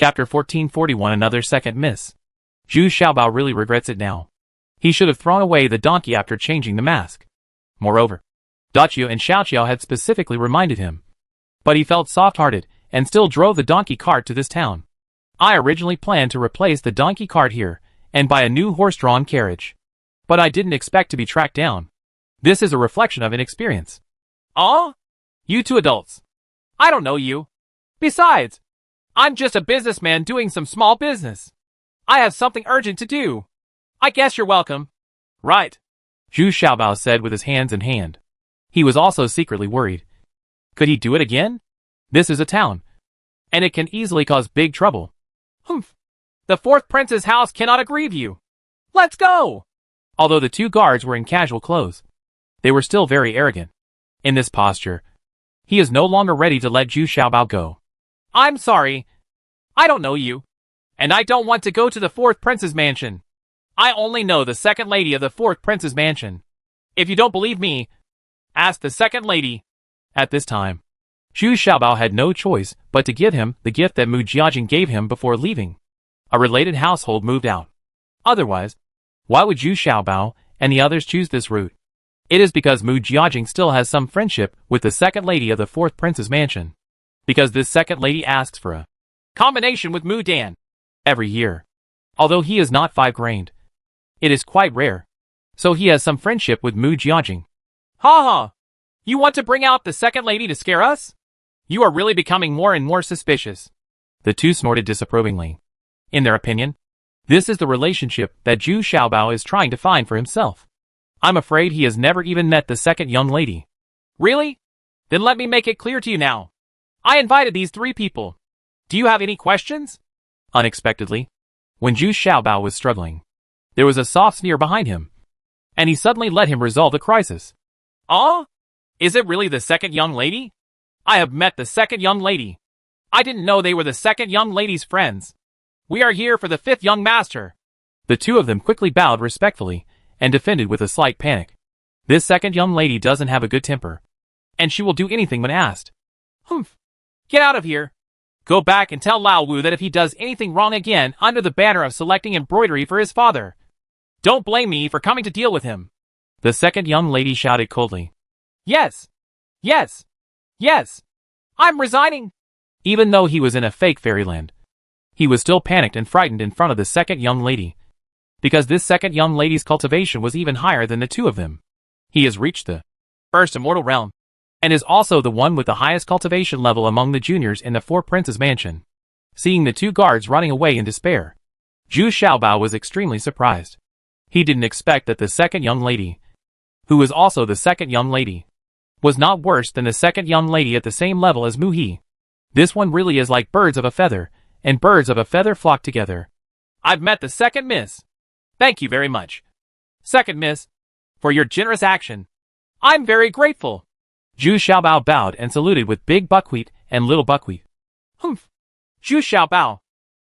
Chapter 1441 Another second miss. Zhu Xiaobao really regrets it now. He should have thrown away the donkey after changing the mask. Moreover, Daqiu and Xiaoqiao had specifically reminded him. But he felt soft-hearted, and still drove the donkey cart to this town. I originally planned to replace the donkey cart here, and buy a new horse-drawn carriage. But I didn't expect to be tracked down. This is a reflection of inexperience. Oh? You two adults. I don't know you. Besides, I'm just a businessman doing some small business. I have something urgent to do. I guess you're welcome. Right. Zhu Xiaobao said with his hands in hand. He was also secretly worried. Could he do it again? This is a town, and it can easily cause big trouble. Humph. The fourth prince's house cannot aggrieve you. Let's go! Although the two guards were in casual clothes, they were still very arrogant. In this posture, he is no longer ready to let Zhu Xiaobao go. I'm sorry. I don't know you. And I don't want to go to the fourth prince's mansion. I only know the second lady of the fourth prince's mansion. If you don't believe me, ask the second lady. At this time, Zhu Xiaobao had no choice but to give him the gift that Mu Jiajing gave him before leaving. A related household moved out. Otherwise, why would Zhu Xiaobao and the others choose this route? It is because Mu Jiajing still has some friendship with the second lady of the fourth prince's mansion. Because this second lady asks for a combination with Mu Dan every year. Although he is not 5-grained, it is quite rare. So he has some friendship with Mu Jiajing. Ha ha! You want to bring out the second lady to scare us? You are really becoming more and more suspicious. The two snorted disapprovingly. In their opinion, this is the relationship that Zhu Xiaobao is trying to find for himself. I'm afraid he has never even met the second young lady. Really? Then let me make it clear to you now. I invited these 3 people. Do you have any questions? Unexpectedly, when Zhu Xiaobao was struggling, there was a soft sneer behind him, and he suddenly let him resolve the crisis. Ah? Is it really the second young lady? I have met the second young lady. I didn't know they were the second young lady's friends. We are here for the 5th young master. The two of them quickly bowed respectfully and defended with a slight panic. This second young lady doesn't have a good temper, and she will do anything when asked. Humph. Get out of here. Go back and tell Lao Wu that if he does anything wrong again under the banner of selecting embroidery for his father, don't blame me for coming to deal with him. The second young lady shouted coldly. Yes. Yes. Yes. I'm resigning. Even though he was in a fake fairyland, he was still panicked and frightened in front of the second young lady. Because this second young lady's cultivation was even higher than the two of them. He has reached the first immortal realm, and is also the one with the highest cultivation level among the juniors in the Four Princes Mansion. Seeing the two guards running away in despair, Zhu Xiaobao was extremely surprised. He didn't expect that the second young lady, who was also the second young lady, was not worse than the second young lady at the same level as Mu He. This one really is like birds of a feather, and birds of a feather flock together. I've met the second miss. Thank you very much, second miss, for your generous action. I'm very grateful. Zhu Xiaobao bowed and saluted with big buckwheat and little buckwheat. Humph. Zhu Xiaobao,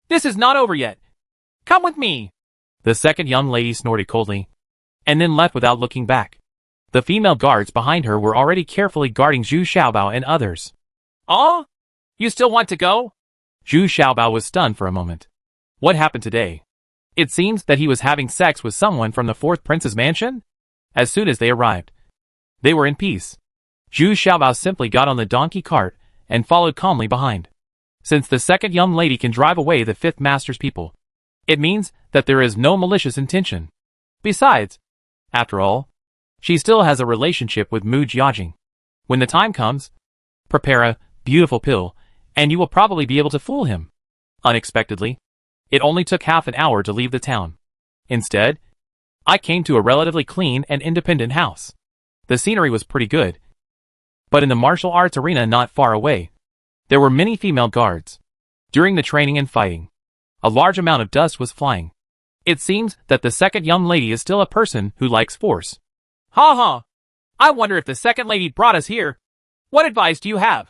this is not over yet. Come with me. The second young lady snorted coldly, and then left without looking back. The female guards behind her were already carefully guarding Zhu Xiaobao and others. Oh? You still want to go? Zhu Xiaobao was stunned for a moment. What happened today? It seems that he was having sex with someone from the fourth prince's mansion? As soon as they arrived, they were in peace. Zhu Xiaobao simply got on the donkey cart and followed calmly behind. Since the second young lady can drive away the fifth master's people, it means that there is no malicious intention. Besides, after all, she still has a relationship with Mu Jiajing. When the time comes, prepare a beautiful pill, and you will probably be able to fool him. Unexpectedly, it only took half an hour to leave the town. Instead, I came to a relatively clean and independent house. The scenery was pretty good, but in the martial arts arena not far away, there were many female guards. During the training and fighting, a large amount of dust was flying. It seems that the second young lady is still a person who likes force. Ha ha! I wonder if the second lady brought us here. What advice do you have?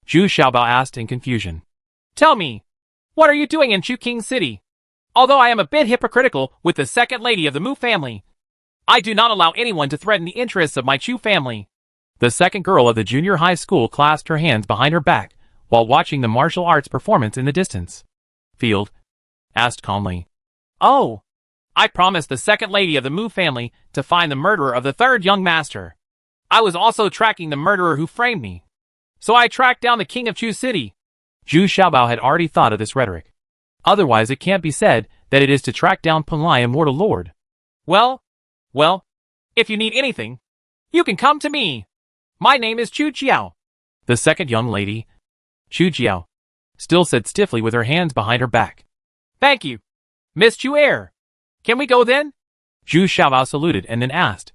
Zhu Xiaobao asked in confusion. Tell me, what are you doing in Chuqing City? Although I am a bit hypocritical with the second lady of the Mu family, I do not allow anyone to threaten the interests of my Chu family. The second girl of the junior high school clasped her hands behind her back while watching the martial arts performance in the distance. field? Asked calmly. Oh, I promised the second lady of the Mu family to find the murderer of the third young master. I was also tracking the murderer who framed me. So I tracked down the king of Chu City. Zhu Xiaobao had already thought of this rhetoric. Otherwise it can't be said that it is to track down Penlai Immortal Lord. Well, if you need anything, you can come to me. My name is Chu Jiao. The second young lady, Chu Jiao, still said stiffly with her hands behind her back. Thank you, Miss Chu Air. Can we go then? Zhu Xiaobao saluted and then asked.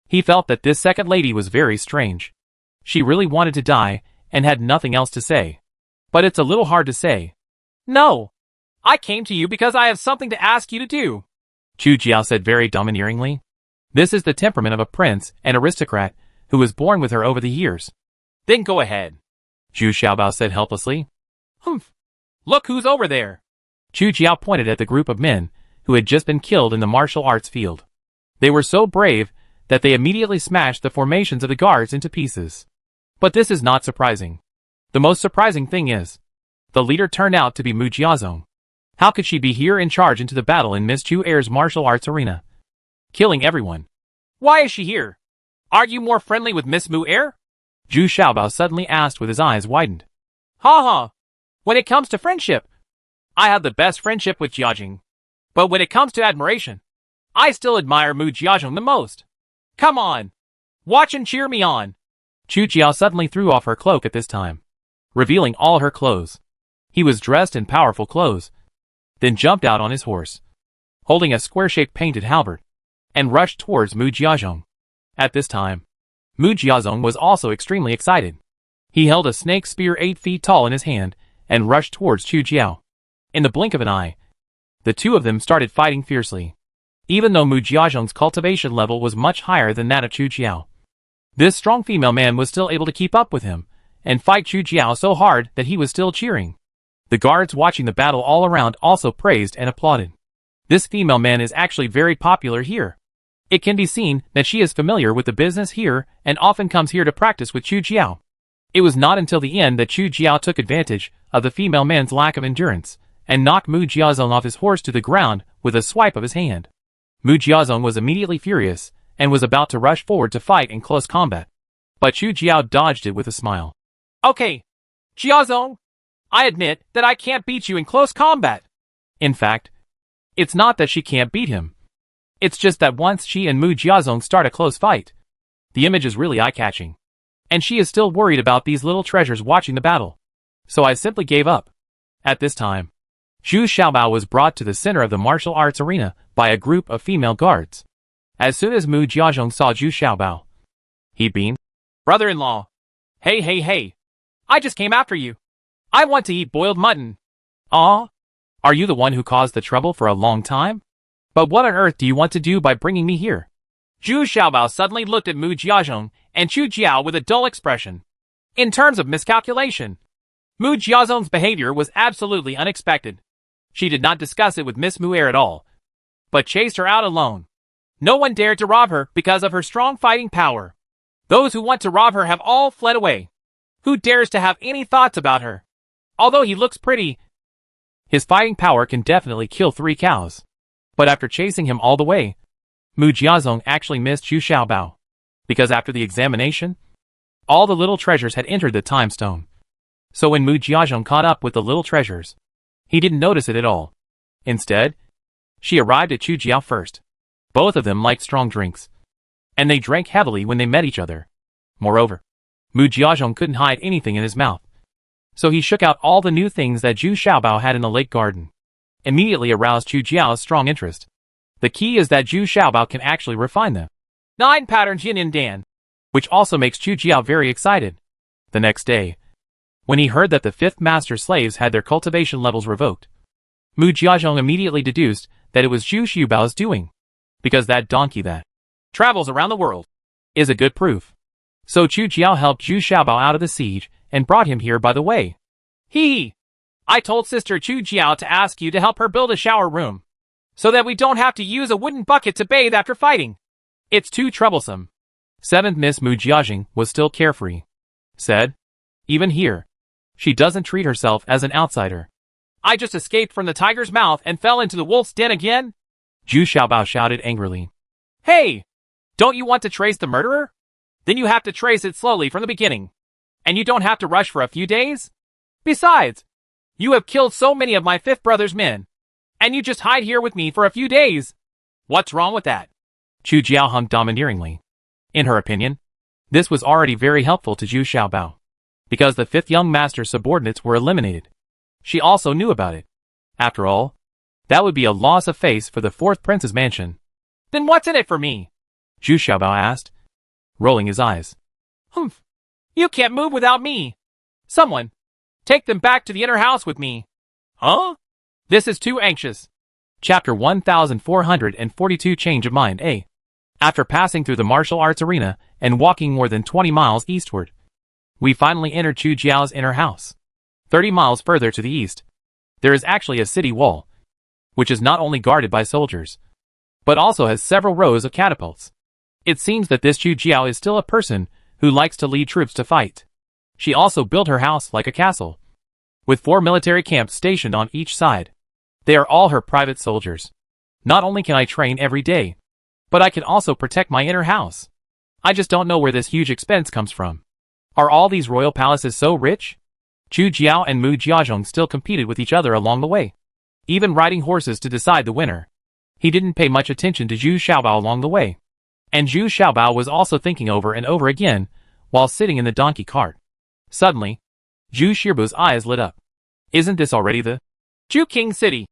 He felt that this second lady was very strange. She really wanted to die and had nothing else to say. But it's a little hard to say. No, I came to you because I have something to ask you to do, Chu Jiao said very domineeringly. This is the temperament of a prince and aristocrat who was born with her over the years. Then go ahead, Zhu Xiaobao said helplessly. Humph, look who's over there. Chu Jiao pointed at the group of men who had just been killed in the martial arts field. They were so brave that they immediately smashed the formations of the guards into pieces. But this is not surprising. The most surprising thing is, the leader turned out to be Mu Jiazong. How could she be here in charge into the battle in Miss Chu Air's martial arts arena, killing everyone? Why is she here? Are you more friendly with Miss Mu Air? Zhu Xiaobao suddenly asked with his eyes widened. Ha ha! When it comes to friendship, I have the best friendship with Jiajing. But when it comes to admiration, I still admire Mu Jiazhong the most. Come on! Watch and cheer me on! Chu Jiao suddenly threw off her cloak at this time, revealing all her clothes. He was dressed in powerful clothes, then jumped out on his horse, holding a square-shaped painted halberd, and rushed towards Mu Jiazhong. At this time, Mu Jiazhong was also extremely excited. He held a snake spear 8 feet tall in his hand and rushed towards Chu Jiao. In the blink of an eye, the two of them started fighting fiercely. Even though Mu Jiazhong's cultivation level was much higher than that of Chu Jiao, this strong female man was still able to keep up with him and fight Chu Jiao so hard that he was still cheering. The guards watching the battle all around also praised and applauded. This female man is actually very popular here. It can be seen that she is familiar with the business here and often comes here to practice with Chu Jiao. It was not until the end that Chu Jiao took advantage of the female man's lack of endurance and knocked Mu Jiazong off his horse to the ground with a swipe of his hand. Mu Jiazong was immediately furious and was about to rush forward to fight in close combat. But Chu Jiao dodged it with a smile. Okay, Jiazong, I admit that I can't beat you in close combat. In fact, it's not that she can't beat him. It's just that once she and Mu Jiazong start a close fight, the image is really eye-catching. And she is still worried about these little treasures watching the battle. So I simply gave up. At this time, Zhu Xiaobao was brought to the center of the martial arts arena by a group of female guards. As soon as Mu Jiazhong saw Zhu Xiaobao, he beamed. Brother-in-law. Hey. I just came after you. I want to eat boiled mutton. Aw? Are you the one who caused the trouble for a long time? But what on earth do you want to do by bringing me here? Zhu Xiaobao suddenly looked at Mu Jiazhong and Chu Jiao with a dull expression. In terms of miscalculation, Mu Jiazhong's behavior was absolutely unexpected. She did not discuss it with Miss Mu Air at all, but chased her out alone. No one dared to rob her because of her strong fighting power. Those who want to rob her have all fled away. Who dares to have any thoughts about her? Although he looks pretty, his fighting power can definitely kill 3 cows. But after chasing him all the way, Mu Jiazhong actually missed Zhu Xiaobao. Because after the examination, all the little treasures had entered the time stone. So when Mu Jiazhong caught up with the little treasures, he didn't notice it at all. Instead, she arrived at Chu Jiao first. Both of them liked strong drinks, and they drank heavily when they met each other. Moreover, Mu Jiazhong couldn't hide anything in his mouth. So he shook out all the new things that Zhu Xiaobao had in the lake garden. Immediately aroused Chu Jiao's strong interest. The key is that Zhu Xiaobao can actually refine them. 9 patterns yin and dan. Which also makes Chu Jiao very excited. The next day, when he heard that the 5th master slaves had their cultivation levels revoked, Mu Jiazhong immediately deduced that it was Zhu Xiaobao's doing. Because that donkey that travels around the world is a good proof. So Chu Jiao helped Zhu Xiaobao out of the siege and brought him here by the way. I told Sister Chu Jiao to ask you to help her build a shower room, so that we don't have to use a wooden bucket to bathe after fighting. It's too troublesome. 7th Miss Mu Jiajing was still carefree. Said, even here, she doesn't treat herself as an outsider. I just escaped from the tiger's mouth and fell into the wolf's den again? Zhu Xiaobao shouted angrily. Hey! Don't you want to trace the murderer? Then you have to trace it slowly from the beginning. And you don't have to rush for a few days? Besides, you have killed so many of my fifth brother's men. And you just hide here with me for a few days. What's wrong with that? Chu Jiao hummed domineeringly. In her opinion, this was already very helpful to Zhu Xiaobao, because the fifth young master's subordinates were eliminated. She also knew about it. After all, that would be a loss of face for the fourth prince's mansion. Then what's in it for me? Zhu Xiaobao asked, rolling his eyes. Humph. You can't move without me. Someone, take them back to the inner house with me. Huh? This is too anxious. Chapter 1442 Change of Mind A. After passing through the martial arts arena and walking more than 20 miles eastward, we finally entered Chu Jiao's inner house. 30 miles further to the east, there is actually a city wall, which is not only guarded by soldiers, but also has several rows of catapults. It seems that this Chu Jiao is still a person who likes to lead troops to fight. She also built her house like a castle, with 4 military camps stationed on each side. They are all her private soldiers. Not only can I train every day, but I can also protect my inner house. I just don't know where this huge expense comes from. Are all these royal palaces so rich? Chu Jiao and Mu Jiazhong still competed with each other along the way, even riding horses to decide the winner. He didn't pay much attention to Zhu Xiaobao along the way. And Zhu Xiaobao was also thinking over and over again while sitting in the donkey cart. Suddenly, Zhu Xiaobao's eyes lit up. Isn't this already the Zhu King City?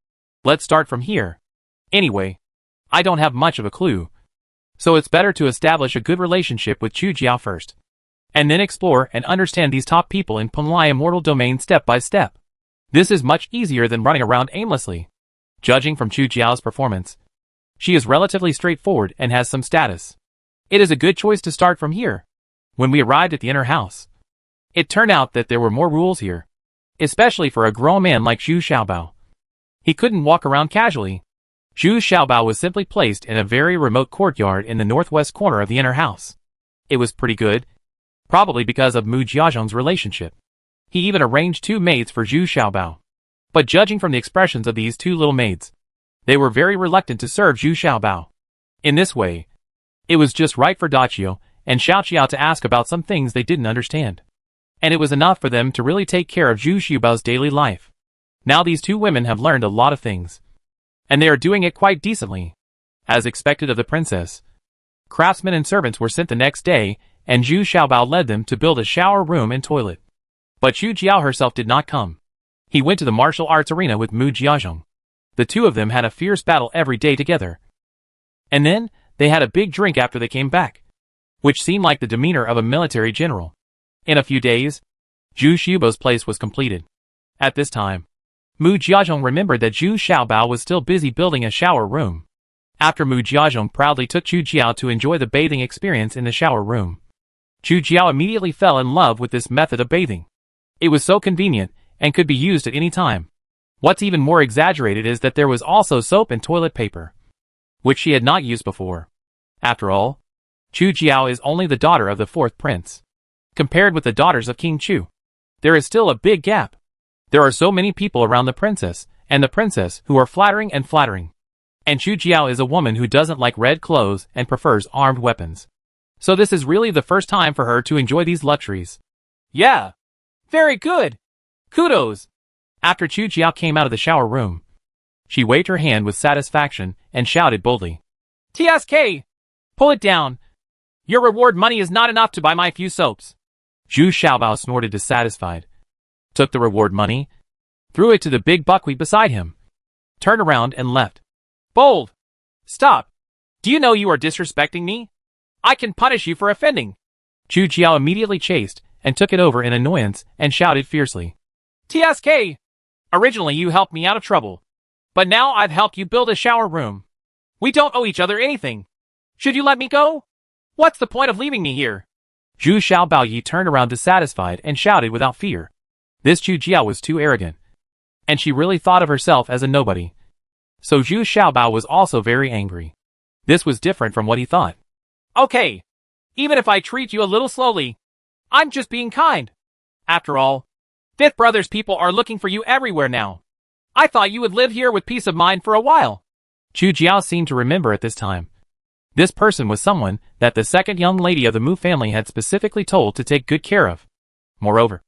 Let's start from here. Anyway, I don't have much of a clue, so it's better to establish a good relationship with Chu Jiao first, and then explore and understand these top people in Penglai Immortal Domain step by step. This is much easier than running around aimlessly. Judging from Chu Jiao's performance, she is relatively straightforward and has some status. It is a good choice to start from here. When we arrived at the inner house, it turned out that there were more rules here, especially for a grown man like Zhu Xiaobao. He couldn't walk around casually. Zhu Xiaobao was simply placed in a very remote courtyard in the northwest corner of the inner house. It was pretty good, probably because of Mu Jiazhong's relationship. He even arranged 2 maids for Zhu Xiaobao. But judging from the expressions of these 2 little maids, they were very reluctant to serve Zhu Xiaobao. In this way, it was just right for Dachio and Xiaoqiao to ask about some things they didn't understand. And it was enough for them to really take care of Zhu Xiaobao's daily life. Now these 2 women have learned a lot of things, and they are doing it quite decently. As expected of the princess, craftsmen and servants were sent the next day, and Zhu Xiaobao led them to build a shower room and toilet. But Chu Jiao herself did not come. He went to the martial arts arena with Mu Jiazhong. The 2 of them had a fierce battle every day together. And then, they had a big drink after they came back, which seemed like the demeanor of a military general. In a few days, Zhu Xiaobao's place was completed. At this time, Mu Jiazhong remembered that Zhu Xiaobao was still busy building a shower room. After Mu Jiazhong proudly took Chu Jiao to enjoy the bathing experience in the shower room, Chu Jiao immediately fell in love with this method of bathing. It was so convenient and could be used at any time. What's even more exaggerated is that there was also soap and toilet paper, which she had not used before. After all, Chu Jiao is only the daughter of the 4th prince. Compared with the daughters of King Chu, there is still a big gap. There are so many people around the princess and the princess who are flattering and flattering. And Chu Jiao is a woman who doesn't like red clothes and prefers armed weapons. So this is really the first time for her to enjoy these luxuries. Yeah. Very good. Kudos. After Chu Jiao came out of the shower room, she waved her hand with satisfaction and shouted boldly, TSK! Pull it down. Your reward money is not enough to buy my few soaps. Zhu Xiaobao snorted dissatisfied, took the reward money, threw it to the big buckwheat beside him, turned around and left. Bold! Stop! Do you know you are disrespecting me? I can punish you for offending. Chu Jiao immediately chased and took it over in annoyance and shouted fiercely, TSK! Originally you helped me out of trouble, but now I've helped you build a shower room. We don't owe each other anything. Should you let me go? What's the point of leaving me here? Zhu Xiaobaoyi turned around dissatisfied and shouted without fear. This Chu Jiao was too arrogant, and she really thought of herself as a nobody. So Zhu Xiaobao was also very angry. This was different from what he thought. Okay, even if I treat you a little slowly, I'm just being kind. After all, Fifth Brothers people are looking for you everywhere now. I thought you would live here with peace of mind for a while. Chu Jiao seemed to remember at this time. This person was someone that the second young lady of the Mu family had specifically told to take good care of. Moreover,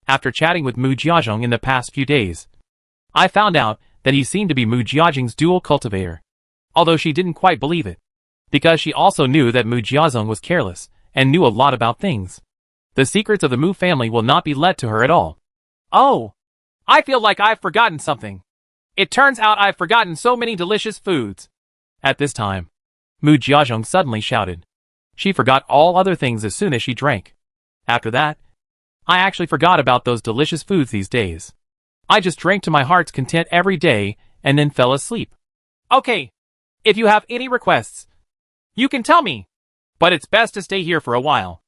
after chatting with Mu Jiazhong in the past few days, I found out that he seemed to be Mu Jiazhong's dual cultivator. Although she didn't quite believe it, because she also knew that Mu Jiazhong was careless and knew a lot about things. The secrets of the Mu family will not be let to her at all. Oh, I feel like I've forgotten something. It turns out I've forgotten so many delicious foods. At this time, Mu Jiazhong suddenly shouted. She forgot all other things as soon as she drank. After that, I actually forgot about those delicious foods these days. I just drank to my heart's content every day and then fell asleep. Okay, if you have any requests, you can tell me. But it's best to stay here for a while.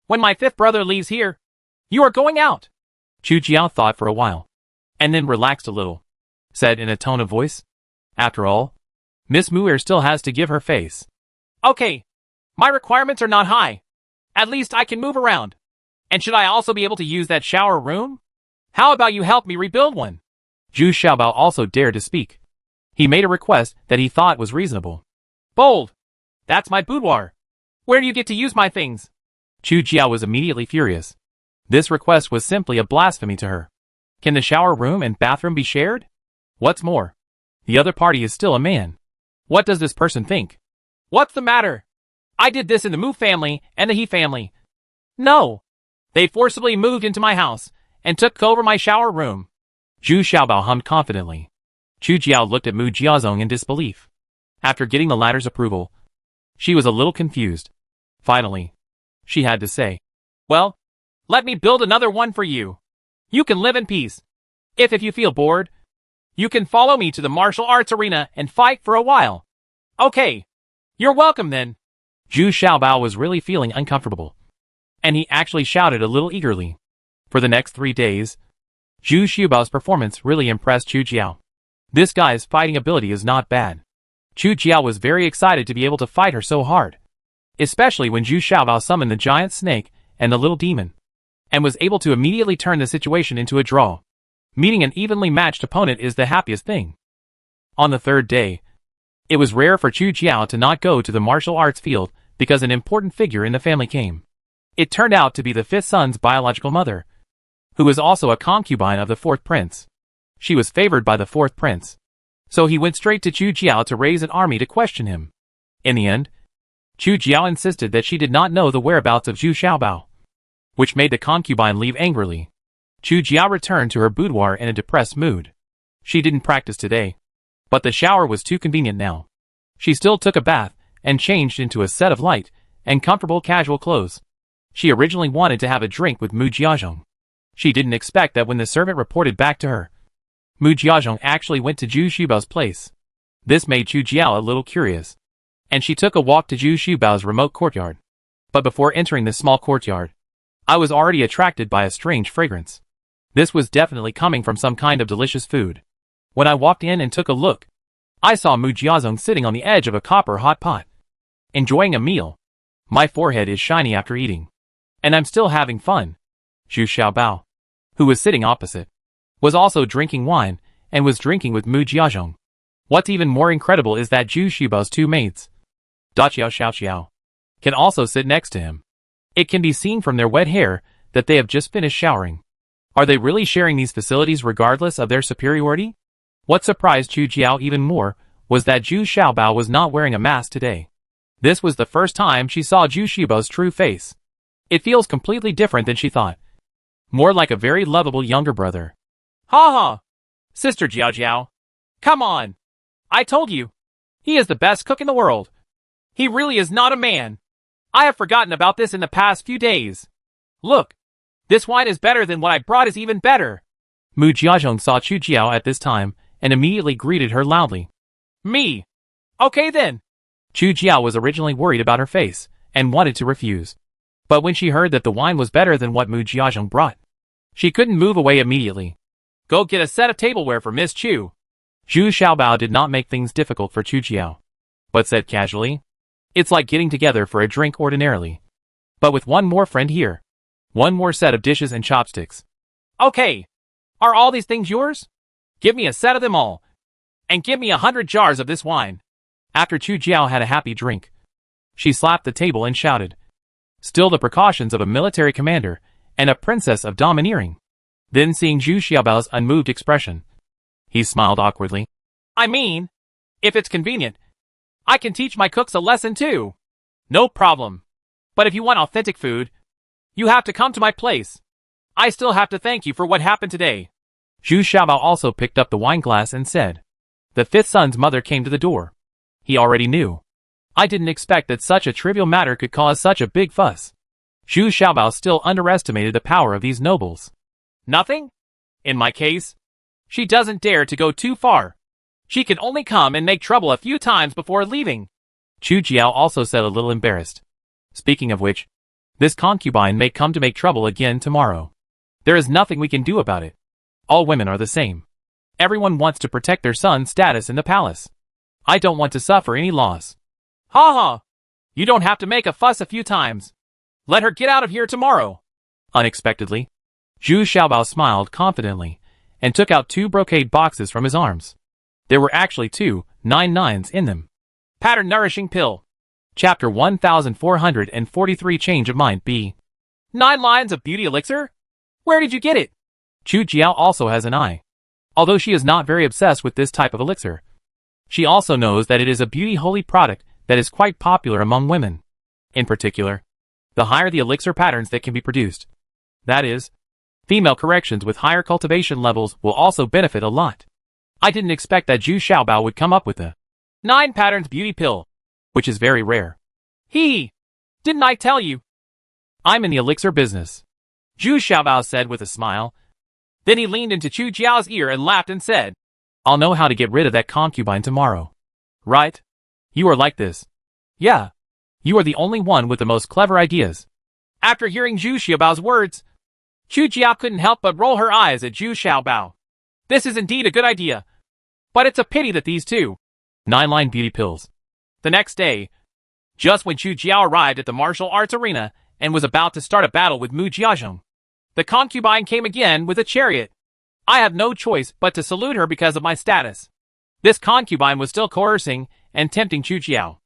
When my fifth brother leaves here, you are going out. Chu Jiao thought for a while, and then relaxed a little, said in a tone of voice. After all, Miss Muir still has to give her face. Okay, my requirements are not high. At least I can move around. And should I also be able to use that shower room? How about you help me rebuild one? Zhu Xiaobao also dared to speak. He made a request that he thought was reasonable. Bold! That's my boudoir. Where do you get to use my things? Chu Jiao was immediately furious. This request was simply a blasphemy to her. Can the shower room and bathroom be shared? What's more, the other party is still a man. What does this person think? What's the matter? I did this in the Mu family and the He family. No. They forcibly moved into my house and took over my shower room. Zhu Xiaobao hummed confidently. Chu Jiao looked at Mu Jiazhong in disbelief. After getting the latter's approval, she was a little confused. Finally, she had to say, well, let me build another one for you. You can live in peace. If you feel bored, you can follow me to the martial arts arena and fight for a while. Okay. You're welcome then. Zhu Xiaobao was really feeling uncomfortable, and he actually shouted a little eagerly. For the next 3 days, Zhu Xiaobao's performance really impressed Chu Jiao. This guy's fighting ability is not bad. Chu Jiao was very excited to be able to fight her so hard, especially when Zhu Xiaobao summoned the giant snake and the little demon, and was able to immediately turn the situation into a draw. Meeting an evenly matched opponent is the happiest thing. On the 3rd day, it was rare for Chu Jiao to not go to the martial arts field because an important figure in the family came. It turned out to be the 5th son's biological mother, who was also a concubine of the 4th prince. She was favored by the 4th prince, so he went straight to Chu Jiao to raise an army to question him. In the end, Chu Jiao insisted that she did not know the whereabouts of Zhu Xiaobao, which made the concubine leave angrily. Chu Jiao returned to her boudoir in a depressed mood. She didn't practice today, but the shower was too convenient now. She still took a bath and changed into a set of light and comfortable casual clothes. She originally wanted to have a drink with Mu Jiazhong. She didn't expect that when the servant reported back to her, Mu Jiazhong actually went to Zhu Xiaobao's place. This made Chu Jiao a little curious, and she took a walk to Zhu Xiaobao's remote courtyard. But before entering this small courtyard, I was already attracted by a strange fragrance. This was definitely coming from some kind of delicious food. When I walked in and took a look, I saw Mu Jiazhong sitting on the edge of a copper hot pot, enjoying a meal. My forehead is shiny after eating, and I'm still having fun. Zhu Xiaobao, who was sitting opposite, was also drinking wine and was drinking with Mu Jiazhong. What's even more incredible is that Zhu Xiaobao's 2 maids, Daqiao Xiaoqiao, can also sit next to him. It can be seen from their wet hair that they have just finished showering. Are they really sharing these facilities regardless of their superiority? What surprised Chu Jiao even more was that Zhu Xiaobao was not wearing a mask today. This was the first time she saw Zhu Xiaobao's true face. It feels completely different than she thought. More like a very lovable younger brother. Ha ha! Sister Jiao Jiao. Come on! I told you! He is the best cook in the world. He really is not a man. I have forgotten about this in the past few days. Look! This wine is better than what I brought is even better. Mu Jiazhong saw Chu Jiao at this time and immediately greeted her loudly. Me! Okay then! Chu Jiao was originally worried about her face and wanted to refuse. But when she heard that the wine was better than what Mu Jiazhong brought, she couldn't move away immediately. Go get a set of tableware for Miss Chu. Zhu Xiaobao did not make things difficult for Chu Jiao, but said casually, it's like getting together for a drink ordinarily, but with one more friend here. One more set of dishes and chopsticks. Okay. Are all these things yours? Give me a set of them all. And give me 100 jars of this wine. After Chu Jiao had a happy drink, she slapped the table and shouted, still the precautions of a military commander and a princess of domineering. Then seeing Zhu Xiaobao's unmoved expression, he smiled awkwardly. I mean, if it's convenient, I can teach my cooks a lesson too. No problem. But if you want authentic food, you have to come to my place. I still have to thank you for what happened today. Zhu Xiaobao also picked up the wine glass and said. The fifth son's mother came to the door. He already knew. I didn't expect that such a trivial matter could cause such a big fuss. Zhu Xiaobao still underestimated the power of these nobles. Nothing? In my case, she doesn't dare to go too far. She can only come and make trouble a few times before leaving. Chu Jiao also said a little embarrassed. Speaking of which, this concubine may come to make trouble again tomorrow. There is nothing we can do about it. All women are the same. Everyone wants to protect their son's status in the palace. I don't want to suffer any loss. Ha ha! You don't have to make a fuss a few times. Let her get out of here tomorrow. Unexpectedly, Zhu Xiaobao smiled confidently and took out 2 brocade boxes from his arms. There were actually 2 9/9s in them. Pattern Nourishing Pill. Chapter 1443 Change of Mind B. 9 lines of beauty elixir? Where did you get it? Chu Jiao also has an eye. Although she is not very obsessed with this type of elixir, she also knows that it is a beauty holy product that is quite popular among women. In particular, the higher the elixir patterns that can be produced, that is, female corrections with higher cultivation levels will also benefit a lot. I didn't expect that Zhu Xiaobao would come up with a 9 patterns beauty pill, which is very rare. Didn't I tell you? I'm in the elixir business, Zhu Xiaobao said with a smile. Then he leaned into Chu Jiao's ear and laughed and said, I'll know how to get rid of that concubine tomorrow. Right? You are like this. Yeah. You are the only one with the most clever ideas. After hearing Zhu Xiaobao's words, Chu Jiao couldn't help but roll her eyes at Zhu Xiaobao. This is indeed a good idea. But it's a pity that these 2 9-line beauty pills. The next day, just when Chu Jiao arrived at the martial arts arena and was about to start a battle with Mu Jiazhong, the concubine came again with a chariot. I have no choice but to salute her because of my status. This concubine was still coercing and tempting Chu Jiao,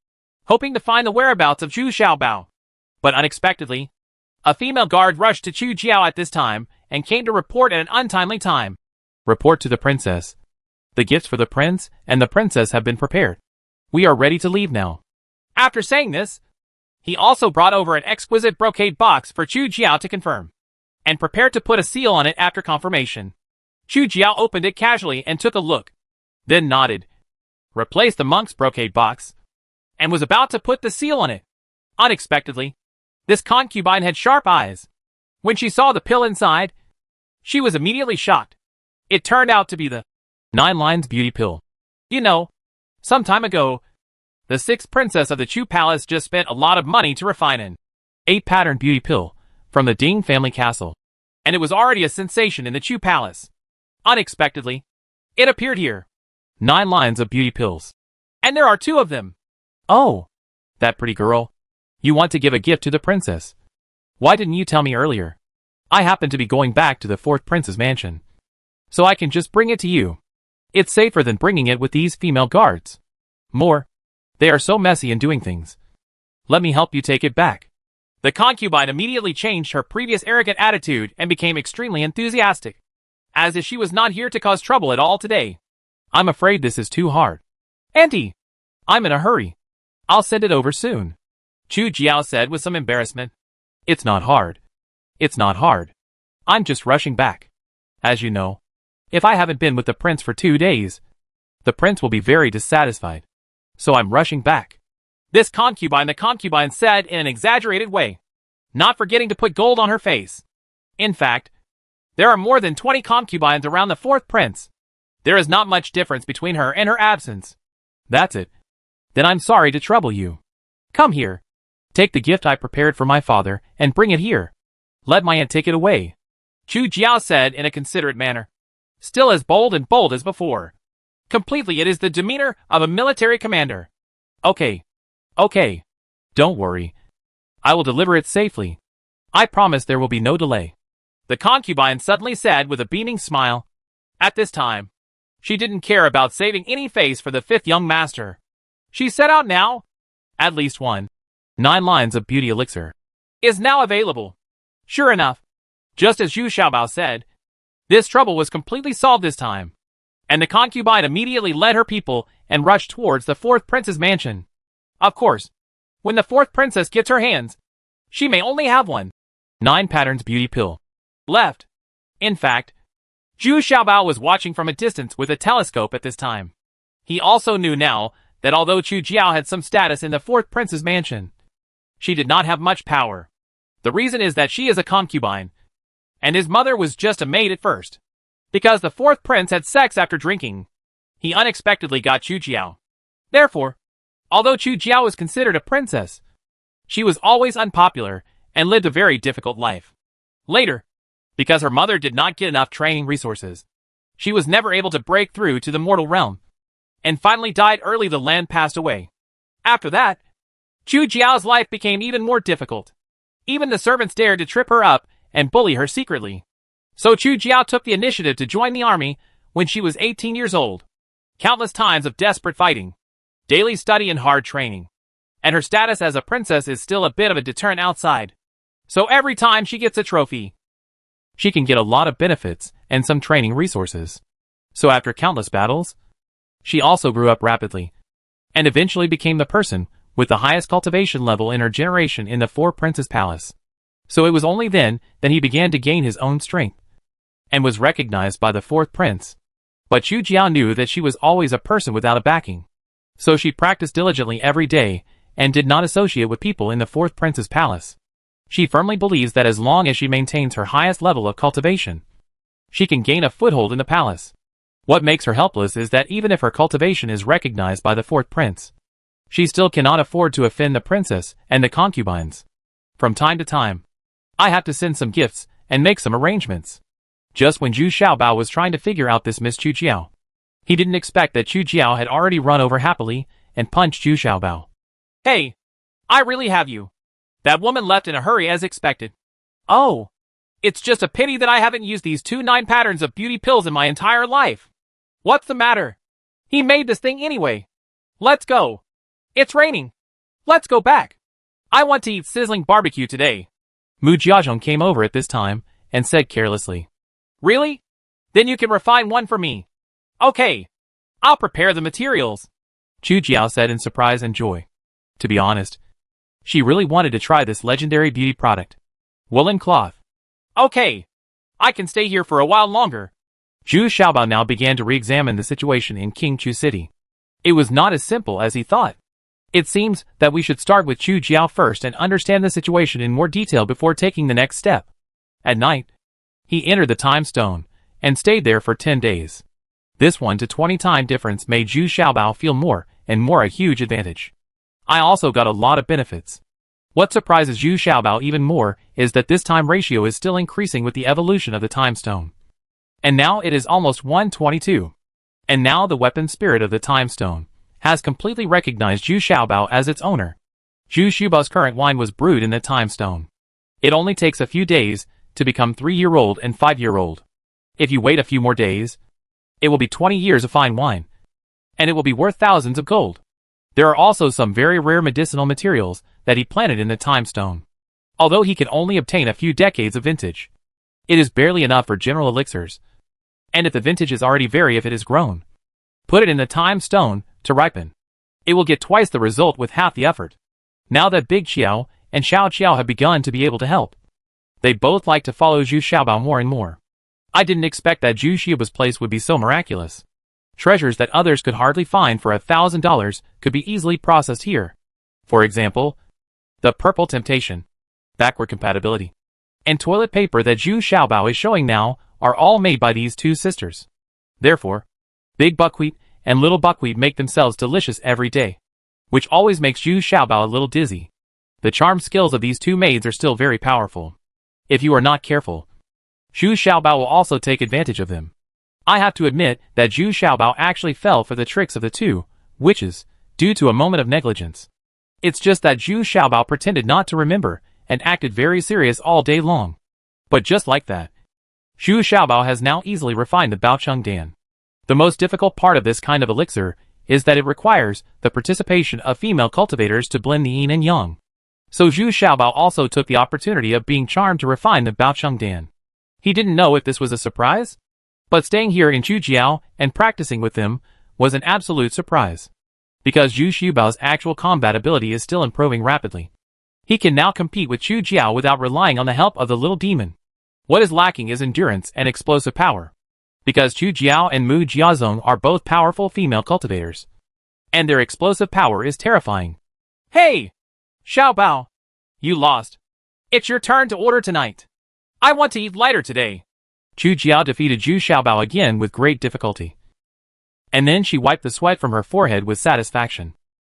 hoping to find the whereabouts of Zhu Xiaobao. But unexpectedly, a female guard rushed to Chu Jiao at this time and came to report at an untimely time. Report to the princess. The gifts for the prince and the princess have been prepared. We are ready to leave now. After saying this, he also brought over an exquisite brocade box for Chu Jiao to confirm, and prepared to put a seal on it after confirmation. Chu Jiao opened it casually and took a look, then nodded, replaced the monk's brocade box, and was about to put the seal on it. Unexpectedly, this concubine had sharp eyes. When she saw the pill inside, she was immediately shocked. It turned out to be the 9 lines beauty pill. You know, some time ago, the 6th princess of the Chu Palace just spent a lot of money to refine an 8 pattern beauty pill from the Ding family castle, and it was already a sensation in the Chu Palace. Unexpectedly, it appeared here. 9 lines of beauty pills. And there are 2 of them. Oh, that pretty girl. You want to give a gift to the princess. Why didn't you tell me earlier? I happen to be going back to the 4th prince's mansion, so I can just bring it to you. It's safer than bringing it with these female guards. More, they are so messy in doing things. Let me help you take it back. The concubine immediately changed her previous arrogant attitude and became extremely enthusiastic, as if she was not here to cause trouble at all today. I'm afraid this is too hard. Auntie, I'm in a hurry. I'll send it over soon, Chu Jiao said with some embarrassment. It's not hard. It's not hard. I'm just rushing back. As you know, if I haven't been with the prince for 2 days, the prince will be very dissatisfied. So I'm rushing back. This concubine, the concubine said in an exaggerated way, not forgetting to put gold on her face. In fact, there are more than 20 concubines around the 4th prince. There is not much difference between her and her absence. That's it. Then I'm sorry to trouble you. Come here. Take the gift I prepared for my father and bring it here. Let my aunt take it away, Chu Jiao said in a considerate manner, still as bold as before. Completely it is the demeanor of a military commander. Okay. Don't worry. I will deliver it safely. I promise there will be no delay, the concubine suddenly said with a beaming smile. At this time, She didn't care about saving any face for the fifth young master. She set out now. At least 9 lines of beauty elixir is now available. Sure enough, just as Zhu Xiaobao said, this trouble was completely solved this time, and the concubine immediately led her people and rushed towards the fourth prince's mansion. Of course, when the fourth princess gets her hands, she may only have 9 patterns beauty pill left. In fact, Zhu Xiaobao was watching from a distance with a telescope at this time. He also knew now that although Chu Jiao had some status in the fourth prince's mansion, she did not have much power. The reason is that she is a concubine, and his mother was just a maid at first. Because the fourth prince had sex after drinking, he unexpectedly got Chu Jiao. Therefore, although Chu Jiao was considered a princess, she was always unpopular and lived a very difficult life. Later, because her mother did not get enough training resources, she was never able to break through to the mortal realm, and finally died early. The land passed away. After that, Chu Jiao's life became even more difficult. Even the servants dared to trip her up and bully her secretly. So Chu Jiao took the initiative to join the army when she was 18 years old. Countless times of desperate fighting, daily study and hard training, and her status as a princess is still a bit of a deterrent outside. So every time she gets a trophy, she can get a lot of benefits and some training resources. So after countless battles, she also grew up rapidly, and eventually became the person with the highest cultivation level in her generation in the Four Princes Palace. So it was only then that he began to gain his own strength, and was recognized by the fourth prince. But Chu Jiao knew that she was always a person without a backing. So she practiced diligently every day, and did not associate with people in the fourth prince's palace. She firmly believes that as long as she maintains her highest level of cultivation, she can gain a foothold in the palace. What makes her helpless is that even if her cultivation is recognized by the fourth prince, she still cannot afford to offend the princess and the concubines. From time to time, I have to send some gifts and make some arrangements. Just when Zhu Xiaobao was trying to figure out this Miss Chu Jiao, he didn't expect that Chu Jiao had already run over happily and punched Zhu Xiaobao. Hey, I really have you. That woman left in a hurry as expected. Oh, it's just a pity that I haven't used these 9 patterns of beauty pills in my entire life. What's the matter? He made this thing anyway. Let's go. It's raining. Let's go back. I want to eat sizzling barbecue today. Mu Jiazhong came over at this time and said carelessly. Really? Then you can refine one for me. Okay. I'll prepare the materials. Chu Jiao said in surprise and joy. To be honest, she really wanted to try this legendary beauty product. Woolen cloth. Okay. I can stay here for a while longer. Zhu Xiaobao now began to re-examine the situation in King Chu City. It was not as simple as he thought. It seems that we should start with Chu Jiao first and understand the situation in more detail before taking the next step. At night, he entered the time stone and stayed there for 10 days. This 1 to 20 time difference made Zhu Xiaobao feel more and more a huge advantage. I also got a lot of benefits. What surprises Zhu Xiaobao even more is that this time ratio is still increasing with the evolution of the time stone. And now it is almost 122. And now the weapon spirit of the time stone has completely recognized Zhu Xiaobao as its owner. Zhu Xiaobao's current wine was brewed in the time stone. It only takes a few days to become 3-year-old and 5-year-old. If you wait a few more days, it will be 20 years of fine wine, and it will be worth thousands of gold. There are also some very rare medicinal materials that he planted in the time stone. Although he can only obtain a few decades of vintage, it is barely enough for general elixirs. And if the vintage is already if it is grown, put it in the time stone to ripen. It will get twice the result with half the effort. Now that Big Qiao and Xiao Qiao have begun to be able to help, they both like to follow Zhu Xiaobao more and more. I didn't expect that Zhu Xiaobao's place would be so miraculous. Treasures that others could hardly find for $1,000 could be easily processed here. For example, the purple temptation, backward compatibility, and toilet paper that Zhu Xiaobao is showing now are all made by these two sisters. Therefore, Big Buckwheat and Little Buckwheat make themselves delicious every day, which always makes Zhu Xiaobao a little dizzy. The charm skills of these two maids are still very powerful. If you are not careful, Zhu Xiaobao will also take advantage of them. I have to admit that Zhu Xiaobao actually fell for the tricks of the two witches due to a moment of negligence. It's just that Zhu Xiaobao pretended not to remember and acted very serious all day long. But just like that, Zhu Xiaobao has now easily refined the Baocheng Dan. The most difficult part of this kind of elixir is that it requires the participation of female cultivators to blend the yin and yang. So Zhu Xiaobao also took the opportunity of being charmed to refine the Baochengdan. He didn't know if this was a surprise, but staying here in Chujiao and practicing with them was an absolute surprise. Because Zhu Xiaobao's actual combat ability is still improving rapidly. He can now compete with Chu Jiao without relying on the help of the little demon. What is lacking is endurance and explosive power. Because Chu Jiao and Mu Jiazong are both powerful female cultivators. And their explosive power is terrifying. Hey! Xiaobao! You lost. It's your turn to order tonight. I want to eat lighter today. Chu Jiao defeated Zhu Xiaobao again with great difficulty. And then she wiped the sweat from her forehead with satisfaction.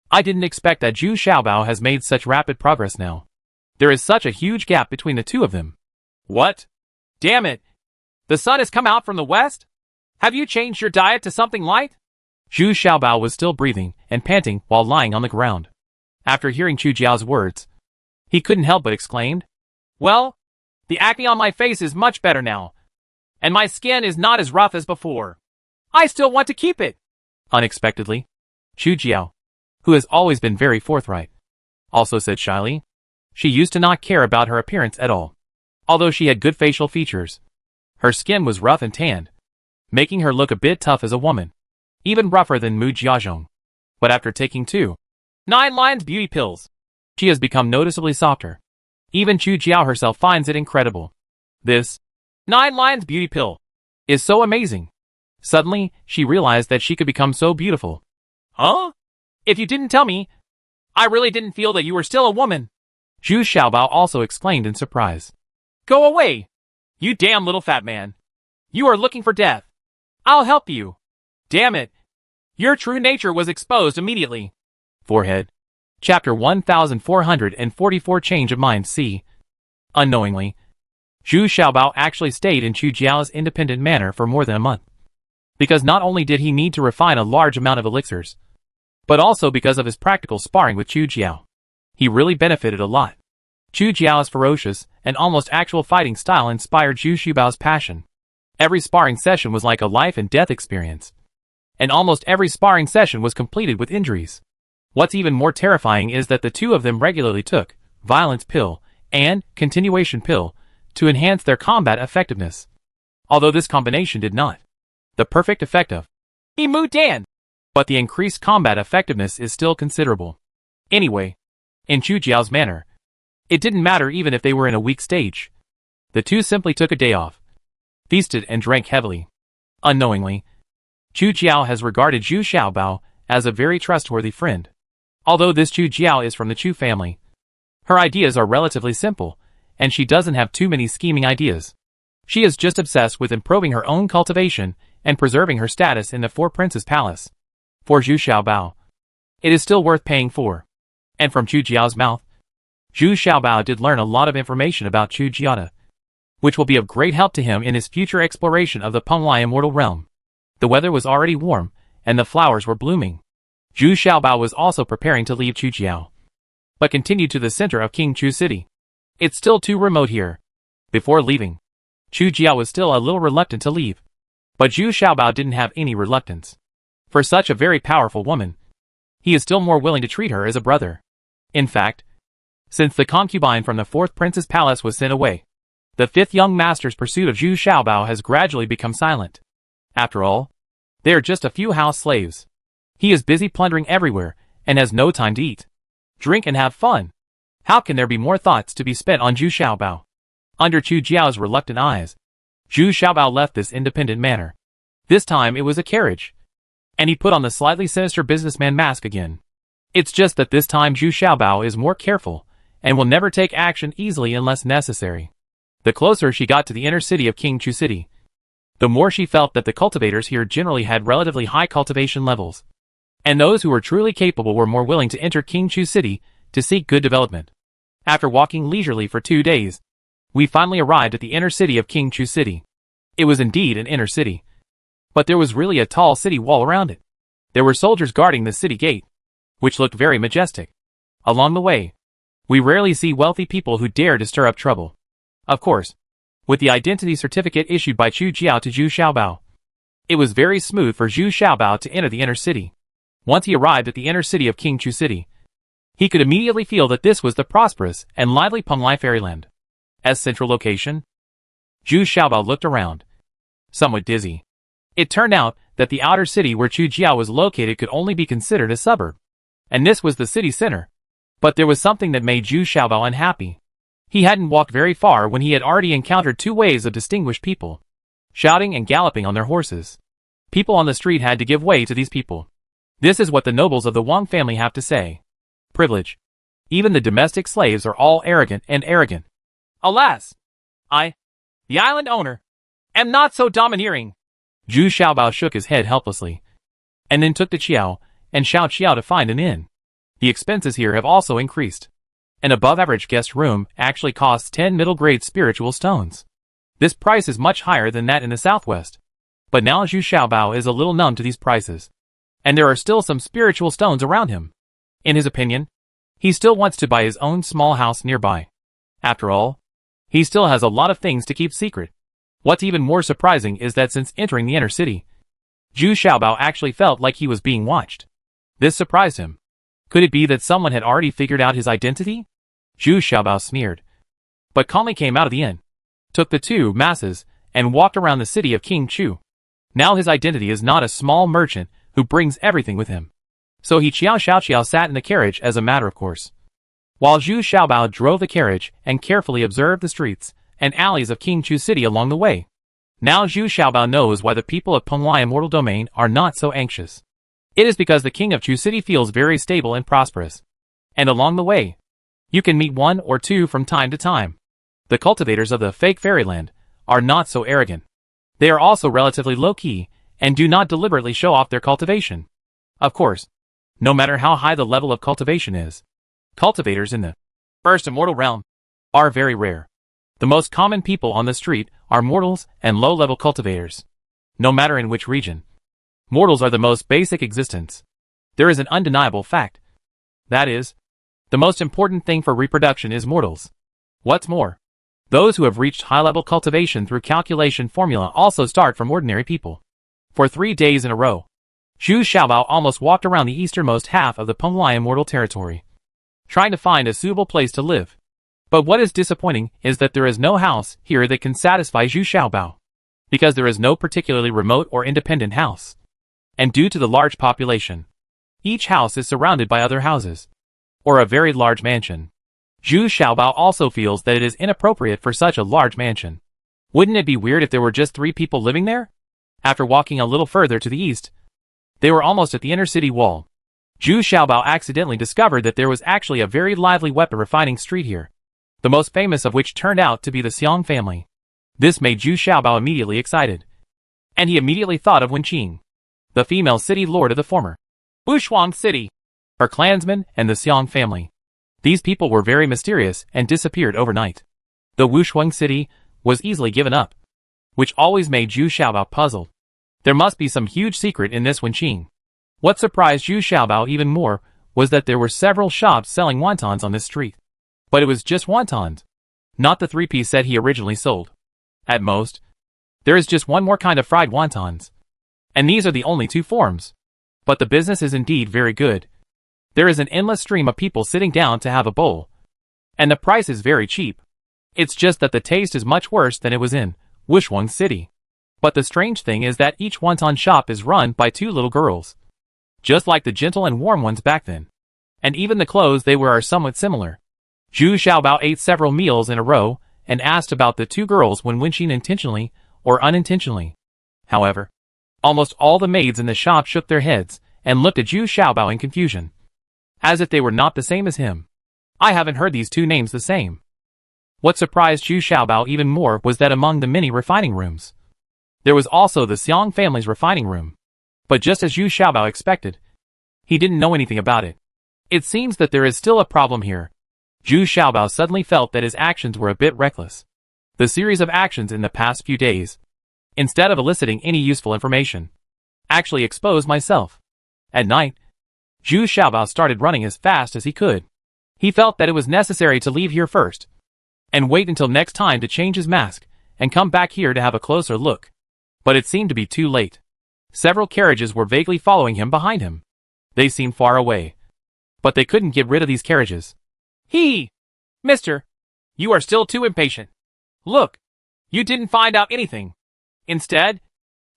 I didn't expect that Zhu Xiaobao has made such rapid progress now. There is such a huge gap between the two of them. What? Damn it! The sun has come out from the west? Have you changed your diet to something light? Zhu Xiaobao was still breathing and panting while lying on the ground. After hearing Chu Jiao's words, he couldn't help but exclaimed, well, the acne on my face is much better now, and my skin is not as rough as before. I still want to keep it. Unexpectedly, Chu Jiao, who has always been very forthright, also said shyly, she used to not care about her appearance at all. Although she had good facial features, her skin was rough and tanned, making her look a bit tough as a woman, even rougher than Mu Jiazhong. But after taking 9 Lions beauty pills, she has become noticeably softer. Even Chu Jiao herself finds it incredible. This 9 Lions beauty pill is so amazing. Suddenly, she realized that she could become so beautiful. Huh? If you didn't tell me, I really didn't feel that you were still a woman. Zhu Xiaobao also exclaimed in surprise. Go away! You damn little fat man. You are looking for death. I'll help you. Damn it. Your true nature was exposed immediately. Forehead. Chapter 1444 Change of Mind C. Unknowingly, Zhu Xiaobao actually stayed in Chu Jiao's independent manor for more than a month. Because not only did he need to refine a large amount of elixirs, but also because of his practical sparring with Chu Jiao. He really benefited a lot. Chu Jiao's ferocious and almost actual fighting style inspired Zhu Xiaobao's passion. Every sparring session was like a life and death experience. And almost every sparring session was completed with injuries. What's even more terrifying is that the two of them regularly took Violence Pill and Continuation Pill to enhance their combat effectiveness. Although this combination did not the perfect effect of Emu Dan, but the increased combat effectiveness is still considerable. Anyway, in Chu Jiao's manner, it didn't matter even if they were in a weak stage. The two simply took a day off, feasted and drank heavily. Unknowingly, Chu Jiao has regarded Zhu Xiaobao as a very trustworthy friend. Although this Chu Jiao is from the Chu family, her ideas are relatively simple, and she doesn't have too many scheming ideas. She is just obsessed with improving her own cultivation and preserving her status in the Four Princes Palace. For Zhu Xiaobao, it is still worth paying for. And from Chu Jiao's mouth, Zhu Xiaobao did learn a lot of information about Chu Jiao, which will be of great help to him in his future exploration of the Penglai Immortal Realm. The weather was already warm, and the flowers were blooming. Zhu Xiaobao was also preparing to leave Chu Jiao, but continued to the center of King Chu City. It's still too remote here. Before leaving, Chu Jiao was still a little reluctant to leave. But Zhu Xiaobao didn't have any reluctance. For such a very powerful woman, he is still more willing to treat her as a brother. In fact, since the concubine from the fourth prince's palace was sent away, the fifth young master's pursuit of Zhu Xiaobao has gradually become silent. After all, they are just a few house slaves. He is busy plundering everywhere and has no time to eat, drink and have fun. How can there be more thoughts to be spent on Zhu Xiaobao? Under Chu Jiao's reluctant eyes, Zhu Xiaobao left this independent manor. This time it was a carriage, and he put on the slightly sinister businessman mask again. It's just that this time Zhu Xiaobao is more careful and will never take action easily unless necessary. The closer she got to the inner city of King Chu City, the more she felt that the cultivators here generally had relatively high cultivation levels, and those who were truly capable were more willing to enter King Chu City to seek good development. After walking leisurely for 2 days, we finally arrived at the inner city of King Chu City. It was indeed an inner city, but there was really a tall city wall around it. There were soldiers guarding the city gate, which looked very majestic. Along the way, we rarely see wealthy people who dare to stir up trouble. Of course, with the identity certificate issued by Chu Jiao to Zhu Xiaobao, It was very smooth for Zhu Xiaobao to enter the inner city. Once he arrived at the inner city of King Chu City, he could immediately feel that this was the prosperous and lively Penglai Fairyland. As central location, Zhu Xiaobao looked around, somewhat dizzy. It turned out that the outer city where Chujiao was located could only be considered a suburb, and this was the city center. But there was something that made Zhu Xiaobao unhappy. He hadn't walked very far when he had already encountered two waves of distinguished people, shouting and galloping on their horses. People on the street had to give way to these people. This is what the nobles of the Wang family have to say. Privilege. Even the domestic slaves are all arrogant and arrogant. Alas! I, the island owner, am not so domineering. Zhu Xiaobao shook his head helplessly, and then took to Qiao and Xiao Qiao to find an inn. The expenses here have also increased. An above-average guest room actually costs 10 middle-grade spiritual stones. This price is much higher than that in the southwest. But now Zhu Xiaobao is a little numb to these prices, and there are still some spiritual stones around him. In his opinion, he still wants to buy his own small house nearby. After all, he still has a lot of things to keep secret. What's even more surprising is that since entering the inner city, Zhu Xiaobao actually felt like he was being watched. This surprised him. Could it be that someone had already figured out his identity? Zhu Xiaobao sneered, but calmly came out of the inn, took the two masses, and walked around the city of King Chu. Now his identity is not a small merchant who brings everything with him. So he Xiao sat in the carriage as a matter of course, while Zhu Xiaobao drove the carriage and carefully observed the streets and alleys of King Chu City along the way. Now Zhu Xiaobao knows why the people of Penglai Immortal Domain are not so anxious. It is because the king of Chu City feels very stable and prosperous. And along the way, you can meet one or two from time to time. The cultivators of the fake fairyland are not so arrogant. They are also relatively low-key and do not deliberately show off their cultivation. Of course, no matter how high the level of cultivation is, cultivators in the first immortal realm are very rare. The most common people on the street are mortals and low-level cultivators. No matter in which region, mortals are the most basic existence. There is an undeniable fact. That is, the most important thing for reproduction is mortals. What's more, those who have reached high-level cultivation through calculation formula also start from ordinary people. For 3 days in a row, Zhu Xiaobao almost walked around the easternmost half of the Penglai Immortal territory, trying to find a suitable place to live. But what is disappointing is that there is no house here that can satisfy Zhu Xiaobao, because there is no particularly remote or independent house. And due to the large population, each house is surrounded by other houses, or a very large mansion. Zhu Xiaobao also feels that it is inappropriate for such a large mansion. Wouldn't it be weird if there were just 3 people living there? After walking a little further to the east, they were almost at the inner city wall. Zhu Xiaobao accidentally discovered that there was actually a very lively weapon refining street here, the most famous of which turned out to be the Xiang family. This made Zhu Xiaobao immediately excited, and he immediately thought of Wenqing, the female city lord of the former Wushuang city, her clansmen, and the Xiang family. These people were very mysterious and disappeared overnight. The Wushuang city was easily given up, which always made Zhu Xiaobao puzzled. There must be some huge secret in this Wenqing. What surprised Zhu Xiaobao even more was that there were several shops selling wontons on this street. But it was just wontons, not the 3-piece set he originally sold. At most, there is just one more kind of fried wontons, and these are the only 2 forms. But the business is indeed very good. There is an endless stream of people sitting down to have a bowl, and the price is very cheap. It's just that the taste is much worse than it was in Wushuang City. But the strange thing is that each wonton shop is run by 2 little girls, just like the gentle and warm ones back then. And even the clothes they wear are somewhat similar. Zhu Xiaobao ate several meals in a row and asked about the 2 girls when Wenqing intentionally or unintentionally. However, almost all the maids in the shop shook their heads and looked at Zhu Xiaobao in confusion, as if they were not the same as him. I haven't heard these 2 names the same. What surprised Zhu Xiaobao even more was that among the many refining rooms, there was also the Xiang family's refining room. But just as Zhu Xiaobao expected, he didn't know anything about it. It seems that there is still a problem here. Zhu Xiaobao suddenly felt that his actions were a bit reckless. The series of actions in the past few days, instead of eliciting any useful information, actually exposed myself. At night, Zhu Xiaobao started running as fast as he could. He felt that it was necessary to leave here first, and wait until next time to change his mask, and come back here to have a closer look. But it seemed to be too late. Several carriages were vaguely following him behind him. They seemed far away, but they couldn't get rid of these carriages. Mister, you are still too impatient. Look, you didn't find out anything. Instead,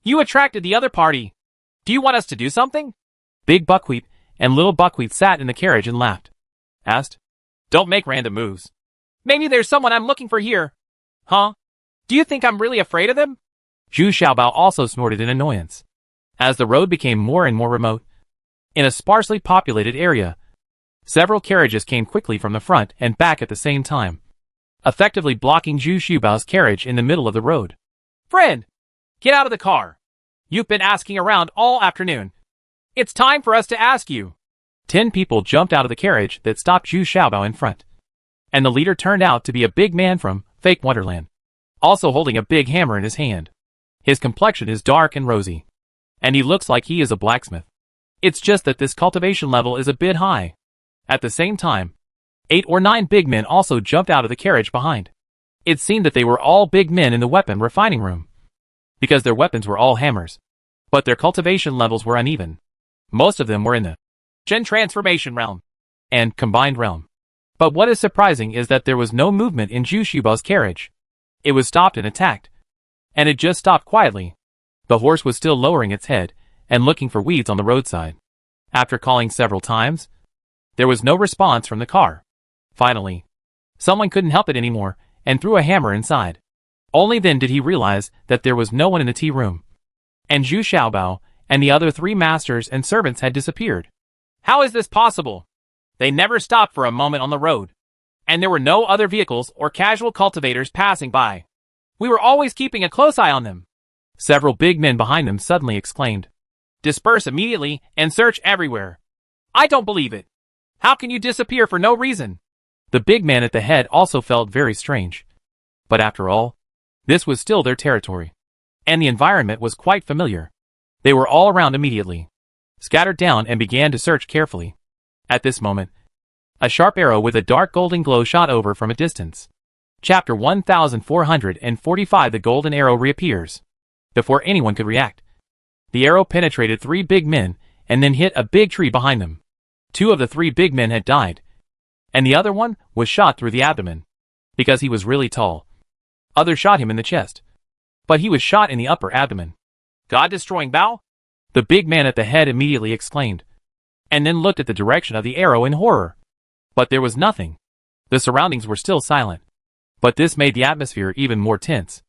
you attracted the other party. Do you want us to do something? Big Buckwheat and Little Buckwheat sat in the carriage and laughed. Asked, don't make random moves. Maybe there's someone I'm looking for here. Huh? Do you think I'm really afraid of them? Zhu Xiaobao also snorted in annoyance. As the road became more and more remote, in a sparsely populated area, several carriages came quickly from the front and back at the same time, effectively blocking Zhu Xiaobao's carriage in the middle of the road. Friend, get out of the car. You've been asking around all afternoon. It's time for us to ask you. 10 people jumped out of the carriage that stopped Zhu Xiaobao in front, and the leader turned out to be a big man from Fake Wonderland, also holding a big hammer in his hand. His complexion is dark and rosy, and he looks like he is a blacksmith. It's just that this cultivation level is a bit high. At the same time, 8 or 9 big men also jumped out of the carriage behind. It seemed that they were all big men in the weapon refining room, because their weapons were all hammers, but their cultivation levels were uneven. Most of them were in the Gen Transformation realm and Combined realm. But what is surprising is that there was no movement in Zhu Xiaobao's carriage. It was stopped and attacked, and it just stopped quietly. The horse was still lowering its head and looking for weeds on the roadside. After calling several times, there was no response from the car. Finally, someone couldn't help it anymore and threw a hammer inside. Only then did he realize that there was no one in the tea room, and Zhu Xiaobao and the other 3 masters and servants had disappeared. How is this possible? They never stopped for a moment on the road, and there were no other vehicles or casual cultivators passing by. We were always keeping a close eye on them. Several big men behind them suddenly exclaimed, disperse immediately and search everywhere. I don't believe it. How can you disappear for no reason? The big man at the head also felt very strange. But after all, this was still their territory, and the environment was quite familiar. They were all around immediately, scattered down and began to search carefully. At this moment, a sharp arrow with a dark golden glow shot over from a distance. Chapter 1445. The golden arrow reappears. Before anyone could react, the arrow penetrated 3 big men and then hit a big tree behind them. 2 of the 3 big men had died, and the other one was shot through the abdomen, because he was really tall. Others shot him in the chest, but he was shot in the upper abdomen. God-destroying bow? The big man at the head immediately exclaimed, and then looked at the direction of the arrow in horror. But there was nothing. The surroundings were still silent, but this made the atmosphere even more tense.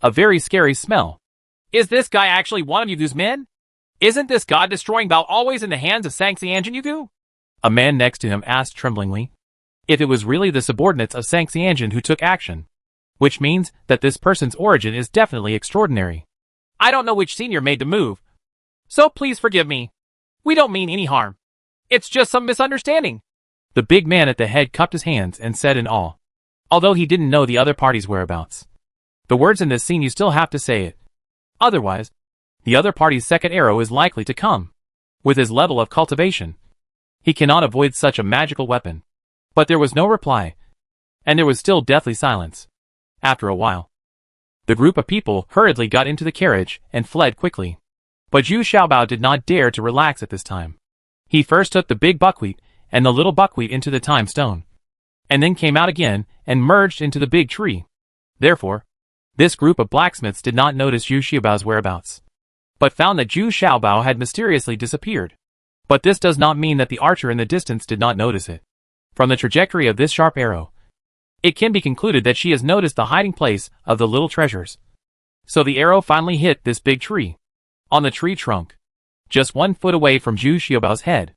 A very scary smell. Is this guy actually one of Yugu's men? Isn't this God-destroying bow always in the hands of Sanxianjin Yugu? A man next to him asked tremblingly. If it was really the subordinates of Sanxianjin who took action, which means that this person's origin is definitely extraordinary. I don't know which senior made the move, so please forgive me. We don't mean any harm. It's just some misunderstanding. The big man at the head cupped his hands and said in awe, although he didn't know the other party's whereabouts. The words in this scene you still have to say it. Otherwise, the other party's second arrow is likely to come. With his level of cultivation, he cannot avoid such a magical weapon. But there was no reply, and there was still deathly silence. After a while, the group of people hurriedly got into the carriage and fled quickly. But Zhu Xiaobao did not dare to relax at this time. He first took the big buckwheat and the little buckwheat into the time stone, and then came out again and merged into the big tree. Therefore, this group of blacksmiths did not notice Zhu Xiaobao's whereabouts, but found that Zhu Xiaobao had mysteriously disappeared. But this does not mean that the archer in the distance did not notice it. From the trajectory of this sharp arrow, it can be concluded that she has noticed the hiding place of the little treasures. So the arrow finally hit this big tree, on the tree trunk, just 1 foot away from Zhu Xiaobao's head.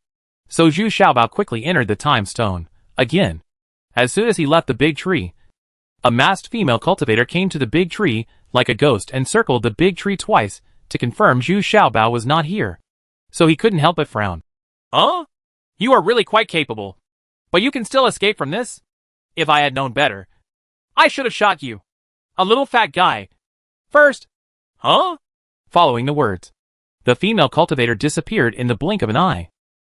So Zhu Xiaobao quickly entered the time stone, again. As soon as he left the big tree, a masked female cultivator came to the big tree like a ghost and circled the big tree twice to confirm Zhu Xiaobao was not here. So he couldn't help but frown. You are really quite capable. But you can still escape from this? If I had known better, I should have shot you. A little fat guy. First. Following the words, the female cultivator disappeared in the blink of an eye.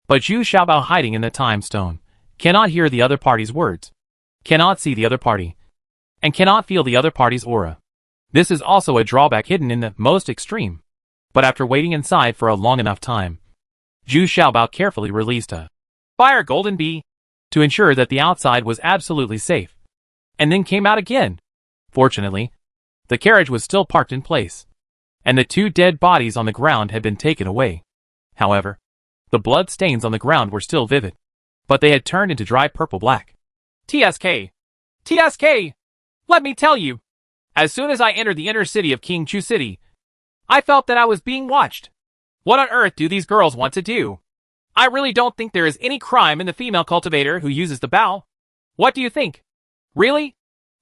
But Zhu Xiaobao, hiding in the time stone, cannot hear the other party's words, cannot see the other party, and cannot feel the other party's aura. This is also a drawback hidden in the most extreme. But after waiting inside for a long enough time, Zhu Xiaobao carefully released a fire golden bee to ensure that the outside was absolutely safe, and then came out again. Fortunately, the carriage was still parked in place, and the 2 dead bodies on the ground had been taken away. However, the blood stains on the ground were still vivid, but they had turned into dry purple-black. TSK! TSK! Let me tell you, as soon as I entered the inner city of King Chu City, I felt that I was being watched. What on earth do these girls want to do? I really don't think there is any crime in the female cultivator who uses the bow. What do you think? Really?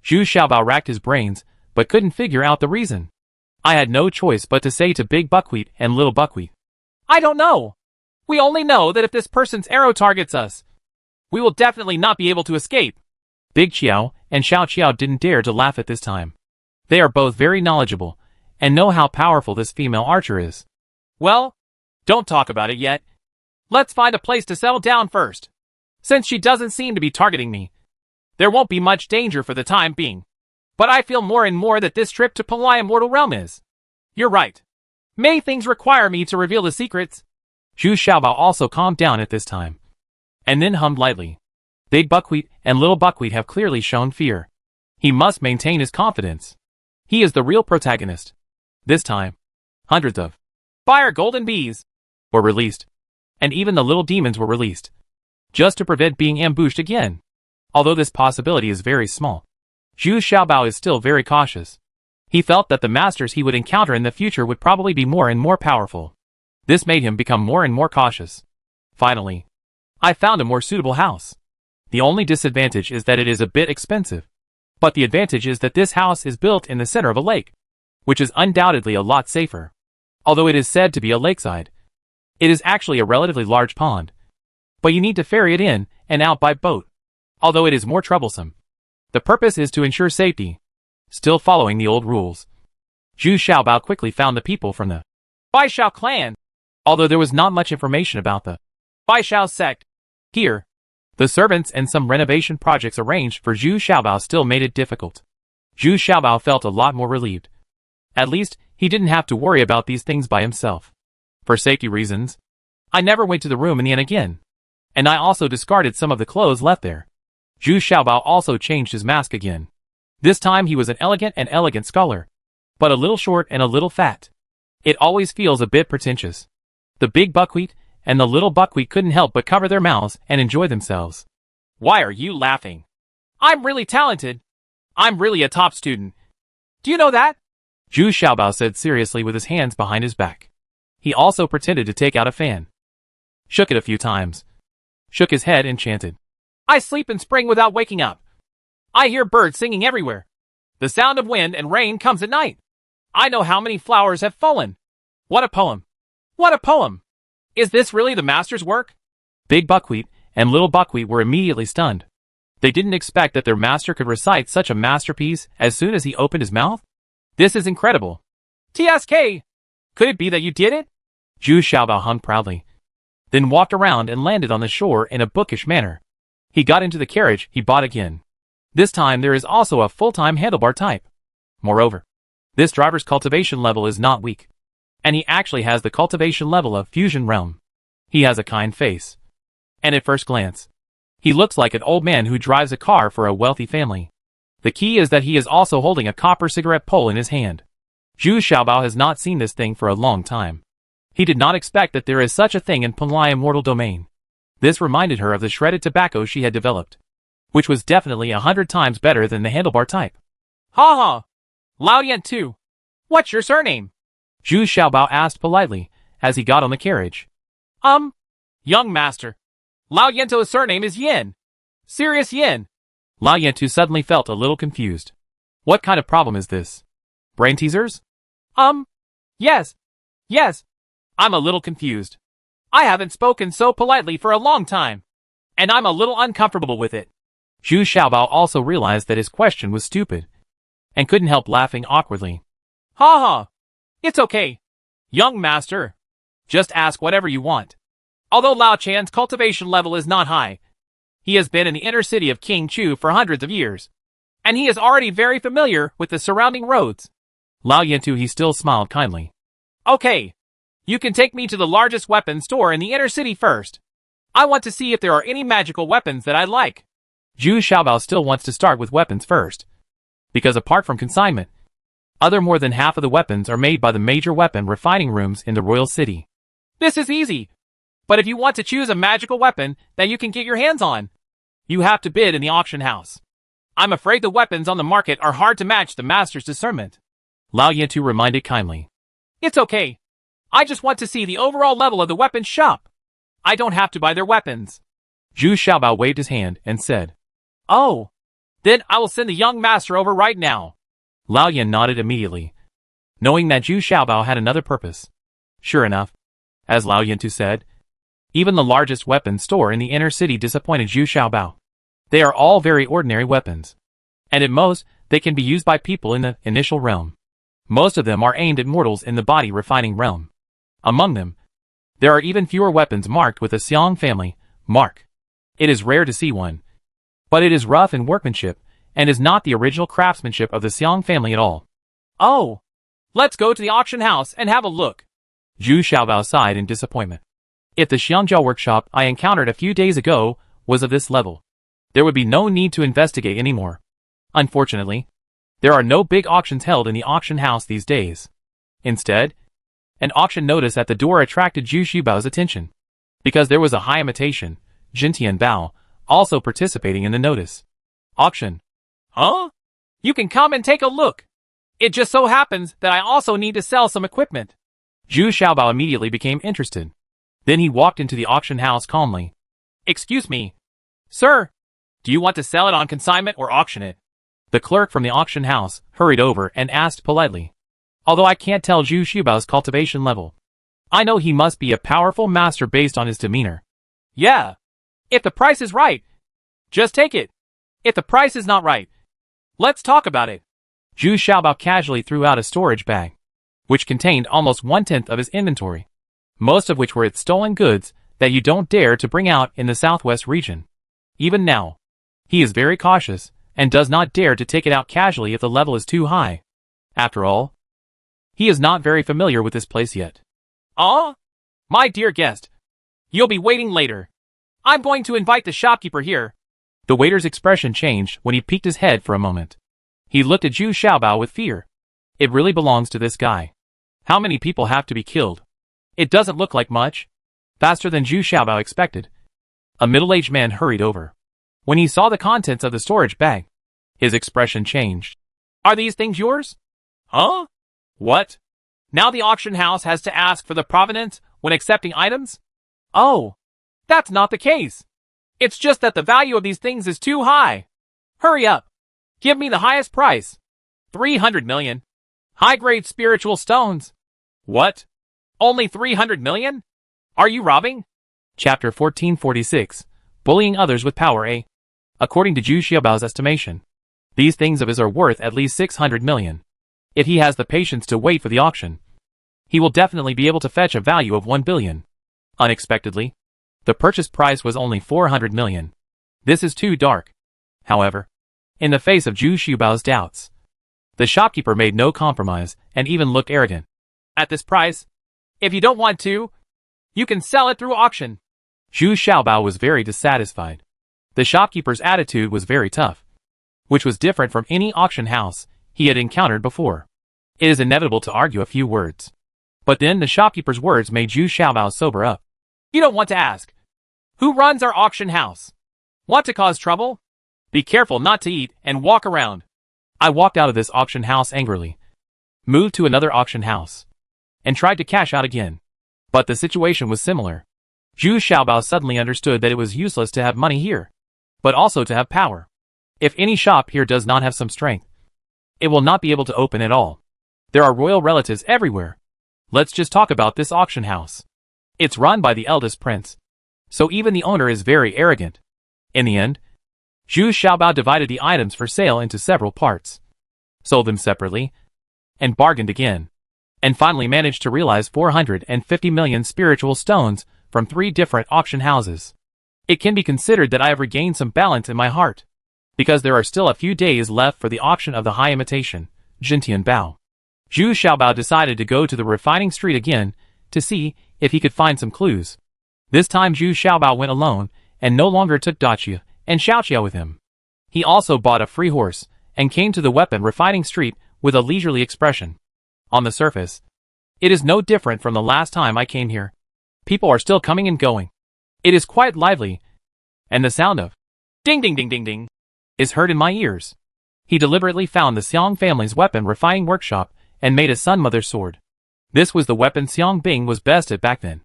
Zhu Xiaobao racked his brains, but couldn't figure out the reason. I had no choice but to say to Big Buckwheat and Little Buckwheat, I don't know. We only know that if this person's arrow targets us, we will definitely not be able to escape. Big Qiao and Xiao Qiao didn't dare to laugh at this time. They are both very knowledgeable, and know how powerful this female archer is. Well, don't talk about it yet. Let's find a place to settle down first. Since she doesn't seem to be targeting me, there won't be much danger for the time being. But I feel more and more that this trip to Palaya Mortal Realm is. You're right. May things require me to reveal the secrets. Zhu Xiaobao also calmed down at this time, and then hummed lightly. Big Buckwheat and Little Buckwheat have clearly shown fear. He must maintain his confidence. He is the real protagonist. This time, hundreds of fire golden bees were released, and even the little demons were released, just to prevent being ambushed again. Although this possibility is very small, Zhu Xiaobao is still very cautious. He felt that the masters he would encounter in the future would probably be more and more powerful. This made him become more and more cautious. Finally, I found a more suitable house. The only disadvantage is that it is a bit expensive. But the advantage is that this house is built in the center of a lake, which is undoubtedly a lot safer. Although it is said to be a lakeside, it is actually a relatively large pond. But you need to ferry it in and out by boat, although it is more troublesome. The purpose is to ensure safety, still following the old rules. Zhu Xiaobao quickly found the people from the Bai Shao clan, although there was not much information about the Bai Shao sect. Here, the servants and some renovation projects arranged for Zhu Xiaobao still made it difficult. Zhu Xiaobao felt a lot more relieved. At least, he didn't have to worry about these things by himself. For safety reasons, I never went to the room in the inn again, and I also discarded some of the clothes left there. Zhu Xiaobao also changed his mask again. This time he was an elegant scholar, but a little short and a little fat. It always feels a bit pretentious. The Big Buckwheat and the Little Buckwheat couldn't help but cover their mouths and enjoy themselves. Why are you laughing? I'm really talented. I'm really a top student. Do you know that? Zhu Xiaobao said seriously with his hands behind his back. He also pretended to take out a fan, shook it a few times, shook his head and chanted, I sleep in spring without waking up. I hear birds singing everywhere. The sound of wind and rain comes at night. I know how many flowers have fallen. What a poem. What a poem. Is this really the master's work? Big Buckwheat and Little Buckwheat were immediately stunned. They didn't expect that their master could recite such a masterpiece as soon as he opened his mouth. This is incredible. TSK! Could it be that you did it? Zhu Xiaobao hummed proudly, then walked around and landed on the shore in a bookish manner. He got into the carriage he bought again. This time there is also a full-time handlebar type. Moreover, this driver's cultivation level is not weak, and he actually has the cultivation level of Fusion Realm. He has a kind face, and at first glance, he looks like an old man who drives a car for a wealthy family. The key is that he is also holding a copper cigarette pole in his hand. Zhu Xiaobao has not seen this thing for a long time. He did not expect that there is such a thing in Panlai Immortal Domain. This reminded her of the shredded tobacco she had developed, which was definitely 100 times better than the handlebar type. Ha ha! Lao Yan too. What's your surname? Zhu Xiaobao asked politely as he got on the carriage. Young master. Lao Yento's surname is Yin. Serious Yin. Lao Yento suddenly felt a little confused. What kind of problem is this? Brain teasers? Yes. Yes. I'm a little confused. I haven't spoken so politely for a long time, and I'm a little uncomfortable with it. Zhu Xiaobao also realized that his question was stupid, and couldn't help laughing awkwardly. Ha ha! It's okay, young master. Just ask whatever you want. Although Lao Chan's cultivation level is not high, he has been in the inner city of King Chu for hundreds of years, and he is already very familiar with the surrounding roads. Lao Yentu he still smiled kindly. Okay, You can take me to the largest weapons store in the inner city first. I want to see if there are any magical weapons that I like. Zhu Xiaobao still wants to start with weapons first. Because apart from consignment, more than half of the weapons are made by the major weapon refining rooms in the royal city. This is easy. But if you want to choose a magical weapon that you can get your hands on, you have to bid in the auction house. I'm afraid the weapons on the market are hard to match the master's discernment. Lao Yantu reminded kindly. It's okay. I just want to see the overall level of the weapons shop. I don't have to buy their weapons. Zhu Xiaobao waved his hand and said, Oh, then I will send the young master over right now. Lao Yan nodded immediately, knowing that Zhu Xiaobao had another purpose. Sure enough, as Lao Yantu said, even the largest weapons store in the inner city disappointed Zhu Xiaobao. They are all very ordinary weapons, and at most, they can be used by people in the initial realm. Most of them are aimed at mortals in the body refining realm. Among them, there are even fewer weapons marked with a Xiong family mark. It is rare to see one, but it is rough in workmanship and is not the original craftsmanship of the Xiong family at all. Oh, let's go to the auction house and have a look. Zhu Xiaobao sighed in disappointment. If the Xiangjiao workshop I encountered a few days ago was of this level, there would be no need to investigate anymore. Unfortunately, there are no big auctions held in the auction house these days. Instead, an auction notice at the door attracted Zhu Xiaobao's attention, because there was a high imitation, Jintian Bao, also participating in the notice. Auction. Huh? You can come and take a look. It just so happens that I also need to sell some equipment. Zhu Xiaobao immediately became interested. Then he walked into the auction house calmly. Excuse me. Sir, do you want to sell it on consignment or auction it? The clerk from the auction house hurried over and asked politely. Although I can't tell Zhu Xiaobao's cultivation level, I know he must be a powerful master based on his demeanor. Yeah. If the price is right, just take it. If the price is not right, let's talk about it. Zhu Xiaobao casually threw out a storage bag, which contained almost 1/10 of his inventory, most of which were its stolen goods that you don't dare to bring out in the southwest region. Even now, he is very cautious and does not dare to take it out casually if the level is too high. After all, he is not very familiar with this place yet. My dear guest, you'll be waiting later. I'm going to invite the shopkeeper here. The waiter's expression changed when he peeked his head for a moment. He looked at Zhu Xiaobao with fear. It really belongs to this guy. How many people have to be killed? It doesn't look like much. Faster than Zhu Xiaobao expected, a middle-aged man hurried over. When he saw the contents of the storage bag, his expression changed. Are these things yours? Huh? What? Now the auction house has to ask for the provenance when accepting items? Oh, that's not the case. It's just that the value of these things is too high. Hurry up. Give me the highest price. 300 million. High-grade spiritual stones. What? Only 300 million? Are you robbing? Chapter 1446. Bullying others with power A. According to Zhu Xiaobao's estimation, these things of his are worth at least 600 million. If he has the patience to wait for the auction, he will definitely be able to fetch a value of 1 billion. Unexpectedly, the purchase price was only 400 million. This is too dark. However, in the face of Zhu Xiaobao's doubts, the shopkeeper made no compromise and even looked arrogant. At this price, if you don't want to, you can sell it through auction. Zhu Xiaobao was very dissatisfied. The shopkeeper's attitude was very tough, which was different from any auction house he had encountered before. It is inevitable to argue a few words. But then the shopkeeper's words made Zhu Xiaobao sober up. You don't want to ask. Who runs our auction house? Want to cause trouble? Be careful not to eat and walk around. I walked out of this auction house angrily, moved to another auction house, and tried to cash out again. But the situation was similar. Zhu Xiaobao suddenly understood that it was useless to have money here, but also to have power. If any shop here does not have some strength, it will not be able to open at all. There are royal relatives everywhere. Let's just talk about this auction house. It's run by the eldest prince, so even the owner is very arrogant. In the end, Zhu Xiaobao divided the items for sale into several parts, sold them separately, and bargained again, and finally managed to realize 450 million spiritual stones from 3 different auction houses. It can be considered that I have regained some balance in my heart, because there are still a few days left for the auction of the high imitation, Jintian Bao. Zhu Xiaobao decided to go to the refining street again to see if he could find some clues. This time Zhu Xiaobao went alone, and no longer took Dacia and Xiaoqiao with him. He also bought a free horse, and came to the weapon refining street with a leisurely expression. On the surface, it is no different from the last time I came here. People are still coming and going. It is quite lively, and the sound of ding ding ding ding ding is heard in my ears. He deliberately found the Xiong family's weapon refining workshop and made a sun-mother sword. This was the weapon Xiong Bing was best at back then,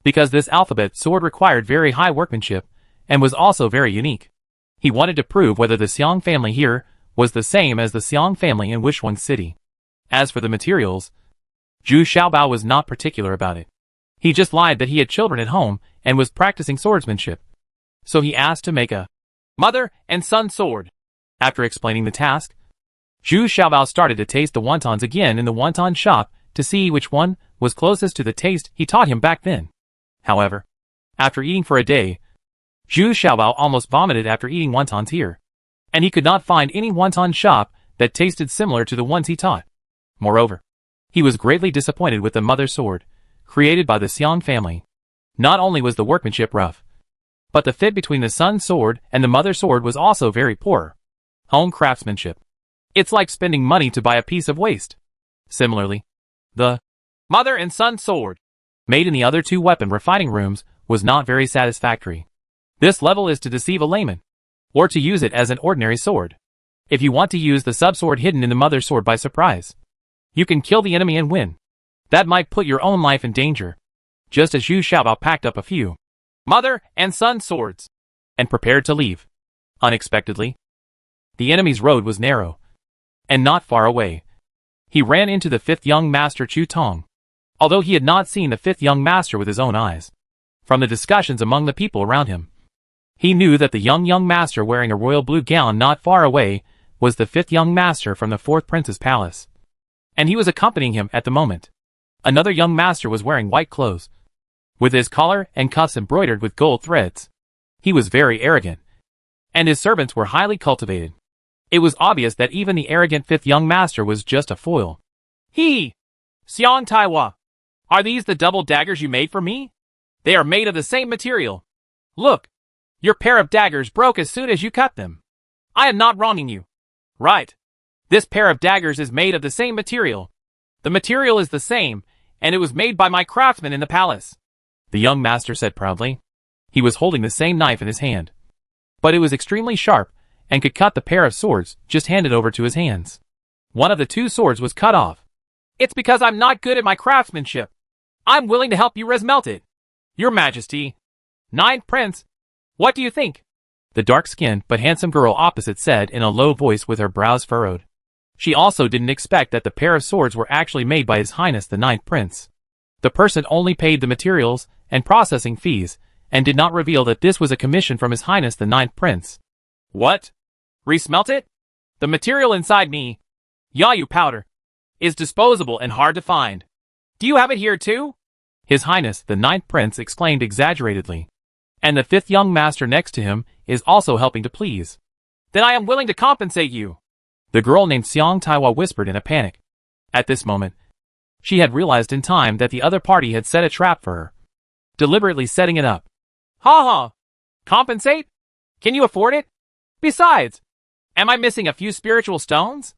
because this alphabet sword required very high workmanship and was also very unique. He wanted to prove whether the Xiong family here was the same as the Xiong family in Wishuang City. As for the materials, Zhu Xiaobao was not particular about it. He just lied that he had children at home and was practicing swordsmanship. So he asked to make a mother and son sword. After explaining the task, Zhu Xiaobao started to taste the wontons again in the wonton shop to see which one was closest to the taste he taught him back then. However, after eating for a day, Zhu Xiaobao almost vomited after eating wontons here, and he could not find any wonton shop that tasted similar to the ones he taught. Moreover, he was greatly disappointed with the mother sword, created by the Xiong family. Not only was the workmanship rough, but the fit between the son sword and the mother sword was also very poor. Home craftsmanship. It's like spending money to buy a piece of waste. Similarly, the mother and son sword, made in the other two weapon refining rooms, was not very satisfactory. This level is to deceive a layman, or to use it as an ordinary sword. If you want to use the sub-sword hidden in the mother sword by surprise, you can kill the enemy and win. That might put your own life in danger. Just as Zhu Xiaobao packed up a few mother and son swords and prepared to leave. Unexpectedly, the enemy's road was narrow, and not far away. He ran into the fifth young master Chu Tong, although he had not seen the fifth young master with his own eyes. From the discussions among the people around him, he knew that the young master wearing a royal blue gown not far away was the fifth young master from the fourth prince's palace, and he was accompanying him at the moment. Another young master was wearing white clothes, with his collar and cuffs embroidered with gold threads. He was very arrogant, and his servants were highly cultivated. It was obvious that even the arrogant fifth young master was just a foil. He! Xiong Taiwa! Are these the double daggers you made for me? They are made of the same material. Look! Your pair of daggers broke as soon as you cut them. I am not wronging you. Right. This pair of daggers is made of the same material. The material is the same, and it was made by my craftsman in the palace. The young master said proudly. He was holding the same knife in his hand, but it was extremely sharp and could cut the pair of swords just handed over to his hands. One of the two swords was cut off. It's because I'm not good at my craftsmanship. I'm willing to help you resmelt it. Your Majesty. Ninth Prince, what do you think? The dark-skinned but handsome girl opposite said in a low voice with her brows furrowed. She also didn't expect that the pair of swords were actually made by His Highness the Ninth Prince. The person only paid the materials and processing fees, and did not reveal that this was a commission from His Highness the Ninth Prince. What? Resmelt it? The material inside me, Yayu powder, is disposable and hard to find. Do you have it here too? His Highness the Ninth Prince exclaimed exaggeratedly. And the fifth young master next to him is also helping to please. Then I am willing to compensate you. The girl named Xiong Taiwa whispered in a panic. At this moment, she had realized in time that the other party had set a trap for her, deliberately setting it up. Ha ha! Compensate? Can you afford it? Besides, am I missing a few spiritual stones?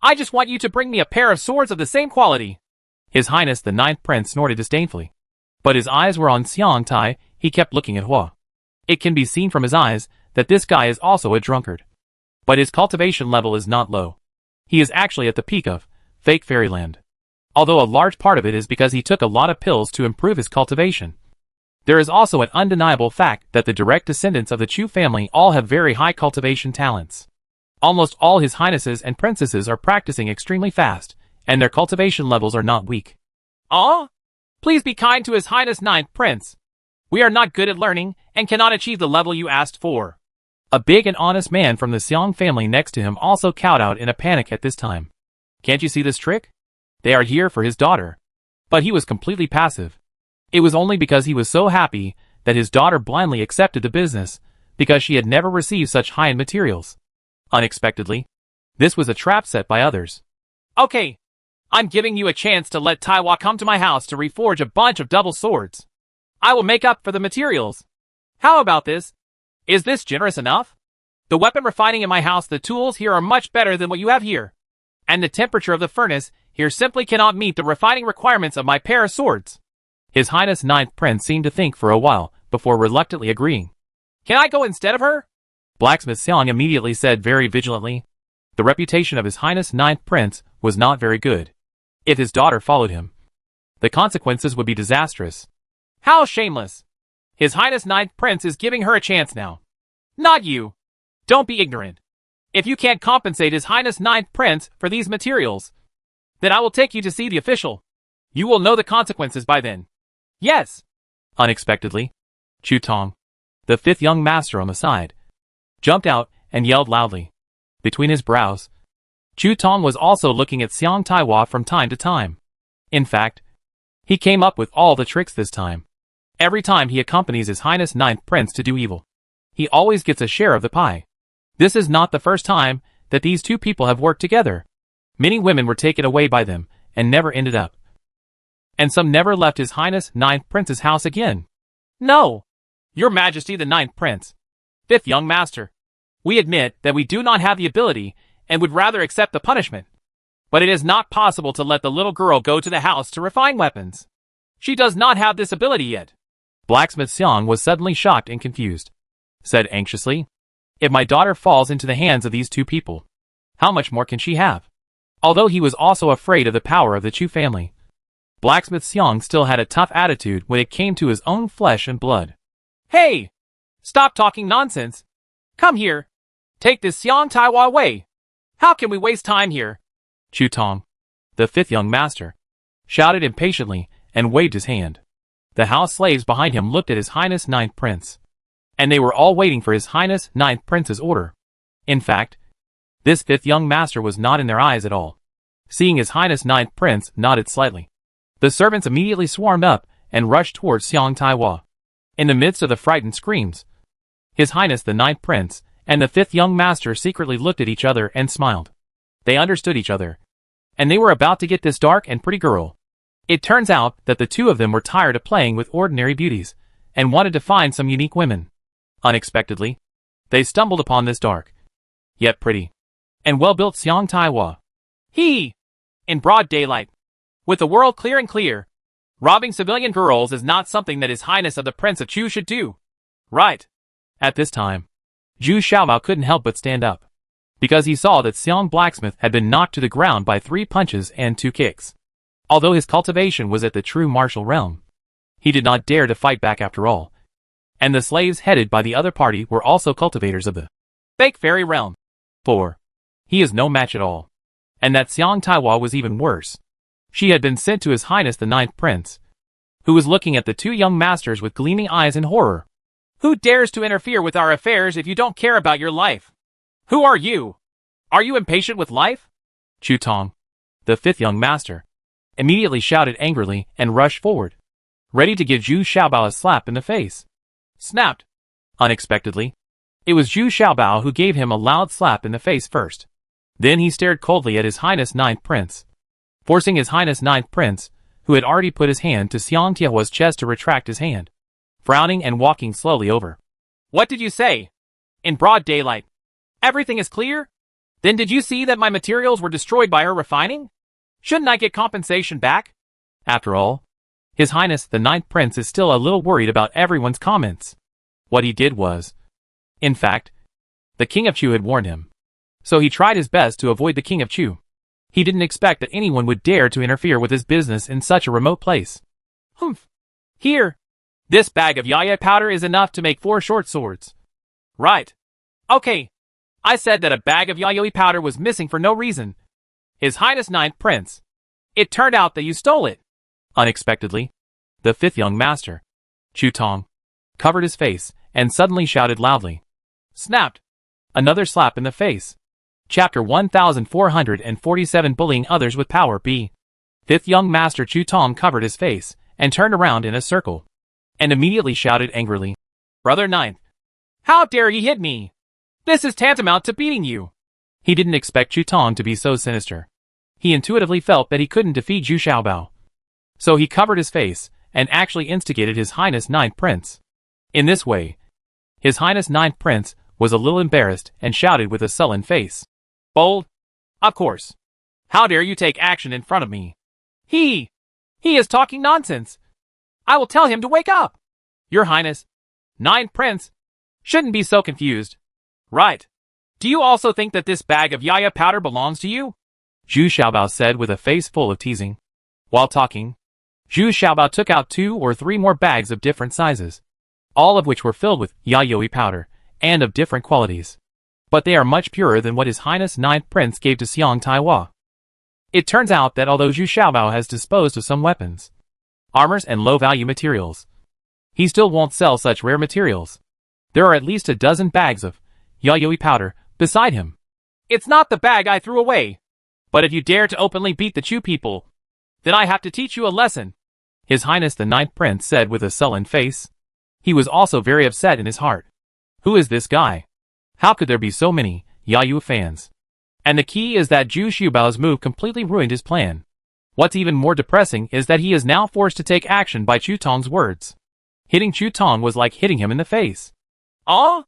I just want you to bring me a pair of swords of the same quality. His Highness the Ninth Prince snorted disdainfully, but his eyes were on Xiong Tai. He kept looking at Hua. It can be seen from his eyes that this guy is also a drunkard. But his cultivation level is not low. He is actually at the peak of fake fairyland. Although a large part of it is because he took a lot of pills to improve his cultivation. There is also an undeniable fact that the direct descendants of the Chu family all have very high cultivation talents. Almost all His Highnesses and princesses are practicing extremely fast, and their cultivation levels are not weak. Ah? Please be kind to His Highness Ninth Prince. We are not good at learning, and cannot achieve the level you asked for. A big and honest man from the Xiong family next to him also cowed out in a panic at this time. Can't you see this trick? They are here for his daughter. But he was completely passive. It was only because he was so happy that his daughter blindly accepted the business, because she had never received such high-end materials. Unexpectedly, this was a trap set by others. Okay, I'm giving you a chance to let Taiwa come to my house to reforge a bunch of double swords. I will make up for the materials. How about this? Is this generous enough? The weapon refining in my house, the tools here are much better than what you have here. And the temperature of the furnace here simply cannot meet the refining requirements of my pair of swords. His Highness Ninth Prince seemed to think for a while before reluctantly agreeing. Can I go instead of her? Blacksmith Xiang immediately said very vigilantly. The reputation of His Highness Ninth Prince was not very good. If his daughter followed him, the consequences would be disastrous. How shameless! His Highness Ninth Prince is giving her a chance now. Not you. Don't be ignorant. If you can't compensate His Highness Ninth Prince for these materials, then I will take you to see the official. You will know the consequences by then. Yes. Unexpectedly, Chu Tong, the fifth young master on the side, jumped out and yelled loudly. Between his brows, Chu Tong was also looking at Xiang Taiwa from time to time. In fact, he came up with all the tricks this time. Every time he accompanies His Highness Ninth Prince to do evil, he always gets a share of the pie. This is not the first time that these two people have worked together. Many women were taken away by them and never ended up. And some never left His Highness Ninth Prince's house again. No! Your Majesty the Ninth Prince, fifth young master, we admit that we do not have the ability and would rather accept the punishment. But it is not possible to let the little girl go to the house to refine weapons. She does not have this ability yet. Blacksmith Xiang was suddenly shocked and confused. Said anxiously, if my daughter falls into the hands of these two people, how much more can she have? Although he was also afraid of the power of the Chu family, Blacksmith Xiang still had a tough attitude when it came to his own flesh and blood. Hey! Stop talking nonsense! Come here! Take this Xiang Taiwa away! How can we waste time here? Chu Tong, the fifth young master, shouted impatiently and waved his hand. The house slaves behind him looked at His Highness Ninth Prince, and they were all waiting for His Highness Ninth Prince's order. In fact, this fifth young master was not in their eyes at all. Seeing His Highness Ninth Prince nodded slightly, the servants immediately swarmed up and rushed towards Xiang Taiwa. In the midst of the frightened screams, His Highness the Ninth Prince and the fifth young master secretly looked at each other and smiled. They understood each other, and they were about to get this dark and pretty girl. It turns out that the two of them were tired of playing with ordinary beauties and wanted to find some unique women. Unexpectedly, they stumbled upon this dark, yet pretty, and well-built Xiang Taiwa. In broad daylight, with the world clear and clear, robbing civilian girls is not something that His Highness of the Prince of Chu should do. Right. At this time, Zhu Xiaobao couldn't help but stand up, because he saw that Xiang Blacksmith had been knocked to the ground by 3 punches and 2 kicks. Although his cultivation was at the true martial realm, he did not dare to fight back after all. And the slaves headed by the other party were also cultivators of the fake fairy realm. For he is no match at all. And that Xiang Taiwa was even worse. She had been sent to His Highness the Ninth Prince, who was looking at the two young masters with gleaming eyes in horror. Who dares to interfere with our affairs if you don't care about your life? Who are you? Are you impatient with life? Chu Tong, the fifth young master, immediately shouted angrily and rushed forward, ready to give Zhu Xiaobao a slap in the face. Snapped. Unexpectedly, it was Zhu Xiaobao who gave him a loud slap in the face first. Then he stared coldly at His Highness Ninth Prince, forcing His Highness Ninth Prince, who had already put his hand to Xiang Taiwa's chest, to retract his hand, frowning and walking slowly over. What did you say? In broad daylight. Everything is clear? Then did you see that my materials were destroyed by her refining? Shouldn't I get compensation back? After all, His Highness the Ninth Prince is still a little worried about everyone's comments. What he did was, in fact, the King of Chu had warned him. So he tried his best to avoid the King of Chu. He didn't expect that anyone would dare to interfere with his business in such a remote place. Humph. Here. This bag of yaya powder is enough to make 4 short swords. Right. Okay. I said that a bag of yayoi powder was missing for no reason. His Highness Ninth Prince. It turned out that you stole it. Unexpectedly, the fifth young master, Chu Tong, covered his face and suddenly shouted loudly. Snapped. Another slap in the face. Chapter 1447, Bullying Others with Power. B. Fifth young master Chu Tong covered his face and turned around in a circle, and immediately shouted angrily. Brother Ninth, how dare you hit me? This is tantamount to beating you. He didn't expect Chu Tong to be so sinister. He intuitively felt that he couldn't defeat Zhu Xiaobao. So he covered his face, and actually instigated His Highness Ninth Prince. In this way, His Highness Ninth Prince was a little embarrassed and shouted with a sullen face. Bold? Of course. How dare you take action in front of me? He is talking nonsense. I will tell him to wake up. Your Highness, Ninth Prince, shouldn't be so confused. Right. Do you also think that this bag of yaya powder belongs to you? Zhu Xiaobao said with a face full of teasing. While talking, Zhu Xiaobao took out 2 or 3 more bags of different sizes, all of which were filled with yayoi powder, and of different qualities. But they are much purer than what His Highness Ninth Prince gave to Xiang Taiwa. It turns out that although Zhu Xiaobao has disposed of some weapons, armors and low-value materials, he still won't sell such rare materials. There are at least a dozen bags of yayoi powder beside him. It's not the bag I threw away. But if you dare to openly beat the Chu people, then I have to teach you a lesson. His Highness the Ninth Prince said with a sullen face. He was also very upset in his heart. Who is this guy? How could there be so many Yayu fans? And the key is that Zhu Xiaobao's move completely ruined his plan. What's even more depressing is that he is now forced to take action by Chu Tong's words. Hitting Chu Tong was like hitting him in the face. Oh?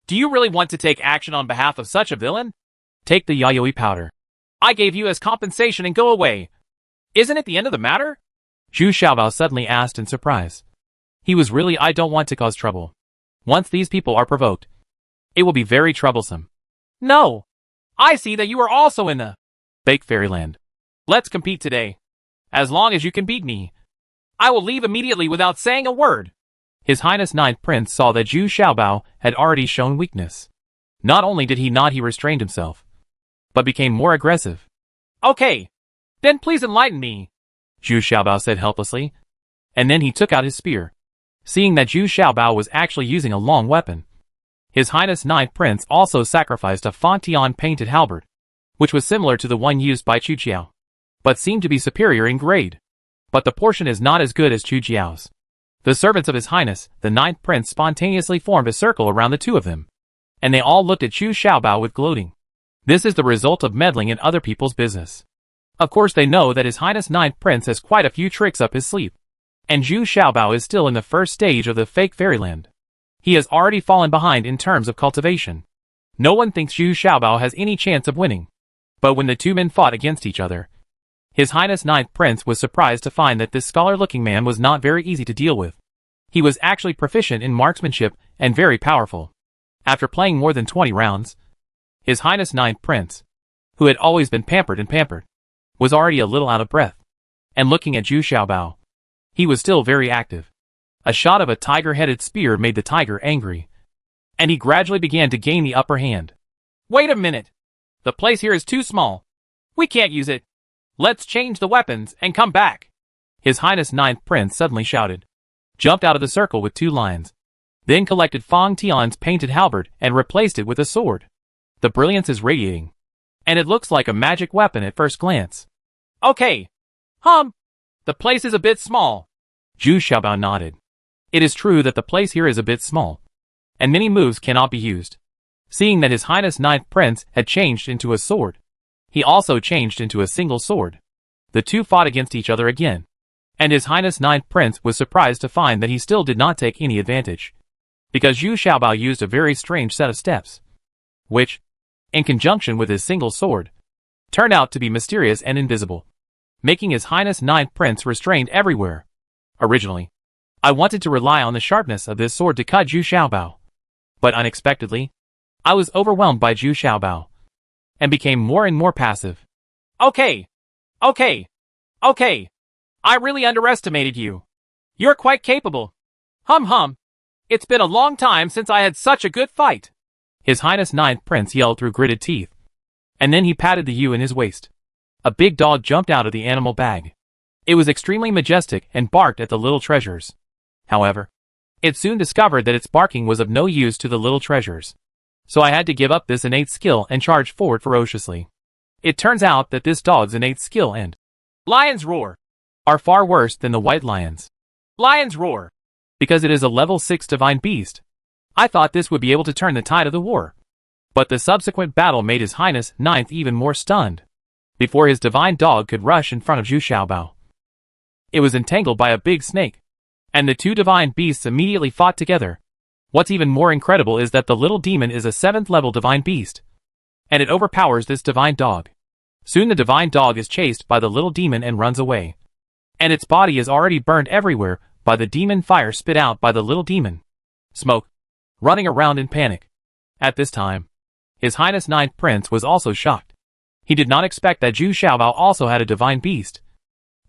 Do you really want to take action on behalf of such a villain? Take the yayoi powder I gave you as compensation and go away. Isn't it the end of the matter? Zhu Xiaobao suddenly asked in surprise. He was really I don't want to cause trouble. Once these people are provoked, it will be very troublesome. No. I see that you are also in the fake fairyland. Let's compete today. As long as you can beat me, I will leave immediately without saying a word. His Highness Ninth Prince saw that Zhu Xiaobao had already shown weakness. Not only did he restrained himself, but became more aggressive. Okay. Then please enlighten me, Zhu Xiaobao said helplessly. And then he took out his spear. Seeing that Zhu Xiaobao was actually using a long weapon, His Highness Ninth Prince also sacrificed a Fontian painted halberd, which was similar to the one used by Chu Jiao, but seemed to be superior in grade. But the portion is not as good as Chu Jiao's. The servants of His Highness, the Ninth Prince, spontaneously formed a circle around the two of them, and they all looked at Zhu Xiaobao with gloating. This is the result of meddling in other people's business. Of course they know that His Highness Ninth Prince has quite a few tricks up his sleeve, and Zhu Xiaobao is still in the first stage of the fake fairyland. He has already fallen behind in terms of cultivation. No one thinks Zhu Xiaobao has any chance of winning. But when the two men fought against each other, His Highness Ninth Prince was surprised to find that this scholar-looking man was not very easy to deal with. He was actually proficient in marksmanship and very powerful. After playing more than 20 rounds, His Highness Ninth Prince, who had always been pampered, was already a little out of breath. And looking at Zhu Xiaobao, he was still very active. A shot of a tiger-headed spear made the tiger angry, and he gradually began to gain the upper hand. Wait a minute! The place here is too small. We can't use it. Let's change the weapons and come back. His Highness Ninth Prince suddenly shouted, jumped out of the circle with 2 lines, then collected Fong Tian's painted halberd and replaced it with a sword. The brilliance is radiating, and it looks like a magic weapon at first glance. Okay. The place is a bit small. Zhu Xiaobao nodded. It is true that the place here is a bit small, and many moves cannot be used. Seeing that His Highness Ninth Prince had changed into a sword, he also changed into a single sword. The two fought against each other again, and His Highness Ninth Prince was surprised to find that he still did not take any advantage, because Zhu Xiaobao used a very strange set of steps, which, in conjunction with his single sword, turned out to be mysterious and invisible, making His Highness Ninth Prince restrained everywhere. Originally, I wanted to rely on the sharpness of this sword to cut Zhu Xiaobao, but unexpectedly, I was overwhelmed by Zhu Xiaobao, and became more and more passive. Okay. I really underestimated you. You're quite capable. It's been a long time since I had such a good fight. His Highness Ninth Prince yelled through gritted teeth, and then he patted the ewe in his waist. A big dog jumped out of the animal bag. It was extremely majestic and barked at the little treasures. However, it soon discovered that its barking was of no use to the little treasures. So I had to give up this innate skill and charge forward ferociously. It turns out that this dog's innate skill and lion's roar are far worse than the white lion's lion's roar, because it is a level 6 divine beast. I thought this would be able to turn the tide of the war, but the subsequent battle made His Highness Ninth even more stunned. before his divine dog could rush in front of Zhu Xiaobao. It was entangled by a big snake, and the two divine beasts immediately fought together. What's even more incredible is that the little demon is a 7th level divine beast, and it overpowers this divine dog. Soon the divine dog is chased by the little demon and runs away, and its body is already burned everywhere by the demon fire spit out by the little demon. Smoke, running around in panic. At this time, His Highness Ninth Prince was also shocked. He did not expect that Zhu Xiaobao also had a divine beast,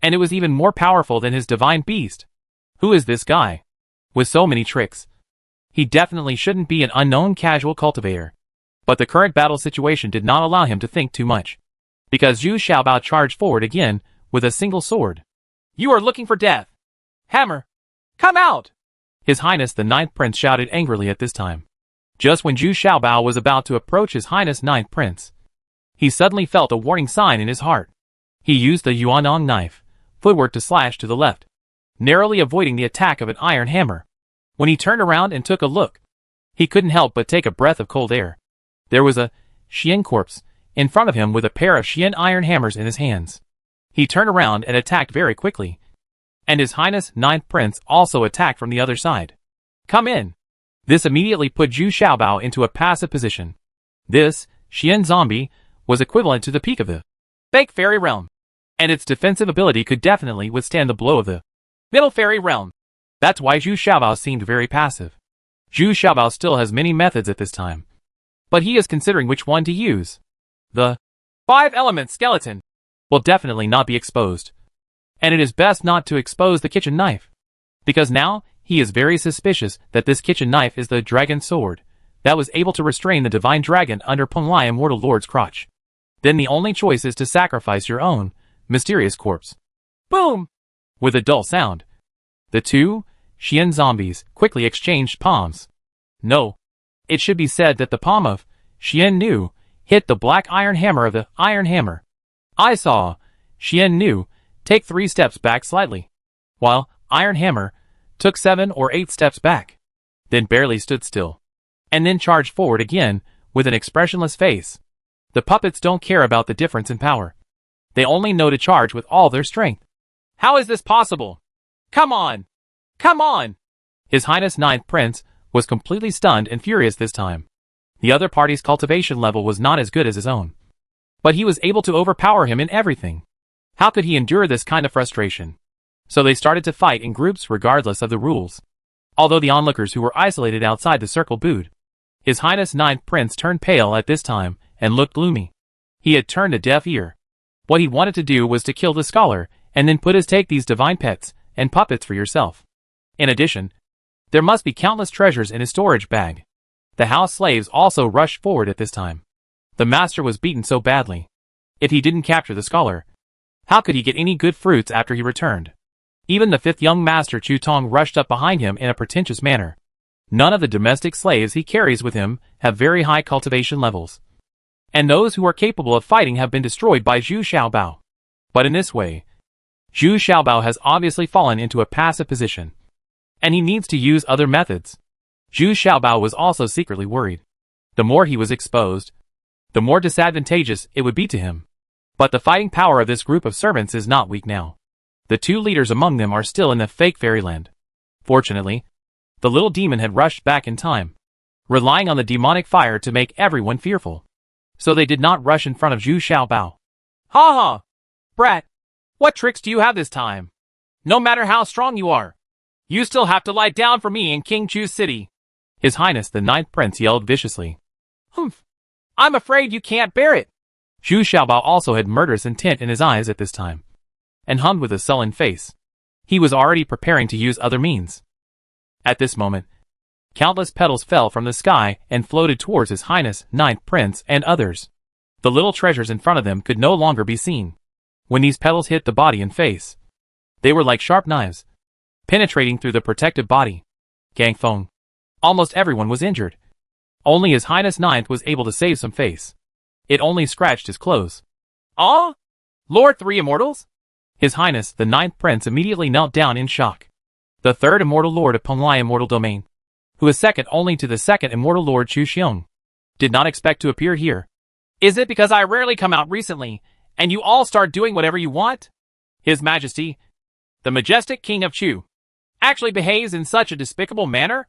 and it was even more powerful than his divine beast. Who is this guy? With so many tricks. He definitely shouldn't be an unknown casual cultivator. But the current battle situation did not allow him to think too much, because Zhu Xiaobao charged forward again with a single sword. You are looking for death! Hammer! Come out! His Highness the Ninth Prince shouted angrily at this time. Just when Zhu Xiaobao was about to approach His Highness Ninth Prince, he suddenly felt a warning sign in his heart. He used the Yuanong knife, footwork to slash to the left, narrowly avoiding the attack of an iron hammer. When he turned around and took a look, he couldn't help but take a breath of cold air. There was a Xian corpse in front of him with a pair of Xian iron hammers in his hands. He turned around and attacked very quickly, and His Highness Ninth Prince also attacked from the other side. Come in! This immediately put Zhu Xiaobao into a passive position. This Xian zombie was equivalent to the peak of the Fake Fairy Realm, and its defensive ability could definitely withstand the blow of the Middle Fairy Realm. That's why Zhu Xiaobao seemed very passive. Zhu Xiaobao still has many methods at this time, but he is considering which one to use. The 5-element skeleton will definitely not be exposed, and it is best not to expose the kitchen knife, because now he is very suspicious that this kitchen knife is the dragon sword that was able to restrain the divine dragon under Penglai Immortal Lord's crotch. Then the only choice is to sacrifice your own mysterious corpse. Boom! With a dull sound, the two Xian zombies quickly exchanged palms. No, it should be said that the palm of Xian Nu hit the black iron hammer of the iron hammer. I saw Xian Nu take 3 steps back slightly, while Iron Hammer took 7 or 8 steps back, then barely stood still, and then charged forward again with an expressionless face. The puppets don't care about the difference in power. They only know to charge with all their strength. How is this possible? Come on! Come on! His Highness Ninth Prince was completely stunned and furious this time. The other party's cultivation level was not as good as his own, but he was able to overpower him in everything. How could he endure this kind of frustration? So they started to fight in groups regardless of the rules. Although the onlookers who were isolated outside the circle booed. His Highness Ninth Prince turned pale at this time and looked gloomy. He had turned a deaf ear. What he wanted to do was to kill the scholar and then take these divine pets and puppets for yourself. In addition, there must be countless treasures in his storage bag. The house slaves also rushed forward at this time. The master was beaten so badly. If he didn't capture the scholar, how could he get any good fruits after he returned? Even the 5th young master Chu Tong rushed up behind him in a pretentious manner. None of the domestic slaves he carries with him have very high cultivation levels, and those who are capable of fighting have been destroyed by Zhu Xiaobao. But in this way, Zhu Xiaobao has obviously fallen into a passive position, and he needs to use other methods. Zhu Xiaobao was also secretly worried. The more he was exposed, the more disadvantageous it would be to him. But the fighting power of this group of servants is not weak now. The 2 leaders among them are still in the fake fairyland. Fortunately, the little demon had rushed back in time, relying on the demonic fire to make everyone fearful. So they did not rush in front of Zhu Xiaobao. Ha ha! Brat! What tricks do you have this time? No matter how strong you are, you still have to lie down for me in King Chu's city. His Highness the Ninth Prince yelled viciously. Humph! I'm afraid you can't bear it. Zhu Xiaobao also had murderous intent in his eyes at this time, and hummed with a sullen face. He was already preparing to use other means. At this moment, countless petals fell from the sky and floated towards His Highness Ninth Prince and others. The little treasures in front of them could no longer be seen. When these petals hit the body and face, they were like sharp knives, penetrating through the protective body. Gang Feng. Almost everyone was injured. Only His Highness Ninth was able to save some face. It only scratched his clothes. Ah? Lord 3 Immortals? His Highness the Ninth Prince immediately knelt down in shock. The 3rd Immortal Lord of Penglai Immortal Domain, who is second only to the 2nd Immortal Lord Chu Xiong, did not expect to appear here. Is it because I rarely come out recently, and you all start doing whatever you want? His Majesty, the majestic King of Chu, actually behaves in such a despicable manner?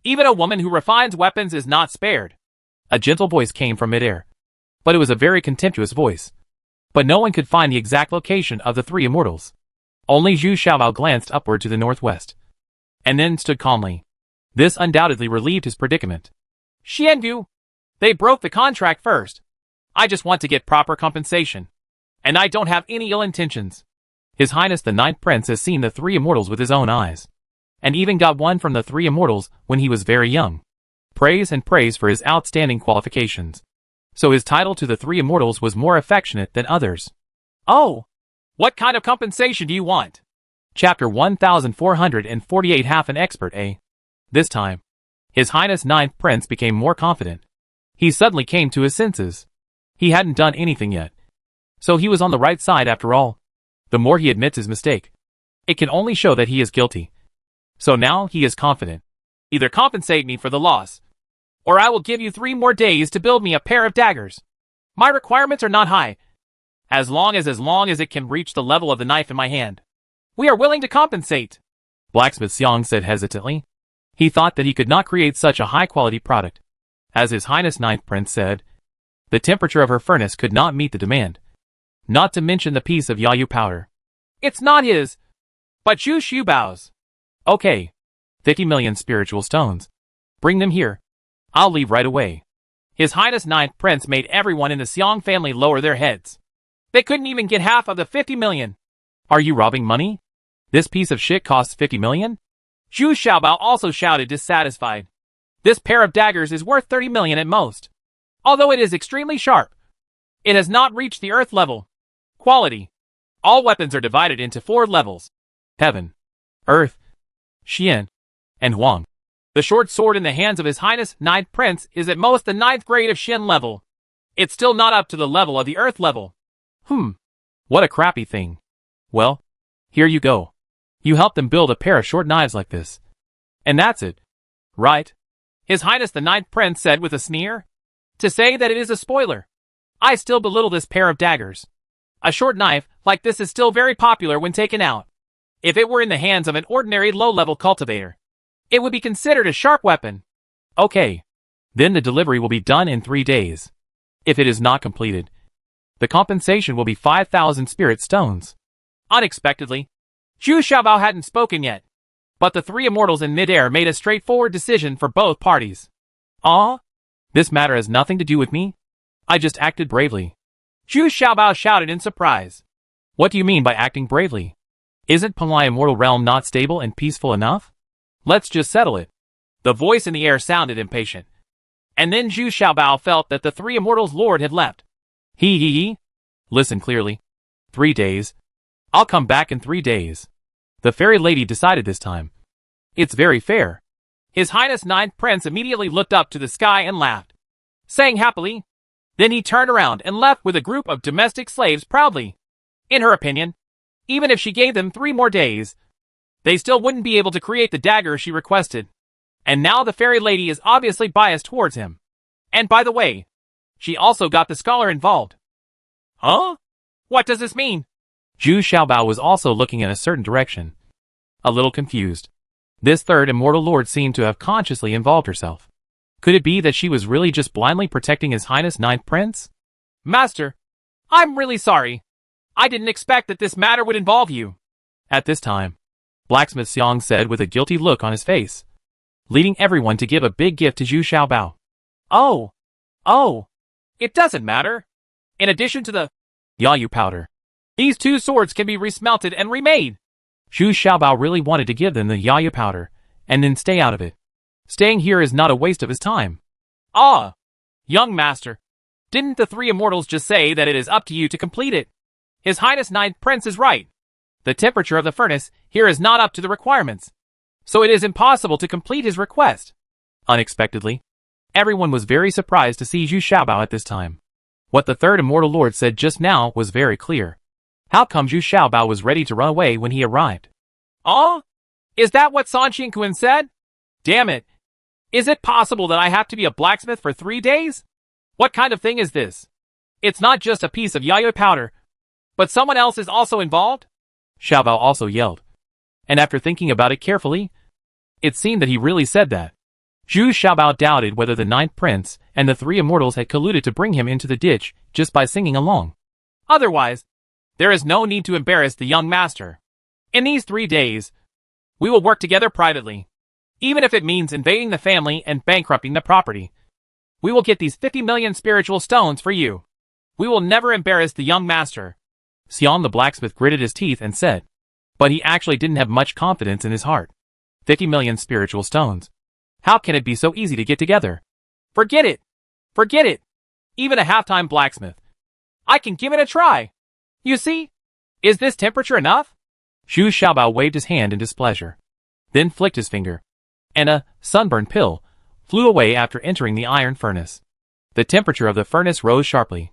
Even a woman who refines weapons is not spared. A gentle voice came from midair, but it was a very contemptuous voice. But no one could find the exact location of the three immortals. Only Zhu Xiaobao glanced upward to the northwest, and then stood calmly. This undoubtedly relieved his predicament. Xiangu, they broke the contract first. I just want to get proper compensation, and I don't have any ill intentions. His Highness the Ninth Prince has seen the three immortals with his own eyes, and even got one from the three immortals when he was very young. Praise and praise for his outstanding qualifications. So his title to the three immortals was more affectionate than others. Oh, what kind of compensation do you want? Chapter 1448. Half an expert, eh? This time, His Highness Ninth Prince became more confident. He suddenly came to his senses. He hadn't done anything yet, so he was on the right side after all. The more he admits his mistake, it can only show that he is guilty. So now he is confident. Either compensate me for the loss, or I will give you 3 more days to build me a pair of daggers. My requirements are not high, as long as it can reach the level of the knife in my hand. We are willing to compensate. Blacksmith Xiang said hesitantly. He thought that he could not create such a high-quality product. As His Highness Ninth Prince said, the temperature of her furnace could not meet the demand. Not to mention the piece of Yayu powder. It's not his, but Zhu Xiaobao's. Okay. 50 million spiritual stones. Bring them here. I'll leave right away. His Highness Ninth Prince made everyone in the Xiang family lower their heads. They couldn't even get half of the 50 million. Are you robbing money? This piece of shit costs 50 million? Zhu Xiaobao also shouted, dissatisfied. This pair of daggers is worth 30 million at most. Although it is extremely sharp, it has not reached the earth level. Quality. All weapons are divided into 4 levels. Heaven, Earth, Xian, and Huang. The short sword in the hands of His Highness Ninth Prince is at most the 9th grade of Xian level. It's still not up to the level of the earth level. What a crappy thing. Well, here you go. You helped them build a pair of short knives like this. And that's it. Right? His Highness the Ninth Prince said with a sneer. To say that it is a spoiler. I still belittle this pair of daggers. A short knife like this is still very popular when taken out. If it were in the hands of an ordinary low-level cultivator, it would be considered a sharp weapon. Okay. Then the delivery will be done in 3 days. If it is not completed, the compensation will be 5,000 spirit stones. Unexpectedly, Zhu Xiaobao hadn't spoken yet, but the 3 immortals in midair made a straightforward decision for both parties. This matter has nothing to do with me. I just acted bravely. Zhu Xiaobao shouted in surprise. What do you mean by acting bravely? Isn't Panlai Immortal Realm not stable and peaceful enough? Let's just settle it. The voice in the air sounded impatient. And then Zhu Xiaobao felt that the 3 immortals' lord had left. He. Listen clearly. 3 days. I'll come back in 3 days. The fairy lady decided this time. It's very fair. His Highness Ninth Prince immediately looked up to the sky and laughed, saying happily. Then he turned around and left with a group of domestic slaves proudly. In her opinion, even if she gave them 3 more days, they still wouldn't be able to create the dagger she requested. And now the fairy lady is obviously biased towards him. And by the way, she also got the scholar involved. Huh? What does this mean? Zhu Xiaobao was also looking in a certain direction, a little confused. This 3rd immortal lord seemed to have consciously involved herself. Could it be that she was really just blindly protecting His Highness Ninth Prince? Master, I'm really sorry. I didn't expect that this matter would involve you. At this time, Blacksmith Xiang said with a guilty look on his face, leading everyone to give a big gift to Zhu Xiaobao. Oh, it doesn't matter. In addition to the Yayu powder, these 2 swords can be resmelted and remade. Zhu Xiaobao really wanted to give them the Yayu powder, and then stay out of it. Staying here is not a waste of his time. Young master, didn't the 3 immortals just say that it is up to you to complete it? His Highness Ninth Prince is right. The temperature of the furnace here is not up to the requirements, so it is impossible to complete his request. Unexpectedly, everyone was very surprised to see Zhu Xiaobao at this time. What the 3rd immortal lord said just now was very clear. How come Zhu Xiaobao was ready to run away when he arrived? Is that what San Qingquan said? Damn it. Is it possible that I have to be a blacksmith for 3 days? What kind of thing is this? It's not just a piece of Yayu powder, But someone else is also involved? Xiaobao also yelled. And after thinking about it carefully, it seemed that he really said that. Zhu Xiaobao doubted whether the ninth prince and the three immortals had colluded to bring him into the ditch just by singing along. Otherwise, there is no need to embarrass the young master. In these 3 days, we will work together privately. Even if it means invading the family and bankrupting the property. We will get these 50 million spiritual stones for you. We will never embarrass the young master. Xiang the blacksmith gritted his teeth and said. But he actually didn't have much confidence in his heart. 50 million spiritual stones. How can it be so easy to get together? Forget it. Forget it. Even a half-time blacksmith. I can give it a try. You see? Is this temperature enough? Zhu Xiaobao waved his hand in displeasure. Then flicked his finger. And a sunburn pill flew away after entering the iron furnace. The temperature of the furnace rose sharply.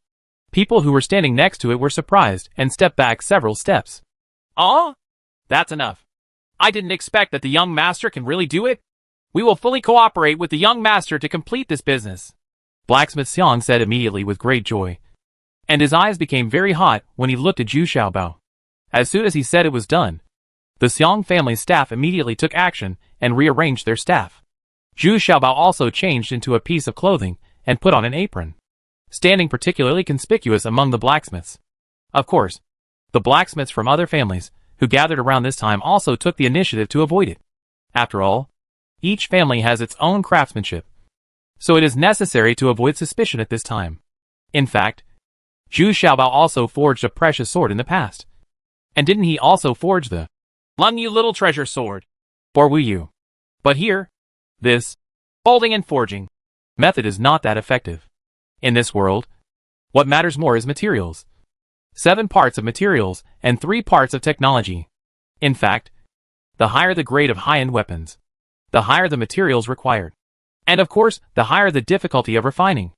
People who were standing next to it were surprised and stepped back several steps. Oh? That's enough. I didn't expect that the young master can really do it. We will fully cooperate with the young master to complete this business. Blacksmith Xiang said immediately with great joy. And his eyes became very hot when he looked at Zhu Xiaobao. As soon as he said it was done, the Xiang family's staff immediately took action and rearranged their staff. Zhu Xiaobao also changed into a piece of clothing and put on an apron, standing particularly conspicuous among the blacksmiths. Of course, the blacksmiths from other families who gathered around this time also took the initiative to avoid it. After all, each family has its own craftsmanship, so it is necessary to avoid suspicion at this time. In fact, Zhu Xiaobao also forged a precious sword in the past. And didn't he also forge the Lung Yu Little Treasure Sword? Or Wu Yu? But here, this folding and forging method is not that effective. In this world, what matters more is materials. 7 parts of materials and 3 parts of technology. In fact, the higher the grade of high-end weapons, the higher the materials required. And of course, the higher the difficulty of refining.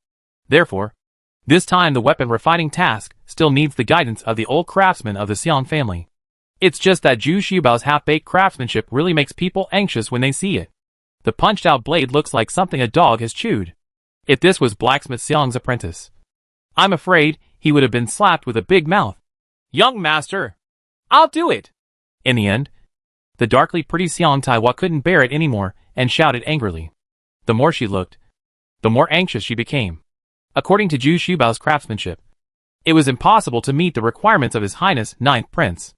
Therefore, this time the weapon refining task still needs the guidance of the old craftsmen of the Xiang family. It's just that Zhu Xiaobao's half-baked craftsmanship really makes people anxious when they see it. The punched-out blade looks like something a dog has chewed. If this was blacksmith Xiang's apprentice, I'm afraid he would have been slapped with a big mouth. Young master, I'll do it. In the end, the darkly pretty Xiang Taiwa couldn't bear it anymore and shouted angrily. The more she looked, the more anxious she became. According to Zhu Xiaobao's craftsmanship, it was impossible to meet the requirements of His Highness Ninth Prince.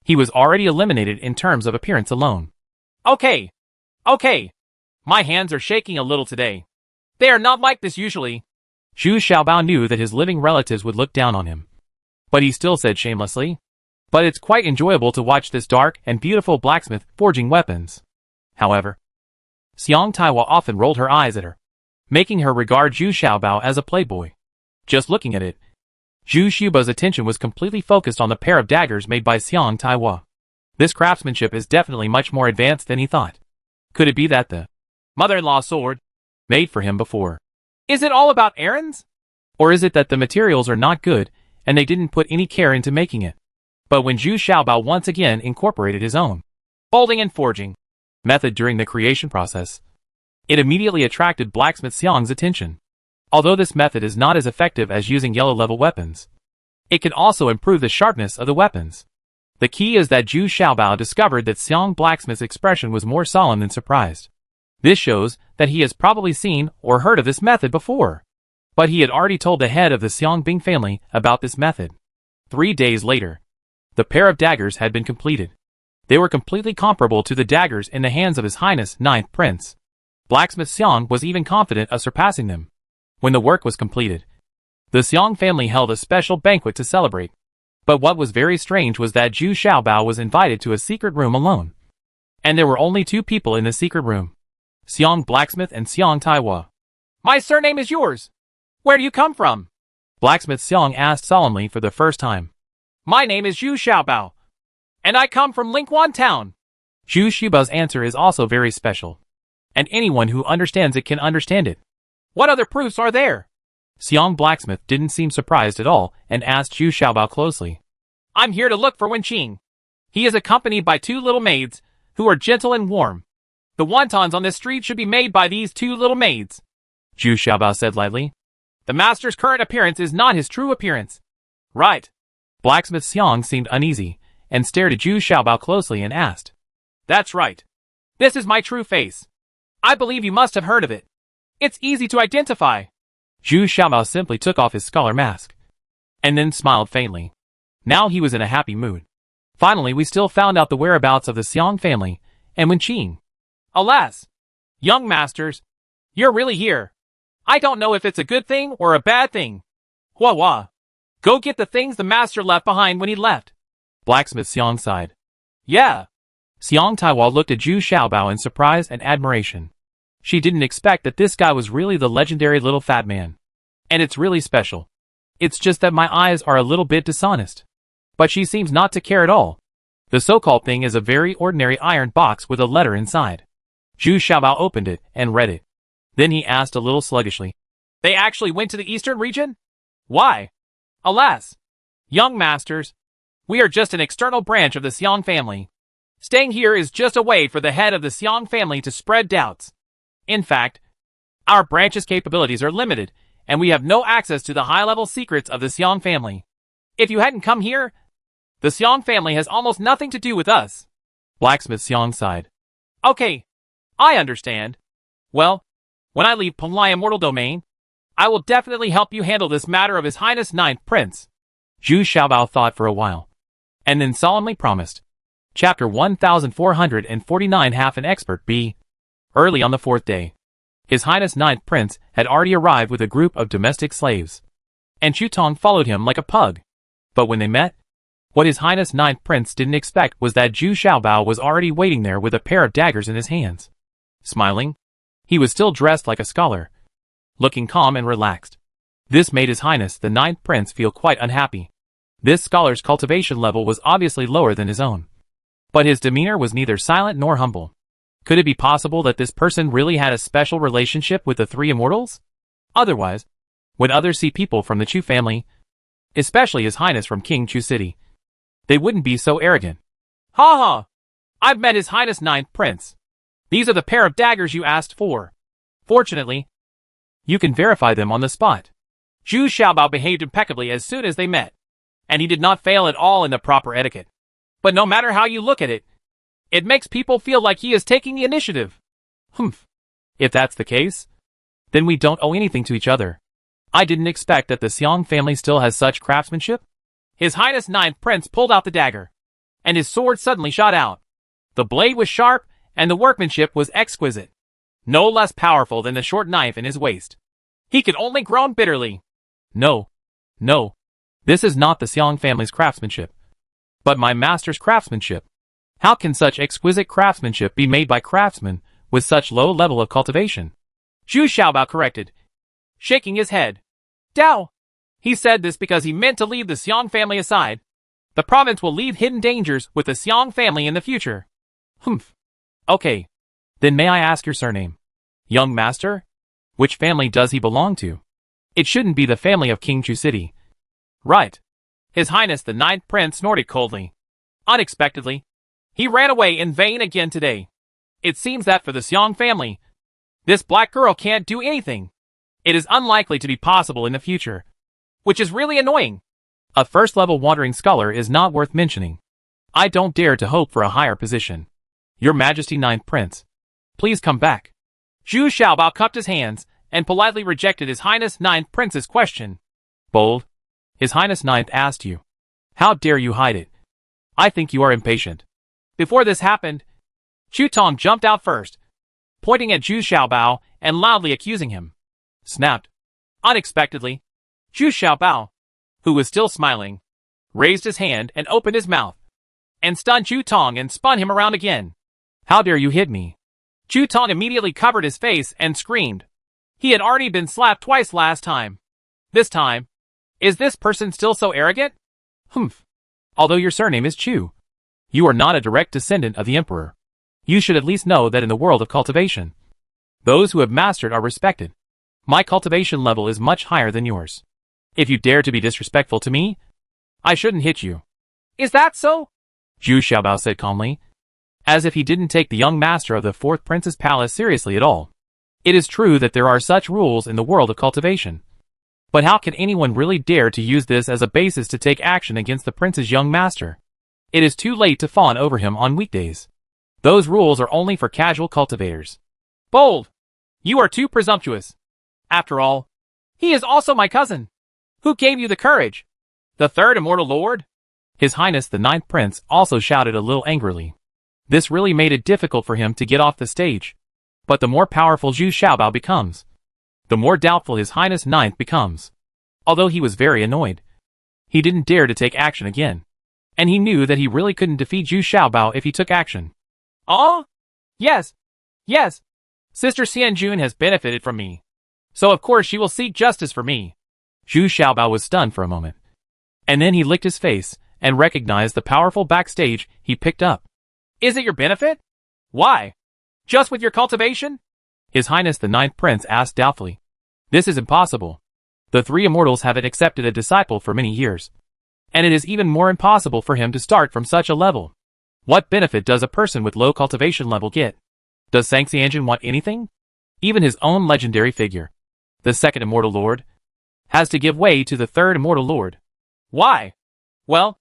He was already eliminated in terms of appearance alone. Okay. My hands are shaking a little today. They are not like this usually. Zhu Xiaobao knew that his living relatives would look down on him. But he still said shamelessly, but it's quite enjoyable to watch this dark and beautiful blacksmith forging weapons. However, Xiang Taiwa often rolled her eyes at her, making her regard Zhu Xiaobao as a playboy. Just looking at it, Zhu Xiaobao's attention was completely focused on the pair of daggers made by Xiang Taiwa. This craftsmanship is definitely much more advanced than he thought. Could it be that the mother-in-law sword made for him before? Is it all about errands? Or is it that the materials are not good and they didn't put any care into making it? But when Zhu Xiaobao once again incorporated his own folding and forging method during the creation process, it immediately attracted blacksmith Xiang's attention. Although this method is not as effective as using yellow-level weapons, it can also improve the sharpness of the weapons. The key is that Zhu Xiaobao discovered that Xiang blacksmith's expression was more solemn than surprised. This shows that he has probably seen or heard of this method before. But he had already told the head of the Xiang Bing family about this method. 3 days later, the pair of daggers had been completed. They were completely comparable to the daggers in the hands of His Highness Ninth Prince. Blacksmith Xiang was even confident of surpassing them. When the work was completed, the Xiang family held a special banquet to celebrate. But what was very strange was that Zhu Xiaobao was invited to a secret room alone. And there were only 2 people in the secret room, Xiang Blacksmith and Xiang Taiwa. My surname is yours. Where do you come from? Blacksmith Xiang asked solemnly for the first time. My name is Zhu Xiaobao, and I come from Lingquan Town. Zhu Xiaobao's answer is also very special, and anyone who understands it can understand it. What other proofs are there? Xiang Blacksmith didn't seem surprised at all and asked Zhu Xiaobao closely. I'm here to look for Wenqing. He is accompanied by 2 little maids, who are gentle and warm. The wontons on this street should be made by these 2 little maids. Zhu Xiaobao said lightly. The master's current appearance is not his true appearance. Right. Blacksmith Xiang seemed uneasy, and stared at Zhu Xiaobao closely and asked. That's right. This is my true face. I believe you must have heard of it. It's easy to identify. Zhu Xiaobao simply took off his scholar mask, and then smiled faintly. Now he was in a happy mood. Finally, we still found out the whereabouts of the Xiang family, and Wenqing. Alas! Young masters, you're really here. I don't know if it's a good thing or a bad thing. Hua Hua. Go get the things the master left behind when he left. Blacksmith Xiang sighed. Yeah. Xiang Taiwa looked at Zhu Xiaobao in surprise and admiration. She didn't expect that this guy was really the legendary little fat man. And it's really special. It's just that my eyes are a little bit dishonest. But she seems not to care at all. The so-called thing is a very ordinary iron box with a letter inside. Zhu Xiaobao opened it and read it. Then he asked a little sluggishly. They actually went to the eastern region? Why? Alas! Young masters, we are just an external branch of the Xiang family. Staying here is just a way for the head of the Xiang family to spread doubts. In fact, our branch's capabilities are limited, and we have no access to the high-level secrets of the Xiang family. If you hadn't come here, the Xiang family has almost nothing to do with us. Blacksmith Xiang sighed. Okay, I understand. Well, when I leave Penglai Immortal Domain, I will definitely help you handle this matter of His Highness Ninth Prince. Zhu Xiaobao thought for a while, and then solemnly promised. Chapter 1449. Half an Expert B. Early on the fourth day, His Highness Ninth Prince had already arrived with a group of domestic slaves, and Chu Tong followed him like a pug. But when they met, what His Highness Ninth Prince didn't expect was that Zhu Xiaobao was already waiting there with a pair of daggers in his hands. Smiling, he was still dressed like a scholar, looking calm and relaxed. This made His Highness the Ninth Prince feel quite unhappy. This scholar's cultivation level was obviously lower than his own. But his demeanor was neither silent nor humble. Could it be possible that this person really had a special relationship with the three immortals? Otherwise, when others see people from the Chu family, especially His Highness from King Chu City, they wouldn't be so arrogant. Ha ha! I've met His Highness Ninth Prince. These are the pair of daggers you asked for. Fortunately, you can verify them on the spot. Zhu Xiaobao behaved impeccably as soon as they met, and he did not fail at all in the proper etiquette. But no matter how you look at it, it makes people feel like he is taking the initiative. Humph. If that's the case, then we don't owe anything to each other. I didn't expect that the Xiang family still has such craftsmanship. His Highness Ninth Prince pulled out the dagger, and his sword suddenly shot out. The blade was sharp, and the workmanship was exquisite. No less powerful than the short knife in his waist. He could only groan bitterly. No. This is not the Xiang family's craftsmanship, but my master's craftsmanship. How can such exquisite craftsmanship be made by craftsmen with such low level of cultivation? Zhu Xiaobao corrected, shaking his head. Dao! He said this because he meant to leave the Xiang family aside. The province will leave hidden dangers with the Xiang family in the future. Humph. Okay. Then may I ask your surname? Young master? Which family does he belong to? It shouldn't be the family of King Chu City. Right. His Highness the Ninth Prince snorted coldly. Unexpectedly, he ran away in vain again today. It seems that for the Xiang family, this black girl can't do anything. It is unlikely to be possible in the future, which is really annoying. A first-level wandering scholar is not worth mentioning. I don't dare to hope for a higher position. Your Majesty Ninth Prince, please come back. Zhu Xiaobao cupped his hands and politely rejected His Highness Ninth Prince's question. Bold, His Highness Ninth asked you. How dare you hide it? I think you are impatient. Before this happened, Chu Tong jumped out first, pointing at Zhu Xiaobao and loudly accusing him. Snapped. Unexpectedly, Zhu Xiaobao, who was still smiling, raised his hand and opened his mouth, and stunned Chu Tong and spun him around again. How dare you hit me? Chu Tong immediately covered his face and screamed. He had already been slapped twice last time. This time, is this person still so arrogant? Humph. Although your surname is Chu, you are not a direct descendant of the Emperor. You should at least know that in the world of cultivation, those who have mastered are respected. My cultivation level is much higher than yours. If you dare to be disrespectful to me, I shouldn't hit you. Is that so? Zhu Xiaobao said calmly, as if he didn't take the young master of the fourth prince's palace seriously at all. It is true that there are such rules in the world of cultivation. But how can anyone really dare to use this as a basis to take action against the prince's young master? It is too late to fawn over him on weekdays. Those rules are only for casual cultivators. Bold! You are too presumptuous. After all, he is also my cousin. Who gave you the courage? The third immortal lord? His Highness the Ninth Prince also shouted a little angrily. This really made it difficult for him to get off the stage. But the more powerful Zhu Xiaobao becomes, the more doubtful His Highness Ninth becomes. Although he was very annoyed, he didn't dare to take action again. And he knew that he really couldn't defeat Zhu Xiaobao if he took action. Oh? Yes. Yes. Sister Xianjun has benefited from me. So of course she will seek justice for me. Zhu Xiaobao was stunned for a moment. And then he licked his face and recognized the powerful backstage he picked up. Is it your benefit? Why? Just with your cultivation? His Highness the Ninth Prince asked doubtfully. This is impossible. The three immortals haven't accepted a disciple for many years. And it is even more impossible for him to start from such a level. What benefit does a person with low cultivation level get? Does Sang Xianjun want anything? Even his own legendary figure, the second immortal lord, has to give way to the third immortal lord. Why? Well,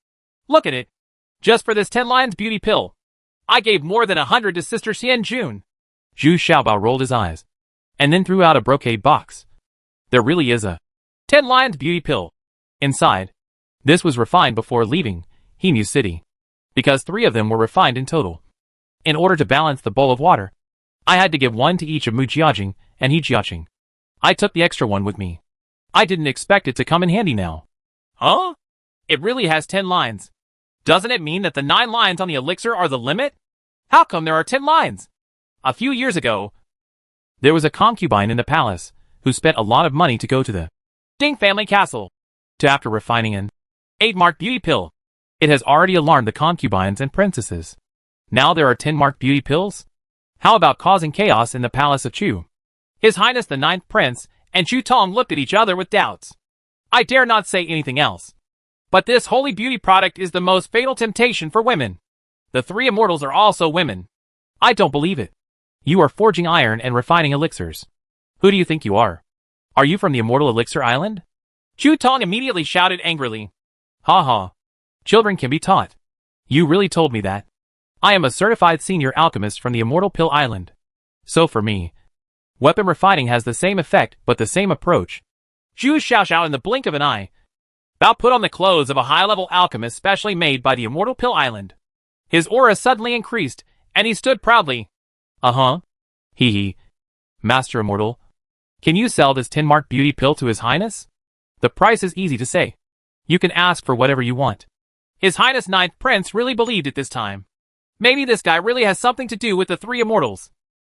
look at it. Just for this 10 lines beauty pill, I gave more than 100 to Sister Xianjun. Zhu Xiaobao rolled his eyes, and then threw out a brocade box. There really is a 10 lines beauty pill inside. This was refined before leaving Hemu City, because 3 of them were refined in total. In order to balance the bowl of water, I had to give 1 to each of Mu Jiajing and He Jiaqing. I took the extra one with me. I didn't expect it to come in handy now. Huh? It really has 10 lines. Doesn't it mean that the 9 lines on the elixir are the limit? How come there are 10 lines? A few years ago, there was a concubine in the palace who spent a lot of money to go to the Ding family castle to after refining an 8-mark beauty pill. It has already alarmed the concubines and princesses. Now there are 10-mark beauty pills? How about causing chaos in the palace of Chu? His Highness the Ninth Prince and Chu Tong looked at each other with doubts. I dare not say anything else. But this holy beauty product is the most fatal temptation for women. The 3 immortals are also women. I don't believe it. You are forging iron and refining elixirs. Who do you think you are? Are you from the Immortal Elixir Island? Chu Tong immediately shouted angrily. Ha ha. Children can be taught. You really told me that. I am a certified senior alchemist from the Immortal Pill Island. So for me, weapon refining has the same effect but the same approach. Zhu Xiaoxiao in the blink of an eye. Bao put on the clothes of a high-level alchemist specially made by the Immortal Pill Island. His aura suddenly increased, and he stood proudly. Uh-huh. Hee hee. Master Immortal, can you sell this 10-mark beauty pill to His Highness? The price is easy to say. You can ask for whatever you want. His Highness Ninth Prince really believed it this time. Maybe this guy really has something to do with the 3 immortals.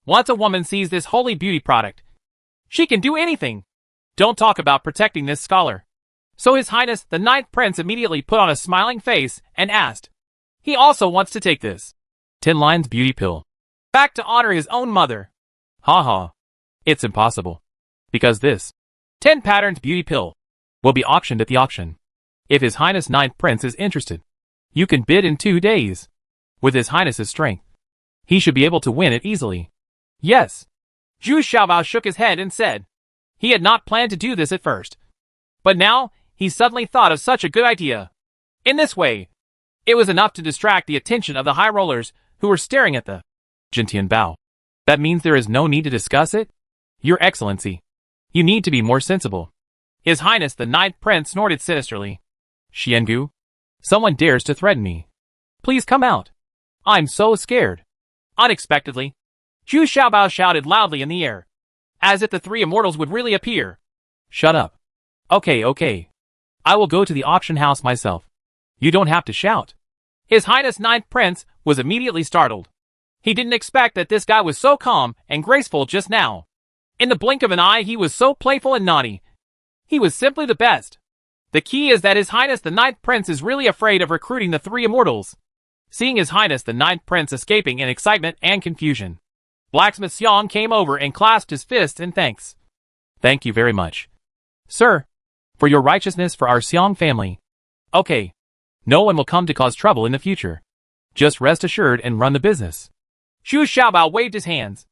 Once a woman sees this holy beauty product, she can do anything. Don't talk about protecting this scholar. So His Highness the Ninth Prince immediately put on a smiling face and asked. He also wants to take this 10 lines beauty pill back to honor his own mother. Ha ha. It's impossible. Because this 10 patterns beauty pill will be auctioned at the auction. If His Highness Ninth Prince is interested, you can bid in 2 days. With His Highness's strength, he should be able to win it easily. Yes. Zhu Xiaobao shook his head and said. He had not planned to do this at first. But now, he suddenly thought of such a good idea. In this way, it was enough to distract the attention of the high rollers who were staring at the Jintian Bao. That means there is no need to discuss it? Your Excellency, you need to be more sensible. His Highness the Ninth Prince snorted sinisterly. Xiangu, someone dares to threaten me. Please come out. I'm so scared. Unexpectedly, Zhu Xiaobao shouted loudly in the air, as if the 3 immortals would really appear. Shut up. Okay. I will go to the auction house myself. You don't have to shout. His Highness Ninth Prince was immediately startled. He didn't expect that this guy was so calm and graceful just now. In the blink of an eye he was so playful and naughty. He was simply the best. The key is that His Highness the Ninth Prince is really afraid of recruiting the 3 immortals. Seeing His Highness the Ninth Prince escaping in excitement and confusion, Blacksmith Xiong came over and clasped his fist in thanks. Thank you very much, sir, for your righteousness for our Xiong family. Okay. No one will come to cause trouble in the future. Just rest assured and run the business. Zhu Xiaobao waved his hands.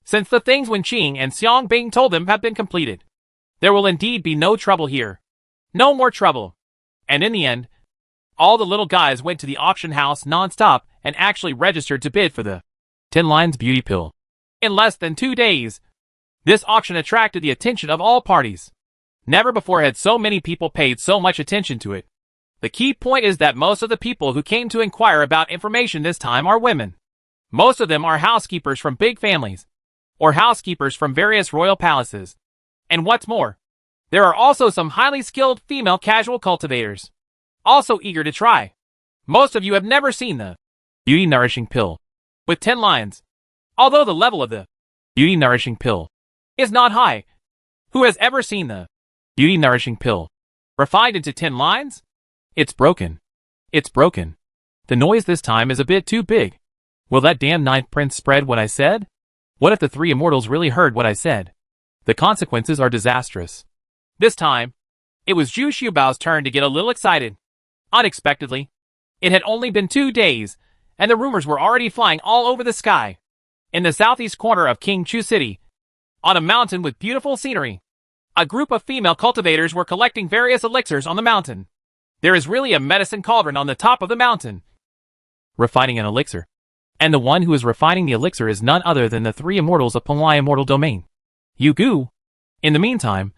Since the things Wen Qing and Xiong Bing told him have been completed, There will indeed be no trouble here. No more trouble. And in the end, all the little guys went to the auction house non-stop and actually registered to bid for the 10 Lines Beauty Pill. In less than 2 days, this auction attracted the attention of all parties. Never before had so many people paid so much attention to it. The key point is that most of the people who came to inquire about information this time are women. Most of them are housekeepers from big families, or housekeepers from various royal palaces. And what's more, there are also some highly skilled female casual cultivators, also eager to try. Most of you have never seen the Beauty Nourishing Pill with 10 lines. Although the level of the Beauty Nourishing Pill is not high, who has ever seen the Beauty Nourishing Pill refined into 10 lines? It's broken. It's broken. The noise this time is a bit too big. Will that damn ninth prince spread what I said? What if the 3 immortals really heard what I said? The consequences are disastrous. This time, it was Zhu Xiaobao's turn to get a little excited. Unexpectedly, it had only been 2 days, and the rumors were already flying all over the sky. In the southeast corner of King Chu City, on a mountain with beautiful scenery, a group of female cultivators were collecting various elixirs on the mountain. There is really a medicine cauldron on the top of the mountain, refining an elixir. And the one who is refining the elixir is none other than the 3 immortals of Penglai Immortal Domain. Yu Gu. In the meantime,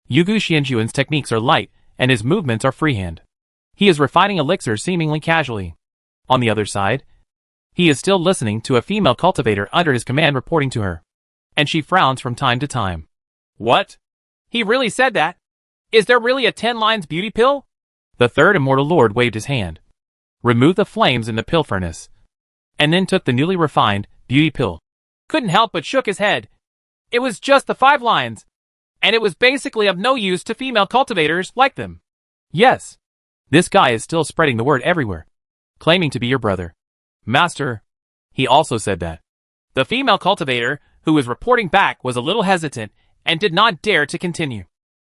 Yu Gu Xianjuan's techniques are light, and his movements are freehand. He is refining elixirs seemingly casually. On the other side, he is still listening to a female cultivator under his command reporting to her. And she frowns from time to time. What? He really said that? Is there really a 10 lines beauty pill? The 3rd immortal lord waved his hand, removed the flames in the pill furnace, and then took the newly refined beauty pill. Couldn't help but shook his head. It was just the 5 lines, and it was basically of no use to female cultivators like them. Yes, this guy is still spreading the word everywhere, claiming to be your brother. Master, he also said that. The female cultivator, who was reporting back, was a little hesitant and did not dare to continue,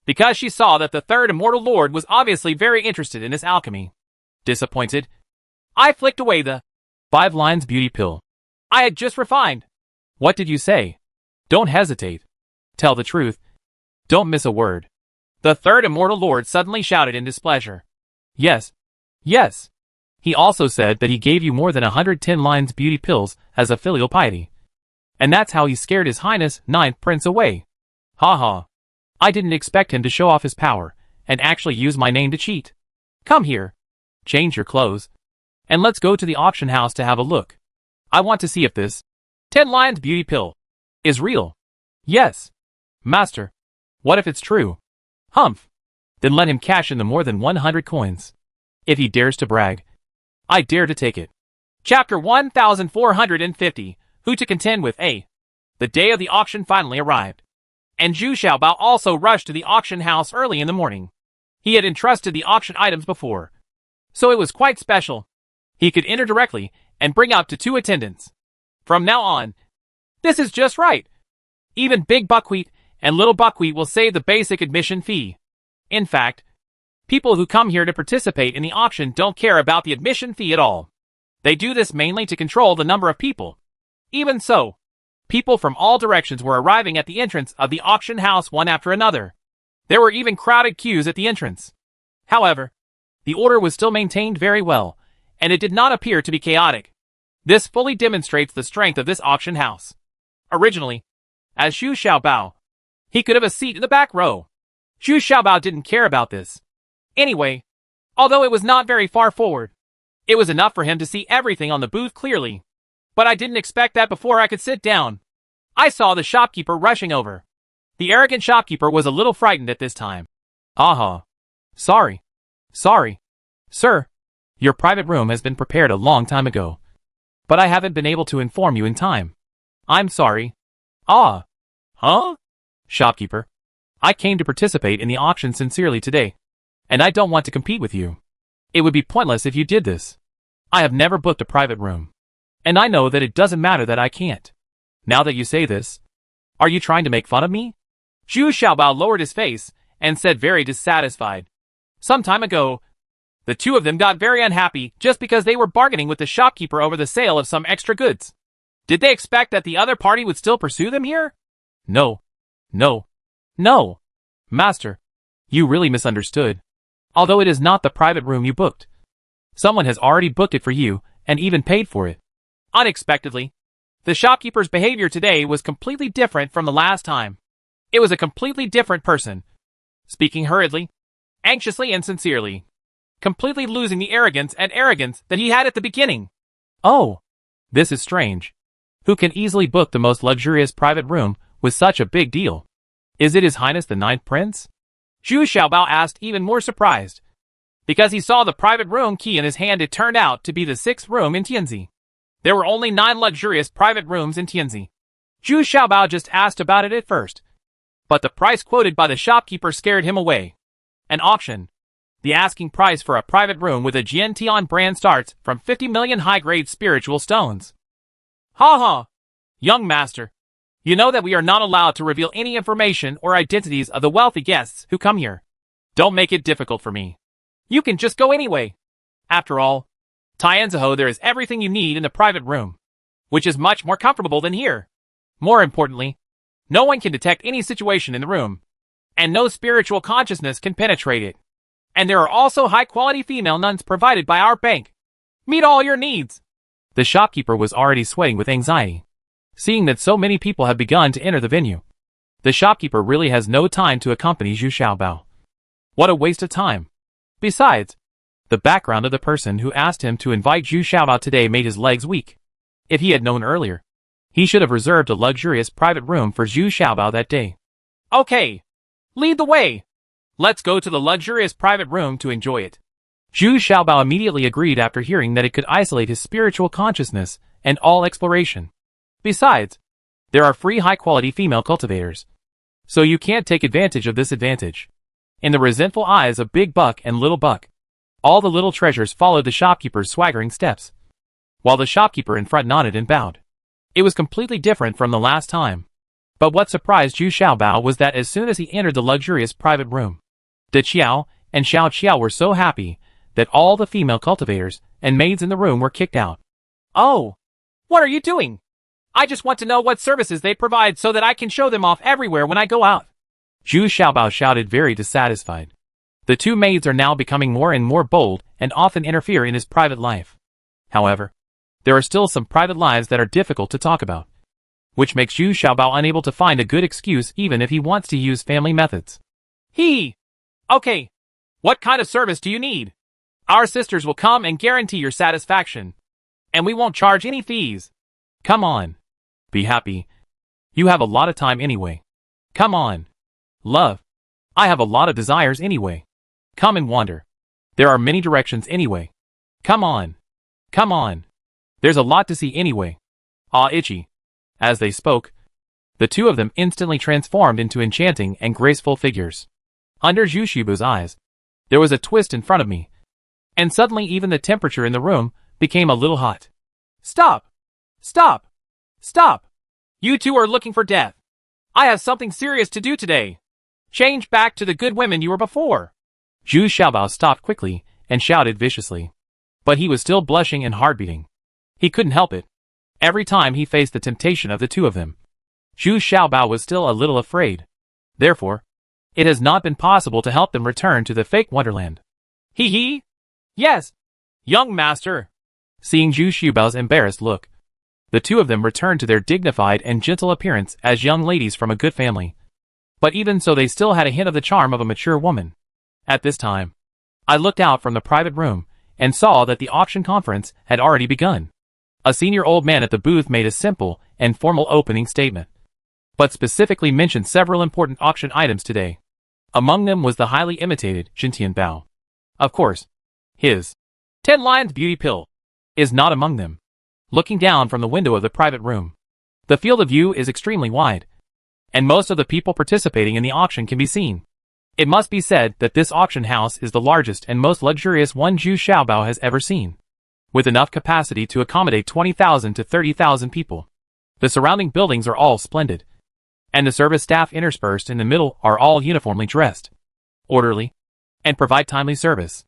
because she saw that the 3rd immortal lord was obviously very interested in this alchemy. Disappointed, I flicked away the 5 lines beauty pill I had just refined. What did you say? Don't hesitate. Tell the truth. Don't miss a word. The 3rd immortal lord suddenly shouted in displeasure. Yes. Yes. He also said that he gave you more than 110 lines beauty pills as a filial piety. And that's how he scared His Highness 9th Prince away. Ha ha. I didn't expect him to show off his power and actually use my name to cheat. Come here. Change your clothes. And let's go to the auction house to have a look. I want to see if this 10 lines beauty pill is real. Yes. Master. What if it's true? Humph. Then let him cash in the more than 100 coins. If he dares to brag, I dare to take it. Chapter 1450. Who to contend with A. The day of the auction finally arrived, and Zhu Xiaobao also rushed to the auction house early in the morning. He had entrusted the auction items before, so it was quite special. He could enter directly and bring up to 2 attendants. From now on, this is just right. Even Big Buckwheat and Little Buckwheat will save the basic admission fee. In fact, people who come here to participate in the auction don't care about the admission fee at all. They do this mainly to control the number of people. Even so, people from all directions were arriving at the entrance of the auction house one after another. There were even crowded queues at the entrance. However, the order was still maintained very well, and it did not appear to be chaotic. This fully demonstrates the strength of this auction house. Originally, as Zhu Xiaobao, he could have a seat in the back row. Zhu Xiaobao didn't care about this. Anyway, although it was not very far forward, it was enough for him to see everything on the booth clearly. But I didn't expect that before I could sit down. I saw the shopkeeper rushing over. The arrogant shopkeeper was a little frightened at this time. Aha. Sorry. Sorry. Sir, your private room has been prepared a long time ago, but I haven't been able to inform you in time. I'm sorry. Ah. Huh? Shopkeeper, I came to participate in the auction sincerely today, and I don't want to compete with you. It would be pointless if you did this. I have never booked a private room, and I know that it doesn't matter that I can't. Now that you say this, are you trying to make fun of me? Zhu Xiaobao lowered his face and said very dissatisfied. Some time ago, the two of them got very unhappy just because they were bargaining with the shopkeeper over the sale of some extra goods. Did they expect that the other party would still pursue them here? No. No. No. Master, you really misunderstood. Although it is not the private room you booked. Someone has already booked it for you, and even paid for it. Unexpectedly, the shopkeeper's behavior today was completely different from the last time. It was a completely different person. Speaking hurriedly, anxiously and sincerely. Completely losing the arrogance that he had at the beginning. Oh, this is strange. Who can easily book the most luxurious private room with such a big deal? Is it His Highness the Ninth Prince? Zhu Xiaobao asked, even more surprised. Because he saw the private room key in his hand, it turned out to be the 6th room in Tianzi. There were only 9 luxurious private rooms in Tianzi. Zhu Xiaobao just asked about it at first. But the price quoted by the shopkeeper scared him away. An auction. The asking price for a private room with a Jiantian brand starts from 50 million high-grade spiritual stones. Ha ha! Young master, you know that we are not allowed to reveal any information or identities of the wealthy guests who come here. Don't make it difficult for me. You can just go anyway. After all, Tianziho, there is everything you need in the private room, which is much more comfortable than here. More importantly, no one can detect any situation in the room, and no spiritual consciousness can penetrate it. And there are also high-quality female nuns provided by our bank. Meet all your needs. The shopkeeper was already sweating with anxiety, seeing that so many people have begun to enter the venue. The shopkeeper really has no time to accompany Zhu Xiaobao. What a waste of time. Besides, the background of the person who asked him to invite Zhu Xiaobao today made his legs weak. If he had known earlier, he should have reserved a luxurious private room for Zhu Xiaobao that day. Okay, lead the way. Let's go to the luxurious private room to enjoy it. Zhu Xiaobao immediately agreed after hearing that it could isolate his spiritual consciousness and all exploration. Besides, there are free high-quality female cultivators, so you can't take advantage of this advantage. In the resentful eyes of Big Buck and Little Buck, all the little treasures followed the shopkeeper's swaggering steps, while the shopkeeper in front nodded and bowed. It was completely different from the last time. But what surprised Zhu Xiaobao was that as soon as he entered the luxurious private room, De Qiao and Xiao Qiao were so happy that all the female cultivators and maids in the room were kicked out. Oh, what are you doing? I just want to know what services they provide so that I can show them off everywhere when I go out. Zhu Xiaobao shouted, very dissatisfied. The 2 maids are now becoming more and more bold and often interfere in his private life. However, there are still some private lives that are difficult to talk about, which makes Zhu Xiaobao unable to find a good excuse even if he wants to use family methods. Okay. What kind of service do you need? Our sisters will come and guarantee your satisfaction, and we won't charge any fees. Come on. Be happy. You have a lot of time anyway. Come on. Love. I have a lot of desires anyway. Come and wander. There are many directions anyway. Come on. Come on. There's a lot to see anyway. Ah, itchy. As they spoke, the 2 of them instantly transformed into enchanting and graceful figures. Under Zhu Xiaobao's eyes, there was a twist in front of me, and suddenly even the temperature in the room became a little hot. Stop! Stop! Stop! You 2 are looking for death. I have something serious to do today. Change back to the good women you were before. Zhu Xiaobao stopped quickly and shouted viciously. But he was still blushing and heart-beating. He couldn't help it. Every time he faced the temptation of the 2 of them, Zhu Xiaobao was still a little afraid. Therefore, it has not been possible to help them return to the fake wonderland. Hee. Yes, young master. Seeing Zhu Xiaobao's embarrassed look, the 2 of them returned to their dignified and gentle appearance as young ladies from a good family. But even so, they still had a hint of the charm of a mature woman. At this time, I looked out from the private room and saw that the auction conference had already begun. A senior old man at the booth made a simple and formal opening statement, but specifically mentioned several important auction items today. Among them was the highly imitated Jintian Bao. Of course, his 10 Lions Beauty Pill is not among them. Looking down from the window of the private room, the field of view is extremely wide, and most of the people participating in the auction can be seen. It must be said that this auction house is the largest and most luxurious one Zhu Xiaobao has ever seen, with enough capacity to accommodate 20,000 to 30,000 people. The surrounding buildings are all splendid, and the service staff interspersed in the middle are all uniformly dressed, orderly, and provide timely service.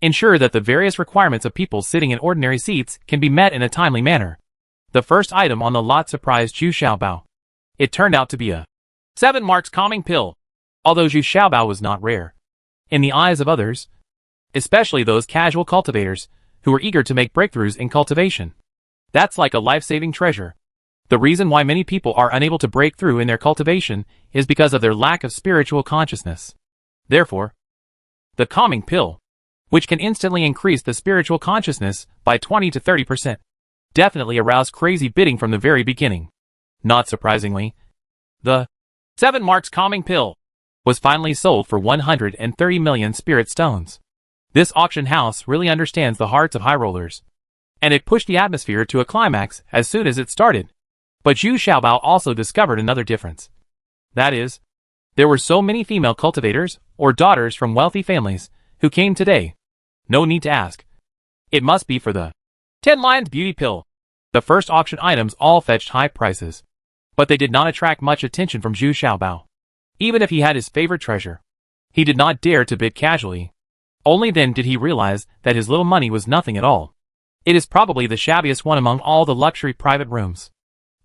Ensure that the various requirements of people sitting in ordinary seats can be met in a timely manner. The first item on the lot surprised Zhu Xiaobao. It turned out to be a 7 marks calming pill. although Zhu Xiaobao was not rare. In the eyes of others, especially those casual cultivators who were eager to make breakthroughs in cultivation, that's like a life-saving treasure. The reason why many people are unable to break through in their cultivation is because of their lack of spiritual consciousness. Therefore, the calming pill, which can instantly increase the spiritual consciousness by 20 to 30%, definitely aroused crazy bidding from the very beginning. Not surprisingly, the 7 Marks Calming Pill was finally sold for 130 million spirit stones. This auction house really understands the hearts of high rollers, and it pushed the atmosphere to a climax as soon as it started. But Zhu Xiaobao also discovered another difference. That is, there were so many female cultivators or daughters from wealthy families who came today. No need to ask. It must be for the 10 Lions Beauty Pill. The first auction items all fetched high prices, but they did not attract much attention from Zhu Xiaobao. Even if he had his favorite treasure, he did not dare to bid casually. Only then did he realize that his little money was nothing at all. It is probably the shabbiest one among all the luxury private rooms.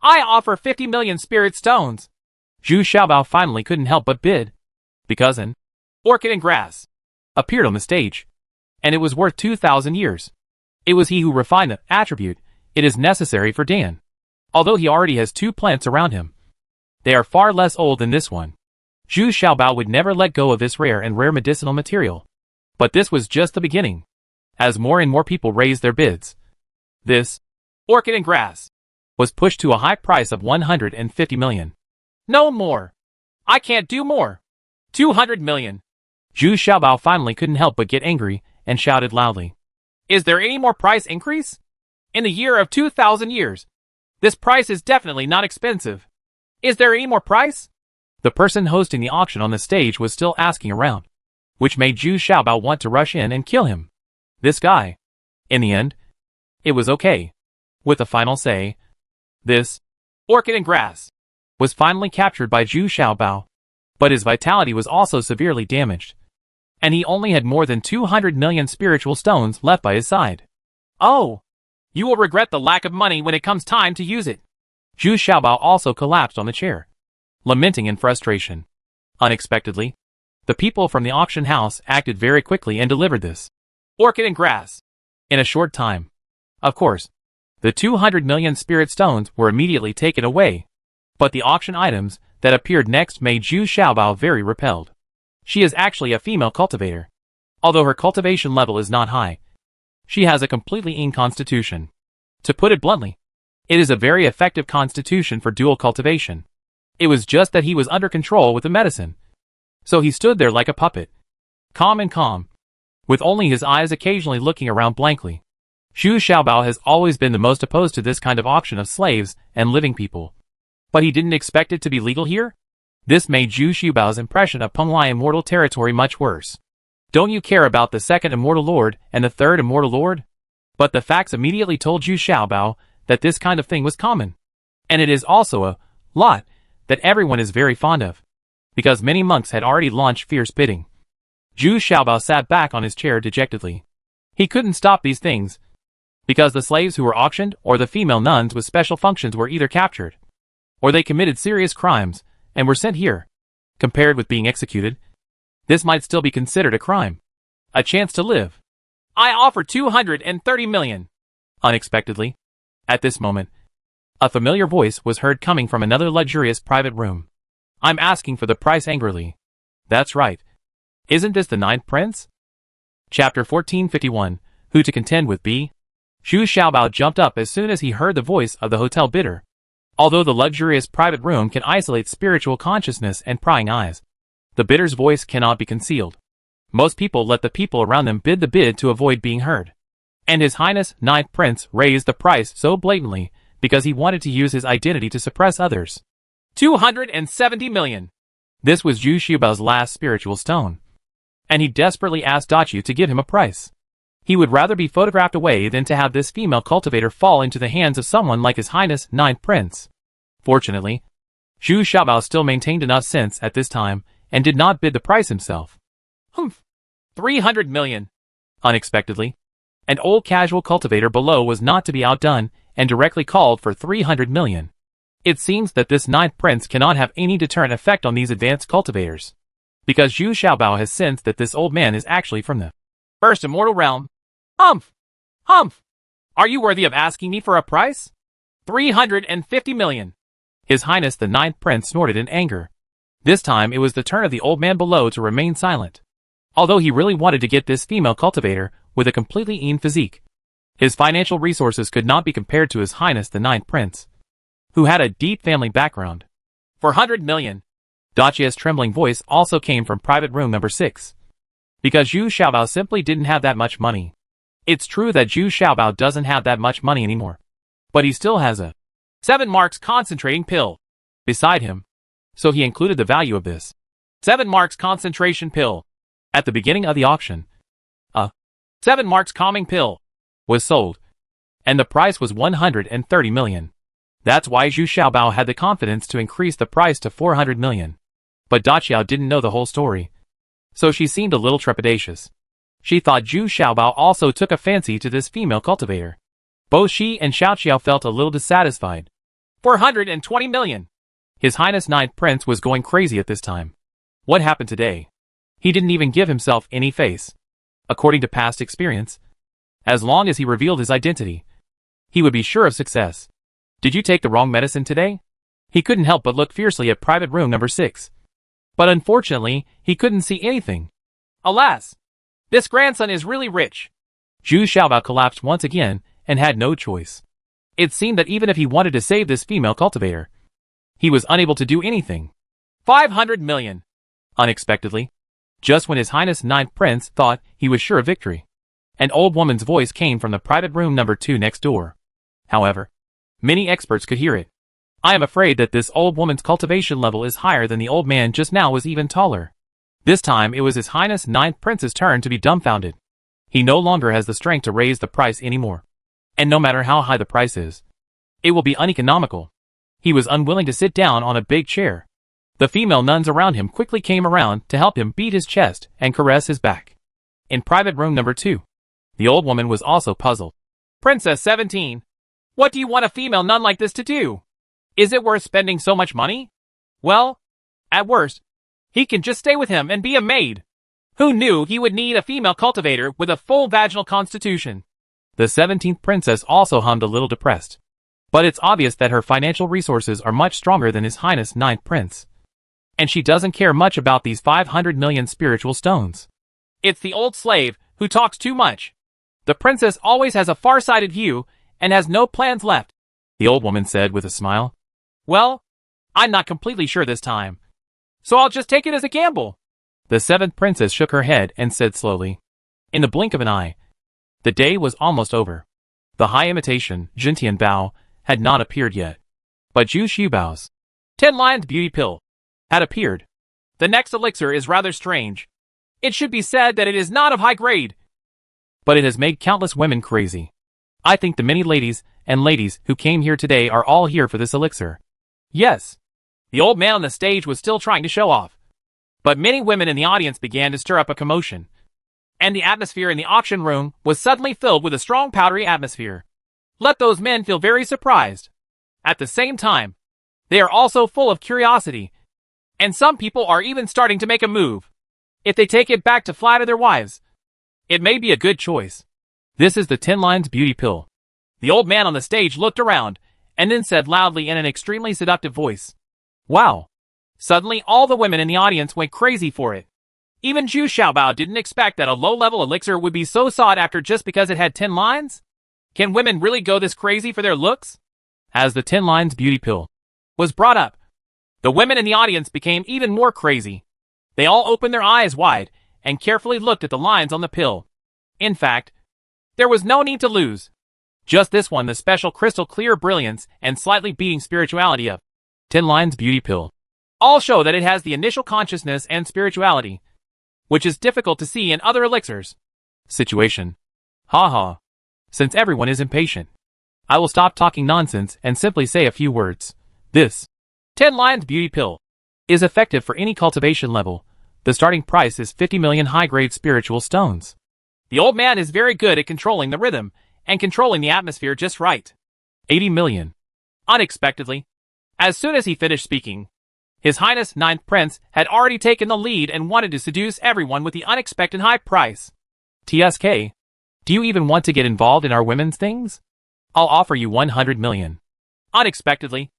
I offer 50 million spirit stones. Zhu Xiaobao finally couldn't help but bid, because an orchid and grass appeared on the stage, and it was worth 2,000 years. It was he who refined the attribute it is necessary for Dan. Although he already has 2 plants around him, they are far less old than this one. Zhu Xiaobao would never let go of this rare medicinal material. But this was just the beginning. As more and more people raised their bids, this orchid and grass was pushed to a high price of 150 million. No more. I can't do more. 200 million. Zhu Xiaobao finally couldn't help but get angry and shouted loudly. Is there any more price increase? In the year of 2,000 years, this price is definitely not expensive. Is there any more price? The person hosting the auction on the stage was still asking around, which made Zhu Xiaobao want to rush in and kill him. This guy. In the end, it was okay. With the final say, this orchid and grass was finally captured by Zhu Xiaobao, but his vitality was also severely damaged, and he only had more than 200 million spiritual stones left by his side. Oh! You will regret the lack of money when it comes time to use it. Zhu Xiaobao also collapsed on the chair, lamenting in frustration. Unexpectedly, the people from the auction house acted very quickly and delivered this orchid and grass in a short time. Of course, the 200 million spirit stones were immediately taken away, but the auction items that appeared next made Zhu Xiaobao very repelled. She is actually a female cultivator. Although her cultivation level is not high, she has a completely in constitution. To put it bluntly, it is a very effective constitution for dual cultivation. It was just that he was under control with the medicine, so he stood there like a puppet, calm, with only his eyes occasionally looking around blankly. Zhu Xiaobao has always been the most opposed to this kind of auction of slaves and living people. But he didn't expect it to be legal here? This made Zhu Xiaobao's impression of Penglai Immortal Territory much worse. Don't you care about the second Immortal Lord and the third Immortal Lord? But the facts immediately told Zhu Xiaobao that this kind of thing was common. And it is also a lot that everyone is very fond of, because many monks had already launched fierce bidding. Zhu Xiaobao sat back on his chair dejectedly. He couldn't stop these things, because the slaves who were auctioned or the female nuns with special functions were either captured, or they committed serious crimes and were sent here. Compared with being executed, this might still be considered a crime. A chance to live. I offer 230 million. Unexpectedly, at this moment, a familiar voice was heard coming from another luxurious private room. I'm asking for the price angrily. That's right. Isn't this the 9th prince? Chapter 1441, Who to Contend with B? Zhu Xiaobao jumped up as soon as he heard the voice of the hotel bidder. Although the luxurious private room can isolate spiritual consciousness and prying eyes, the bidder's voice cannot be concealed. Most people let the people around them bid the bid to avoid being heard. And His Highness 9th Prince raised the price so blatantly because he wanted to use his identity to suppress others. 270 million. This was Zhu Xiaobao's last spiritual stone, and he desperately asked Dachu to give him a price. He would rather be photographed away than to have this female cultivator fall into the hands of someone like His Highness 9th Prince. Fortunately, Zhu Xiaobao still maintained enough sense at this time and did not bid the price himself. 300 million. Unexpectedly, an old casual cultivator below was not to be outdone and directly called for 300 million. It seems that this 9th prince cannot have any deterrent effect on these advanced cultivators. because Zhu Xiaobao has sensed that this old man is actually from the first immortal realm. Humph! Humph! Are you worthy of asking me for a price? 350 million. His Highness the Ninth Prince snorted in anger. This time it was the turn of the old man below to remain silent. Although he really wanted to get this female cultivator with a completely ean physique, his financial resources could not be compared to His Highness the Ninth Prince, who had a deep family background. 400 million. Dacia's trembling voice also came from private room number 6. Because Zhu Xiaobao simply didn't have that much money. It's true that Zhu Xiaobao doesn't have that much money anymore, but he still has a 7 marks concentrating pill beside him, so he included the value of this 7 marks concentration pill at the beginning of the auction. A 7 marks calming pill was sold, and the price was 130 million. That's why Zhu Xiaobao had the confidence to increase the price to 400 million. But Dacia didn't know the whole story, so she seemed a little trepidatious. She thought Zhu Xiaobao also took a fancy to this female cultivator. Both she and Xiaoqiao felt a little dissatisfied. 420 million. His Highness Ninth Prince was going crazy at this time. What happened today? He didn't even give himself any face. According to past experience, as long as he revealed his identity, he would be sure of success. Did you take the wrong medicine today? He couldn't help but look fiercely at private room number 6. But unfortunately, he couldn't see anything. Alas! This grandson is really rich. Zhu Xiaobao collapsed once again and had no choice. It seemed that even if he wanted to save this female cultivator, he was unable to do anything. 500 million. Unexpectedly, just when His Highness Ninth Prince thought he was sure of victory, an old woman's voice came from the private room number 2 next door. However, many experts could hear it. I am afraid that this old woman's cultivation level is higher than the old man just now was even taller. This time it was His Highness Ninth Prince's turn to be dumbfounded. He no longer has the strength to raise the price anymore. And no matter how high the price is, it will be uneconomical. He was unwilling to sit down on a big chair. The female nuns around him quickly came around to help him beat his chest and caress his back. In private room number 2, the old woman was also puzzled. Princess 17, what do you want a female nun like this to do? Is it worth spending so much money? Well, at worst, he can just stay with him and be a maid. Who knew he would need a female cultivator with a full vaginal constitution? The 17th princess also hummed a little depressed. But it's obvious that her financial resources are much stronger than His Highness Ninth Prince. And she doesn't care much about these 500 million spiritual stones. It's the old slave who talks too much. The princess always has a far-sighted view and has no plans left, the old woman said with a smile. Well, I'm not completely sure this time, so I'll just take it as a gamble. The 7th princess shook her head and said slowly. In the blink of an eye, the day was almost over. The high imitation, Jintian Bao, had not appeared yet. But Zhu Xiaobao's 10 Lions Beauty Pill had appeared. The next elixir is rather strange. It should be said that it is not of high grade, but it has made countless women crazy. I think the many ladies and ladies who came here today are all here for this elixir. Yes, the old man on the stage was still trying to show off, but many women in the audience began to stir up a commotion, and the atmosphere in the auction room was suddenly filled with a strong powdery atmosphere. Let those men feel very surprised. At the same time, they are also full of curiosity, and some people are even starting to make a move. If they take it back to flatter their wives, it may be a good choice. This is the 10 Lions Beauty Pill. The old man on the stage looked around, and then said loudly in an extremely seductive voice. Wow! Suddenly all the women in the audience went crazy for it. Even Zhu Xiaobao didn't expect that a low-level elixir would be so sought after just because it had 10 lines. Can women really go this crazy for their looks? As the 10 Lions Beauty Pill was brought up, the women in the audience became even more crazy. They all opened their eyes wide and carefully looked at the lines on the pill. In fact, there was no need to lose. Just this one, the special crystal clear brilliance and slightly beating spirituality of 10 Lions Beauty Pill, all show that it has the initial consciousness and spirituality, which is difficult to see in other elixirs. Situation. Haha. Since everyone is impatient, I will stop talking nonsense and simply say a few words. This 10 Lions Beauty Pill is effective for any cultivation level. The starting price is 50 million high-grade spiritual stones. The old man is very good at controlling the rhythm and controlling the atmosphere just right. 80 million. Unexpectedly, as soon as he finished speaking, His Highness Ninth Prince had already taken the lead and wanted to seduce everyone with the unexpected high price. TSK, do you even want to get involved in our women's things? I'll offer you 100 million. Unexpectedly,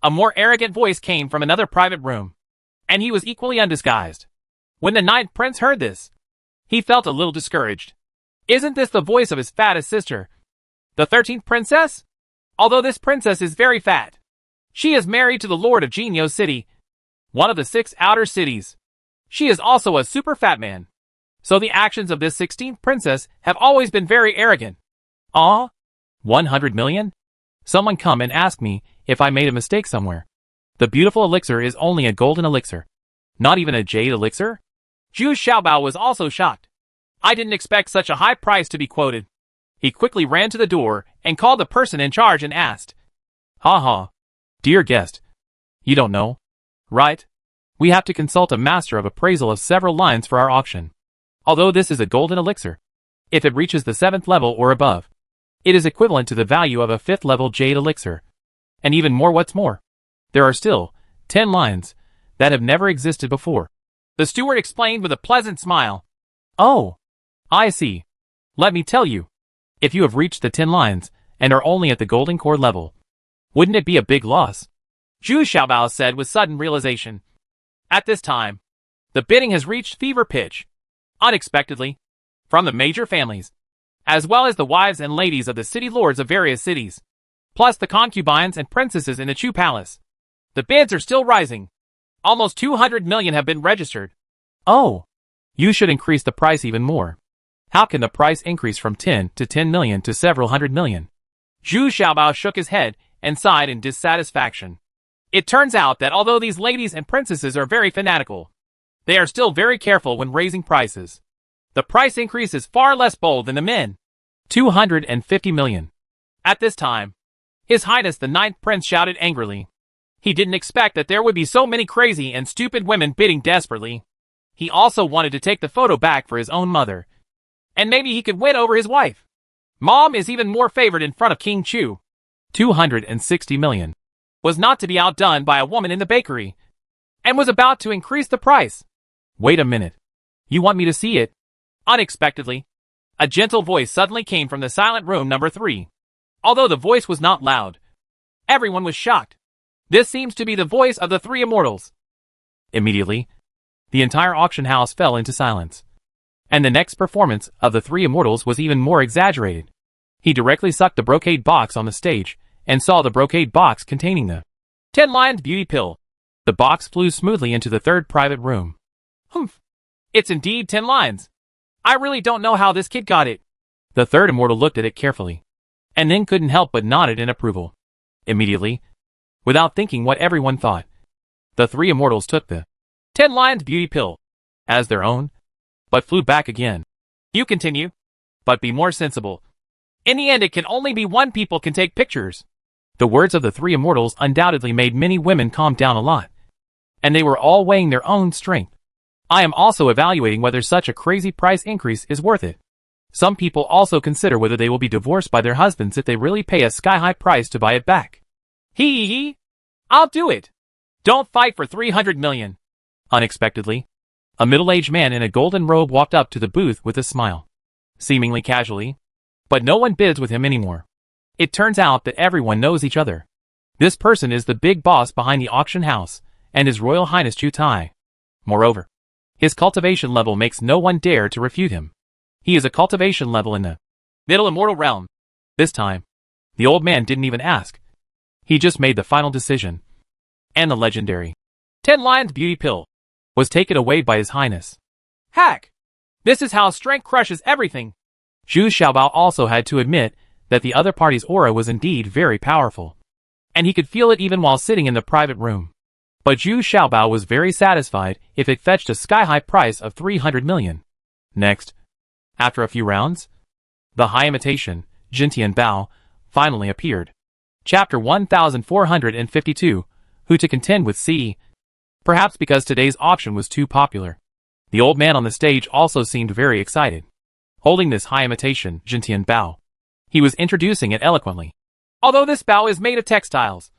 a more arrogant voice came from another private room, and he was equally undisguised. When the Ninth Prince heard this, he felt a little discouraged. Isn't this the voice of his fattest sister, the 13th princess? Although this princess is very fat, she is married to the Lord of Genio City, one of the 6 outer cities. She is also a super fat man. So the actions of this 16th princess have always been very arrogant. 100 million? Someone come and ask me if I made a mistake somewhere. The beautiful elixir is only a golden elixir. Not even a jade elixir? Zhu Xiaobao was also shocked. I didn't expect such a high price to be quoted. He quickly ran to the door and called the person in charge and asked, Dear guest, you don't know, right? We have to consult a master of appraisal of several lines for our auction. Although this is a golden elixir, if it reaches the 7th level or above, it is equivalent to the value of a 5th level jade elixir. And even more, what's more, there are still 10 lines that have never existed before. The steward explained with a pleasant smile. Oh, I see. Let me tell you, if you have reached the 10 lines and are only at the golden core level, wouldn't it be a big loss? Zhu Xiaobao said with sudden realization. At this time, the bidding has reached fever pitch. Unexpectedly, from the major families, as well as the wives and ladies of the city lords of various cities, plus the concubines and princesses in the Chu Palace, the bids are still rising. Almost 200 million have been registered. Oh, you should increase the price even more. How can the price increase from 10 to 10 million to several hundred million? Zhu Xiaobao shook his head and sighed in dissatisfaction. It turns out that although these ladies and princesses are very fanatical, they are still very careful when raising prices. The price increase is far less bold than the men. 250 million. At this time, His Highness the Ninth Prince shouted angrily. He didn't expect that there would be so many crazy and stupid women bidding desperately. He also wanted to take the photo back for his own mother. And maybe he could win over his wife. Mom is even more favored in front of King Chu. 260 million. Was not to be outdone by a woman in the bakery, and was about to increase the price. Wait a minute. You want me to see it? Unexpectedly, a gentle voice suddenly came from the silent room number 3. Although the voice was not loud, everyone was shocked. This seems to be the voice of the 3 immortals. Immediately, the entire auction house fell into silence. And the next performance of the 3 immortals was even more exaggerated. He directly sucked the brocade box on the stage and saw the brocade box containing the 10-lined beauty pill. The box flew smoothly into the 3rd private room. Humph. It's indeed 10 lines. I really don't know how this kid got it. The 3rd immortal looked at it carefully, and then couldn't help but nodded in approval. Immediately, without thinking what everyone thought, the 3 immortals took the 10-lined beauty pill as their own, but flew back again. You continue, but be more sensible. In the end, it can only be one people can take pictures. The words of the 3 immortals undoubtedly made many women calm down a lot, and they were all weighing their own strength. I am also evaluating whether such a crazy price increase is worth it. Some people also consider whether they will be divorced by their husbands if they really pay a sky-high price to buy it back. Hee. I'll do it. Don't fight for 300 million. Unexpectedly, a middle-aged man in a golden robe walked up to the booth with a smile, seemingly casually, but no one bids with him anymore. It turns out that everyone knows each other. This person is the big boss behind the auction house, and His Royal Highness Chu Tai. Moreover, his cultivation level makes no one dare to refute him. He is a cultivation level in the middle immortal realm. This time, the old man didn't even ask. He just made the final decision. And the legendary 10-lined beauty pill was taken away by His Highness. Hack! This is how strength crushes everything. Zhu Xiaobao also had to admit that the other party's aura was indeed very powerful, and he could feel it even while sitting in the private room. But Zhu Xiaobao was very satisfied if it fetched a sky-high price of 300 million. Next, after a few rounds, the high imitation, Jintian Bao, finally appeared. Chapter 1452, Who to Contend with C. Perhaps because today's auction was too popular, the old man on the stage also seemed very excited. Holding this high imitation, Jintian Bao, he was introducing it eloquently. Although this bao is made of textiles,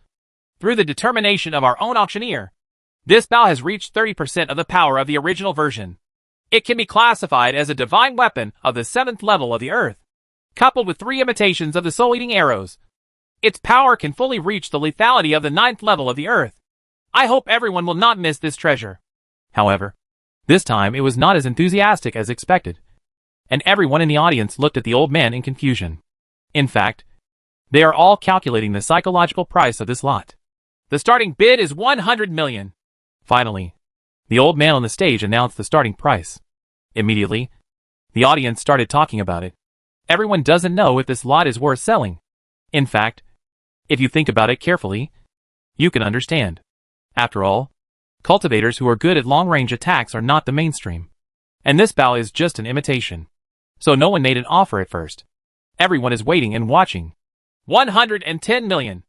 through the determination of our own auctioneer, This bow has reached 30% of the power of the original version. It can be classified as a divine weapon of the 7th level of the earth, coupled with 3 imitations of the soul-eating arrows. Its power can fully reach the lethality of the 9th level of the earth. I hope everyone will not miss this treasure. However, this time it was not as enthusiastic as expected, and everyone in the audience looked at the old man in confusion. In fact, they are all calculating the psychological price of this lot. The starting bid is 100 million. Finally, the old man on the stage announced the starting price. Immediately, the audience started talking about it. Everyone doesn't know if this lot is worth selling. In fact, if you think about it carefully, you can understand. After all, cultivators who are good at long-range attacks are not the mainstream. And this bow is just an imitation. So no one made an offer at first. Everyone is waiting and watching. 110 million.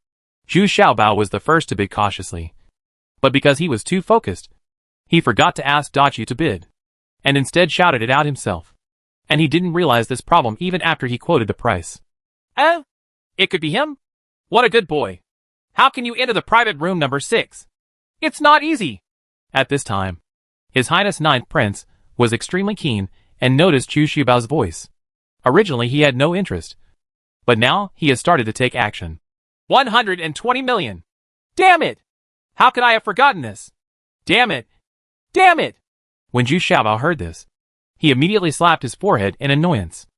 Zhu Xiaobao was the first to bid cautiously. But because he was too focused, he forgot to ask Dachu to bid, and instead shouted it out himself. And he didn't realize this problem even after he quoted the price. It could be him? What a good boy. How can you enter the private room number 6? It's not easy. At this time, His Highness Ninth Prince was extremely keen and noticed Zhu Xiaobao's voice. Originally he had no interest, but now he has started to take action. 120 million. Damn it! How could I have forgotten this? Damn it! Damn it! When Zhu Xiaobao heard this, he immediately slapped his forehead in annoyance.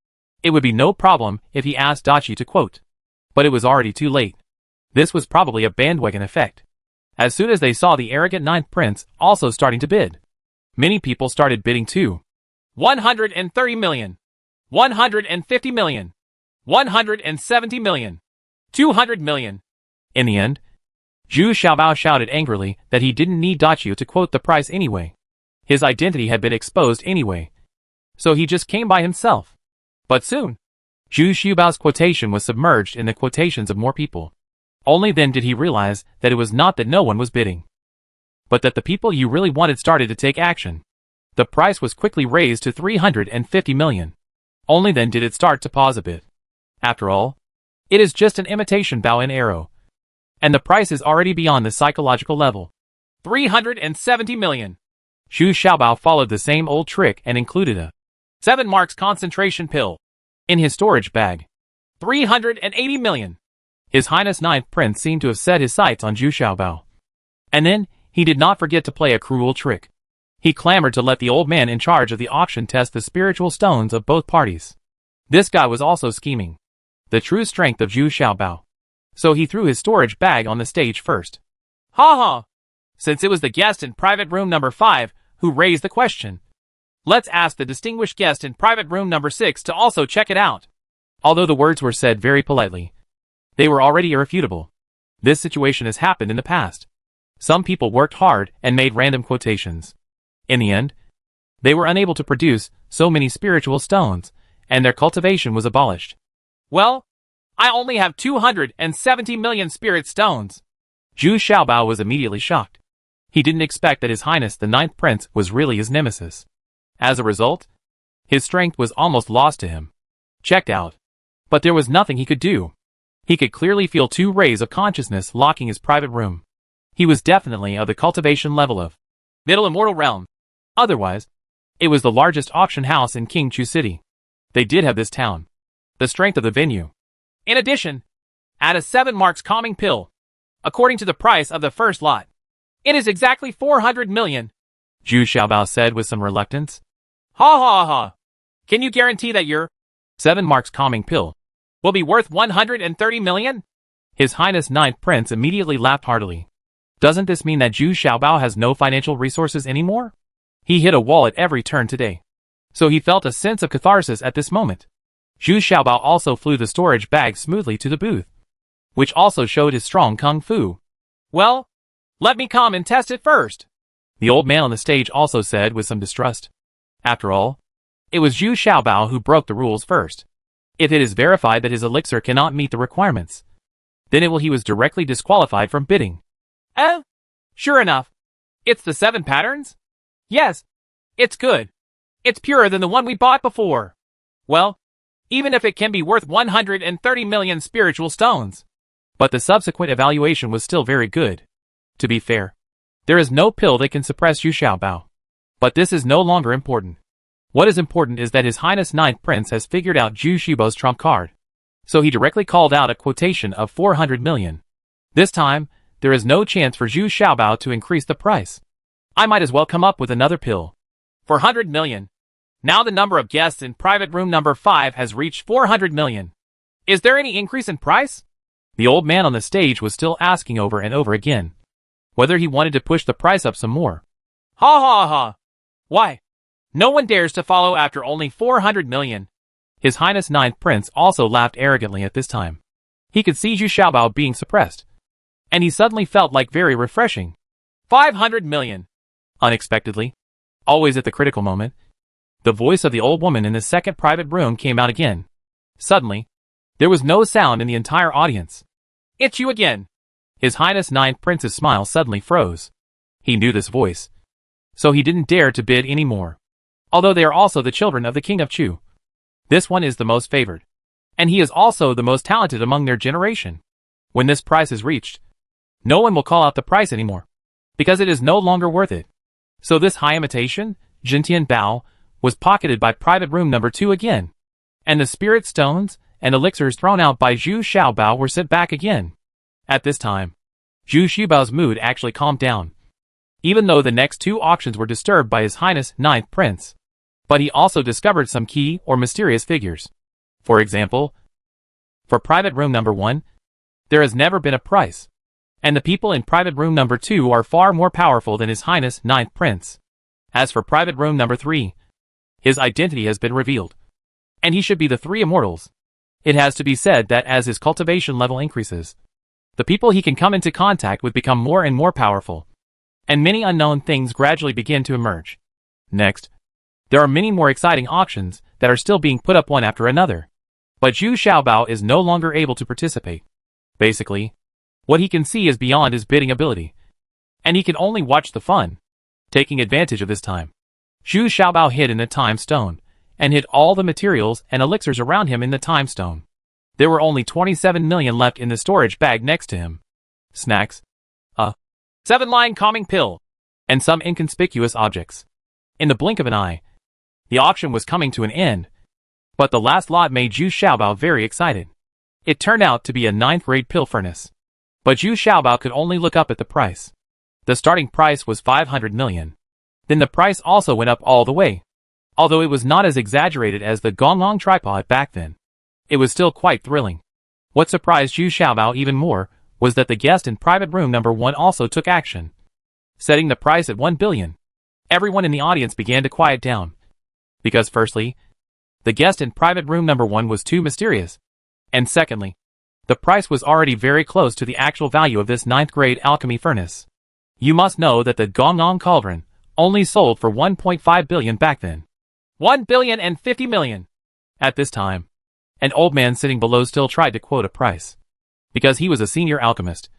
It would be no problem if he asked Dachi to quote, but it was already too late. This was probably a bandwagon effect. As soon as they saw the arrogant Ninth Prince also starting to bid, many people started bidding too. 130 million. 150 million. 170 million. 200 million. In the end, Zhu Xiaobao shouted angrily that he didn't need Dachu to quote the price anyway. His identity had been exposed anyway, so he just came by himself. But soon, Zhu Xiaobao's quotation was submerged in the quotations of more people. Only then did he realize that it was not that no one was bidding, but that the people you really wanted started to take action. The price was quickly raised to 350 million. Only then did it start to pause a bit. After all, it is just an imitation bow and arrow, and the price is already beyond the psychological level. 370 million. Zhu Xiaobao followed the same old trick and included a 7 marks concentration pill in his storage bag. 380 million. His Highness Ninth Prince seemed to have set his sights on Zhu Xiaobao. And then, he did not forget to play a cruel trick. He clamored to let the old man in charge of the auction test the spiritual stones of both parties. This guy was also scheming the true strength of Zhu Xiaobao. So he threw his storage bag on the stage first. Ha ha! Since it was the guest in private room number 5 who raised the question, let's ask the distinguished guest in private room number 6 to also check it out. Although the words were said very politely, they were already irrefutable. This situation has happened in the past. Some people worked hard and made random quotations. In the end, they were unable to produce so many spiritual stones, and their cultivation was abolished. Well, I only have 270 million spirit stones. Zhu Xiaobao was immediately shocked. He didn't expect that His Highness the Ninth Prince was really his nemesis. As a result, his strength was almost lost to him. Checked out. But there was nothing he could do. He could clearly feel 2 rays of consciousness locking his private room. He was definitely of the cultivation level of Middle Immortal Realm. Otherwise, it was the largest auction house in King Chu City. They did have this town. The strength of the venue. In addition, add a 7 marks calming pill. According to the price of the first lot, it is exactly 400 million. Zhu Xiaobao said with some reluctance. Ha ha ha. Can you guarantee that your 7 marks calming pill will be worth 130 million? His Highness Ninth Prince immediately laughed heartily. Doesn't this mean that Zhu Xiaobao has no financial resources anymore? He hit a wall at every turn today, so he felt a sense of catharsis at this moment. Zhu Xiaobao also flew the storage bag smoothly to the booth, which also showed his strong kung fu. Well, let me come and test it first, the old man on the stage also said with some distrust. After all, it was Zhu Xiaobao who broke the rules first. If it is verified that his elixir cannot meet the requirements, then he was directly disqualified from bidding. Sure enough. It's the 7 patterns? Yes. It's good. It's purer than the one we bought before. Well, even if it can be worth 130 million spiritual stones. But the subsequent evaluation was still very good. To be fair, There is no pill that can suppress Zhu Xiaobao. But this is no longer important. What is important is that His Highness Ninth Prince has figured out Zhu Xiaobao's trump card. So he directly called out a quotation of 400 million. This time, there is no chance for Zhu Xiaobao to increase the price. I might as well come up with another pill. 400 million. Now the number of guests in private room number 5 has reached 400 million. Is there any increase in price? The old man on the stage was still asking over and over again whether he wanted to push the price up some more. Ha ha ha. Why? No one dares to follow after only 400 million. His Highness Ninth Prince also laughed arrogantly at this time. He could see Zhu Xiaobao being suppressed. And he suddenly felt like very refreshing. 500 million. Unexpectedly, always at the critical moment, the voice of the old woman in the second private room came out again. Suddenly, there was no sound in the entire audience. It's you again. His Highness Ninth Prince's smile suddenly froze. He knew this voice, so he didn't dare to bid any more. Although they are also the children of the King of Chu. This one is the most favored. And he is also the most talented among their generation. When this price is reached, no one will call out the price anymore, because it is no longer worth it. So this high imitation, Jintian Bao, was pocketed by private room number 2 again. And the spirit stones and elixirs thrown out by Zhu Xiaobao were sent back again. At this time, Zhu Xiaobao's mood actually calmed down, even though the next 2 auctions were disturbed by His Highness Ninth Prince. But he also discovered some key or mysterious figures. For example, for private room number 1, there has never been a price. And the people in private room number 2 are far more powerful than His Highness Ninth Prince. As for private room number 3, his identity has been revealed. And he should be the 3 immortals. It has to be said that as his cultivation level increases, the people he can come into contact with become more and more powerful. And many unknown things gradually begin to emerge. Next, there are many more exciting auctions that are still being put up one after another. But Zhu Xiaobao is no longer able to participate. Basically, what he can see is beyond his bidding ability. And he can only watch the fun. Taking advantage of this time, Zhu Xiaobao hid in the time stone, and hid all the materials and elixirs around him in the time stone. There were only 27 million left in the storage bag next to him. Snacks, a 7-line calming pill, and some inconspicuous objects. In the blink of an eye, the auction was coming to an end. But the last lot made Zhu Xiaobao very excited. It turned out to be a 9th-grade pill furnace. But Zhu Xiaobao could only look up at the price. The starting price was 500 million. Then the price also went up all the way. Although it was not as exaggerated as the Gonglong tripod back then, it was still quite thrilling. What surprised Zhu Xiaobao even more was that the guest in private room number 1 also took action, setting the price at 1 billion. Everyone in the audience began to quiet down. Because firstly, the guest in private room number 1 was too mysterious. And secondly, the price was already very close to the actual value of this 9th-grade alchemy furnace. You must know that the Gonglong cauldron only sold for 1.5 billion back then. 1,050 million! At this time, an old man sitting below still tried to quote a price. Because he was a senior alchemist.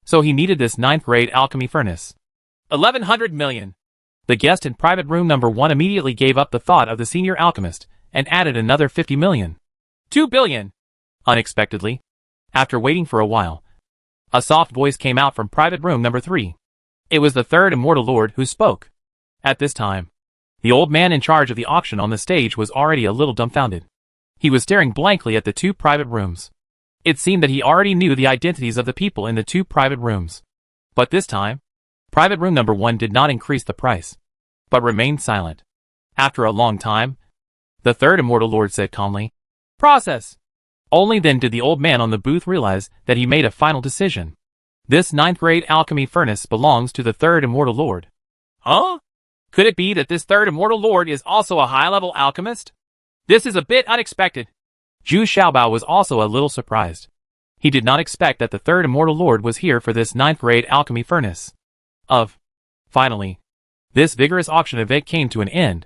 So he needed this 9th-grade alchemy furnace. 1,100 million! The guest in private room number 1 immediately gave up the thought of the senior alchemist, and added another 50 million. 2 billion! Unexpectedly, after waiting for a while, a soft voice came out from private room number 3. It was the 3rd Immortal Lord who spoke. At this time, the old man in charge of the auction on the stage was already a little dumbfounded. He was staring blankly at the 2 private rooms. It seemed that he already knew the identities of the people in the 2 private rooms. But this time, private room number 1 did not increase the price, but remained silent. After a long time, the 3rd Immortal Lord said calmly, "Process." Only then did the old man on the booth realize that he made a final decision. This 9th-grade alchemy furnace belongs to the 3rd Immortal Lord. Huh? Could it be that this 3rd Immortal Lord is also a high-level alchemist? This is a bit unexpected. Zhu Xiaobao was also a little surprised. He did not expect that the 3rd Immortal Lord was here for this 9th-grade alchemy furnace. Finally, this vigorous auction event came to an end,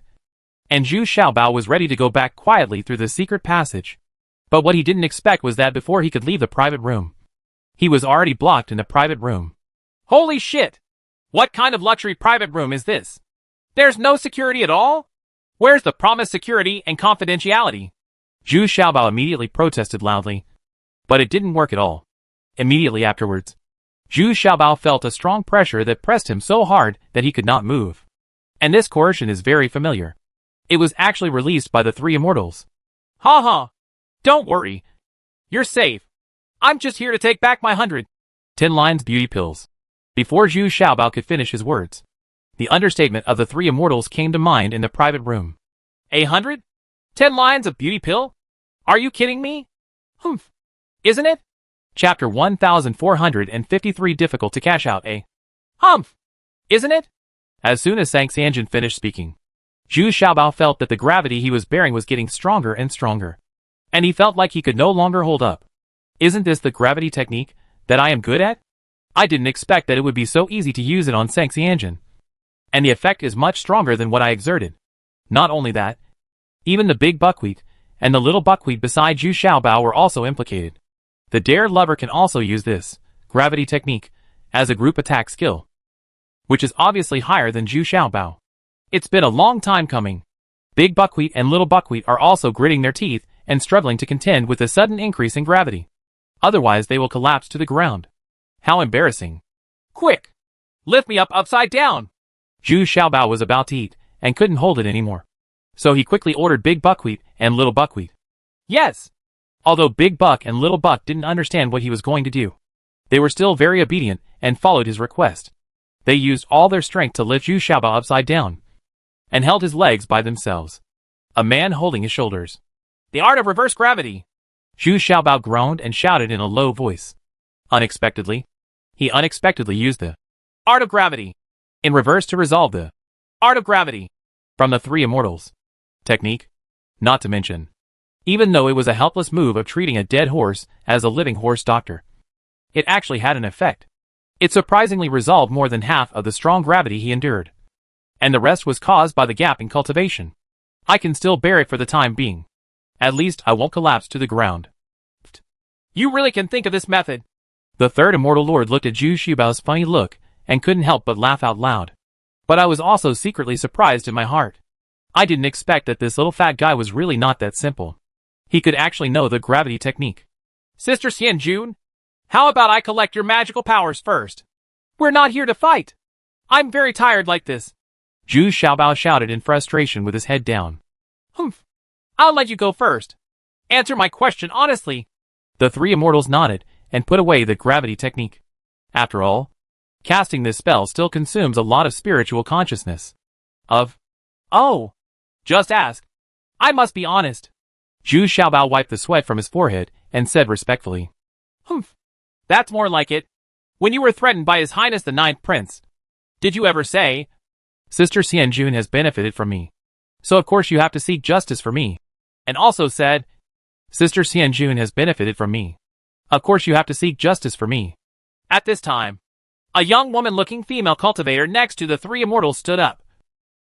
and Zhu Xiaobao was ready to go back quietly through the secret passage. But what he didn't expect was that before he could leave the private room, he was already blocked in the private room. Holy shit! What kind of luxury private room is this? There's no security at all? Where's the promised security and confidentiality? Zhu Xiaobao immediately protested loudly, but it didn't work at all. Immediately afterwards, Zhu Xiaobao felt a strong pressure that pressed him so hard that he could not move. And this coercion is very familiar. It was actually released by the three immortals. Ha ha! Don't worry. You're safe. I'm just here to take back my 110 lines beauty pills. Before Zhu Xiaobao could finish his words, the understatement of the three immortals came to mind in the private room. 110 lines of beauty pill? Are you kidding me? Humph. Isn't it? Chapter 1453 Difficult to cash out, eh? Humph. Isn't it? As soon as Sang Xianjun finished speaking, Zhu Xiaobao felt that the gravity he was bearing was getting stronger and stronger. And he felt like he could no longer hold up. Isn't this the gravity technique that I am good at? I didn't expect that it would be so easy to use it on Sang Xianjun. And the effect is much stronger than what I exerted. Not only that, even the big buckwheat and the little buckwheat beside Zhu Xiaobao were also implicated. The Dare Lover can also use this gravity technique as a group attack skill, which is obviously higher than Zhu Xiaobao. It's been a long time coming. Big buckwheat and little buckwheat are also gritting their teeth and struggling to contend with the sudden increase in gravity. Otherwise they will collapse to the ground. How embarrassing. Quick! Lift me up upside down! Zhu Xiaobao was about to eat and couldn't hold it anymore. So he quickly ordered Big Buckwheat and Little Buckwheat. Yes! Although Big Buck and Little Buck didn't understand what he was going to do, they were still very obedient and followed his request. They used all their strength to lift Zhu Xiaobao upside down and held his legs by themselves. A man holding his shoulders. The art of reverse gravity! Zhu Xiaobao groaned and shouted in a low voice. Unexpectedly, he unexpectedly used the art of gravity in reverse to resolve the art of gravity from the three immortals technique, not to mention, even though it was a helpless move of treating a dead horse as a living horse doctor, it actually had an effect. It surprisingly resolved more than half of the strong gravity he endured. And the rest was caused by the gap in cultivation. I can still bear it for the time being. At least I won't collapse to the ground. You really can think of this method? The third immortal lord looked at Zhu Xiaobao's funny look and couldn't help but laugh out loud. But I was also secretly surprised in my heart. I didn't expect that this little fat guy was really not that simple. He could actually know the gravity technique. Sister Xianjun, how about I collect your magical powers first? We're not here to fight. I'm very tired like this. Zhu Xiaobao shouted in frustration with his head down. Humph. I'll let you go first. Answer my question honestly. The three immortals nodded and put away the gravity technique. After all, casting this spell still consumes a lot of spiritual consciousness. Oh. Just ask. I must be honest. Zhu Xiaobao wiped the sweat from his forehead and said respectfully. Humph. That's more like it. When you were threatened by His Highness the Ninth Prince, did you ever say, Sister Xianjun has benefited from me, so of course you have to seek justice for me? And also said, Sister Xianjun has benefited from me. Of course you have to seek justice for me. At this time, a young woman-looking female cultivator next to the three immortals stood up,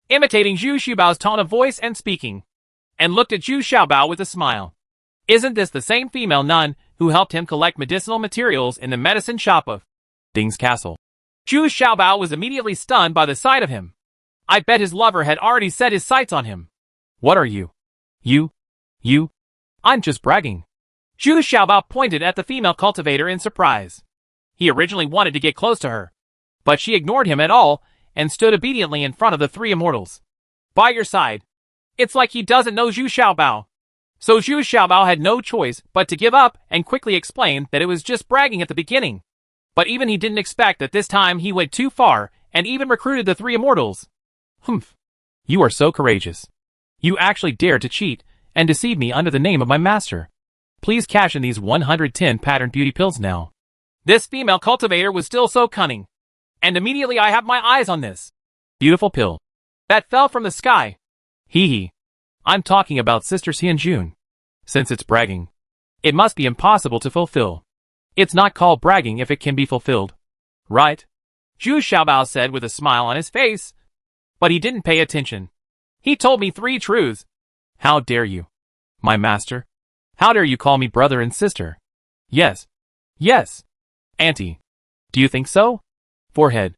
imitating Zhu Xiaobao's tone of voice and speaking, and looked at Zhu Xiaobao with a smile. Isn't this the same female nun who helped him collect medicinal materials in the medicine shop of Ding's castle? Zhu Xiaobao was immediately stunned by the sight of him. I bet his lover had already set his sights on him. What are you? You? I'm just bragging. Zhu Xiaobao pointed at the female cultivator in surprise. He originally wanted to get close to her, but she ignored him at all and stood obediently in front of the three immortals. By your side. It's like he doesn't know Zhu Xiaobao. So Zhu Xiaobao had no choice but to give up and quickly explain that it was just bragging at the beginning. But even he didn't expect that this time he went too far and even recruited the three immortals. Humph. You are so courageous. You actually dared to cheat and deceive me under the name of my master. Please cash in these 110 patterned beauty pills now. This female cultivator was still so cunning. And immediately I have my eyes on this beautiful pill that fell from the sky. Hee. I'm talking about Sister Xianjun. Since it's bragging, it must be impossible to fulfill. It's not called bragging if it can be fulfilled. Right? Zhu Xiaobao said with a smile on his face. But he didn't pay attention. He told me 3 truths. How dare you, my master? How dare you call me brother and sister? Yes. Auntie. Do you think so? Forehead.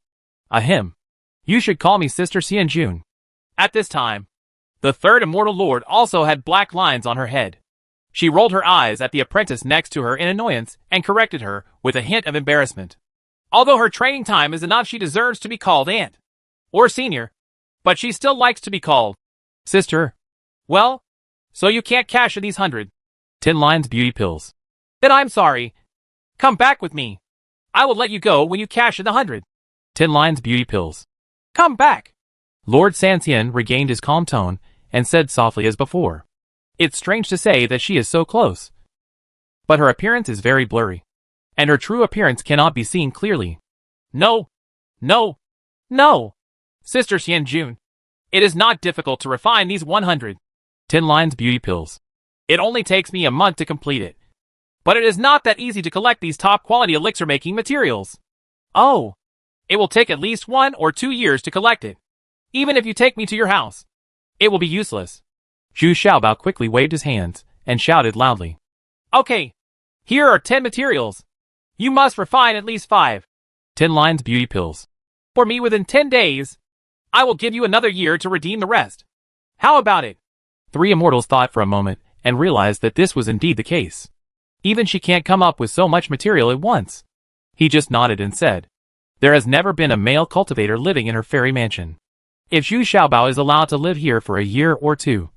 Ahem. You should call me Sister Xianjun. At this time, the third immortal lord also had black lines on her head. She rolled her eyes at the apprentice next to her in annoyance and corrected her with a hint of embarrassment. Although her training time is enough, she deserves to be called aunt. Or senior. But she still likes to be called sister. Well, so you can't cash in these 110 lines beauty pills. Then I'm sorry. Come back with me. I will let you go when you cash in the 110 lines beauty pills. Come back. Lord Sanxian regained his calm tone and said softly as before. It's strange to say that she is so close. But her appearance is very blurry. And her true appearance cannot be seen clearly. No. No. No. Sister Xianjun. It is not difficult to refine these 110 lines beauty pills. It only takes me a month to complete it. But it is not that easy to collect these top-quality elixir-making materials. Oh. It will take at least 1 or 2 years to collect it. Even if you take me to your house, it will be useless. Zhu Xiaobao quickly waved his hands and shouted loudly. Okay. Here are 10 materials. You must refine at least 5. 10 lines beauty pills. For me within 10 days. I will give you another year to redeem the rest. How about it? 3 immortals thought for a moment and realized that this was indeed the case. Even she can't come up with so much material at once. He just nodded and said, there has never been a male cultivator living in her fairy mansion. If Zhu Xiaobao is allowed to live here for a year or 2,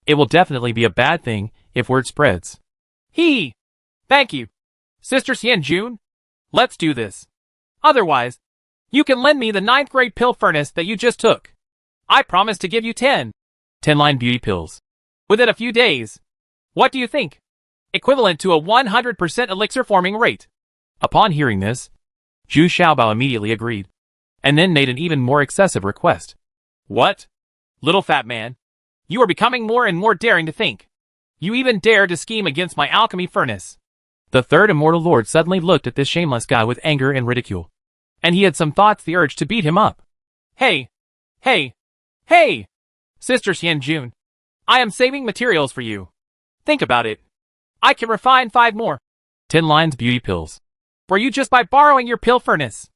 it will definitely be a bad thing if word spreads. Thank you. Sister Xianjun, let's do this. Otherwise, you can lend me the 9th grade pill furnace that you just took. I promise to give you 10 line beauty pills within a few days. What do you think? Equivalent to a 100% elixir forming rate. Upon hearing this, Zhu Xiaobao immediately agreed, and then made an even more excessive request. What? Little fat man, you are becoming more and more daring to think. You even dare to scheme against my alchemy furnace. The third immortal lord suddenly looked at this shameless guy with anger and ridicule, and he had some thoughts the urge to beat him up. Hey! Sister Xianjun, I am saving materials for you. Think about it. I can refine 5 more 10 lines beauty pills for you just by borrowing your pill furnace.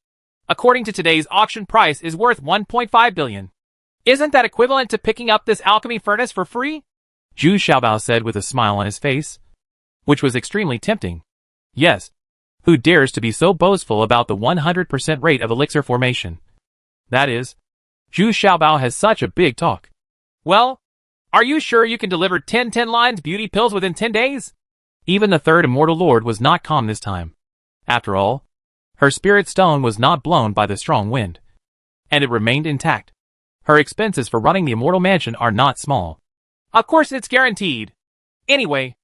According to today's auction price is worth 1.5 billion. Isn't that equivalent to picking up this alchemy furnace for free? Zhu Xiaobao said with a smile on his face, which was extremely tempting. Yes. Who dares to be so boastful about the 100% rate of elixir formation? That is, Zhu Xiaobao has such a big talk. Well, are you sure you can deliver 10 lines beauty pills within 10 days? Even the third immortal lord was not calm this time. After all, her spirit stone was not blown by the strong wind, and it remained intact. Her expenses for running the immortal mansion are not small. Of course it's guaranteed. Anyway,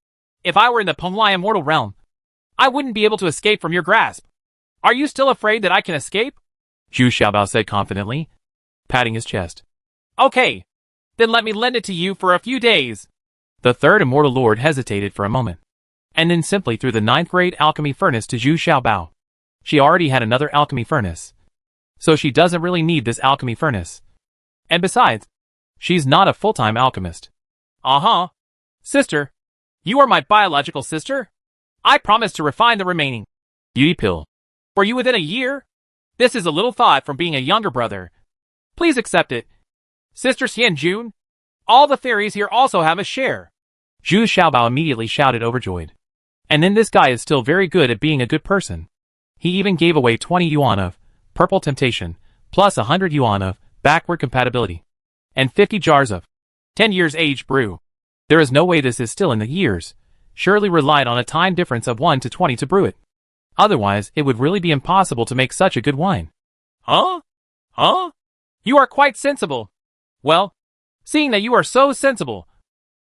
if I were in the Penglai immortal realm, I wouldn't be able to escape from your grasp. Are you still afraid that I can escape? Zhu Xiaobao said confidently, patting his chest. Okay, then let me lend it to you for a few days. The third immortal lord hesitated for a moment, and then simply threw the 9th grade alchemy furnace to Zhu Xiaobao. She already had another alchemy furnace, so she doesn't really need this alchemy furnace. And besides, she's not a full-time alchemist. Sister, you are my biological sister? I promise to refine the remaining beauty pill for you within a year. This is a little thought from being a younger brother. Please accept it. Sister Xianjun, all the fairies here also have a share. Zhu Xiaobao immediately shouted overjoyed. And then this guy is still very good at being a good person. He even gave away 20 yuan of purple temptation, plus 100 yuan of backward compatibility, and 50 jars of 10 years aged brew. There is no way this is still in the years. Surely relied on a time difference of 1 to 20 to brew it. Otherwise, it would really be impossible to make such a good wine. Huh? You are quite sensible. Well, seeing that you are so sensible,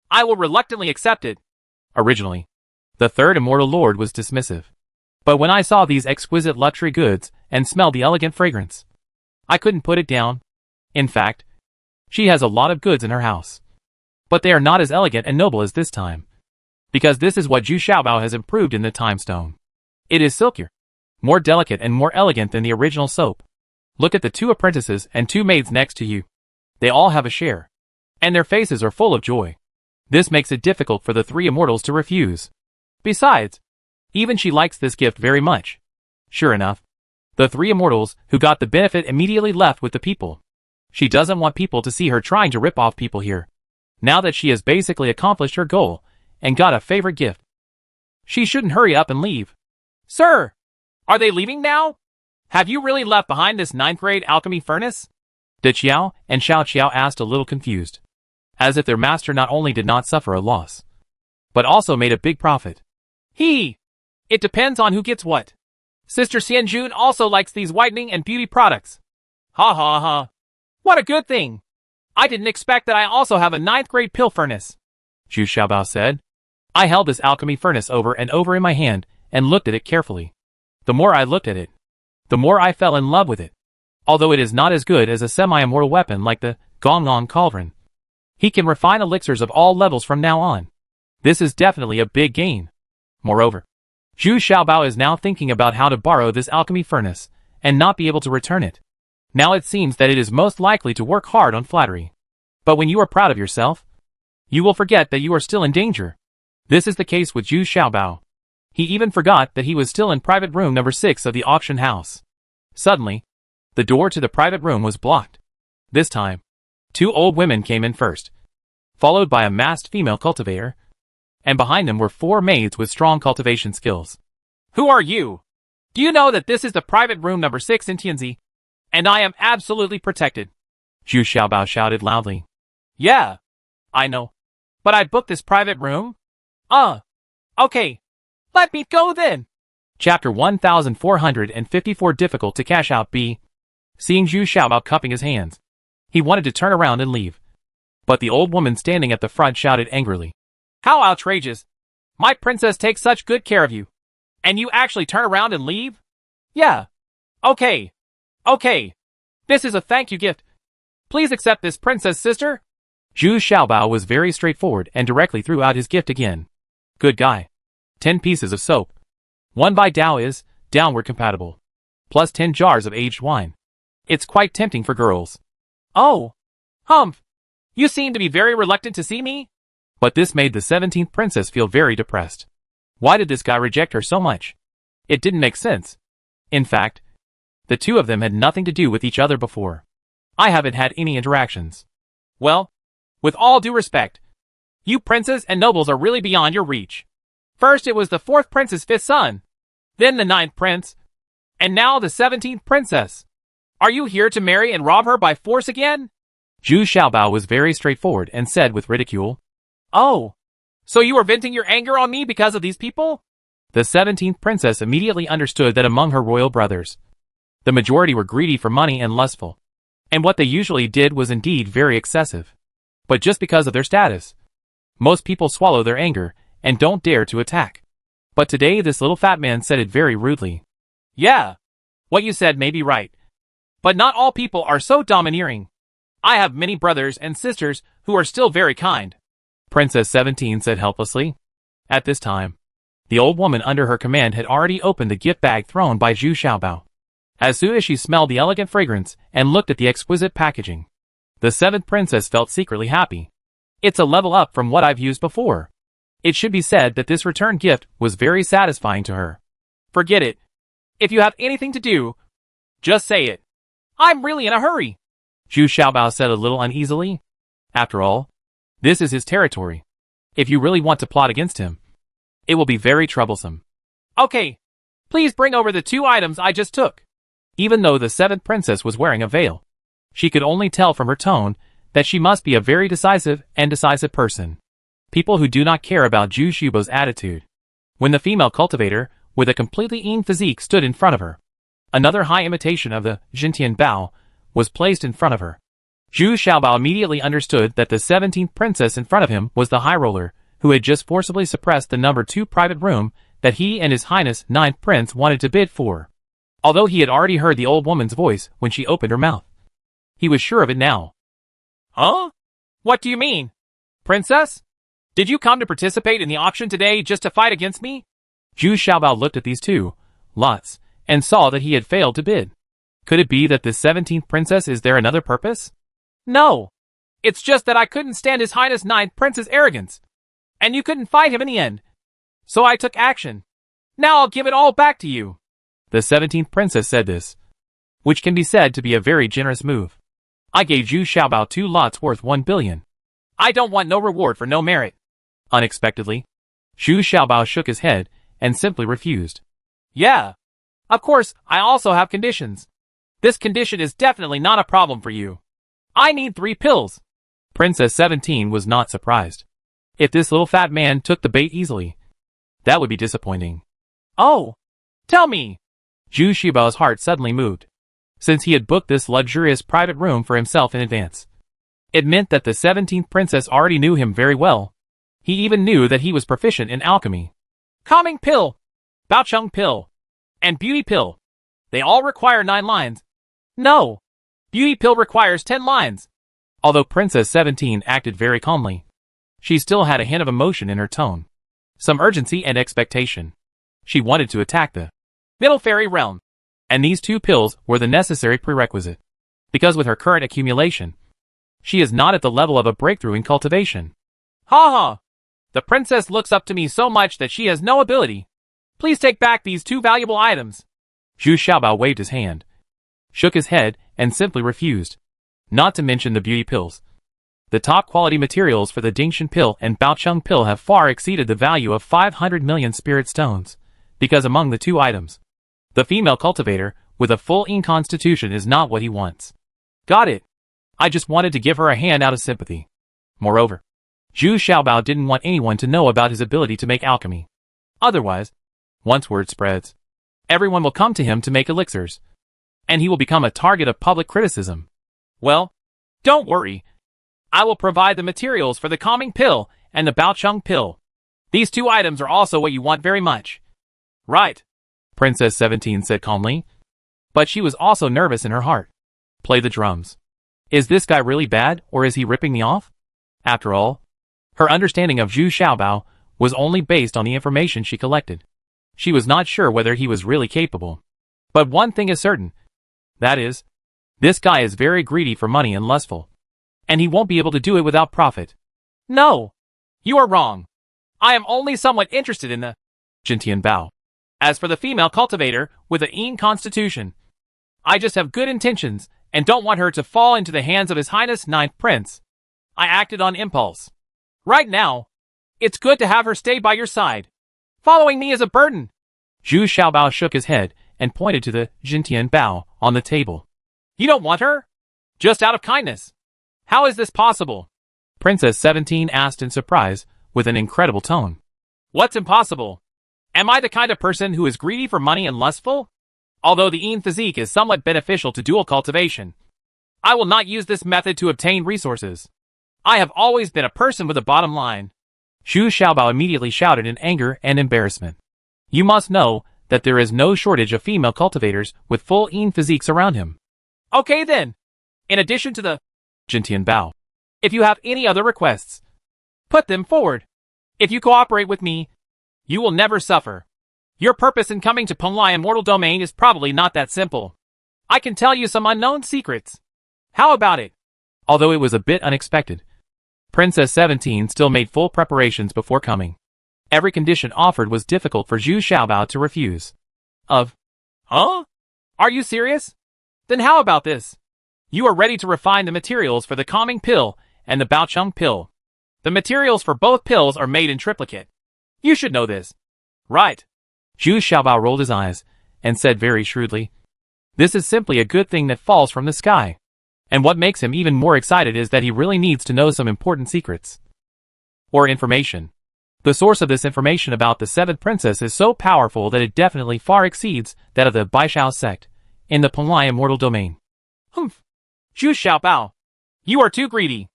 I will reluctantly accept it. Originally, the third immortal lord was dismissive. But when I saw these exquisite luxury goods and smelled the elegant fragrance, I couldn't put it down. In fact, she has a lot of goods in her house. But they are not as elegant and noble as this time. Because this is what Zhu Xiaobao has improved in the time stone. It is silkier, more delicate and more elegant than the original soap. Look at the 2 apprentices and 2 maids next to you. They all have a share, and their faces are full of joy. This makes it difficult for the 3 immortals to refuse. Besides, even she likes this gift very much. Sure enough, the 3 immortals who got the benefit immediately left with the people. She doesn't want people to see her trying to rip off people here. Now that she has basically accomplished her goal and got a favorite gift, she shouldn't hurry up and leave. Sir, are they leaving now? Have you really left behind this 9th grade alchemy furnace? De Qiao and Xiao Qiao asked, a little confused, as if their master not only did not suffer a loss, but also made a big profit. It depends on who gets what. Sister Xianjun also likes these whitening and beauty products. Ha ha ha. What a good thing. I didn't expect that I also have a 9th grade pill furnace, Zhu Xiaobao said. I held this alchemy furnace over and over in my hand and looked at it carefully. The more I looked at it, the more I fell in love with it. Although it is not as good as a semi-immortal weapon like the Gonglong Cauldron, he can refine elixirs of all levels from now on. This is definitely a big gain. Moreover, Zhu Xiaobao is now thinking about how to borrow this alchemy furnace and not be able to return it. Now it seems that it is most likely to work hard on flattery. But when you are proud of yourself, you will forget that you are still in danger. This is the case with Zhu Xiaobao. He even forgot that he was still in private room number 6 of the auction house. Suddenly, the door to the private room was blocked. This time, 2 old women came in first, followed by a masked female cultivator, and behind them were 4 maids with strong cultivation skills. Who are you? Do you know that this is the private room number 6 in Tianzi? And I am absolutely protected, Zhu Xiaobao shouted loudly. Yeah, I know. But I booked this private room? Okay. Let me go then. Chapter 1454 Difficult to Cash Out B. Seeing Zhu Xiaobao cupping his hands, he wanted to turn around and leave. But the old woman standing at the front shouted angrily. How outrageous! My princess takes such good care of you. And you actually turn around and leave? Yeah. Okay. This is a thank you gift. Please accept this, princess sister. Zhu Xiaobao was very straightforward and directly threw out his gift again. Good guy. 10 pieces of soap. 1 by Dao is downward compatible. Plus 10 jars of aged wine. It's quite tempting for girls. Oh. Humph. You seem to be very reluctant to see me? But this made the 17th princess feel very depressed. Why did this guy reject her so much? It didn't make sense. In fact, the 2 of them had nothing to do with each other before. I haven't had any interactions. Well, with all due respect, you princes and nobles are really beyond your reach. First it was the 4th prince's 5th son, then the 9th prince, and now the 17th princess. Are you here to marry and rob her by force again? Zhu Xiaobao was very straightforward and said with ridicule. Oh, so you are venting your anger on me because of these people? The 17th princess immediately understood that among her royal brothers, the majority were greedy for money and lustful, and what they usually did was indeed very excessive. But just because of their status, most people swallow their anger and don't dare to attack. But today this little fat man said it very rudely. Yeah, what you said may be right, but not all people are so domineering. I have many brothers and sisters who are still very kind, Princess 17 said helplessly. At this time, the old woman under her command had already opened the gift bag thrown by Zhu Xiaobao. As soon as she smelled the elegant fragrance and looked at the exquisite packaging, the 7th princess felt secretly happy. It's a level up from what I've used before. It should be said that this return gift was very satisfying to her. Forget it. If you have anything to do, just say it. I'm really in a hurry, Zhu Xiaobao said a little uneasily. After all, this is his territory. If you really want to plot against him, it will be very troublesome. Okay, please bring over the 2 items I just took. Even though the 7th princess was wearing a veil, she could only tell from her tone that she must be a very decisive person. People who do not care about Zhu Xiaobao's attitude. When the female cultivator, with a completely yin physique, stood in front of her, another high imitation of the Jintian Bao was placed in front of her. Zhu Xiaobao immediately understood that the 17th princess in front of him was the high roller who had just forcibly suppressed the number 2 private room that he and His Highness 9th Prince wanted to bid for. Although he had already heard the old woman's voice when she opened her mouth, he was sure of it now. Huh? What do you mean? Princess? Did you come to participate in the auction today just to fight against me? Zhu Xiaobao looked at these 2 lots and saw that he had failed to bid. Could it be that this 17th princess is there another purpose? No. It's just that I couldn't stand His Highness 9th Prince's arrogance. And you couldn't fight him in the end. So I took action. Now I'll give it all back to you. The 17th princess said this, which can be said to be a very generous move. I gave Zhu Xiaobao 2 lots worth 1 billion. I don't want no reward for no merit. Unexpectedly, Zhu Xiaobao shook his head and simply refused. Yeah. Of course, I also have conditions. This condition is definitely not a problem for you. I need 3 pills. Princess 17 was not surprised. If this little fat man took the bait easily, that would be disappointing. Oh, tell me. Zhu Xiaobao's heart suddenly moved, since he had booked this luxurious private room for himself in advance. It meant that the 17th princess already knew him very well. He even knew that he was proficient in alchemy. Calming pill, Baocheng pill, and beauty pill. They all require 9 lines. No, beauty pill requires 10 lines. Although Princess 17 acted very calmly, she still had a hint of emotion in her tone. Some urgency and expectation. She wanted to attack the Middle Fairy Realm. And these 2 pills were the necessary prerequisite. Because with her current accumulation, she is not at the level of a breakthrough in cultivation. Ha ha! The princess looks up to me so much that she has no ability. Please take back these 2 valuable items. Zhu Xiaobao waved his hand, shook his head, and simply refused. Not to mention the beauty pills. The top quality materials for the Dingshan pill and Baocheng pill have far exceeded the value of 500 million spirit stones, because among the 2 items, the female cultivator with a full yin constitution is not what he wants. Got it. I just wanted to give her a hand out of sympathy. Moreover, Zhu Xiaobao didn't want anyone to know about his ability to make alchemy. Otherwise, once word spreads, everyone will come to him to make elixirs, and he will become a target of public criticism. Well, don't worry. I will provide the materials for the calming pill and the Baocheng pill. These 2 items are also what you want very much. Right, Princess 17 said calmly. But she was also nervous in her heart. Play the drums. Is this guy really bad, or is he ripping me off? After all, her understanding of Zhu Xiaobao was only based on the information she collected. She was not sure whether he was really capable. But one thing is certain. That is, this guy is very greedy for money and lustful. And he won't be able to do it without profit. No, you are wrong. I am only somewhat interested in the Jintian Bao. As for the female cultivator with a yin constitution, I just have good intentions and don't want her to fall into the hands of His Highness 9th Prince. I acted on impulse. Right now, it's good to have her stay by your side. Following me is a burden. Zhu Xiaobao shook his head and pointed to the Jintian Bao on the table. You don't want her? Just out of kindness. How is this possible? Princess 17 asked in surprise, with an incredible tone. What's impossible? Am I the kind of person who is greedy for money and lustful? Although the yin physique is somewhat beneficial to dual cultivation, I will not use this method to obtain resources. I have always been a person with a bottom line. Zhu Xiaobao immediately shouted in anger and embarrassment. You must know that there is no shortage of female cultivators with full yin physiques around him. Okay then. In addition to the Jintian Bao, if you have any other requests, put them forward. If you cooperate with me, you will never suffer. Your purpose in coming to Penglai Immortal Domain is probably not that simple. I can tell you some unknown secrets. How about it? Although it was a bit unexpected, Princess 17 still made full preparations before coming. Every condition offered was difficult for Zhu Xiaobao to refuse. Huh? Are you serious? Then how about this? You are ready to refine the materials for the calming pill and the Baocheng pill. The materials for both pills are made in triplicate. You should know this. Right. Zhu Xiaobao rolled his eyes and said very shrewdly, this is simply a good thing that falls from the sky. And what makes him even more excited is that he really needs to know some important secrets. Or information. The source of this information about the 7th princess is so powerful that it definitely far exceeds that of the Baishao sect in the Penglai Immortal Domain. Humph. Zhu Xiaobao, you are too greedy.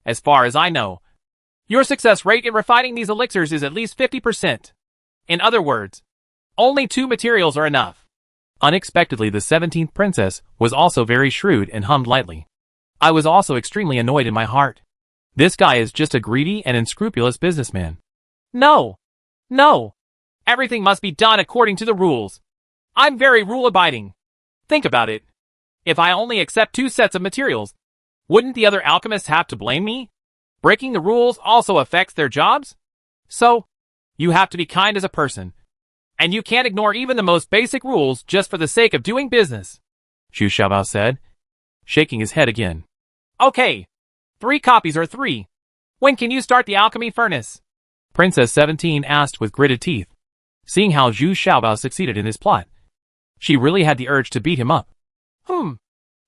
As far as I know, your success rate in refining these elixirs is at least 50%. In other words, only 2 materials are enough. Unexpectedly, the 17th princess was also very shrewd and hummed lightly. I was also extremely annoyed in my heart. This guy is just a greedy and unscrupulous businessman. No. Everything must be done according to the rules. I'm very rule-abiding. Think about it. If I only accept 2 sets of materials, wouldn't the other alchemists have to blame me? Breaking the rules also affects their jobs? So, you have to be kind as a person. And you can't ignore even the most basic rules just for the sake of doing business, Zhu Xiaobao said, shaking his head again. Okay. 3 copies or 3. When can you start the alchemy furnace? Princess 17 asked with gritted teeth. Seeing how Zhu Xiaobao succeeded in his plot, She really had the urge to beat him up.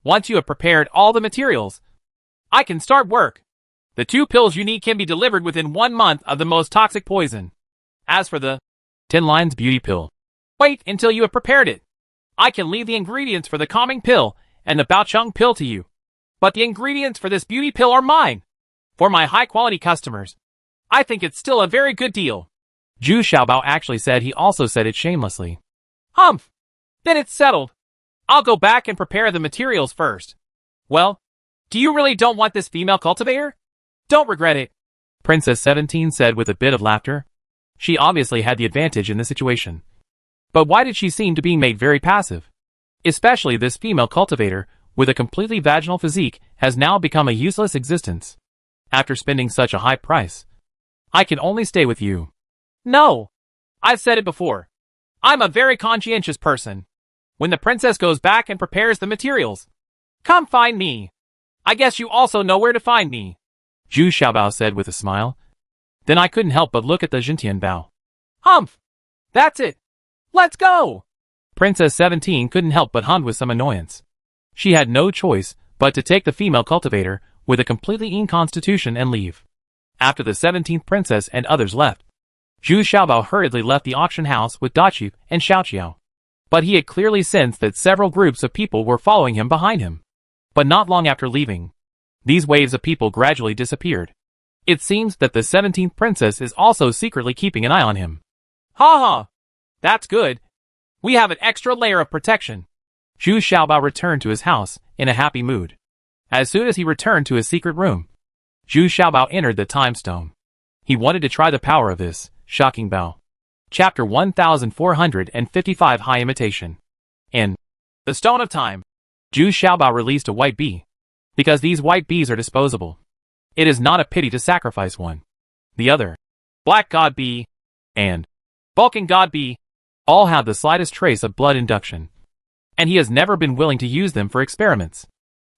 Once you have prepared all the materials, I can start work. The 2 pills you need can be delivered within 1 month of the most toxic poison. As for the 10 lines beauty pill, wait until you have prepared it. I can leave the ingredients for the calming pill and the Baocheng pill to you. But the ingredients for this beauty pill are mine. For my high-quality customers, I think it's still a very good deal. Zhu Xiaobao actually said he also said it shamelessly. Humph! Then it's settled. I'll go back and prepare the materials first. Well, do you really don't want this female cultivator? Don't regret it, Princess 17 said with a bit of laughter. She obviously had the advantage in the situation. But why did she seem to be made very passive? Especially this female cultivator, with a completely vaginal physique, has now become a useless existence. After spending such a high price, I can only stay with you. No, I've said it before. I'm a very conscientious person. When the princess goes back and prepares the materials, come find me. I guess you also know where to find me, Zhu Xiaobao said with a smile. Then I couldn't help but look at the Jintian Bao. Humph! That's it! Let's go! Princess 17 couldn't help but hummed with some annoyance. She had no choice but to take the female cultivator with a completely lean constitution and leave. After the 17th princess and others left, Zhu Xiaobao hurriedly left the auction house with Daqiu and Xiaoqiao. But he had clearly sensed that several groups of people were following him behind him. But not long after leaving, these waves of people gradually disappeared. It seems that the 17th princess is also secretly keeping an eye on him. Ha ha! That's good. We have an extra layer of protection. Zhu Xiaobao returned to his house in a happy mood. As soon as he returned to his secret room, Zhu Xiaobao entered the time stone. He wanted to try the power of this shocking bao. Chapter 1455 High Imitation. In the Stone of Time, Zhu Xiaobao released a white bee. Because these white bees are disposable, it is not a pity to sacrifice one. The other, Black God Bee, and Vulcan God Bee, all have the slightest trace of blood induction. And he has never been willing to use them for experiments.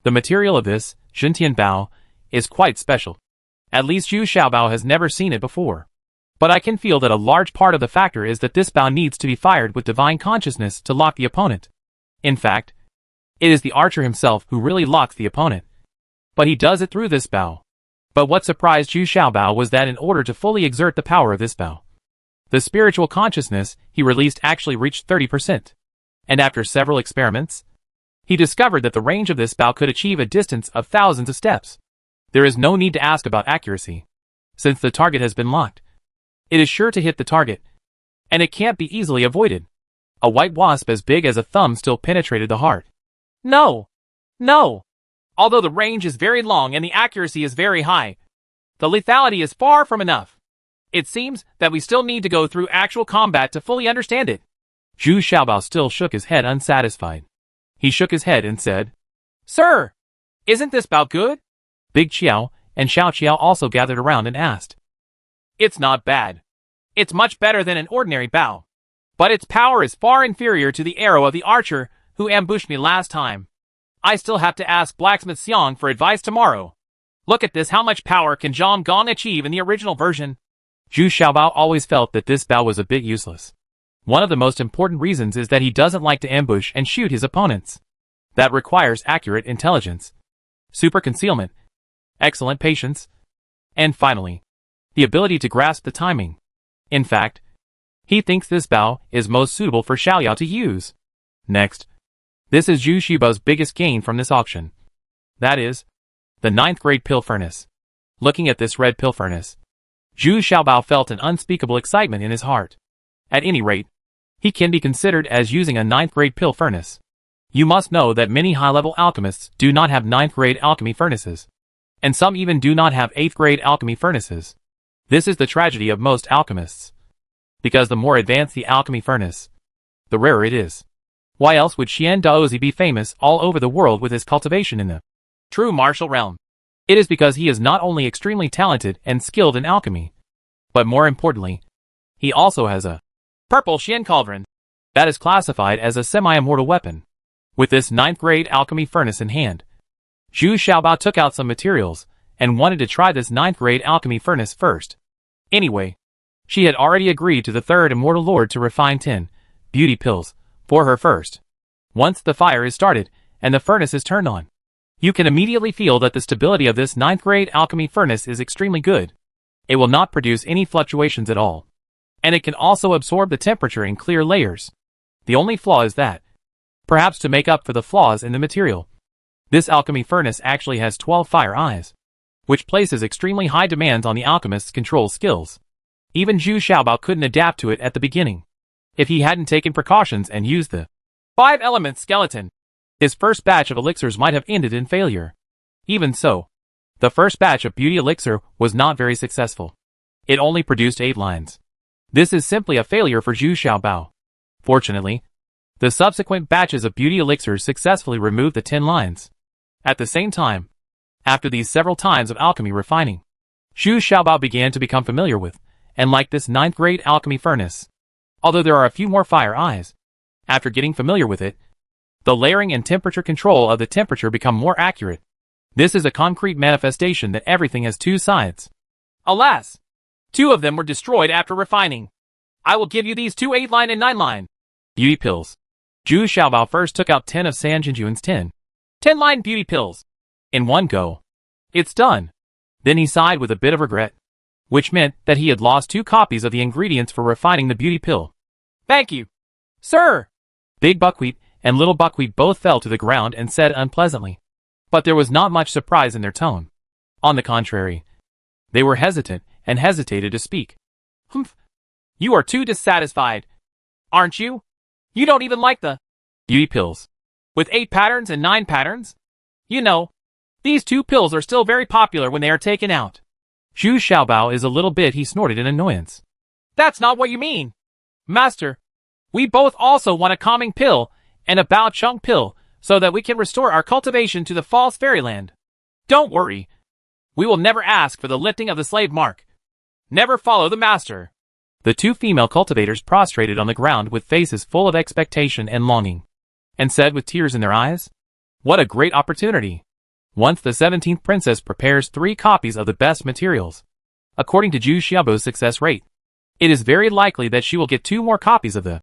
The material of this Jintian Bao is quite special. At least Zhu Xiaobao has never seen it before. But I can feel that a large part of the factor is that this Bao needs to be fired with divine consciousness to lock the opponent. In fact, it is the archer himself who really locks the opponent. But he does it through this Bao. But what surprised Zhu Xiaobao was that in order to fully exert the power of this Bao, the spiritual consciousness he released actually reached 30%. And after several experiments, he discovered that the range of this Bao could achieve a distance of thousands of steps. There is no need to ask about accuracy. Since the target has been locked, it is sure to hit the target, and it can't be easily avoided. A white wasp as big as a thumb still penetrated the heart. No! No! Although the range is very long and the accuracy is very high, the lethality is far from enough. It seems that we still need to go through actual combat to fully understand it. Zhu Xiaobao still shook his head unsatisfied. He shook his head and said, Sir, isn't this Bao good? Big Qiao and Xiao Qiao also gathered around and asked. It's not bad. It's much better than an ordinary Bao. But its power is far inferior to the arrow of the archer who ambushed me last time. I still have to ask Blacksmith Xiang for advice tomorrow. Look at this, how much power can Zhang Gong achieve in the original version? Zhu Xiaobao always felt that this Bao was a bit useless. One of the most important reasons is that he doesn't like to ambush and shoot his opponents. That requires accurate intelligence, super concealment, excellent patience, and finally, the ability to grasp the timing. In fact, he thinks this Bao is most suitable for Xiaoyao to use. Next, this is Zhu Xiaobao's biggest gain from this auction. That is, the 9th grade pill furnace. Looking at this red pill furnace, Zhu Xiaobao felt an unspeakable excitement in his heart. At any rate, he can be considered as using a 9th grade pill furnace. You must know that many high-level alchemists do not have 9th grade alchemy furnaces, and some even do not have 8th grade alchemy furnaces. This is the tragedy of most alchemists. Because the more advanced the alchemy furnace, the rarer it is. Why else would Xian Daozi be famous all over the world with his cultivation in the true martial realm? It is because he is not only extremely talented and skilled in alchemy, but more importantly, he also has a purple Xian cauldron that is classified as a semi-immortal weapon. With this 9th grade alchemy furnace in hand, Zhu Xiaobao took out some materials and wanted to try this 9th grade alchemy furnace first. Anyway, she had already agreed to the 3rd Immortal Lord to refine 10 beauty pills for her first. Once the fire is started, and the furnace is turned on, you can immediately feel that the stability of this 9th grade alchemy furnace is extremely good. It will not produce any fluctuations at all. And it can also absorb the temperature in clear layers. The only flaw is that, perhaps to make up for the flaws in the material, this alchemy furnace actually has 12 fire eyes, which places extremely high demands on the alchemist's control skills. Even Zhu Xiaobao couldn't adapt to it at the beginning. If he hadn't taken precautions and used the 5-element skeleton, his first batch of elixirs might have ended in failure. Even so, the first batch of beauty elixir was not very successful. It only produced 8 lines. This is simply a failure for Zhu Xiaobao. Fortunately, the subsequent batches of beauty elixirs successfully removed the 10 lines. At the same time, after these several times of alchemy refining, Zhu Xiaobao began to become familiar with, and like this 9th grade alchemy furnace. Although there are a few more fire eyes, after getting familiar with it, the layering and temperature control of the temperature become more accurate. This is a concrete manifestation that everything has 2 sides. Alas! 2 of them were destroyed after refining. I will give you these 2 8-line and 9-line beauty pills. Zhu Xiaobao first took out 10 of San Jinjuan's 10-line beauty pills. In one go. It's done. Then he sighed with a bit of regret, which meant that he had lost 2 copies of the ingredients for refining the beauty pill. Thank you, sir! Big Buckwheat and Little Buckwheat both fell to the ground and said unpleasantly. But there was not much surprise in their tone. On the contrary, they were hesitant and hesitated to speak. Humph! You are too dissatisfied, aren't you? You don't even like the beauty pills. With 8 patterns and 9 patterns? You know, these 2 pills are still very popular when they are taken out. Zhu Xiaobao is a little bit, he snorted in annoyance. That's not what you mean. Master, we both also want a calming pill and a Bao Chung pill so that we can restore our cultivation to the false fairyland. Don't worry. We will never ask for the lifting of the slave mark. Never follow the master. The 2 female cultivators prostrated on the ground with faces full of expectation and longing, and said with tears in their eyes, what a great opportunity. Once the 17th princess prepares 3 copies of the best materials, according to Zhu Xiaobao's success rate, it is very likely that she will get 2 more copies of the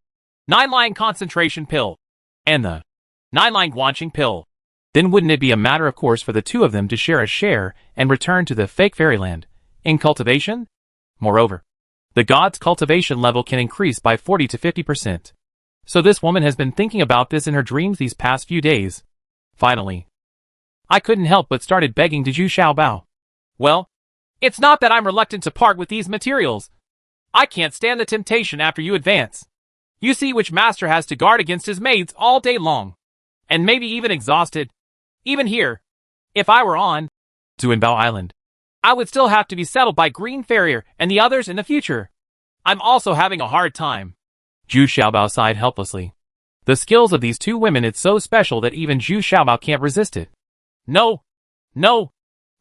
9-line concentration pill and the 9-line guanqing pill. Then wouldn't it be a matter of course for the 2 of them to share a share and return to the fake fairyland in cultivation? Moreover, the god's cultivation level can increase by 40 to 50%. So this woman has been thinking about this in her dreams these past few days. Finally, I couldn't help but started begging to Zhu Xiaobao. Well, it's not that I'm reluctant to part with these materials. I can't stand the temptation after you advance. You see which master has to guard against his maids all day long, and maybe even exhausted. Even here, if I were on Zuanbao Island, I would still have to be settled by Green Farrier and the others in the future. I'm also having a hard time. Zhu Xiaobao sighed helplessly. The skills of these 2 women is so special that even Zhu Xiaobao can't resist it. No.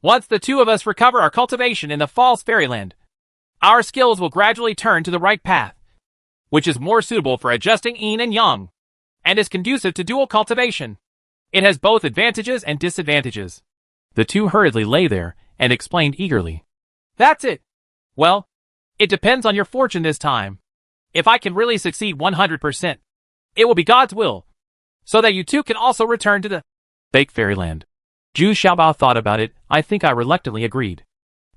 Once the 2 of us recover our cultivation in the false fairyland, our skills will gradually turn to the right path, which is more suitable for adjusting yin and yang, and is conducive to dual cultivation. It has both advantages and disadvantages. The 2 hurriedly lay there and explained eagerly. That's it. Well, it depends on your fortune this time. If I can really succeed 100%, it will be God's will, so that you 2 can also return to the fake fairyland. Zhu Xiaobao thought about it. I think I reluctantly agreed.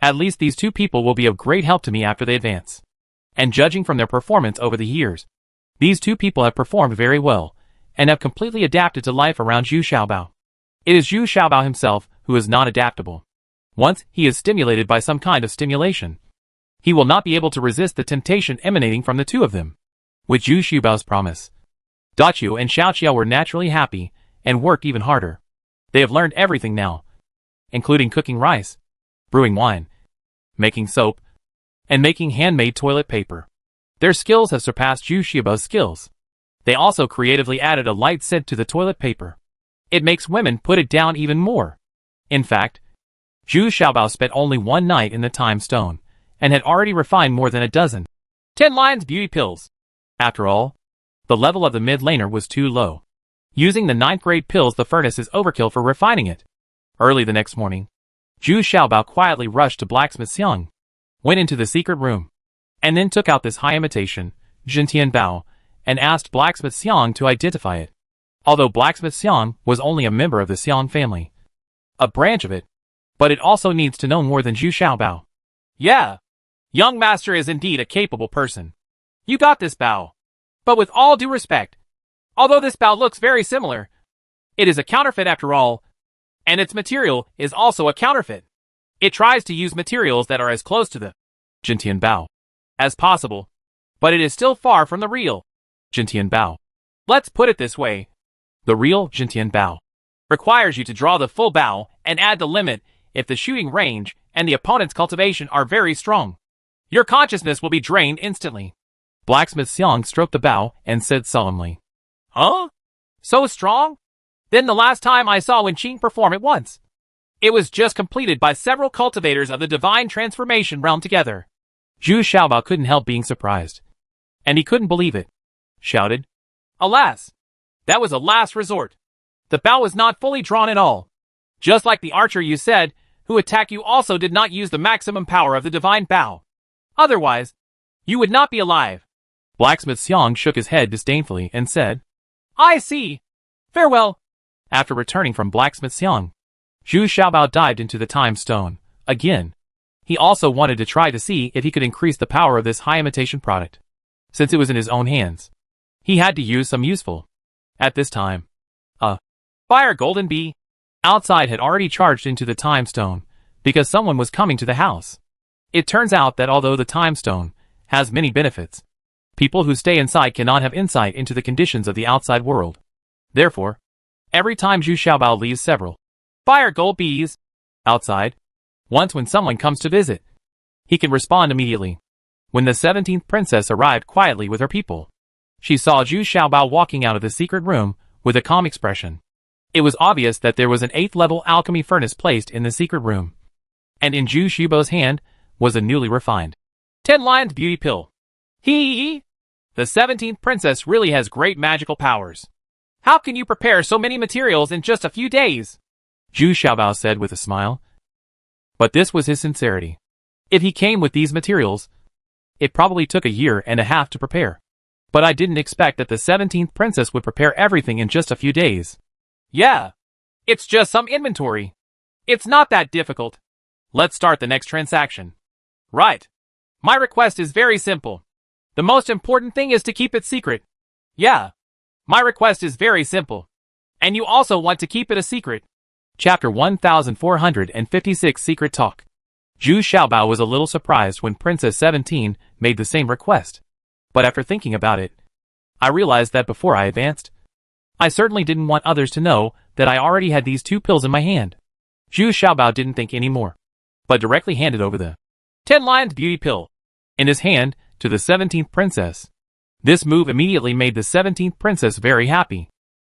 At least these 2 people will be of great help to me after they advance. And judging from their performance over the years, these 2 people have performed very well, and have completely adapted to life around Zhu Xiaobao. It is Zhu Xiaobao himself who is not adaptable. Once he is stimulated by some kind of stimulation, he will not be able to resist the temptation emanating from the 2 of them. With Zhu Xiaobao's promise, Daqiu and Xiaoqiao were naturally happy, and worked even harder. They have learned everything now, including cooking rice, brewing wine, making soap, and making handmade toilet paper. Their skills have surpassed Zhu Xiaobao's skills. They also creatively added a light scent to the toilet paper. It makes women put it down even more. In fact, Zhu Xiaobao spent only 1 night in the time stone, and had already refined more than a dozen 10-lines beauty pills. After all, the level of the mid-laner was too low. Using the 9th grade pills, the furnace is overkill for refining it. Early the next morning, Zhu Xiaobao quietly rushed to blacksmith Xiang, went into the secret room, and then took out this high imitation, Jintian Bao, and asked blacksmith Xiang to identify it. although blacksmith Xiang was only a member of the Xiang family. A branch of it. But it also needs to know more than Zhu Xiaobao. Yeah. Young master is indeed a capable person. You got this, Bao. But with all due respect, although this Bao looks very similar, it is a counterfeit after all, and its material is also a counterfeit. It tries to use materials that are as close to the Jintian Bao as possible, but it is still far from the real Jintian Bao. Let's put it this way. The real Jintian Bao requires you to draw the full Bao and add the limit if the shooting range and the opponent's cultivation are very strong. Your consciousness will be drained instantly. Blacksmith Xiang stroked the Bao and said solemnly. Huh? So strong? Then the last time I saw Wen Qing perform it once. It was just completed by several cultivators of the divine transformation realm together. Zhu Xiaobao couldn't help being surprised. And he couldn't believe it. Shouted. Alas! That was a last resort. The Bao was not fully drawn at all. Just like the archer you said, who attacked you also did not use the maximum power of the divine Bao. Otherwise, you would not be alive. Blacksmith Xiang shook his head disdainfully and said, I see. Farewell. After returning from Blacksmith Xiang, Zhu Xiaobao dived into the time stone. Again, he also wanted to try to see if he could increase the power of this high imitation product. Since it was in his own hands, he had to use some useful. At this time, a fire golden bee outside had already charged into the time stone because someone was coming to the house. It turns out that although the time stone has many benefits, people who stay inside cannot have insight into the conditions of the outside world. Therefore, every time Zhu Xiaobao leaves several fire gold bees outside, once when someone comes to visit, he can respond immediately. When the 17th princess arrived quietly with her people, she saw Zhu Xiaobao walking out of the secret room with a calm expression. It was obvious that there was an 8th level alchemy furnace placed in the secret room, and in Zhu Xiaobao's hand was a newly refined 10-lioned beauty pill. Hee! The 17th princess really has great magical powers. How can you prepare so many materials in just a few days? Zhu Xiaobao said with a smile. But this was his sincerity. If he came with these materials, it probably took a year and a half to prepare. But I didn't expect that the 17th princess would prepare everything in just a few days. Yeah. It's just some inventory. It's not that difficult. Let's start the next transaction. Right. My request is very simple. The most important thing is to keep it secret. Yeah. My request is very simple. And you also want to keep it a secret. Chapter 1456 Secret Talk. Zhu Xiaobao was a little surprised when Princess 17 made the same request. But after thinking about it, I realized that before I advanced, I certainly didn't want others to know that I already had these 2 pills in my hand. Zhu Xiaobao didn't think any more, but directly handed over the 10-lioned beauty pill in his hand to the 17th princess. This move immediately made the 17th princess very happy.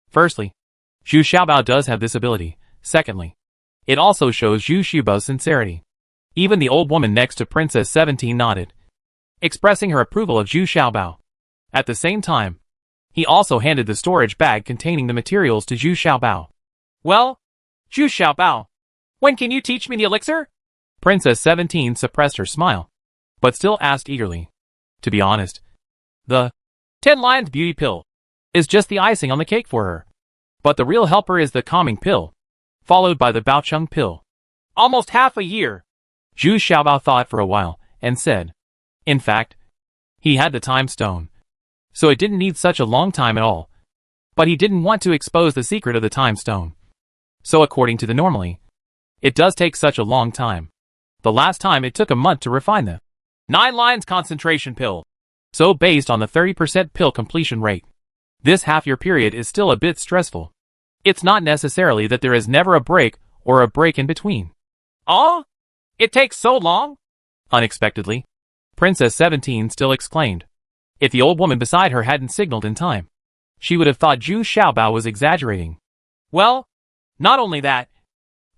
Firstly, Zhu Xiaobao does have this ability. Secondly, it also shows Zhu Xiaobao's sincerity. Even the old woman next to Princess 17 nodded, expressing her approval of Zhu Xiaobao. At the same time, he also handed the storage bag containing the materials to Zhu Xiaobao. Well, Zhu Xiaobao, when can you teach me the elixir? Princess 17 suppressed her smile, but still asked eagerly. To be honest, the 10-lioned beauty pill is just the icing on the cake for her. But the real helper is the calming pill, followed by the Baocheng pill. Almost half a year. Zhu Xiaobao thought for a while and said, in fact, he had the time stone, so it didn't need such a long time at all. But he didn't want to expose the secret of the time stone. So according to the normally, it does take such a long time. The last time it took a month to refine the 9 lines concentration pill. So based on the 30% pill completion rate, this half-year period is still a bit stressful. It's not necessarily that there is never a break or a break in between. Oh? It takes so long? Unexpectedly, Princess 17 still exclaimed. If the old woman beside her hadn't signaled in time, she would have thought Zhu Xiaobao was exaggerating. Well, not only that,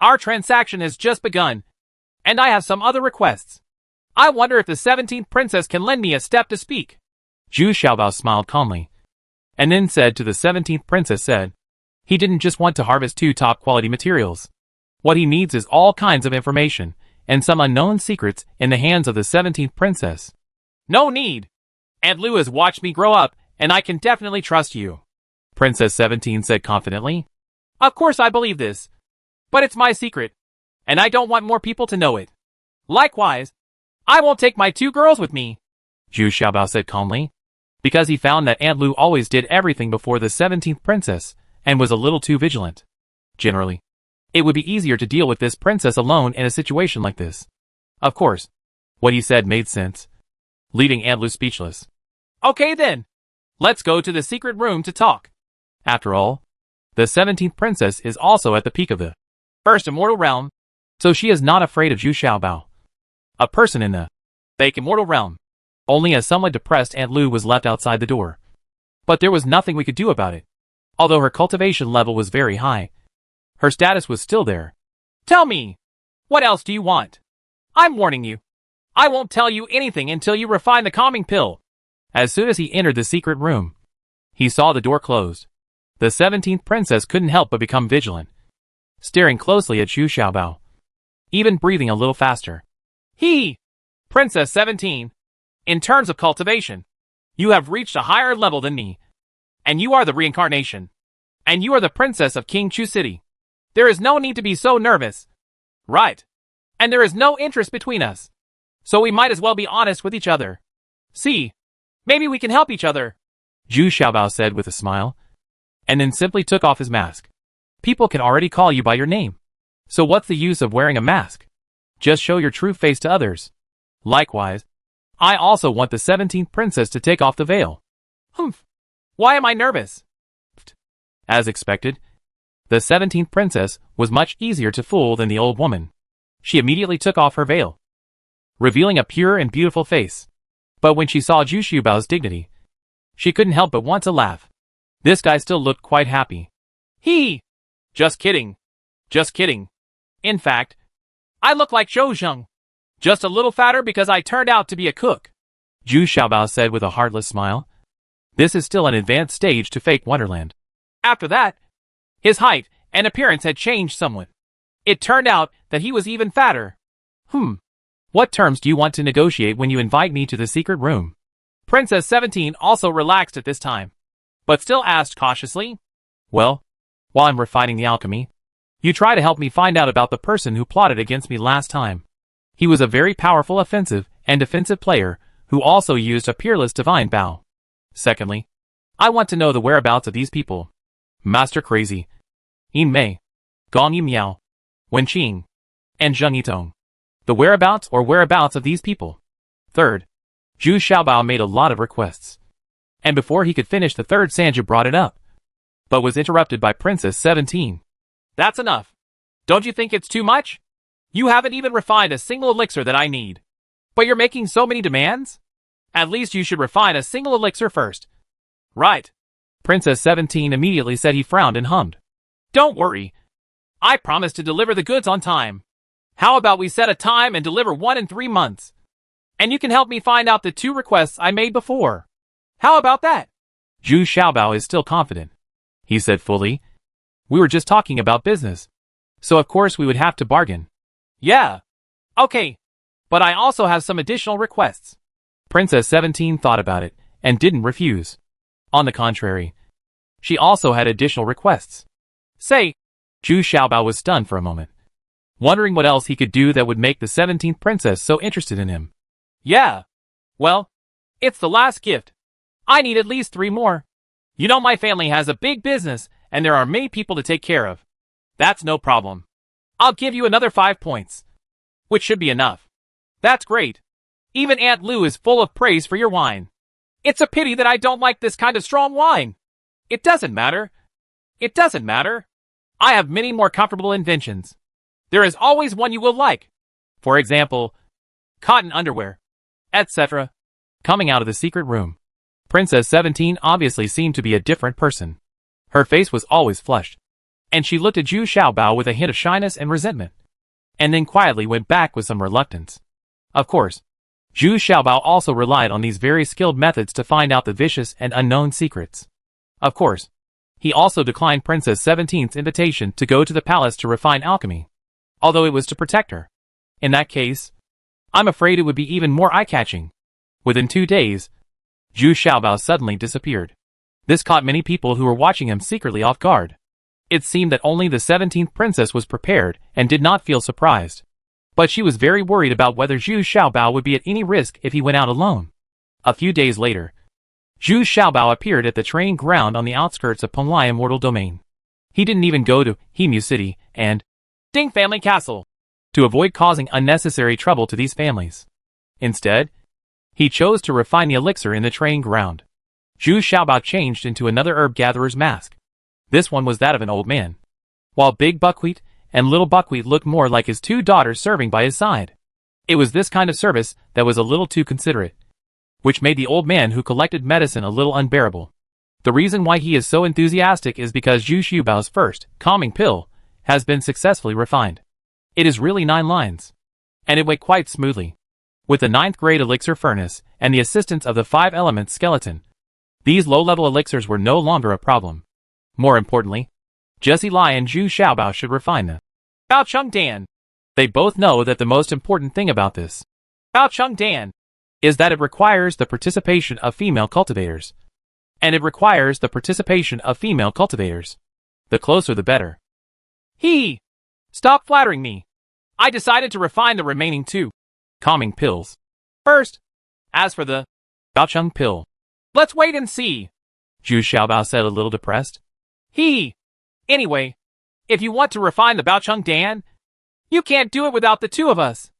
our transaction has just begun, and I have some other requests. I wonder if the 17th princess can lend me a step to speak. Zhu Xiaobao smiled calmly, and then said to the 17th princess he didn't just want to harvest 2 top-quality materials. What he needs is all kinds of information, and some unknown secrets in the hands of the 17th princess. No need. Aunt Lu has watched me grow up, and I can definitely trust you. Princess 17 said confidently. Of course I believe this. But it's my secret, and I don't want more people to know it. Likewise, I won't take my 2 girls with me, Zhu Xiaobao said calmly, because he found that Aunt Lu always did everything before the 17th princess and was a little too vigilant. Generally, it would be easier to deal with this princess alone in a situation like this. Of course, what he said made sense, leaving Aunt Lu speechless. Okay then, let's go to the secret room to talk. After all, the 17th princess is also at the peak of the first immortal realm, so she is not afraid of Zhu Xiaobao, a person in the fake immortal realm. Only a somewhat depressed Aunt Lu was left outside the door. But there was nothing we could do about it. Although her cultivation level was very high, her status was still there. Tell me, what else do you want? I'm warning you. I won't tell you anything until you refine the calming pill. As soon as he entered the secret room, he saw the door closed. The 17th princess couldn't help but become vigilant, staring closely at Zhu Xiaobao, even breathing a little faster. Princess 17, in terms of cultivation, you have reached a higher level than me, and you are the reincarnation, and you are the princess of King Chu City. There is no need to be so nervous. Right. And there is no interest between us. So we might as well be honest with each other. See, maybe we can help each other, Zhu Xiaobao said with a smile, and then simply took off his mask. People can already call you by your name. So what's the use of wearing a mask? Just show your true face to others. Likewise, I also want the 17th princess to take off the veil. Humph. Why am I nervous? As expected, the 17th princess was much easier to fool than the old woman. She immediately took off her veil, revealing a pure and beautiful face. But when she saw Zhu Xiaobao's dignity, she couldn't help but want to laugh. This guy still looked quite happy. Just kidding. Just kidding. In fact, I look like Zhou Zheng, just a little fatter because I turned out to be a cook, Zhu Xiaobao said with a heartless smile. This is still an advanced stage to fake Wonderland. After that, his height and appearance had changed somewhat. It turned out that he was even fatter. What terms do you want to negotiate when you invite me to the secret room? Princess 17 also relaxed at this time, but still asked cautiously. Well, while I'm refining the alchemy, you try to help me find out about the person who plotted against me last time. He was a very powerful offensive and defensive player who also used a peerless divine bow. Secondly, I want to know the whereabouts of these people. Master Crazy, Yin Mei, Gong Yimiao, Wen Qing, and Zheng Yitong. The whereabouts of these people. Third, Zhu Xiaobao made a lot of requests. And before he could finish the third, Sanja brought it up, but was interrupted by Princess 17. That's enough. Don't you think it's too much? You haven't even refined a single elixir that I need. But you're making so many demands? At least you should refine a single elixir first. Right. Princess 17 immediately said. He frowned and hummed. Don't worry. I promise to deliver the goods on time. How about we set a time and deliver 1 in 3 months? And you can help me find out the 2 requests I made before. How about that? Zhu Xiaobao is still confident. He said fully. We were just talking about business. So of course we would have to bargain. Yeah. Okay. But I also have some additional requests. Princess 17 thought about it and didn't refuse. On the contrary, she also had additional requests. Say, Zhu Xiaobao was stunned for a moment, wondering what else he could do that would make the 17th princess so interested in him. Yeah. Well, it's the last gift. I need at least 3 more. You know my family has a big business and there are many people to take care of. That's no problem. I'll give you another 5 points, which should be enough. That's great. Even Aunt Lu is full of praise for your wine. It's a pity that I don't like this kind of strong wine. It doesn't matter. It doesn't matter. I have many more comfortable inventions. There is always one you will like. For example, cotton underwear, etc. Coming out of the secret room, Princess 17 obviously seemed to be a different person. Her face was always flushed, and she looked at Zhu Xiaobao with a hint of shyness and resentment, and then quietly went back with some reluctance. Of course, Zhu Xiaobao also relied on these very skilled methods to find out the vicious and unknown secrets. Of course, he also declined Princess 17's invitation to go to the palace to refine alchemy, although it was to protect her. In that case, I'm afraid it would be even more eye-catching. Within 2 days, Zhu Xiaobao suddenly disappeared. This caught many people who were watching him secretly off guard. It seemed that only the 17th princess was prepared and did not feel surprised. But she was very worried about whether Zhu Xiaobao would be at any risk if he went out alone. A few days later, Zhu Xiaobao appeared at the training ground on the outskirts of Penglai Immortal Domain. He didn't even go to Hemu City and Ding Family Castle to avoid causing unnecessary trouble to these families. Instead, he chose to refine the elixir in the training ground. Zhu Xiaobao changed into another herb gatherer's mask. This one was that of an old man, while Big Buckwheat and Little Buckwheat looked more like his two daughters serving by his side. It was this kind of service that was a little too considerate, which made the old man who collected medicine a little unbearable. The reason why he is so enthusiastic is because Zhu Xiaobao's first, calming pill, has been successfully refined. It is really 9 lines, and it went quite smoothly. With the 9th grade elixir furnace and the assistance of the 5 elements skeleton, these low-level elixirs were no longer a problem. More importantly, Jessie Lai and Zhu Xiaobao should refine the Baocheng Dan. They both know that the most important thing about this Baocheng Dan is that it requires the participation of female cultivators. And it requires the participation of female cultivators. The closer the better. Stop flattering me. I decided to refine the remaining 2 calming pills first. As for the Baocheng pill, let's wait and see, Zhu Xiaobao said, a little depressed. Anyway, if you want to refine the Baocheng Dan, you can't do it without the 2 of us.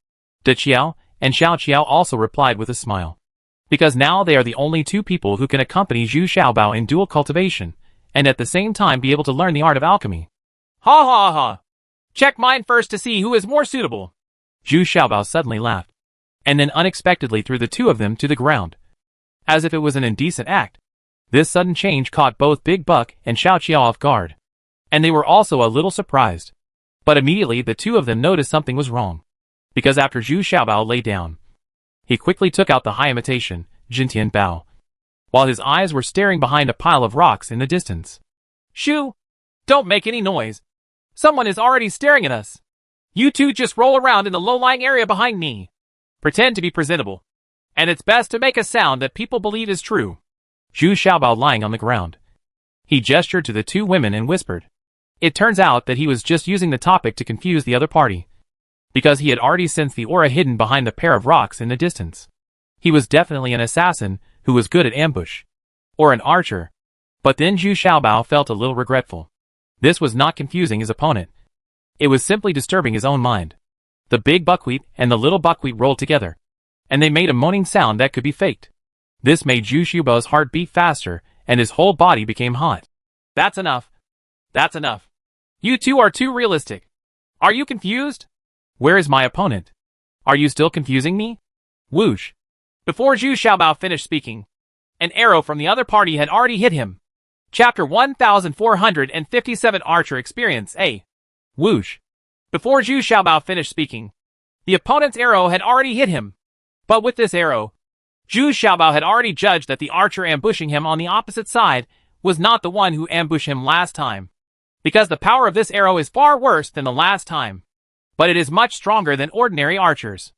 De Qiao and Xiao Qiao also replied with a smile, because now they are the only 2 people who can accompany Zhu Xiaobao in dual cultivation, and at the same time be able to learn the art of alchemy. Ha ha ha! Check mine first to see who is more suitable. Zhu Xiaobao suddenly laughed, and then unexpectedly threw the 2 of them to the ground, as if it was an indecent act. This sudden change caught both Big Buck and Xiao Qiao off guard, and they were also a little surprised. But immediately the 2 of them noticed something was wrong, because after Zhu Xiaobao lay down, he quickly took out the high imitation, Jintian Bao, while his eyes were staring behind a pile of rocks in the distance. Shoo! Don't make any noise. Someone is already staring at us. You 2 just roll around in the low-lying area behind me. Pretend to be presentable. And it's best to make a sound that people believe is true. Zhu Xiaobao lying on the ground. He gestured to the 2 women and whispered. It turns out that he was just using the topic to confuse the other party, because he had already sensed the aura hidden behind the pair of rocks in the distance. He was definitely an assassin who was good at ambush, or an archer. But then Zhu Xiaobao felt a little regretful. This was not confusing his opponent. It was simply disturbing his own mind. The Big Buckwheat and the Little Buckwheat rolled together, and they made a moaning sound that could be faked. This made Zhu Xiaobao's heart beat faster, and his whole body became hot. That's enough. That's enough. You 2 are too realistic. Are you confused? Where is my opponent? Are you still confusing me? Whoosh. Before Zhu Xiaobao finished speaking, an arrow from the other party had already hit him. Chapter 1457 Archer Experience A. Whoosh. Before Zhu Xiaobao finished speaking, the opponent's arrow had already hit him. But with this arrow, Zhu Xiaobao had already judged that the archer ambushing him on the opposite side was not the one who ambushed him last time, because the power of this arrow is far worse than the last time. But it is much stronger than ordinary archers.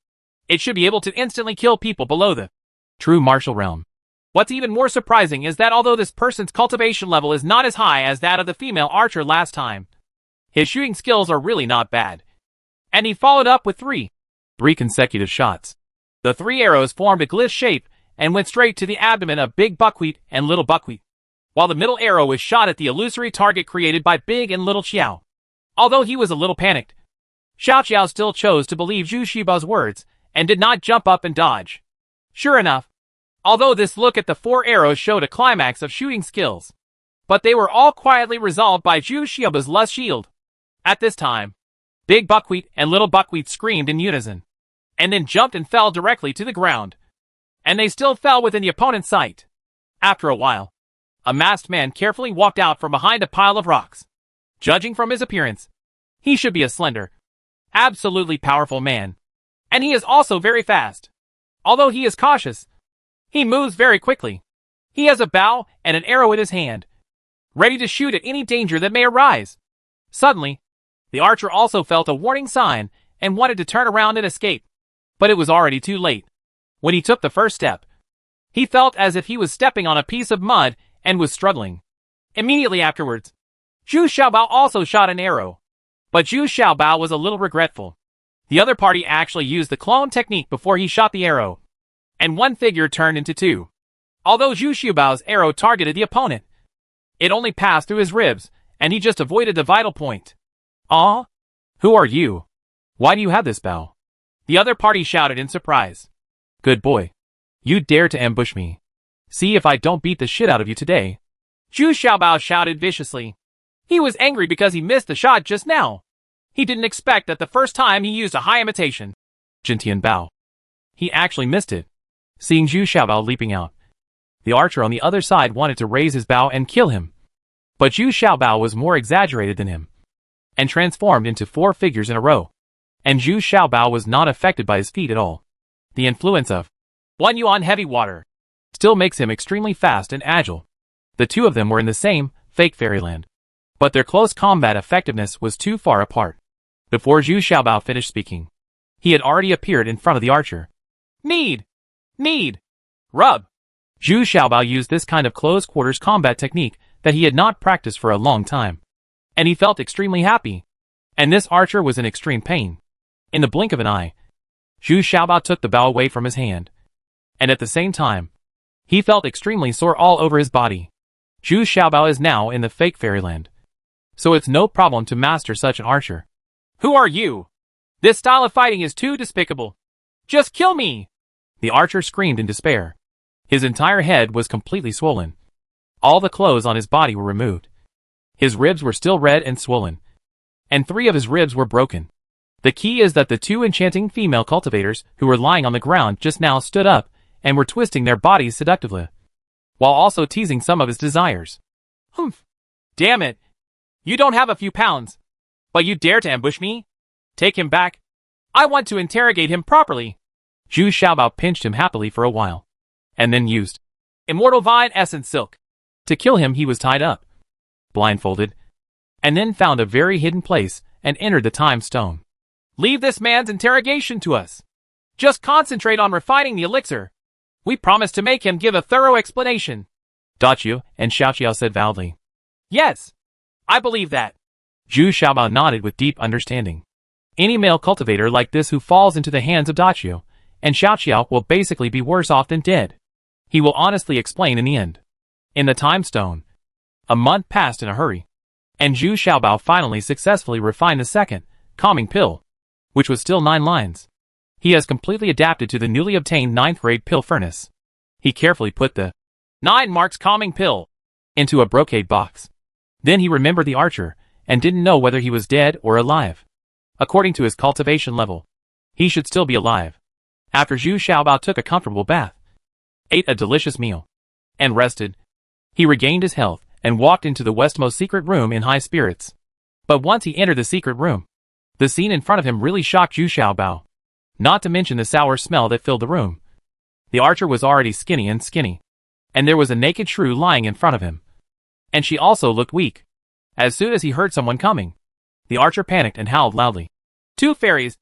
It should be able to instantly kill people below the true martial realm. What's even more surprising is that although this person's cultivation level is not as high as that of the female archer last time, his shooting skills are really not bad. And he followed up with three consecutive shots. The 3 arrows formed a gliss shape and went straight to the abdomen of Big Buckwheat and Little Buckwheat, while the middle arrow was shot at the illusory target created by Big and Little Qiao. Although he was a little panicked, Xiao Qiao still chose to believe Zhu Xiaobao's words and did not jump up and dodge. Sure enough, although this look at the 4 arrows showed a climax of shooting skills, but they were all quietly resolved by Zhu Xiaobao's lust shield. At this time, Big Buckwheat and Little Buckwheat screamed in unison, and then jumped and fell directly to the ground. And they still fell within the opponent's sight. After a while, a masked man carefully walked out from behind a pile of rocks. Judging from his appearance, he should be a slender, absolutely powerful man. And he is also very fast. Although he is cautious, he moves very quickly. He has a bow and an arrow in his hand, ready to shoot at any danger that may arise. Suddenly, the archer also felt a warning sign and wanted to turn around and escape. But it was already too late. When he took the first step, he felt as if he was stepping on a piece of mud and was struggling. Immediately afterwards, Zhu Xiaobao also shot an arrow. But Zhu Xiaobao was a little regretful. The other party actually used the clone technique before he shot the arrow, and one figure turned into two. Although Zhu Xiaobao's arrow targeted the opponent, it only passed through his ribs, and he just avoided the vital point. "Ah? Who are you? Why do you have this bow?" The other party shouted in surprise. "Good boy. You dare to ambush me. See if I don't beat the shit out of you today." Zhu Xiaobao shouted viciously. He was angry because he missed the shot just now. He didn't expect that the first time he used a high imitation Jintian bow, he actually missed it. Seeing Zhu Xiaobao leaping out, the archer on the other side wanted to raise his bow and kill him. But Zhu Xiaobao was more exaggerated than him, and transformed into 4 figures in a row. And Zhu Xiaobao was not affected by his feat at all. The influence of 1 yuan heavy water still makes him extremely fast and agile. The two of them were in the same fake fairyland, but their close combat effectiveness was too far apart. Before Zhu Xiaobao finished speaking, he had already appeared in front of the archer. Need! Rub! Zhu Xiaobao used this kind of close-quarters combat technique that he had not practiced for a long time, and he felt extremely happy. And this archer was in extreme pain. In the blink of an eye, Zhu Xiaobao took the bow away from his hand, and at the same time, he felt extremely sore all over his body. Zhu Xiaobao is now in the fake fairyland, so it's no problem to master such an archer. "Who are you? This style of fighting is too despicable. Just kill me!" The archer screamed in despair. His entire head was completely swollen. All the clothes on his body were removed. His ribs were still red and swollen, and 3 of his ribs were broken. The key is that the 2 enchanting female cultivators who were lying on the ground just now stood up and were twisting their bodies seductively, while also teasing some of his desires. "Humph! Damn it! You don't have a few pounds, but you dare to ambush me? Take him back. I want to interrogate him properly." Zhu Xiaobao pinched him happily for a while, and then used Immortal Vine Essence Silk. To kill him he was tied up, blindfolded, and then found a very hidden place and entered the time stone. "Leave this man's interrogation to us. Just concentrate on refining the elixir. We promise to make him give a thorough explanation." Daqiu and Xiaoqiao said validly. "Yes, I believe that." Zhu Xiaobao nodded with deep understanding. Any male cultivator like this who falls into the hands of Daqiu and Xiaoqiao will basically be worse off than dead. He will honestly explain in the end. In the time stone, a month passed in a hurry, and Zhu Xiaobao finally successfully refined the second calming pill, which was still 9 lines. He has completely adapted to the newly obtained 9th grade pill furnace. He carefully put the 9 marks calming pill into a brocade box. Then he remembered the archer and didn't know whether he was dead or alive. According to his cultivation level, he should still be alive. After Zhu Xiaobao took a comfortable bath, ate a delicious meal, and rested, he regained his health and walked into the westmost secret room in high spirits. But once he entered the secret room, the scene in front of him really shocked Zhu Xiaobao, not to mention the sour smell that filled the room. The archer was already skinny, and there was a naked shrew lying in front of him. And she also looked weak. As soon as he heard someone coming, the archer panicked and howled loudly. "2 fairies!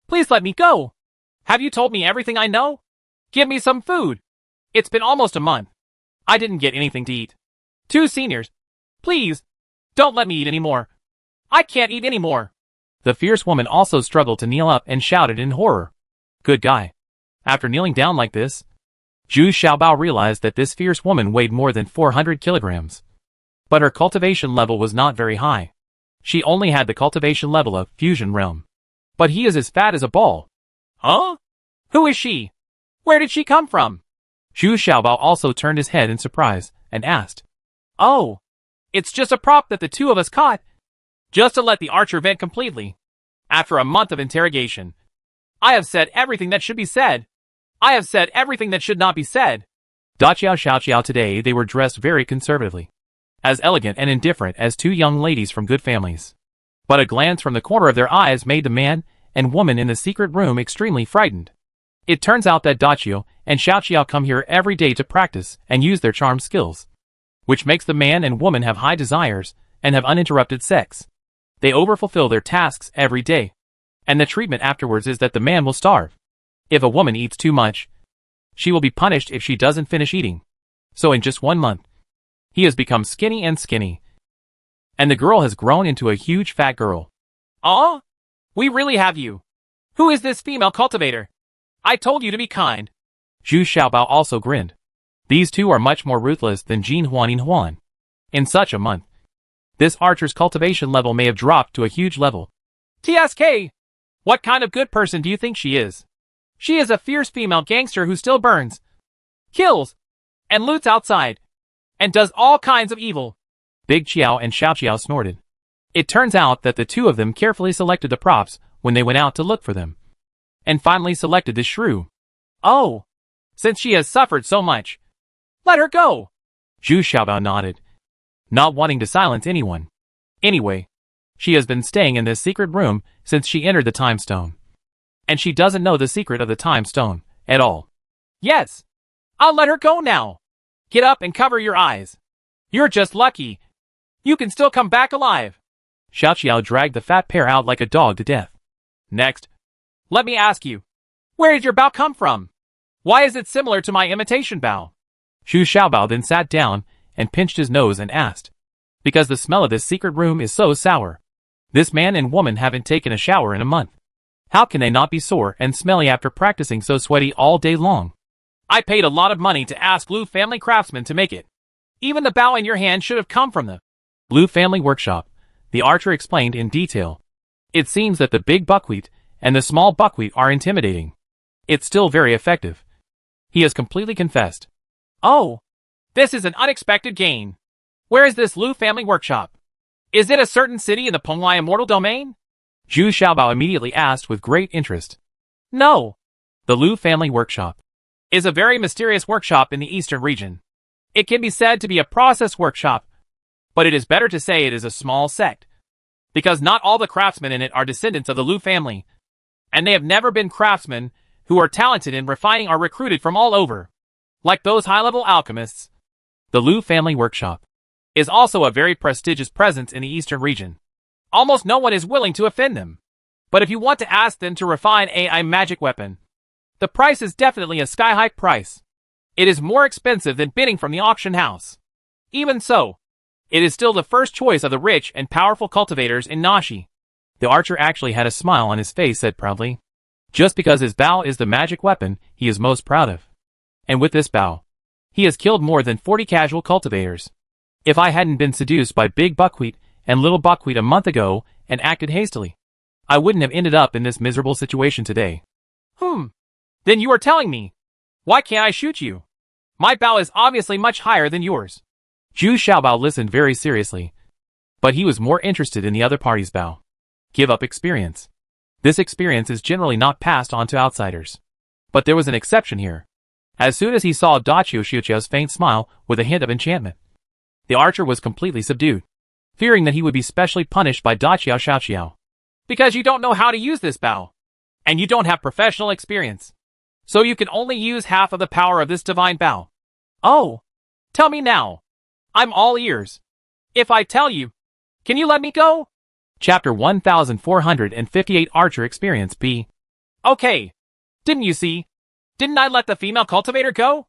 Please let me go! Have you told me everything I know? Give me some food! It's been almost a month. I didn't get anything to eat. 2 seniors! Please! Don't let me eat anymore! I can't eat anymore!" The fierce woman also struggled to kneel up and shouted in horror. Good guy. After kneeling down like this, Zhu Xiaobao realized that this fierce woman weighed more than 400 kilograms. But her cultivation level was not very high. She only had the cultivation level of Fusion Realm. But he is as fat as a ball. Huh? Who is she? Where did she come from? Zhu Xiaobao also turned his head in surprise and asked. "Oh, it's just a prop that the 2 of us caught, just to let the archer vent completely. After a month of interrogation, I have said everything that should be said. I have said everything that should not be said." Daqiao Xiaoqiao today they were dressed very conservatively, as elegant and indifferent as 2 young ladies from good families. But a glance from the corner of their eyes made the man and woman in the secret room extremely frightened. It turns out that Daqiu and Xiaoqiao come here every day to practice and use their charm skills, which makes the man and woman have high desires and have uninterrupted sex. They overfulfill their tasks every day, and the treatment afterwards is that the man will starve. If a woman eats too much, she will be punished if she doesn't finish eating. So in just 1 month, He has become skinny and skinny. And the girl has grown into a huge fat girl. Aw? We really have you. Who is this female cultivator? I told you to be kind. Zhu Xiaobao also grinned. These two are much more ruthless than Jin Huan Huan. In such a month, this archer's cultivation level may have dropped to a huge level. TSK! What kind of good person do you think she is? She is a fierce female gangster who still burns, kills, and loots outside, and does all kinds of evil. Big Qiao and Xiao Qiao snorted. It turns out that the two of them carefully selected the props when they went out to look for them, and finally selected the shrew. Oh, since she has suffered so much, let her go. Zhu Xiaobao nodded, not wanting to silence anyone. Anyway, she has been staying in this secret room since she entered the time stone. And she doesn't know the secret of the time stone at all. Yes, I'll let her go now. Get up and cover your eyes. You're just lucky. You can still come back alive. Xiao Qiao dragged the fat pair out like a dog to death. Next, let me ask you, where did your bow come from? Why is it similar to my imitation bow? Zhu Xiaobao then sat down and pinched his nose and asked, because the smell of this secret room is so sour. This man and woman haven't taken a shower in a month. How can they not be sore and smelly after practicing so sweaty all day long? I paid a lot of money to ask Lu family craftsmen to make it. Even the bow in your hand should have come from the Lu family workshop, the archer explained in detail. It seems that the big buckwheat and the small buckwheat are intimidating. It's still very effective. He has completely confessed. Oh, this is an unexpected gain. Where is this Lu family workshop? Is it a certain city in the Penglai Immortal Domain? Zhu Xiaobao immediately asked with great interest. No. The Lu family workshop is a very mysterious workshop in the eastern region. It can be said to be a process workshop, but it is better to say it is a small sect, because not all the craftsmen in it are descendants of the Lu family, and they have never been craftsmen who are talented in refining are recruited from all over, like those high-level alchemists. The Lu family workshop is also a very prestigious presence in the eastern region. Almost no one is willing to offend them. But if you want to ask them to refine a magic weapon, the price is definitely a sky-high price. It is more expensive than bidding from the auction house. Even so, it is still the first choice of the rich and powerful cultivators in Nashi. The archer actually had a smile on his face, said proudly. Just because his bow is the magic weapon he is most proud of. And with this bow, he has killed more than 40 casual cultivators. If I hadn't been seduced by Big Buckwheat and Little Buckwheat a month ago and acted hastily, I wouldn't have ended up in this miserable situation today. Then you are telling me, why can't I shoot you? My bow is obviously much higher than yours. Zhu Xiaobao listened very seriously, but he was more interested in the other party's bow. Give up experience. This experience is generally not passed on to outsiders. But there was an exception here. As soon as he saw Dachio Xiuqiao's faint smile with a hint of enchantment, the archer was completely subdued, fearing that he would be specially punished by Dachio Xiaoqiao. Because you don't know how to use this bow, and you don't have professional experience, so you can only use half of the power of this divine bow. Oh, tell me now. I'm all ears. If I tell you, can you let me go? Chapter 1458 Archer Experience B. Okay. Didn't you see? Didn't I let the female cultivator go?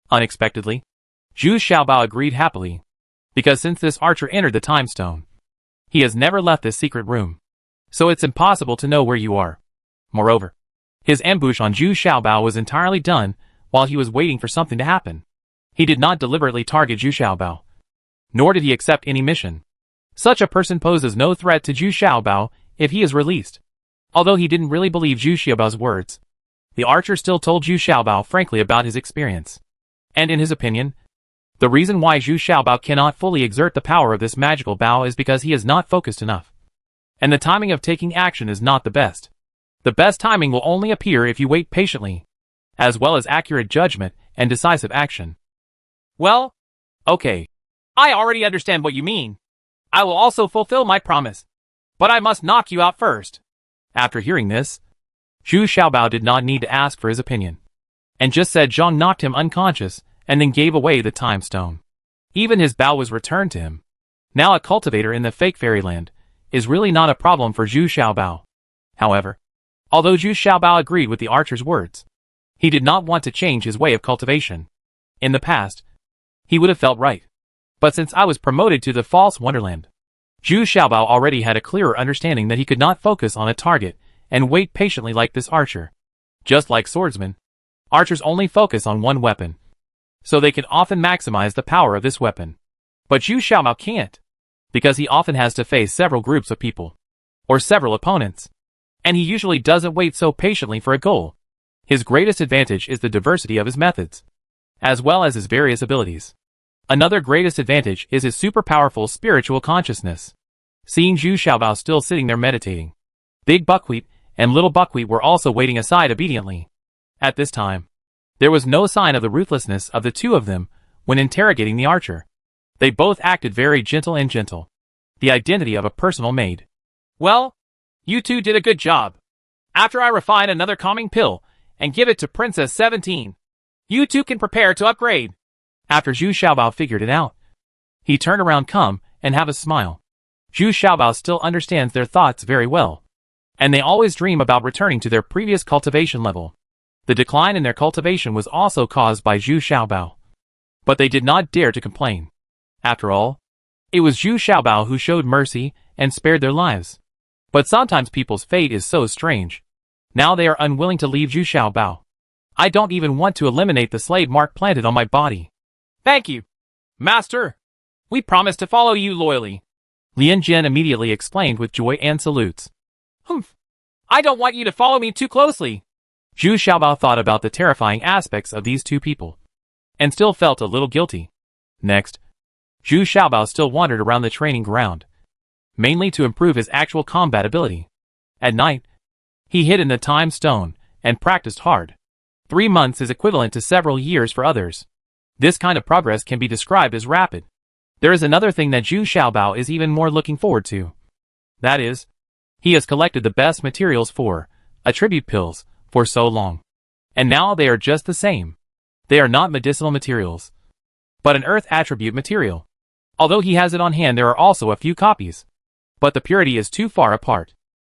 Unexpectedly, Zhu Xiaobao agreed happily, because since this archer entered the time stone, he has never left this secret room, so it's impossible to know where you are. Moreover, his ambush on Zhu Xiaobao was entirely done while he was waiting for something to happen. He did not deliberately target Zhu Xiaobao, nor did he accept any mission. Such a person poses no threat to Zhu Xiaobao if he is released. Although he didn't really believe Zhu Xiaobao's words, the archer still told Zhu Xiaobao frankly about his experience. And in his opinion, the reason why Zhu Xiaobao cannot fully exert the power of this magical bow is because he is not focused enough. And the timing of taking action is not the best. The best timing will only appear if you wait patiently, as well as accurate judgment and decisive action. Well, okay. I already understand what you mean. I will also fulfill my promise. But I must knock you out first. After hearing this, Zhu Xiaobao did not need to ask for his opinion, and just said Zhang knocked him unconscious and then gave away the time stone. Even his bow was returned to him. Now a cultivator in the fake fairyland is really not a problem for Zhu Xiaobao. However, although Zhu Xiaobao agreed with the archer's words, he did not want to change his way of cultivation. In the past, he would have felt right. But since I was promoted to the false wonderland, Zhu Xiaobao already had a clearer understanding that he could not focus on a target and wait patiently like this archer. Just like swordsmen, archers only focus on one weapon, so they can often maximize the power of this weapon. But Zhu Xiaobao can't, because he often has to face several groups of people, or several opponents, and he usually doesn't wait so patiently for a goal. His greatest advantage is the diversity of his methods, as well as his various abilities. Another greatest advantage is his super powerful spiritual consciousness. Seeing Zhu Xiaobao still sitting there meditating, Big Buckwheat and Little Buckwheat were also waiting aside obediently. At this time, there was no sign of the ruthlessness of the two of them when interrogating the archer. They both acted very gentle, the identity of a personal maid. Well, you two did a good job. After I refine another calming pill and give it to Princess 17, you two can prepare to upgrade. After Zhu Xiaobao figured it out, he turned around and have a smile. Zhu Xiaobao still understands their thoughts very well, and they always dream about returning to their previous cultivation level. The decline in their cultivation was also caused by Zhu Xiaobao, but they did not dare to complain. After all, it was Zhu Xiaobao who showed mercy and spared their lives. But sometimes people's fate is so strange. Now they are unwilling to leave Zhu Xiaobao. I don't even want to eliminate the slave mark planted on my body. Thank you, Master. We promise to follow you loyally. Lian Jin immediately explained with joy and salutes. Humph. I don't want you to follow me too closely. Zhu Xiaobao thought about the terrifying aspects of these two people, and still felt a little guilty. Next, Zhu Xiaobao still wandered around the training ground, mainly to improve his actual combat ability. At night, he hid in the time stone and practiced hard. 3 months is equivalent to several years for others. This kind of progress can be described as rapid. There is another thing that Zhu Xiaobao is even more looking forward to. That is, he has collected the best materials for attribute pills for so long. And now they are just the same. They are not medicinal materials, but an earth attribute material. Although he has it on hand, there are also a few copies, but the purity is too far apart.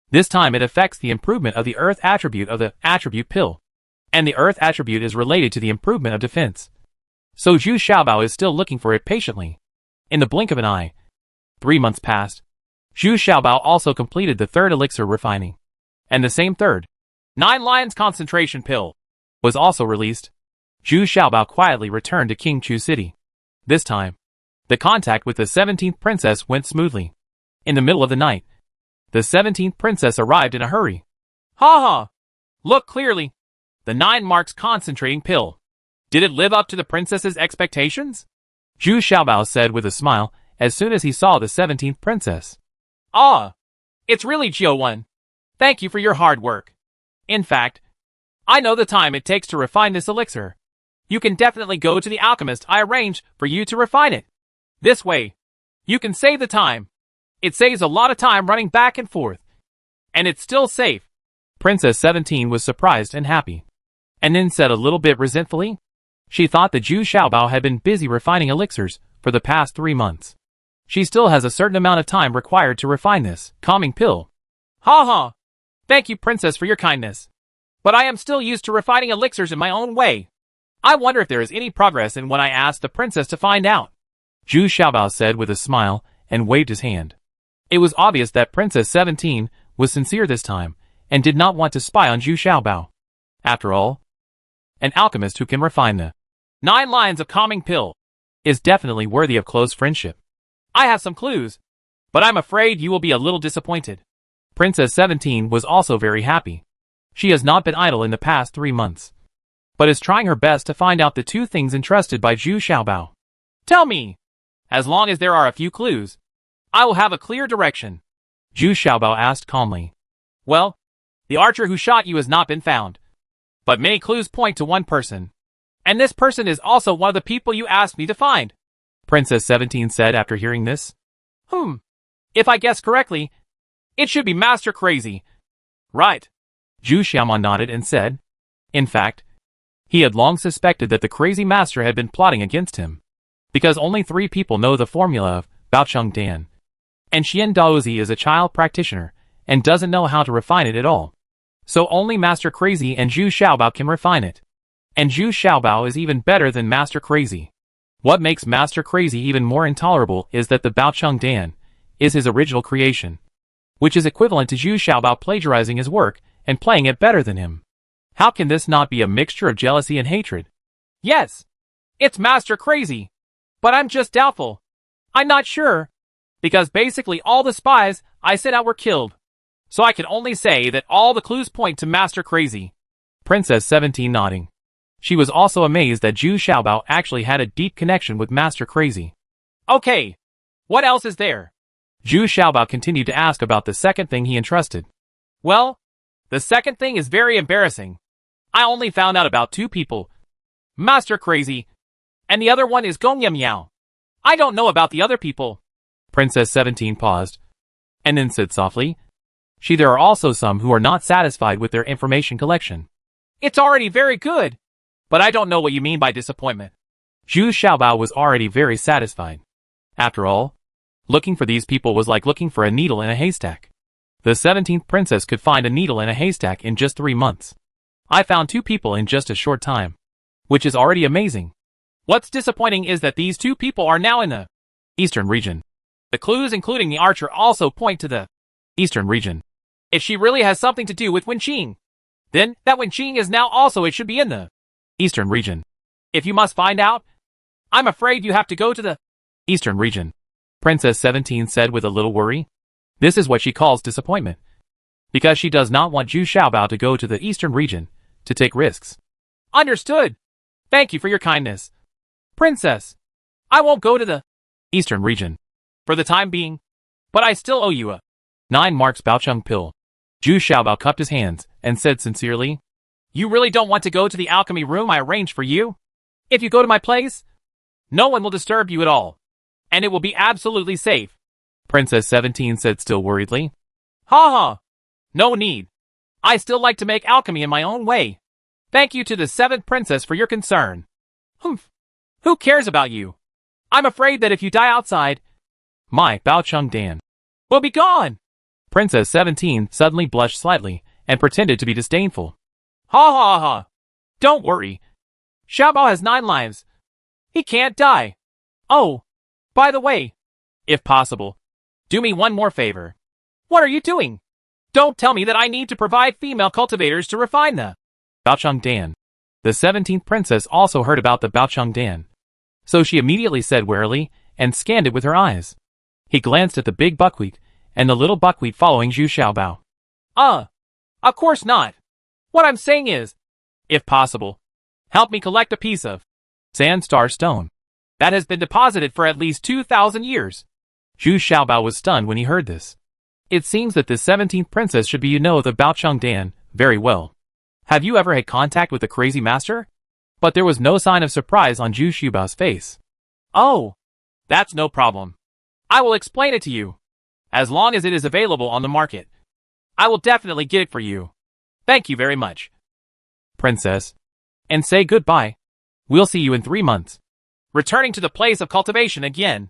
This time it affects the improvement of the earth attribute of the attribute pill, and the earth attribute is related to the improvement of defense. So Zhu Xiaobao is still looking for it patiently. In the blink of an eye, 3 months passed. Zhu Xiaobao also completed the third elixir refining, and the same third 9 Lions concentration pill was also released. Zhu Xiaobao quietly returned to King Chu City. This time, the contact with the 17th princess went smoothly. In the middle of the night, the 17th princess arrived in a hurry. Ha ha! Look clearly. The 9 marks concentrating pill. Did it live up to the princess's expectations? Zhu Xiaobao said with a smile as soon as he saw the 17th princess. Ah! It's really Jiu1. Thank you for your hard work. In fact, I know the time it takes to refine this elixir. You can definitely go to the alchemist I arranged for you to refine it. This way, you can save the time. It saves a lot of time running back and forth. And it's still safe. Princess 17 was surprised and happy, and then said a little bit resentfully. She thought that Zhu Xiaobao had been busy refining elixirs for the past 3 months. She still has a certain amount of time required to refine this calming pill. Ha ha! Thank you, Princess, for your kindness. But I am still used to refining elixirs in my own way. I wonder if there is any progress in what I asked the princess to find out. Zhu Xiaobao said with a smile and waved his hand. It was obvious that Princess 17 was sincere this time and did not want to spy on Zhu Xiaobao. After all, an alchemist who can refine the 9 lines of calming pill is definitely worthy of close friendship. I have some clues, but I'm afraid you will be a little disappointed. Princess 17 was also very happy. She has not been idle in the past 3 months, but is trying her best to find out the 2 things entrusted by Zhu Xiaobao. Tell me! As long as there are a few clues, I will have a clear direction. Zhu Xiaobao asked calmly. Well, the archer who shot you has not been found, but many clues point to one person. And this person is also one of the people you asked me to find, Princess 17 said after hearing this. If I guess correctly, it should be Master Crazy. Right. Zhu Xiaomao nodded and said. In fact, he had long suspected that the crazy master had been plotting against him, because only 3 people know the formula of Baocheng Dan, and Xian Daozi is a child practitioner and doesn't know how to refine it at all. So only Master Crazy and Zhu Xiaobao can refine it. And Zhu Xiaobao is even better than Master Crazy. What makes Master Crazy even more intolerable is that the Baocheng Dan is his original creation, which is equivalent to Zhu Xiaobao plagiarizing his work and playing it better than him. How can this not be a mixture of jealousy and hatred? Yes, it's Master Crazy, but I'm just doubtful. I'm not sure, because basically all the spies I sent out were killed. So I can only say that all the clues point to Master Crazy. Princess 17 nodding. She was also amazed that Zhu Xiaobao actually had a deep connection with Master Crazy. Okay, what else is there? Zhu Xiaobao continued to ask about the second thing he entrusted. Well, the second thing is very embarrassing. I only found out about 2 people. Master Crazy, and the other one is Gong Yamyao. I don't know about the other people. Princess 17 paused, and then said softly, there are also some who are not satisfied with their information collection. It's already very good, but I don't know what you mean by disappointment. Zhu Xiaobao was already very satisfied. After all, looking for these people was like looking for a needle in a haystack. The 17th princess could find a needle in a haystack in just 3 months. I found 2 people in just a short time, which is already amazing. What's disappointing is that these 2 people are now in the eastern region. The clues including the archer also point to the eastern region. If she really has something to do with Wenqing, then that Wenqing is now also it should be in the eastern region. If you must find out, I'm afraid you have to go to the eastern region. Princess 17 said with a little worry. This is what she calls disappointment, because she does not want Zhu Xiaobao to go to the eastern region to take risks. Understood. Thank you for your kindness. Princess, I won't go to the eastern region for the time being, but I still owe you a 9 marks Baocheng pill. Zhu Xiaobao cupped his hands and said sincerely, You really don't want to go to the alchemy room I arranged for you? If you go to my place, no one will disturb you at all, and it will be absolutely safe. Princess 17 said still worriedly. Ha ha! No need. I still like to make alchemy in my own way. Thank you to the 7th princess for your concern. Humph. Who cares about you? I'm afraid that if you die outside, my Baocheng Dan will be gone. Princess 17 suddenly blushed slightly and pretended to be disdainful. Ha ha ha! Don't worry. Xiaobao has 9 lives. He can't die. Oh, by the way, if possible, do me one more favor. What are you doing? Don't tell me that I need to provide female cultivators to refine the Baocheng Dan. The 17th princess also heard about the Baocheng Dan, so she immediately said warily and scanned it with her eyes. He glanced at the big buckwheat and the little buckwheat following Zhu Xiaobao. Of course not. What I'm saying is, if possible, help me collect a piece of sandstar stone that has been deposited for at least 2,000 years. Zhu Xiaobao was stunned when he heard this. It seems that the 17th princess should be the Baocheng Dan very well. Have you ever had contact with the crazy master? But there was no sign of surprise on Zhu Xiaobao's face. Oh, that's no problem. I will explain it to you. As long as it is available on the market, I will definitely get it for you. Thank you very much, Princess. And say goodbye. We'll see you in 3 months. Returning to the place of cultivation again,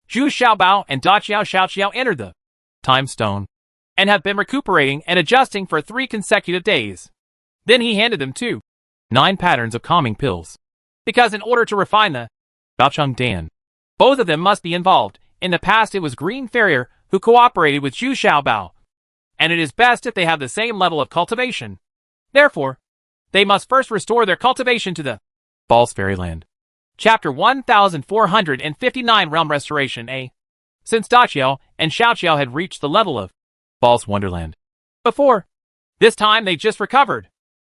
Zhu Xiaobao and Daqiao Xiaoqiao entered the time stone and have been recuperating and adjusting for 3 consecutive days. Then he handed them 9 patterns of calming pills, because in order to refine the Baocheng Dan, both of them must be involved. In the past it was Green Farrier who cooperated with Zhu Xiaobao, and it is best if they have the same level of cultivation. Therefore, they must first restore their cultivation to the False Fairyland. Chapter 1459 Realm Restoration A. Since Daqiao and Xiaoqiao had reached the level of False Wonderland before, this time they just recovered.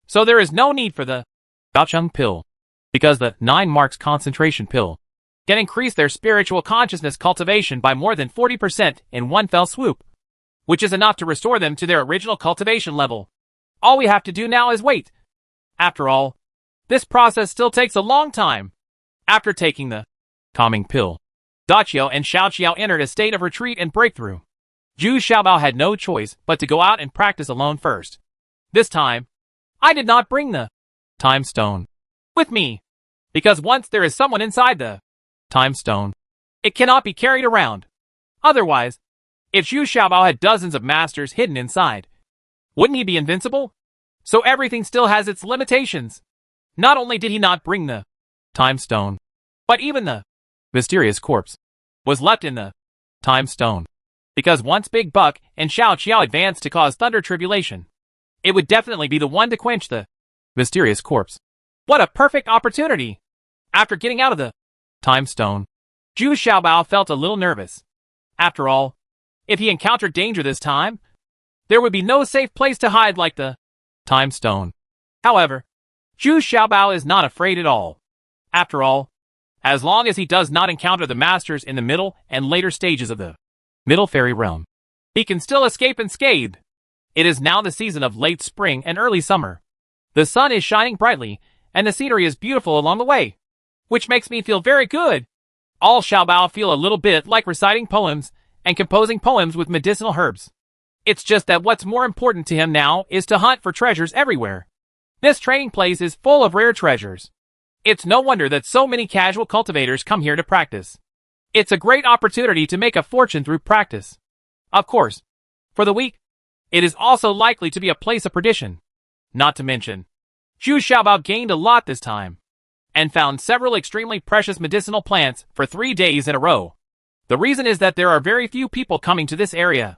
So there is no need for the Baocheng pill, because the 9 marks concentration pill can increase their spiritual consciousness cultivation by more than 40% in one fell swoop, which is enough to restore them to their original cultivation level. All we have to do now is wait. After all, this process still takes a long time. After taking the calming pill, Daqiao and Xiaoqiao entered a state of retreat and breakthrough. Zhu Xiaobao had no choice but to go out and practice alone first. This time, I did not bring the time stone with me, because once there is someone inside the time stone, it cannot be carried around. Otherwise, if Zhu Xiaobao had dozens of masters hidden inside, wouldn't he be invincible? So everything still has its limitations. Not only did he not bring the time stone, But even the mysterious corpse was left in the time stone. Because once Big Buck and Xiao Qiao advanced to cause thunder tribulation, it would definitely be the one to quench the mysterious corpse. What a perfect opportunity! After getting out of the time stone, Zhu Xiaobao felt a little nervous. After all, if he encountered danger this time, there would be no safe place to hide like the time stone. However, Zhu Xiaobao is not afraid at all. After all, as long as he does not encounter the masters in the middle and later stages of the Middle Fairy Realm, he can still escape unscathed. It is now the season of late spring and early summer. The sun is shining brightly, and the scenery is beautiful along the way, which makes me feel very good. All Xiaobao feel a little bit like reciting poems and composing poems with medicinal herbs. It's just that what's more important to him now is to hunt for treasures everywhere. This training place is full of rare treasures. It's no wonder that so many casual cultivators come here to practice. It's a great opportunity to make a fortune through practice. Of course, for the weak, it is also likely to be a place of perdition. Not to mention, Zhu Xiaobao gained a lot this time, and found several extremely precious medicinal plants for 3 days in a row. The reason is that there are very few people coming to this area,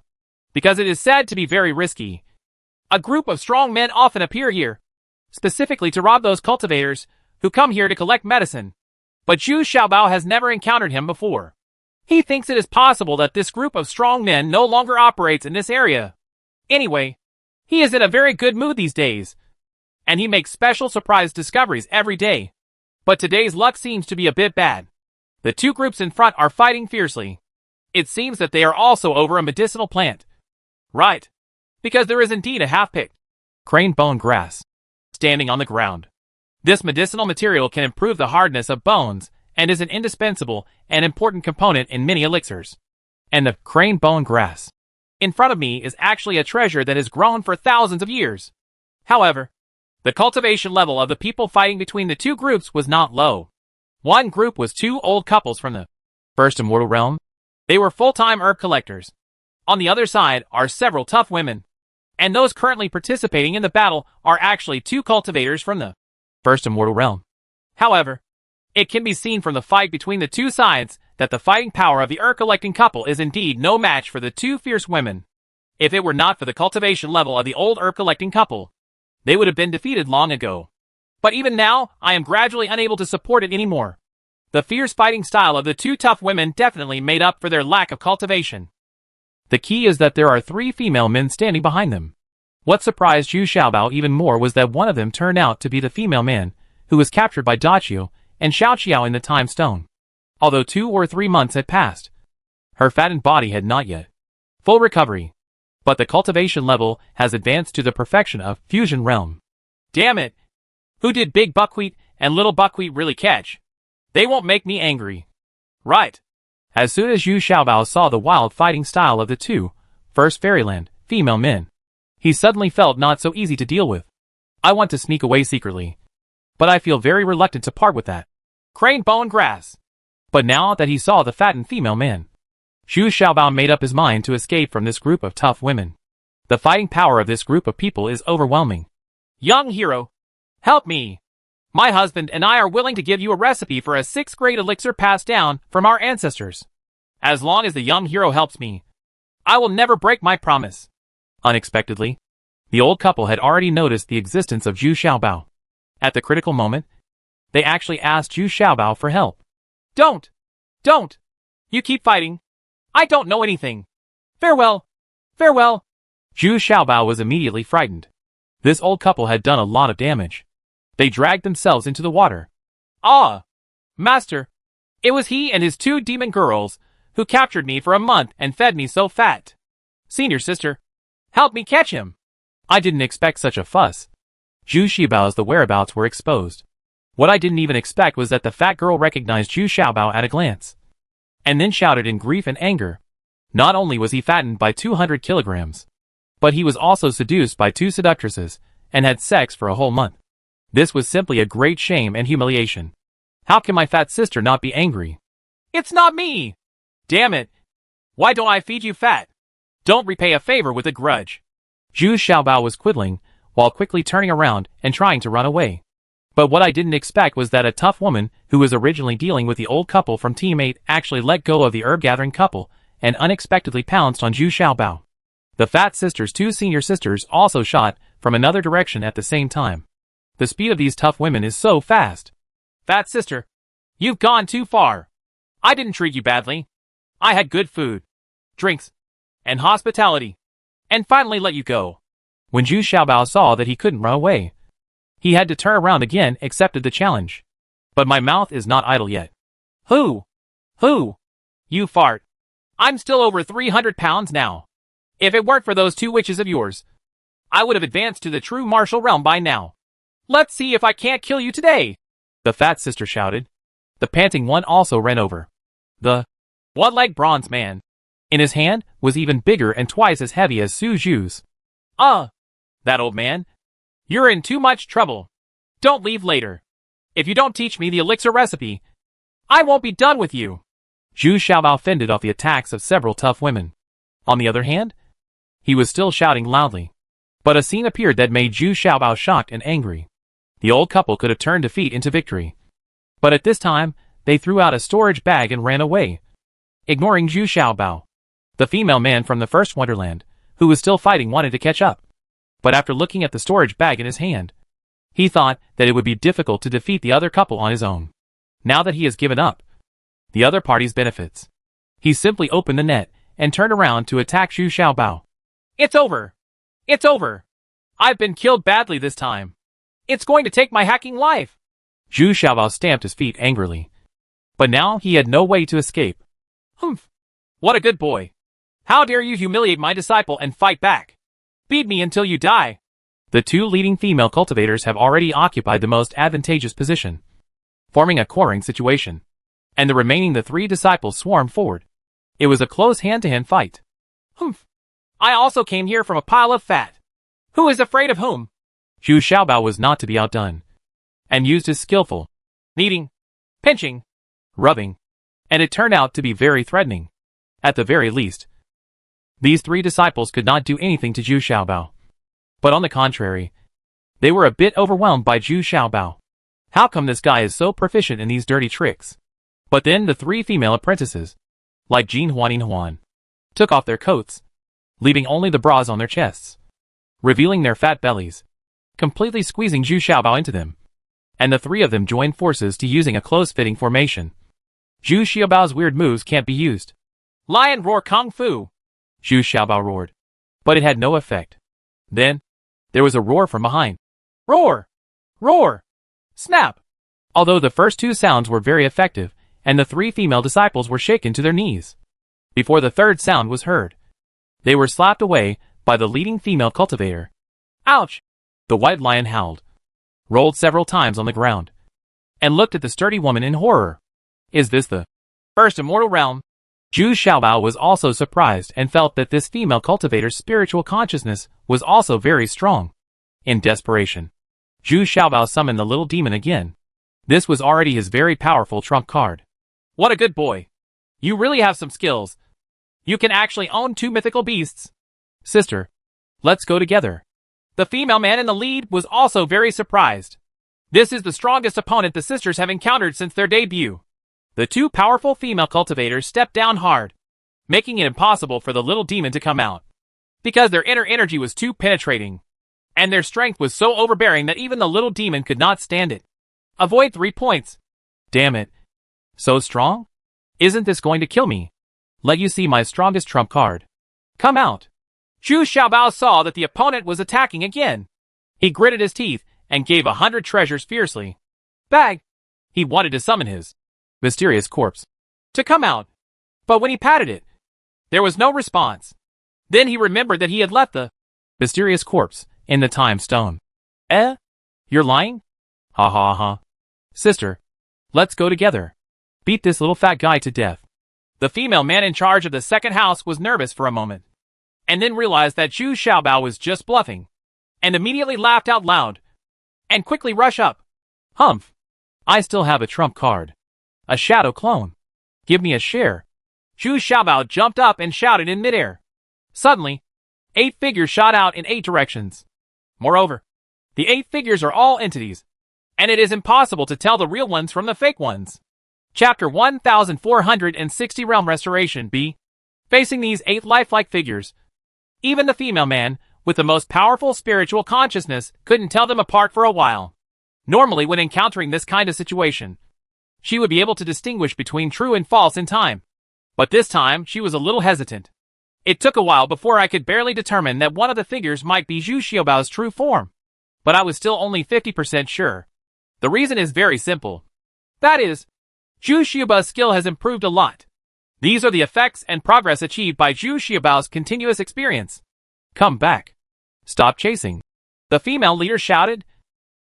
because it is said to be very risky. A group of strong men often appear here, specifically to rob those cultivators who come here to collect medicine. But Zhu Xiaobao has never encountered him before. He thinks it is possible that this group of strong men no longer operates in this area. Anyway, he is in a very good mood these days, and he makes special surprise discoveries every day. But today's luck seems to be a bit bad. The two groups in front are fighting fiercely. It seems that they are also over a medicinal plant. Right, because there is indeed a half-picked crane bone grass standing on the ground. This medicinal material can improve the hardness of bones and is an indispensable and important component in many elixirs. And the crane bone grass in front of me is actually a treasure that has grown for thousands of years. However, the cultivation level of the people fighting between the two groups was not low. One group was two old couples from the first immortal realm. They were full-time herb collectors. On the other side are several tough women. And those currently participating in the battle are actually two cultivators from the first immortal realm. However, it can be seen from the fight between the two sides that the fighting power of the herb-collecting couple is indeed no match for the two fierce women. If it were not for the cultivation level of the old herb-collecting couple, they would have been defeated long ago. But even now, I am gradually unable to support it anymore. The fierce fighting style of the two tough women definitely made up for their lack of cultivation. The key is that there are 3 female men standing behind them. What surprised Zhu Xiaobao even more was that one of them turned out to be the female man who was captured by Dachio and Xiao Qiao in the time stone. Although 2 or 3 months had passed, her fattened body had not yet full recovery. But the cultivation level has advanced to the perfection of fusion realm. Damn it! Who did Big Buckwheat and Little Buckwheat really catch? They won't make me angry. Right. As soon as Zhu Xiaobao saw the wild fighting style of the two first Fairyland female men, he suddenly felt not so easy to deal with. I want to sneak away secretly, but I feel very reluctant to part with that crane bone grass. But now that he saw the fattened female man, Zhu Xiaobao made up his mind to escape from this group of tough women. The fighting power of this group of people is overwhelming. Young hero, help me! My husband and I are willing to give you a recipe for a 6th grade elixir passed down from our ancestors. As long as the young hero helps me, I will never break my promise. Unexpectedly, the old couple had already noticed the existence of Zhu Xiaobao. At the critical moment, they actually asked Zhu Xiaobao for help. Don't! Don't! You keep fighting. I don't know anything. Farewell! Farewell! Zhu Xiaobao was immediately frightened. This old couple had done a lot of damage. They dragged themselves into the water. Ah! Master! It was he and his 2 demon girls who captured me for a month and fed me so fat. Senior sister, help me catch him! I didn't expect such a fuss. Zhu Xiaobao's the whereabouts were exposed. What I didn't even expect was that the fat girl recognized Zhu Xiaobao at a glance, and then shouted in grief and anger. Not only was he fattened by 200 kilograms, but he was also seduced by 2 seductresses, and had sex for a whole month. This was simply a great shame and humiliation. How can my fat sister not be angry? It's not me! Damn it! Why don't I feed you fat? Don't repay a favor with a grudge. Zhu Xiaobao was quiddling, while quickly turning around and trying to run away. But what I didn't expect was that a tough woman who was originally dealing with the old couple from Team 8 actually let go of the herb-gathering couple and unexpectedly pounced on Zhu Xiaobao. The Fat Sisters' two senior sisters also shot from another direction at the same time. The speed of these tough women is so fast. Fat Sister, you've gone too far. I didn't treat you badly. I had good food, drinks, and hospitality, and finally let you go. When Zhu Xiaobao saw that he couldn't run away, he had to turn around again, accepted the challenge. But my mouth is not idle yet. Who? You fart. I'm still over 300 pounds now. If it weren't for those two witches of yours, I would have advanced to the true martial realm by now. Let's see if I can't kill you today, the Fat Sister shouted. The panting one also ran over. The one-legged bronze man in his hand was even bigger and twice as heavy as Su Zhu's. That old man. You're in too much trouble. Don't leave later. If you don't teach me the elixir recipe, I won't be done with you. Zhu Xiaobao fended off the attacks of several tough women. On the other hand, he was still shouting loudly. But a scene appeared that made Zhu Xiaobao shocked and angry. The old couple could have turned defeat into victory. But at this time, they threw out a storage bag and ran away, ignoring Zhu Xiaobao. The female man from the first Wonderland, who was still fighting, wanted to catch up. But after looking at the storage bag in his hand, he thought that it would be difficult to defeat the other couple on his own. Now that he has given up the other party's benefits, he simply opened the net and turned around to attack Zhu Xiaobao. It's over. It's over. I've been killed badly this time. It's going to take my hacking life. Zhu Xiaobao stamped his feet angrily. But now he had no way to escape. Humph. What a good boy. How dare you humiliate my disciple and fight back? Beat me until you die. The two leading female cultivators have already occupied the most advantageous position, forming a quarrering situation. And the remaining three disciples swarmed forward. It was a close hand-to-hand fight. Humph. I also came here from a pile of fat. Who is afraid of whom? Zhu Xiaobao was not to be outdone, and used his skillful kneading, pinching, rubbing, and it turned out to be very threatening. At the very least, these three disciples could not do anything to Zhu Xiaobao. But on the contrary, they were a bit overwhelmed by Zhu Xiaobao. How come this guy is so proficient in these dirty tricks? But then the three female apprentices, like Jin Huan, took off their coats, leaving only the bras on their chests, revealing their fat bellies, completely squeezing Zhu Xiaobao into them. And the three of them joined forces to using a close-fitting formation. Zhu Xiaobao's weird moves can't be used. Lion roar kung fu! Zhu Xiaobao roared. But it had no effect. Then, there was a roar from behind. Roar! Roar! Snap! Although the first two sounds were very effective, and the three female disciples were shaken to their knees. Before the third sound was heard, they were slapped away by the leading female cultivator. Ouch! The white lion howled, rolled several times on the ground, and looked at the sturdy woman in horror. Is this the first immortal realm? Zhu Xiaobao was also surprised and felt that this female cultivator's spiritual consciousness was also very strong. In desperation, Zhu Xiaobao summoned the little demon again. This was already his very powerful trump card. What a good boy. You really have some skills. You can actually own two mythical beasts. Sister, let's go together. The female man in the lead was also very surprised. This is the strongest opponent the sisters have encountered since their debut. The two powerful female cultivators stepped down hard, making it impossible for the little demon to come out, because their inner energy was too penetrating, and their strength was so overbearing that even the little demon could not stand it. Avoid 3 points. Damn it. So strong? Isn't this going to kill me? Let you see my strongest trump card. Come out. Zhu Xiaobao saw that the opponent was attacking again. He gritted his teeth and gave 100 treasures fiercely. Bag! He wanted to summon his mysterious corpse to come out. But when he patted it, there was no response. Then he remembered that he had left the mysterious corpse in the time stone. You're lying? Ha ha ha. Sister, let's go together. Beat this little fat guy to death. The female man in charge of the second house was nervous for a moment, and then realized that Zhu Xiaobao was just bluffing, and immediately laughed out loud, and quickly rushed up. Humph! I still have a trump card. A shadow clone. Give me a share. Zhu Xiaobao jumped up and shouted in midair. Suddenly, 8 figures shot out in 8 directions. Moreover, the 8 figures are all entities, and it is impossible to tell the real ones from the fake ones. Chapter 1460 Realm Restoration B. Facing these 8 lifelike figures, even the female man, with the most powerful spiritual consciousness, couldn't tell them apart for a while. Normally when encountering this kind of situation, she would be able to distinguish between true and false in time. But this time, she was a little hesitant. It took a while before I could barely determine that one of the figures might be Zhu Xiaobao's true form. But I was still only 50% sure. The reason is very simple. That is, Zhu Xiaobao's skill has improved a lot. These are the effects and progress achieved by Zhu Xiaobao's continuous experience. Come back. Stop chasing. The female leader shouted,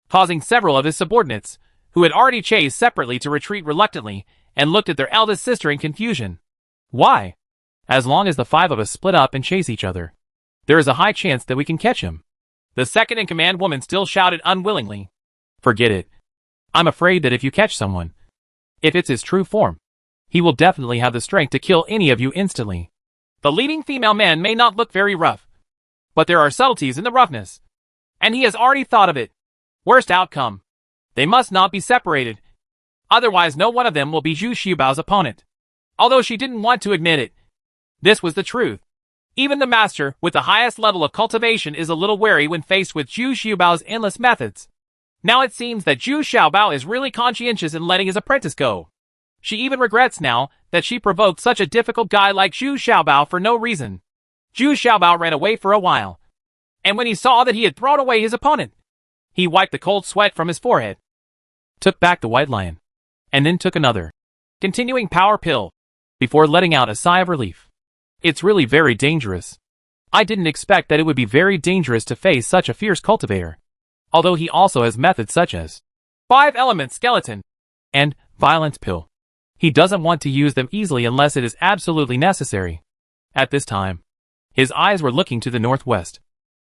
causing several of his subordinates, who had already chased separately, to retreat reluctantly and looked at their eldest sister in confusion. Why? As long as the 5 of us split up and chase each other, there is a high chance that we can catch him. The second-in-command woman still shouted unwillingly. Forget it. I'm afraid that if you catch someone, if it's his true form, he will definitely have the strength to kill any of you instantly. The leading female man may not look very rough, but there are subtleties in the roughness, and he has already thought of it. Worst outcome. They must not be separated. Otherwise no one of them will be Zhu Xiaobao's opponent. Although she didn't want to admit it, this was the truth. Even the master with the highest level of cultivation is a little wary when faced with Zhu Xiaobao's endless methods. Now it seems that Zhu Xiaobao is really conscientious in letting his apprentice go. She even regrets now that she provoked such a difficult guy like Zhu Xiaobao for no reason. Zhu Xiaobao ran away for a while, and when he saw that he had thrown away his opponent, he wiped the cold sweat from his forehead, took back the white lion, and then took another continuing power pill before letting out a sigh of relief. It's really very dangerous. I didn't expect that it would be very dangerous to face such a fierce cultivator, although he also has methods such as 5-element skeleton and violence pill. He doesn't want to use them easily unless it is absolutely necessary. At this time, his eyes were looking to the northwest.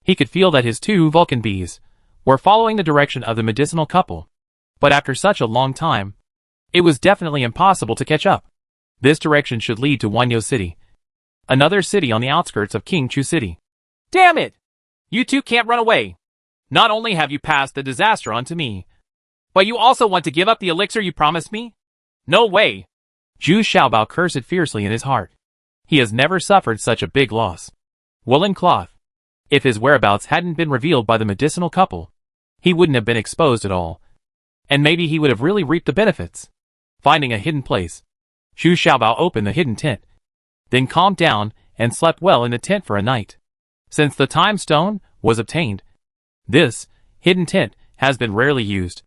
He could feel that his 2 Vulcan bees were following the direction of the medicinal couple. But after such a long time, it was definitely impossible to catch up. This direction should lead to Wanyo City, another city on the outskirts of Qingchu City. Damn it! You two can't run away. Not only have you passed the disaster on to me, but you also want to give up the elixir you promised me? No way! Zhu Xiaobao cursed fiercely in his heart. He has never suffered such a big loss. Woolen cloth. If his whereabouts hadn't been revealed by the medicinal couple, he wouldn't have been exposed at all. And maybe he would have really reaped the benefits. Finding a hidden place, Zhu Xiaobao opened the hidden tent, then calmed down and slept well in the tent for a night. Since the time stone was obtained, this hidden tent has been rarely used.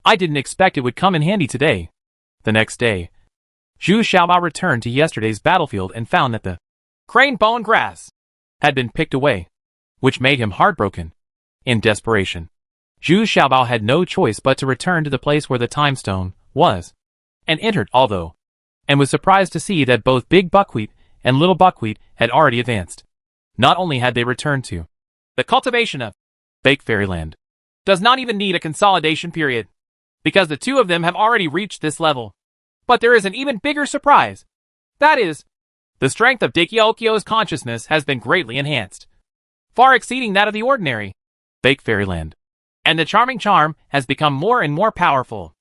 I didn't expect it would come in handy today. The next day, Zhu Xiaobao returned to yesterday's battlefield and found that the crane bone grass had been picked away, which made him heartbroken. In desperation, Zhu Xiaobao had no choice but to return to the place where the time stone was, and entered and was surprised to see that both Big Buckwheat and Little Buckwheat had already advanced. Not only had they returned to the cultivation of Fake Fairyland, does not even need a consolidation period, because the 2 of them have already reached this level. But there is an even bigger surprise. That is, the strength of Daikyoukyo's consciousness has been greatly enhanced, far exceeding that of the ordinary Fake Fairyland, and the charming charm has become more and more powerful.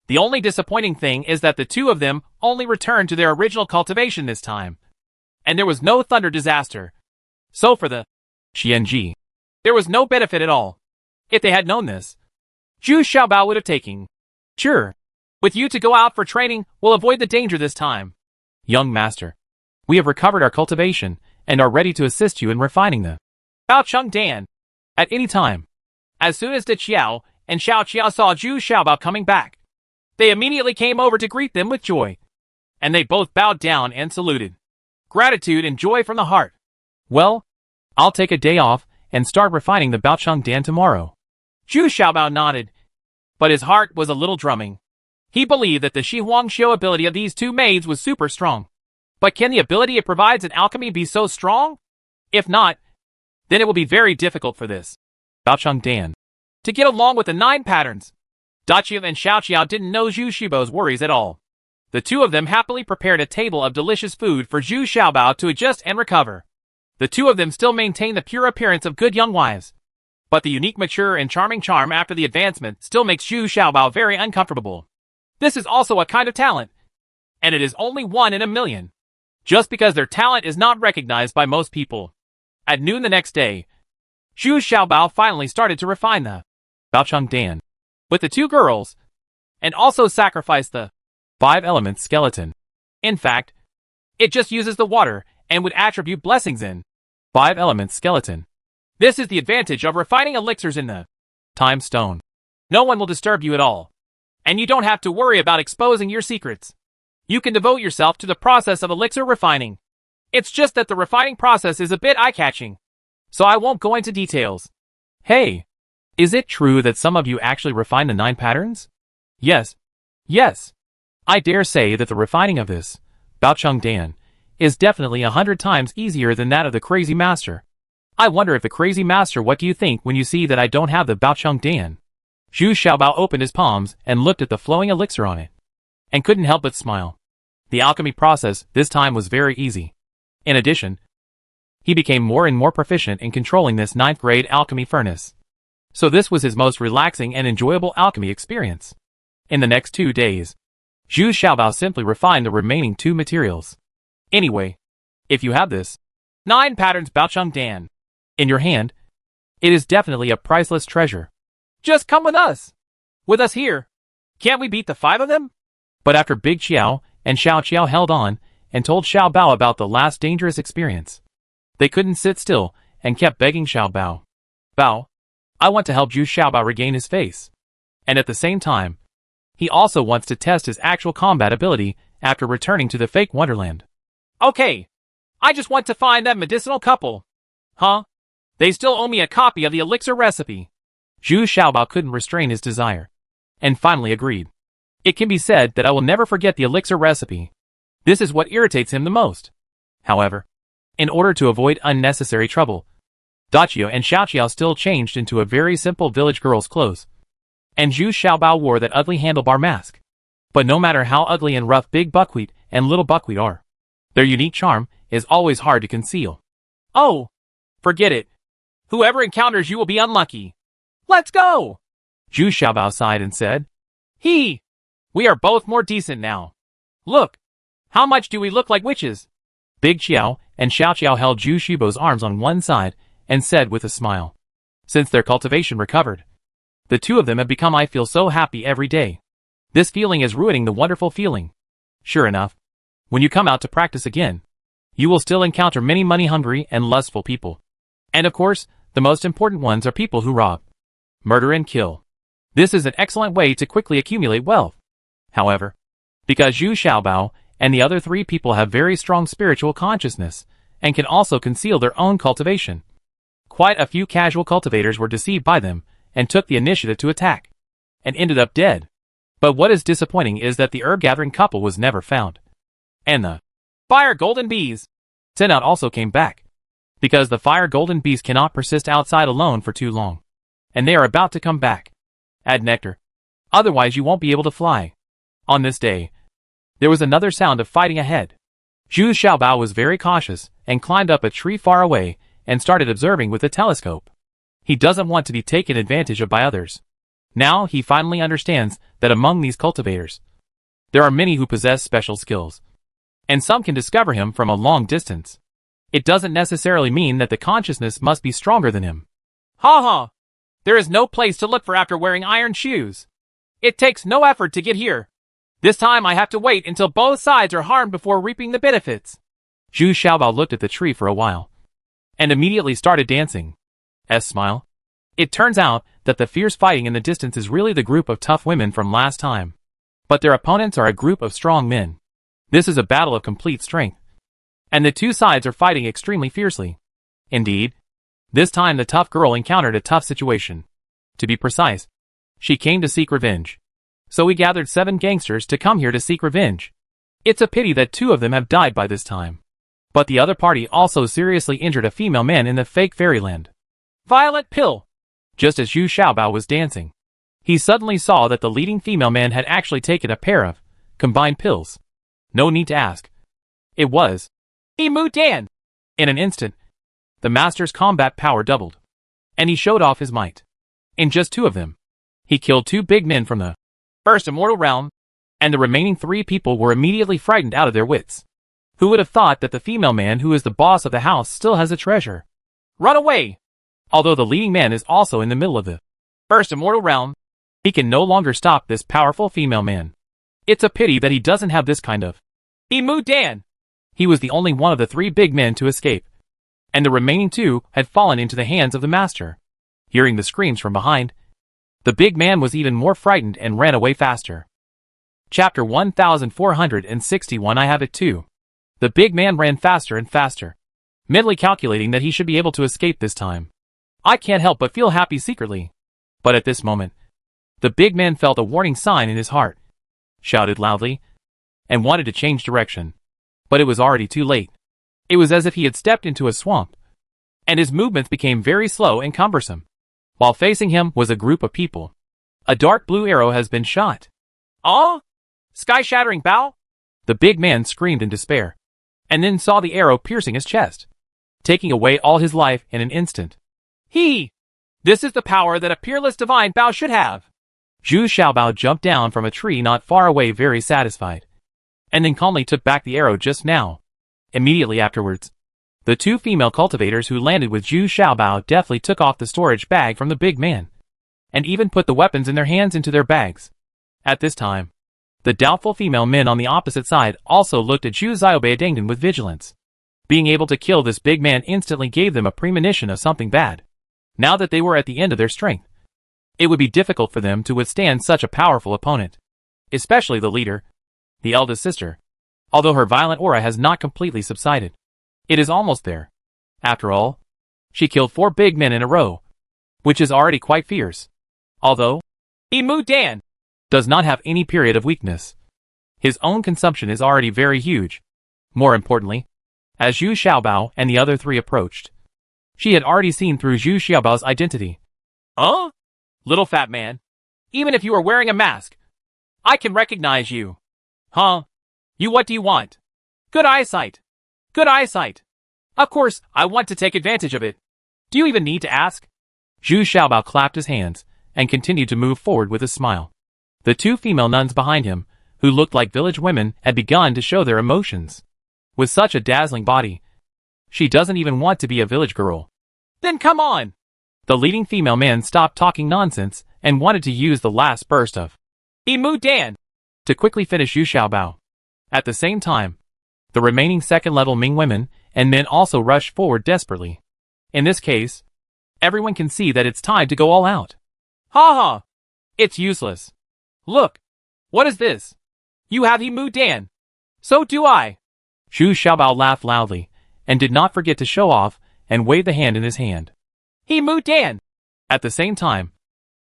The only disappointing thing is that the 2 of them only returned to their original cultivation this time, and there was no thunder disaster. So for the Qianji, there was no benefit at all. If they had known this, Zhu Xiaobao would have taken. Sure, with you to go out for training, we'll avoid the danger this time. Young master, we have recovered our cultivation and are ready to assist you in refining the Baocheng Dan at any time. As soon as De Qiao and Xiao Qiao saw Zhu Xiaobao coming back, they immediately came over to greet them with joy, and they both bowed down and saluted. Gratitude and joy from the heart. Well, I'll take a day off and start refining the Baocheng Dan tomorrow. Zhu Xiaobao nodded, but his heart was a little drumming. He believed that the Shi Huangxiu ability of these 2 maids was super strong. But can the ability it provides in alchemy be so strong? If not, then it will be very difficult for this Baocheng Dan to get along with the 9 patterns. Daqiu and Xiaoqiao didn't know Zhu Xiaobao's worries at all. The 2 of them happily prepared a table of delicious food for Zhu Xiaobao to adjust and recover. The 2 of them still maintained the pure appearance of good young wives. But the unique, mature, and charming charm after the advancement still makes Zhu Xiaobao very uncomfortable. This is also a kind of talent, and it is only 1 in a million. Just because their talent is not recognized by most people. At noon the next day, Zhu Xiaobao finally started to refine the Baocheng Dan with the 2 girls, and also sacrificed the 5-element skeleton. In fact, it just uses the water and would attribute blessings in 5-element skeleton. This is the advantage of refining elixirs in the time stone. No one will disturb you at all, and you don't have to worry about exposing your secrets. You can devote yourself to the process of elixir refining. It's just that the refining process is a bit eye-catching, so I won't go into details. Hey, is it true that some of you actually refine the 9 patterns? Yes. Yes. I dare say that the refining of this Baocheng Dan is definitely 100 times easier than that of the crazy master. I wonder if the crazy master, what do you think when you see that I don't have the Baocheng Dan? Zhu Xiaobao opened his palms and looked at the flowing elixir on it, and couldn't help but smile. The alchemy process this time was very easy. In addition, he became more and more proficient in controlling this 9th grade alchemy furnace. So this was his most relaxing and enjoyable alchemy experience. In the next 2 days, Zhu Xiaobao simply refined the remaining 2 materials. Anyway, if you have this 9 patterns Baocheng Dan in your hand, it is definitely a priceless treasure. Just come with us. With us here. Can't we beat the 5 of them? But after Big Qiao and Xiao Qiao held on and told Xiao Bao about the last dangerous experience, they couldn't sit still and kept begging Xiao Bao. Bao, I want to help Zhu Xiaobao regain his face. And at the same time, he also wants to test his actual combat ability after returning to the fake Wonderland. Okay, I just want to find that medicinal couple. Huh? They still owe me a copy of the elixir recipe. Zhu Xiaobao couldn't restrain his desire, and finally agreed. It can be said that I will never forget the elixir recipe. This is what irritates him the most. However, in order to avoid unnecessary trouble, Dachio and Xiaoqiao still changed into a very simple village girl's clothes, and Zhu Xiaobao wore that ugly handlebar mask. But no matter how ugly and rough Big Buckwheat and Little Buckwheat are, their unique charm is always hard to conceal. Oh, forget it. Whoever encounters you will be unlucky. Let's go! Zhu Xiaobao sighed and said, We are both more decent now. Look, how much do we look like witches? Big Qiao and Xiaoqiao held Zhu Xiaobao's arms on one side and said with a smile. Since their cultivation recovered, the 2 of them have become. I feel so happy every day. This feeling is ruining the wonderful feeling. Sure enough, when you come out to practice again, you will still encounter many money-hungry and lustful people. And of course, the most important ones are people who rob, murder and kill. This is an excellent way to quickly accumulate wealth. However, because Zhu Xiaobao and the other 3 people have very strong spiritual consciousness and can also conceal their own cultivation, quite a few casual cultivators were deceived by them and took the initiative to attack, and ended up dead. But what is disappointing is that the herb-gathering couple was never found. And the fire golden bees sent out also came back, because the fire golden bees cannot persist outside alone for too long, and they are about to come back. Add nectar. Otherwise you won't be able to fly. On this day, there was another sound of fighting ahead. Zhu Xiaobao was very cautious and climbed up a tree far away and started observing with a telescope. He doesn't want to be taken advantage of by others. Now he finally understands that among these cultivators, there are many who possess special skills, and some can discover him from a long distance. It doesn't necessarily mean that the consciousness must be stronger than him. Ha ha! There is no place to look for after wearing iron shoes. It takes no effort to get here. This time I have to wait until both sides are harmed before reaping the benefits. Zhu Xiaobao looked at the tree for a while, and immediately started dancing. Smile. It turns out that the fierce fighting in the distance is really the group of tough women from last time. But their opponents are a group of strong men. This is a battle of complete strength, and the 2 sides are fighting extremely fiercely. Indeed, this time the tough girl encountered a tough situation. To be precise, she came to seek revenge. So we gathered 7 gangsters to come here to seek revenge. It's a pity that 2 of them have died by this time. But the other party also seriously injured a female man in the fake fairyland. Violet pill! Just as Zhu Xiaobao was dancing, he suddenly saw that the leading female man had actually taken a pair of combined pills. No need to ask. It was Emu Dan! In an instant, the master's combat power doubled, and he showed off his might. In just 2 of them, he killed 2 big men from the first immortal realm, and the remaining 3 people were immediately frightened out of their wits. Who would have thought that the female man who is the boss of the house still has a treasure? Run away! Although the leading man is also in the middle of the first immortal realm, he can no longer stop this powerful female man. It's a pity that he doesn't have this kind of Emu Dan! He was the only one of the 3 big men to escape, and the remaining 2 had fallen into the hands of the master. Hearing the screams from behind, the big man was even more frightened and ran away faster. Chapter 1461. I have it too. The big man ran faster and faster, mentally calculating that he should be able to escape this time. I can't help but feel happy secretly. But at this moment, the big man felt a warning sign in his heart, shouted loudly, and wanted to change direction. But it was already too late. It was as if he had stepped into a swamp, and his movements became very slow and cumbersome. While facing him was a group of people. A dark blue arrow has been shot. "Ah! Sky-shattering bow!" The big man screamed in despair, and then saw the arrow piercing his chest, taking away all his life in an instant. This is the power that a peerless divine Bao should have. Zhu Xiaobao jumped down from a tree not far away very satisfied, and then calmly took back the arrow just now. Immediately afterwards, the 2 female cultivators who landed with Zhu Xiaobao deftly took off the storage bag from the big man, and even put the weapons in their hands into their bags. At this time, the doubtful female men on the opposite side also looked at Zhu Xiaobaodangdan with vigilance. Being able to kill this big man instantly gave them a premonition of something bad. Now that they were at the end of their strength, it would be difficult for them to withstand such a powerful opponent. Especially the leader, the eldest sister. Although her violent aura has not completely subsided, it is almost there. After all, she killed 4 big men in a row, which is already quite fierce. Although Emu Dan does not have any period of weakness, his own consumption is already very huge. More importantly, as Zhu Xiaobao and the other 3 approached, she had already seen through Zhu Xiaobao's identity. Little fat man, even if you are wearing a mask, I can recognize you. You, what do you want? Good eyesight. Good eyesight. Of course, I want to take advantage of it. Do you even need to ask? Zhu Xiaobao clapped his hands and continued to move forward with a smile. The 2 female nuns behind him, who looked like village women, had begun to show their emotions. With such a dazzling body, she doesn't even want to be a village girl. Then come on! The leading female man stopped talking nonsense and wanted to use the last burst of Emu Dan to quickly finish Zhu Xiaobao. At the same time, the remaining second-level Ming women and men also rushed forward desperately. In this case, everyone can see that it's time to go all out. Ha! It's useless. Look! What is this? You have Emu Dan. So do I. Zhu Xiaobao laughed loudly, and did not forget to show off and wave the hand in his hand. Emu Dan! At the same time,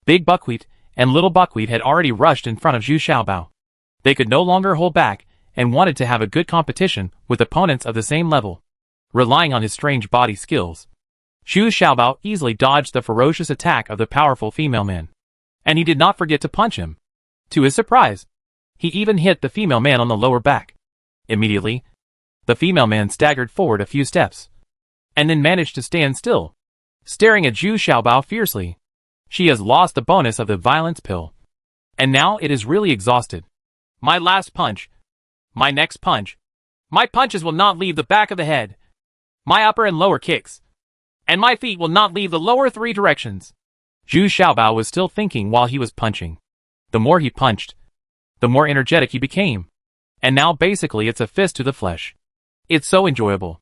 Big Buckwheat and Little Buckwheat had already rushed in front of Zhu Xiaobao. They could no longer hold back and wanted to have a good competition with opponents of the same level. Relying on his strange body skills, Zhu Xiaobao easily dodged the ferocious attack of the powerful female man, and he did not forget to punch him. To his surprise, he even hit the female man on the lower back. Immediately, the female man staggered forward a few steps, and then managed to stand still, staring at Zhu Xiaobao fiercely. She has lost the bonus of the violence pill, and now it is really exhausted. My last punch. My next punch. My punches will not leave the back of the head. My upper and lower kicks. And my feet will not leave the lower 3 directions. Zhu Xiaobao was still thinking while he was punching. The more he punched, the more energetic he became. And now basically it's a fist to the flesh. It's so enjoyable.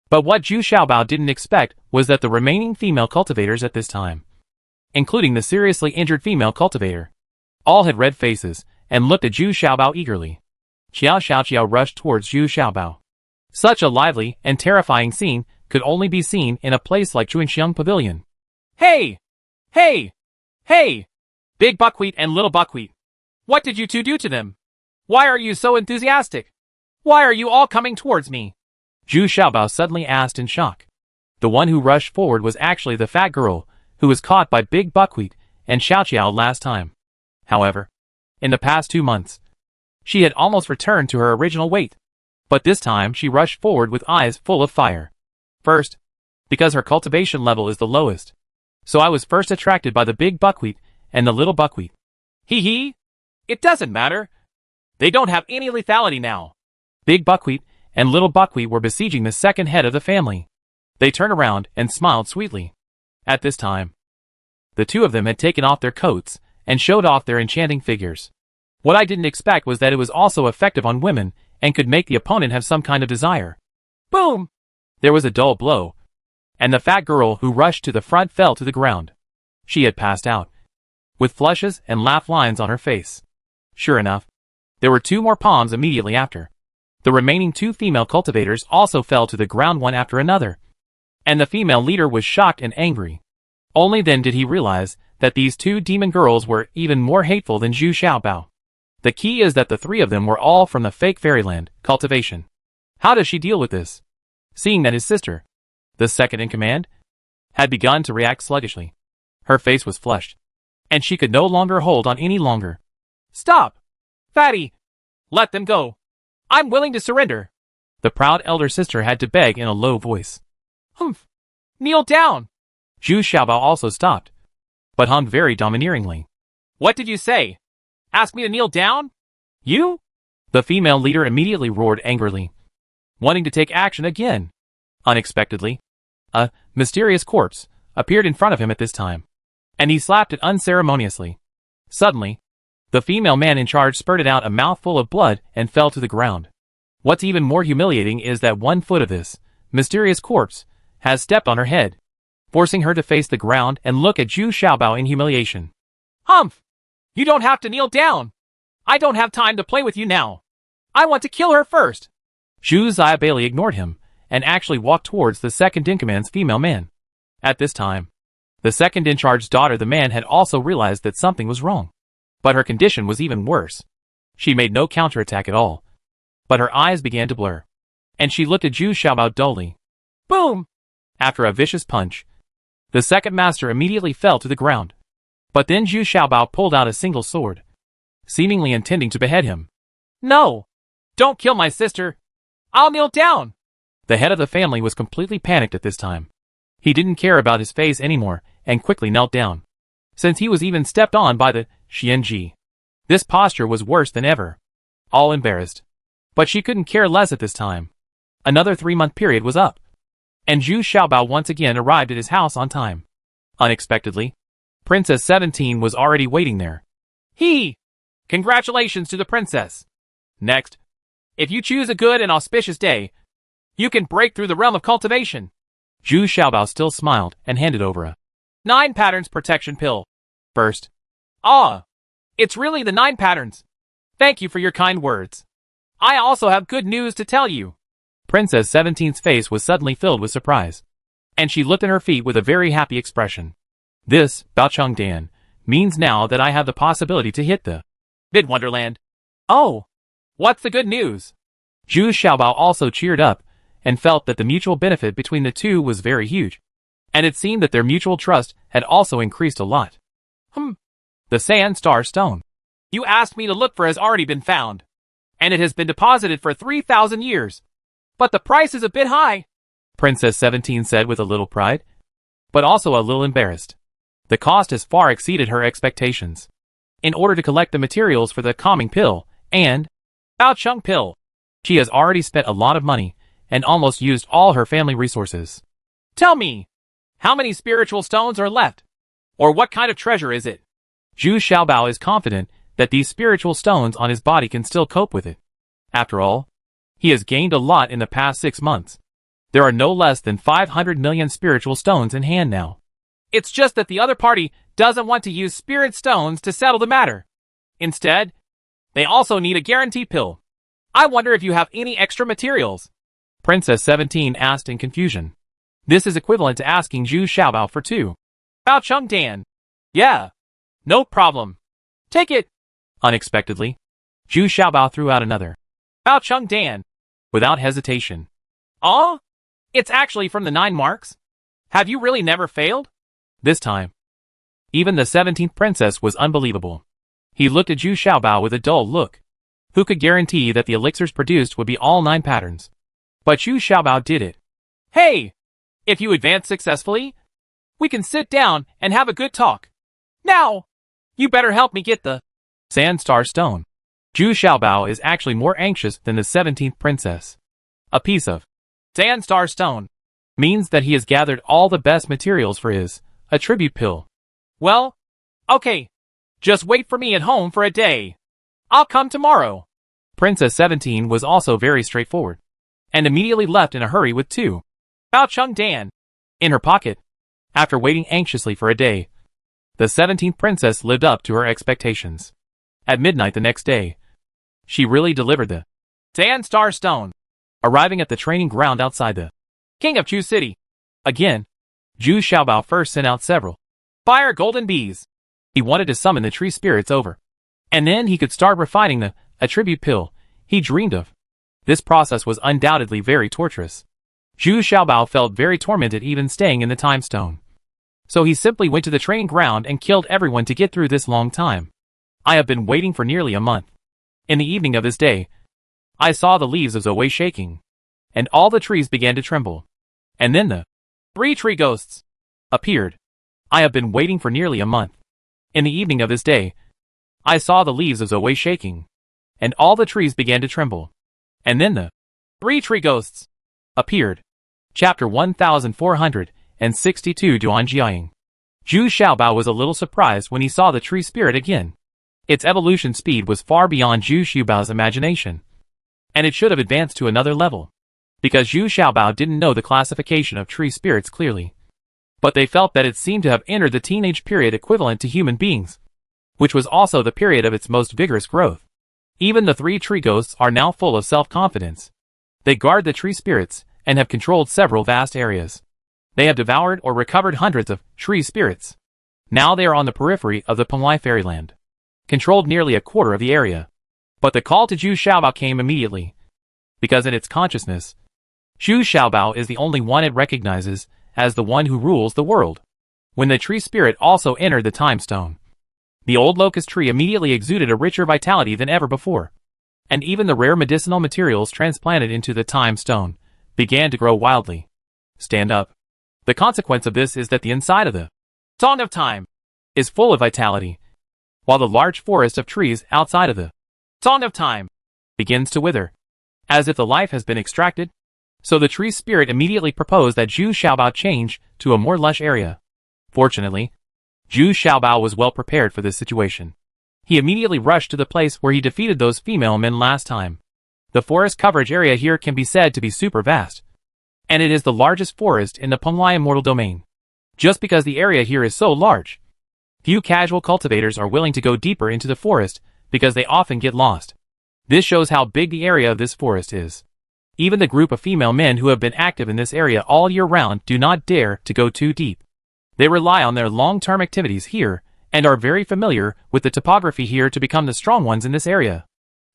But what Zhu Xiaobao didn't expect was that the remaining female cultivators at this time, including the seriously injured female cultivator, all had red faces and looked at Zhu Xiaobao eagerly. Xiao Xiaoqiao rushed towards Zhu Xiaobao. Such a lively and terrifying scene could only be seen in a place like Chuanxiang Pavilion. Hey! Hey! Hey! Big Buckwheat and Little Buckwheat. What did you 2 do to them? Why are you so enthusiastic? Why are you all coming towards me? Zhu Xiaobao suddenly asked in shock. The one who rushed forward was actually the fat girl who was caught by Big Buckwheat and Xiaoqiao last time. However, in the past 2 months, she had almost returned to her original weight. But this time she rushed forward with eyes full of fire. First, because her cultivation level is the lowest. So I was first attracted by the big buckwheat and the little buckwheat. Hee hee. It doesn't matter. They don't have any lethality now. Big buckwheat and little buckwheat were besieging the second head of the family. They turned around and smiled sweetly. At this time, the two of them had taken off their coats and showed off their enchanting figures. What I didn't expect was that it was also effective on women and could make the opponent have some kind of desire. Boom! There was a dull blow, and the fat girl who rushed to the front fell to the ground. She had passed out, with flushes and laugh lines on her face. Sure enough, there were two more palms immediately after. The remaining two female cultivators also fell to the ground one after another, and the female leader was shocked and angry. Only then did he realize that these two demon girls were even more hateful than Zhu Xiaobao. The key is that the three of them were all from the fake fairyland, cultivation. How does she deal with this? Seeing that his sister, the second in command, had begun to react sluggishly. Her face was flushed, and she could no longer hold on any longer. Stop! Fatty! Let them go! I'm willing to surrender! The proud elder sister had to beg in a low voice. Humph! Kneel down! Zhu Xiaobao also stopped, but hummed very domineeringly. What did you say? Ask me to kneel down? You? The female leader immediately roared angrily, wanting to take action again. Unexpectedly, a mysterious corpse appeared in front of him at this time, and he slapped it unceremoniously. Suddenly, the female man in charge spurted out a mouthful of blood and fell to the ground. What's even more humiliating is that 1 foot of this mysterious corpse has stepped on her head, forcing her to face the ground and look at Zhu Xiaobao in humiliation. Humph! You don't have to kneel down! I don't have time to play with you now! I want to kill her first! Zhu Xiaobao ignored him, and actually walked towards the second-in-command's female man. At this time, the second-in-charge's daughter the man had also realized that something was wrong. But her condition was even worse. She made no counterattack at all, but her eyes began to blur, and she looked at Zhu Xiaobao dully. Boom! After a vicious punch, the second master immediately fell to the ground. But then Zhu Xiaobao pulled out a single sword, seemingly intending to behead him. No! Don't kill my sister! I'll kneel down! The head of the family was completely panicked at this time. He didn't care about his face anymore and quickly knelt down, since he was even stepped on by the Xianji. This posture was worse than ever. All embarrassed. But she couldn't care less at this time. Another 3-month period was up, and Zhu Xiaobao once again arrived at his house on time. Unexpectedly, Princess 17 was already waiting there. Congratulations to the princess! Next, if you choose a good and auspicious day, you can break through the realm of cultivation. Zhu Xiaobao still smiled and handed over a 9 patterns protection pill. First. It's really the 9 patterns. Thank you for your kind words. I also have good news to tell you. Princess 17's face was suddenly filled with surprise, and she looked at her feet with a very happy expression. This, Baocheng Dan, means now that I have the possibility to hit the Mid Wonderland. Oh, what's the good news? Zhu Xiaobao also cheered up and felt that the mutual benefit between the two was very huge, and it seemed that their mutual trust had also increased a lot. The Sand Star Stone you asked me to look for has already been found, and it has been deposited for 3,000 years. But the price is a bit high, Princess 17 said with a little pride, but also a little embarrassed. The cost has far exceeded her expectations. In order to collect the materials for the calming pill and Baocheng pill, she has already spent a lot of money and almost used all her family resources. Tell me, how many spiritual stones are left? Or what kind of treasure is it? Zhu Xiaobao is confident that these spiritual stones on his body can still cope with it. After all, he has gained a lot in the past 6 months. There are no less than 500 million spiritual stones in hand now. It's just that the other party doesn't want to use spirit stones to settle the matter. Instead, they also need a guarantee pill. I wonder if you have any extra materials? Princess 17 asked in confusion. This is equivalent to asking Zhu Xiaobao for 2 Baocheng Dan. Yeah, no problem. Take it. Unexpectedly, Zhu Xiaobao threw out another Baocheng Dan, without hesitation. It's actually from the 9 marks? Have you really never failed? This time, even the 17th princess was unbelievable. He looked at Zhu Xiaobao with a dull look. Who could guarantee that the elixirs produced would be all 9 patterns? But Zhu Xiaobao did it. Hey! If you advance successfully, We can sit down and have a good talk. Now, you better help me get the Sandstar Stone. Zhu Xiaobao is actually more anxious than the 17th princess. A piece of Sandstar Stone means that he has gathered all the best materials for his attribute pill. Well, okay. Just wait for me at home for a day. I'll come tomorrow. Princess 17 was also very straightforward, and immediately left in a hurry with two Bao Chung Dan in her pocket. After waiting anxiously for a day, the 17th princess lived up to her expectations. At midnight the next day, she really delivered the Sandstar Stone, arriving at the training ground outside the King of Chu City. Again, Zhu Xiaobao first sent out several fire golden bees. He wanted to summon the tree spirits over, and then he could start refining the attribute pill he dreamed of. This process was undoubtedly very torturous. Zhu Xiaobao felt very tormented even staying in the time stone. So he simply went to the training ground and killed everyone to get through this long time. I have been waiting for nearly a month. In the evening of this day, I saw the leaves of Zoe shaking, and all the trees began to tremble. And then the 3 tree ghosts appeared. I have been waiting for nearly a month. In the evening of this day, I saw the leaves of Zoe shaking, and all the trees began to tremble. And then the 3 tree ghosts appeared. Chapter 1462 Duanjiang. Zhu Xiaobao was a little surprised when he saw the tree spirit again. Its evolution speed was far beyond Zhu Xiaobao's imagination, and it should have advanced to another level, because Zhu Xiaobao didn't know the classification of tree spirits clearly. But they felt that it seemed to have entered the teenage period equivalent to human beings, which was also the period of its most vigorous growth. Even the 3 tree ghosts are now full of self-confidence. They guard the tree spirits and have controlled several vast areas. They have devoured or recovered hundreds of tree spirits. Now they are on the periphery of the Penglai Fairyland, controlled nearly a quarter of the area. But the call to Zhu Xiaobao came immediately, because in its consciousness, Zhu Xiaobao is the only one it recognizes as the one who rules the world. When the tree spirit also entered the time stone, the old locust tree immediately exuded a richer vitality than ever before, and even the rare medicinal materials transplanted into the time stone began to grow wildly. Stand up. The consequence of this is that the inside of the Song of Time is full of vitality, while the large forest of trees outside of the Song of Time begins to wither, as if the life has been extracted. So the tree spirit immediately proposed that Zhu Xiaobao change to a more lush area. Fortunately, Zhu Xiaobao was well prepared for this situation. He immediately rushed to the place where he defeated those female men last time. The forest coverage area here can be said to be super vast, and it is the largest forest in the Penglai Immortal Domain. Just because the area here is so large, few casual cultivators are willing to go deeper into the forest because they often get lost. This shows how big the area of this forest is. Even the group of female men who have been active in this area all year round do not dare to go too deep. They rely on their long-term activities here and are very familiar with the topography here to become the strong ones in this area.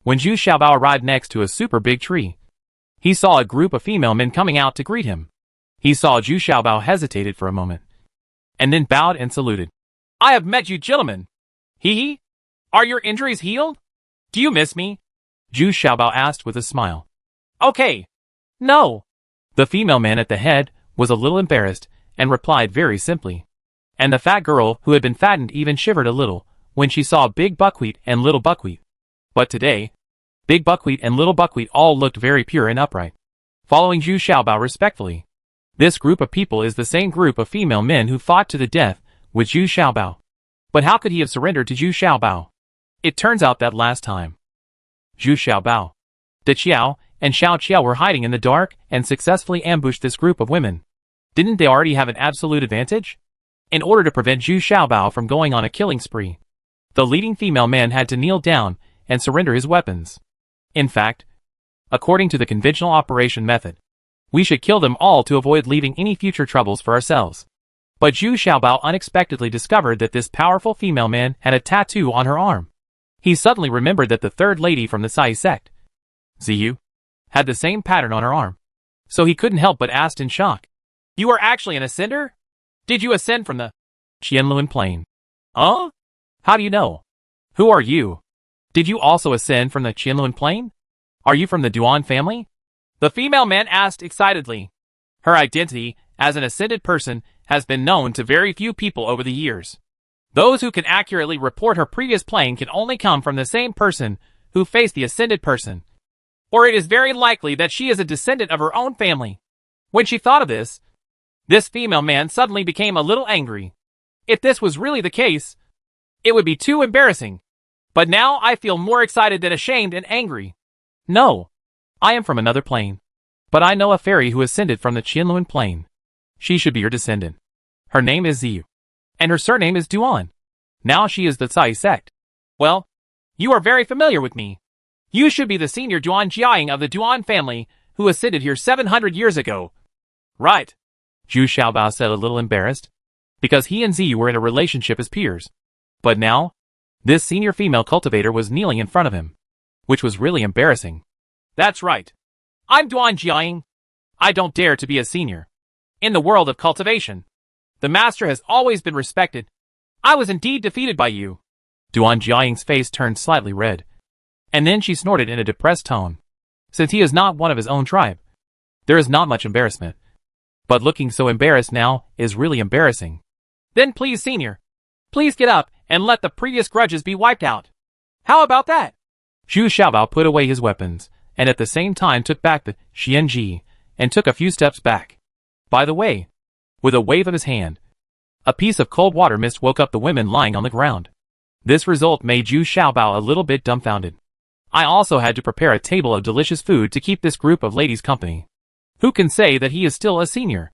When Zhu Xiaobao arrived next to a super big tree, he saw a group of female men coming out to greet him. He saw Zhu Xiaobao hesitated for a moment, and then bowed and saluted. I have met you gentlemen. Hee. Are your injuries healed? Do you miss me? Zhu Xiaobao asked with a smile. Okay. No. The female man at the head was a little embarrassed and replied very simply. And the fat girl who had been fattened even shivered a little when she saw Big Buckwheat and Little Buckwheat. But today, Big Buckwheat and Little Buckwheat all looked very pure and upright, following Zhu Xiaobao respectfully. This group of people is the same group of female men who fought to the death with Zhu Xiaobao. But how could he have surrendered to Zhu Xiaobao? It turns out that last time, Zhu Xiaobao, De Qiao, and Xiao Qiao were hiding in the dark and successfully ambushed this group of women. Didn't they already have an absolute advantage? In order to prevent Zhu Xiaobao from going on a killing spree, the leading female man had to kneel down and surrender his weapons. In fact, according to the conventional operation method, we should kill them all to avoid leaving any future troubles for ourselves. But Zhu Xiaobao unexpectedly discovered that this powerful female man had a tattoo on her arm. He suddenly remembered that the third lady from the Sai sect, Ziyu, had the same pattern on her arm. So he couldn't help but ask in shock. You are actually an ascender? Did you ascend from the Qianluan Plain? Huh? How do you know? Who are you? Did you also ascend from the Qianluan Plain? Are you from the Duan family? The female man asked excitedly. Her identity as an ascended person has been known to very few people over the years. Those who can accurately report her previous playing can only come from the same person who faced the ascended person. Or it is very likely that she is a descendant of her own family. When she thought of this female man suddenly became a little angry. If this was really the case, it would be too embarrassing. But now I feel more excited than ashamed and angry. No, I am from another plane. But I know a fairy who ascended from the Qianluan plane. She should be your descendant. Her name is Ziyu. And her surname is Duan. Now she is the Cai sect. Well, you are very familiar with me. You should be the senior Duan Jiaying of the Duan family who ascended here 700 years ago. Right. Zhu Xiaobao said a little embarrassed, because he and Ziyu were in a relationship as peers. But now, this senior female cultivator was kneeling in front of him, which was really embarrassing. That's right. I'm Duan Jiaying. I don't dare to be a senior. In the world of cultivation, the master has always been respected. I was indeed defeated by you. Duan Jiaying's face turned slightly red, and then she snorted in a depressed tone. Since he is not one of his own tribe, there is not much embarrassment. But looking so embarrassed now is really embarrassing. Then please, senior, please get up and let the previous grudges be wiped out. How about that? Zhu Xiaobao put away his weapons, and at the same time took back the Xianji, and took a few steps back. By the way, with a wave of his hand, a piece of cold water mist woke up the women lying on the ground. This result made Zhu Xiaobao a little bit dumbfounded. I also had to prepare a table of delicious food to keep this group of ladies company. Who can say that he is still a senior?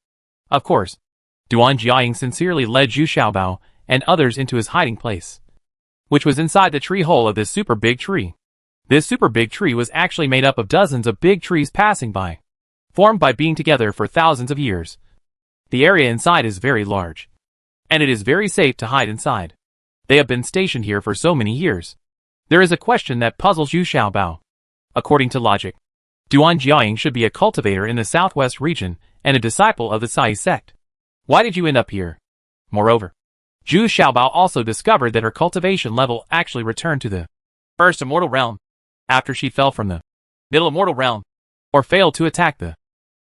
Of course, Duan Jiaying sincerely led Zhu Xiaobao and others into his hiding place, which was inside the tree hole of this super big tree. This super big tree was actually made up of dozens of big trees passing by, formed by being together for thousands of years. The area inside is very large, and it is very safe to hide inside. They have been stationed here for so many years. There is a question that puzzles Zhu Xiaobao. According to logic, Duan Jiaying should be a cultivator in the southwest region and a disciple of the Cai sect. Why did you end up here? Moreover, Zhu Xiaobao also discovered that her cultivation level actually returned to the first immortal realm after she fell from the middle immortal realm, or failed to attack the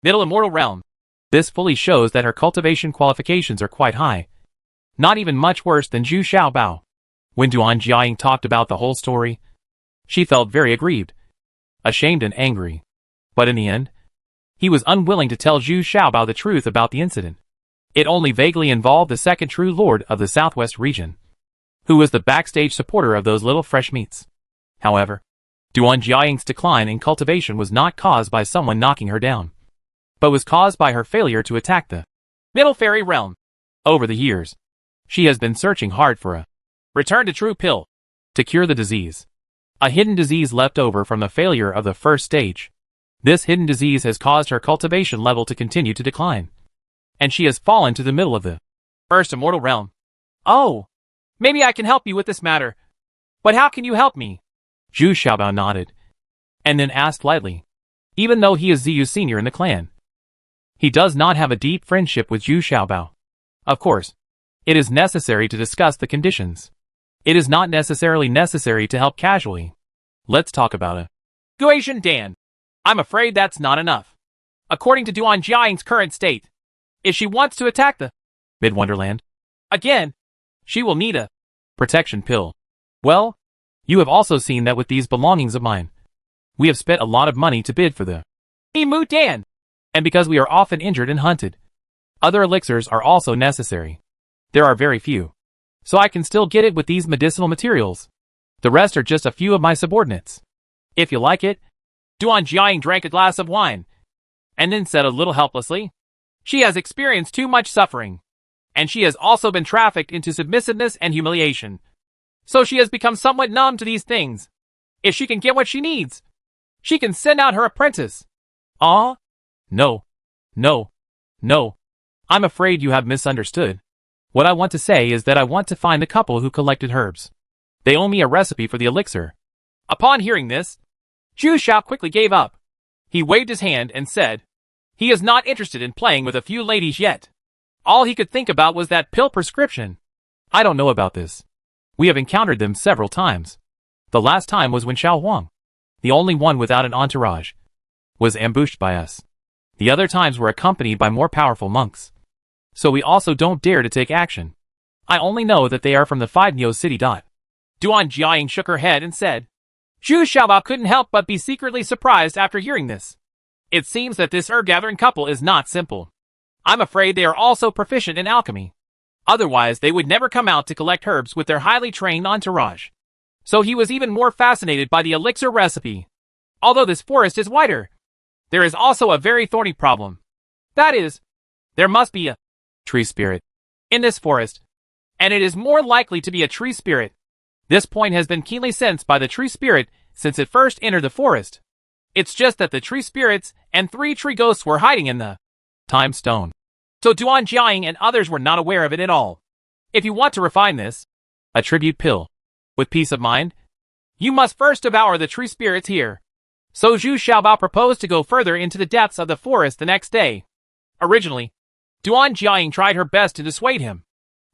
middle immortal realm. This fully shows that her cultivation qualifications are quite high, not even much worse than Zhu Xiaobao. When Duan Jiaying talked about the whole story, she felt very aggrieved, ashamed and angry. But in the end, he was unwilling to tell Zhu Xiaobao the truth about the incident. It only vaguely involved the second true lord of the southwest region, who was the backstage supporter of those little fresh meats. However, Duan Jiaying's decline in cultivation was not caused by someone knocking her down, but was caused by her failure to attack the middle fairy realm. Over the years, she has been searching hard for a return to true pill to cure the disease, a hidden disease left over from the failure of the first stage. This hidden disease has caused her cultivation level to continue to decline, and she has fallen to the middle of the first immortal realm. Oh, maybe I can help you with this matter. But how can you help me? Zhu Xiaobao nodded, and then asked lightly. Even though he is Ziyu senior in the clan, he does not have a deep friendship with Zhu Xiaobao. Of course, it is necessary to discuss the conditions. It is not necessarily necessary to help casually. Let's talk about it. Guasian Dan. I'm afraid that's not enough. According to Duan Jiaying's current state, if she wants to attack the Mid-Wonderland again, she will need a protection pill. Well, you have also seen that with these belongings of mine. We have spent a lot of money to bid for the Emu Dan. And because we are often injured and hunted, other elixirs are also necessary. There are very few, so I can still get it with these medicinal materials. The rest are just a few of my subordinates. If you like it. Duan Jiaying drank a glass of wine, and then said a little helplessly, she has experienced too much suffering, and she has also been trafficked into submissiveness and humiliation. So she has become somewhat numb to these things. If she can get what she needs, she can send out her apprentice. Ah? No. I'm afraid you have misunderstood. What I want to say is that I want to find the couple who collected herbs. They owe me a recipe for the elixir. Upon hearing this, Zhu Xiao quickly gave up. He waved his hand and said, he is not interested in playing with a few ladies yet. All he could think about was that pill prescription. I don't know about this. We have encountered them several times. The last time was when Xiao Huang, the only one without an entourage, was ambushed by us. The other times were accompanied by more powerful monks. so we also don't dare to take action. I only know that they are from the 5 Neo City. Duan Jiaying shook her head and said, Zhu Xiaobao couldn't help but be secretly surprised after hearing this. It seems that this herb-gathering couple is not simple. I'm afraid they are also proficient in alchemy. Otherwise, they would never come out to collect herbs with their highly trained entourage. So he was even more fascinated by the elixir recipe. Although this forest is wider, there is also a very thorny problem. That is, there must be a tree spirit in this forest, and it is more likely to be a tree spirit. This point has been keenly sensed by the tree spirit since it first entered the forest. It's just that the tree spirits and 3 tree ghosts were hiding in the time stone. So Duan Jiaying and others were not aware of it at all. If you want to refine this, a tribute pill, with peace of mind, you must first devour the tree spirits here. So Zhu Xiaobao proposed to go further into the depths of the forest the next day. Originally, Duan Jiaying tried her best to dissuade him,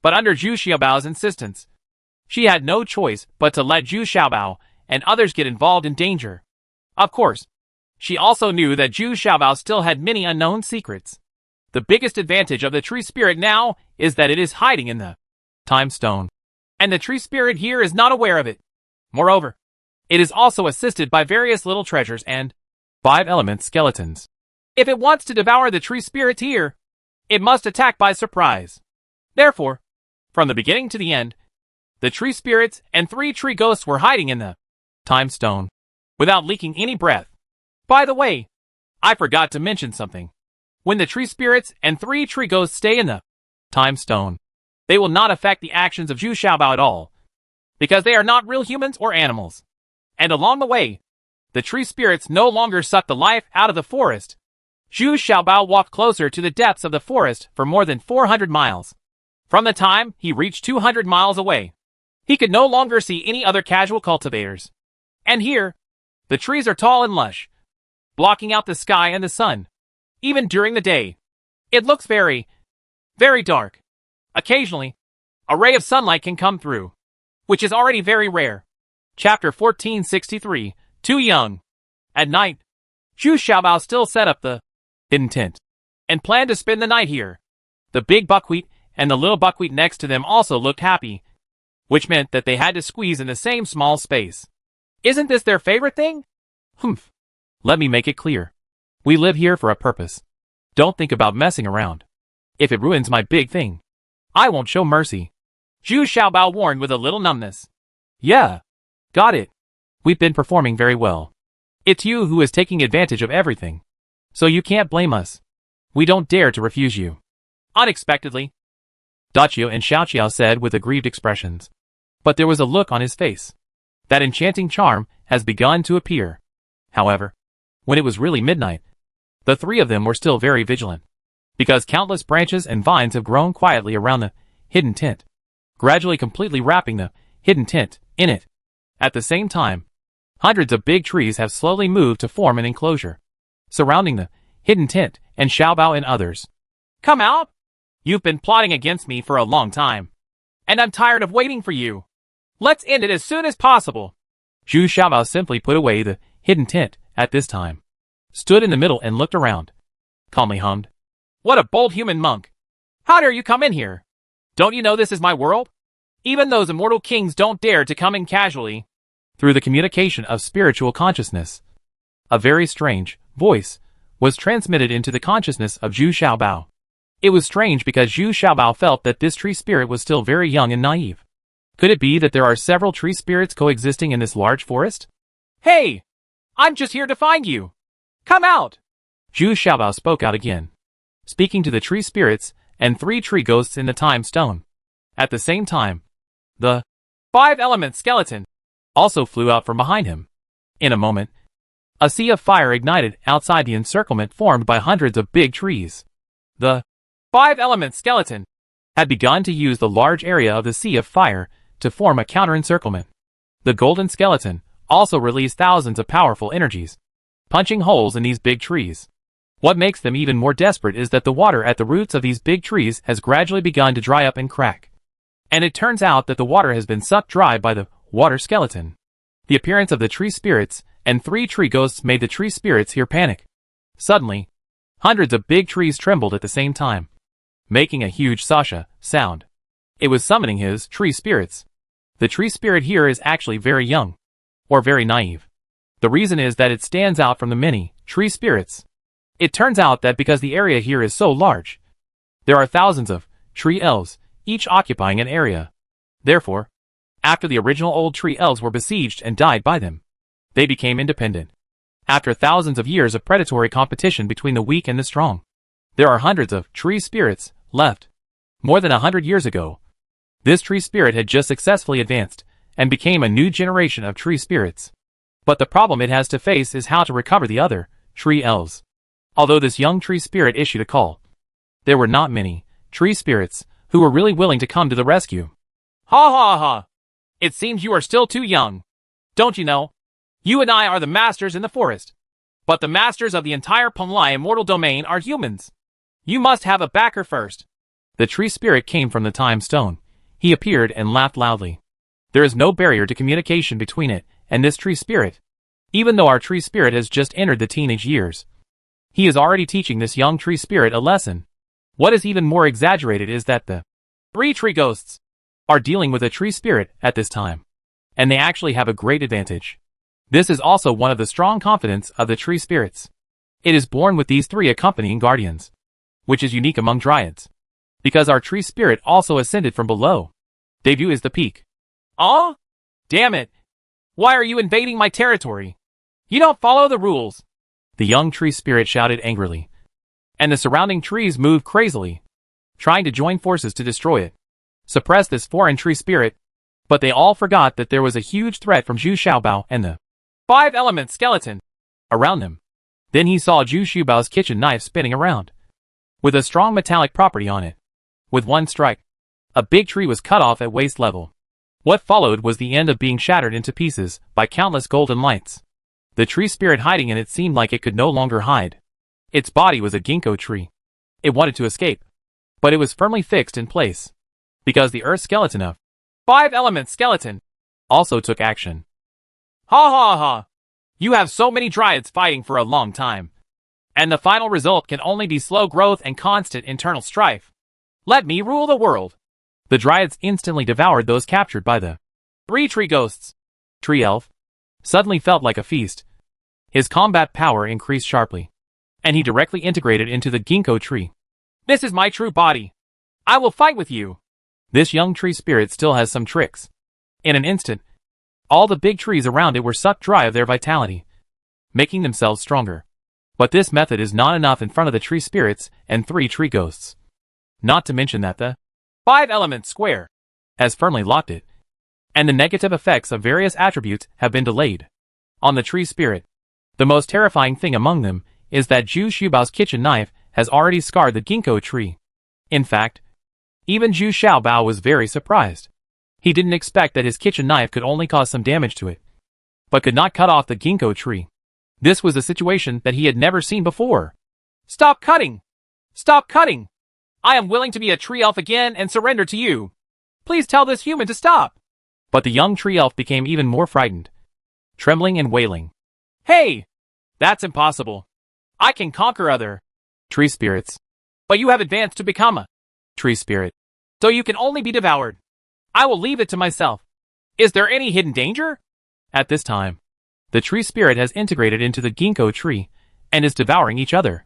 but under Zhu Xiaobao's insistence, she had no choice but to let Zhu Xiaobao and others get involved in danger. Of course, she also knew that Zhu Xiaobao still had many unknown secrets. The biggest advantage of the tree spirit now is that it is hiding in the time stone, and the tree spirit here is not aware of it. Moreover, it is also assisted by various little treasures and 5-element skeletons. If it wants to devour the tree spirits here, it must attack by surprise. Therefore, from the beginning to the end, the tree spirits and 3 tree ghosts were hiding in the time stone, without leaking any breath. By the way, I forgot to mention something. When the tree spirits and 3 tree ghosts stay in the time stone, they will not affect the actions of Zhu Xiaobao at all, because they are not real humans or animals. And along the way, the tree spirits no longer suck the life out of the forest. Zhu Xiaobao walked closer to the depths of the forest for more than 400 miles. From the time he reached 200 miles away, he could no longer see any other casual cultivators. And here, the trees are tall and lush, blocking out the sky and the sun. Even during the day, it looks very, very dark. Occasionally, a ray of sunlight can come through, which is already very rare. Chapter 1463, Too Young. At night, Zhu Xiaobao still set up the hidden tent and planned to spend the night here. The big buckwheat and the little buckwheat next to them also looked happy, which meant that they had to squeeze in the same small space. Isn't this their favorite thing? Humph. Let me make it clear. We live here for a purpose. Don't think about messing around. If it ruins my big thing, I won't show mercy. Zhu Xiaobao warned with a little numbness. Yeah. Got it. We've been performing very well. It's you who is taking advantage of everything. So you can't blame us. We don't dare to refuse you. Unexpectedly, Dachio and Xiaoqiao said with aggrieved expressions. But there was a look on his face. That enchanting charm has begun to appear. However, when it was really midnight, the 3 of them were still very vigilant, because countless branches and vines have grown quietly around the hidden tent, gradually completely wrapping the hidden tent in it. At the same time, hundreds of big trees have slowly moved to form an enclosure, surrounding the hidden tent and Xiaobao and others. Come out! You've been plotting against me for a long time, and I'm tired of waiting for you. Let's end it as soon as possible. Zhu Xiaobao simply put away the hidden tent at this time, stood in the middle and looked around, calmly hummed. What a bold human monk! How dare you come in here? Don't you know this is my world? Even those immortal kings don't dare to come in casually. Through the communication of spiritual consciousness, a very strange voice was transmitted into the consciousness of Zhu Xiaobao. It was strange because Zhu Xiaobao felt that this tree spirit was still very young and naive. Could it be that there are several tree spirits coexisting in this large forest? Hey! I'm just here to find you! Come out! Zhu Xiaobao spoke out again, speaking to the tree spirits and 3 tree ghosts in the time stone. At the same time, the 5-element skeleton also flew out from behind him. In a moment, a sea of fire ignited outside the encirclement formed by hundreds of big trees. The 5-element skeleton had begun to use the large area of the sea of fire to form a counter-encirclement. The golden skeleton also released thousands of powerful energies, punching holes in these big trees. What makes them even more desperate is that the water at the roots of these big trees has gradually begun to dry up and crack. And it turns out that the water has been sucked dry by the water skeleton. The appearance of the tree spirits and 3 tree ghosts made the tree spirits here panic. Suddenly, hundreds of big trees trembled at the same time. making a huge Sasha sound. It was summoning his tree spirits. The tree spirit here is actually very young, or very naive. The reason is that it stands out from the many tree spirits. It turns out that because the area here is so large, there are thousands of tree elves, each occupying an area. Therefore, after the original old tree elves were besieged and died by them, they became independent. After thousands of years of predatory competition between the weak and the strong, there are hundreds of tree spirits left. More than 100 years ago, this tree spirit had just successfully advanced and became a new generation of tree spirits. But the problem it has to face is how to recover the other tree elves. Although this young tree spirit issued a call, there were not many tree spirits who were really willing to come to the rescue. Ha ha ha! It seems you are still too young. Don't you know? You and I are the masters in the forest. But the masters of the entire Pumlai immortal domain are humans. You must have a backer first. The tree spirit came from the time stone. He appeared and laughed loudly. There is no barrier to communication between it and this tree spirit. Even though our tree spirit has just entered the teenage years, he is already teaching this young tree spirit a lesson. What is even more exaggerated is that the 3 tree ghosts are dealing with a tree spirit at this time, and they actually have a great advantage. This is also one of the strong confidence of the tree spirits. It is born with these 3 accompanying guardians, which is unique among dryads, because our tree spirit also ascended from below. Debut is the peak. Aw? Damn it! Why are you invading my territory? You don't follow the rules! The young tree spirit shouted angrily, and the surrounding trees moved crazily, trying to join forces to destroy it, suppress this foreign tree spirit. But they all forgot that there was a huge threat from Zhu Xiaobao and the 5-element skeleton around them. Then he saw Zhu Xiaobao's kitchen knife spinning around, with a strong metallic property on it. With one strike, a big tree was cut off at waist level. What followed was the end of being shattered into pieces by countless golden lights. The tree spirit hiding in it seemed like it could no longer hide. Its body was a ginkgo tree. It wanted to escape, but it was firmly fixed in place, because the earth skeleton of 5-element skeleton also took action. Ha ha ha! You have so many dryads fighting for a long time, and the final result can only be slow growth and constant internal strife. Let me rule the world. The dryads instantly devoured those captured by the 3 tree ghosts. Tree elf suddenly felt like a feast. His combat power increased sharply, and he directly integrated into the ginkgo tree. This is my true body. I will fight with you. This young tree spirit still has some tricks. In an instant, all the big trees around it were sucked dry of their vitality, making themselves stronger. But this method is not enough in front of the tree spirits and 3 tree ghosts. Not to mention that the 5-element square has firmly locked it, and the negative effects of various attributes have been delayed on the tree spirit. The most terrifying thing among them is that Zhu Xiaobao's kitchen knife has already scarred the ginkgo tree. In fact, even Zhu Xiaobao was very surprised. He didn't expect that his kitchen knife could only cause some damage to it, but could not cut off the ginkgo tree. This was a situation that he had never seen before. Stop cutting! Stop cutting! I am willing to be a tree elf again and surrender to you. Please tell this human to stop. But the young tree elf became even more frightened, trembling and wailing. Hey! That's impossible. I can conquer other tree spirits, but you have advanced to become a tree spirit, so you can only be devoured. I will leave it to myself. Is there any hidden danger? At this time, the tree spirit has integrated into the ginkgo tree and is devouring each other.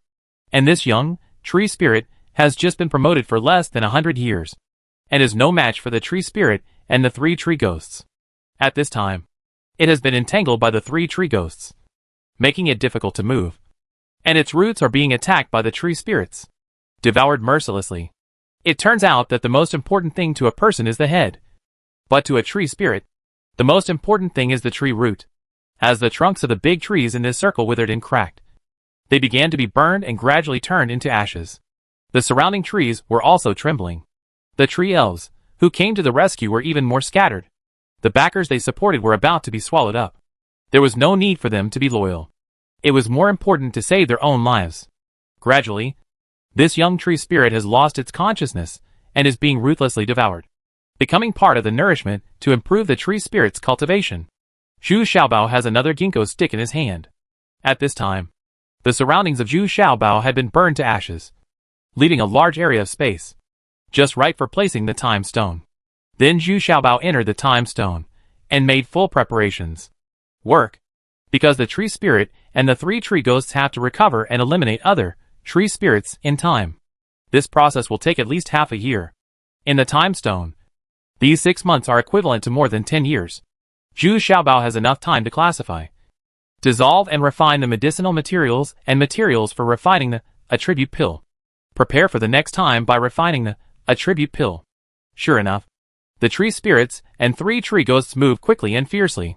And this young tree spirit has just been promoted for less than 100 years, and is no match for the tree spirit and the 3 tree ghosts. At this time, it has been entangled by the 3 tree ghosts, making it difficult to move, and its roots are being attacked by the tree spirits, devoured mercilessly. It turns out that the most important thing to a person is the head, but to a tree spirit, the most important thing is the tree root. As the trunks of the big trees in this circle withered and cracked, they began to be burned and gradually turned into ashes. The surrounding trees were also trembling. The tree elves, who came to the rescue, were even more scattered. The backers they supported were about to be swallowed up. There was no need for them to be loyal. It was more important to save their own lives. Gradually, this young tree spirit has lost its consciousness and is being ruthlessly devoured, becoming part of the nourishment to improve the tree spirit's cultivation. Zhu Xiaobao has another ginkgo stick in his hand. At this time, the surroundings of Zhu Xiaobao had been burned to ashes. leaving a large area of space, just right for placing the time stone. Then Zhu Xiaobao entered the time stone, and made full preparations. Work. Because the tree spirit and the 3 tree ghosts have to recover and eliminate other tree spirits in time. This process will take at least half a year. In the time stone, these 6 months are equivalent to more than 10 years. Zhu Xiaobao has enough time to classify, dissolve and refine the medicinal materials and materials for refining the attribute pill. Prepare for the next time by refining the attribute pill. Sure enough, the tree spirits and 3 tree ghosts moved quickly and fiercely.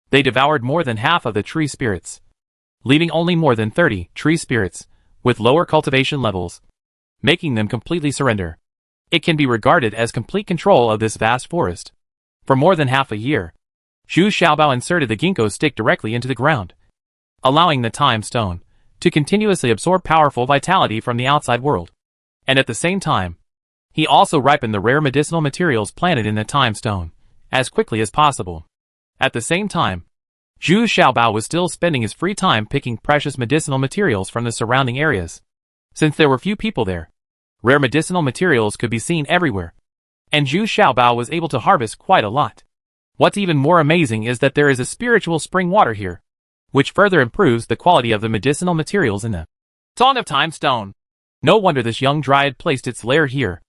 They devoured more than half of the tree spirits, leaving only more than 30 tree spirits with lower cultivation levels, making them completely surrender. It can be regarded as complete control of this vast forest. For more than half a year, Zhu Xiaobao inserted the ginkgo stick directly into the ground, allowing the time stone to continuously absorb powerful vitality from the outside world. And at the same time, he also ripened the rare medicinal materials planted in the time stone as quickly as possible. At the same time, Zhu Xiaobao was still spending his free time picking precious medicinal materials from the surrounding areas. Since there were few people there, rare medicinal materials could be seen everywhere, and Zhu Xiaobao was able to harvest quite a lot. What's even more amazing is that there is a spiritual spring water here, which further improves the quality of the medicinal materials in the Song of Time Stone. No wonder this young dryad placed its lair here.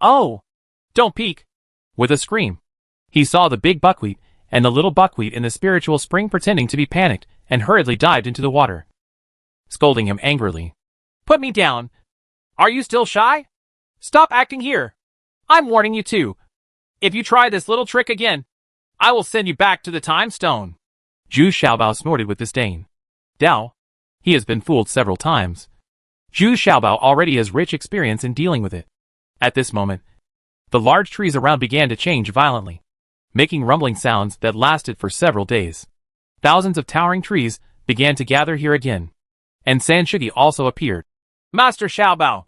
Oh! Don't peek! With a scream, he saw the big buckwheat and the little buckwheat in the spiritual spring pretending to be panicked and hurriedly dived into the water, scolding him angrily. Put me down! Are you still shy? Stop acting here! I'm warning you too. If you try this little trick again, I will send you back to the time stone. Zhu Xiaobao snorted with disdain. Dao, he has been fooled several times. Zhu Xiaobao already has rich experience in dealing with it. At this moment, the large trees around began to change violently, making rumbling sounds that lasted for several days. Thousands of towering trees began to gather here again, and San Shugi also appeared. Master Xiaobao,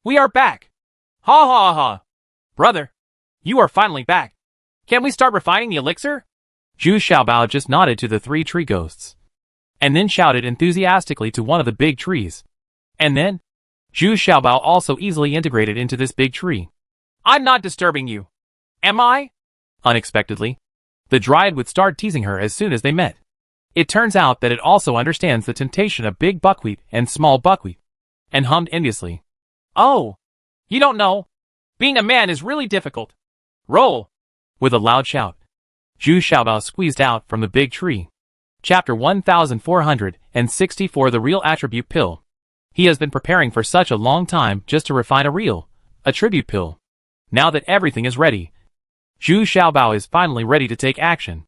we are back! Ha ha ha! Brother, you are finally back. Can we start refining the elixir? Zhu Xiaobao just nodded to the 3 tree ghosts, and then shouted enthusiastically to one of the big trees. And then, Zhu Xiaobao also easily integrated into this big tree. I'm not disturbing you. Am I? Unexpectedly, the dryad would start teasing her as soon as they met. It turns out that it also understands the temptation of big buckwheat and small buckwheat, and hummed enviously. Oh, you don't know. Being a man is really difficult. Roll. With a loud shout, Zhu Xiaobao squeezed out from the big tree. Chapter 1464 The Real Attribute Pill. He has been preparing for such a long time just to refine a real attribute pill. Now that everything is ready, Zhu Xiaobao is finally ready to take action.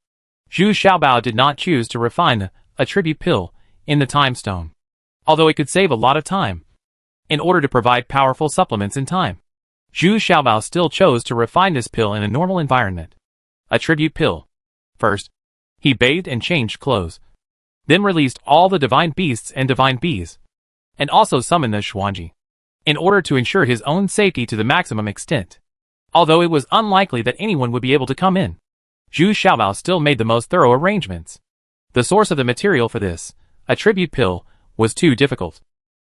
Zhu Xiaobao did not choose to refine the attribute pill in the time stone, although it could save a lot of time, in order to provide powerful supplements in time. Zhu Xiaobao still chose to refine this pill in a normal environment. Attribute pill. First, he bathed and changed clothes, then released all the divine beasts and divine bees, and also summoned the Xuanji, in order to ensure his own safety to the maximum extent. Although it was unlikely that anyone would be able to come in, Zhu Xiaobao still made the most thorough arrangements. The source of the material for this attribute pill was too difficult,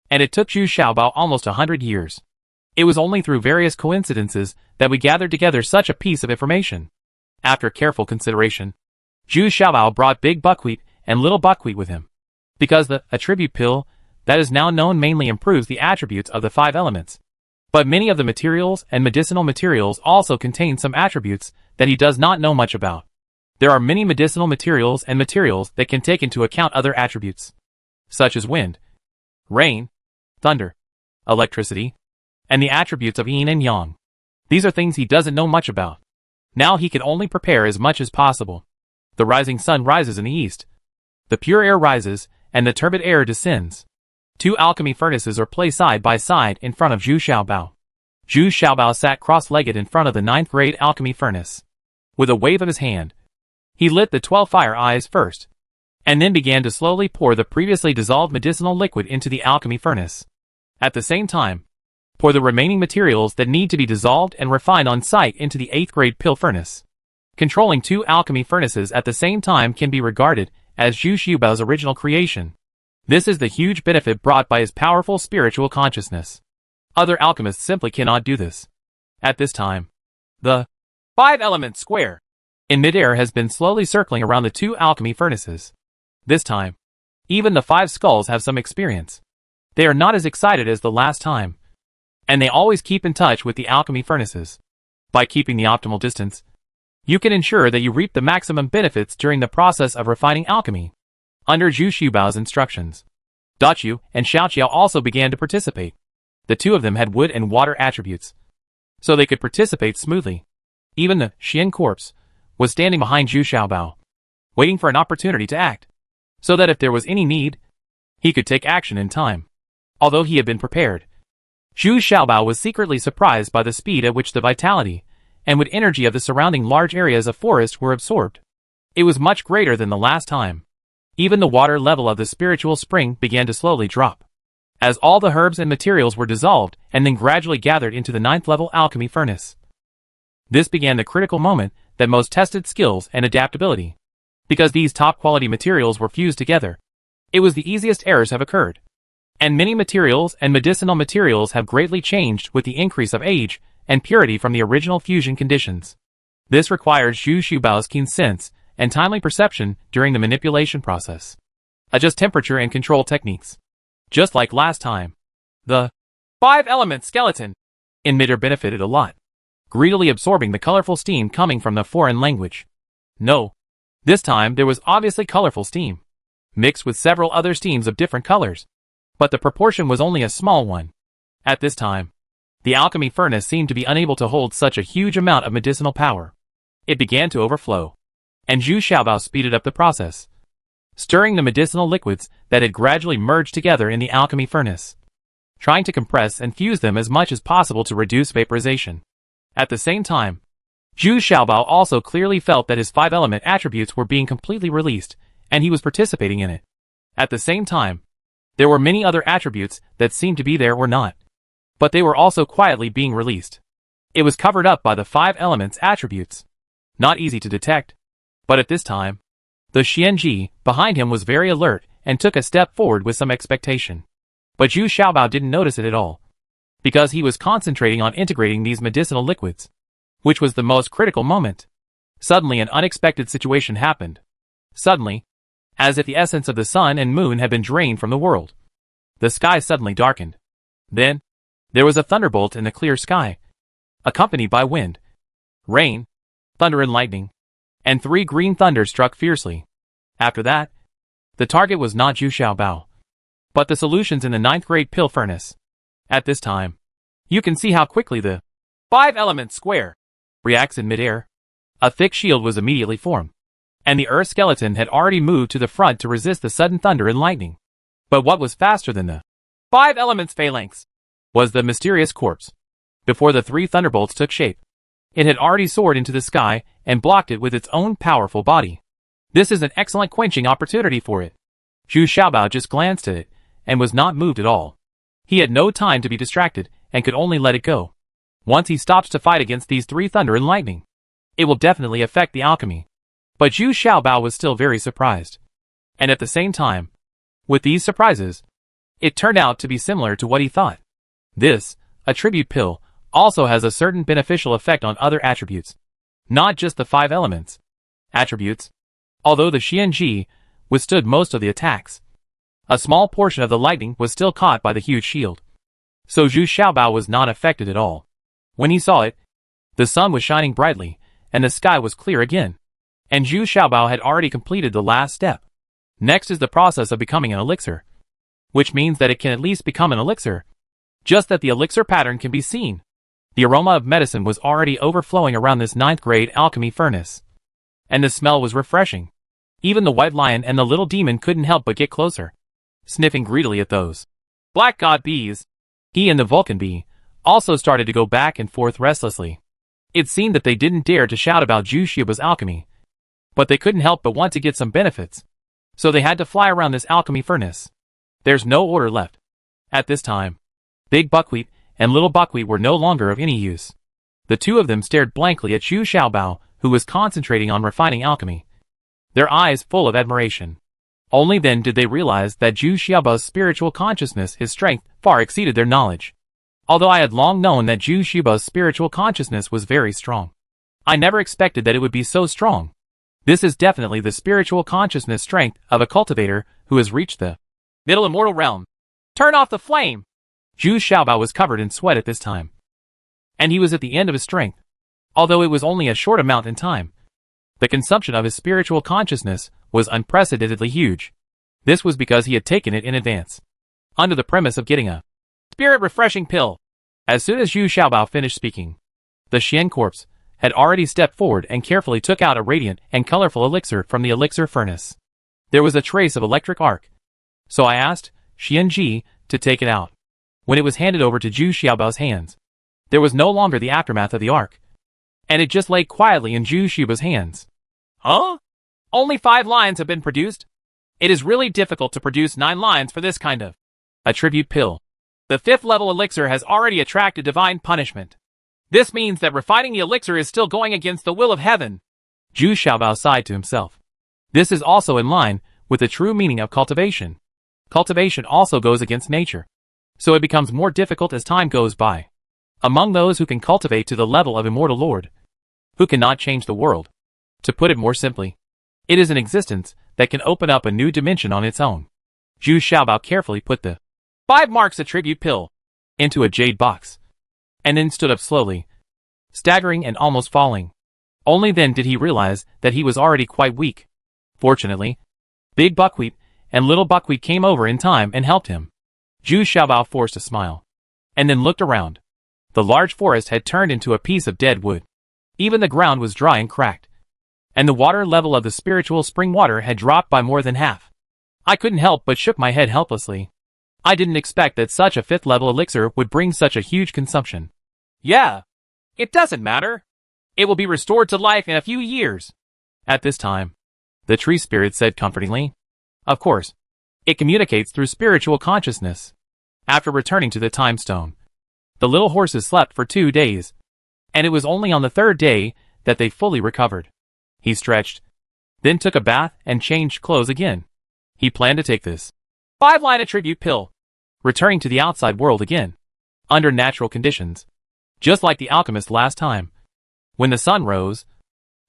and it took Zhu Xiaobao almost 100 years. It was only through various coincidences that we gathered together such a piece of information. After careful consideration, Zhu Xiaobao brought big buckwheat and little buckwheat with him, because the attribute pill that is now known mainly improves the attributes of the 5 elements. But many of the materials and medicinal materials also contain some attributes that he does not know much about. There are many medicinal materials and materials that can take into account other attributes, such as wind, rain, thunder, electricity, and the attributes of yin and yang. These are things he doesn't know much about. Now he can only prepare as much as possible. The rising sun rises in the east. The pure air rises, and the turbid air descends. 2 alchemy furnaces are placed side by side in front of Zhu Xiaobao. Zhu Xiaobao sat cross-legged in front of the 9th grade alchemy furnace. With a wave of his hand, he lit the 12 fire eyes first, and then began to slowly pour the previously dissolved medicinal liquid into the alchemy furnace. At the same time, pour the remaining materials that need to be dissolved and refined on site into the 8th grade pill furnace. Controlling 2 alchemy furnaces at the same time can be regarded as Zhu Xiaobao's original creation. This is the huge benefit brought by his powerful spiritual consciousness. Other alchemists simply cannot do this. At this time, the 5-element square in midair has been slowly circling around the 2 alchemy furnaces. This time, even the 5 skulls have some experience. They are not as excited as the last time, and they always keep in touch with the alchemy furnaces. By keeping the optimal distance, you can ensure that you reap the maximum benefits during the process of refining alchemy. Under Zhu Xiaobao's instructions, Daqiu and Xiaoqiao also began to participate. The 2 of them had wood and water attributes, so they could participate smoothly. Even the Xian corpse was standing behind Zhu Xiaobao, waiting for an opportunity to act, so that if there was any need, he could take action in time. Although he had been prepared, Zhu Xiaobao was secretly surprised by the speed at which the vitality and wood energy of the surrounding large areas of forest were absorbed. It was much greater than the last time. Even the water level of the spiritual spring began to slowly drop, as all the herbs and materials were dissolved and then gradually gathered into the 9th level alchemy furnace. This began the critical moment that most tested skills and adaptability. Because these top quality materials were fused together, it was the easiest errors have occurred. And many materials and medicinal materials have greatly changed with the increase of age and purity from the original fusion conditions. This requires Zhu Xiaobao's keen sense and timely perception during the manipulation process. Adjust temperature and control techniques. Just like last time, the 5-element skeleton in midair benefited a lot, greedily absorbing the colorful steam coming from the foreign language. No, this time there was obviously colorful steam, mixed with several other steams of different colors, but the proportion was only a small one. At this time, the alchemy furnace seemed to be unable to hold such a huge amount of medicinal power. It began to overflow, and Zhu Xiaobao speeded up the process, stirring the medicinal liquids that had gradually merged together in the alchemy furnace, trying to compress and fuse them as much as possible to reduce vaporization. At the same time, Zhu Xiaobao also clearly felt that his 5-element attributes were being completely released, and he was participating in it. At the same time, there were many other attributes that seemed to be there or not, but they were also quietly being released. It was covered up by the 5 elements attributes. Not easy to detect, but at this time, the Xianji behind him was very alert and took a step forward with some expectation. But Zhu Xiaobao didn't notice it at all, because he was concentrating on integrating these medicinal liquids, which was the most critical moment. Suddenly an unexpected situation happened. Suddenly, as if the essence of the sun and moon had been drained from the world, the sky suddenly darkened. Then, there was a thunderbolt in the clear sky, accompanied by wind, rain, thunder and lightning, and 3 green thunders struck fiercely. After that, the target was not Zhu Xiaobao, but the solutions in the 9th grade pill furnace. At this time, you can see how quickly the 5-element square reacts in midair. A thick shield was immediately formed, and the earth skeleton had already moved to the front to resist the sudden thunder and lightning. But what was faster than the 5 elements phalanx was the mysterious corpse. Before the 3 thunderbolts took shape, it had already soared into the sky and blocked it with its own powerful body. This is an excellent quenching opportunity for it. Zhu Xiaobao just glanced at it and was not moved at all. He had no time to be distracted and could only let it go. Once he stops to fight against these 3 thunder and lightning, it will definitely affect the alchemy. But Zhu Xiaobao was still very surprised. And at the same time, with these surprises, it turned out to be similar to what he thought. This, a tribute pill, also has a certain beneficial effect on other attributes, not just the 5 elements attributes. Although the Xianji withstood most of the attacks, a small portion of the lightning was still caught by the huge shield. So Zhu Xiaobao was not affected at all. When he saw it, the sun was shining brightly, and the sky was clear again. And Zhu Xiaobao had already completed the last step. Next is the process of becoming an elixir, which means that it can at least become an elixir. Just that the elixir pattern can be seen. The aroma of medicine was already overflowing around this 9th grade alchemy furnace, and the smell was refreshing. Even the white lion and the little demon couldn't help but get closer, sniffing greedily at those black god bees. He and the Vulcan bee also started to go back and forth restlessly. It seemed that they didn't dare to shout about Zhu Xiaobao's alchemy, but they couldn't help but want to get some benefits, so they had to fly around this alchemy furnace. There's no order left. At this time, Big Buckwheat and Little Buckwheat were no longer of any use. The 2 of them stared blankly at Zhu Xiaobao, who was concentrating on refining alchemy, their eyes full of admiration. Only then did they realize that Zhu Xiaobao's spiritual consciousness, his strength, far exceeded their knowledge. Although I had long known that Zhu Xiaobao's spiritual consciousness was very strong, I never expected that it would be so strong. This is definitely the spiritual consciousness strength of a cultivator who has reached the middle immortal realm. Turn off the flame! Zhu Xiaobao was covered in sweat at this time, and he was at the end of his strength. Although it was only a short amount in time, the consumption of his spiritual consciousness was unprecedentedly huge. This was because he had taken it in advance, under the premise of getting a spirit refreshing pill. As soon as Zhu Xiaobao finished speaking, the Xian corpse had already stepped forward and carefully took out a radiant and colorful elixir from the elixir furnace. There was a trace of electric arc, so I asked Xian Ji to take it out. When it was handed over to Zhu Xiaobao's hands, there was no longer the aftermath of the arc, and it just lay quietly in Zhu Xiaobao's hands. Huh? Only 5 lines have been produced? It is really difficult to produce 9 lines for this kind of a tribute pill. The 5th level elixir has already attracted divine punishment. This means that refining the elixir is still going against the will of heaven. Zhu Xiaobao sighed to himself. This is also in line with the true meaning of cultivation. Cultivation also goes against nature, so it becomes more difficult as time goes by. Among those who can cultivate to the level of Immortal Lord, who cannot change the world. To put it more simply, it is an existence that can open up a new dimension on its own. Zhu Xiaobao carefully put the 5 marks attribute pill into a jade box, and then stood up slowly, staggering and almost falling. Only then did he realize that he was already quite weak. Fortunately, Big Buckwheat and Little Buckwheat came over in time and helped him. Zhu Xiaobao forced a smile, and then looked around. The large forest had turned into a piece of dead wood. Even the ground was dry and cracked, and the water level of the spiritual spring water had dropped by more than half. I couldn't help but shook my head helplessly. I didn't expect that such a 5th level elixir would bring such a huge consumption. Yeah, it doesn't matter. It will be restored to life in a few years. At this time, the tree spirit said comfortingly, of course, it communicates through spiritual consciousness. After returning to the time stone, the little horses slept for 2 days, and it was only on the 3rd day that they fully recovered. He stretched, then took a bath and changed clothes again. He planned to take this 5-line attribute pill, returning to the outside world again, under natural conditions, just like the alchemist last time. When the sun rose,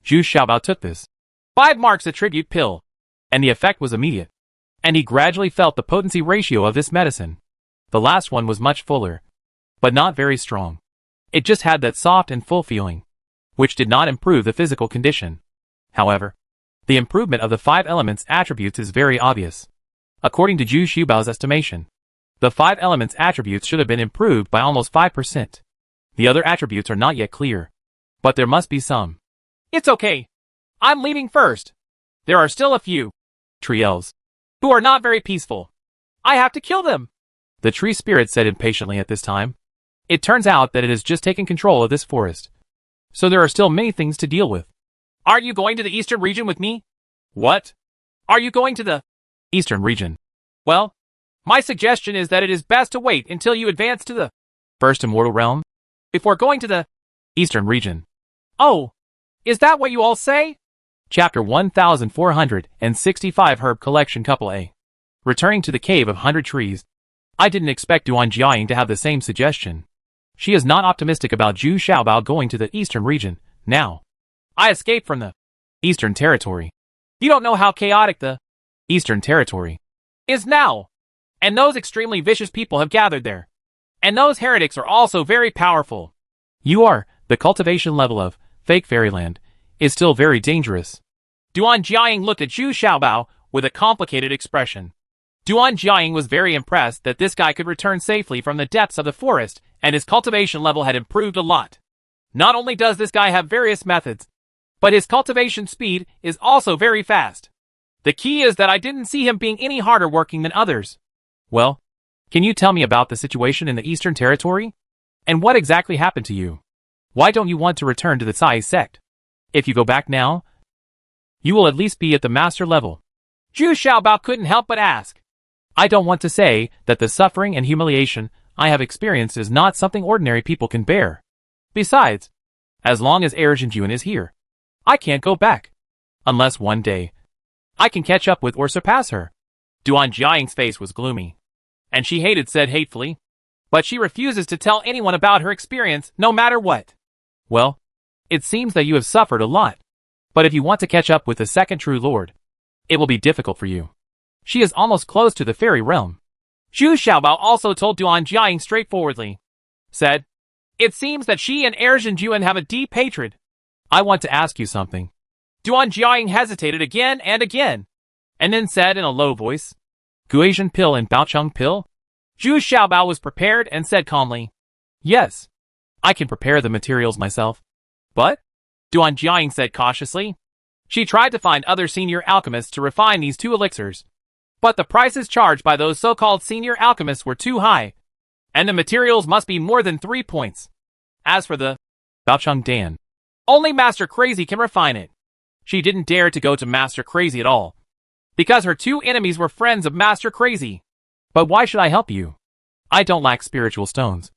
Zhu Xiaobao took this 5 marks attribute pill, and the effect was immediate, and he gradually felt the potency ratio of this medicine. The last one was much fuller, but not very strong. It just had that soft and full feeling, which did not improve the physical condition. However, the improvement of the 5 elements attributes is very obvious. According to Zhu Xiaobao's estimation, the 5 elements attributes should have been improved by almost 5%. The other attributes are not yet clear, but there must be some. It's okay. I'm leaving first. There are still a few tree elves who are not very peaceful. I have to kill them, the tree spirit said impatiently at this time. It turns out that it has just taken control of this forest, so there are still many things to deal with. Are you going to the eastern region with me? What? Are you going to the eastern region? Well, my suggestion is that it is best to wait until you advance to the first immortal realm before going to the eastern region. Oh, is that what you all say? Chapter 1465 Herb Collection Couple A. Returning to the Cave of 100 Trees. I didn't expect Duan Jiaying to have the same suggestion. She is not optimistic about Zhu Xiaobao going to the eastern region now. I escaped from the eastern territory. You don't know how chaotic the eastern territory is now. And those extremely vicious people have gathered there. And those heretics are also very powerful. The cultivation level of fake fairyland is still very dangerous. Duan Jiaying looked at Zhu Xiaobao with a complicated expression. Duan Jiaying was very impressed that this guy could return safely from the depths of the forest, and his cultivation level had improved a lot. Not only does this guy have various methods, but his cultivation speed is also very fast. The key is that I didn't see him being any harder working than others. Well, can you tell me about the situation in the Eastern Territory? And what exactly happened to you? Why don't you want to return to the Cai sect? If you go back now, you will at least be at the master level. Zhu Xiaobao couldn't help but ask. I don't want to say that the suffering and humiliation I have experienced is not something ordinary people can bear. Besides, as long as Heir Jinjuan is here, I can't go back. Unless one day, I can catch up with or surpass her. Duan Jiaying's face was gloomy, and she said hatefully, but she refuses to tell anyone about her experience no matter what. Well, it seems that you have suffered a lot. But if you want to catch up with the second true lord, it will be difficult for you. She is almost close to the fairy realm. Zhu Xiaobao also told Duan Jiaying straightforwardly. Said, it seems that she and Erjin Juan have a deep hatred. I want to ask you something. Duan Jiaying hesitated again and again, and then said in a low voice, Guasian pill and Baocheng pill? Zhu Xiaobao was prepared and said calmly, Yes. I can prepare the materials myself. But? Duan Jiaying said cautiously. She tried to find other senior alchemists to refine these two elixirs. But the prices charged by those so-called senior alchemists were too high, and the materials must be more than 3 points. As for the Baocheng Dan, only Master Crazy can refine it. She didn't dare to go to Master Crazy at all, because her two enemies were friends of Master Crazy. But why should I help you? I don't lack spiritual stones.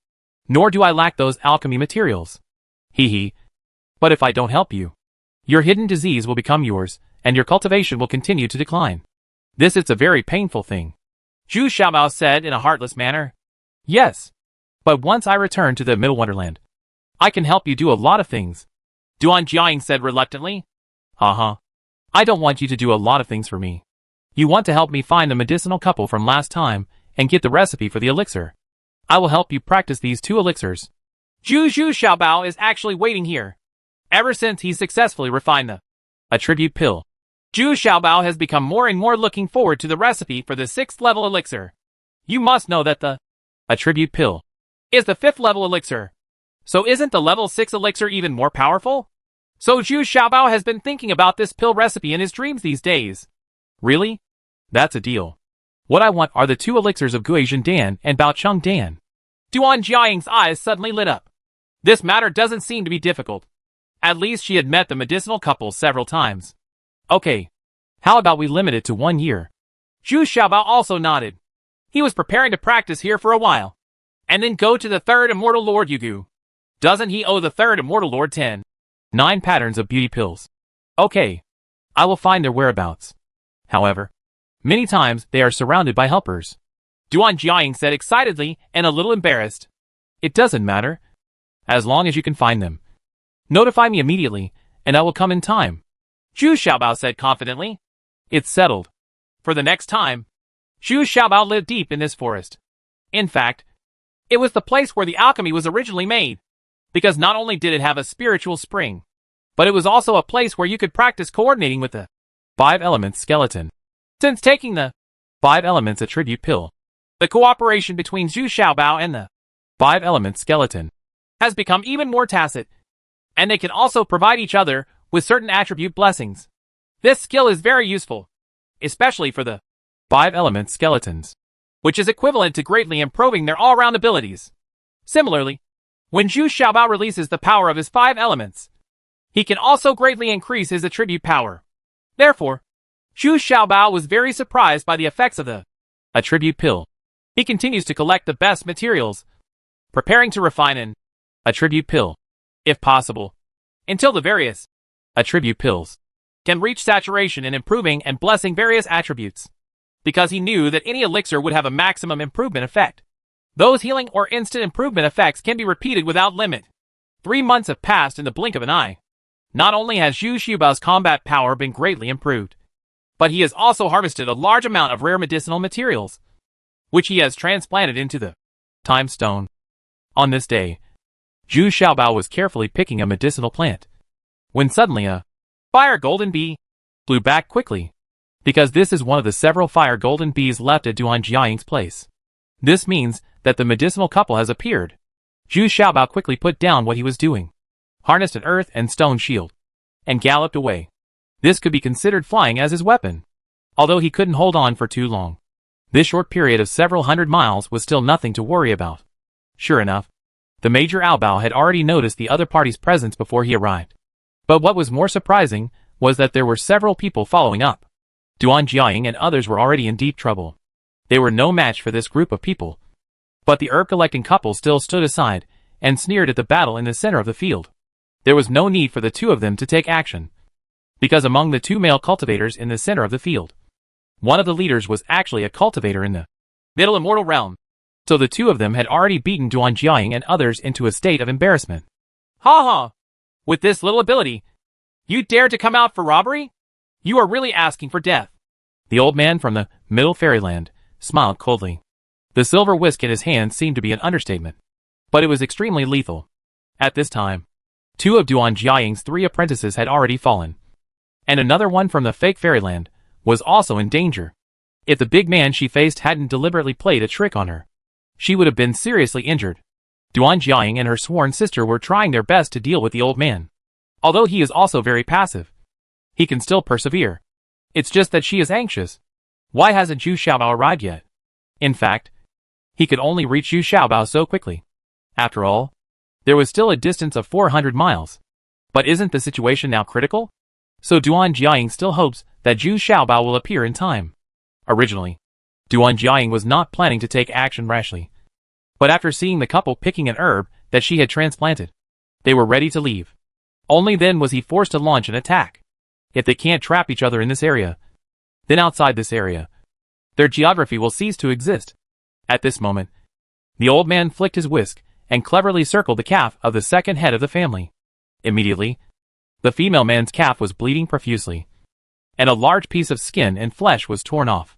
Nor do I lack those alchemy materials. Hee hee. But if I don't help you, your hidden disease will become yours, and your cultivation will continue to decline. This is a very painful thing. Zhu Xiaobao said in a heartless manner. Yes. But once I return to the Middle Wonderland, I can help you do a lot of things. Duan Jiaying said reluctantly. I don't want you to do a lot of things for me. You want to help me find the medicinal couple from last time and get the recipe for the elixir. I will help you practice these two elixirs. Zhu Xiaobao is actually waiting here. Ever since he successfully refined the attribute pill, Zhu Xiaobao has become more and more looking forward to the recipe for the 6th level elixir. You must know that the attribute pill is the 5th level elixir. So isn't the level 6 elixir even more powerful? So Zhu Xiaobao has been thinking about this pill recipe in his dreams these days. Really? That's a deal. What I want are the two elixirs of Guasian Dan and Baocheng Dan. Duan Jiaying's eyes suddenly lit up. This matter doesn't seem to be difficult. At least she had met the medicinal couple several times. Okay. How about we limit it to 1 year? Zhu Xiaobao also nodded. He was preparing to practice here for a while, and then go to the third immortal Lord Yugu. Doesn't he owe the third immortal Lord 9 patterns of beauty pills? Okay. I will find their whereabouts. However, many times they are surrounded by helpers. Duan Jiaying said excitedly and a little embarrassed. It doesn't matter. As long as you can find them. Notify me immediately, and I will come in time. Zhu Xiaobao said confidently. It's settled. For the next time, Zhu Xiaobao lived deep in this forest. In fact, it was the place where the alchemy was originally made, because not only did it have a spiritual spring, but it was also a place where you could practice coordinating with the 5 elements skeleton. Since taking the 5 elements attribute pill, the cooperation between Zhu Xiaobao and the 5 elements skeleton has become even more tacit, and they can also provide each other with certain attribute blessings. This skill is very useful, especially for the 5 elements skeletons, which is equivalent to greatly improving their all-round abilities. Similarly, when Zhu Xiaobao releases the power of his 5 elements, he can also greatly increase his attribute power. Therefore, Zhu Xiaobao was very surprised by the effects of the attribute pill. He continues to collect the best materials, preparing to refine an attribute pill, if possible, until the various attribute pills can reach saturation in improving and blessing various attributes, because he knew that any elixir would have a maximum improvement effect. Those healing or instant improvement effects can be repeated without limit. 3 months have passed in the blink of an eye. Not only has Zhu Xiaobao's combat power been greatly improved, but he has also harvested a large amount of rare medicinal materials, which he has transplanted into the time stone. On this day, Zhu Xiaobao was carefully picking a medicinal plant, when suddenly a fire golden bee flew back quickly, because this is one of the several fire golden bees left at Duan Jiaying's place. This means that the medicinal couple has appeared. Zhu Xiaobao quickly put down what he was doing, harnessed an earth and stone shield, and galloped away. This could be considered flying as his weapon, although he couldn't hold on for too long. This short period of several hundred miles was still nothing to worry about. Sure enough, the Major Aobao had already noticed the other party's presence before he arrived. But what was more surprising was that there were several people following up. Duan Jiaying and others were already in deep trouble. They were no match for this group of people. But the herb-collecting couple still stood aside and sneered at the battle in the center of the field. There was no need for the two of them to take action, because among the 2 male cultivators in the center of the field, one of the leaders was actually a cultivator in the Middle Immortal Realm. So the two of them had already beaten Duan Jiaying and others into a state of embarrassment. Ha ha! With this little ability, you dare to come out for robbery? You are really asking for death. The old man from the middle fairyland smiled coldly. The silver whisk in his hand seemed to be an understatement, but it was extremely lethal. At this time, two of Duan Jiaying's 3 apprentices had already fallen, and another one from the fake fairyland was also in danger. If the big man she faced hadn't deliberately played a trick on her, she would have been seriously injured. Duan Jiaying and her sworn sister were trying their best to deal with the old man. Although he is also very passive, he can still persevere. It's just that she is anxious. Why hasn't Zhu Xiaobao arrived yet? In fact, he could only reach Zhu Xiaobao so quickly. After all, there was still a distance of 400 miles. But isn't the situation now critical? So Duan Jiaying still hopes that Zhu Xiaobao will appear in time. Originally, Duan Jiaying was not planning to take action rashly. But after seeing the couple picking an herb that she had transplanted, they were ready to leave. Only then was he forced to launch an attack. If they can't trap each other in this area, then outside this area, their geography will cease to exist. At this moment, the old man flicked his whisk and cleverly circled the calf of the second head of the family. Immediately, the female man's calf was bleeding profusely, and a large piece of skin and flesh was torn off.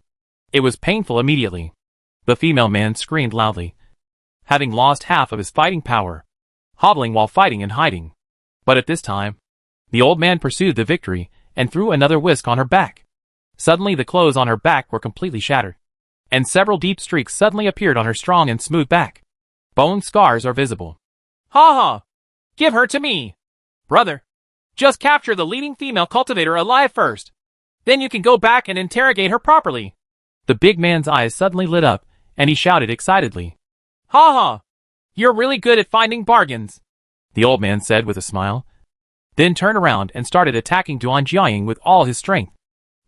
It was painful immediately. The female man screamed loudly, having lost half of his fighting power, hobbling while fighting and hiding. But at this time, the old man pursued the victory and threw another whisk on her back. Suddenly the clothes on her back were completely shattered, and several deep streaks suddenly appeared on her strong and smooth back. Bone scars are visible. Ha ha! Give her to me! Brother, just capture the leading female cultivator alive first. Then you can go back and interrogate her properly. The big man's eyes suddenly lit up, and he shouted excitedly. Ha ha! You're really good at finding bargains, the old man said with a smile, then turned around and started attacking Duan Jiaying with all his strength.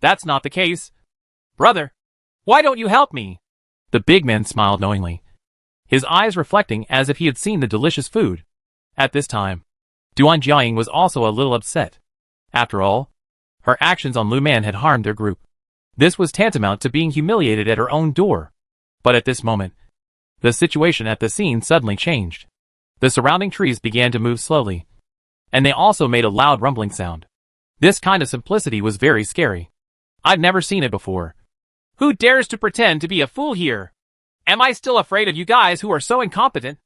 That's not the case. Brother, why don't you help me? The big man smiled knowingly, his eyes reflecting as if he had seen the delicious food. At this time, Duan Jiaying was also a little upset. After all, her actions on Lu Man had harmed their group. This was tantamount to being humiliated at her own door. But at this moment, the situation at the scene suddenly changed. The surrounding trees began to move slowly, and they also made a loud rumbling sound. This kind of simplicity was very scary. I've never seen it before. Who dares to pretend to be a fool here? Am I still afraid of you guys who are so incompetent?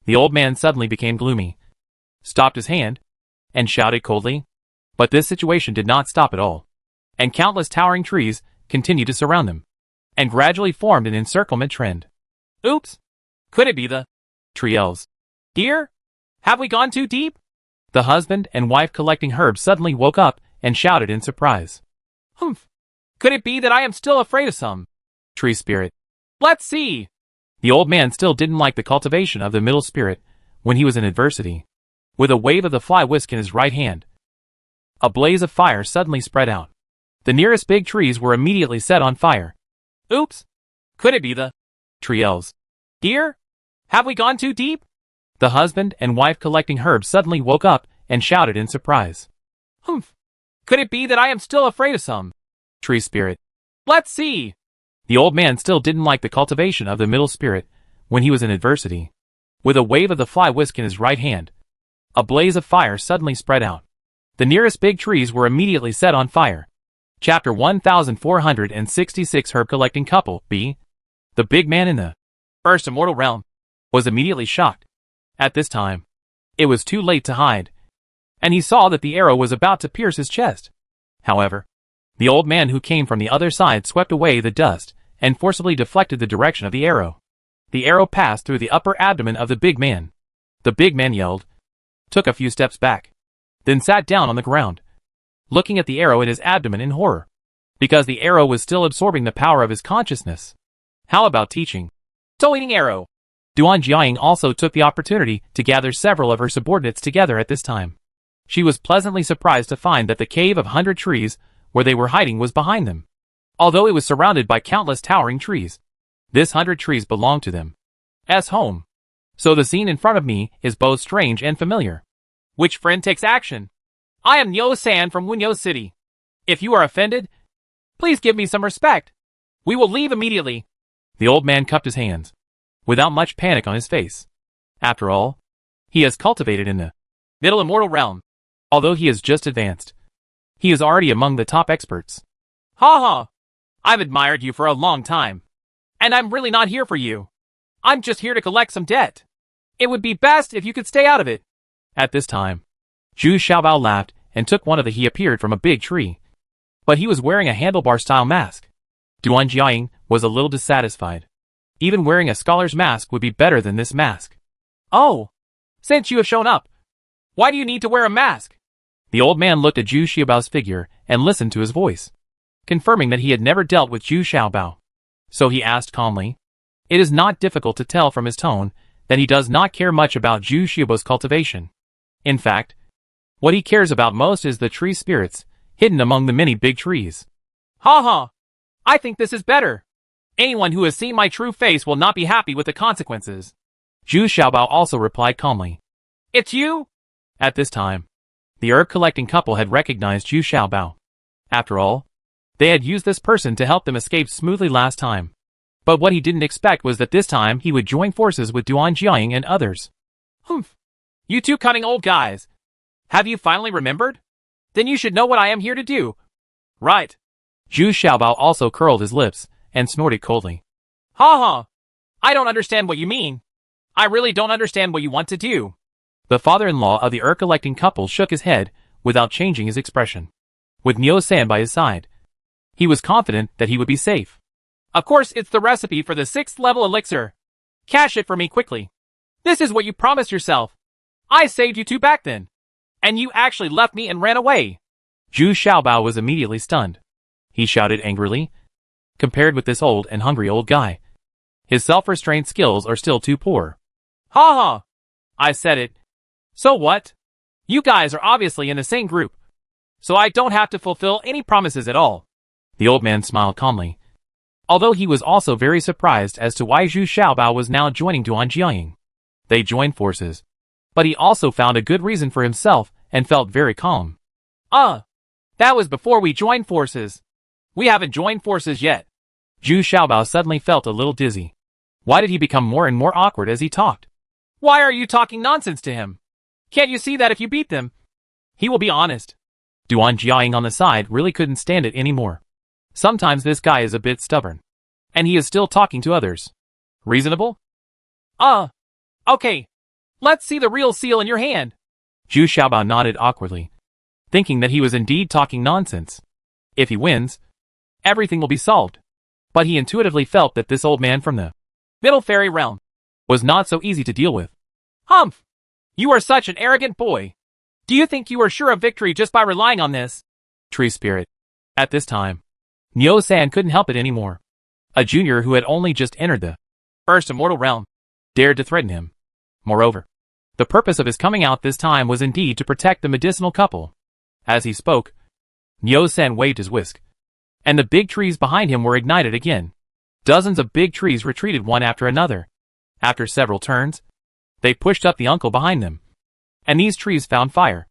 The old man suddenly became gloomy, stopped his hand, and shouted coldly. But this situation did not stop at all, and countless towering trees continued to surround them, and gradually formed an encirclement trend. Oops! Could it be the tree elves? Dear? Have we gone too deep? The husband and wife collecting herbs suddenly woke up and shouted in surprise. Humph! Could it be that I am still afraid of some tree spirit? Let's see! The old man still didn't like the cultivation of the middle spirit when he was in adversity. With a wave of the fly whisk in his right hand, a blaze of fire suddenly spread out. The nearest big trees were immediately set on fire. Oops! Could it be the tree elves? Dear? Have we gone too deep? The husband and wife collecting herbs suddenly woke up and shouted in surprise. Humph! Could it be that I am still afraid of some tree spirit? Let's see! The old man still didn't like the cultivation of the middle spirit when he was in adversity. With a wave of the fly whisk in his right hand, a blaze of fire suddenly spread out. The nearest big trees were immediately set on fire. Chapter 1466 Herb Collecting Couple B. The big man in the first immortal realm was immediately shocked. At this time, it was too late to hide, and he saw that the arrow was about to pierce his chest. However, the old man who came from the other side swept away the dust and forcibly deflected the direction of the arrow. The arrow passed through the upper abdomen of the big man. The big man yelled, took a few steps back, then sat down on the ground, looking at the arrow in his abdomen in horror, because the arrow was still absorbing the power of his consciousness. How about teaching? Soul-eating arrow! Duan Jiaying also took the opportunity to gather several of her subordinates together at this time. She was pleasantly surprised to find that the cave of 100 trees where they were hiding was behind them. Although it was surrounded by countless towering trees, this 100 trees belonged to them. As home. So the scene in front of me is both strange and familiar. Which friend takes action? I am Nyo San from Wunyo City. If you are offended, please give me some respect. We will leave immediately. The old man cupped his hands, without much panic on his face. After all, he has cultivated in the middle immortal realm. Although he is just advanced, he is already among the top experts. Ha ha! I've admired you for a long time. And I'm really not here for you. I'm just here to collect some debt. It would be best if you could stay out of it. At this time, Zhu Xiaobao laughed and took one of the he appeared from a big tree. But he was wearing a handlebar-style mask. Duan Jiaying was a little dissatisfied. Even wearing a scholar's mask would be better than this mask. Oh, since you have shown up, why do you need to wear a mask? The old man looked at Zhu Xiaobao's figure and listened to his voice, confirming that he had never dealt with Zhu Xiaobao. So he asked calmly. It is not difficult to tell from his tone that he does not care much about Zhu Xiaobao's cultivation. In fact, what he cares about most is the tree spirits hidden among the many big trees. Ha ha! I think this is better. Anyone who has seen my true face will not be happy with the consequences. Zhu Xiaobao also replied calmly. It's you? At this time, the herb-collecting couple had recognized Zhu Xiaobao. After all, they had used this person to help them escape smoothly last time. But what he didn't expect was that this time he would join forces with Duan Jiaying and others. Humph! You two cunning old guys. Have you finally remembered? Then you should know what I am here to do. Right. Zhu Xiaobao also curled his lips and snorted coldly. Ha ha! I don't understand what you mean. I really don't understand what you want to do. The father-in-law of the herb-collecting couple shook his head without changing his expression. With Nio-san by his side, he was confident that he would be safe. Of course, it's the recipe for the 6th level elixir. Cash it for me quickly. This is what you promised yourself. I saved you two back then. And you actually left me and ran away. Zhu Xiaobao was immediately stunned. He shouted angrily. Compared with this old and hungry old guy, his self-restraint skills are still too poor. Ha ha! I said it. So what? You guys are obviously in the same group. So I don't have to fulfill any promises at all. The old man smiled calmly, although he was also very surprised as to why Zhu Xiaobao was now joining Duan Jiaying. They joined forces, but he also found a good reason for himself and felt very calm. That was before we joined forces. We haven't joined forces yet. Zhu Xiaobao suddenly felt a little dizzy. Why did he become more and more awkward as he talked? Why are you talking nonsense to him? Can't you see that if you beat them, he will be honest? Duan Jiaying on the side really couldn't stand it anymore. Sometimes this guy is a bit stubborn. And he is still talking to others. Reasonable? Okay. Let's see the real seal in your hand. Zhu Xiaobao nodded awkwardly, thinking that he was indeed talking nonsense. If he wins, everything will be solved. But he intuitively felt that this old man from the middle fairy realm was not so easy to deal with. Humph! You are such an arrogant boy. Do you think you are sure of victory just by relying on this? Tree spirit. At this time, Nio-san couldn't help it anymore. A junior who had only just entered the first immortal realm dared to threaten him. Moreover, the purpose of his coming out this time was indeed to protect the medicinal couple. As he spoke, Nio-san waved his whisk, and the big trees behind him were ignited again. Dozens of big trees retreated one after another. After several turns, they pushed up the uncle behind them. And these trees found fire.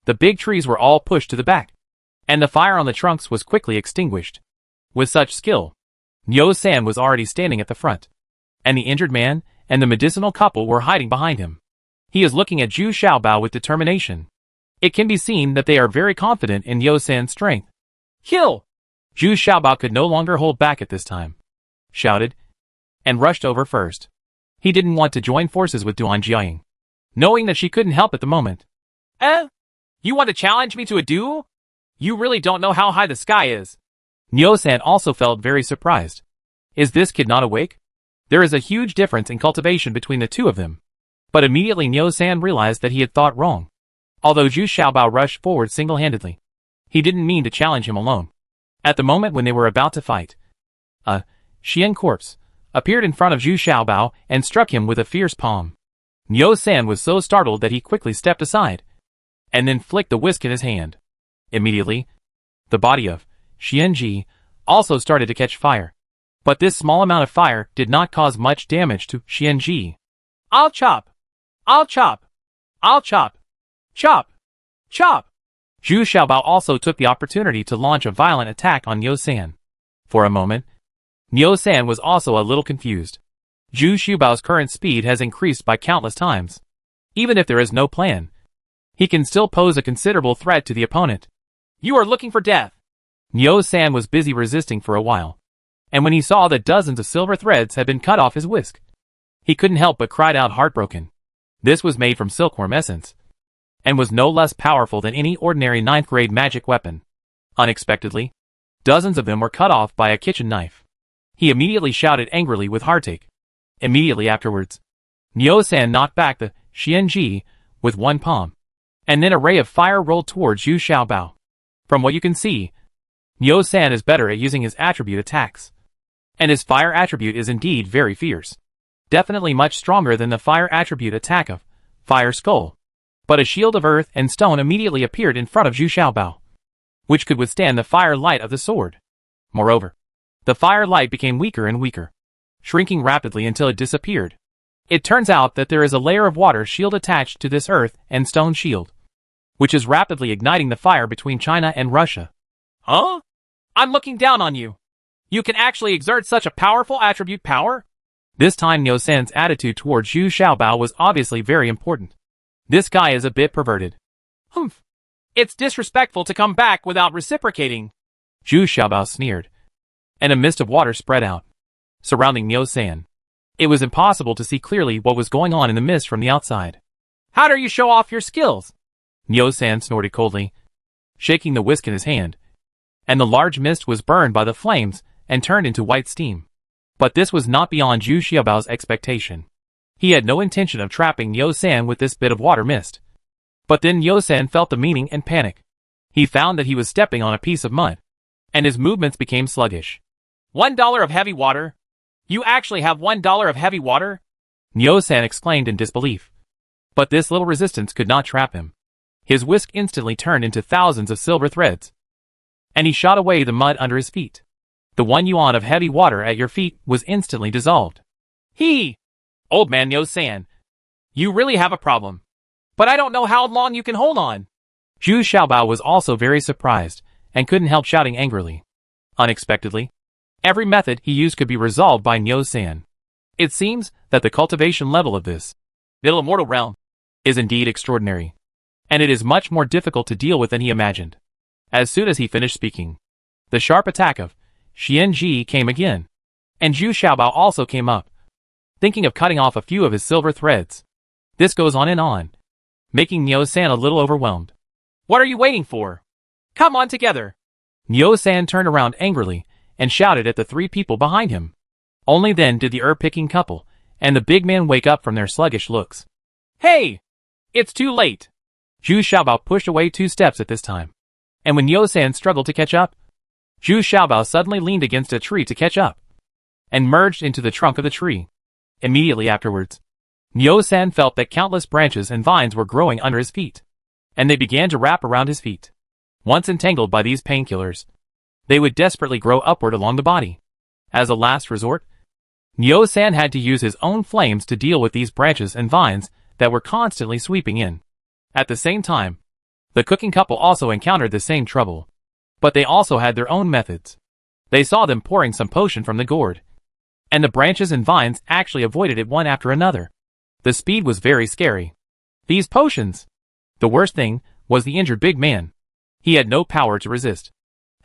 The big trees were all pushed to the back, and the fire on the trunks was quickly extinguished. With such skill, Nio-san was already standing at the front, and the injured man and the medicinal couple were hiding behind him. He is looking at Zhu Xiaobao with determination. It can be seen that they are very confident in Nio-san's strength. Kill! Zhu Xiaobao could no longer hold back at this time. Shouted, and rushed over first. He didn't want to join forces with Duan Jiaying, knowing that she couldn't help at the moment. You want to challenge me to a duel? You really don't know how high the sky is. Nio-san also felt very surprised. Is this kid not awake? There is a huge difference in cultivation between the two of them. But immediately Nio-san realized that he had thought wrong. Although Zhu Xiaobao rushed forward single-handedly, he didn't mean to challenge him alone. At the moment when they were about to fight, a Xian corpse appeared in front of Zhu Xiaobao and struck him with a fierce palm. Nio-san was so startled that he quickly stepped aside, and then flicked the whisk in his hand. Immediately, the body of Xianji also started to catch fire. But this small amount of fire did not cause much damage to Xianji. I'll chop! I'll chop! I'll chop! Chop! Chop! Zhu Xiaobao also took the opportunity to launch a violent attack on Nio-san. For a moment, Nio-san was also a little confused. Zhu Xiaobao's current speed has increased by countless times. Even if there is no plan, he can still pose a considerable threat to the opponent. You are looking for death. Niu San was busy resisting for a while, and when he saw that dozens of silver threads had been cut off his whisk, he couldn't help but cried out heartbroken. This was made from silkworm essence, and was no less powerful than any ordinary 9th grade magic weapon. Unexpectedly, dozens of them were cut off by a kitchen knife. He immediately shouted angrily with heartache. Immediately afterwards, Niu San knocked back the Xianji with one palm, and then a ray of fire rolled towards Zhu Xiaobao. From what you can see, Niu San is better at using his attribute attacks, and his fire attribute is indeed very fierce. Definitely much stronger than the fire attribute attack of Fire Skull. But a shield of earth and stone immediately appeared in front of Zhu Xiaobao, which could withstand the fire light of the sword. Moreover, the fire light became weaker and weaker, shrinking rapidly until it disappeared. It turns out that there is a layer of water shield attached to this earth and stone shield, which is rapidly igniting the fire between China and Russia. Huh? I'm looking down on you. You can actually exert such a powerful attribute power? This time Niu San's attitude towards Zhu Xiaobao was obviously very important. This guy is a bit perverted. Humph. It's disrespectful to come back without reciprocating. Zhu Xiaobao sneered, and a mist of water spread out, surrounding Niu San. It was impossible to see clearly what was going on in the mist from the outside. How dare you show off your skills? Niu San snorted coldly, shaking the whisk in his hand, and the large mist was burned by the flames and turned into white steam. But this was not beyond Zhu Xiaobao's expectation. He had no intention of trapping Niu San with this bit of water mist. But then Niu San felt the meaning and panic. He found that he was stepping on a piece of mud, and his movements became sluggish. $1 of heavy water? You actually have $1 of heavy water? Niu San exclaimed in disbelief. But this little resistance could not trap him. His whisk instantly turned into thousands of silver threads, and he shot away the mud under his feet. The 1 yuan of heavy water at your feet was instantly dissolved. Old man Niu San, you really have a problem. But I don't know how long you can hold on. Zhu Xiaobao was also very surprised, and couldn't help shouting angrily. Unexpectedly, every method he used could be resolved by Niu San. It seems that the cultivation level of this little immortal realm is indeed extraordinary, and it is much more difficult to deal with than he imagined. As soon as he finished speaking, the sharp attack of Xianji came again, and Zhu Xiaobao also came up, thinking of cutting off a few of his silver threads. This goes on and on, making Niu San a little overwhelmed. What are you waiting for? Come on together. Niu San turned around angrily and shouted at the 3 people behind him. Only then did the herb-picking couple and the big man wake up from their sluggish looks. Hey! It's too late. Zhu Xiaobao pushed away 2 steps at this time, and when Niu San struggled to catch up, Zhu Xiaobao suddenly leaned against a tree to catch up, and merged into the trunk of the tree. Immediately afterwards, Niu San felt that countless branches and vines were growing under his feet, and they began to wrap around his feet. Once entangled by these painkillers, they would desperately grow upward along the body. As a last resort, Niu San had to use his own flames to deal with these branches and vines that were constantly sweeping in. At the same time, the cooking couple also encountered the same trouble, but they also had their own methods. They saw them pouring some potion from the gourd, and the branches and vines actually avoided it one after another. The speed was very scary. These potions! The worst thing was the injured big man. He had no power to resist.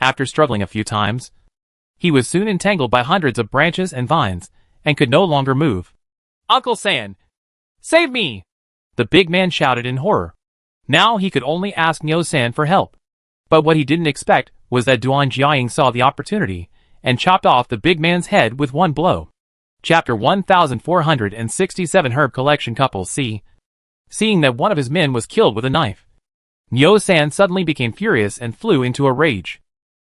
After struggling a few times, he was soon entangled by hundreds of branches and vines, and could no longer move. Uncle San, save me! The big man shouted in horror. Now he could only ask Niu San for help. But what he didn't expect was that Duan Jiaying saw the opportunity and chopped off the big man's head with one blow. Chapter 1467 Herb Collection Couple C. Seeing that one of his men was killed with a knife, Niu San suddenly became furious and flew into a rage.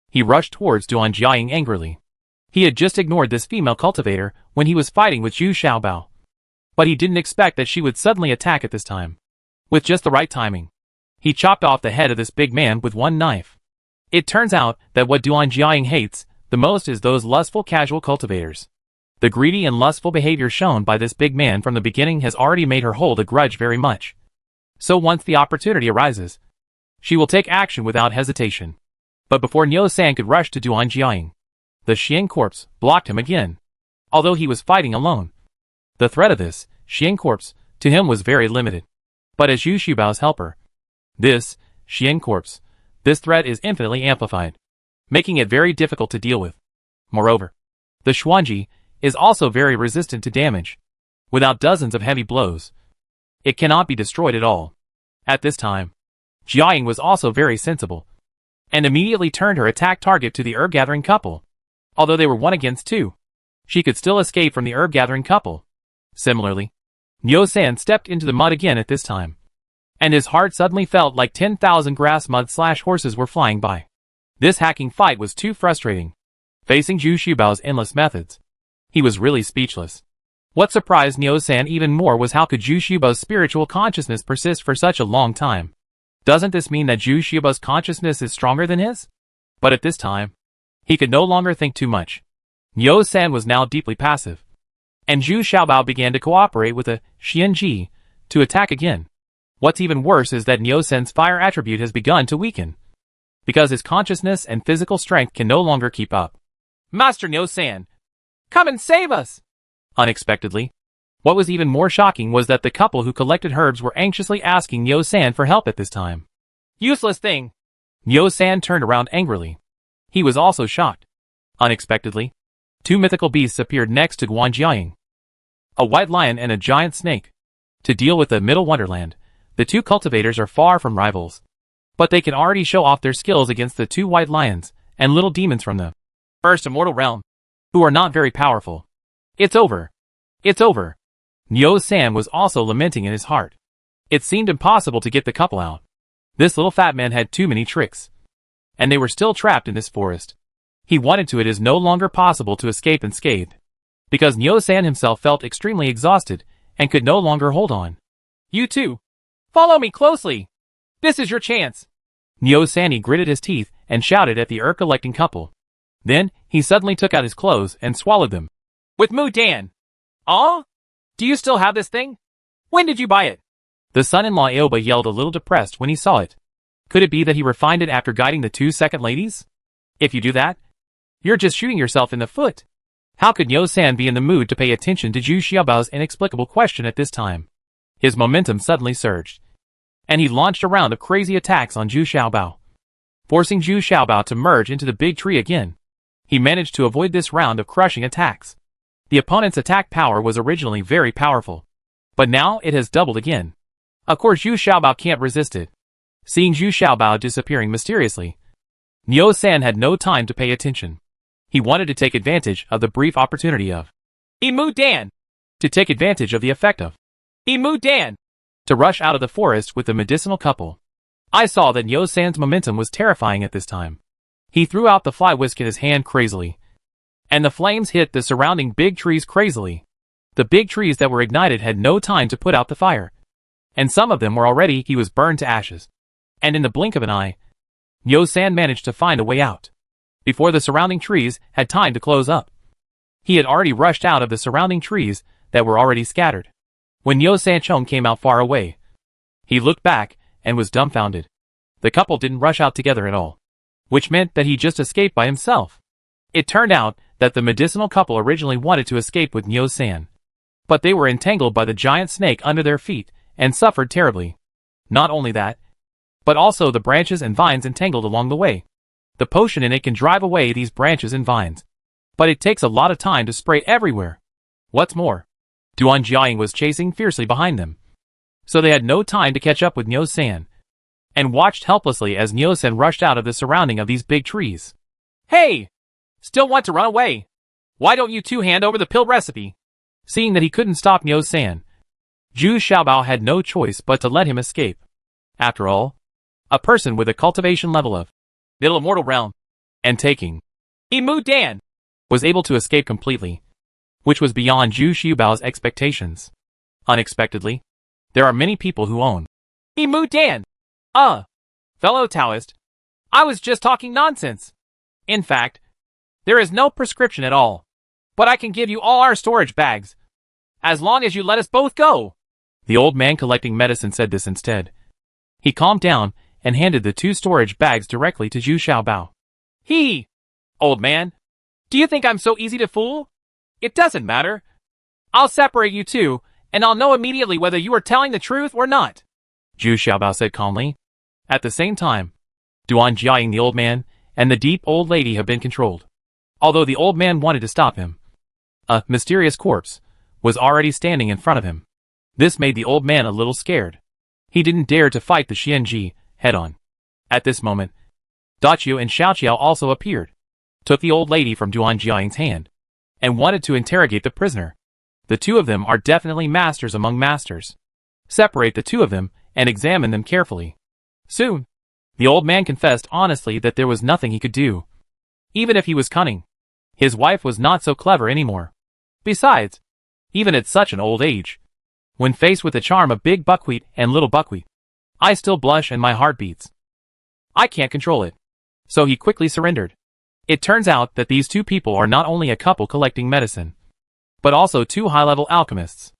He rushed towards Duan Jiaying angrily. He had just ignored this female cultivator when he was fighting with Zhu Xiaobao, but he didn't expect that she would suddenly attack at this time. With just the right timing, he chopped off the head of this big man with one knife. It turns out that what Duan Jiaying hates the most is those lustful casual cultivators. The greedy and lustful behavior shown by this big man from the beginning has already made her hold a grudge very much. So once the opportunity arises, she will take action without hesitation. But before Niu San could rush to Duan Jiaying, the Xian corpse blocked him again. Although he was fighting alone, The threat of this, Xian corpse, to him was very limited. But as Yu Xiaobao's helper, this, Xian corpse, this threat is infinitely amplified, making it very difficult to deal with. Moreover, the Xuanji is also very resistant to damage. Without dozens of heavy blows, it cannot be destroyed at all. At this time, Jiaying was also very sensible, and immediately turned her attack target to the herb-gathering couple. Although they were 1 against 2, she could still escape from the herb-gathering couple. Similarly, Niu San stepped into the mud again at this time, and his heart suddenly felt like 10,000 grass mud/horses were flying by. This hacking fight was too frustrating. Facing Zhu Xiaobao's endless methods, he was really speechless. What surprised Niu San even more was how could Zhu Xiaobao's spiritual consciousness persist for such a long time. Doesn't this mean that Zhu Xiaobao's consciousness is stronger than his? But at this time, he could no longer think too much. Niu San was now deeply passive, and Zhu Xiaobao began to cooperate with the Xianji to attack again. What's even worse is that Niu San's fire attribute has begun to weaken, because his consciousness and physical strength can no longer keep up. Master Niu San, come and save us! Unexpectedly, what was even more shocking was that the couple who collected herbs were anxiously asking Niu San for help at this time. Useless thing! Niu San turned around angrily. He was also shocked. Unexpectedly, 2 mythical beasts appeared next to Guan Jiaying. A white lion and a giant snake. To deal with the Middle Wonderland, the 2 cultivators are far from rivals. But they can already show off their skills against the 2 white lions and little demons from the First Immortal Realm, who are not very powerful. It's over. It's over. Niu San was also lamenting in his heart. It seemed impossible to get the couple out. This little fat man had too many tricks, and they were still trapped in this forest. He wanted to. It is no longer possible to escape unscathed, because Niu San himself felt extremely exhausted and could no longer hold on. You two, follow me closely. This is your chance. Niu San gritted his teeth and shouted at the herb-collecting couple. Then, he suddenly took out his clothes and swallowed them. With Mu Dan. Aw? Do you still have this thing? When did you buy it? The son-in-law Aoba yelled a little depressed when he saw it. Could it be that he refined it after guiding the 2 second ladies? If you do that, you're just shooting yourself in the foot. How could Niu San be in the mood to pay attention to Zhu Xiaobao's inexplicable question at this time? His momentum suddenly surged, and he launched a round of crazy attacks on Zhu Xiaobao, forcing Zhu Xiaobao to merge into the big tree again. He managed to avoid this round of crushing attacks. The opponent's attack power was originally very powerful, but now it has doubled again. Of course Zhu Xiaobao can't resist it. Seeing Zhu Xiaobao disappearing mysteriously, Niu San had no time to pay attention. He wanted to take advantage of the brief opportunity of Mu Dan, to take advantage of the effect of Mu Dan, to rush out of the forest with the medicinal couple. I saw that Niu San's momentum was terrifying at this time. He threw out the fly whisk in his hand crazily, and the flames hit the surrounding big trees crazily. The big trees that were ignited had no time to put out the fire, and some of them were already he was burned to ashes. And in the blink of an eye, Niu San managed to find a way out, before the surrounding trees had time to close up. He had already rushed out of the surrounding trees that were already scattered. When Niu Sanchong came out far away, he looked back and was dumbfounded. The couple didn't rush out together at all, which meant that he just escaped by himself. It turned out that the medicinal couple originally wanted to escape with Niu San, but they were entangled by the giant snake under their feet and suffered terribly. Not only that, but also the branches and vines entangled along the way. The potion in it can drive away these branches and vines, but it takes a lot of time to spray everywhere. What's more, Duan Jiaying was chasing fiercely behind them, so they had no time to catch up with Niu San, and watched helplessly as Niu San rushed out of the surrounding of these big trees. Hey! Still want to run away? Why don't you 2 hand over the pill recipe? Seeing that he couldn't stop Niu San, Zhu Xiaobao had no choice but to let him escape. After all, a person with a cultivation level of Middle Immortal Realm and taking Mu Dan was able to escape completely, which was beyond Zhu Xiaobao's expectations. Unexpectedly, there are many people who own Mu Dan. Fellow Taoist, I was just talking nonsense. In fact, there is no prescription at all, but I can give you all our storage bags, as long as you let us both go. The old man collecting medicine said this instead. He calmed down and handed the 2 storage bags directly to Zhu Xiaobao. Old man, do you think I'm so easy to fool? It doesn't matter. I'll separate you two, and I'll know immediately whether you are telling the truth or not, Zhu Xiaobao said calmly. At the same time, Duan Jiaying, the old man, and the deep old lady have been controlled. Although the old man wanted to stop him, a mysterious corpse was already standing in front of him. This made the old man a little scared. He didn't dare to fight the Xianji head-on. At this moment, Daqiu and Xiaoqiao also appeared, took the old lady from Duan Jiaying's hand, and wanted to interrogate the prisoner. The two of them are definitely masters among masters. Separate the two of them and examine them carefully. Soon, the old man confessed honestly that there was nothing he could do. Even if he was cunning, his wife was not so clever anymore. Besides, even at such an old age, when faced with the charm of big buckwheat and little buckwheat, I still blush and my heart beats. I can't control it. So he quickly surrendered. It turns out that these two people are not only a couple collecting medicine, but also two high-level alchemists.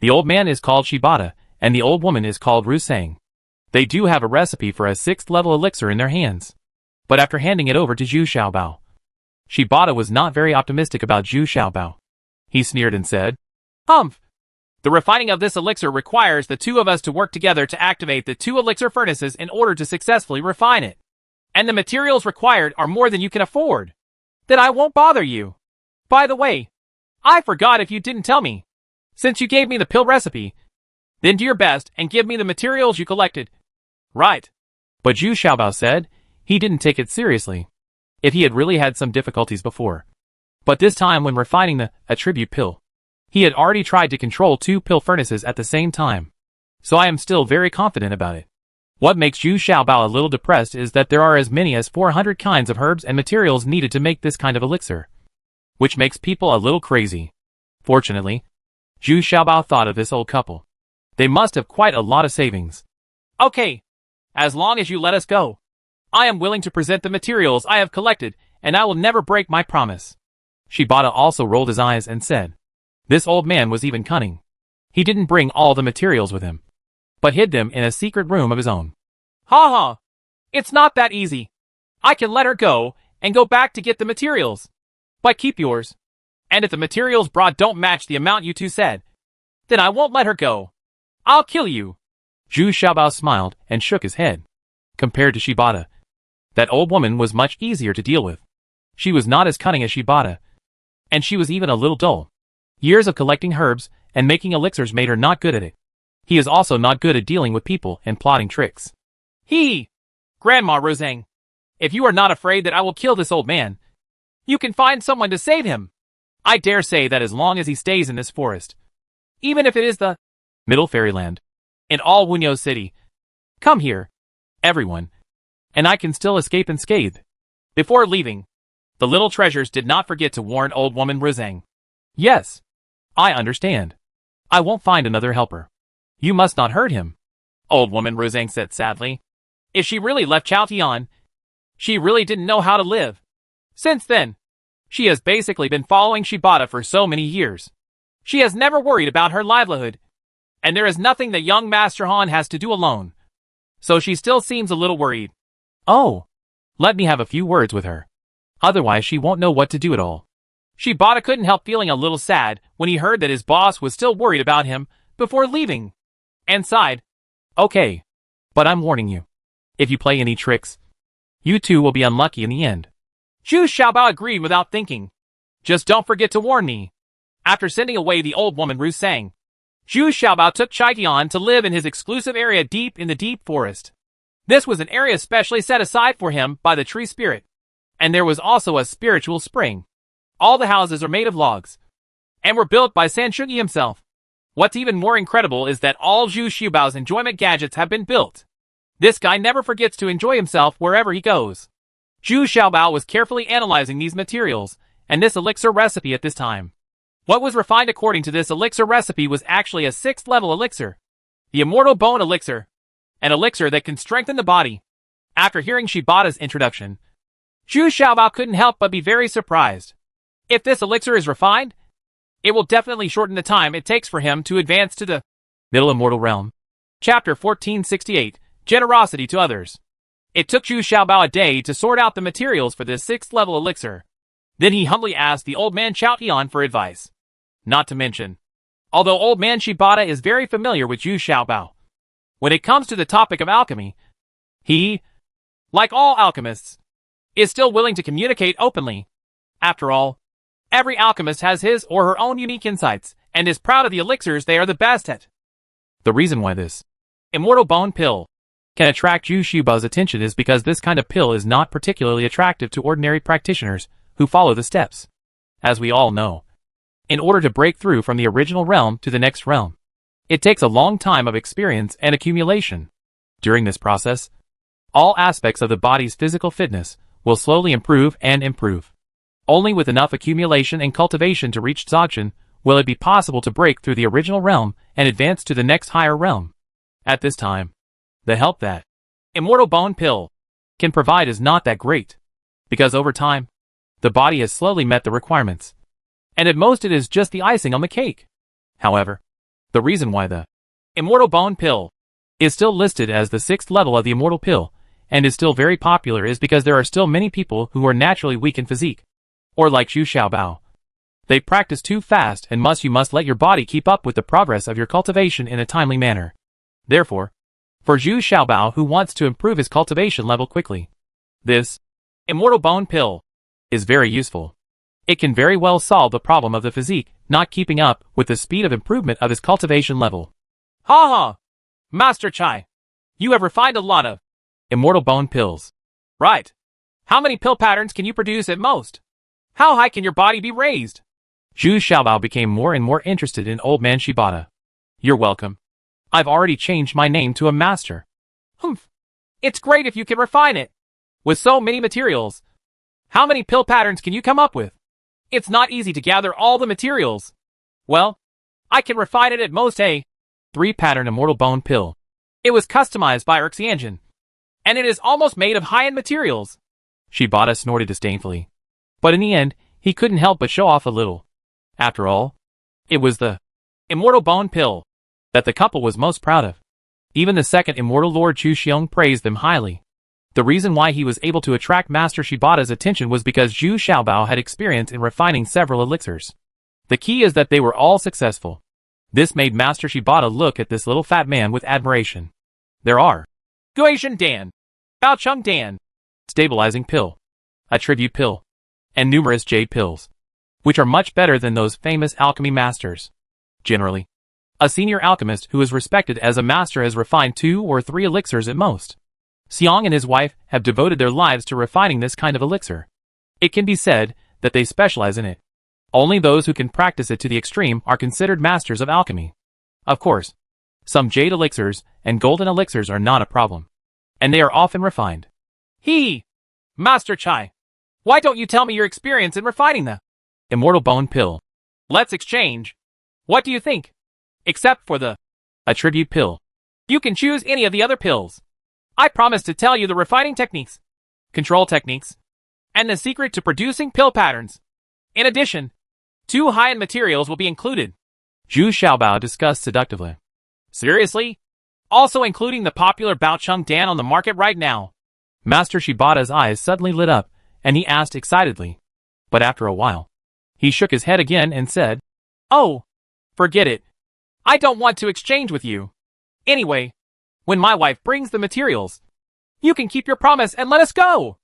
The old man is called Shibata, and the old woman is called Rusang. They do have a recipe for a 6th-level elixir in their hands. But after handing it over to Zhu Xiaobao, Shibata was not very optimistic about Zhu Xiaobao. He sneered and said, "Humph! The refining of this elixir requires the two of us to work together to activate the 2 elixir furnaces in order to successfully refine it. And the materials required are more than you can afford. Then I won't bother you. By the way, I forgot if you didn't tell me. Since you gave me the pill recipe, then do your best and give me the materials you collected." "Right." But Zhu Xiaobao said he didn't take it seriously. If he had really had some difficulties before. But this time when refining the attribute pill, he had already tried to control 2 pill furnaces at the same time. So I am still very confident about it. What makes Zhu Xiaobao a little depressed is that there are as many as 400 kinds of herbs and materials needed to make this kind of elixir, which makes people a little crazy. Fortunately, Zhu Xiaobao thought of this old couple. They must have quite a lot of savings. "Okay. As long as you let us go, I am willing to present the materials I have collected, and I will never break my promise." Shibata also rolled his eyes and said, this old man was even cunning. He didn't bring all the materials with him, but hid them in a secret room of his own. "Ha ha! It's not that easy. I can let her go and go back to get the materials. But keep yours. And if the materials brought don't match the amount you two said, then I won't let her go. I'll kill you." Zhu Xiaobao smiled and shook his head. Compared to Shibata, that old woman was much easier to deal with. She was not as cunning as Shibata, and she was even a little dull. Years of collecting herbs and making elixirs made her not good at it. He is also not good at dealing with people and plotting tricks. Grandma Rosang, if you are not afraid that I will kill this old man, you can find someone to save him. I dare say that as long as he stays in this forest, even if it is the Middle Fairyland, in all Wunyo City, come here, everyone, and I can still escape unscathed. Before leaving, the little treasures did not forget to warn old woman Rosang. Yes, I understand. I won't find another helper. You must not hurt him, old woman Rosang said sadly. If she really left Chaotian, she really didn't know how to live. Since then, she has basically been following Shibata for so many years. She has never worried about her livelihood, and there is nothing that young Master Han has to do alone. So she still seems a little worried. Oh, let me have a few words with her. Otherwise she won't know what to do at all. Shibata couldn't help feeling a little sad when he heard that his boss was still worried about him before leaving, and sighed. Okay, but I'm warning you. If you play any tricks, you two will be unlucky in the end. Zhu Xiaobao agreed without thinking. Just don't forget to warn me. After sending away the old woman Rusang, Zhu Xiaobao took Chaitian to live in his exclusive area deep in the deep forest. This was an area specially set aside for him by the tree spirit, and there was also a spiritual spring. All the houses are made of logs, and were built by Sanshugi himself. What's even more incredible is that all Zhu Xiaobao's enjoyment gadgets have been built. This guy never forgets to enjoy himself wherever he goes. Zhu Xiaobao was carefully analyzing these materials and this elixir recipe at this time. What was refined according to this elixir recipe was actually a 6th level elixir, the Immortal Bone Elixir, an elixir that can strengthen the body. After hearing Shibata's introduction, Zhu Xiaobao couldn't help but be very surprised. If this elixir is refined, it will definitely shorten the time it takes for him to advance to the Middle Immortal Realm. Chapter 1468, Generosity to Others. It took Zhu Xiaobao a day to sort out the materials for this 6th level elixir. Then he humbly asked the old man Chaotian for advice. Not to mention, Although old man Shibata is very familiar with Zhu Xiaobao, when it comes to the topic of alchemy, he, like all alchemists, is still willing to communicate openly. After all, every alchemist has his or her own unique insights, and is proud of the elixirs they are the best at. The reason why this Immortal Bone Pill can attract Zhu Xiaobao's attention is because this kind of pill is not particularly attractive to ordinary practitioners who follow the steps. As we all know, in order to break through from the original realm to the next realm, it takes a long time of experience and accumulation. During this process, all aspects of the body's physical fitness will slowly improve and improve. Only with enough accumulation and cultivation to reach Dzogchen will it be possible to break through the original realm and advance to the next higher realm. At this time, the help that Immortal Bone Pill can provide is not that great, because over time, the body has slowly met the requirements, and at most it is just the icing on the cake. However, the reason why the Immortal Bone Pill is still listed as the 6th level of the Immortal Pill, and is still very popular is because there are still many people who are naturally weak in physique, or like Zhu Xiaobao. They practice too fast and you must let your body keep up with the progress of your cultivation in a timely manner. Therefore, for Zhu Xiaobao who wants to improve his cultivation level quickly, this Immortal Bone Pill is very useful. It can very well solve the problem of the physique not keeping up with the speed of improvement of his cultivation level. Ha ha! Master Chai, you have refined a lot of Immortal Bone Pills. Right. How many pill patterns can you produce at most? How high can your body be raised? Zhu Xiaobao became more and more interested in old man Shibata. You're welcome. I've already changed my name to a master. Humph. It's great if you can refine it. With so many materials, how many pill patterns can you come up with? It's not easy to gather all the materials. Well, I can refine it at most a 3-pattern Immortal Bone Pill. It was customized by Erxianjin, and it is almost made of high-end materials. Shibata snorted disdainfully. But in the end, he couldn't help but show off a little. After all, it was the Immortal Bone Pill that the couple was most proud of. Even the second Immortal Lord Chu Xiong praised them highly. The reason why he was able to attract Master Shibata's attention was because Zhu Xiaobao had experience in refining several elixirs. The key is that they were all successful. This made Master Shibata look at this little fat man with admiration. There are Guizhen Dan, Baocheng Dan, Stabilizing Pill, a Tribute Pill, and numerous Jade Pills, which are much better than those famous alchemy masters. Generally, a senior alchemist who is respected as a master has refined 2 or 3 elixirs at most. Xiong and his wife have devoted their lives to refining this kind of elixir. It can be said that they specialize in it. Only those who can practice it to the extreme are considered masters of alchemy. Of course, some jade elixirs and golden elixirs are not a problem, and they are often refined. Master Chai, why don't you tell me your experience in refining the Immortal Bone Pill? Let's exchange. What do you think? Except for the Tribute Pill. You can choose any of the other pills. I promise to tell you the refining techniques, control techniques, and the secret to producing pill patterns. In addition, 2 high-end materials will be included. Zhu Xiaobao discussed seductively. Seriously? Also including the popular Baocheng Dan on the market right now. Master Shibata's eyes suddenly lit up, and he asked excitedly. But after a while, he shook his head again and said, "Oh, forget it. I don't want to exchange with you. Anyway, when my wife brings the materials, you can keep your promise and let us go.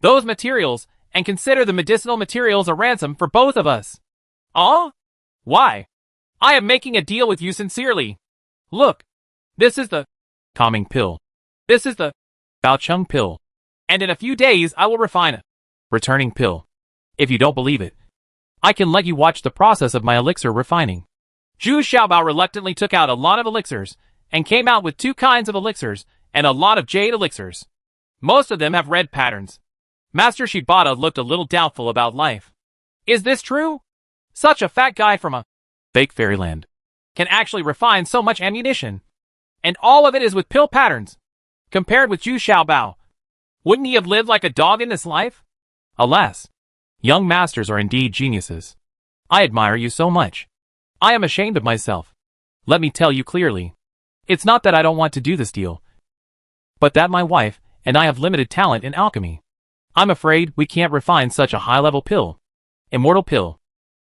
Those materials, and consider the medicinal materials a ransom for both of us." "Oh? Why? I am making a deal with you sincerely. Look, this is the Calming Pill. This is the Baocheng Pill. And in a few days I will refine it. Returning Pill. If you don't believe it, I can let you watch the process of my elixir refining. Zhu Xiaobao reluctantly took out a lot of elixirs, and came out with 2 kinds of elixirs, and a lot of jade elixirs. Most of them have red patterns. Master Shibata looked a little doubtful about life. Is this true? Such a fat guy from a fake fairyland can actually refine so much ammunition. And all of it is with pill patterns. Compared with Zhu Xiaobao, wouldn't he have lived like a dog in this life? Alas, young masters are indeed geniuses. I admire you so much. I am ashamed of myself. Let me tell you clearly. It's not that I don't want to do this deal, but that my wife and I have limited talent in alchemy. I'm afraid we can't refine such a high-level pill. Immortal Pill.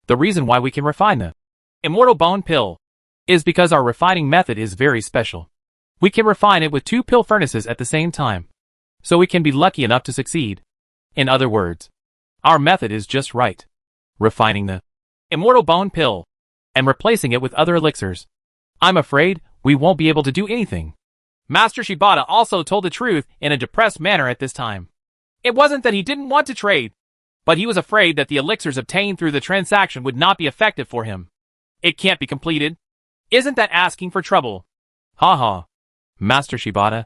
The reason why we can refine the Immortal Bone Pill is because our refining method is very special. We can refine it with 2 pill furnaces at the same time. So we can be lucky enough to succeed. In other words, our method is just right. Refining the immortal bone pill and replacing it with other elixirs. I'm afraid we won't be able to do anything. Master Shibata also told the truth in a depressed manner at this time. It wasn't that he didn't want to trade, but he was afraid that the elixirs obtained through the transaction would not be effective for him. It can't be completed. Isn't that asking for trouble? Haha. Master Shibata.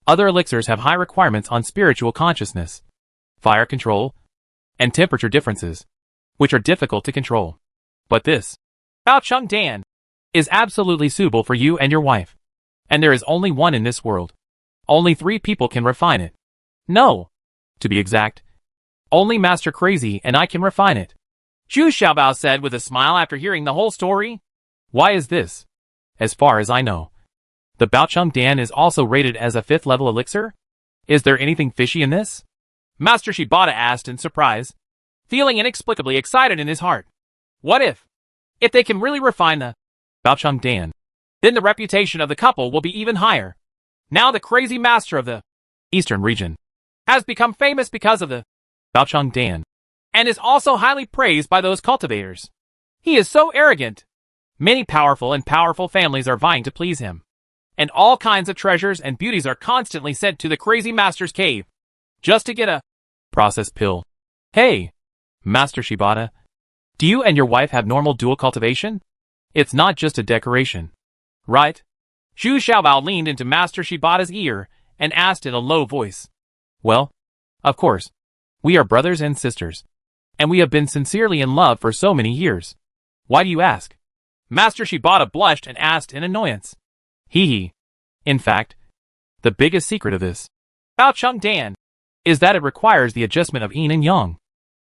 Other elixirs have high requirements on spiritual consciousness, fire control, and temperature differences, which are difficult to control. But this, Bao Chung Dan, is absolutely suitable for you and your wife. And there is only one in this world. Only 3 people can refine it. No. To be exact, only Master Crazy and I can refine it. Zhu Xiaobao said with a smile after hearing the whole story. Why is this? As far as I know, the Baocheng Dan is also rated as a 5th level elixir? Is there anything fishy in this? Master Shibata asked in surprise, feeling inexplicably excited in his heart. What if they can really refine the Baocheng Dan? Then the reputation of the couple will be even higher. Now the crazy master of the Eastern region has become famous because of the Baocheng Dan, and is also highly praised by those cultivators. He is so arrogant. Many powerful families are vying to please him. And all kinds of treasures and beauties are constantly sent to the crazy master's cave, just to get a process pill. Hey, Master Shibata, do you and your wife have normal dual cultivation? It's not just a decoration, right? Zhu Xiaobao leaned into Master Shibata's ear and asked in a low voice. Well, of course. We are brothers and sisters. And we have been sincerely in love for so many years. Why do you ask? Master Shibata blushed and asked in annoyance. Hee. In fact, the biggest secret of this Baocheng Dan is that it requires the adjustment of yin and yang.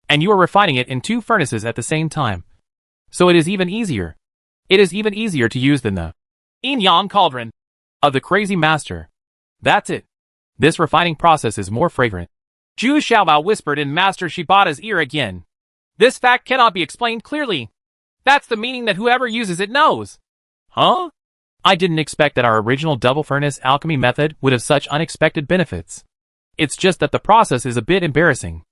And you are refining it in 2 furnaces at the same time. So it is even easier. It is even easier to use than the yin-yang cauldron of the crazy master. That's it. This refining process is more fragrant. Zhu Xiaobao whispered in Master Shibata's ear again. This fact cannot be explained clearly. That's the meaning that whoever uses it knows. Huh? I didn't expect that our original double furnace alchemy method would have such unexpected benefits. It's just that the process is a bit embarrassing.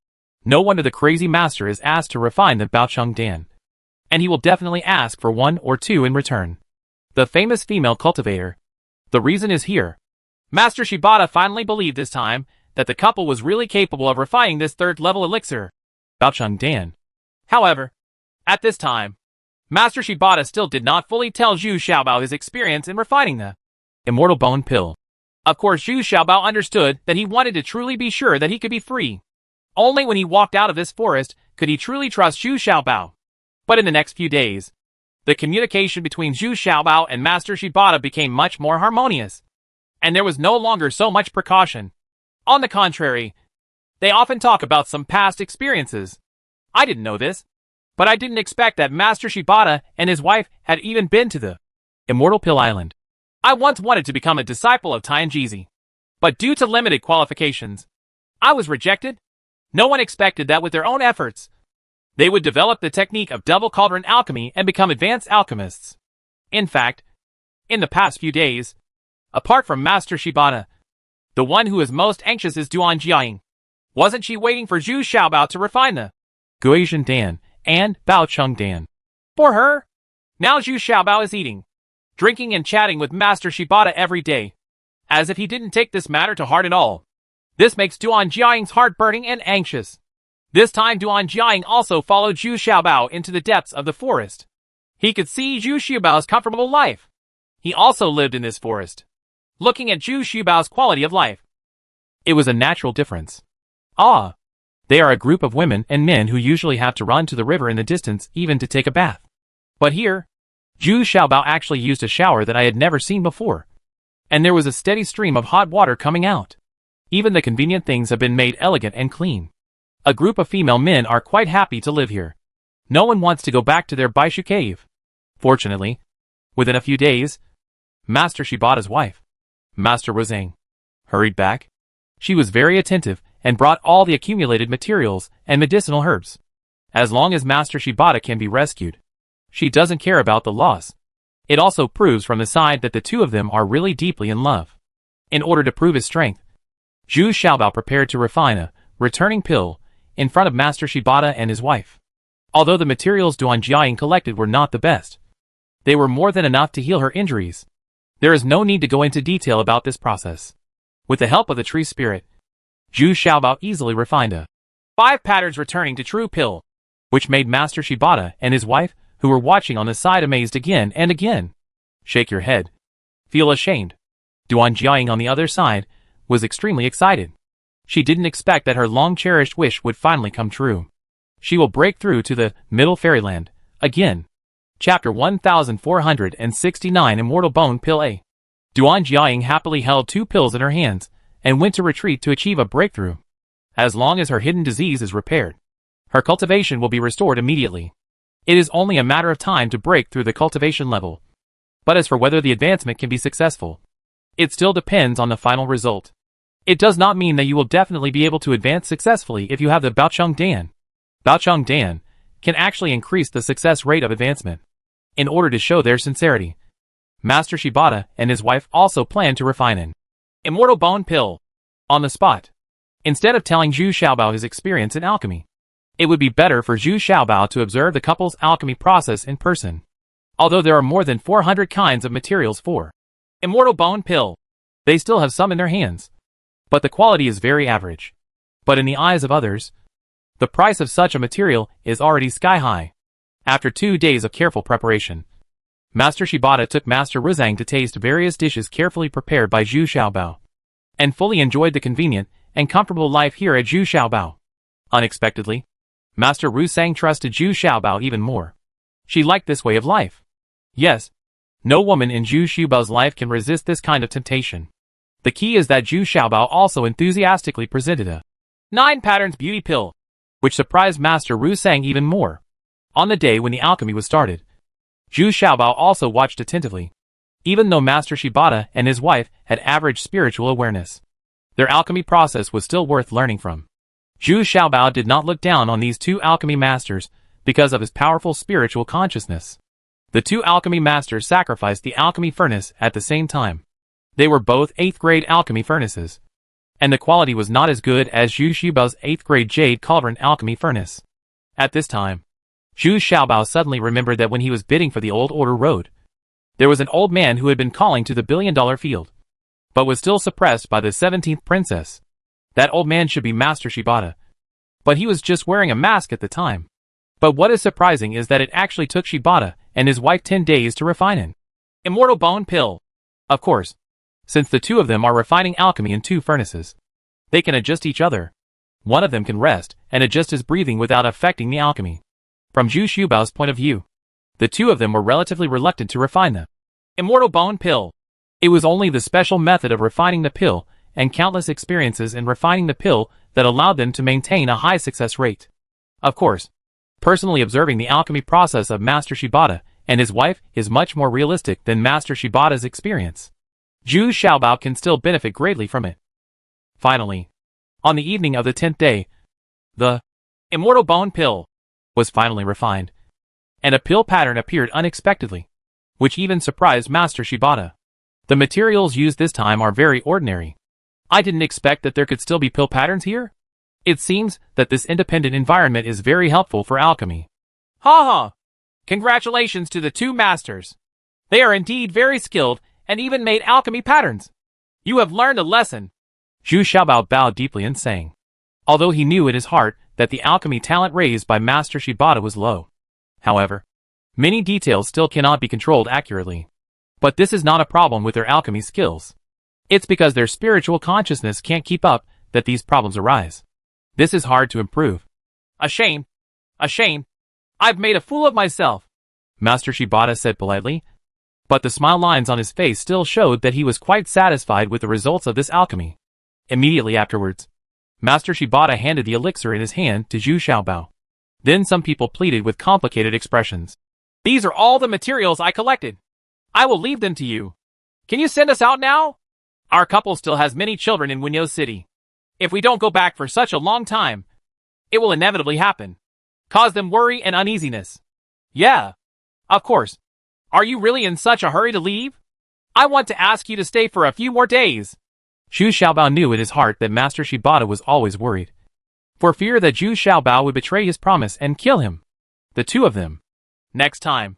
No wonder the crazy master is asked to refine the Baocheng Dan. And he will definitely ask for 1 or 2 in return. The famous female cultivator. The reason is here. Master Shibata finally believed this time that the couple was really capable of refining this 3rd level elixir, Baocheng Dan. However, at this time, Master Shibata still did not fully tell Zhu Xiaobao his experience in refining the immortal bone pill. Of course, Zhu Xiaobao understood that he wanted to truly be sure that he could be free. Only when he walked out of this forest could he truly trust Zhu Xiaobao. But in the next few days, the communication between Zhu Xiaobao and Master Shibata became much more harmonious. And there was no longer so much precaution. On the contrary, they often talk about some past experiences. I didn't know this, but I didn't expect that Master Shibata and his wife had even been to the Immortal Pill Island. I once wanted to become a disciple of Tianjizi, but due to limited qualifications, I was rejected. No one expected that with their own efforts, they would develop the technique of double cauldron alchemy and become advanced alchemists. In fact, in the past few days, apart from Master Shibata, the one who is most anxious is Duan Jiaying. Wasn't she waiting for Zhu Xiaobao to refine the Guizhen Dan and Baocheng Dan? For her, now Zhu Xiaobao is eating, drinking and chatting with Master Shibata every day, as if he didn't take this matter to heart at all. This makes Duan Jiaying's heart burning and anxious. This time Duan Jiaying also followed Zhu Xiaobao into the depths of the forest. He could see Zhu Xiaobao's comfortable life. He also lived in this forest, looking at Zhu Xiaobao's quality of life. It was a natural difference. Ah, they are a group of women and men who usually have to run to the river in the distance even to take a bath. But here, Zhu Xiaobao actually used a shower that I had never seen before. And there was a steady stream of hot water coming out. Even the convenient things have been made elegant and clean. A group of female men are quite happy to live here. No one wants to go back to their Baishu cave. Fortunately, within a few days, Master Shibata's wife, Master Rosang, hurried back. She was very attentive and brought all the accumulated materials and medicinal herbs. As long as Master Shibata can be rescued, she doesn't care about the loss. It also proves from the side that the two of them are really deeply in love. In order to prove his strength, Zhu Xiaobao prepared to refine a returning pill in front of Master Shibata and his wife. Although the materials Duan Jiaying collected were not the best, they were more than enough to heal her injuries. There is no need to go into detail about this process. With the help of the tree spirit, Zhu Xiaobao easily refined a 5 patterns returning to true pill, which made Master Shibata and his wife, who were watching on the side, amazed again and again. Shake your head. Feel ashamed. Duan Jiaying on the other side was extremely excited. She didn't expect that her long-cherished wish would finally come true. She will break through to the Middle Fairyland again. Chapter 1469 Immortal Bone Pill A. Duan Jiaying happily held 2 pills in her hands and went to retreat to achieve a breakthrough. As long as her hidden disease is repaired, her cultivation will be restored immediately. It is only a matter of time to break through the cultivation level. But as for whether the advancement can be successful, it still depends on the final result. It does not mean that you will definitely be able to advance successfully if you have the Baocheng Dan. Baocheng Dan can actually increase the success rate of advancement. In order to show their sincerity, Master Shibata and his wife also plan to refine an immortal bone pill on the spot. Instead of telling Zhu Xiaobao his experience in alchemy, it would be better for Zhu Xiaobao to observe the couple's alchemy process in person. Although there are more than 400 kinds of materials for immortal bone pill, they still have some in their hands. But the quality is very average. But in the eyes of others, the price of such a material is already sky high. After 2 days of careful preparation, Master Shibata took Master Ruzang to taste various dishes carefully prepared by Zhu Xiaobao, and fully enjoyed the convenient and comfortable life here at Zhu Xiaobao. Unexpectedly, Master Ruzang trusted Zhu Xiaobao even more. She liked this way of life. Yes, no woman in Zhu Xiaobao's life can resist this kind of temptation. The key is that Zhu Xiaobao also enthusiastically presented a 9 patterns beauty pill, which surprised Master Ruzang even more. On the day when the alchemy was started, Zhu Xiaobao also watched attentively. Even though Master Shibata and his wife had average spiritual awareness, their alchemy process was still worth learning from. Zhu Xiaobao did not look down on these 2 alchemy masters because of his powerful spiritual consciousness. The 2 alchemy masters sacrificed the alchemy furnace at the same time. They were both 8th grade alchemy furnaces, and the quality was not as good as Zhu Xiaobao's 8th grade jade cauldron alchemy furnace. At this time, Zhu Xiaobao suddenly remembered that when he was bidding for the Old Order Road, there was an old man who had been calling to the billion-dollar field, but was still suppressed by the 17th princess. That old man should be Master Shibata, but he was just wearing a mask at the time. But what is surprising is that it actually took Shibata and his wife 10 days to refine an immortal bone pill. Of course, since the 2 of them are refining alchemy in 2 furnaces, they can adjust each other. One of them can rest and adjust his breathing without affecting the alchemy. From Zhu Xiaobao's point of view, the 2 of them were relatively reluctant to refine the immortal bone pill. It was only the special method of refining the pill and countless experiences in refining the pill that allowed them to maintain a high success rate. Of course, personally observing the alchemy process of Master Shibata and his wife is much more realistic than Master Shibata's experience. Zhu Xiaobao can still benefit greatly from it. Finally, on the evening of the 10th day, the immortal bone pill was finally refined, and a pill pattern appeared unexpectedly, which even surprised Master Shibata. The materials used this time are very ordinary. I didn't expect that there could still be pill patterns here. It seems that this independent environment is very helpful for alchemy. Ha ha! Congratulations to the 2 masters. They are indeed very skilled and even made alchemy patterns. You have learned a lesson. Zhu Xiaobao bowed deeply and sang. Although he knew in his heart that the alchemy talent raised by Master Shibata was low. However, many details still cannot be controlled accurately. But this is not a problem with their alchemy skills. It's because their spiritual consciousness can't keep up that these problems arise. This is hard to improve. Ashamed. Ashamed. I've made a fool of myself, Master Shibata said politely. But the smile lines on his face still showed that he was quite satisfied with the results of this alchemy. Immediately afterwards, Master Shibata handed the elixir in his hand to Zhu Xiaobao. Then some people pleaded with complicated expressions. These are all the materials I collected. I will leave them to you. Can you send us out now? Our couple still has many children in Winyo City. If we don't go back for such a long time, it will inevitably happen. Cause them worry and uneasiness. Yeah. Of course. Are you really in such a hurry to leave? I want to ask you to stay for a few more days. Zhu Xiaobao knew in his heart that Master Shibata was always worried, for fear that Zhu Xiaobao would betray his promise and kill him. The two of them. Next time,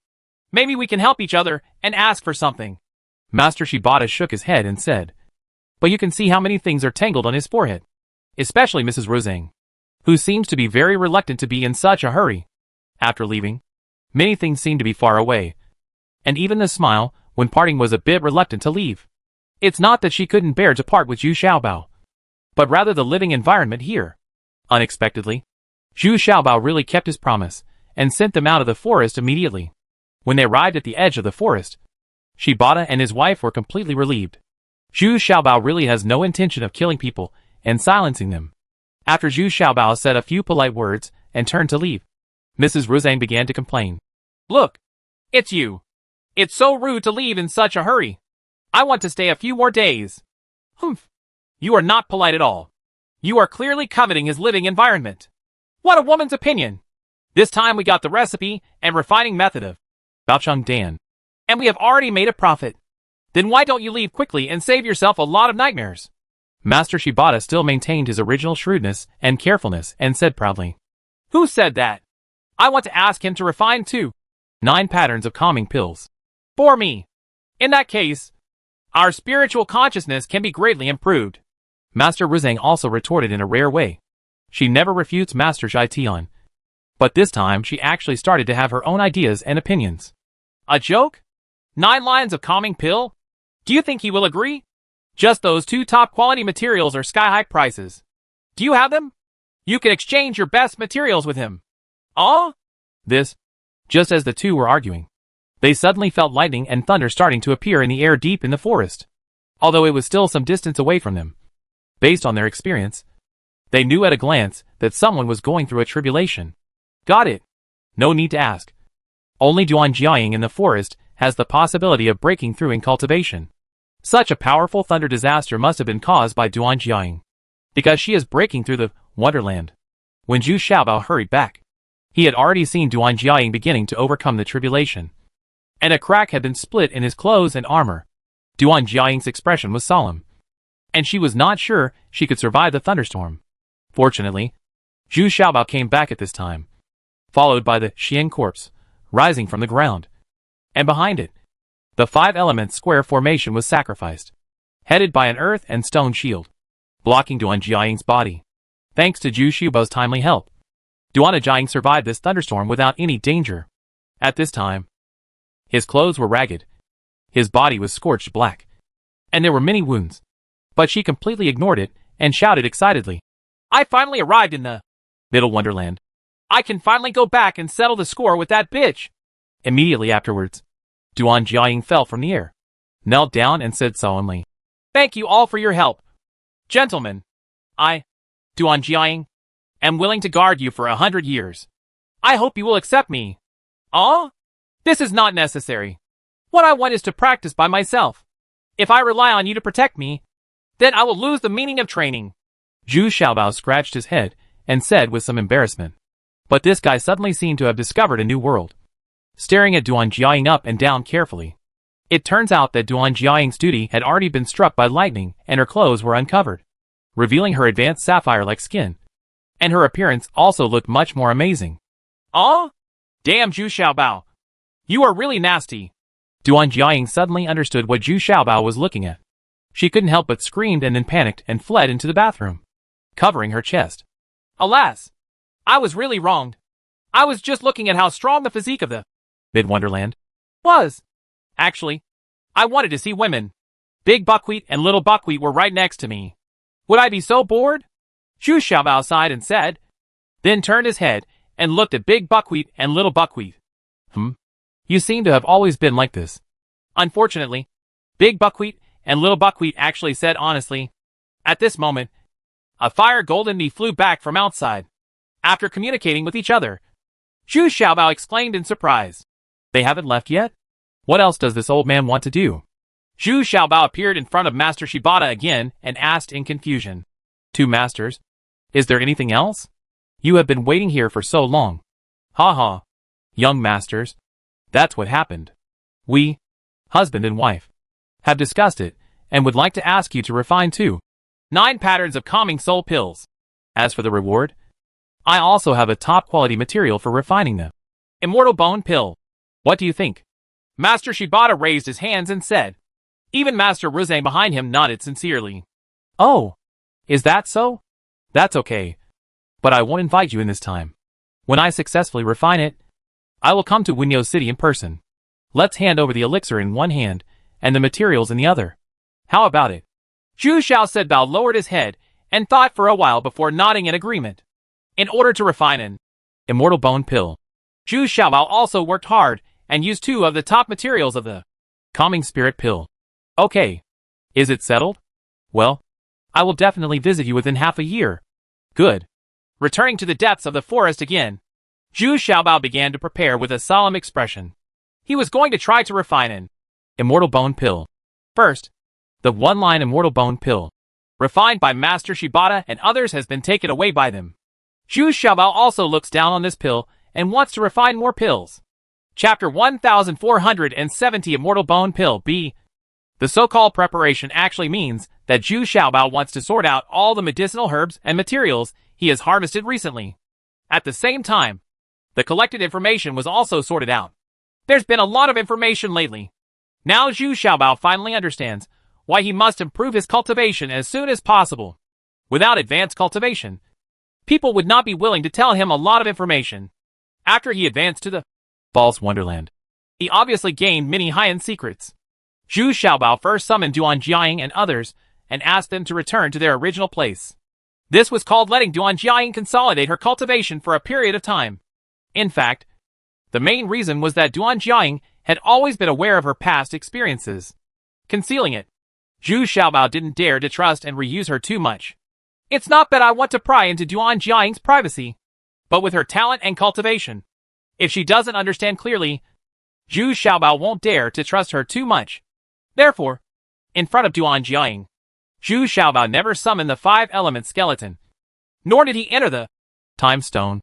maybe we can help each other and ask for something. Master Shibata shook his head and said, but you can see how many things are tangled on his forehead, especially Mrs. Rosang, who seems to be very reluctant to be in such a hurry. After leaving, many things seemed to be far away, and even the smile, when parting, was a bit reluctant to leave. It's not that she couldn't bear to part with Zhu Xiaobao, but rather the living environment here. Unexpectedly, Zhu Xiaobao really kept his promise, and sent them out of the forest immediately. When they arrived at the edge of the forest, Shibata and his wife were completely relieved. Zhu Xiaobao really has no intention of killing people and silencing them. After Zhu Xiaobao said a few polite words and turned to leave, Mrs. Rosang began to complain. Look, it's you. It's so rude to leave in such a hurry. I want to stay a few more days. Humph. You are not polite at all. You are clearly coveting his living environment. What a woman's opinion. This time we got the recipe and refining method of Baocheng Dan, and we have already made a profit. Then why don't you leave quickly and save yourself a lot of nightmares? Master Shibata still maintained his original shrewdness and carefulness and said proudly. Who said that? I want to ask him to refine too. 9 patterns of calming pills. For me. In that case, our spiritual consciousness can be greatly improved. Master Rosang also retorted in a rare way. She never refutes Master Zhaitan, but this time she actually started to have her own ideas and opinions. A joke? 9 lines of calming pill? Do you think he will agree? Just those 2 top quality materials are sky-high prices. Do you have them? You can exchange your best materials with him. Oh? This, just as the two were arguing, they suddenly felt lightning and thunder starting to appear in the air deep in the forest, although it was still some distance away from them. Based on their experience, they knew at a glance that someone was going through a tribulation. Got it. No need to ask. Only Duan Jiaying in the forest has the possibility of breaking through in cultivation. Such a powerful thunder disaster must have been caused by Duan Jiaying, because she is breaking through the Wonderland. When Zhu Xiaobao hurried back, he had already seen Duan Jiaying beginning to overcome the tribulation, and a crack had been split in his clothes and armor. Duan Jiaying's expression was solemn, and she was not sure she could survive the thunderstorm. Fortunately, Zhu Xiaobao came back at this time, followed by the Xian corpse, rising from the ground. And behind it, the 5 elements square formation was sacrificed, headed by an earth and stone shield, blocking Duan Jiaying's body. Thanks to Zhu Xiaobao's timely help, Duan Jiaying survived this thunderstorm without any danger. At this time, his clothes were ragged, his body was scorched black, and there were many wounds. But she completely ignored it and shouted excitedly, I finally arrived in the Middle Wonderland. I can finally go back and settle the score with that bitch. Immediately afterwards, Duan Jiaying fell from the air, knelt down and said solemnly, Thank you all for your help. Gentlemen, I, Duan Jiaying, am willing to guard you for 100 years. I hope you will accept me. Oh? This is not necessary. What I want is to practice by myself. If I rely on you to protect me, then I will lose the meaning of training. Zhu Xiaobao scratched his head and said with some embarrassment. But this guy suddenly seemed to have discovered a new world. Staring at Duan Jiaying up and down carefully, it turns out that Duan Jiaying's duty had already been struck by lightning and her clothes were uncovered, revealing her advanced sapphire-like skin. And her appearance also looked much more amazing. Oh? Damn Zhu Xiaobao. You are really nasty. Duan Jiaying suddenly understood what Zhu Xiaobao was looking at. She couldn't help but screamed and then panicked and fled into the bathroom, covering her chest. Alas, I was really wronged. I was just looking at how strong the physique of the Mid-Wonderland was. Actually, I wanted to see women. Big Buckwheat and Little Buckwheat were right next to me. Would I be so bored? Zhu Xiaobao sighed and said, then turned his head and looked at Big Buckwheat and Little Buckwheat. You seem to have always been like this. Unfortunately, Big Buckwheat and Little Buckwheat actually said honestly. At this moment, a fire golden bee flew back from outside. After communicating with each other, Zhu Xiaobao exclaimed in surprise. They haven't left yet? What else does this old man want to do? Zhu Xiaobao appeared in front of Master Shibata again and asked in confusion. 2 masters? Is there anything else? You have been waiting here for so long. Ha ha. Young masters. That's what happened. We, husband and wife, have discussed it and would like to ask you to refine 9 patterns of calming soul pills. As for the reward, I also have a top quality material for refining them. Immortal Bone Pill. What do you think? Master Shibata raised his hands and said. Even Master Ruzane behind him nodded sincerely. Oh, is that so? That's okay. But I won't invite you in this time. When I successfully refine it, I will come to Winyo City in person. Let's hand over the elixir in one hand and the materials in the other. How about it? Zhu Xiaobao lowered his head and thought for a while before nodding in agreement. In order to refine an immortal bone pill, Zhu Xiaobao also worked hard and used 2 of the top materials of the calming spirit pill. Okay. Is it settled? Well, I will definitely visit you within half a year. Good. Returning to the depths of the forest again, Zhu Xiaobao began to prepare with a solemn expression. He was going to try to refine an immortal bone pill. First, the one-line immortal bone pill, refined by Master Shibata and others, has been taken away by them. Zhu Xiaobao also looks down on this pill and wants to refine more pills. Chapter 1470 Immortal Bone Pill B. The so-called preparation actually means that Zhu Xiaobao wants to sort out all the medicinal herbs and materials he has harvested recently. At the same time, the collected information was also sorted out. There's been a lot of information lately. Now Zhu Xiaobao finally understands why he must improve his cultivation as soon as possible. Without advanced cultivation, people would not be willing to tell him a lot of information. After he advanced to the false wonderland, he obviously gained many high-end secrets. Zhu Xiaobao first summoned Duan Jiaying and others and asked them to return to their original place. This was called letting Duan Jiaying consolidate her cultivation for a period of time. In fact, the main reason was that Duan Jiaying had always been aware of her past experiences. Concealing it, Zhu Xiaobao didn't dare to trust and reuse her too much. It's not that I want to pry into Duan Jiaying's privacy, but with her talent and cultivation, if she doesn't understand clearly, Zhu Xiaobao won't dare to trust her too much. Therefore, in front of Duan Jiaying, Zhu Xiaobao never summoned the 5-element skeleton, nor did he enter the time stone.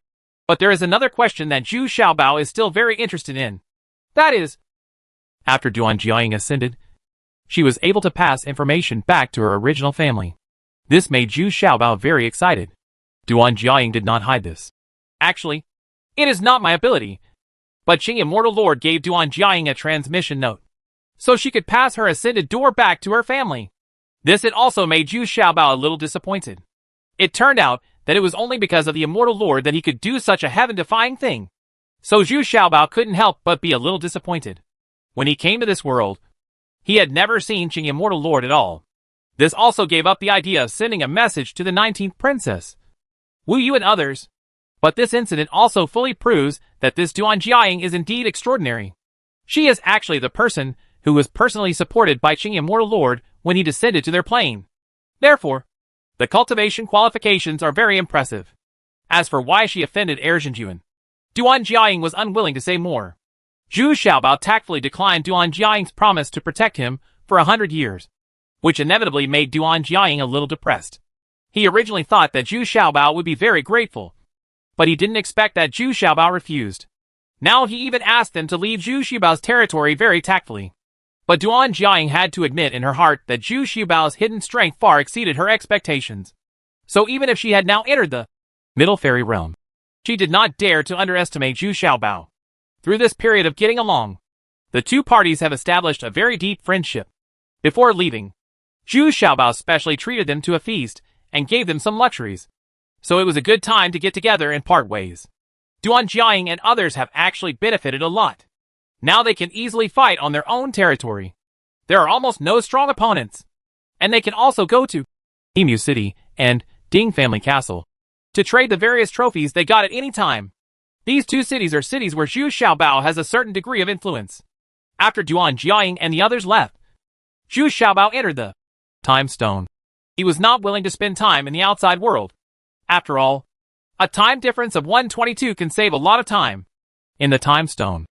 But there is another question that Zhu Xiaobao is still very interested in. That is, after Duan Jiaying ascended, she was able to pass information back to her original family. This made Zhu Xiaobao very excited. Duan Jiaying did not hide this. Actually, it is not my ability, but Qing Immortal Lord gave Duan Jiaying a transmission note, so she could pass her ascended door back to her family. This it also made Zhu Xiaobao a little disappointed. It turned out that it was only because of the Immortal Lord that he could do such a heaven-defying thing. So Zhu Xiaobao couldn't help but be a little disappointed. When he came to this world, he had never seen Qing Immortal Lord at all. This also gave up the idea of sending a message to the 19th princess, Wu Yu and others. But this incident also fully proves that this Duan Jiaying is indeed extraordinary. She is actually the person who was personally supported by Qing Immortal Lord when he descended to their plane. Therefore, the cultivation qualifications are very impressive. As for why she offended Erzinjuan, Duan Jiaying was unwilling to say more. Zhu Xiaobao tactfully declined Duan Jiaying's promise to protect him for 100 years, which inevitably made Duan Jiaying a little depressed. He originally thought that Zhu Xiaobao would be very grateful, but he didn't expect that Zhu Xiaobao refused. Now he even asked them to leave Zhu Xiaobao's territory very tactfully. But Duan Jiaying had to admit in her heart that Zhu Xiaobao's hidden strength far exceeded her expectations. So even if she had now entered the Middle Fairy Realm, she did not dare to underestimate Zhu Xiaobao. Through this period of getting along, the two parties have established a very deep friendship. Before leaving, Zhu Xiaobao specially treated them to a feast and gave them some luxuries. So it was a good time to get together and part ways. Duan Jiaying and others have actually benefited a lot. Now they can easily fight on their own territory. There are almost no strong opponents. And they can also go to Emu City and Ding Family Castle to trade the various trophies they got at any time. These two cities are cities where Zhu Xiaobao has a certain degree of influence. After Duan Jiaying and the others left, Zhu Xiaobao entered the Time Stone. He was not willing to spend time in the outside world. After all, a time difference of 122 can save a lot of time. In the Time Stone,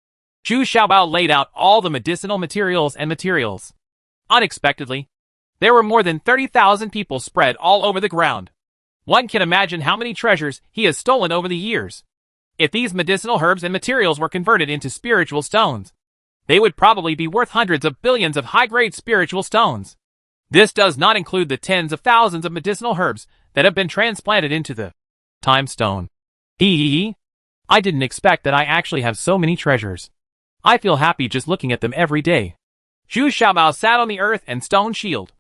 Zhu Xiaobao laid out all the medicinal materials and materials. Unexpectedly, there were more than 30,000 people spread all over the ground. One can imagine how many treasures he has stolen over the years. If these medicinal herbs and materials were converted into spiritual stones, they would probably be worth hundreds of billions of high-grade spiritual stones. This does not include the tens of thousands of medicinal herbs that have been transplanted into the time stone. I didn't expect that I actually have so many treasures. I feel happy just looking at them every day. Zhu Xiaobao sat on the earth and stone shield,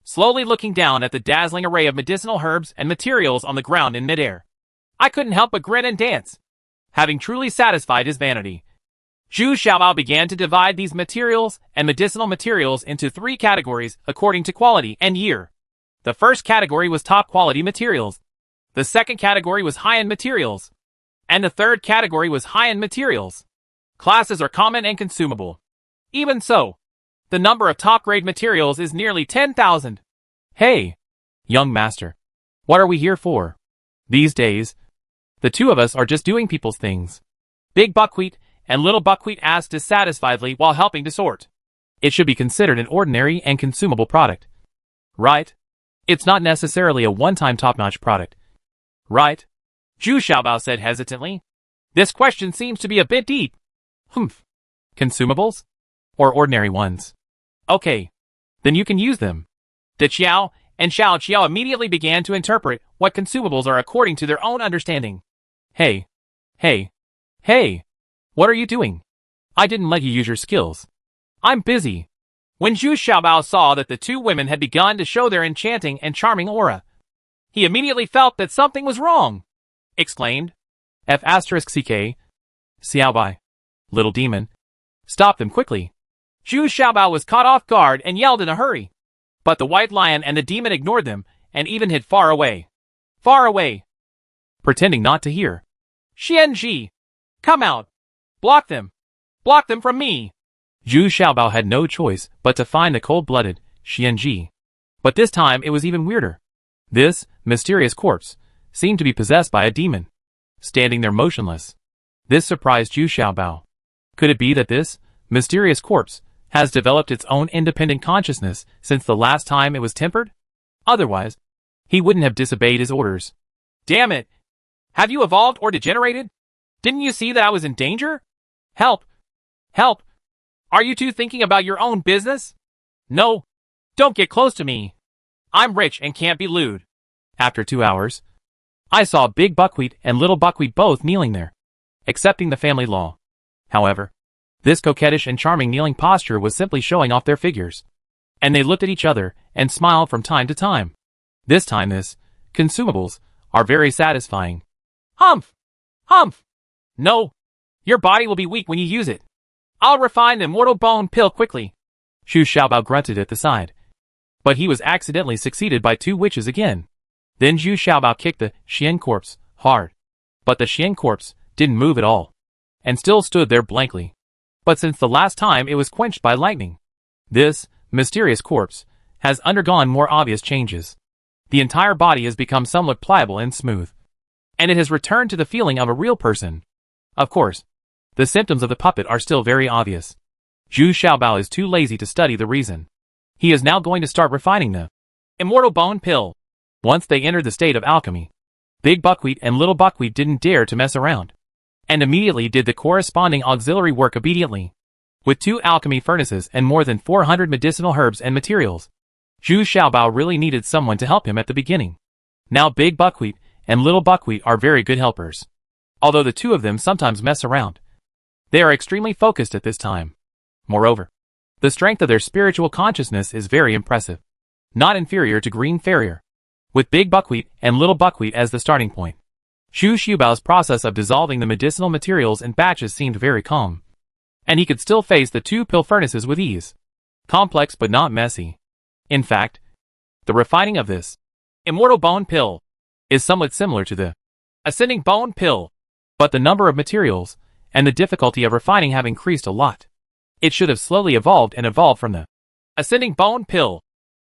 slowly looking down at the dazzling array of medicinal herbs and materials on the ground in midair. I couldn't help but grin and dance. Having truly satisfied his vanity, Zhu Xiaobao began to divide these materials and medicinal materials into 3 categories according to quality and year. The first category was top quality materials. The second category was high-end materials. And the third category was high-end materials. Classes are common and consumable. Even so, the number of top-grade materials is nearly 10,000. Hey, young master. What are we here for? These days, the two of us are just doing people's things. Big Buckwheat and Little Buckwheat asked dissatisfiedly while helping to sort. It should be considered an ordinary and consumable product. Right? It's not necessarily a one-time top-notch product. Right? Zhu Xiaobao said hesitantly. This question seems to be a bit deep. Consumables? Or ordinary ones? Okay. Then you can use them. De Qiao and Xiao Qiao immediately began to interpret what consumables are according to their own understanding. Hey. What are you doing? I didn't let you use your skills. I'm busy. When Zhu Xiaobao saw that the two women had begun to show their enchanting and charming aura, he immediately felt that something was wrong. Exclaimed, F***CK. Xiaobai. Little demon. Stop them quickly. Zhu Xiaobao was caught off guard and yelled in a hurry. But the white lion and the demon ignored them and even hid far away. Far away. Pretending not to hear. Xianji. Come out. Block them. Block them from me. Zhu Xiaobao had no choice but to find the cold-blooded Xianji. But this time it was even weirder. This mysterious corpse seemed to be possessed by a demon, standing there motionless. This surprised Zhu Xiaobao. Could it be that this mysterious corpse has developed its own independent consciousness since the last time it was tempered? Otherwise, he wouldn't have disobeyed his orders. Damn it! Have you evolved or degenerated? Didn't you see that I was in danger? Help! Help! Are you two thinking about your own business? No. Don't get close to me. I'm rich and can't be lewd. After 2 hours, I saw Big Buckwheat and Little Buckwheat both kneeling there, accepting the family law. However, this coquettish and charming kneeling posture was simply showing off their figures. And they looked at each other and smiled from time to time. This time consumables are very satisfying. Humph! Humph! No. Your body will be weak when you use it. I'll refine the immortal bone pill quickly. Zhu Xiaobao grunted at the side. But he was accidentally succeeded by 2 witches again. Then Zhu Xiaobao kicked the Xian corpse hard. But the Xian corpse didn't move at all, and still stood there blankly. But since the last time it was quenched by lightning, this mysterious corpse has undergone more obvious changes. The entire body has become somewhat pliable and smooth, and it has returned to the feeling of a real person. Of course, the symptoms of the puppet are still very obvious. Zhu Xiaobao is too lazy to study the reason. He is now going to start refining the immortal bone pill. Once they entered the state of alchemy, Big Buckwheat and Little Buckwheat didn't dare to mess around, and immediately did the corresponding auxiliary work obediently. With 2 alchemy furnaces and more than 400 medicinal herbs and materials, Zhu Xiaobao really needed someone to help him at the beginning. Now Big Buckwheat and Little Buckwheat are very good helpers. Although the 2 of them sometimes mess around, they are extremely focused at this time. Moreover, the strength of their spiritual consciousness is very impressive, not inferior to Green Farrier. With Big Buckwheat and Little Buckwheat as the starting point, Zhu Xiaobao's process of dissolving the medicinal materials in batches seemed very calm, and he could still face the 2 pill furnaces with ease. Complex but not messy. In fact, the refining of this immortal bone pill is somewhat similar to the ascending bone pill, but the number of materials and the difficulty of refining have increased a lot. It should have slowly evolved from the ascending bone pill.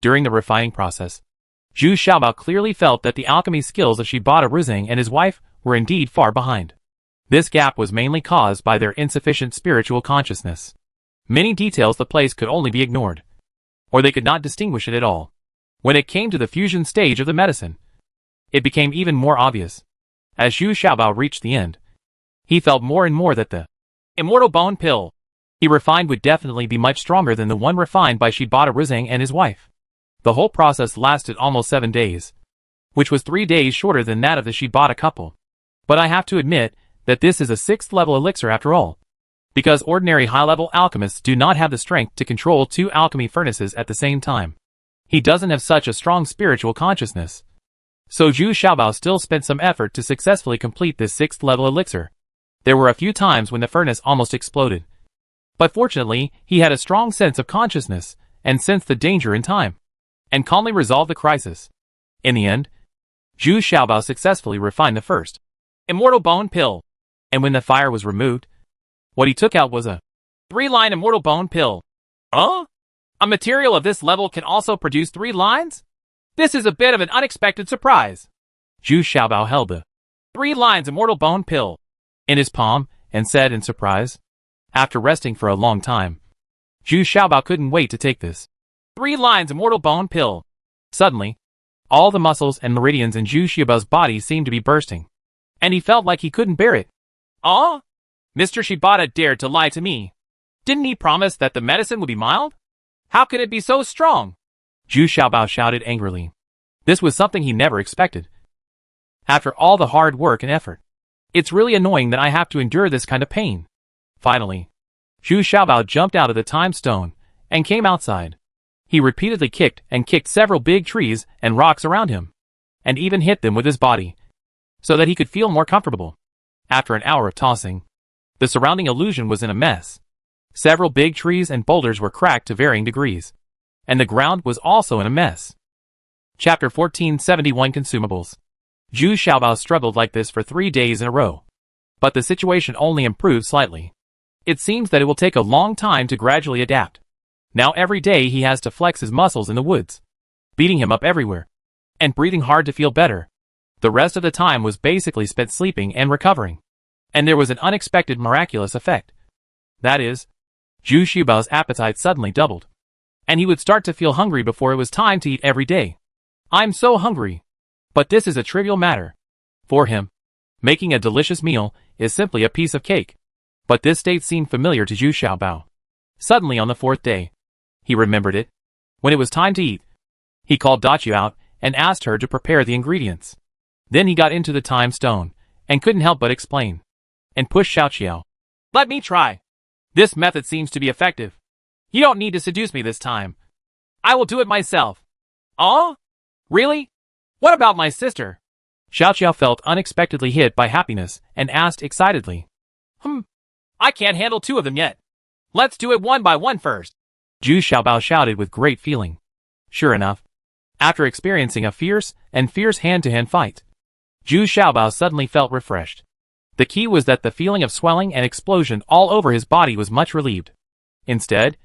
During the refining process, Zhu Xiaobao clearly felt that the alchemy skills of Shibata Ruzeng and his wife were indeed far behind. This gap was mainly caused by their insufficient spiritual consciousness. Many details the place could only be ignored, or they could not distinguish it at all. When it came to the fusion stage of the medicine, it became even more obvious. As Zhu Xiaobao reached the end, he felt more and more that the immortal bone pill he refined would definitely be much stronger than the one refined by Shibata Ruzang and his wife. The whole process lasted almost 7 days, which was 3 days shorter than that of the Shibata couple. But I have to admit that this is a 6th level elixir after all, because ordinary high-level alchemists do not have the strength to control 2 alchemy furnaces at the same time. He doesn't have such a strong spiritual consciousness. So Zhu Xiaobao still spent some effort to successfully complete this 6th level elixir. There were a few times when the furnace almost exploded. But fortunately, he had a strong sense of consciousness, and sensed the danger in time, and calmly resolved the crisis. In the end, Zhu Xiaobao successfully refined the first immortal bone pill, and when the fire was removed, what he took out was a 3-line immortal bone pill. A material of this level can also produce 3 lines? This is a bit of an unexpected surprise. Zhu Xiaobao held the 3 lines immortal bone pill in his palm, and said in surprise, after resting for a long time, Zhu Xiaobao couldn't wait to take this 3 lines immortal bone pill. Suddenly, all the muscles and meridians in Zhu Xiaobao's body seemed to be bursting, and he felt like he couldn't bear it. Mr. Shibata dared to lie to me. Didn't he promise that the medicine would be mild? How could it be so strong? Zhu Xiaobao shouted angrily. This was something he never expected. After all the hard work and effort, it's really annoying that I have to endure this kind of pain. Finally, Zhu Xiaobao jumped out of the time stone and came outside. He repeatedly kicked and kicked several big trees and rocks around him, and even hit them with his body, so that he could feel more comfortable. After an hour of tossing, the surrounding illusion was in a mess. Several big trees and boulders were cracked to varying degrees, and the ground was also in a mess. Chapter 1471 Consumables. Zhu Xiaobao struggled like this for 3 days in a row, but the situation only improved slightly. It seems that it will take a long time to gradually adapt. Now every day he has to flex his muscles in the woods, beating him up everywhere, and breathing hard to feel better. The rest of the time was basically spent sleeping and recovering. And there was an unexpected miraculous effect. That is, Zhu Xiaobao's appetite suddenly doubled, and he would start to feel hungry before it was time to eat every day. I'm so hungry. But this is a trivial matter. For him, making a delicious meal is simply a piece of cake. But this state seemed familiar to Zhu Xiaobao. Suddenly on the 4th day, he remembered it. When it was time to eat, he called Dachu out and asked her to prepare the ingredients. Then he got into the time stone and couldn't help but explain, and pushed Xiaoqiao. Let me try. This method seems to be effective. You don't need to seduce me this time. I will do it myself. Really? What about my sister? Xiaoqiao felt unexpectedly hit by happiness and asked excitedly. I can't handle 2 of them yet. Let's do it one by one first. Zhu Xiaobao shouted with great feeling. Sure enough, after experiencing a fierce hand-to-hand fight, Zhu Xiaobao suddenly felt refreshed. The key was that the feeling of swelling and explosion all over his body was much relieved. Instead,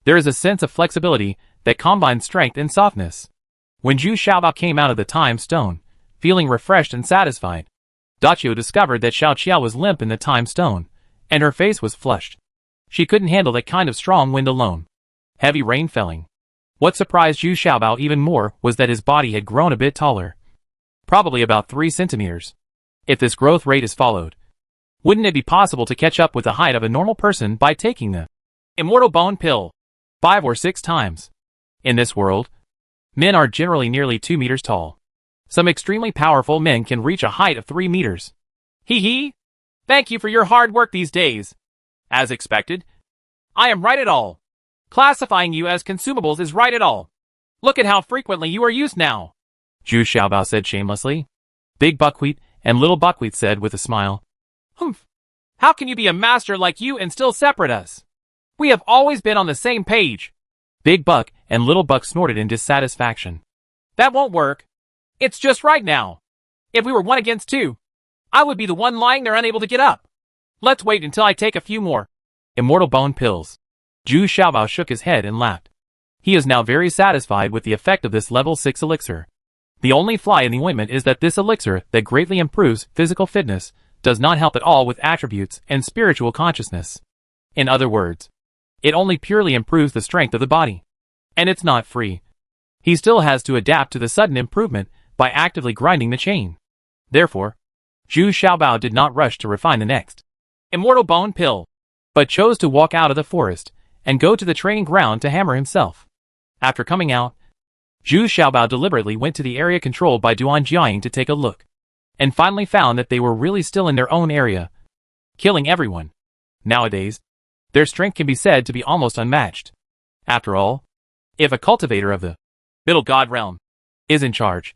there is a sense of flexibility that combines strength and softness. When Zhu Xiaobao came out of the time stone, feeling refreshed and satisfied, Dachu discovered that Xiaoqiao was limp in the time stone, and her face was flushed. She couldn't handle that kind of strong wind alone. Heavy rain felling. What surprised Zhu Xiaobao even more was that his body had grown a bit taller. Probably about 3 centimeters. If this growth rate is followed, wouldn't it be possible to catch up with the height of a normal person by taking the immortal bone pill 5 or 6 times? In this world, men are generally nearly 2 meters tall. Some extremely powerful men can reach a height of 3 meters. Hee. Thank you for your hard work these days. As expected, I am right at all. Classifying you as consumables is right at all. Look at how frequently you are used now. Zhu Xiaobao said shamelessly. Big Buckwheat and Little Buckwheat said with a smile. How can you be a master like you and still separate us? We have always been on the same page. Big Buck and Little Buck snorted in dissatisfaction. That won't work. It's just right now. If we were 1 against 2, I would be the one lying there unable to get up. Let's wait until I take a few more immortal bone pills. Zhu Xiaobao shook his head and laughed. He is now very satisfied with the effect of this level 6 elixir. The only fly in the ointment is that this elixir that greatly improves physical fitness does not help at all with attributes and spiritual consciousness. In other words, it only purely improves the strength of the body. And it's not free. He still has to adapt to the sudden improvement by actively grinding the chain. Therefore, Zhu Xiaobao did not rush to refine the next immortal bone pill. but chose to walk out of the forest and go to the training ground to hammer himself. After coming out, Zhu Xiaobao deliberately went to the area controlled by Duan Jiaying to take a look, and finally found that they were really still in their own area, killing everyone. Nowadays, their strength can be said to be almost unmatched. After all, if a cultivator of the Middle God realm is in charge,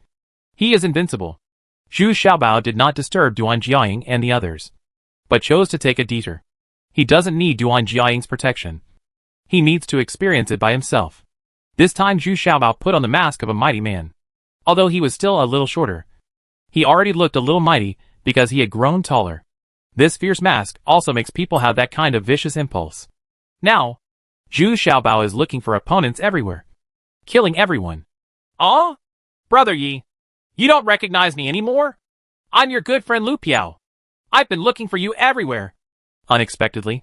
he is invincible. Zhu Xiaobao did not disturb Duan Jiaying and the others, but chose to take a detour. He doesn't need Duan Jiaying's protection. He needs to experience it by himself. This time Zhu Xiaobao put on the mask of a mighty man. Although he was still a little shorter, he already looked a little mighty because he had grown taller. This fierce mask also makes people have that kind of vicious impulse. Now, Zhu Xiaobao is looking for opponents everywhere, killing everyone. "Ah? Brother Yi, you don't recognize me anymore? I'm your good friend Lu Piao. I've been looking for you everywhere." Unexpectedly,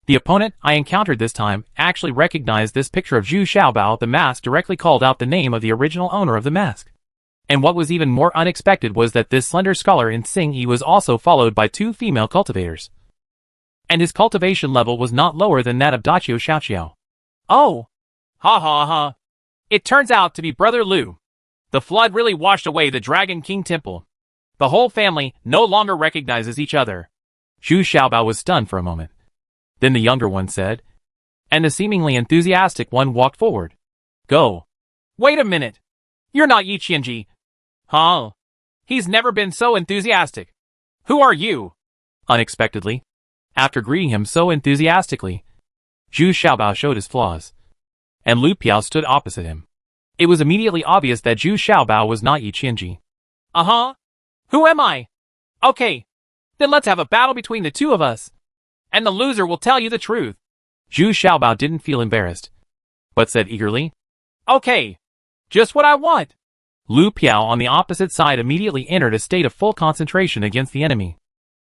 the opponent I encountered this time actually recognized this picture of Zhu Xiaobao. The mask directly called out the name of the original owner of the mask. And what was even more unexpected was that this slender scholar in Xing Yi was also followed by 2 female cultivators. And his cultivation level was not lower than that of Dachio Xiaoqiao. "Oh! Ha ha ha! It turns out to be Brother Lu. The flood really washed away the Dragon King Temple. The whole family no longer recognizes each other." Zhu Xiaobao was stunned for a moment. Then the younger one said, and the seemingly enthusiastic one walked forward. "Go." "Wait a minute. You're not Yi Qianji." "Huh? He's never been so enthusiastic. Who are you?" Unexpectedly, after greeting him so enthusiastically, Zhu Xiaobao showed his flaws, and Lu Piao stood opposite him. It was immediately obvious that Zhu Xiaobao was not Yi Qianji. "Uh-huh. Who am I? Okay, then let's have a battle between the two of us, and the loser will tell you the truth." Zhu Xiaobao didn't feel embarrassed, but said eagerly, "Okay, just what I want." Lu Piao on the opposite side immediately entered a state of full concentration against the enemy.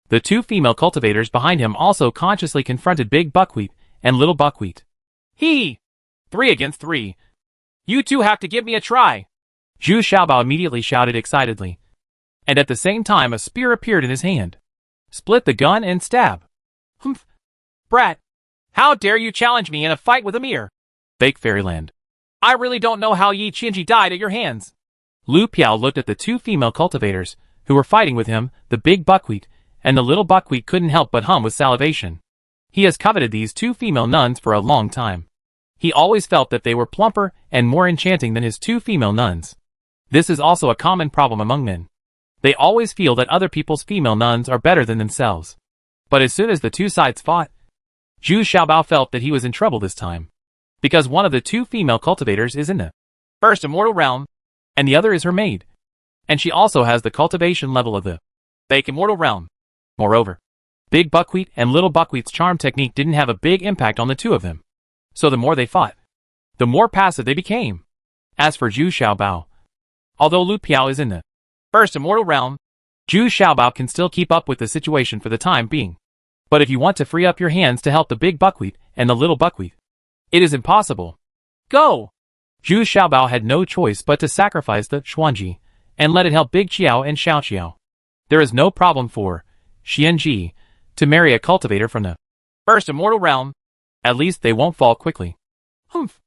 The 2 female cultivators behind him also consciously confronted Big Buckwheat and Little Buckwheat. "He! 3 against 3. You two have to give me a try." Zhu Xiaobao immediately shouted excitedly, and at the same time a spear appeared in his hand. Split the gun and stab. "Humph! Brat! How dare you challenge me in a fight with a mere fake fairyland. I really don't know how Yi Qianji died at your hands." Lu Piao looked at the 2 female cultivators who were fighting with him. The Big Buckwheat and the Little Buckwheat couldn't help but hum with salivation. He has coveted these 2 female nuns for a long time. He always felt that they were plumper and more enchanting than his 2 female nuns. This is also a common problem among men. They always feel that other people's female nuns are better than themselves. But as soon as the 2 sides fought, Zhu Xiaobao felt that he was in trouble this time, because one of the 2 female cultivators is in the first immortal realm, and the other is her maid, and she also has the cultivation level of the fake immortal realm. Moreover, Big Buckwheat and Little Buckwheat's charm technique didn't have a big impact on the 2 of them. So the more they fought, the more passive they became. As for Zhu Xiaobao, although Lu Piao is in the first immortal realm, Zhu Xiaobao can still keep up with the situation for the time being. But if you want to free up your hands to help the Big Buckwheat and the Little Buckwheat, it is impossible. Go! Zhu Xiaobao had no choice but to sacrifice the Xuanji and let it help Big Qiao and Xiao Qiao. There is no problem for Xianji to marry a cultivator from the first immortal realm. At least they won't fall quickly. "Humph!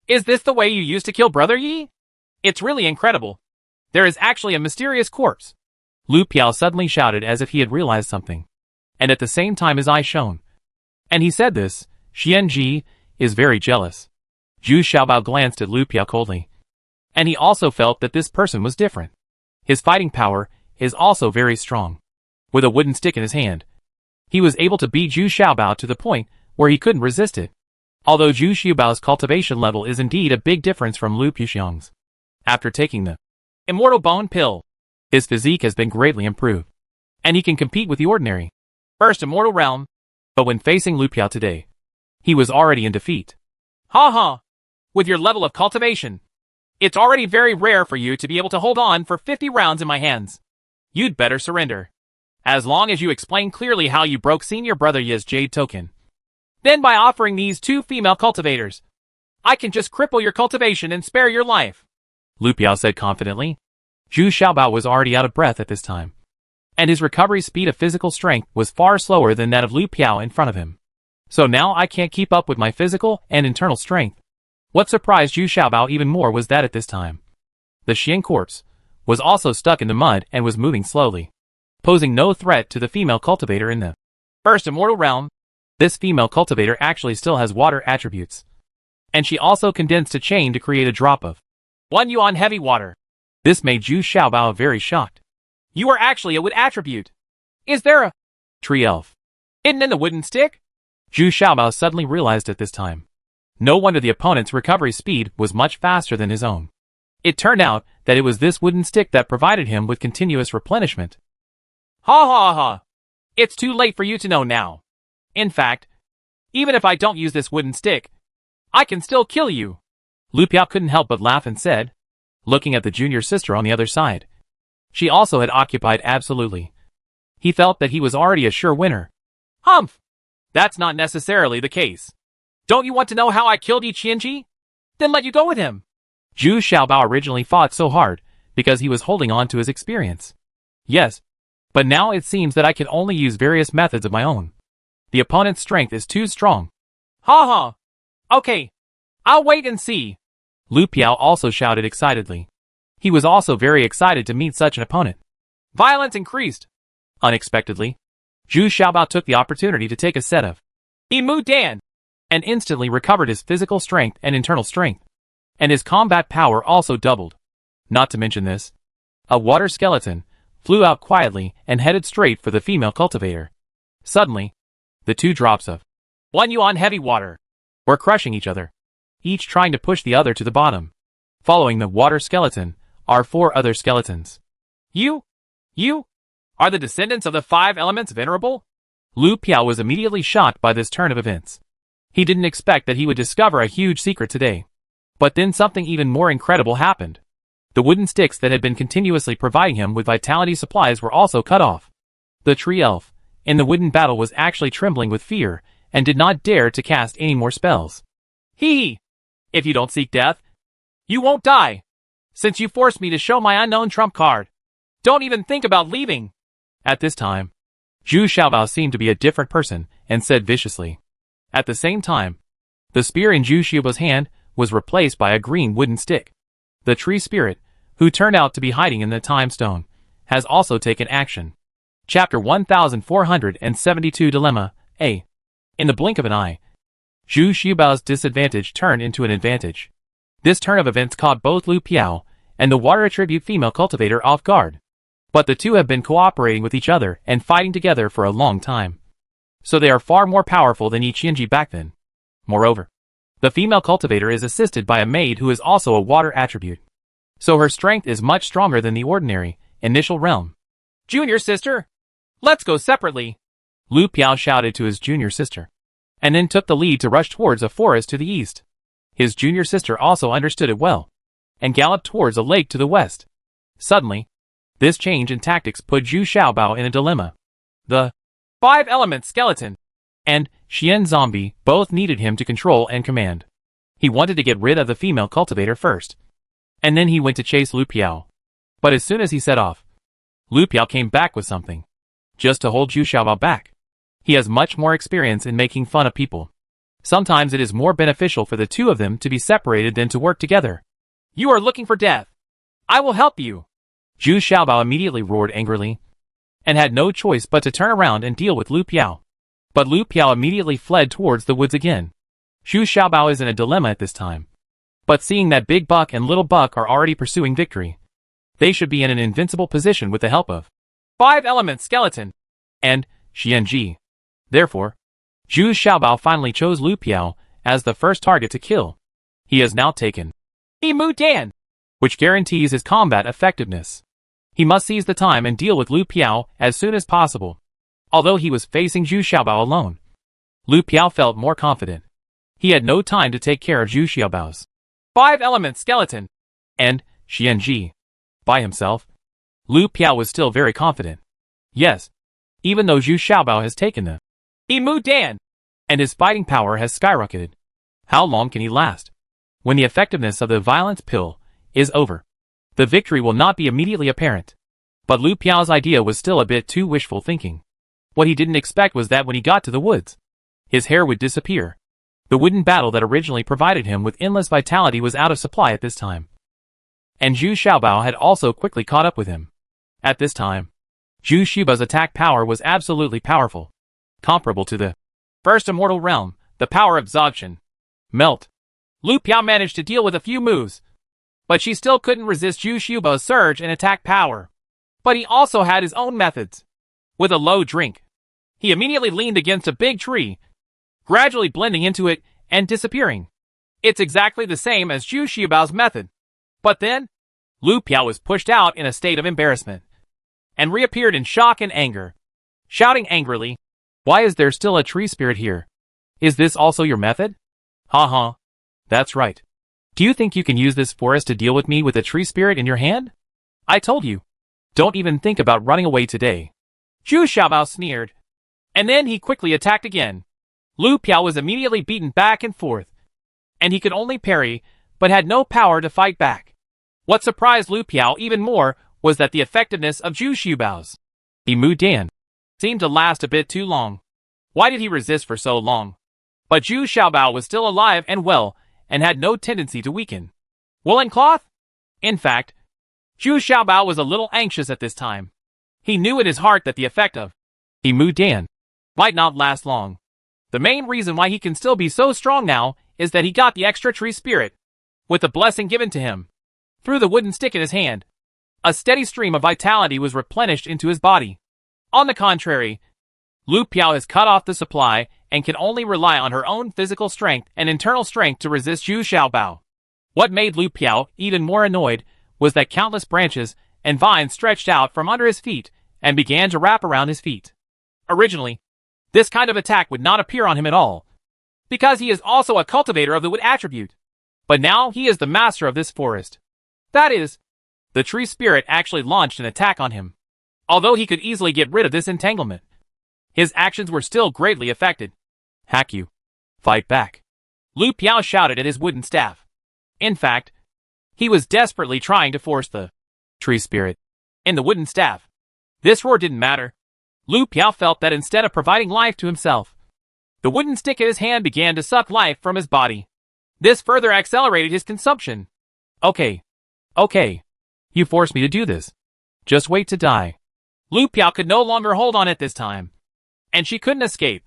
Is this the way you used to kill Brother Yi? It's really incredible. There is actually a mysterious corpse." Lu Piao suddenly shouted as if he had realized something, and at the same time his eyes shone. And he said this, Xianji is very jealous. Zhu Xiaobao glanced at Lu Piao coldly, and he also felt that this person was different. His fighting power is also very strong. With a wooden stick in his hand, he was able to beat Zhu Xiaobao to the point where he couldn't resist it. Although Zhu Xiaobao's cultivation level is indeed a big difference from Lu Pixiang's. After taking the immortal bone pill, his physique has been greatly improved, and he can compete with the ordinary first immortal realm. But when facing Lu Piao today, he was already in defeat. "Ha ha! With your level of cultivation, it's already very rare for you to be able to hold on for 50 rounds in my hands. You'd better surrender. As long as you explain clearly how you broke Senior Brother Yi's jade token. Then by offering these 2 female cultivators, I can just cripple your cultivation and spare your life," Lu Piao said confidently. Zhu Xiaobao was already out of breath at this time, and his recovery speed of physical strength was far slower than that of Lu Piao in front of him. So now I can't keep up with my physical and internal strength. What surprised Zhu Xiaobao even more was that at this time, the Xian corpse was also stuck in the mud and was moving slowly, posing no threat to the female cultivator in the first immortal realm. This female cultivator actually still has water attributes, and she also condensed a chain to create a drop of 1 yuan heavy water. This made Zhu Xiaobao very shocked. You are actually a wood attribute. Is there a tree elf hidden in the wooden stick? Zhu Xiaobao suddenly realized at this time. No wonder the opponent's recovery speed was much faster than his own. It turned out that it was this wooden stick that provided him with continuous replenishment. Ha ha ha. It's too late for you to know now. In fact, even if I don't use this wooden stick, I can still kill you. Lu Piao couldn't help but laugh and said, looking at the junior sister on the other side. She also had occupied absolutely. He felt that he was already a sure winner. Humph! That's not necessarily the case. Don't you want to know how I killed Yi Qianji? Then let you go with him. Zhu Xiaobao originally fought so hard because he was holding on to his experience. Yes, but now it seems that I can only use various methods of my own. The opponent's strength is too strong. Ha ha! Okay, I'll wait and see. Lu Piao also shouted excitedly. He was also very excited to meet such an opponent. Violence increased. Unexpectedly, Zhu Xiaobao took the opportunity to take a set of Imu Dan and instantly recovered his physical strength and internal strength. And his combat power also doubled. Not to mention this, a water skeleton flew out quietly and headed straight for the female cultivator. Suddenly, the 2 drops of 1 yuan heavy water were crushing each other, each trying to push the other to the bottom. Following the water skeleton are 4 other skeletons. You are the descendants of the 5 elements venerable? Lu Piao was immediately shocked by this turn of events. He didn't expect that he would discover a huge secret today. But then something even more incredible happened. The wooden sticks that had been continuously providing him with vitality supplies were also cut off. The tree elf in the wooden battle was actually trembling with fear and did not dare to cast any more spells. Hee! If you don't seek death, you won't die. Since you forced me to show my unknown trump card, don't even think about leaving. At this time, Zhu Xiaobao seemed to be a different person and said viciously. At the same time, the spear in Zhu Xiaobao's hand was replaced by a green wooden stick. The tree spirit, who turned out to be hiding in the time stone, has also taken action. Chapter 1472 Dilemma A. In the blink of an eye, Zhu Xiaobao's disadvantage turned into an advantage. This turn of events caught both Lu Piao and the water attribute female cultivator off guard. But the 2 have been cooperating with each other and fighting together for a long time. So they are far more powerful than Yi Qianji back then. Moreover, the female cultivator is assisted by a maid who is also a water attribute. So her strength is much stronger than the ordinary, initial realm. Junior sister, let's go separately. Lu Piao shouted to his junior sister, and then took the lead to rush towards a forest to the east. His junior sister also understood it well, and galloped towards a lake to the west. Suddenly, this change in tactics put Zhu Xiaobao in a dilemma. The 5 elements skeleton and Xian zombie both needed him to control and command. He wanted to get rid of the female cultivator first, and then he went to chase Lu Piao. But as soon as he set off, Lu Piao came back with something, just to hold Zhu Xiaobao back. He has much more experience in making fun of people. Sometimes it is more beneficial for the 2 of them to be separated than to work together. You are looking for death. I will help you. Zhu Xiaobao immediately roared angrily, and had no choice but to turn around and deal with Lu Piao. But Lu Piao immediately fled towards the woods again. Zhu Xiaobao is in a dilemma at this time. But seeing that Big Buck and Little Buck are already pursuing victory, they should be in an invincible position with the help of 5 elements skeleton and Xianji. Therefore, Zhu Xiaobao finally chose Lu Piao as the first target to kill. He has now taken Imu Dan, which guarantees his combat effectiveness. He must seize the time and deal with Lu Piao as soon as possible. Although he was facing Zhu Xiaobao alone, Lu Piao felt more confident. He had no time to take care of Zhu Xiaobao's 5 elements skeleton and Xianji. By himself, Lu Piao was still very confident. Yes, even though Zhu Xiaobao has taken the Imu Dan, and his fighting power has skyrocketed. How long can he last? When the effectiveness of the violence pill is over, the victory will not be immediately apparent. But Lu Piao's idea was still a bit too wishful thinking. What he didn't expect was that when he got to the woods, His hair would disappear. The wooden battle that originally provided him with endless vitality was out of supply at this time. And Zhu Xiaobao had also quickly caught up with him. At this time, Zhu Xiaobao's attack power was absolutely powerful, comparable to the first immortal realm, the power of absorption. Melt. Lu Piao managed to deal with a few moves, but she still couldn't resist Zhu Xiaobao's surge in attack power. But he also had his own methods. With a low drink, he immediately leaned against a big tree, gradually blending into it and disappearing. It's exactly the same as Zhu Xiaobao's method. But then, Lu Piao was pushed out in a state of embarrassment, and reappeared in shock and anger, shouting angrily, "Why is there still a tree spirit here? Is this also your method?" "Ha. That's right. Do you think you can use this forest to deal with me with a tree spirit in your hand? I told you. Don't even think about running away today." Zhu Xiaobao sneered, and then he quickly attacked again. Lu Piao was immediately beaten back and forth, and he could only parry, but had no power to fight back. What surprised Lu Piao even more was that the effectiveness of Zhu Xiaobao's Mu Dan seemed to last a bit too long. Why did he resist for so long? But Zhu Xiaobao was still alive and well, and had no tendency to weaken. Woolen cloth? In fact, Zhu Xiaobao was a little anxious at this time. He knew in his heart that the effect of Mu Dan might not last long. The main reason why he can still be so strong now is that he got the extra tree spirit, with the blessing given to him. Through the wooden stick in his hand, a steady stream of vitality was replenished into his body. On the contrary, Lu Piao has cut off the supply and can only rely on her own physical strength and internal strength to resist Zhu Xiaobao. What made Lu Piao even more annoyed was that countless branches and vines stretched out from under his feet and began to wrap around his feet. Originally, this kind of attack would not appear on him at all, because he is also a cultivator of the wood attribute. But now he is the master of this forest. That is, the tree spirit actually launched an attack on him. Although he could easily get rid of this entanglement, his actions were still greatly affected. "Hack you. Fight back." Lu Piao shouted at his wooden staff. In fact, he was desperately trying to force the tree spirit in the wooden staff. This roar didn't matter. Lu Piao felt that instead of providing life to himself, the wooden stick in his hand began to suck life from his body. This further accelerated his consumption. Okay. You forced me to do this. Just wait to die." Lu Piao could no longer hold on at this time, and she couldn't escape.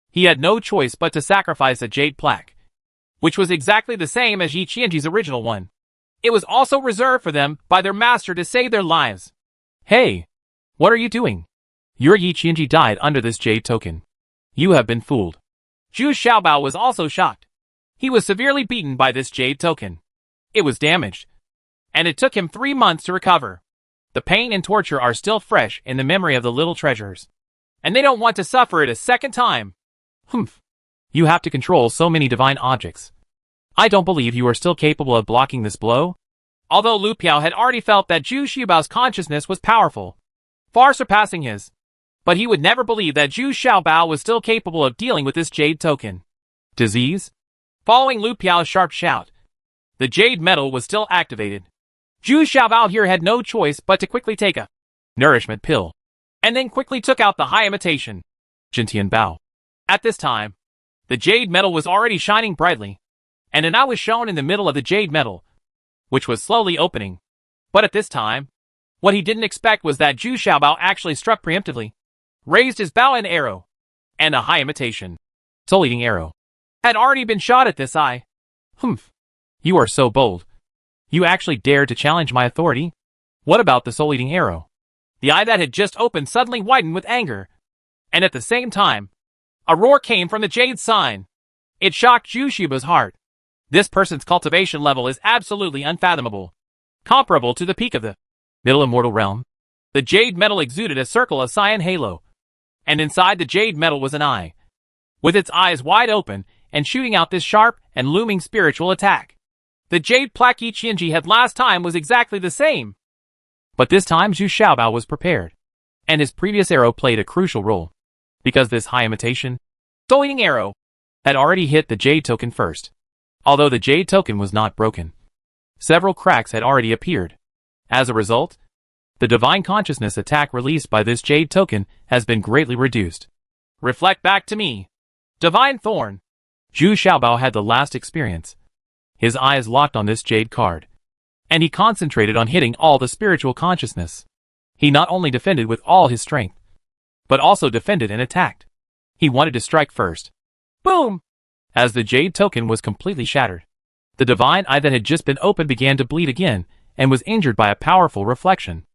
He had no choice but to sacrifice a jade plaque, which was exactly the same as Yi Qianji's original one. It was also reserved for them by their master to save their lives. "Hey, what are you doing? Your Yi Qianji died under this jade token. You have been fooled." Zhu Xiaobao was also shocked. He was severely beaten by this jade token. It was damaged, and it took him 3 months to recover. The pain and torture are still fresh in the memory of the little treasurers, and they don't want to suffer it a second time. "Humph. You have to control so many divine objects. I don't believe you are still capable of blocking this blow." Although Lu Piao had already felt that Zhu Xiaobao's consciousness was powerful, far surpassing his, but he would never believe that Zhu Xiaobao was still capable of dealing with this jade token. Disease? Following Lu Piao's sharp shout, the jade metal was still activated. Zhu Xiaobao here had no choice but to quickly take a nourishment pill, and then quickly took out the high imitation Jintian Bao. At this time, the jade metal was already shining brightly, and an eye was shown in the middle of the jade metal, which was slowly opening. But at this time, what he didn't expect was that Zhu Xiaobao actually struck preemptively, raised his bow and arrow, and a high imitation soul-eating arrow had already been shot at this eye. "Humph. You are so bold. You actually dared to challenge my authority? What about the soul-eating arrow?" The eye that had just opened suddenly widened with anger, and at the same time, a roar came from the jade sign. It shocked Zhu Xiaobao's heart. This person's cultivation level is absolutely unfathomable, comparable to the peak of the middle immortal realm. The jade metal exuded a circle of cyan halo, and inside the jade metal was an eye, with its eyes wide open and shooting out this sharp and looming spiritual attack. The jade plaque Yi Qianji had last time was exactly the same, but this time Zhu Xiaobao was prepared, and his previous arrow played a crucial role, because this high imitation soul-eating arrow had already hit the jade token first. Although the jade token was not broken, several cracks had already appeared. As a result, the divine consciousness attack released by this jade token has been greatly reduced. "Reflect back to me. Divine Thorn. Zhu Xiaobao had the last experience. His eyes locked on this jade card, and he concentrated on hitting all the spiritual consciousness. He not only defended with all his strength, but also defended and attacked. He wanted to strike first. Boom! As the jade token was completely shattered, the divine eye that had just been opened began to bleed again and was injured by a powerful reflection.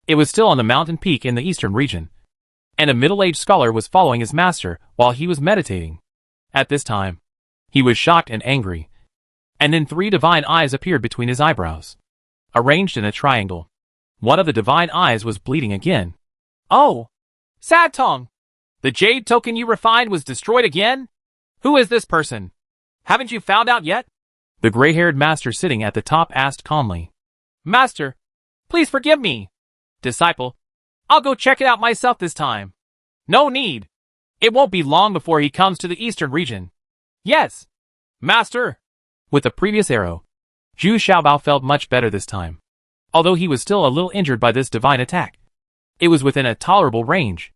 It was still on the mountain peak in the eastern region, and a middle-aged scholar was following his master while he was meditating. At this time, he was shocked and angry, and then 3 divine eyes appeared between his eyebrows, arranged in a triangle. One of the divine eyes was bleeding again. Oh! Sad Tong! The jade token you refined was destroyed again? Who is this person? Haven't you found out yet? The gray-haired master sitting at the top asked calmly. Master, please forgive me. Disciple, I'll go check it out myself this time. No need. It won't be long before he comes to the eastern region. Yes. Master. With the previous arrow, Zhu Xiaobao felt much better this time. Although he was still a little injured by this divine attack, it was within a tolerable range.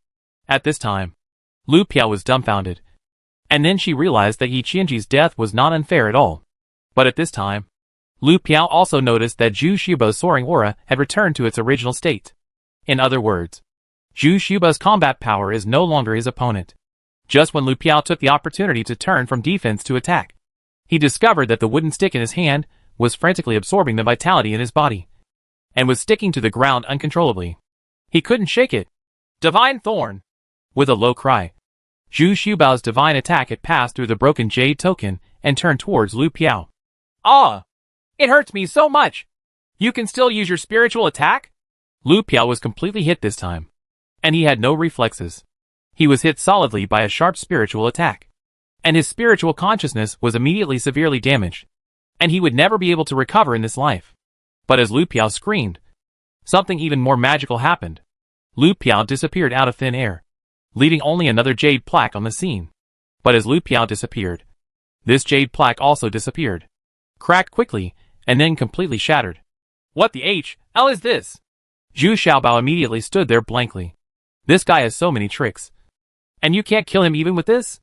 At this time, Lu Piao was dumbfounded. And then she realized that Yi Qianji's death was not unfair at all. But at this time, Lu Piao also noticed that Zhu Xiaobao's soaring aura had returned to its original state. In other words, Zhu Xiaobao's combat power is no longer his opponent. Just when Lu Piao took the opportunity to turn from defense to attack, he discovered that the wooden stick in his hand was frantically absorbing the vitality in his body, and was sticking to the ground uncontrollably. He couldn't shake it. Divine Thorn. With a low cry, Zhu Xiaobao's divine attack had passed through the broken jade token and turned towards Lu Piao. Ah! It hurts me so much! You can still use your spiritual attack? Lu Piao was completely hit this time, and he had no reflexes. He was hit solidly by a sharp spiritual attack, and his spiritual consciousness was immediately severely damaged, and he would never be able to recover in this life. But as Lu Piao screamed, something even more magical happened. Lu Piao disappeared out of thin air, leaving only another jade plaque on the scene. But as Lu Piao disappeared, this jade plaque also disappeared, cracked quickly, and then completely shattered. What the hell is this? Zhu Xiaobao immediately stood there blankly. This guy has so many tricks. And you can't kill him even with this?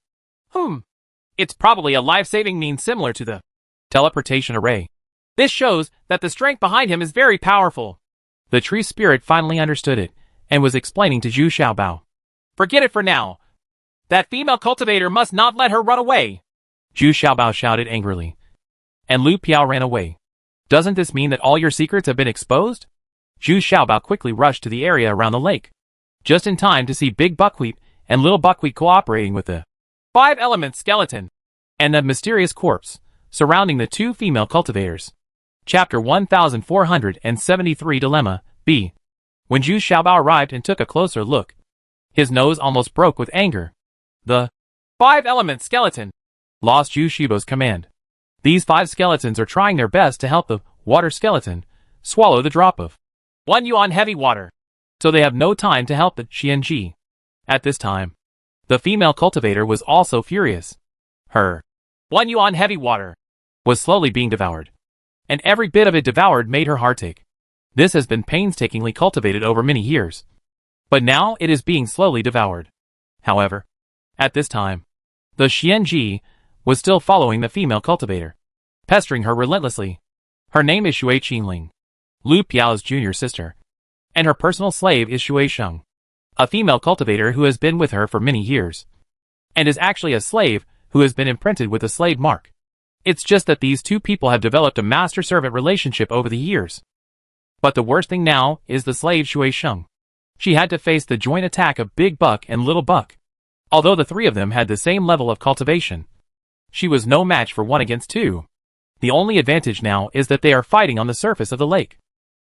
It's probably a life-saving means similar to the teleportation array. This shows that the strength behind him is very powerful. The tree spirit finally understood it, and was explaining to Zhu Xiaobao. Forget it for now. That female cultivator must not let her run away. Zhu Xiaobao shouted angrily. And Lu Piao ran away. Doesn't this mean that all your secrets have been exposed? Zhu Xiaobao quickly rushed to the area around the lake, just in time to see Big Buckwheat and Little Buckwheat cooperating with the 5-element skeleton and the mysterious corpse surrounding the 2 female cultivators. Chapter 1473 Dilemma B. When Zhu Xiaobao arrived and took a closer look, his nose almost broke with anger. The 5-element skeleton lost Zhu Xiaobao's command. These 5 skeletons are trying their best to help the water skeleton swallow the drop of 1 yuan heavy water, so they have no time to help the Qianji. At this time, the female cultivator was also furious. Her 1 yuan heavy water was slowly being devoured, and every bit of it devoured made her heart ache. This has been painstakingly cultivated over many years, but now it is being slowly devoured. However, at this time, the Qianji was still following the female cultivator, pestering her relentlessly. Her name is Shui Qingling, Lu Piao's junior sister, and her personal slave is Shui Sheng, a female cultivator who has been with her for many years, and is actually a slave who has been imprinted with the slave mark. It's just that these 2 people have developed a master-servant relationship over the years. But the worst thing now is the slave Shui Sheng. She had to face the joint attack of Big Buck and Little Buck. Although the 3 of them had the same level of cultivation, she was no match for 1 against 2. The only advantage now is that they are fighting on the surface of the lake,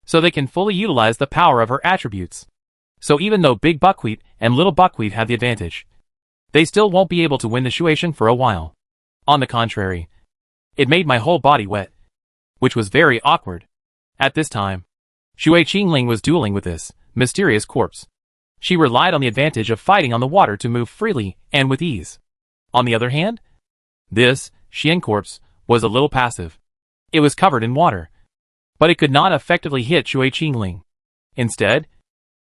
so they can fully utilize the power of her attributes. So even though Big Buckwheat and Little Buckwheat have the advantage, they still won't be able to win the situation for a while. On the contrary, it made my whole body wet, which was very awkward. At this time, Shui Qingling was dueling with this mysterious corpse. She relied on the advantage of fighting on the water to move freely and with ease. On the other hand, this Xian corpse was a little passive. It was covered in water, but it could not effectively hit Shui Qingling. Instead,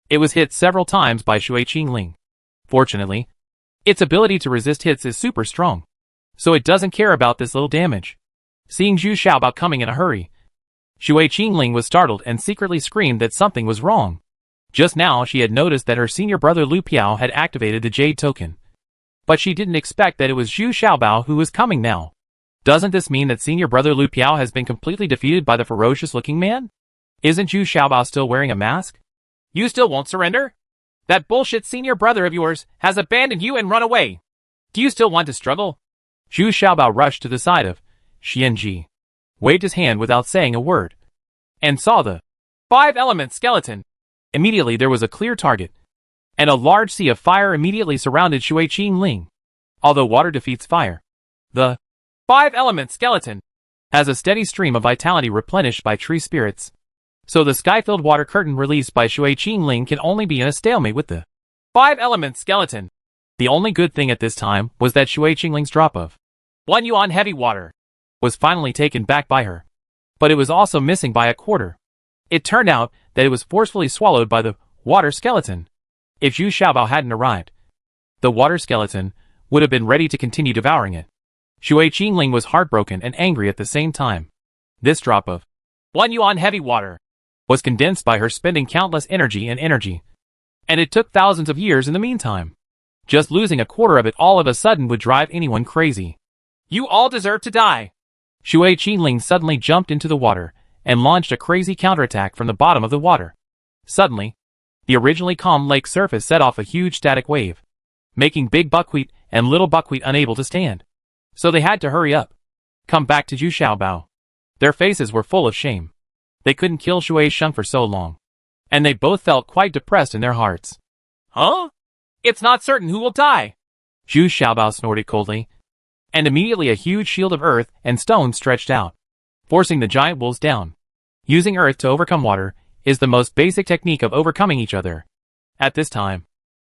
it was hit several times by Shui Qingling. Fortunately, Its ability to resist hits is super strong, so it doesn't care about this little damage. Seeing Zhu Xiaobao coming in a hurry, Shui Qingling was startled and secretly screamed that something was wrong. Just now she had noticed that her senior brother Lu Piao had activated the Jade token, but she didn't expect that it was Zhu Xiaobao who was coming now. Doesn't this mean that senior brother Lu Piao has been completely defeated by the ferocious-looking man? Isn't Zhu Xiaobao still wearing a mask? You still won't surrender? That bullshit senior brother of yours has abandoned you and run away. Do you still want to struggle? Zhu Xiaobao rushed to the side of Xianji, waved his hand without saying a word, and saw the 5-element skeleton. Immediately there was a clear target, and a large sea of fire immediately surrounded Shui Qingling. Although water defeats fire, the 5-element skeleton has a steady stream of vitality replenished by tree spirits. So the sky-filled water curtain released by Shui Qingling can only be in a stalemate with the 5-element skeleton. The only good thing at this time was that Shui Qingling's drop of 1 yuan heavy water was finally taken back by her. But it was also missing by a quarter. It turned out that it was forcefully swallowed by the water skeleton. If Zhu Xiaobao hadn't arrived, the water skeleton would have been ready to continue devouring it. Shui Qingling was heartbroken and angry at the same time. This drop of 1 yuan heavy water was condensed by her spending countless energy, and it took thousands of years in the meantime. Just losing a quarter of it all of a sudden would drive anyone crazy. You all deserve to die. Shui Qingling suddenly jumped into the water and launched a crazy counterattack from the bottom of the water. Suddenly, the originally calm lake surface set off a huge static wave, making big buckwheat and little buckwheat unable to stand. So they had to hurry up. Come back to Zhu Xiaobao. Their faces were full of shame. They couldn't kill Shui Sheng for so long, and they both felt quite depressed in their hearts. Huh? It's not certain who will die. Zhu Xiaobao snorted coldly, and immediately a huge shield of earth and stone stretched out, forcing the giant wolves down. Using earth to overcome water is the most basic technique of overcoming each other. At this time,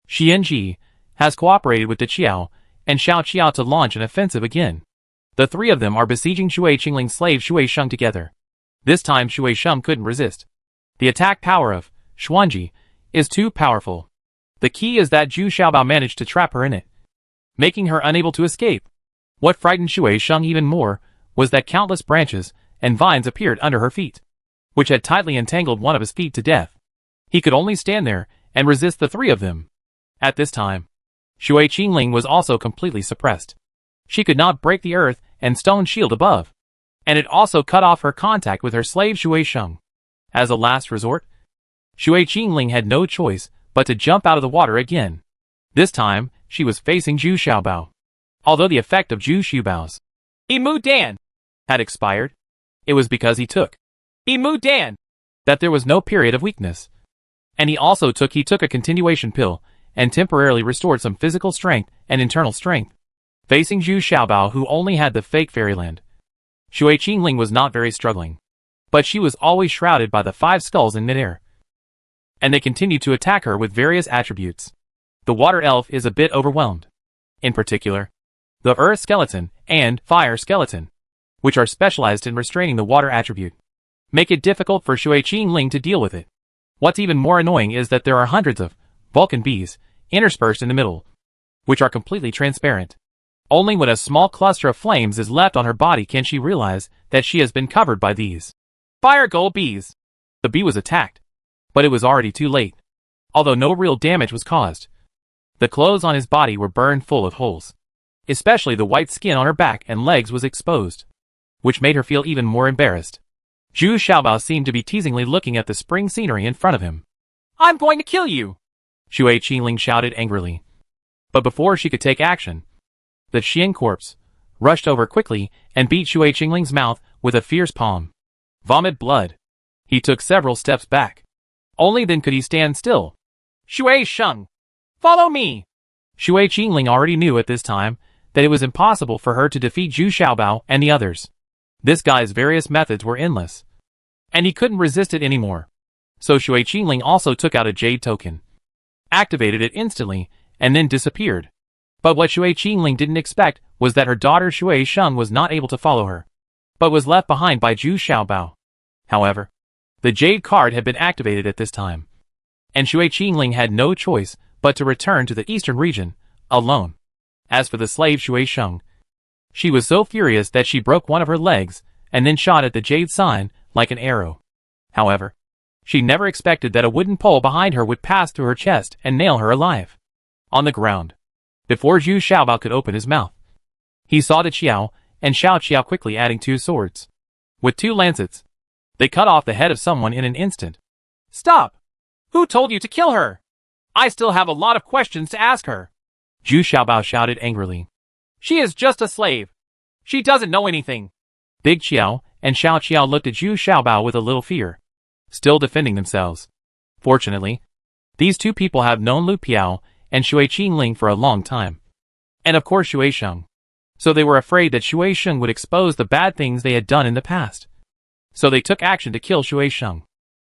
Xianji has cooperated with De Qiao and Xiao Qiao to launch an offensive again. The three of them are besieging Shui Qingling's slave Shui Sheng together. This time Shui Sheng couldn't resist. The attack power of Xuanji is too powerful. The key is that Zhu Xiaobao managed to trap her in it, making her unable to escape. What frightened Shui Sheng even more was that countless branches and vines appeared under her feet, which had tightly entangled one of his feet to death. He could only stand there and resist the three of them. At this time, Shui Qingling was also completely suppressed. She could not break the earth and stone shield above, and it also cut off her contact with her slave Shui Sheng. As a last resort, Shui Qingling had no choice but to jump out of the water again. This time, she was facing Zhu Xiaobao. Although the effect of Zhu Xiaobao's Imu Dan had expired, it was because he took Imu Dan that there was no period of weakness. And he took a continuation pill and temporarily restored some physical strength and internal strength. Facing Zhu Xiaobao, who only had the fake fairyland, Shui Qingling was not very struggling, but she was always shrouded by the 5 skulls in midair, and they continued to attack her with various attributes. The water elf is a bit overwhelmed. In particular, the earth skeleton and fire skeleton, which are specialized in restraining the water attribute, make it difficult for Shui Qingling to deal with it. What's even more annoying is that there are hundreds of Vulcan bees interspersed in the middle, which are completely transparent. Only when a small cluster of flames is left on her body can she realize that she has been covered by these fire gold bees. The bee was attacked, but it was already too late. Although no real damage was caused, the clothes on his body were burned full of holes. Especially the white skin on her back and legs was exposed, which made her feel even more embarrassed. Zhu Xiaobao seemed to be teasingly looking at the spring scenery in front of him. I'm going to kill you! Shui Qingling shouted angrily. But before she could take action, the Xian corpse rushed over quickly and beat Shui Qingling's mouth with a fierce palm. Vomit blood. He took several steps back. Only then could he stand still. Shui Sheng, follow me! Shui Qingling already knew at this time that it was impossible for her to defeat Zhu Xiaobao and the others. This guy's various methods were endless, and he couldn't resist it anymore. So Shui Qingling also took out a jade token, activated it instantly, and then disappeared. But what Shui Qingling didn't expect was that her daughter Shui Sheng was not able to follow her, but was left behind by Zhu Xiaobao. However, the jade card had been activated at this time, and Shui Qingling had no choice but to return to the eastern region, alone. As for the slave Shui Sheng, she was so furious that she broke one of her legs and then shot at the jade sign like an arrow. However, she never expected that a wooden pole behind her would pass through her chest and nail her alive. On the ground, before Zhu Xiaobao could open his mouth, he saw the Qiao and Xiao Qiao quickly adding 2 swords. With 2 lancets, they cut off the head of someone in an instant. Stop! Who told you to kill her? I still have a lot of questions to ask her. Zhu Xiaobao shouted angrily. She is just a slave. She doesn't know anything. Big Qiao and Xiao Qiao looked at Zhu Xiaobao with a little fear, still defending themselves. Fortunately, these 2 people have known Lu Piao and Shui Qingling for a long time. And of course Shui Sheng. So they were afraid that Shui Sheng would expose the bad things they had done in the past. So they took action to kill Shui Sheng,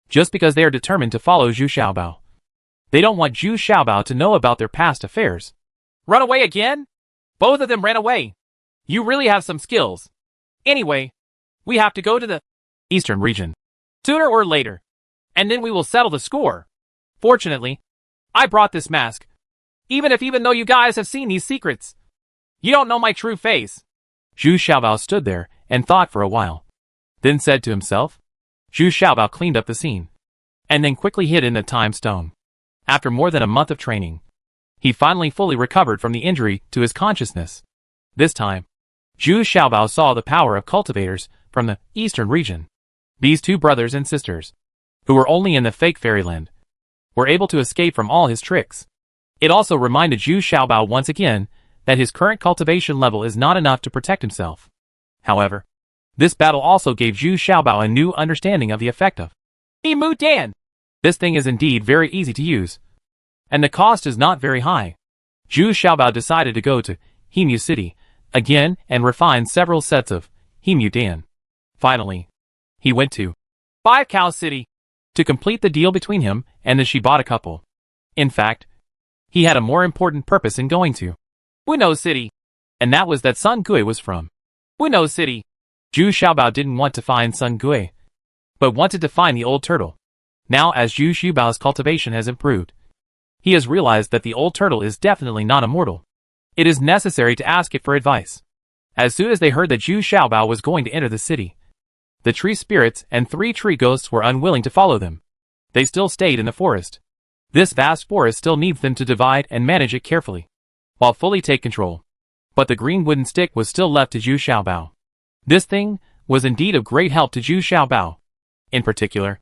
just because they are determined to follow Zhu Xiaobao. They don't want Zhu Xiaobao to know about their past affairs. Run away again? Both of them ran away. You really have some skills. Anyway, we have to go to the eastern region sooner or later, and then we will settle the score. Fortunately, I brought this mask. Even though you guys have seen these secrets, you don't know my true face. Zhu Xiaobao stood there and thought for a while, then said to himself. Zhu Xiaobao cleaned up the scene, and then quickly hid in the time stone. After more than a month of training, he finally fully recovered from the injury to his consciousness. This time, Zhu Xiaobao saw the power of cultivators from the eastern region. These 2 brothers and sisters, who were only in the fake fairyland, were able to escape from all his tricks. It also reminded Zhu Xiaobao once again that his current cultivation level is not enough to protect himself. However, this battle also gave Zhu Xiaobao a new understanding of the effect of Emu Dan. This thing is indeed very easy to use, and the cost is not very high. Zhu Xiaobao decided to go to Hemu City again and refine several sets of Hemu Dan. Finally, he went to 5 Cow City to complete the deal between him and the Shibata couple. In fact, he had a more important purpose in going to Wuno City, and that was that Sun Gui was from Wuno City. Zhu Xiaobao didn't want to find Sun Gui, but wanted to find the old turtle. Now as Zhu Xiaobao's cultivation has improved, he has realized that the old turtle is definitely not immortal. It is necessary to ask it for advice. As soon as they heard that Zhu Xiaobao was going to enter the city, the tree spirits and 3 tree ghosts were unwilling to follow them. They still stayed in the forest. This vast forest still needs them to divide and manage it carefully, while fully take control. But the green wooden stick was still left to Zhu Xiaobao. This thing was indeed of great help to Zhu Xiaobao. In particular,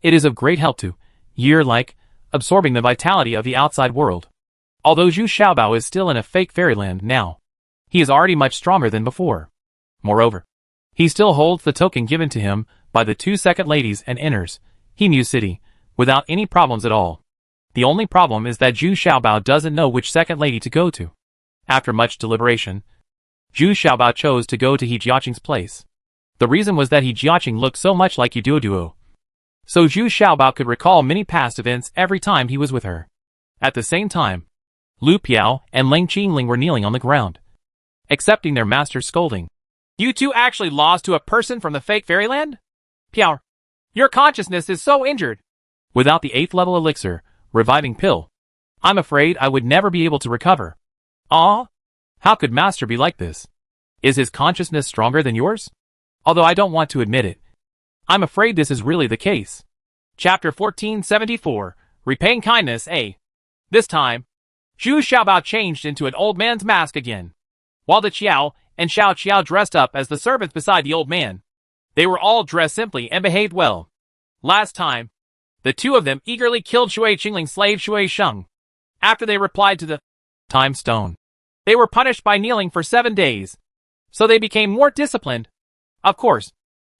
it is of great help to like absorbing the vitality of the outside world. Although Zhu Xiaobao is still in a fake fairyland now, he is already much stronger than before. Moreover, he still holds the token given to him by the 2 second ladies and enters Hemu City without any problems at all. The only problem is that Zhu Xiaobao doesn't know which second lady to go to. After much deliberation, Zhu Xiaobao chose to go to He Jiaqing's place. The reason was that He Jiaqing looked so much like Duo, so Zhu Xiaobao could recall many past events every time he was with her. At the same time, Lu Piao and Leng Qingling were kneeling on the ground, accepting their master's scolding. You 2 actually lost to a person from the fake fairyland? Piao, your consciousness is so injured. Without the 8th level elixir, reviving pill, I'm afraid I would never be able to recover. Ah? How could Master be like this? Is his consciousness stronger than yours? Although I don't want to admit it, I'm afraid this is really the case. Chapter 1474, Repaying Kindness A. This time, Zhu Xiaobao changed into an old man's mask again, while the Qiao and Xiao Qiao dressed up as the servants beside the old man. They were all dressed simply and behaved well. Last time, the 2 of them eagerly killed Shui Qingling's slave Shui Sheng. After they replied to the time stone, they were punished by kneeling for 7 days, so they became more disciplined. Of course,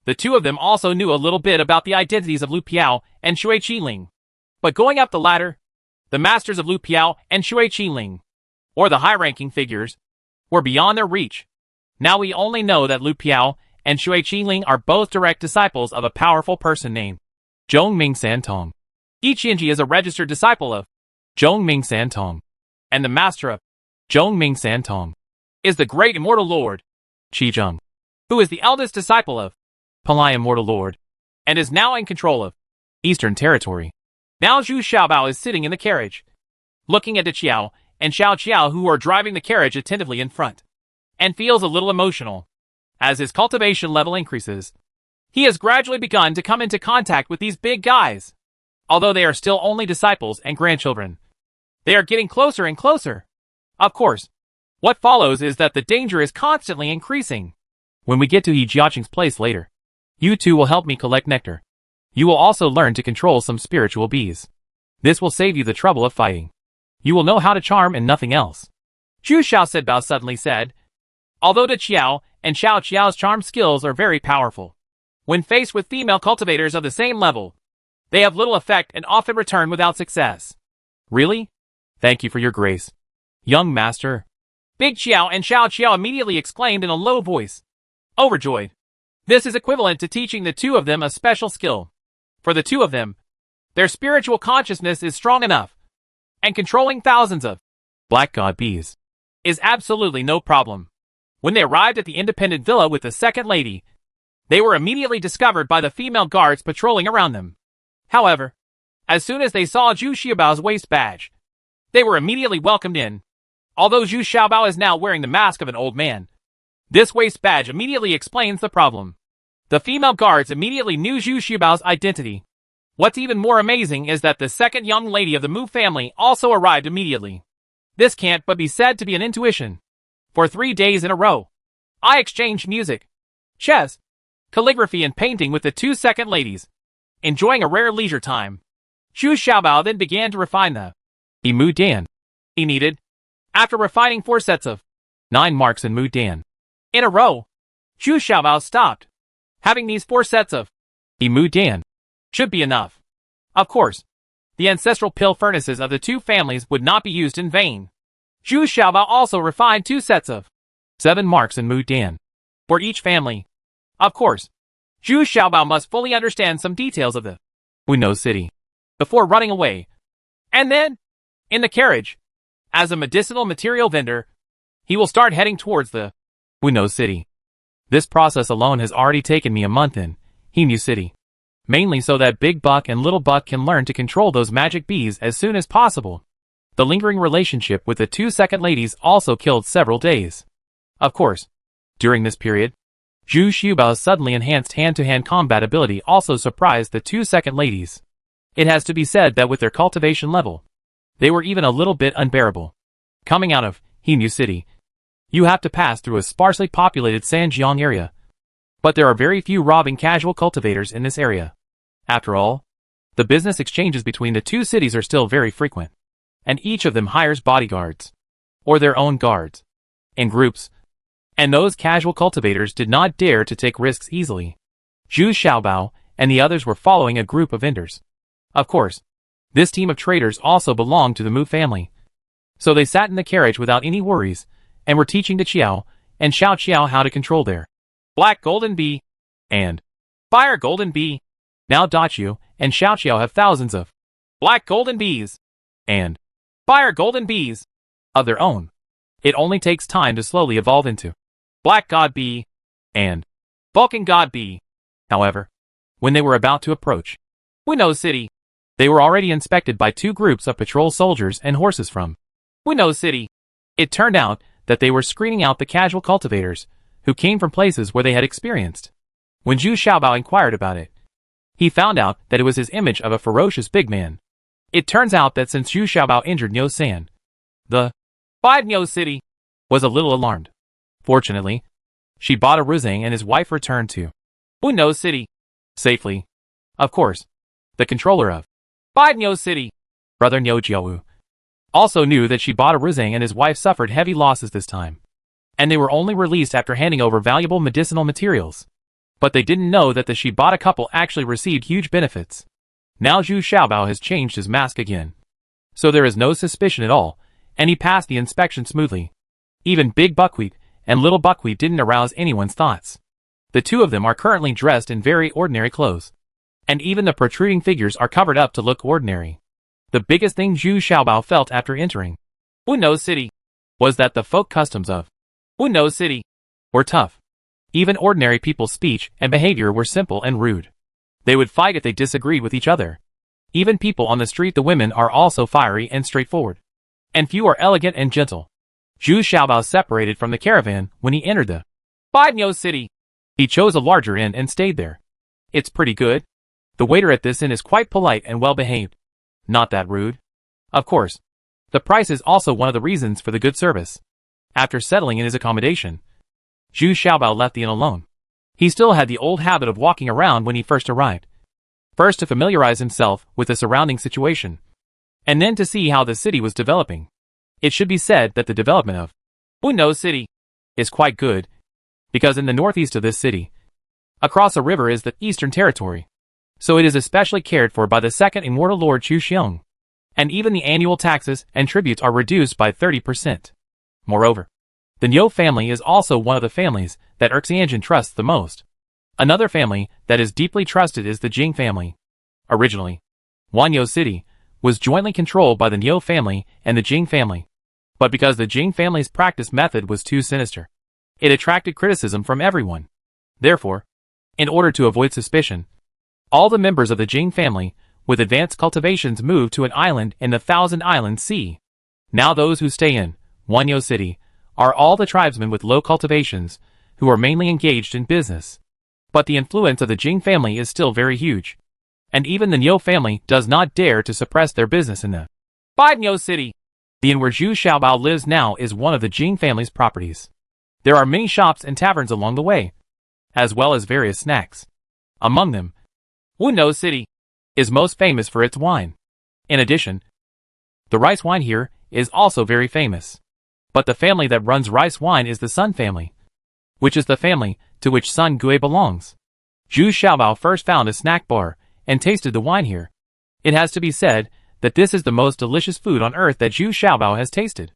the 2 of them also knew a little bit about the identities of Lu Piao and Shui Qingling. But going up the ladder, the masters of Lu Piao and Shui Qingling, or the high-ranking figures, were beyond their reach. Now we only know that Lu Piao and Shui Qingling are both direct disciples of a powerful person named Zhongming Santong. Yi Qianji is a registered disciple of Zhongming Santong, and the master of Zhongming Santong is the great immortal lord Qizheng, who is the eldest disciple of Palai Immortal Lord, and is now in control of Eastern Territory. Now Zhu Xiaobao is sitting in the carriage, looking at the Qiao and Xiao Qiao who are driving the carriage attentively in front, and feels a little emotional. As his cultivation level increases, he has gradually begun to come into contact with these big guys. Although they are still only disciples and grandchildren, they are getting closer and closer. Of course, what follows is that the danger is constantly increasing. When we get to He Jiaqing's place later, you two will help me collect nectar. You will also learn to control some spiritual bees. This will save you the trouble of fighting. You will know how to charm and nothing else. Zhu Xiaosidbao suddenly said. Although De Qiao and Xiao Qiao's charm skills are very powerful, when faced with female cultivators of the same level, they have little effect and often return without success. Really? Thank you for your grace, young master. Big Qiao and Xiao Qiao immediately exclaimed in a low voice, overjoyed. This is equivalent to teaching the two of them a special skill. For the two of them, their spiritual consciousness is strong enough, and controlling thousands of black god bees is absolutely no problem. When they arrived at the independent villa with the second lady, they were immediately discovered by the female guards patrolling around them. However, as soon as they saw Zhu Xiaobao's waist badge, they were immediately welcomed in. Although Zhu Xiaobao is now wearing the mask of an old man, this waist badge immediately explains the problem. The female guards immediately knew Zhu Xiaobao's identity. What's even more amazing is that the second young lady of the Mu family also arrived immediately. This can't but be said to be an intuition. For 3 days in a row, I exchanged music, chess, calligraphy and painting with the two second ladies, enjoying a rare leisure time. Zhu Xiaobao then began to refine the Mu Dan he needed. After refining 4 sets of 9 marks in Mu Dan in a row, Zhu Xiaobao stopped. Having these 4 sets of Mu Dan should be enough. Of course, the ancestral pill furnaces of the two families would not be used in vain. Zhu Xiaobao also refined 2 sets of 7 marks in Mu Dan for each family. Of course, Zhu Xiaobao must fully understand some details of the Wuno city before running away. And then, in the carriage, as a medicinal material vendor, he will start heading towards the Wuno city. This process alone has already taken me a month in Hemu City, mainly so that Big Buck and Little Buck can learn to control those magic bees as soon as possible. The lingering relationship with the two second ladies also killed several days. Of course, during this period, Zhu Xiaobao's suddenly enhanced hand-to-hand combat ability also surprised the two second ladies. It has to be said that with their cultivation level, they were even a little bit unbearable. Coming out of Hemu City, you have to pass through a sparsely populated Sanjiang area, but there are very few robbing casual cultivators in this area. After all, the business exchanges between the two cities are still very frequent, and each of them hires bodyguards, or their own guards, in groups, and those casual cultivators did not dare to take risks easily. Zhu Xiaobao and the others were following a group of vendors. Of course, this team of traders also belonged to the Mu family, so they sat in the carriage without any worries, and were teaching De Qiao and Xiao Qiao how to control their black golden bee and fire golden bee. Now Daqiu and Xiao Qiao have thousands of black golden bees and fire golden bees of their own. It only takes time to slowly evolve into black god bee and Vulcan god bee. However, when they were about to approach Wuno City, they were already inspected by 2 groups of patrol soldiers and horses from Wuno City. It turned out that they were screening out the casual cultivators who came from places where they had experienced. When Zhu Xiaobao inquired about it, he found out that it was his image of a ferocious big man. It turns out that since Zhu Xiaobao injured Niu San, the 5 Niu City was a little alarmed. Fortunately, Shibata Ruzang and his wife returned to Wuno City safely. Of course, the controller of 5 Niu City, Brother Niu Jiaowu, also knew that Shibata Ruzang and his wife suffered heavy losses this time, and they were only released after handing over valuable medicinal materials. But they didn't know that the Shibata couple actually received huge benefits. Now Zhu Xiaobao has changed his mask again, so there is no suspicion at all, and he passed the inspection smoothly. Even Big Buckwheat and Little Buckwheat didn't arouse anyone's thoughts. The two of them are currently dressed in very ordinary clothes, and even the protruding figures are covered up to look ordinary. The biggest thing Zhu Xiaobao felt after entering Wuno City was that the folk customs of Wuno City were tough. Even ordinary people's speech and behavior were simple and rude. They would fight if they disagreed with each other. Even people on the street, the women are also fiery and straightforward. and few are elegant and gentle. Zhu Xiaobao separated from the caravan when he entered the Baidio city. He chose a larger inn and stayed there. It's pretty good. The waiter at this inn is quite polite and well behaved. Not that rude. Of course. The price is also one of the reasons for the good service. After settling in his accommodation, Zhu Xiaobao left the inn alone. He still had the old habit of walking around when he first arrived. First to familiarize himself with the surrounding situation, and then to see how the city was developing. It should be said that the development of Baidio city is quite good, because in the northeast of this city, across a river is the Eastern Territory, so it is especially cared for by the second immortal Lord Chu Xiong, and even the annual taxes and tributes are reduced by 30%. Moreover, the Niu family is also one of the families that Erxianjin trusts the most. Another family that is deeply trusted is the Jing family. Originally, Wanyo City was jointly controlled by the Niu family and the Jing family, but because the Jing family's practice method was too sinister, it attracted criticism from everyone. Therefore, in order to avoid suspicion, all the members of the Jing family with advanced cultivations moved to an island in the Thousand Islands Sea. Now those who stay in Wanyo City are all the tribesmen with low cultivations who are mainly engaged in business. But the influence of the Jing family is still very huge, and even the Niu family does not dare to suppress their business in the Baidio city. The inn where Zhu Xiaobao lives now is one of the Jing family's properties. There are many shops and taverns along the way, as well as various snacks. Among them, Baidio city is most famous for its wine. In addition, the rice wine here is also very famous. But the family that runs rice wine is the Sun family, which is the family to which Sun Gui belongs. Zhu Xiaobao first found a snack bar and tasted the wine here. It has to be said that this is the most delicious food on earth that Zhu Xiaobao has tasted.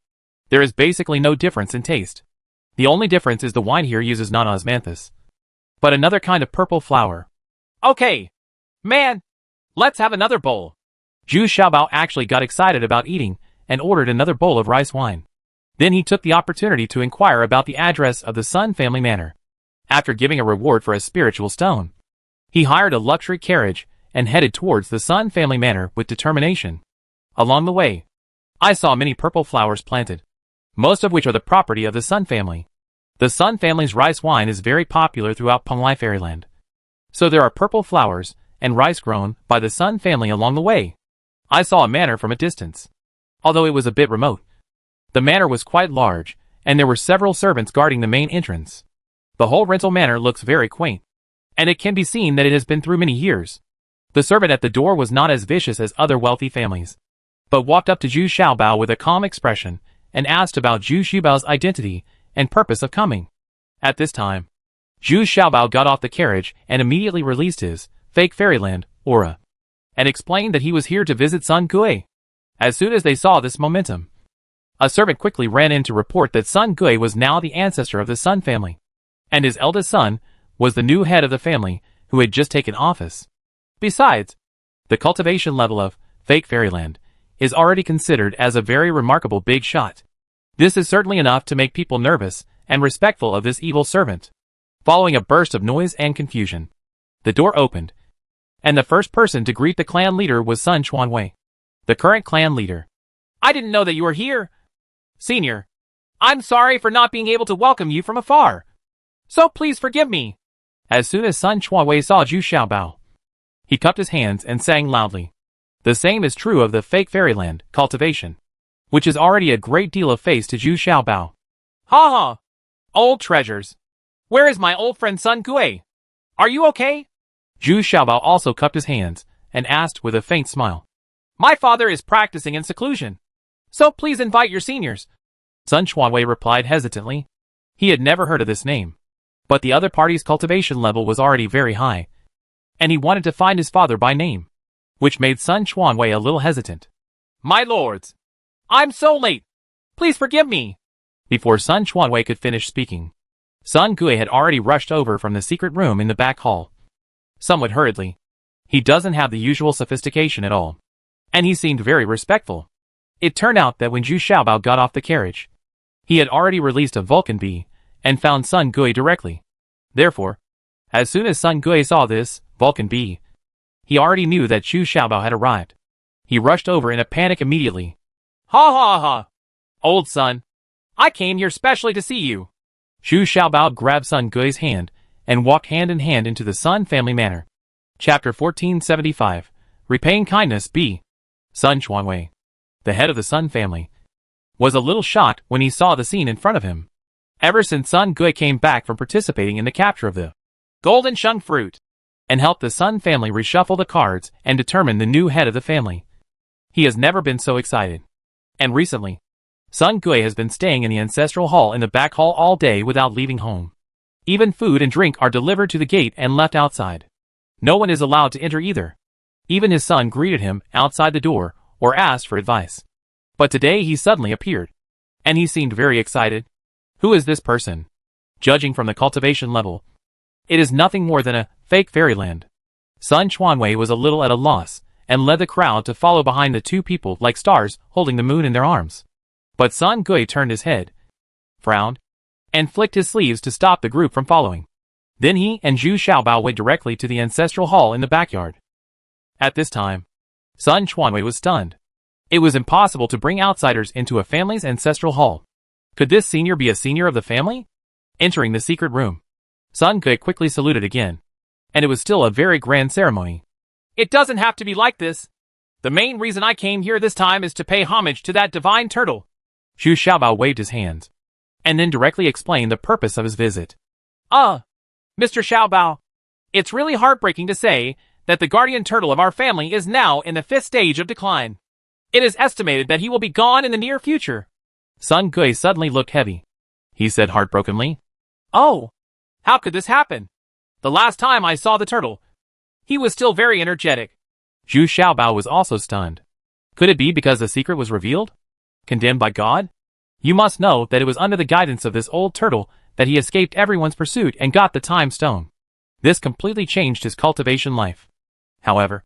There is basically no difference in taste. The only difference is the wine here uses not osmanthus, but another kind of purple flower. Okay, man, let's have another bowl. Zhu Xiaobao actually got excited about eating and ordered another bowl of rice wine. Then he took the opportunity to inquire about the address of the Sun family manor. After giving a reward for a spiritual stone, he hired a luxury carriage and headed towards the Sun family manor with determination. Along the way, I saw many purple flowers planted, most of which are the property of the Sun family. The Sun family's rice wine is very popular throughout Penglai Fairyland. So there are purple flowers and rice grown by the Sun family along the way. I saw a manor from a distance. Although it was a bit remote, the manor was quite large, and there were several servants guarding the main entrance. The whole rental manor looks very quaint, and it can be seen that it has been through many years. The servant at the door was not as vicious as other wealthy families, but walked up to Zhu Xiaobao with a calm expression and asked about Zhu Xiaobao's identity and purpose of coming. At this time, Zhu Xiaobao got off the carriage and immediately released his fake fairyland aura, and explained that he was here to visit Sun Gui. As soon as they saw this momentum, a servant quickly ran in to report that Sun Gui was now the ancestor of the Sun family, and his eldest son was the new head of the family who had just taken office. Besides, the cultivation level of fake fairyland is already considered as a very remarkable big shot. This is certainly enough to make people nervous and respectful of this evil servant. Following a burst of noise and confusion, the door opened, and the first person to greet the clan leader was Sun Chuanwei, the current clan leader. I didn't know that you were here. Senior, I'm sorry for not being able to welcome you from afar. So please forgive me. As soon as Sun Chuanwei saw Zhu Xiaobao, he cupped his hands and sang loudly. The same is true of the fake fairyland cultivation, which is already a great deal of face to Zhu Xiaobao. Ha ha! Old treasures. Where is my old friend Sun Gui? Are you okay? Zhu Xiaobao also cupped his hands and asked with a faint smile. My father is practicing in seclusion, so please invite your seniors. Sun Chuanwei replied hesitantly. He had never heard of this name, but the other party's cultivation level was already very high, and he wanted to find his father by name, which made Sun Chuanwei a little hesitant. My lords, I'm so late. Please forgive me. Before Sun Chuanwei could finish speaking, Sun Gui had already rushed over from the secret room in the back hall. Somewhat hurriedly. He doesn't have the usual sophistication at all, and he seemed very respectful. It turned out that when Zhu Xiaobao got off the carriage, he had already released a Vulcan bee and found Sun Gui directly. Therefore, as soon as Sun Gui saw this Vulcan bee, he already knew that Zhu Xiaobao had arrived. He rushed over in a panic immediately. Ha ha ha. Old son, I came here specially to see you. Zhu Xiaobao grabbed Sun Gui's hand and walked hand in hand into the Sun family manor. Chapter 1475. Repaying Kindness B. Sun Chuanwei, the head of the Sun family, was a little shocked when he saw the scene in front of him. Ever since Sun Gui came back from participating in the capture of the Golden Sheng fruit and helped the Sun family reshuffle the cards and determine the new head of the family, he has never been so excited. And recently, Sun Gui has been staying in the ancestral hall in the back hall all day without leaving home. Even food and drink are delivered to the gate and left outside. No one is allowed to enter either. Even his son greeted him outside the door or asked for advice. But today he suddenly appeared, and he seemed very excited. Who is this person? Judging from the cultivation level, it is nothing more than a fake fairyland. Sun Chuanwei was a little at a loss, and led the crowd to follow behind the two people like stars holding the moon in their arms. But Sun Gui turned his head, frowned, and flicked his sleeves to stop the group from following. Then he and Zhu Xiaobao went directly to the ancestral hall in the backyard. At this time, Sun Chuanwei was stunned. It was impossible to bring outsiders into a family's ancestral hall. Could this senior be a senior of the family? Entering the secret room, Sun Gui quickly saluted again, and it was still a very grand ceremony. It doesn't have to be like this. The main reason I came here this time is to pay homage to that divine turtle. Zhu Xiaobao waved his hands, and then directly explained the purpose of his visit. Mr. Xiaobao, it's really heartbreaking to say that the guardian turtle of our family is now in the 5th stage of decline. It is estimated that he will be gone in the near future. Sun Gui suddenly looked heavy. He said heartbrokenly, "Oh, how could this happen? The last time I saw the turtle, he was still very energetic." Zhu Xiaobao was also stunned. Could it be because the secret was revealed? Condemned by God? You must know that it was under the guidance of this old turtle that he escaped everyone's pursuit and got the time stone. This completely changed his cultivation life. However,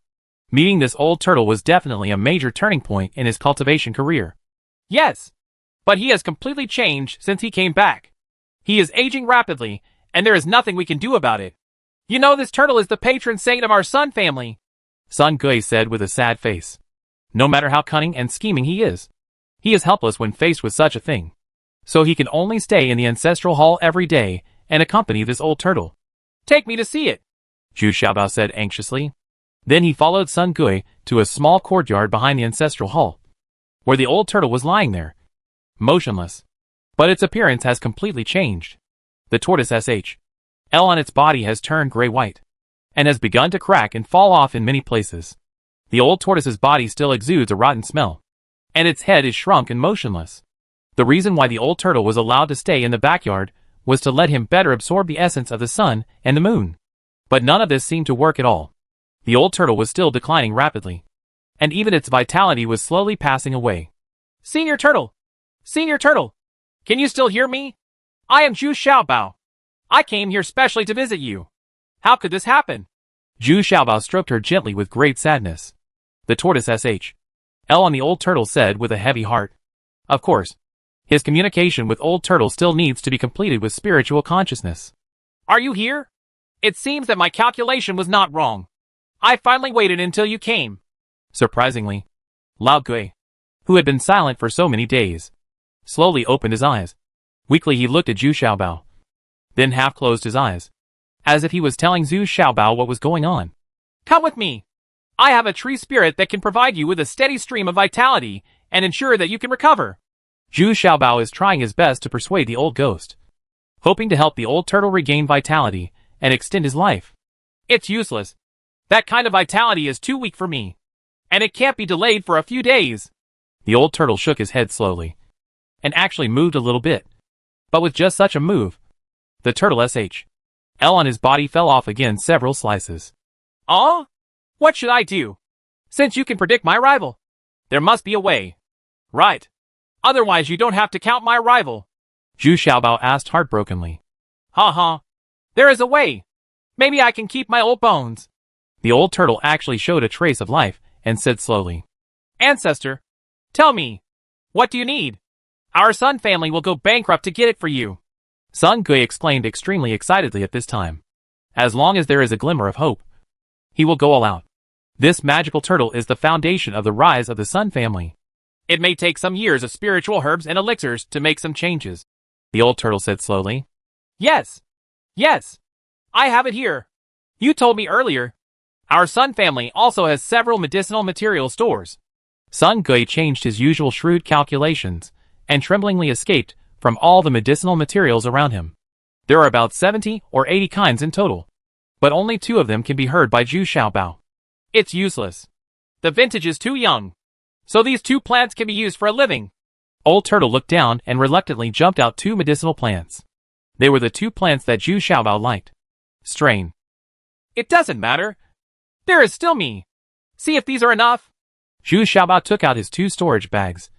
meeting this old turtle was definitely a major turning point in his cultivation career. Yes, but he has completely changed since he came back. He is aging rapidly, and there is nothing we can do about it. You know, this turtle is the patron saint of our Sun family, Sun Gui said with a sad face. No matter how cunning and scheming he is helpless when faced with such a thing. So he can only stay in the ancestral hall every day and accompany this old turtle. Take me to see it, Zhu Xiaobao said anxiously. Then he followed Sun Gui to a small courtyard behind the ancestral hall, where the old turtle was lying there, motionless. But its appearance has completely changed. The tortoise SHL on its body has turned gray-white, and has begun to crack and fall off in many places. The old tortoise's body still exudes a rotten smell, and its head is shrunk and motionless. The reason why the old turtle was allowed to stay in the backyard was to let him better absorb the essence of the sun and the moon. But none of this seemed to work at all. The old turtle was still declining rapidly, and even its vitality was slowly passing away. Senior Turtle! Senior Turtle! Can you still hear me? I am Zhu Xiaobao. I came here specially to visit you. How could this happen? Zhu Xiaobao stroked her gently with great sadness. The tortoise SHL on the old turtle said with a heavy heart. Of course, his communication with old turtle still needs to be completed with spiritual consciousness. Are you here? It seems that my calculation was not wrong. I finally waited until you came. Surprisingly, Lao Gui, who had been silent for so many days, slowly opened his eyes. Weakly he looked at Zhu Xiaobao, then half closed his eyes, as if he was telling Zhu Xiaobao what was going on. Come with me. I have a tree spirit that can provide you with a steady stream of vitality and ensure that you can recover. Zhu Xiaobao is trying his best to persuade the old ghost, hoping to help the old turtle regain vitality and extend his life. It's useless. That kind of vitality is too weak for me, and it can't be delayed for a few days. The old turtle shook his head slowly, and actually moved a little bit. But with just such a move, the turtle SHL on his body fell off again several slices. What should I do? Since you can predict my arrival, there must be a way. Right. Otherwise you don't have to count my arrival. Zhu Xiaobao asked heartbrokenly. There is a way. Maybe I can keep my old bones. The old turtle actually showed a trace of life and said slowly. Ancestor, tell me, what do you need? Our Sun family will go bankrupt to get it for you. Sun Gui exclaimed extremely excitedly at this time. As long as there is a glimmer of hope, he will go all out. This magical turtle is the foundation of the rise of the Sun family. It may take some years of spiritual herbs and elixirs to make some changes. The old turtle said slowly. Yes. Yes. I have it here. You told me earlier. Our Sun family also has several medicinal material stores. Sun Gui changed his usual shrewd calculations, and tremblingly escaped from all the medicinal materials around him. There are about 70 or 80 kinds in total, but only 2 of them can be heard by Zhu Xiaobao. It's useless. The vintage is too young. So these 2 plants can be used for a living. Old Turtle looked down and reluctantly jumped out 2 medicinal plants. They were the 2 plants that Zhu Xiaobao liked. Strain. It doesn't matter. There is still me. See if these are enough. Zhu Xiaobao took out his 2 storage bags,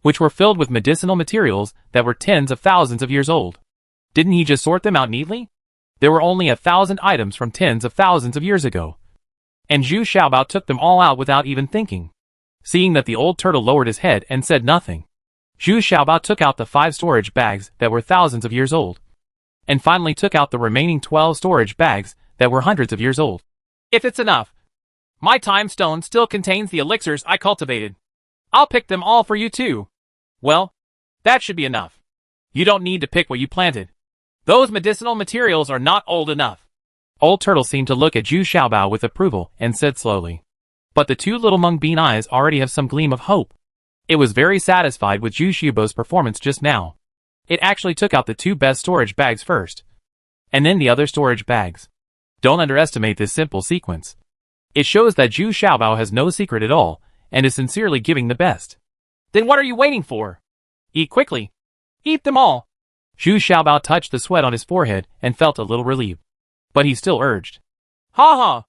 which were filled with medicinal materials that were tens of thousands of years old. Didn't he just sort them out neatly? There were only 1,000 items from tens of thousands of years ago. And Zhu Xiaobao took them all out without even thinking. Seeing that the old turtle lowered his head and said nothing, Zhu Xiaobao took out the 5 storage bags that were thousands of years old, and finally took out the remaining 12 storage bags that were hundreds of years old. If it's enough. My time stone still contains the elixirs I cultivated. I'll pick them all for you too. Well, that should be enough. You don't need to pick what you planted. Those medicinal materials are not old enough. Old Turtle seemed to look at Zhu Xiaobao with approval and said slowly. But the 2 little mung bean eyes already have some gleam of hope. It was very satisfied with Zhu Xiaobao's performance just now. It actually took out the 2 best storage bags first, and then the other storage bags. Don't underestimate this simple sequence. It shows that Zhu Xiaobao has no secret at all, and is sincerely giving the best. Then what are you waiting for? Eat quickly. Eat them all. Zhu Xiaobao touched the sweat on his forehead and felt a little relieved. But he still urged. Ha ha!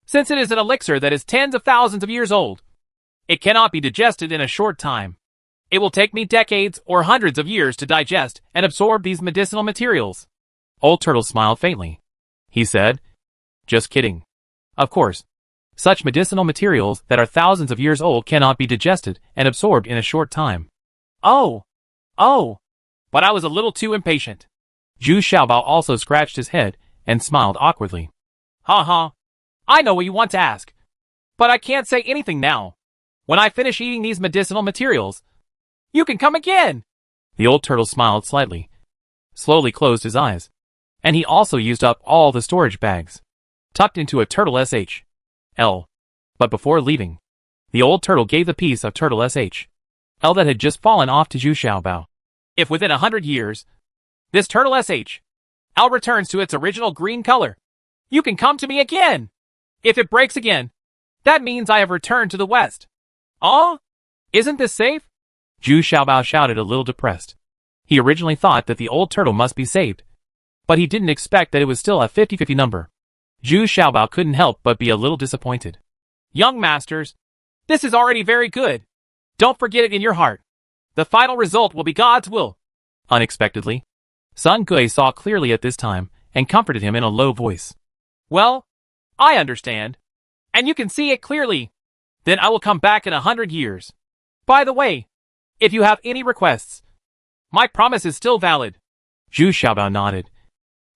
Since it is an elixir that is tens of thousands of years old, it cannot be digested in a short time. It will take me decades or hundreds of years to digest and absorb these medicinal materials. Old Turtle smiled faintly. He said, just kidding. Of course. Such medicinal materials that are thousands of years old cannot be digested and absorbed in a short time. Oh. But I was a little too impatient. Zhu Xiaobao also scratched his head and smiled awkwardly. Ha ha. I know what you want to ask. But I can't say anything now. When I finish eating these medicinal materials, you can come again. The old turtle smiled slightly, slowly closed his eyes, and he also used up all the storage bags, tucked into a turtle SHL. But before leaving, the old turtle gave the piece of turtle SHL that had just fallen off to Zhu Xiaobao. If within 100 years, this turtle SHL returns to its original green color, you can come to me again. If it breaks again, that means I have returned to the west. Oh, isn't this safe? Zhu Xiaobao shouted a little depressed. He originally thought that the old turtle must be saved, but he didn't expect that it was still a 50-50 number. Zhu Xiaobao couldn't help but be a little disappointed. Young masters, this is already very good. Don't forget it in your heart. The final result will be God's will. Unexpectedly, Sun Gui saw clearly at this time and comforted him in a low voice. Well, I understand. And you can see it clearly. Then I will come back in 100 years. By the way, if you have any requests, my promise is still valid. Zhu Xiaobao nodded,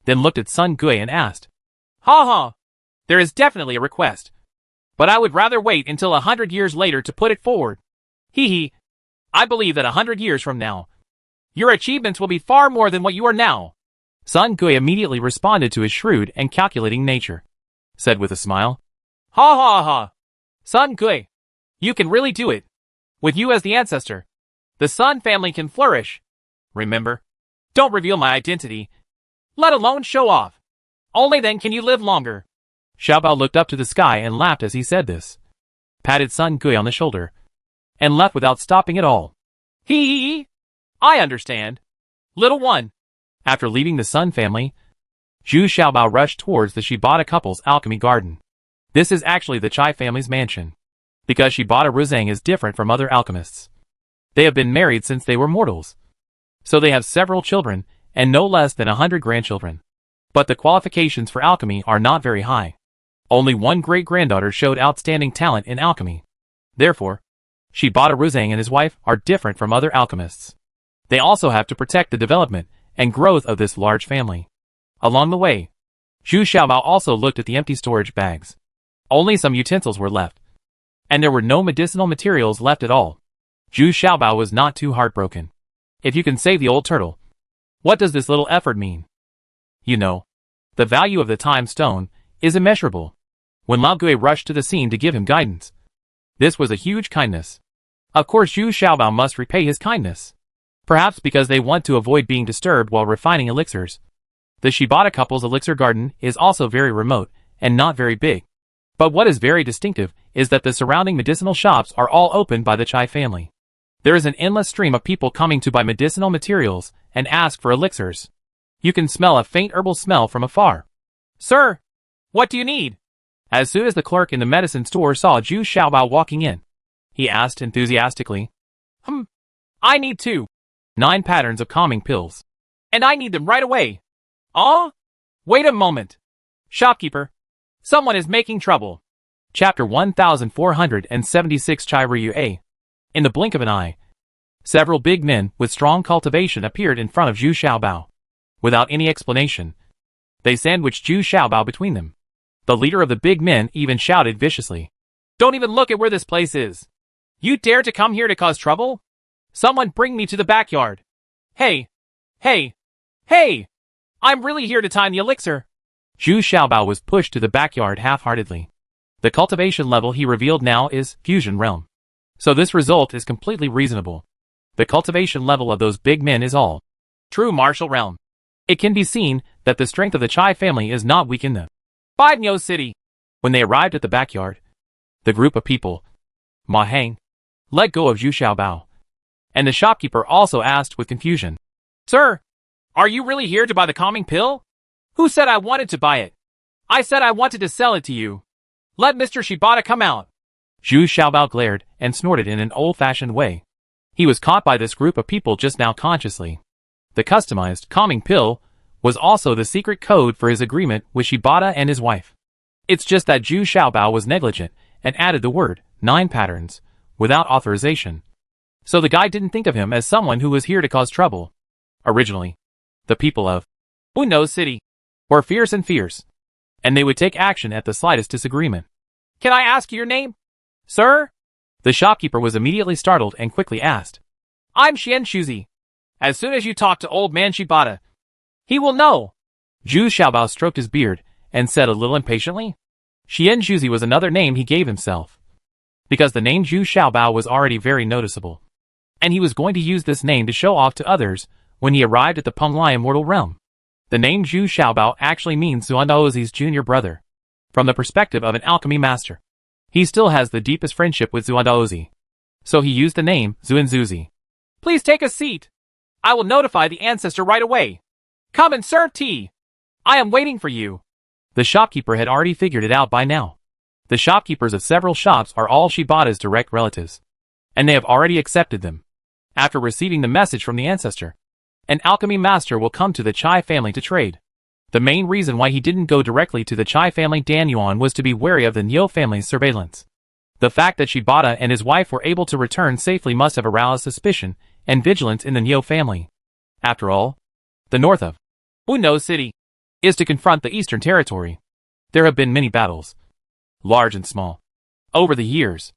then looked at Sun Gui and asked, Ha ha, there is definitely a request. But I would rather wait until 100 years later to put it forward. Hee hee, I believe that 100 years from now, your achievements will be far more than what you are now. Sun Gui immediately responded to his shrewd and calculating nature, said with a smile, Ha ha ha, Sun Gui, you can really do it. With you as the ancestor, the Sun family can flourish. Remember, don't reveal my identity, let alone show off. Only then can you live longer. Xiaobao looked up to the sky and laughed as he said this, patted Sun Gui on the shoulder, and left without stopping at all. Hee hee, I understand. Little one. After leaving the Sun family, Zhu Xiaobao rushed towards the Shibata couple's alchemy garden. This is actually the Chai family's mansion, because Shibata Ruzang is different from other alchemists. They have been married since they were mortals, so they have several children and no less than 100 grandchildren. But the qualifications for alchemy are not very high. Only one great-granddaughter showed outstanding talent in alchemy. Therefore, Shibata Ruzang and his wife are different from other alchemists. They also have to protect the development and growth of this large family. Along the way, Zhu Xiaobao also looked at the empty storage bags. Only some utensils were left, and there were no medicinal materials left at all. Zhu Xiaobao was not too heartbroken. If you can save the old turtle, what does this little effort mean? You know, the value of the time stone is immeasurable. When Lao Gui rushed to the scene to give him guidance, this was a huge kindness. Of course Zhu Xiaobao must repay his kindness. Perhaps because they want to avoid being disturbed while refining elixirs. The Shibata couple's elixir garden is also very remote and not very big. But what is very distinctive is that the surrounding medicinal shops are all opened by the Chai family. There is an endless stream of people coming to buy medicinal materials and ask for elixirs. You can smell a faint herbal smell from afar. Sir, what do you need? As soon as the clerk in the medicine store saw Zhu Xiaobao walking in, he asked enthusiastically, I need 9 patterns of calming pills. And I need them right away. Oh? Wait a moment. Shopkeeper, someone is making trouble. Chapter 1476 Chai Ryu A. In the blink of an eye, several big men with strong cultivation appeared in front of Zhu Xiaobao. Without any explanation, they sandwiched Zhu Xiaobao between them. The leader of the big men even shouted viciously, Don't even look at where this place is. You dare to come here to cause trouble? Someone bring me to the backyard. Hey! Hey! Hey! I'm really here to time the elixir. Zhu Xiaobao was pushed to the backyard half-heartedly. The cultivation level he revealed now is Fusion Realm. So this result is completely reasonable. The cultivation level of those big men is all true martial realm. It can be seen that the strength of the Chai family is not weak in the Bidnyo City. When they arrived at the backyard, the group of people, Ma Hang, let go of Zhu Xiaobao. And the shopkeeper also asked with confusion, Sir, are you really here to buy the calming pill? Who said I wanted to buy it? I said I wanted to sell it to you. Let Mr. Shibata come out. Zhu Xiaobao glared and snorted in an old-fashioned way. He was caught by this group of people just now consciously. The customized calming pill was also the secret code for his agreement with Shibata and his wife. It's just that Zhu Xiaobao was negligent and added the word 9 patterns without authorization. So the guy didn't think of him as someone who was here to cause trouble. Originally, the people of Bidnyo City were fierce and fierce, and they would take action at the slightest disagreement. Can I ask your name? Sir? The shopkeeper was immediately startled and quickly asked, I'm Xian Shuzi. As soon as you talk to old man Shibata, he will know. Zhu Xiaobao stroked his beard and said a little impatiently, Xian Shuzi was another name he gave himself. Because the name Zhu Xiaobao was already very noticeable. And he was going to use this name to show off to others when he arrived at the Penglai Immortal Realm. The name Zhu Xiaobao actually means Zuandaozi's junior brother. From the perspective of an alchemy master, he still has the deepest friendship with Zuandaozi. So he used the name Zuanzuzi. Please take a seat. I will notify the ancestor right away. Come and serve tea. I am waiting for you. The shopkeeper had already figured it out by now. The shopkeepers of several shops are all Shibata's direct relatives. And they have already accepted them. After receiving the message from the ancestor, an alchemy master will come to the Chai family to trade. The main reason why he didn't go directly to the Chai family Danyuan was to be wary of the Nyo family's surveillance. The fact that Shibata and his wife were able to return safely must have aroused suspicion and vigilance in the Nyo family. After all, the north of Bidnyo City is to confront the eastern territory. There have been many battles, large and small, over the years.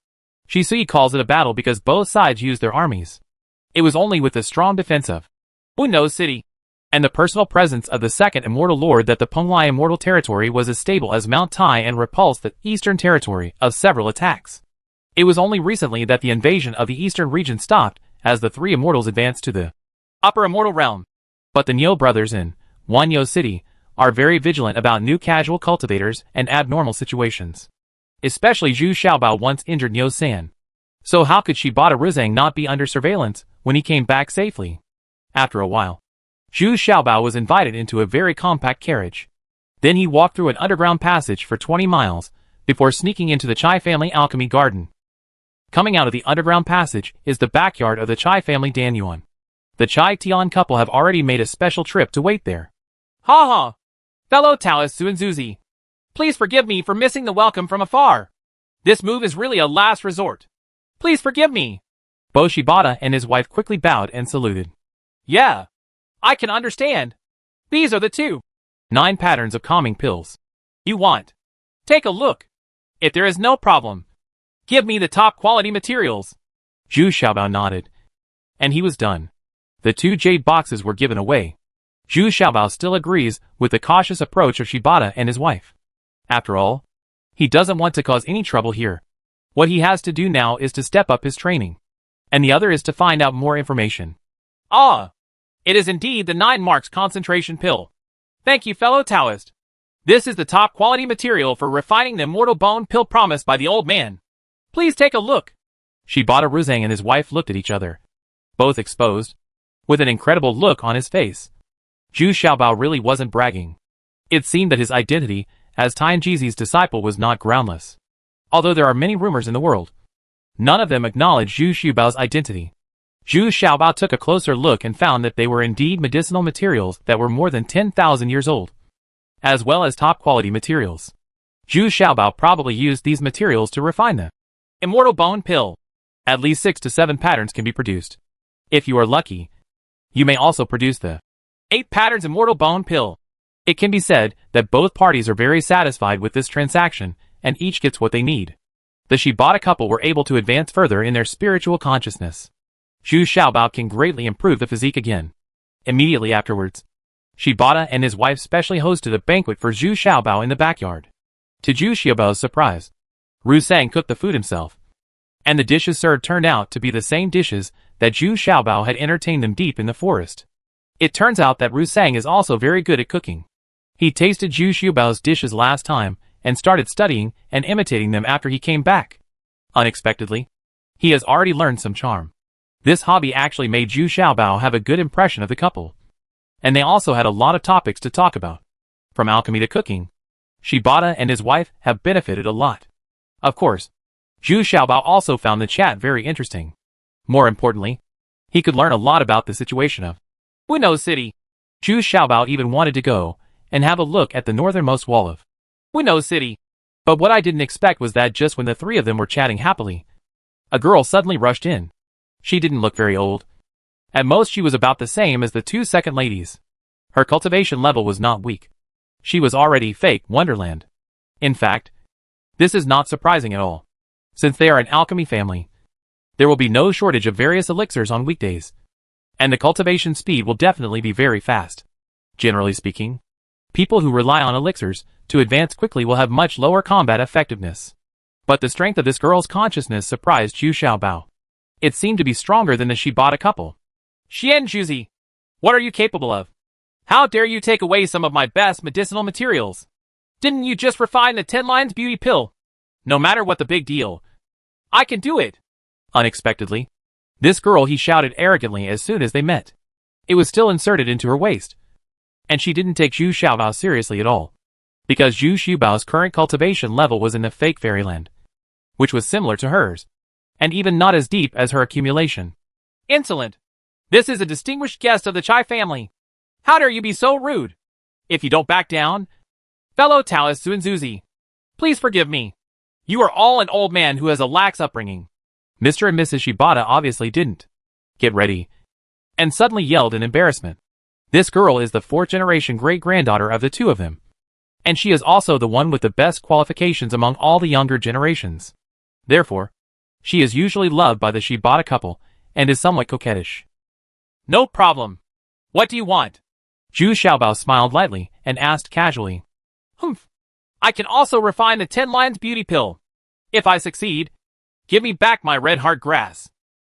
Shisui calls it a battle because both sides used their armies. It was only with the strong defense of Bidnyo City and the personal presence of the second immortal lord that the Penglai immortal territory was as stable as Mount Tai and repulsed the eastern territory of several attacks. It was only recently that the invasion of the eastern region stopped as the 3 immortals advanced to the upper immortal realm. But the Nyo brothers in Bidnyo City are very vigilant about new casual cultivators and abnormal situations. Especially Zhu Xiaobao once injured Nyo San. So how could Shibata Rizang not be under surveillance when he came back safely? After a while, Zhu Xiaobao was invited into a very compact carriage. Then he walked through an underground passage for 20 miles before sneaking into the Chai family alchemy garden. Coming out of the underground passage is the backyard of the Chai family Danyuan. The Chai Tian couple have already made a special trip to wait there. Ha ha! Fellow Taoist Zuanzuzi, please forgive me for missing the welcome from afar. This move is really a last resort. Please forgive me. Both Shibata and his wife quickly bowed and saluted. Yeah, I can understand. These are the 9 patterns of calming pills you want. Take a look. If there is no problem, give me the top quality materials. Zhu Xiaobao nodded. And he was done. The 2 jade boxes were given away. Zhu Xiaobao still agrees with the cautious approach of Shibata and his wife. After all, he doesn't want to cause any trouble here. What he has to do now is to step up his training. And the other is to find out more information. Ah! It is indeed the 9 marks concentration pill. Thank you, fellow Taoist. This is the top quality material for refining the immortal bone pill promised by the old man. Please take a look. Shibata Ruzang and his wife looked at each other, both exposed, with an incredible look on his face. Zhu Xiaobao really wasn't bragging. It seemed that his identity as Tianjizi's disciple was not groundless. Although there are many rumors in the world, none of them acknowledge Zhu Xiaobao's identity. Zhu Xiaobao took a closer look and found that they were indeed medicinal materials that were more than 10,000 years old, as well as top-quality materials. Zhu Xiaobao probably used these materials to refine them. Immortal bone pill. At least 6 to 7 patterns can be produced. If you are lucky, you may also produce the 8 patterns immortal bone pill. It can be said that both parties are very satisfied with this transaction, and each gets what they need. The Shibata couple were able to advance further in their spiritual consciousness. Zhu Xiaobao can greatly improve the physique again. Immediately afterwards, Shibata and his wife specially hosted a banquet for Zhu Xiaobao in the backyard. To Zhu Xiaobao's surprise, Rusang cooked the food himself. And the dishes served turned out to be the same dishes that Zhu Xiaobao had entertained them deep in the forest. It turns out that Rusang is also very good at cooking. He tasted Zhu Xiaobao's dishes last time and started studying and imitating them after he came back. Unexpectedly, he has already learned some charm. This hobby actually made Zhu Xiaobao have a good impression of the couple. And they also had a lot of topics to talk about. From alchemy to cooking, Shibata and his wife have benefited a lot. Of course, Zhu Xiaobao also found the chat very interesting. More importantly, he could learn a lot about the situation of Wuno City. Zhu Xiaobao even wanted to go and have a look at the northernmost wall of Wuno City. But what I didn't expect was that just when the 3 of them were chatting happily, a girl suddenly rushed in. She didn't look very old. At most she was about the same as the 2 second ladies. Her cultivation level was not weak. She was already fake Wonderland. In fact, this is not surprising at all. Since they are an alchemy family, there will be no shortage of various elixirs on weekdays. And the cultivation speed will definitely be very fast. Generally speaking, people who rely on elixirs to advance quickly will have much lower combat effectiveness. But the strength of this girl's consciousness surprised Zhu Xiaobao. It seemed to be stronger than the Shibata couple. Xian Juzi, what are you capable of? How dare you take away some of my best medicinal materials? Didn't you just refine the 10 lines beauty pill? No matter what the big deal, I can do it. Unexpectedly, this girl he shouted arrogantly as soon as they met. It was still inserted into her waist. And she didn't take Zhu Xiaobao seriously at all. Because Zhu Xiaobao's current cultivation level was in the fake fairyland, which was similar to hers, and even not as deep as her accumulation. Insolent. This is a distinguished guest of the Chai family. How dare you be so rude? If you don't back down, fellow Taoist Zuanzuzi, please forgive me. You are all an old man who has a lax upbringing. Mr. and Mrs. Shibata obviously didn't get ready, and suddenly yelled in embarrassment. This girl is the 4th generation great-granddaughter of the 2 of them. And she is also the one with the best qualifications among all the younger generations. Therefore, she is usually loved by the Shibata couple, and is somewhat coquettish. No problem. What do you want? Zhu Xiaobao smiled lightly, and asked casually. Humph. I can also refine the 10 lines beauty pill. If I succeed, give me back my red heart grass.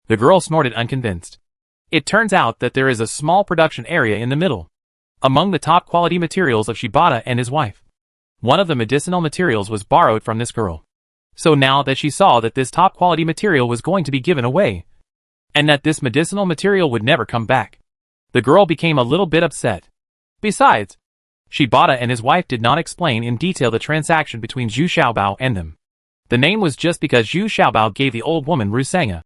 The girl snorted unconvinced. It turns out that there is a small production area in the middle, among the top quality materials of Shibata and his wife. One of the medicinal materials was borrowed from this girl. So now that she saw that this top quality material was going to be given away, and that this medicinal material would never come back, the girl became a little bit upset. Besides, Shibata and his wife did not explain in detail the transaction between Zhu Xiaobao and them. The name was just because Zhu Xiaobao gave the old woman Rusanga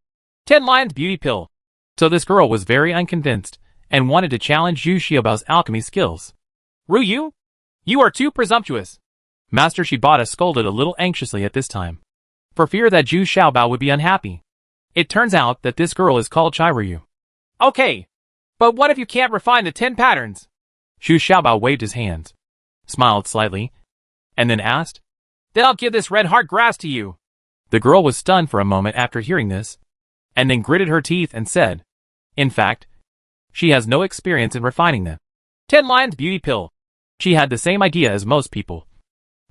10 lines beauty pill. So this girl was very unconvinced, and wanted to challenge Zhu Xiaobao's alchemy skills. Ruyu, you are too presumptuous. Master Shibata scolded a little anxiously at this time, for fear that Zhu Xiaobao would be unhappy. It turns out that this girl is called Chairuyu. Okay, but what if you can't refine the 10 patterns? Zhu Xiaobao waved his hands, smiled slightly, and then asked, Then I'll give this red heart grass to you. The girl was stunned for a moment after hearing this. and then gritted her teeth and said, in fact, she has no experience in refining them. 10 Lions Beauty Pill. She had the same idea as most people.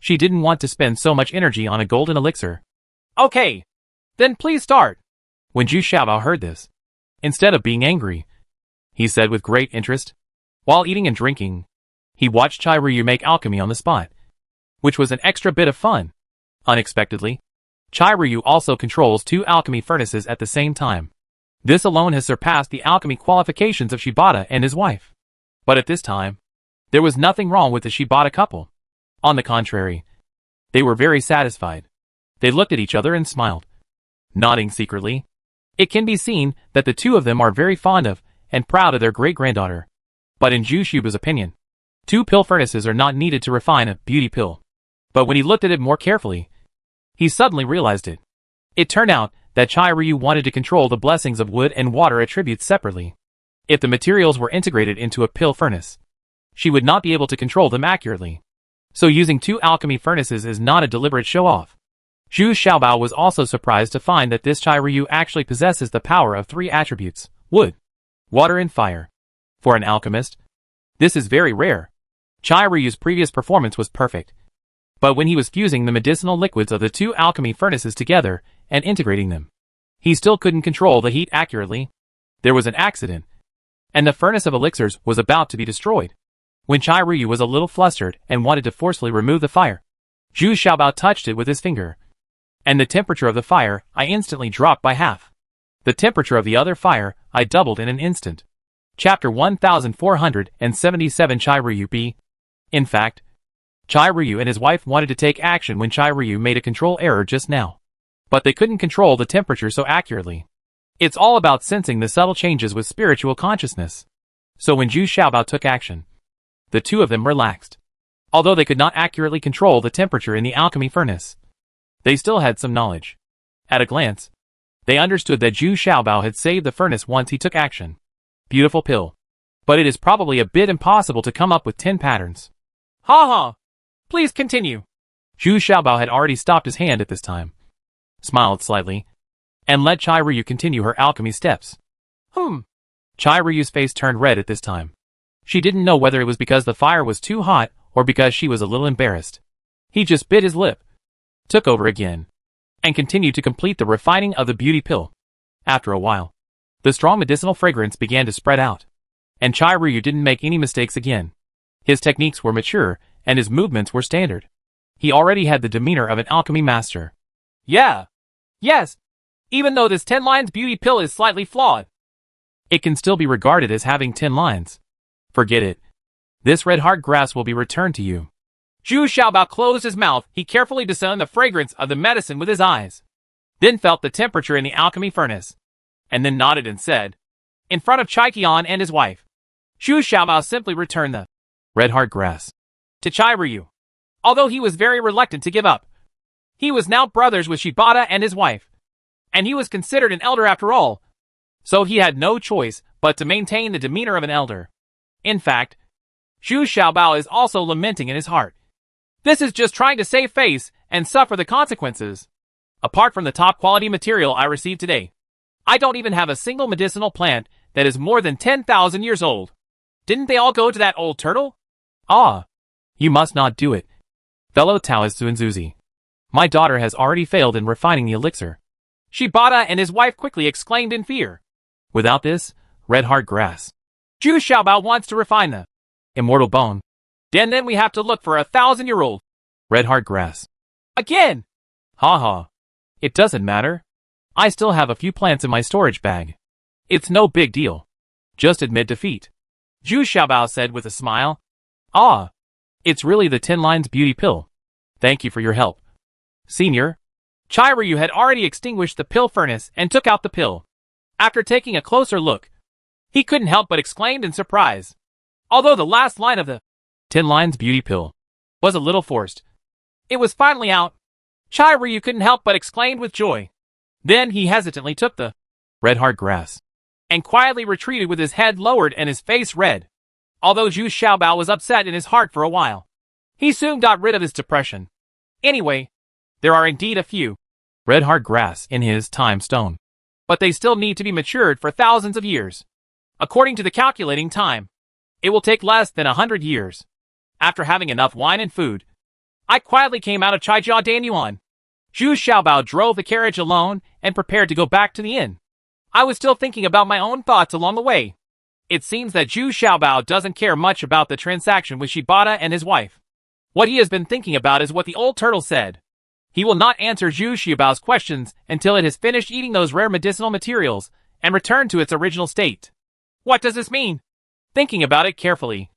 She didn't want to spend so much energy on a golden elixir. Okay. Then please start. When Zhu Xiaobao heard this, instead of being angry, he said with great interest. While eating and drinking, he watched Chai Ryu make alchemy on the spot, which was an extra bit of fun. Unexpectedly, Chai Ryu also controls 2 alchemy furnaces at the same time. This alone has surpassed the alchemy qualifications of Shibata and his wife. But at this time, there was nothing wrong with the Shibata couple. On the contrary, they were very satisfied. They looked at each other and smiled, nodding secretly. It can be seen that the two of them are very fond of and proud of their great-granddaughter. But in Zhu Xiaobao's opinion, 2 pill furnaces are not needed to refine a beauty pill. But when he looked at it more carefully, he suddenly realized it. It turned out that Chai Ryu wanted to control the blessings of wood and water attributes separately. If the materials were integrated into a pill furnace, she would not be able to control them accurately. So using 2 alchemy furnaces is not a deliberate show-off. Zhu Xiaobao was also surprised to find that this Chai Ryu actually possesses the power of 3 attributes: wood, water and fire. For an alchemist, this is very rare. Chai Ryu's previous performance was perfect. But when he was fusing the medicinal liquids of the 2 alchemy furnaces together and integrating them, he still couldn't control the heat accurately. There was an accident, and the furnace of elixirs was about to be destroyed. When Chai Ryu was a little flustered and wanted to forcefully remove the fire, Zhu Xiaobao touched it with his finger, and the temperature of the fire instantly dropped by half. The temperature of the other fire doubled in an instant. Chapter 1477 Chai Ryu B. In fact, Chai Ryu and his wife wanted to take action when Chai Ryu made a control error just now. But they couldn't control the temperature so accurately. It's all about sensing the subtle changes with spiritual consciousness. So when Zhu Xiaobao took action, the two of them relaxed. Although they could not accurately control the temperature in the alchemy furnace, they still had some knowledge. At a glance, they understood that Zhu Xiaobao had saved the furnace once he took action. Beautiful pill. But it is probably a bit impossible to come up with 10 patterns. Ha ha! Please continue. Zhu Xiaobao had already stopped his hand at this time, smiled slightly, and let Chai Ryu continue her alchemy steps. Chai Ryu's face turned red at this time. She didn't know whether it was because the fire was too hot or because she was a little embarrassed. He just bit his lip, took over again, and continued to complete the refining of the beauty pill. After a while, the strong medicinal fragrance began to spread out, and Chai Ryu didn't make any mistakes again. His techniques were mature, and his movements were standard. He already had the demeanor of an alchemy master. Yeah. Yes. Even though this 10 lines beauty pill is slightly flawed, it can still be regarded as having 10 lines. Forget it. This red heart grass will be returned to you. Zhu Xiaobao closed his mouth. He carefully discerned the fragrance of the medicine with his eyes, then felt the temperature in the alchemy furnace, and then nodded and said, in front of Chai Qian and his wife, Zhu Xiaobao simply returned the red heart grass to Chai Ryu. Although he was very reluctant to give up, he was now brothers with Shibata and his wife, and he was considered an elder after all, so he had no choice but to maintain the demeanor of an elder. In fact, Zhu Xiaobao is also lamenting in his heart. This is just trying to save face and suffer the consequences. Apart from the top quality material I received today, I don't even have a single medicinal plant that is more than 10,000 years old. Didn't they all go to that old turtle? Ah, you must not do it. Fellow Taoist Zuanzuzi, my daughter has already failed in refining the elixir. Shibata and his wife quickly exclaimed in fear. Without this red heart grass, Zhu Xiaobao wants to refine the immortal bone. Then we have to look for 1,000-year-old red heart grass. Again! Ha ha. It doesn't matter. I still have a few plants in my storage bag. It's no big deal. Just admit defeat. Zhu Xiaobao said with a smile. Ah, it's really the 10 lines beauty pill. Thank you for your help, Senior. Chai Ryu had already extinguished the pill furnace and took out the pill. After taking a closer look, he couldn't help but exclaim in surprise. Although the last line of the 10 lines beauty pill was a little forced, it was finally out. Chai Ryu couldn't help but exclaim with joy. Then he hesitantly took the red heart grass and quietly retreated with his head lowered and his face red. Although Zhu Xiaobao was upset in his heart for a while, he soon got rid of his depression. Anyway, there are indeed a few red heart grass in his time stone. but they still need to be matured for thousands of years. According to the calculating time, it will take less than 100 years. After having enough wine and food, I quietly came out of Chaijia Danyuan. Zhu Xiaobao drove the carriage alone and prepared to go back to the inn. I was still thinking about my own thoughts along the way. It seems that Zhu Xiaobao doesn't care much about the transaction with Shibata and his wife. What he has been thinking about is what the old turtle said. He will not answer Zhu Xiaobao's questions until it has finished eating those rare medicinal materials and returned to its original state. What does this mean? Thinking about it carefully,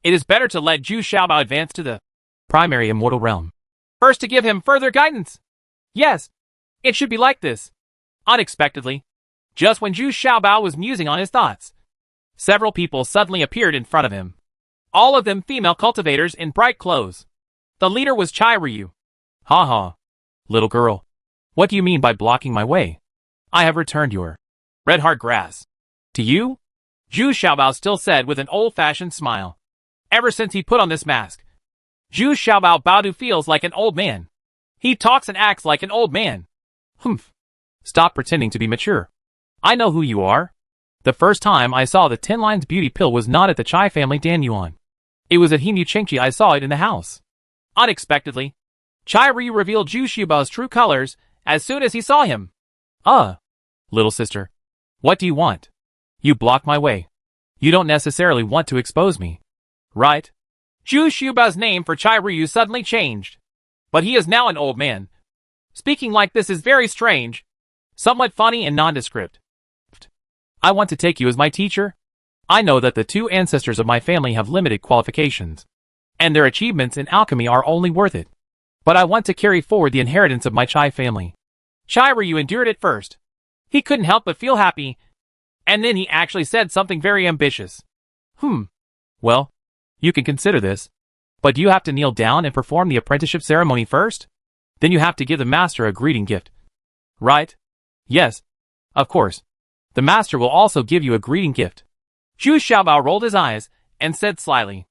it is better to let Zhu Xiaobao advance to the primary immortal realm first to give him further guidance. Yes, it should be like this. Unexpectedly, just when Zhu Xiaobao was musing on his thoughts, several people suddenly appeared in front of him. All of them female cultivators in bright clothes. The leader was Chai Ryu. Ha ha. Little girl. What do you mean by blocking my way? I have returned your red heart grass. To you? Zhu Xiaobao still said with an old-fashioned smile. Ever since he put on this mask, Zhu Xiaobao Baodu feels like an old man. He talks and acts like an old man. Humph. Stop pretending to be mature. I know who you are. The first time I saw the 10 Lines beauty pill was not at the Chai family Danyuan. It was at Hinyu Chengchi. I saw it in the house. Unexpectedly, Chai Ryu revealed Zhu Xiaobao's true colors as soon as he saw him. Little sister. What do you want? You block my way. You don't necessarily want to expose me, right? Zhu Xiaobao's name for Chai Ryu suddenly changed. But he is now an old man. Speaking like this is very strange, somewhat funny and nondescript. I want to take you as my teacher. I know that the 2 ancestors of my family have limited qualifications, and their achievements in alchemy are only worth it. But I want to carry forward the inheritance of my Chai family. Chai Ryu endured at first. He couldn't help but feel happy, and then he actually said something very ambitious. Well, you can consider this, but you have to kneel down and perform the apprenticeship ceremony first? Then you have to give the master a greeting gift. Right? Yes, of course. The master will also give you a greeting gift. Zhu Xiaobao rolled his eyes and said slyly,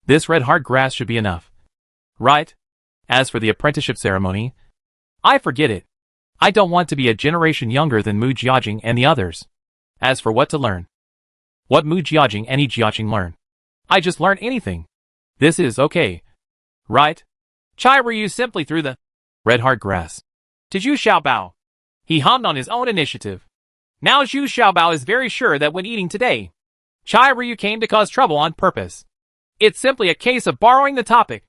This red heart grass should be enough. Right? As for the apprenticeship ceremony, I forget it. I don't want to be a generation younger than Mu Jiajing and the others. As for what to learn, what Mu Jiajing and Yi Jiaqing learn, I just learn anything. This is okay. Right? Chai Ryu simply threw the red heart grass to Zhu Xiaobao. He hummed on his own initiative. Now Zhu Xiaobao is very sure that when eating today, Chai Ryu came to cause trouble on purpose. It's simply a case of borrowing the topic.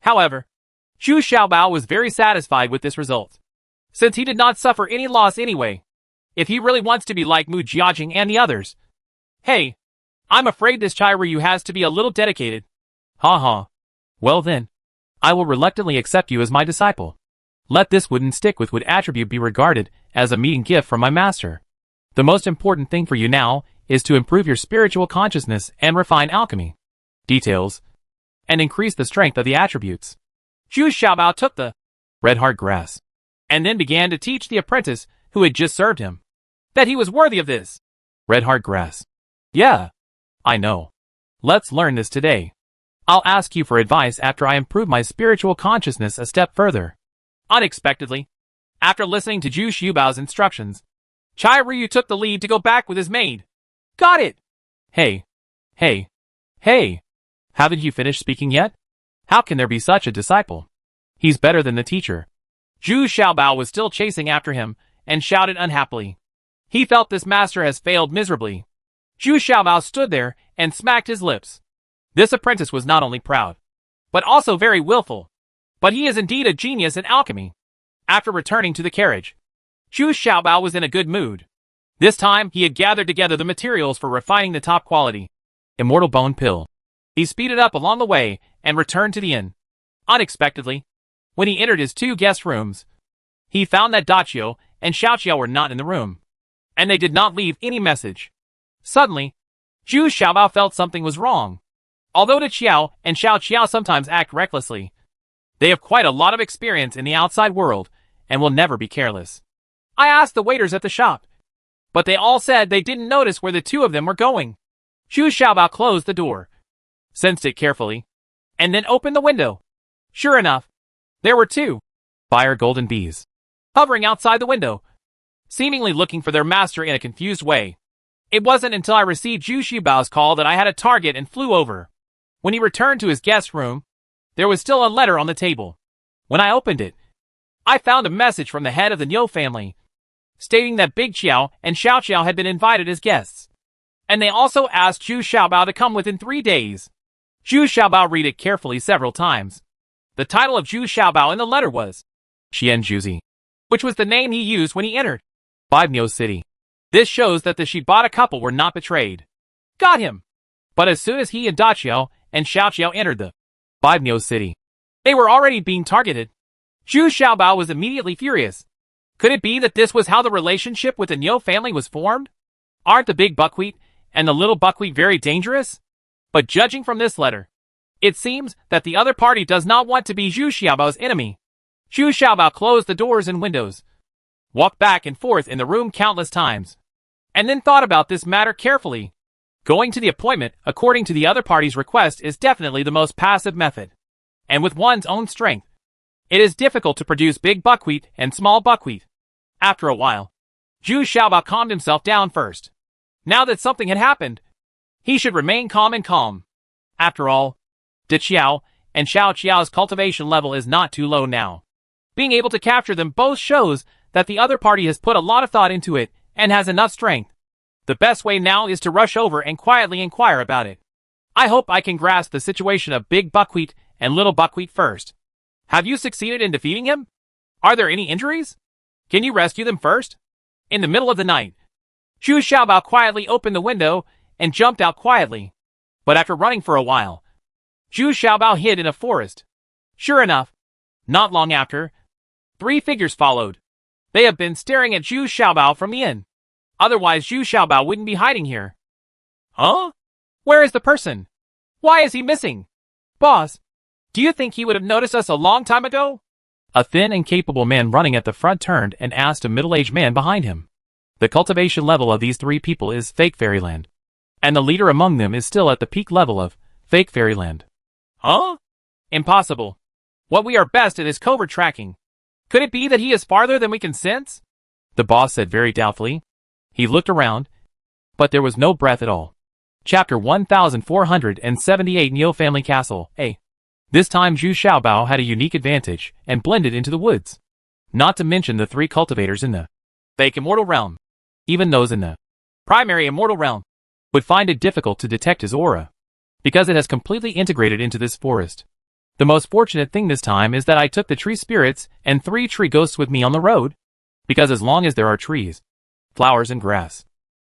However, Zhu Xiaobao was very satisfied with this result, since he did not suffer any loss anyway. If he really wants to be like Mu Jiajing and the others. Hey, I'm afraid this Chai Ryu has to be a little dedicated. Ha ha. Well then, I will reluctantly accept you as my disciple. Let this wooden stick with wood attribute be regarded as a meeting gift from my master. The most important thing for you now is to improve your spiritual consciousness and refine alchemy details, and increase the strength of the attributes. Zhu Xiaobao took the red heart grass, and then began to teach the apprentice who had just served him that he was worthy of this red heart grass. Yeah, I know. Let's learn this today. I'll ask you for advice after I improve my spiritual consciousness a step further. Unexpectedly, after listening to Zhu Xiaobao's instructions, Chai Ryu took the lead to go back with his maid. Got it! Hey. Haven't you finished speaking yet? How can there be such a disciple? He's better than the teacher. Zhu Xiaobao was still chasing after him and shouted unhappily. He felt this master has failed miserably. Zhu Xiaobao stood there and smacked his lips. This apprentice was not only proud, but also very willful. But he is indeed a genius in alchemy. After returning to the carriage, Zhu Xiaobao was in a good mood. This time, he had gathered together the materials for refining the top quality immortal bone pill. He speeded up along the way and returned to the inn. Unexpectedly, when he entered his 2 guest rooms, he found that Dachio and Xiaoqiao were not in the room, and they did not leave any message. Suddenly, Zhu Xiaobao felt something was wrong. Although Daqiao and Xiaoqiao sometimes act recklessly, they have quite a lot of experience in the outside world and will never be careless. I asked the waiters at the shop, but they all said they didn't notice where the 2 of them were going. Zhu Xiaobao closed the door, sensed it carefully, and then opened the window. Sure enough, there were 2 fire golden bees hovering outside the window. seemingly looking for their master in a confused way. It wasn't until I received Zhu Xiaobao's call that I had a target and flew over. When he returned to his guest room, there was still a letter on the table. When I opened it, I found a message from the head of the Niu family, stating that Big Qiao and Xiao Qiao had been invited as guests. And they also asked Zhu Xiaobao to come within 3 days. Zhu Xiaobao read it carefully several times. The title of Zhu Xiaobao in the letter was Xian Juzi, which was the name he used when he entered 5 Niu City. This shows that the Shibata couple were not betrayed. Got him! But as soon as he and Daqiao and Xiao Qiao entered the 5 Niu City, they were already being targeted. Zhu Xiaobao was immediately furious. Could it be that this was how the relationship with the Niu family was formed? Aren't the big buckwheat and the little buckwheat very dangerous? But judging from this letter, it seems that the other party does not want to be Zhu Xiaobao's enemy. Zhu Xiaobao closed the doors and windows, walked back and forth in the room countless times, and then thought about this matter carefully. Going to the appointment according to the other party's request is definitely the most passive method. And with one's own strength, it is difficult to produce big buckwheat and small buckwheat. After a while, Zhu Xiaobao calmed himself down first. Now that something had happened, he should remain calm and calm. After all, Daqiao and Xiao Qiao's cultivation level is not too low now. Being able to capture them both shows that the other party has put a lot of thought into it and has enough strength. The best way now is to rush over and quietly inquire about it. I hope I can grasp the situation of big buckwheat and little buckwheat first. Have you succeeded in defeating him? Are there any injuries? Can you rescue them first? In the middle of the night, Zhu Xiaobao quietly opened the window and jumped out quietly. But after running for a while, Zhu Xiaobao hid in a forest. Sure enough, not long after, 3 figures followed. They have been staring at Zhu Xiaobao from the inn. Otherwise Zhu Xiaobao wouldn't be hiding here. Huh? Where is the person? Why is he missing? Boss, do you think he would have noticed us a long time ago? A thin and capable man running at the front turned and asked a middle-aged man behind him. The cultivation level of these 3 people is fake fairyland, and the leader among them is still at the peak level of fake fairyland. Huh? Impossible. What we are best at is covert tracking. Could it be that he is farther than we can sense? The boss said very doubtfully. He looked around, but there was no breath at all. Chapter 1478 Niu Family Castle, A. This time Zhu Xiaobao had a unique advantage and blended into the woods. Not to mention the 3 cultivators in the fake immortal realm. Even those in the primary immortal realm would find it difficult to detect his aura, because it has completely integrated into this forest. The most fortunate thing this time is that I took the tree spirits and 3 tree ghosts with me on the road, because as long as there are trees, flowers and grass,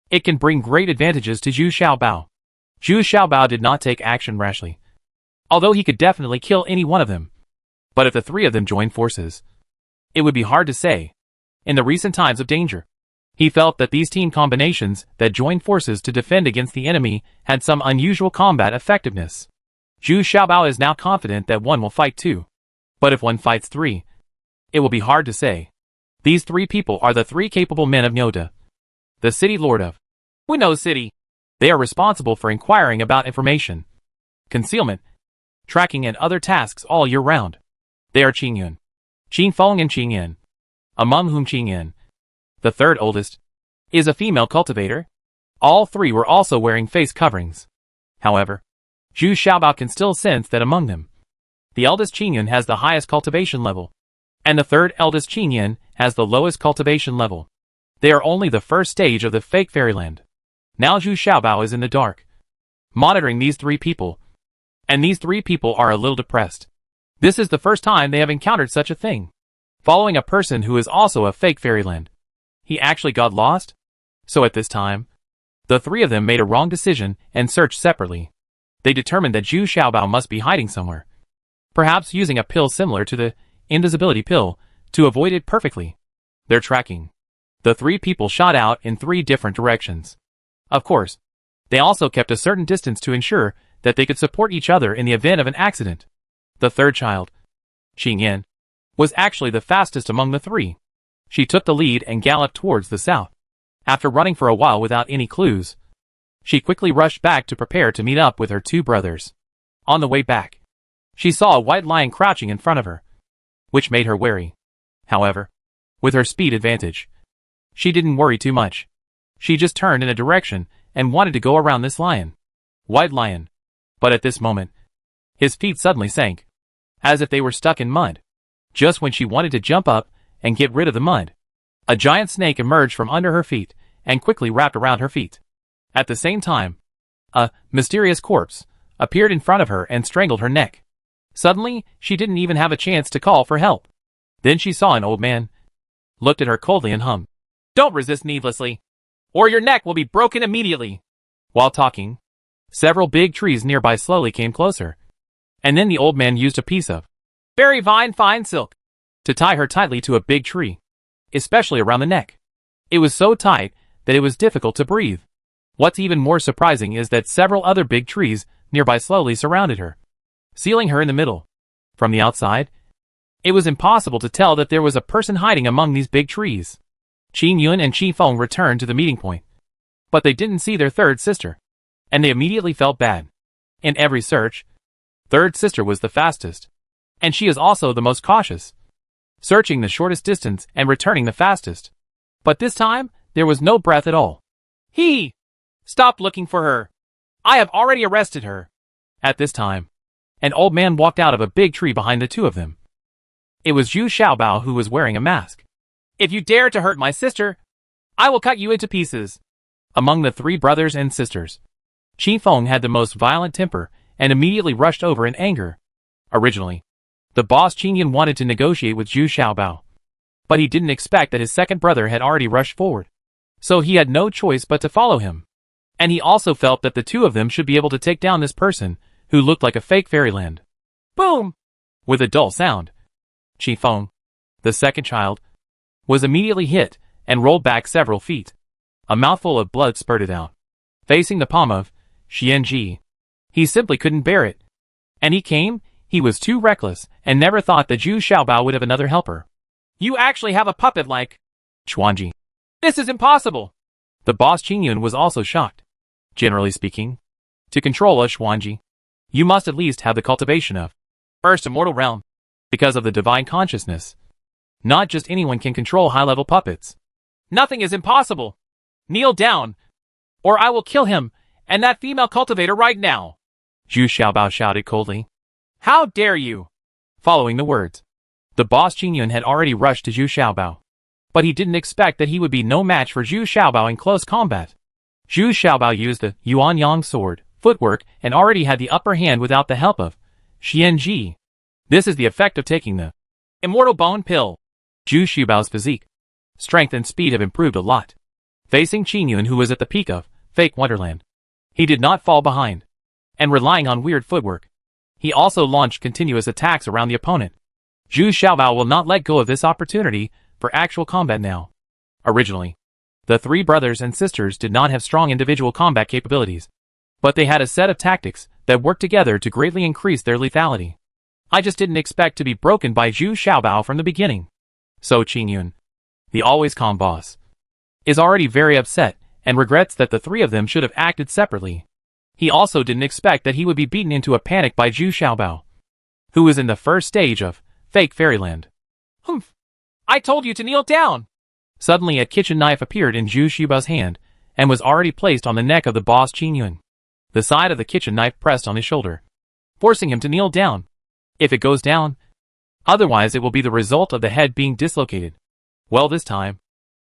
it can bring great advantages to Zhu Xiaobao. Zhu Xiaobao did not take action rashly, although he could definitely kill any one of them. But if the 3 of them joined forces, it would be hard to say. In the recent times of danger, he felt that these team combinations that joined forces to defend against the enemy had some unusual combat effectiveness. Zhu Xiaobao is now confident that one will fight 2. But if one fights 3, it will be hard to say. These 3 people are the 3 capable men of Nyoda, the city lord of Wuno City. They are responsible for inquiring about information, concealment, tracking and other tasks all year round. They are Qingyun, Qingfeng and Qingyan, among whom Qingyan, the 3rd oldest, is a female cultivator. All 3 were also wearing face coverings. However, Zhu Xiaobao can still sense that among them, the eldest Qingyun has the highest cultivation level, and the 3rd eldest Qingyan has the lowest cultivation level. They are only the first stage of the fake fairyland. Now Zhu Xiaobao is in the dark, monitoring these 3 people, and these 3 people are a little depressed. This is the first time they have encountered such a thing. Following a person who is also a fake fairyland. He actually got lost? So at this time, the 3 of them made a wrong decision and searched separately. They determined that Zhu Xiaobao must be hiding somewhere, perhaps using a pill similar to the invisibility pill to avoid it perfectly. They're tracking. The 3 people shot out in 3 different directions. Of course, they also kept a certain distance to ensure that they could support each other in the event of an accident. The 3rd child, Qingyan, was actually the fastest among the 3. She took the lead and galloped towards the south. After running for a while without any clues, she quickly rushed back to prepare to meet up with her 2 brothers. On the way back, she saw a white lion crouching in front of her, which made her wary. However, with her speed advantage, She didn't worry too much. She just turned in a direction and wanted to go around this lion. White lion. But at this moment, his feet suddenly sank, as if they were stuck in mud. Just when she wanted to jump up and get rid of the mud, a giant snake emerged from under her feet and quickly wrapped around her feet. At the same time, a mysterious corpse appeared in front of her and strangled her neck. Suddenly, she didn't even have a chance to call for help. Then she saw an old man, looked at her coldly and hummed, "Don't resist needlessly, or your neck will be broken immediately." While talking, several big trees nearby slowly came closer, and then the old man used a piece of very fine silk to tie her tightly to a big tree, especially around the neck. It was so tight that it was difficult to breathe. What's even more surprising is that several other big trees nearby slowly surrounded her, sealing her in the middle. From the outside, it was impossible to tell that there was a person hiding among these big trees. Qin Yun and Qi Feng returned to the meeting point, but they didn't see their third sister, and they immediately felt bad. In every search, third sister was the fastest, and she is also the most cautious, searching the shortest distance and returning the fastest. But this time, there was no breath at all. He stopped looking for her. I have already arrested her. At this time, an old man walked out of a big tree behind the two of them. It was Zhu Xiaobao who was wearing a mask. "If you dare to hurt my sister, I will cut you into pieces." Among the three brothers and sisters, Qi Feng had the most violent temper and immediately rushed over in anger. Originally, the boss Qin Yun wanted to negotiate with Zhu Xiaobao, but he didn't expect that his second brother had already rushed forward. So he had no choice but to follow him. And he also felt that the two of them should be able to take down this person who looked like a fake fairyland. Boom! With a dull sound, Qi Feng, the second child, was immediately hit and rolled back several feet. A mouthful of blood spurted out. Facing the palm of Xianji, he simply couldn't bear it. And he was too reckless and never thought that Zhu Xiaobao would have another helper. "You actually have a puppet like Chuanji. This is impossible." The boss Qin Yun was also shocked. Generally speaking, to control a Xuanji, you must at least have the cultivation of First Immortal Realm. Because of the divine consciousness, not just anyone can control high-level puppets. "Nothing is impossible. Kneel down, or I will kill him and that female cultivator right now." Zhu Xiaobao shouted coldly. "How dare you!" Following the words, the boss Qin Yun had already rushed to Zhu Xiaobao. But he didn't expect that he would be no match for Zhu Xiaobao in close combat. Zhu Xiaobao used the Yuan Yang sword, footwork, and already had the upper hand without the help of Xianji. This is the effect of taking the Immortal Bone Pill. Zhu Xiaobao's physique, strength and speed have improved a lot. Facing Qin Yun, who was at the peak of fake wonderland, he did not fall behind. And relying on weird footwork, he also launched continuous attacks around the opponent. Zhu Xiaobao will not let go of this opportunity for actual combat now. Originally, the three brothers and sisters did not have strong individual combat capabilities, but they had a set of tactics that worked together to greatly increase their lethality. I just didn't expect to be broken by Zhu Xiaobao from the beginning. So Qin Yun, the always calm boss, is already very upset and regrets that the three of them should have acted separately. He also didn't expect that he would be beaten into a panic by Zhu Xiaobao, who was in the first stage of fake fairyland. "Humph! I told you to kneel down!" Suddenly a kitchen knife appeared in Zhu Xiaobao's hand and was already placed on the neck of the boss Qin Yun. The side of the kitchen knife pressed on his shoulder, forcing him to kneel down. If it goes down, otherwise it will be the result of the head being dislocated. Well, this time,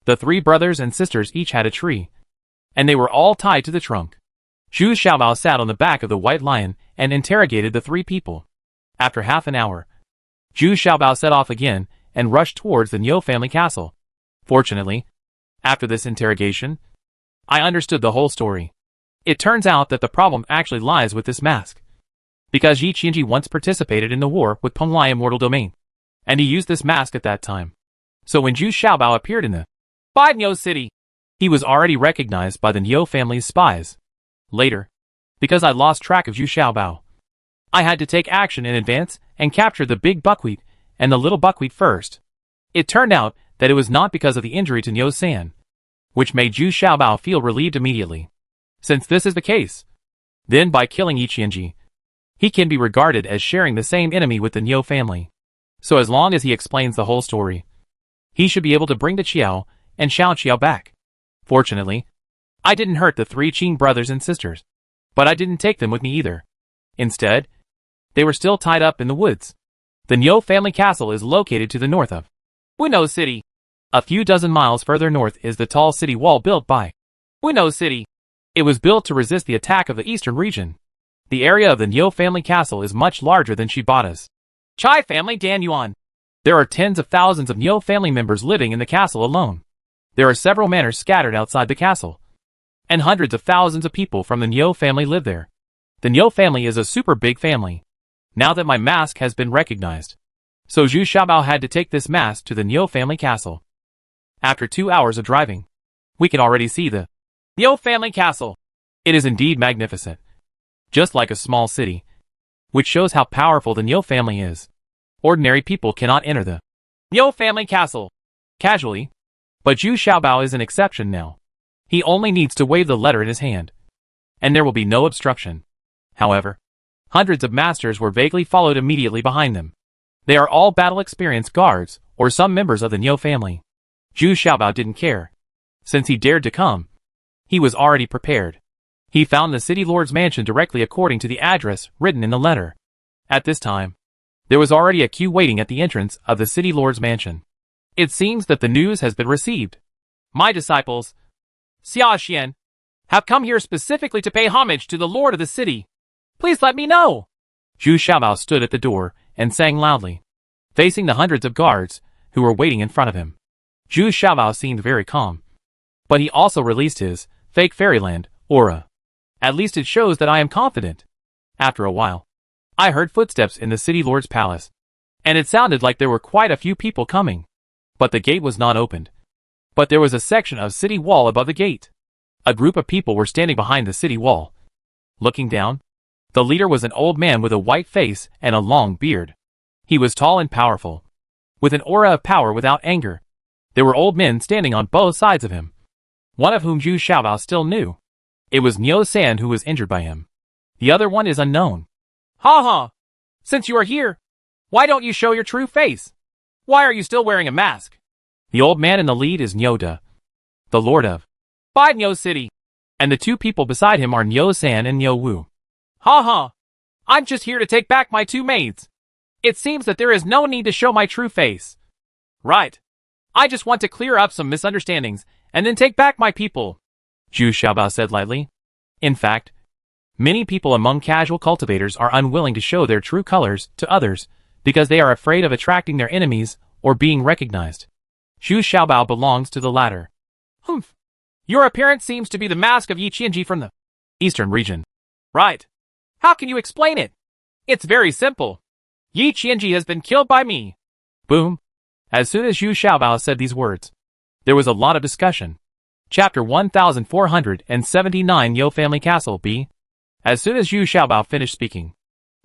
the three brothers and sisters each had a tree, and they were all tied to the trunk. Zhu Xiaobao sat on the back of the white lion and interrogated the three people. After half an hour, Zhu Xiaobao set off again and rushed towards the Niu family castle. Fortunately, after this interrogation, I understood the whole story. It turns out that the problem actually lies with this mask, because Yi Qianji once participated in the war with Penglai Immortal Domain, and he used this mask at that time. So when Zhu Xiaobao appeared in the Niu city, he was already recognized by the Niu family's spies. Later, because I lost track of Zhu Xiaobao, I had to take action in advance and capture the big buckwheat and the little buckwheat first. It turned out that it was not because of the injury to Niu San, which made Zhu Xiaobao feel relieved immediately. Since this is the case, then by killing Yi Qianji, he can be regarded as sharing the same enemy with the Niu family. So as long as he explains the whole story, he should be able to bring to Qiao and Xiao Qiao back. Fortunately, I didn't hurt the 3 Qing brothers and sisters, but I didn't take them with me either. Instead, they were still tied up in the woods. The Niu family castle is located to the north of Wuno City. A few dozen miles further north is the tall city wall built by Wuno City. It was built to resist the attack of the eastern region. The area of the Niu family castle is much larger than Shibata's Chai family Danyuan. There are tens of thousands of Niu family members living in the castle alone. There are several manors scattered outside the castle, and hundreds of thousands of people from the Niu family live there. The Niu family is a super big family. Now that my mask has been recognized, so Zhu Xiaobao had to take this mask to the Niu family castle. After 2 hours of driving, we can already see the Niu family castle. It is indeed magnificent, just like a small city, which shows how powerful the Niu family is. Ordinary people cannot enter the Niu family castle casually, but Zhu Xiaobao is an exception now. He only needs to wave the letter in his hand, and there will be no obstruction. However, hundreds of masters were vaguely followed immediately behind them. They are all battle-experienced guards, or some members of the Niu family. Zhu Xiaobao didn't care. Since he dared to come, he was already prepared. He found the city lord's mansion directly according to the address written in the letter. At this time, there was already a queue waiting at the entrance of the city lord's mansion. It seems that the news has been received. My disciples, Xia Xian, have come here specifically to pay homage to the lord of the city. Please let me know. Zhu Xiaobao stood at the door and sang loudly, facing the hundreds of guards who were waiting in front of him. Zhu Xiaobao seemed very calm, but he also released his fake fairyland aura. At least it shows that I am confident. After a while, I heard footsteps in the city lord's palace, and it sounded like there were quite a few people coming. But the gate was not opened. But there was a section of city wall above the gate. A group of people were standing behind the city wall. Looking down, the leader was an old man with a white face and a long beard. He was tall and powerful, with an aura of power without anger. There were old men standing on both sides of him, one of whom Zhu Xiaobao still knew. It was Niu San who was injured by him. The other one is unknown. Ha ha! Since you are here, why don't you show your true face? Why are you still wearing a mask? The old man in the lead is Niu De, the lord of Niu City, and the 2 people beside him are Niu San and Niu Wu. Ha ha! I'm just here to take back my 2 maids. It seems that there is no need to show my true face. Right. I just want to clear up some misunderstandings, and then take back my people. Zhu Xiaobao said lightly. In fact, many people among casual cultivators are unwilling to show their true colors to others, because they are afraid of attracting their enemies or being recognized. Zhu Xiaobao belongs to the latter. Humph. Your appearance seems to be the mask of Yi Qianji from the eastern region. Right. How can you explain it? It's very simple. Yi Qianji has been killed by me. Boom. As soon as Zhu Xiaobao said these words, there was a lot of discussion. Chapter 1479 Niu Family Castle B. As soon as Zhu Xiaobao finished speaking,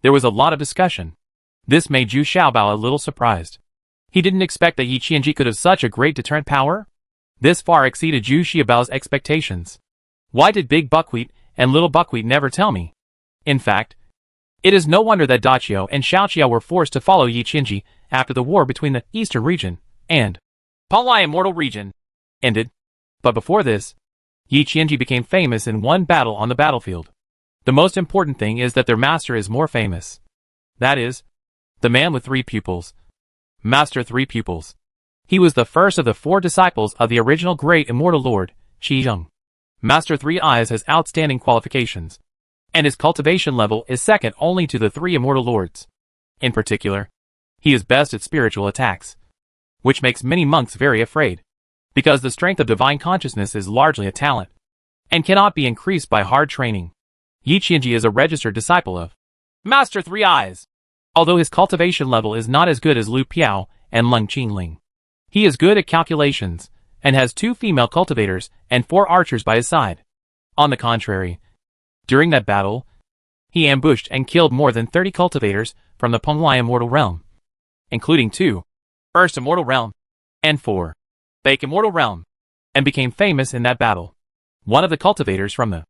there was a lot of discussion. This made Zhu Xiaobao a little surprised. He didn't expect that Yi Qianji could have such a great deterrent power. This far exceeded Zhu Xiaobao's expectations. Why did Big Buckwheat and Little Buckwheat never tell me? In fact, it is no wonder that Dachio and Xiaoqiao were forced to follow Yi Qianji after the war between the eastern region and Panlai Immortal region ended. But before this, Yi Qianji became famous in one battle on the battlefield. The most important thing is that their master is more famous. That is, the man with 3 pupils. Master 3 pupils. He was the first of the 4 disciples of the original great immortal lord, Shi Zheng. Master 3 Eyes has outstanding qualifications, and his cultivation level is second only to the 3 immortal lords. In particular, he is best at spiritual attacks, which makes many monks very afraid, because the strength of divine consciousness is largely a talent, and cannot be increased by hard training. Yi Qianji is a registered disciple of Master 3 Eyes, although his cultivation level is not as good as Lu Piao and Leng Qingling. He is good at calculations, and has 2 female cultivators and 4 archers by his side. On the contrary, during that battle, he ambushed and killed more than 30 cultivators from the Penglai Immortal Realm, including 2 First Immortal Realm and 4 Fake Immortal Realm, and became famous in that battle. One of the cultivators from the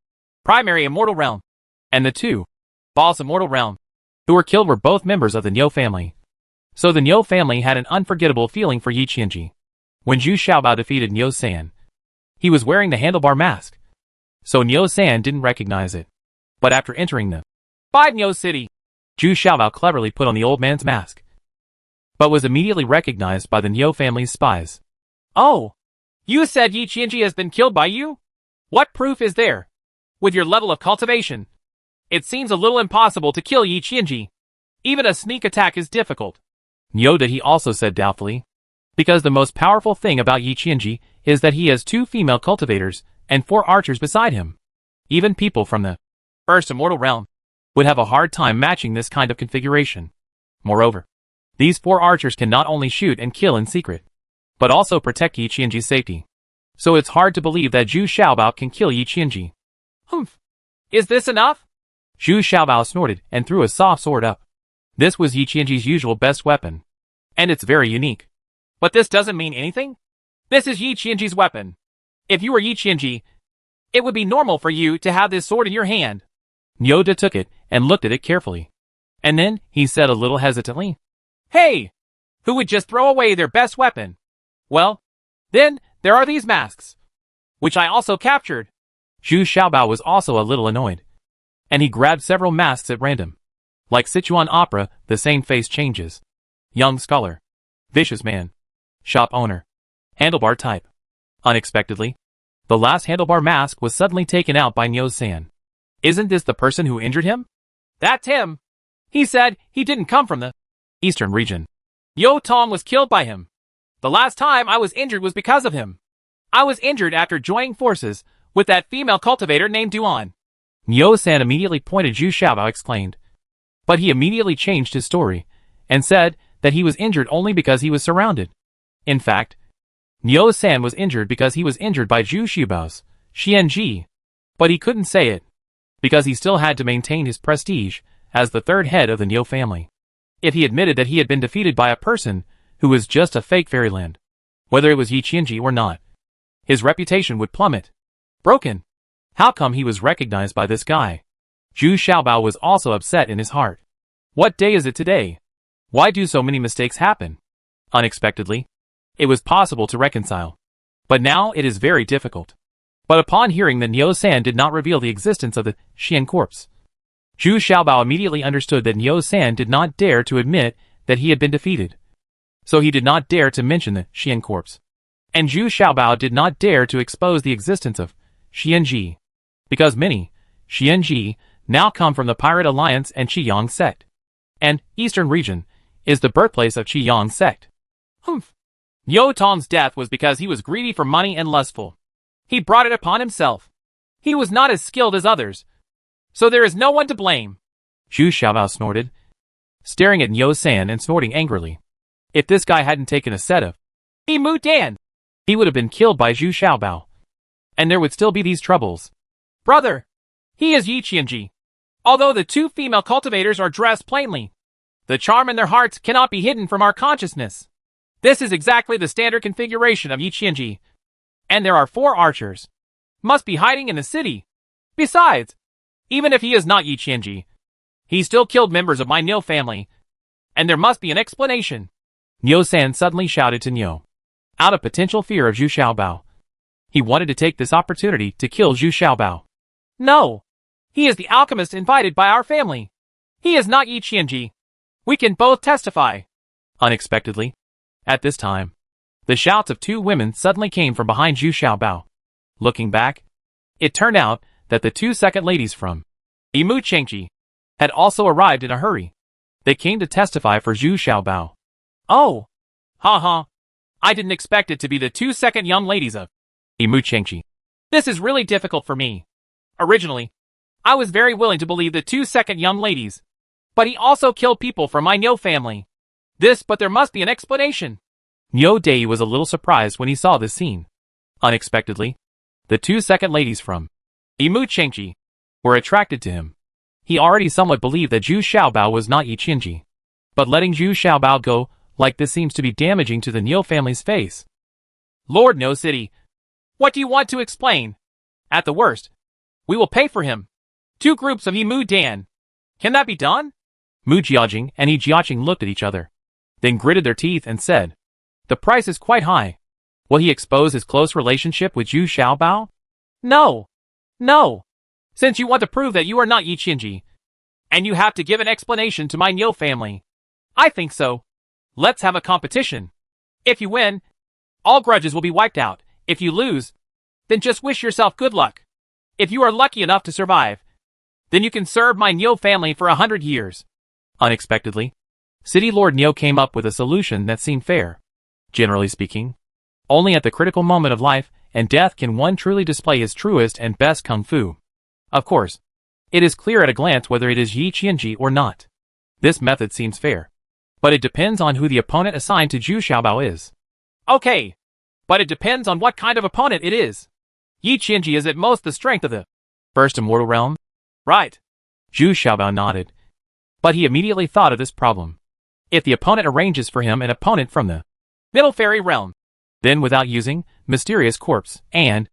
Primary Immortal Realm and the 2 Boss Immortal Realm who were killed were both members of the Niu family. So the Niu family had an unforgettable feeling for Yi Qianji. When Zhu Xiaobao defeated Niu San, he was wearing the handlebar mask, so Niu San didn't recognize it. But after entering the 5 Niu City, Zhu Xiaobao cleverly put on the old man's mask, but was immediately recognized by the Niu family's spies. Oh, you said Yi Qianji has been killed by you? What proof is there? With your level of cultivation, it seems a little impossible to kill Yi Qianji. Even a sneak attack is difficult. Niu he also said doubtfully, because the most powerful thing about Yi Qianji is that he has 2 female cultivators and 4 archers beside him. Even people from the First Immortal Realm would have a hard time matching this kind of configuration. Moreover, these 4 archers can not only shoot and kill in secret, but also protect Yi Qianji's safety. So it's hard to believe that Zhu Xiaobao can kill Yi Qianji. Humph. Is this enough? Zhu Xiaobao snorted and threw a soft sword up. This was Yi Qianji's usual best weapon, and it's very unique. But this doesn't mean anything? This is Yi Qianji's weapon. If you were Yi Qianji, it would be normal for you to have this sword in your hand. Niu took it and looked at it carefully. And then he said a little hesitantly, Hey! Who would just throw away their best weapon? Well, then, there are these masks, which I also captured. Zhu Xiaobao was also a little annoyed, and he grabbed several masks at random. Like Sichuan opera, the same face changes. Young scholar. Vicious man. Shop owner. Handlebar type. Unexpectedly, the last handlebar mask was suddenly taken out by Niu San. Isn't this the person who injured him? That's him. He said he didn't come from the eastern region. Yo Tong was killed by him. The last time I was injured was because of him. I was injured after joining forces with that female cultivator named Duan. Niu San immediately pointed. Zhu Xiaobao exclaimed. But he immediately changed his story, and said that he was injured only because he was surrounded. In fact, Niu San was injured because he was injured by Zhu Xiaobao's Xianji, but he couldn't say it, because he still had to maintain his prestige as the 3rd head of the Niu family. If he admitted that he had been defeated by a person who was just a fake fairyland, whether it was Yi Qianji or not, his reputation would plummet. Broken. How come he was recognized by this guy? Zhu Xiaobao was also upset in his heart. What day is it today? Why do so many mistakes happen? Unexpectedly, it was possible to reconcile. But now it is very difficult. But upon hearing that Niu San did not reveal the existence of the Xian corpse, Zhu Xiaobao immediately understood that Niu San did not dare to admit that he had been defeated. So he did not dare to mention the Xian corpse. And Zhu Xiaobao did not dare to expose the existence of Xianji, because many Xianji now come from the Pirate Alliance and Qiyang sect. And Eastern region is the birthplace of Qiyang sect. Humph. Yo Tong's death was because he was greedy for money and lustful. He brought it upon himself. He was not as skilled as others, so there is no one to blame. Zhu Xiaobao snorted, staring at Niu San and snorting angrily. If this guy hadn't taken a set of Emu Dan, he would have been killed by Zhu Xiaobao. And there would still be these troubles. Brother, he is Yi Qianji. Although the 2 female cultivators are dressed plainly, the charm in their hearts cannot be hidden from our consciousness. This is exactly the standard configuration of Yi Qianji. And there are 4 archers. Must be hiding in the city. Besides, even if he is not Yi Qianji, he still killed members of my Niu family. And there must be an explanation. Niu San suddenly shouted to Niu. Out of potential fear of Zhu Xiaobao, he wanted to take this opportunity to kill Zhu Xiaobao. No. He is the alchemist invited by our family. He is not Yi Qianji. We can both testify. Unexpectedly, at this time, the shouts of 2 women suddenly came from behind Zhu Xiaobao. Looking back, it turned out that the 2 second ladies from Emu Chengji had also arrived in a hurry. They came to testify for Zhu Xiaobao. Oh. Ha. I didn't expect it to be the 2 second young ladies of Emu Chengji. This is really difficult for me. Originally, I was very willing to believe the 2 second young ladies. But he also killed people from my Niu family. But there must be an explanation. Niu Dei was a little surprised when he saw this scene. Unexpectedly, the 2 second ladies from Emu Chengji were attracted to him. He already somewhat believed that Zhu Xiaobao was not Yi Qianji. But letting Zhu Xiaobao go like this seems to be damaging to the Niu family's face. Lord No City, what do you want to explain? At the worst, we will pay for him. 2 groups of Emu Dan. Can that be done? Mu Jiajing and Yi Jiaqing looked at each other, then gritted their teeth and said, the price is quite high. Will he expose his close relationship with Zhu Xiaobao? No. No. Since you want to prove that you are not Yi Qinji, and you have to give an explanation to my Niu family, I think so. Let's have a competition. If you win, all grudges will be wiped out. If you lose, then just wish yourself good luck. If you are lucky enough to survive, then you can serve my Niu family for 100 years. Unexpectedly, City Lord Niu came up with a solution that seemed fair. Generally speaking, only at the critical moment of life and death can one truly display his truest and best kung fu. Of course, it is clear at a glance whether it is Yi Qianji or not. This method seems fair, but it depends on who the opponent assigned to Zhu Xiaobao is. Okay, but it depends on what kind of opponent it is. Yi Qianji is at most the strength of the First Immortal Realm? Right. Zhu Xiaobao nodded, but he immediately thought of this problem. If the opponent arranges for him an opponent from the Middle Fairy Realm, then without using Mysterious Corpse and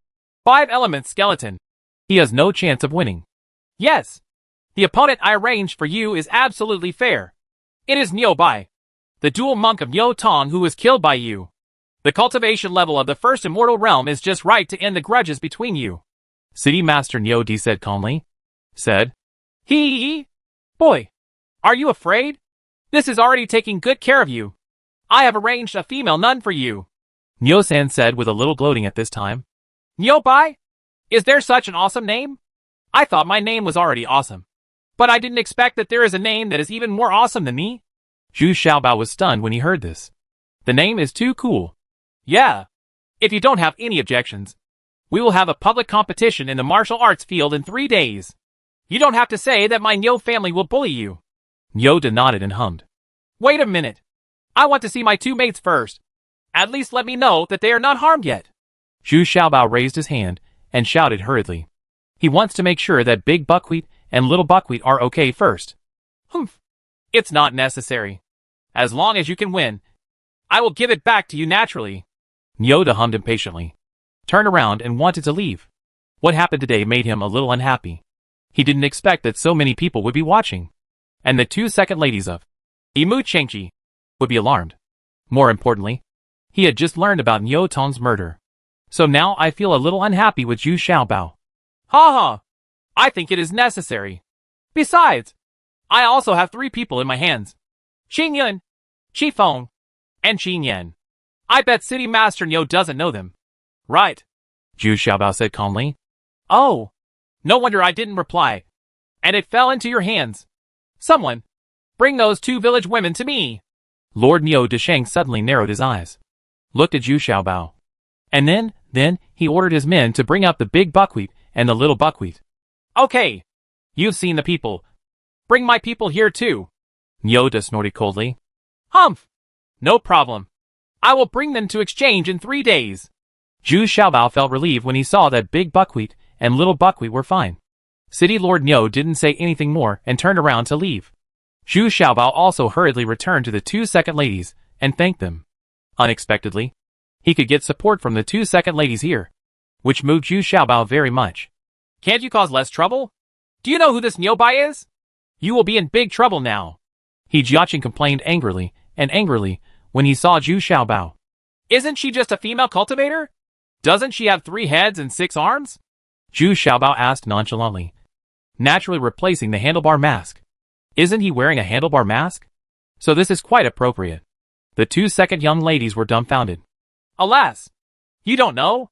5 Elements Skeleton, he has no chance of winning. Yes. The opponent I arranged for you is absolutely fair. It is Niu Bai, the dual monk of Niu Tong who was killed by you. The cultivation level of the First Immortal Realm is just right to end the grudges between you. City Master Niu Di said calmly. Hee. Boy, are you afraid? This is already taking good care of you. I have arranged a female nun for you. Niu-san said with a little gloating at this time. Niu Bai? Is there such an awesome name? I thought my name was already awesome. But I didn't expect that there is a name that is even more awesome than me. Zhu Xiaobao was stunned when he heard this. The name is too cool. Yeah. If you don't have any objections, we will have a public competition in the martial arts field in 3 days. You don't have to say that my Niu family will bully you. Niu nodded and hummed. Wait a minute. I want to see my 2 mates first. At least let me know that they are not harmed yet. Zhu Xiaobao raised his hand and shouted hurriedly. He wants to make sure that Big Buckwheat and Little Buckwheat are okay first. Humph. It's not necessary. As long as you can win, I will give it back to you naturally. Niu hummed impatiently, turned around and wanted to leave. What happened today made him a little unhappy. He didn't expect that so many people would be watching, and the 2 second ladies of Imu Chengqi would be alarmed. More importantly, he had just learned about Niu Tong's murder. So now I feel a little unhappy with Zhu Xiaobao. Ha! I think it is necessary. Besides, I also have 3 people in my hands. Xing Yun, Qi Feng, and Qin Yan. I bet City Master Niu doesn't know them. Right. Zhu Xiaobao said calmly. Oh. No wonder I didn't reply. And it fell into your hands. Someone, bring those 2 village women to me. Lord Niu Desheng suddenly narrowed his eyes, looked at Zhu Xiaobao, and then he ordered his men to bring up the Big Buckwheat and the Little Buckwheat. Okay. You've seen the people. Bring my people here too. Niu snorted coldly. Humph. No problem. I will bring them to exchange in 3 days. Zhu Xiaobao felt relieved when he saw that Big Buckwheat and Little Buckwheat were fine. City Lord Niu didn't say anything more and turned around to leave. Zhu Xiaobao also hurriedly returned to the 2 second ladies and thanked them. Unexpectedly, he could get support from the 2 second ladies here, which moved Zhu Xiaobao very much. Can't you cause less trouble? Do you know who this Niu Bai is? You will be in big trouble now. He Jiaqing complained angrily when he saw Zhu Xiaobao. Isn't she just a female cultivator? Doesn't she have 3 heads and 6 arms? Zhu Xiaobao asked nonchalantly, naturally replacing the handlebar mask. Isn't he wearing a handlebar mask? So this is quite appropriate. The 2 second young ladies were dumbfounded. Alas! You don't know?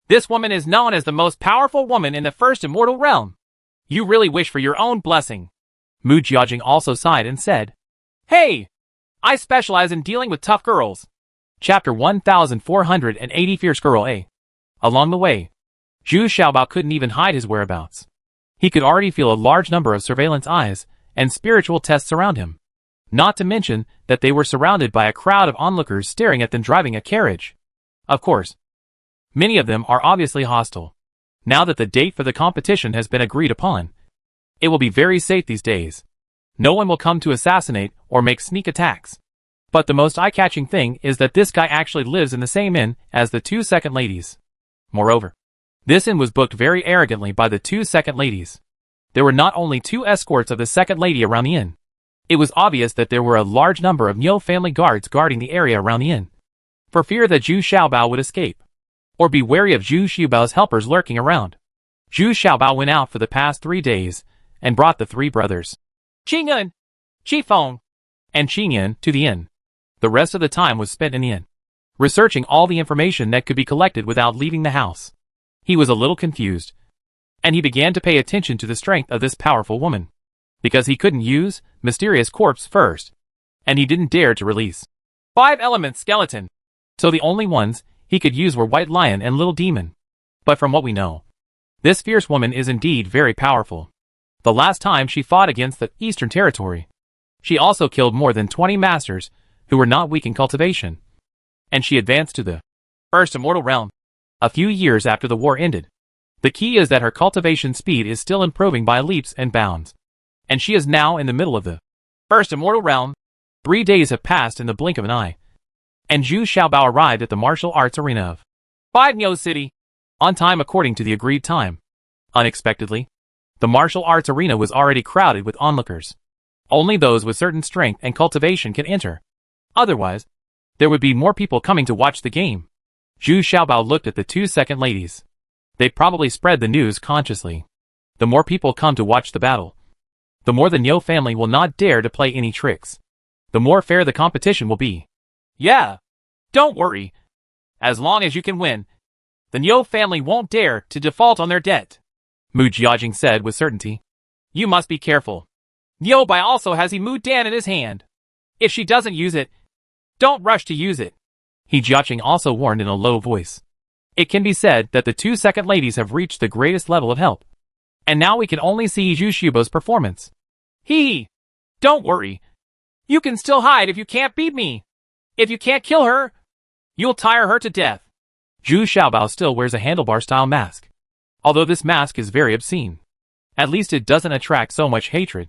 This woman is known as the most powerful woman in the First Immortal Realm. You really wish for your own blessing. Mu Jiaqing also sighed and said, Hey! I specialize in dealing with tough girls. Chapter 1480 Fierce Girl A. Along the way, Zhu Xiaobao couldn't even hide his whereabouts. He could already feel a large number of surveillance eyes and spiritual tests around him. Not to mention that they were surrounded by a crowd of onlookers staring at them driving a carriage. Of course, many of them are obviously hostile. Now that the date for the competition has been agreed upon, it will be very safe these days. No one will come to assassinate or make sneak attacks. But the most eye-catching thing is that this guy actually lives in the same inn as the 2 second ladies. Moreover, this inn was booked very arrogantly by the 2 second ladies. There were not only 2 escorts of the second lady around the inn. It was obvious that there were a large number of Niu family guards guarding the area around the inn. for fear that Zhu Xiaobao would escape, or be wary of Zhu Xiaobao's helpers lurking around. Zhu Xiaobao went out for the past 3 days and brought the 3 brothers, Qingyun, Qifeng, and Qingyan, to the inn. The rest of the time was spent in the inn, researching all the information that could be collected without leaving the house. He was a little confused, and he began to pay attention to the strength of this powerful woman, because he couldn't use Mysterious Corpse first, and he didn't dare to release 5 Elements Skeleton. So the only ones he could use were White Lion and Little Demon. But from what we know, this fierce woman is indeed very powerful. The last time she fought against the Eastern Territory, she also killed more than 20 masters who were not weak in cultivation. And she advanced to the First Immortal Realm a few years after the war ended. The key is that her cultivation speed is still improving by leaps and bounds. And she is now in the middle of the First Immortal Realm. 3 days have passed in the blink of an eye, and Zhu Xiaobao arrived at the martial arts arena of 5 Nyo City, on time according to the agreed time. Unexpectedly, the martial arts arena was already crowded with onlookers. Only those with certain strength and cultivation can enter. Otherwise, there would be more people coming to watch the game. Zhu Xiaobao looked at the 2 second ladies. They probably spread the news consciously. The more people come to watch the battle, the more the Nyo family will not dare to play any tricks. The more fair the competition will be. Yeah, don't worry. As long as you can win, the Nyo family won't dare to default on their debt, Mu Jiajing said with certainty. You must be careful. Nyo Bai also has Mu Dan in his hand. If she doesn't use it, don't rush to use it, He Jiaqing also warned in a low voice. It can be said that the 2 second ladies have reached the greatest level of help. And now we can only see Zhu Xiaobao's performance. Hee. Don't worry. You can still hide if you can't beat me. If you can't kill her, you'll tire her to death. Zhu Xiaobao still wears a handlebar-style mask. Although this mask is very obscene. At least it doesn't attract so much hatred.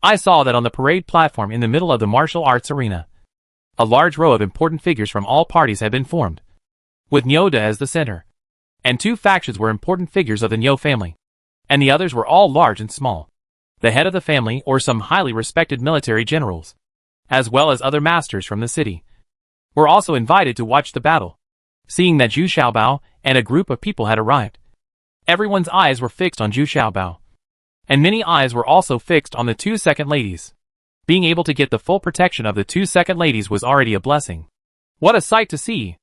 I saw that on the parade platform in the middle of the martial arts arena. A large row of important figures from all parties had been formed, with Nyoda as the center. And 2 factions were important figures of the Nyo family, and the others were all large and small. The head of the family or some highly respected military generals, as well as other masters from the city, were also invited to watch the battle. Seeing that Zhu Xiaobao and a group of people had arrived, everyone's eyes were fixed on Zhu Xiaobao. And many eyes were also fixed on the 2 second ladies. Being able to get the full protection of the 2 second ladies was already a blessing. What a sight to see!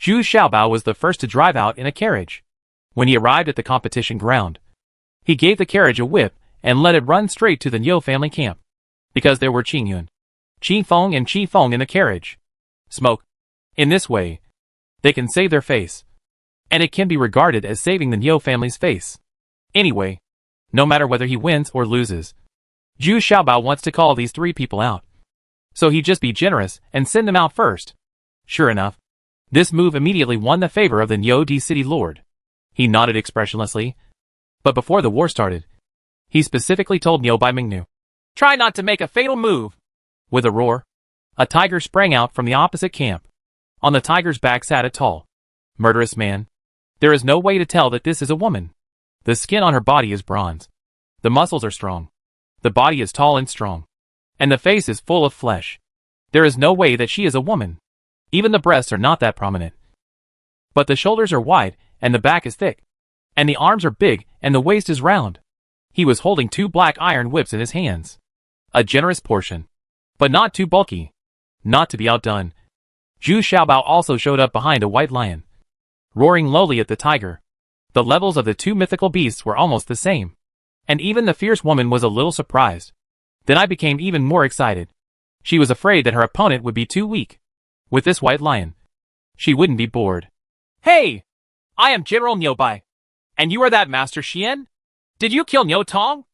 Zhu Xiaobao was the first to drive out in a carriage. When he arrived at the competition ground, he gave the carriage a whip and let it run straight to the Nyo family camp. Because there were Qingyun, Qifeng and Qifeng in the carriage. Smoke. In this way, they can save their face. And it can be regarded as saving the Nyo family's face. Anyway, no matter whether he wins or loses, Zhu Xiaobao wants to call these 3 people out. So he just be generous and send them out first. Sure enough, this move immediately won the favor of the Nyo D city lord. He nodded expressionlessly. But before the war started, he specifically told Nyo Bai Mingnu, try not to make a fatal move. With a roar, a tiger sprang out from the opposite camp. On the tiger's back sat a tall, murderous man. There is no way to tell that this is a woman. The skin on her body is bronze. The muscles are strong. The body is tall and strong. And the face is full of flesh. There is no way that she is a woman. Even the breasts are not that prominent. But the shoulders are wide, and the back is thick. And the arms are big, and the waist is round. He was holding 2 black iron whips in his hands. A generous portion. But not too bulky. Not to be outdone, Zhu Xiaobao also showed up behind a white lion, roaring lowly at the tiger. The levels of the 2 mythical beasts were almost the same. And even the fierce woman was a little surprised. Then I became even more excited. She was afraid that her opponent would be too weak. With this white lion, she wouldn't be bored. Hey! I am General Nyo Bai. And you are that Master Xian? Did you kill Nyo Tong?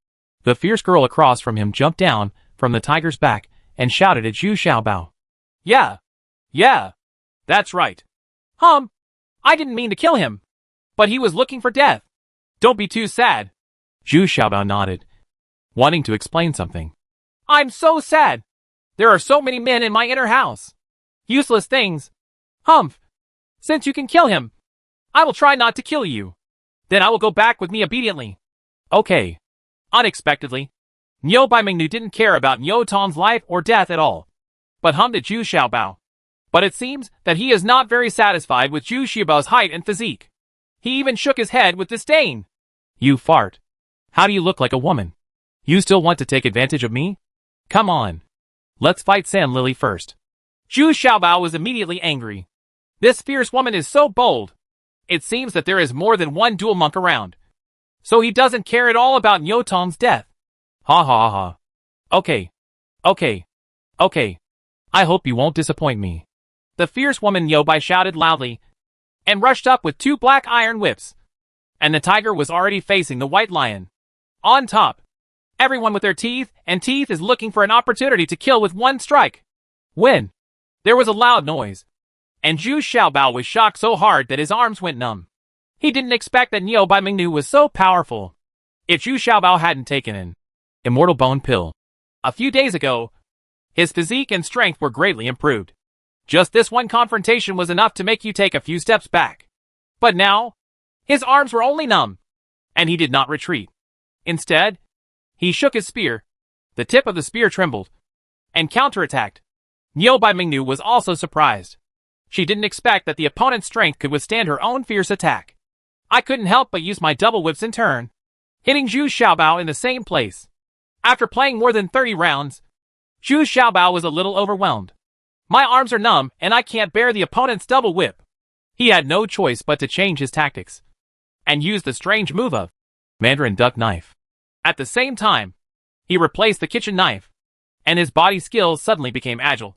The fierce girl across from him jumped down from the tiger's back and shouted at Zhu Xiaobao. Yeah. That's right. I didn't mean to kill him. But he was looking for death. Don't be too sad. Zhu Xiaobao nodded, wanting to explain something. I'm so sad. There are so many men in my inner house. Useless things. Since you can kill him, I will try not to kill you. Then I will go back with me obediently. Okay. Unexpectedly, Nyo Bai Mingnu didn't care about Nyo Tong's life or death at all, but hummed at Zhu Xiaobao. But it seems that he is not very satisfied with Zhu Xiaobao's height and physique. He even shook his head with disdain. You fart. How do you look like a woman? You still want to take advantage of me? Come on. Let's fight Sand Lily first. Zhu Xiaobao was immediately angry. This fierce woman is so bold. It seems that there is more than one dual monk around. So he doesn't care at all about Niu Tong's death. Ha ha ha. Okay. I hope you won't disappoint me. The fierce woman Niu Bai shouted loudly and rushed up with 2 black iron whips. And the tiger was already facing the white lion. On top, everyone with their teeth is looking for an opportunity to kill with one strike. When there was a loud noise, and Zhu Xiaobao was shocked so hard that his arms went numb. He didn't expect that Niu Bai Mingnu was so powerful. If Zhu Xiaobao hadn't taken an immortal bone pill a few days ago, his physique and strength were greatly improved. Just this one confrontation was enough to make you take a few steps back. But now, his arms were only numb, and he did not retreat. Instead, he shook his spear. The tip of the spear trembled, and counterattacked. Niu Bai Mingnu was also surprised. She didn't expect that the opponent's strength could withstand her own fierce attack. I couldn't help but use my double whips in turn, hitting Zhu Xiaobao in the same place. After playing more than 30 rounds, Zhu Xiaobao was a little overwhelmed. My arms are numb and I can't bear the opponent's double whip. He had no choice but to change his tactics and use the strange move of Mandarin duck knife. At the same time, he replaced the kitchen knife, and his body skills suddenly became agile,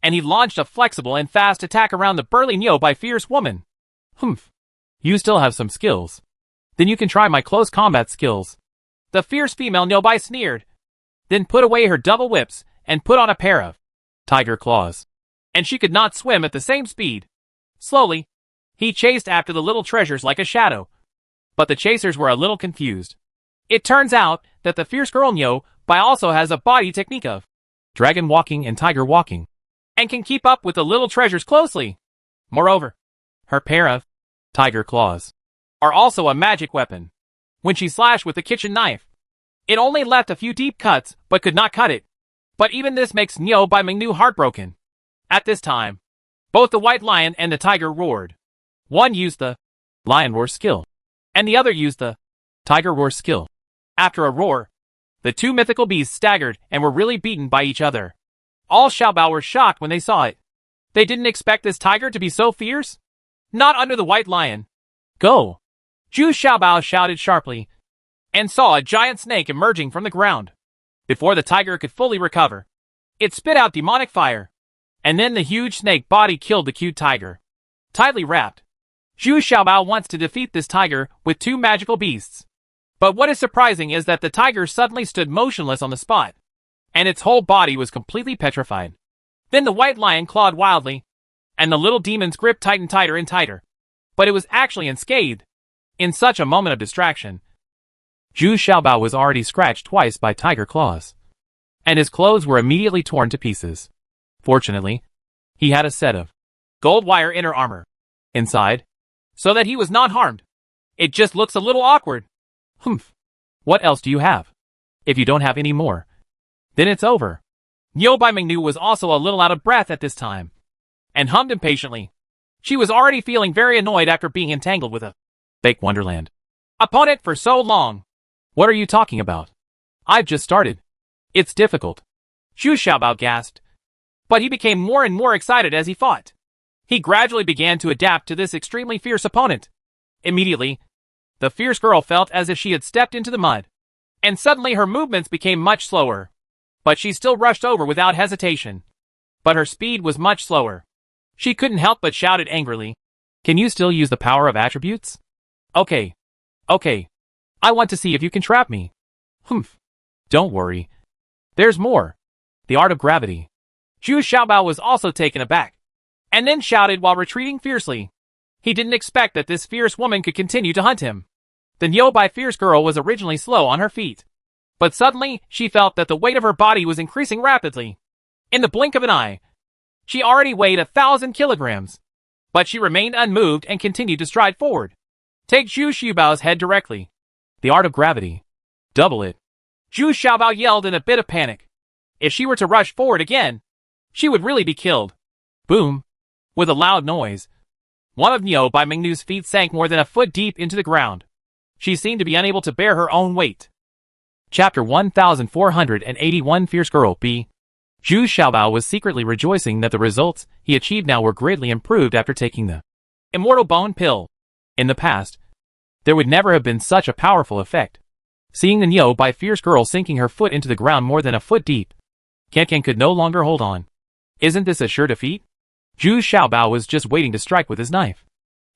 and he launched a flexible and fast attack around the burly Niu Bai fierce woman. Humph. You still have some skills. Then you can try my close combat skills. The fierce female Niu Bai sneered, then put away her double whips and put on a pair of tiger claws. And she could not swim at the same speed. Slowly, he chased after the little treasures like a shadow. But the chasers were a little confused. It turns out that the fierce girl Niu Bai also has a body technique of dragon walking and tiger walking, and can keep up with the little treasures closely. Moreover, her pair of tiger claws are also a magic weapon. When she slashed with the kitchen knife, it only left a few deep cuts but could not cut it. But even this makes Niu Bai Mingnu heartbroken. At this time, both the white lion and the tiger roared. One used the lion roar skill, and the other used the tiger roar skill. After a roar, the 2 mythical beasts staggered and were really beaten by each other. All Xiaobao were shocked when they saw it. They didn't expect this tiger to be so fierce. Not under the white lion. Go! Zhu Xiaobao shouted sharply, and saw a giant snake emerging from the ground. Before the tiger could fully recover, it spit out demonic fire, and then the huge snake body killed the cute tiger. Tightly wrapped, Zhu Xiaobao wants to defeat this tiger with 2 magical beasts. But what is surprising is that the tiger suddenly stood motionless on the spot, and its whole body was completely petrified. Then the white lion clawed wildly, and the little demon's grip tightened tighter and tighter. But it was actually unscathed. In such a moment of distraction, Zhu Xiaobao was already scratched twice by tiger claws, and his clothes were immediately torn to pieces. Fortunately, he had a set of gold wire inner armor inside, so that he was not harmed. It just looks a little awkward. Humph. What else do you have? If you don't have any more, then it's over. Niu Bai Mingnu was also a little out of breath at this time, and hummed impatiently. She was already feeling very annoyed after being entangled with a fake Wonderland opponent for so long. What are you talking about? I've just started. It's difficult. Zhu Xiaobao gasped, but he became more and more excited as he fought. He gradually began to adapt to this extremely fierce opponent. Immediately, the fierce girl felt as if she had stepped into the mud, and suddenly her movements became much slower. But she still rushed over without hesitation. But her speed was much slower. She couldn't help but shouted angrily, "Can you still use the power of attributes?" Okay. I want to see if you can trap me. Humph. Don't worry. There's more. The art of gravity. Zhu Xiaobao was also taken aback, and then shouted while retreating fiercely. He didn't expect that this fierce woman could continue to hunt him. The Niu Bai fierce girl was originally slow on her feet, but suddenly she felt that the weight of her body was increasing rapidly. In the blink of an eye, she already weighed 1,000 kilograms, but she remained unmoved and continued to stride forward. Take Zhu Xiaobao's head directly. The art of gravity. Double it. Zhu Xiaobao yelled in a bit of panic. If she were to rush forward again, she would really be killed. Boom. With a loud noise, one of Niu Bai Mingnu's feet sank more than a foot deep into the ground. She seemed to be unable to bear her own weight. Chapter 1481 Fierce Girl B. Zhu Xiaobao was secretly rejoicing that the results he achieved now were greatly improved after taking the Immortal Bone Pill. In the past, there would never have been such a powerful effect. Seeing the Niu Bai Fierce Girl sinking her foot into the ground more than a foot deep, Ken could no longer hold on. Isn't this a sure defeat? Zhu Xiaobao was just waiting to strike with his knife,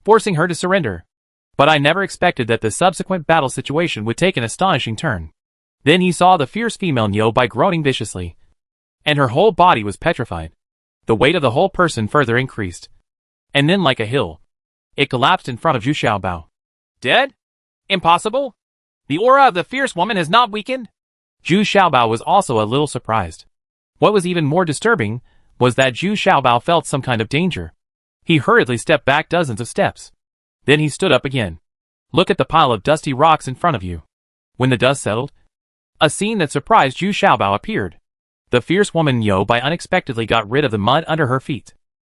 forcing her to surrender. But I never expected that the subsequent battle situation would take an astonishing turn. Then he saw the fierce female Niu Bai groaning viciously, and her whole body was petrified. The weight of the whole person further increased, and then like a hill, it collapsed in front of Zhu Xiaobao. Dead? Impossible? The aura of the fierce woman has not weakened? Zhu Xiaobao was also a little surprised. What was even more disturbing was that Zhu Xiaobao felt some kind of danger. He hurriedly stepped back dozens of steps. Then he stood up again. Look at the pile of dusty rocks in front of you. When the dust settled, a scene that surprised Zhu Xiaobao appeared. The fierce woman Niu Bai unexpectedly got rid of the mud under her feet.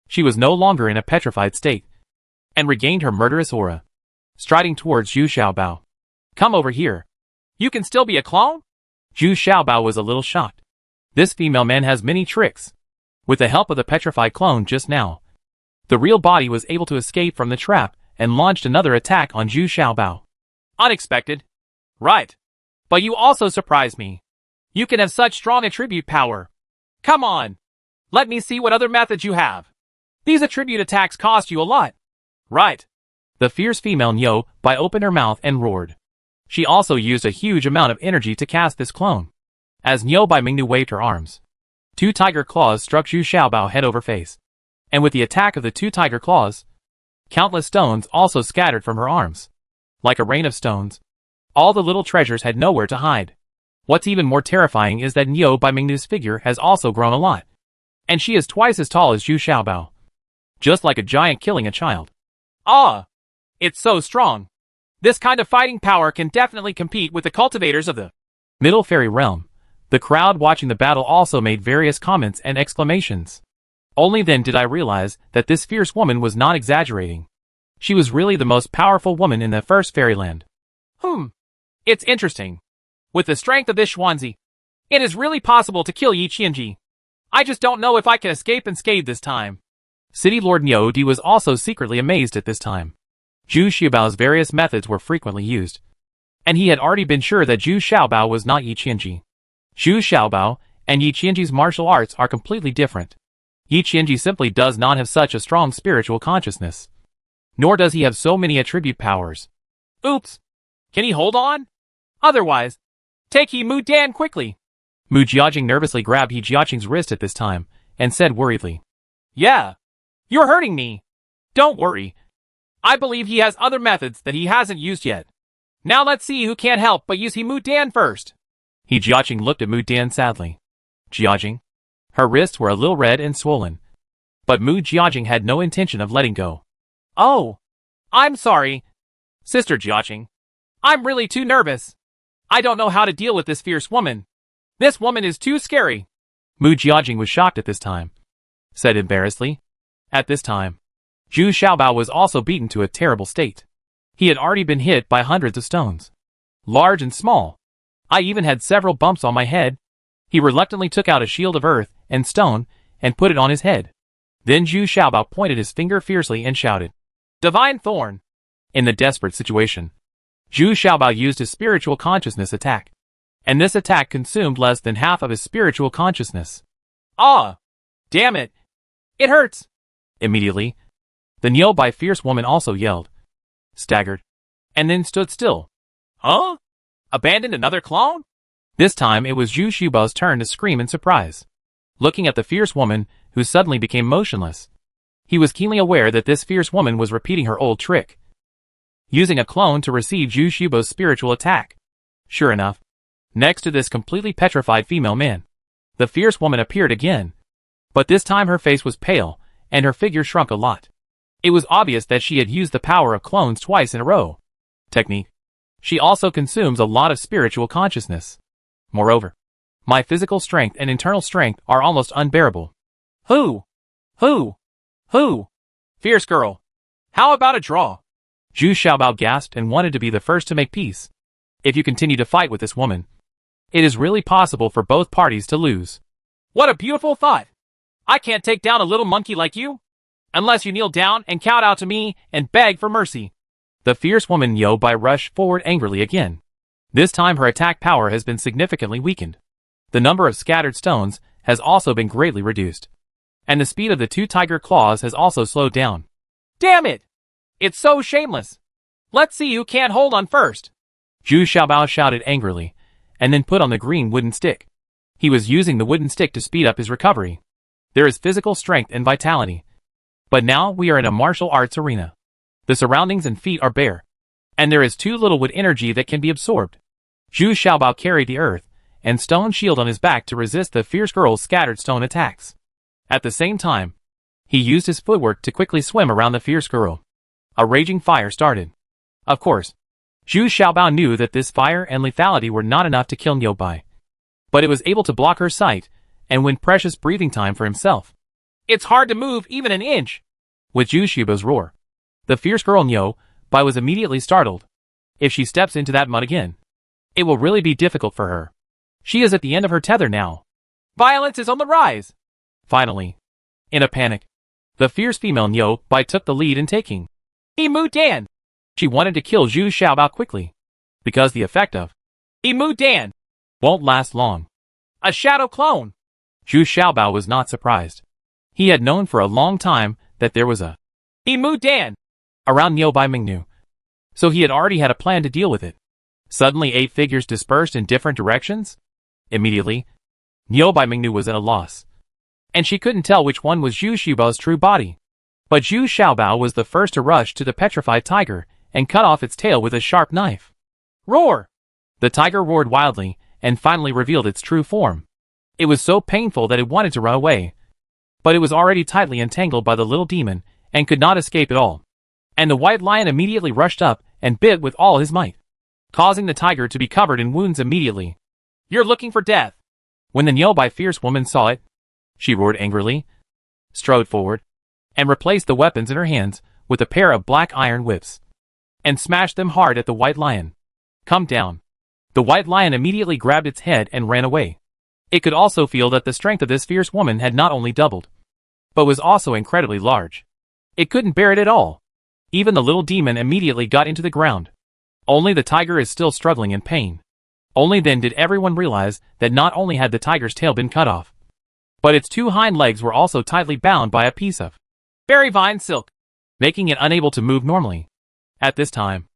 She was no longer in a petrified state, and regained her murderous aura. Striding towards Zhu Xiaobao. Come over here. You can still be a clone? Zhu Xiaobao was a little shocked. This female man has many tricks. With the help of the petrified clone just now, the real body was able to escape from the trap and launched another attack on Zhu Xiaobao. Unexpected. Right. But you also surprised me. You can have such strong attribute power. Come on. Let me see what other methods you have. These attribute attacks cost you a lot. Right. The fierce female Niu Bai opened her mouth and roared. She also used a huge amount of energy to cast this clone. As Niu Bai Mingnu waved her arms, 2 tiger claws struck Zhu Xiaobao head over face. And with the attack of the 2 tiger claws, countless stones also scattered from her arms. Like a rain of stones, all the little treasures had nowhere to hide. What's even more terrifying is that Niu Bai Mingnu's figure has also grown a lot. And she is twice as tall as Zhu Xiaobao. Just like a giant killing a child. Ah! It's so strong. This kind of fighting power can definitely compete with the cultivators of the Middle Fairy Realm. The crowd watching the battle also made various comments and exclamations. Only then did I realize that this fierce woman was not exaggerating. She was really the most powerful woman in the first fairyland. It's interesting. With the strength of this Xuanzi, it is really possible to kill Yi Qianji. I just don't know if I can escape unscathed this time. City Lord Niu Di was also secretly amazed at this time. Zhu Xiaobao's various methods were frequently used, and he had already been sure that Zhu Xiaobao was not Yi Qianji. Zhu Xiaobao and Yi Qianji's martial arts are completely different. Yi Qianji simply does not have such a strong spiritual consciousness. Nor does he have so many attribute powers. Oops! Can he hold on? Otherwise, take He Mu Dan quickly. Mu Jiajing nervously grabbed He Jiaqing's wrist at this time, and said worriedly. Yeah. You're hurting me. Don't worry. I believe he has other methods that he hasn't used yet. Now let's see who can't help but use He Mu Dan first. He Jiaqing looked at Mu Dan sadly. Jiaqing? Her wrists were a little red and swollen. But Mu Jiaqing had no intention of letting go. Oh. I'm sorry. Sister Jiaqing. I'm really too nervous. I don't know how to deal with this fierce woman. This woman is too scary. Mu Jiaqing was shocked at this time. Said embarrassedly. At this time, Zhu Xiaobao was also beaten to a terrible state. He had already been hit by hundreds of stones. Large and small. I even had several bumps on my head. He reluctantly took out a shield of earth and stone and put it on his head. Then Zhu Xiaobao pointed his finger fiercely and shouted, Divine Thorn! In the desperate situation, Zhu Xiaobao used his spiritual consciousness attack. And this attack consumed less than half of his spiritual consciousness. Ah! Damn it! It hurts! Immediately, the Niu Bai fierce woman also yelled, staggered, and then stood still. Huh? Abandoned another clone? This time it was Zhu Xiaobao's turn to scream in surprise. Looking at the fierce woman, who suddenly became motionless. He was keenly aware that this fierce woman was repeating her old trick, using a clone to receive Zhu Xiaobao's spiritual attack. Sure enough, next to this completely petrified female man, the fierce woman appeared again. But this time her face was pale, and her figure shrunk a lot. It was obvious that she had used the power of clones twice in a row. Technique. She also consumes a lot of spiritual consciousness. Moreover, my physical strength and internal strength are almost unbearable. Who? Fierce girl. How about a draw? Zhu Xiaobao gasped and wanted to be the first to make peace. If you continue to fight with this woman, it is really possible for both parties to lose. What a beautiful thought. I can't take down a little monkey like you, unless you kneel down and kowtow to me and beg for mercy. The fierce woman Yo Bai rushed forward angrily again. This time her attack power has been significantly weakened. The number of scattered stones has also been greatly reduced. And the speed of the two tiger claws has also slowed down. Damn it! It's so shameless. Let's see who can't hold on first. Zhu Xiaobao shouted angrily, and then put on the green wooden stick. He was using the wooden stick to speed up his recovery. There is physical strength and vitality. But now we are in a martial arts arena. The surroundings and feet are bare. And there is too little wood energy that can be absorbed. Zhu Xiaobao carried the earth and stone shield on his back to resist the fierce girl's scattered stone attacks. At the same time, he used his footwork to quickly swim around the fierce girl. A raging fire started. Of course, Zhu Xiaobao knew that this fire and lethality were not enough to kill Yo Bai. But it was able to block her sight and win precious breathing time for himself. It's hard to move even an inch. With Zhu Xiaobao's roar, the fierce girl Yo Bai was immediately startled. If she steps into that mud again, it will really be difficult for her. She is at the end of her tether now. Violence is on the rise. Finally, in a panic, the fierce female Yo Bai took the lead in taking Emu Dan. She wanted to kill Zhu Xiaobao quickly, because the effect of Emu Dan won't last long. A shadow clone. Zhu Xiaobao was not surprised. He had known for a long time that there was a Emu Dan around Yo Bai Mingnu, so he had already had a plan to deal with it. Suddenly 8 figures dispersed in different directions. Immediately, Yo Bai Mingnu was at a loss, and she couldn't tell which one was Zhu Xiaobao's true body. But Zhu Xiaobao was the first to rush to the petrified tiger and cut off its tail with a sharp knife. Roar! The tiger roared wildly and finally revealed its true form. It was so painful that it wanted to run away, but it was already tightly entangled by the little demon and could not escape at all. And the white lion immediately rushed up and bit with all his might, causing the tiger to be covered in wounds immediately. You're looking for death. When the Yo Bai fierce woman saw it, she roared angrily, strode forward, and replaced the weapons in her hands with a pair of black iron whips, and smashed them hard at the white lion. Come down. The white lion immediately grabbed its head and ran away. It could also feel that the strength of this fierce woman had not only doubled, but was also incredibly large. It couldn't bear it at all. Even the little demon immediately got into the ground. Only the tiger is still struggling in pain. Only then did everyone realize that not only had the tiger's tail been cut off, but its 2 hind legs were also tightly bound by a piece of berry vine silk, making it unable to move normally. At this time,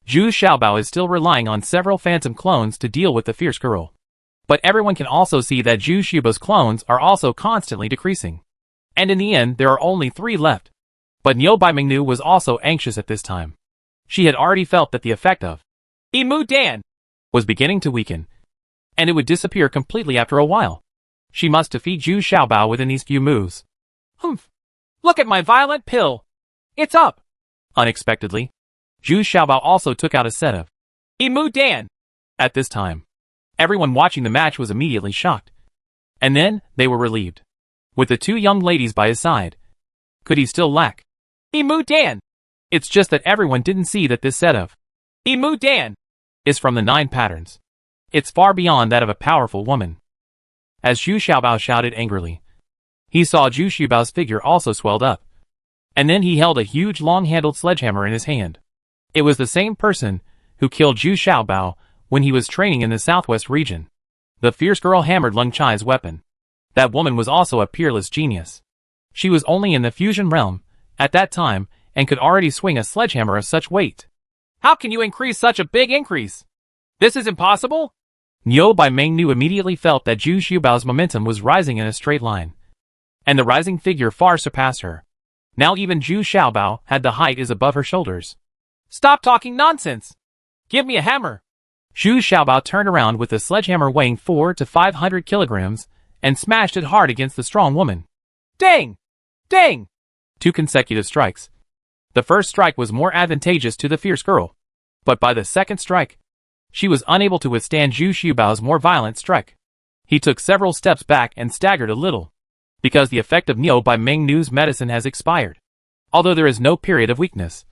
Zhu Xiaobao is still relying on several phantom clones to deal with the fierce girl. But everyone can also see that Zhu Xiaobao's clones are also constantly decreasing. And in the end, there are only 3 left. But Yo Bai Mingnu was also anxious at this time. She had already felt that the effect of Emu Dan was beginning to weaken, and it would disappear completely after a while. She must defeat Zhu Xiaobao within these few moves. Humph! Look at my violent pill! It's up! Unexpectedly, Zhu Xiaobao also took out a set of Emu Dan. At this time, everyone watching the match was immediately shocked. And then, they were relieved. With the 2 young ladies by his side, could he still lack Emu Dan? It's just that everyone didn't see that this set of Emu Dan is from the 9 patterns. It's far beyond that of a powerful woman. As Zhu Xiaobao shouted angrily, he saw Zhu Xiaobao's figure also swelled up. And then he held a huge long-handled sledgehammer in his hand. It was the same person who killed Zhu Xiaobao when he was training in the southwest region. The fierce girl hammered Lung Chai's weapon. That woman was also a peerless genius. She was only in the fusion realm at that time and could already swing a sledgehammer of such weight. How can you increase such a big increase? This is impossible? Yo Bai Mingnu immediately felt that Zhu Xiaobao's momentum was rising in a straight line, and the rising figure far surpassed her. Now even Zhu Xiaobao had the height is above her shoulders. Stop talking nonsense! Give me a hammer! Zhu Xiaobao turned around with the sledgehammer weighing 400 to 500 kilograms and smashed it hard against the strong woman. Dang! Dang! 2 consecutive strikes. The first strike was more advantageous to the fierce girl, but by the second strike, she was unable to withstand Zhu Xiaobao's more violent strike. He took several steps back and staggered a little, because the effect of Yo Bai Mingnu's medicine has expired. although there is no period of weakness.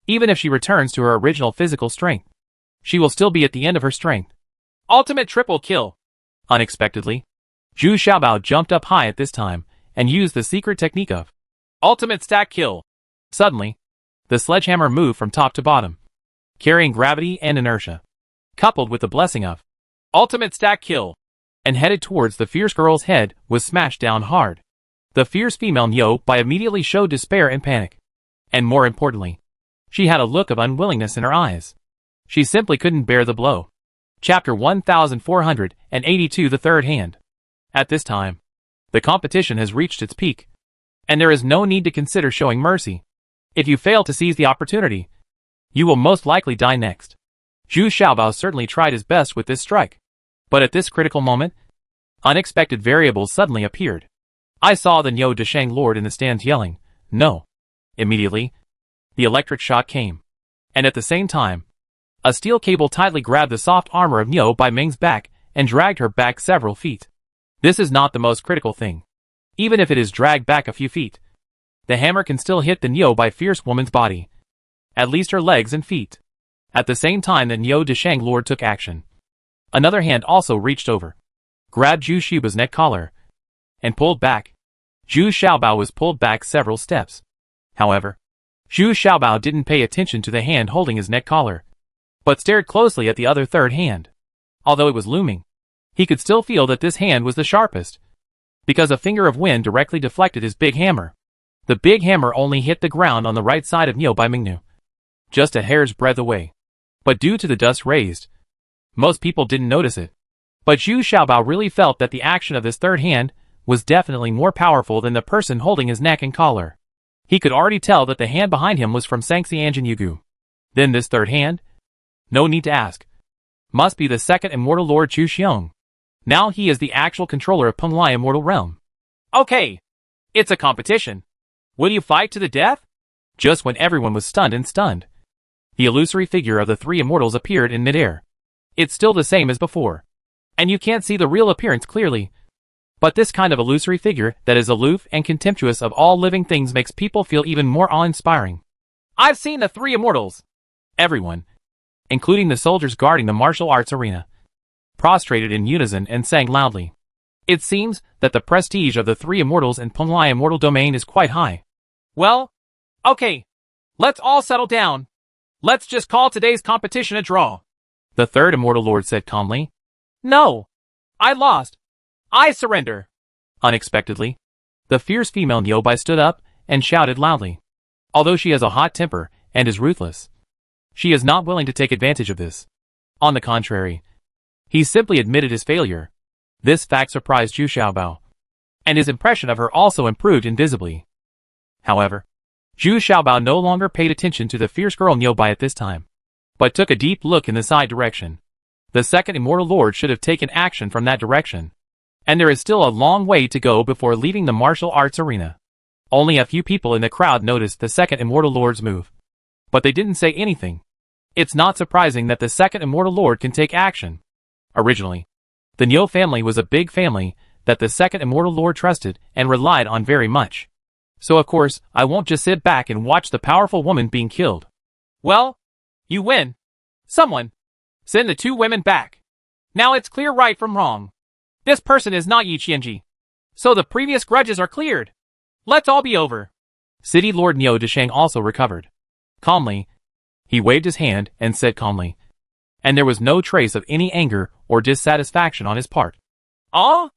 Even if she returns to her original physical strength, she will still be at the end of her strength. Ultimate triple kill. Unexpectedly, Zhu Xiaobao jumped up high at this time and used the secret technique of ultimate stack kill. Suddenly, the sledgehammer moved from top to bottom, carrying gravity and inertia, coupled with the blessing of ultimate stack kill, and headed towards the fierce girl's head was smashed down hard. The fierce female Niu Bai immediately showed despair and panic. And more importantly, she had a look of unwillingness in her eyes. She simply couldn't bear the blow. Chapter 1482, the third hand. At this time, the competition has reached its peak, and there is no need to consider showing mercy. If you fail to seize the opportunity, you will most likely die next. Zhu Xiaobao certainly tried his best with this strike. But at this critical moment, unexpected variables suddenly appeared. I saw the Niu Deshang Lord in the stands yelling, "No!" Immediately, the electric shock came. And at the same time, a steel cable tightly grabbed the soft armor of Niu Bai Ming's back and dragged her back several feet. This is not the most critical thing. Even if it is dragged back a few feet, the hammer can still hit the Niu Bai fierce woman's body. At least her legs and feet. At the same time the Niu Deshang Lord took action. Another hand also reached over, grabbed Zhu Xiaobao's neck collar, and pulled back. Zhu Xiaobao was pulled back several steps. However, Zhu Xiaobao didn't pay attention to the hand holding his neck collar, but stared closely at the other third hand. Although it was looming, he could still feel that this hand was the sharpest, because a finger of wind directly deflected his big hammer. The big hammer only hit the ground on the right side of Niu Bai Mingnu, just a hair's breadth away. But due to the dust raised, most people didn't notice it. But Zhu Xiaobao really felt that the action of this third hand was definitely more powerful than the person holding his neck and collar. He could already tell that the hand behind him was from Sangxi Anjin Yugu. Then this third hand? No need to ask. Must be the second immortal Lord Chu Xiong. Now he is the actual controller of Penglai Immortal Realm. Okay, it's a competition. Will you fight to the death? Just when everyone was stunned, the illusory figure of the three immortals appeared in midair. It's still the same as before, and you can't see the real appearance clearly. But this kind of illusory figure that is aloof and contemptuous of all living things makes people feel even more awe-inspiring. I've seen the three immortals. Everyone, including the soldiers guarding the martial arts arena, prostrated in unison and sang loudly. It seems that the prestige of the three immortals in Penglai Immortal Domain is quite high. Well, okay, let's all settle down. Let's just call today's competition a draw. The third immortal lord said calmly. No, I lost. I surrender. Unexpectedly, the fierce female Niu Bai stood up and shouted loudly. Although she has a hot temper and is ruthless, she is not willing to take advantage of this. On the contrary, he simply admitted his failure. This fact surprised Zhu Xiaobao, and his impression of her also improved invisibly. However, Zhu Xiaobao no longer paid attention to the fierce girl Niu Bai at this time, but took a deep look in the side direction. The second immortal lord should have taken action from that direction, and there is still a long way to go before leaving the martial arts arena. Only a few people in the crowd noticed the second immortal lord's move, but they didn't say anything. It's not surprising that the second immortal lord can take action. Originally, the Niu family was a big family that the second immortal lord trusted and relied on very much. So of course, I won't just sit back and watch the powerful woman being killed. Well, you win. Someone, send the two women back. Now it's clear right from wrong. This person is not Yi Qianji. So the previous grudges are cleared. Let's all be over. City Lord Niu Deshang also recovered. Calmly, he waved his hand and said calmly, and there was no trace of any anger or dissatisfaction on his part. Ah?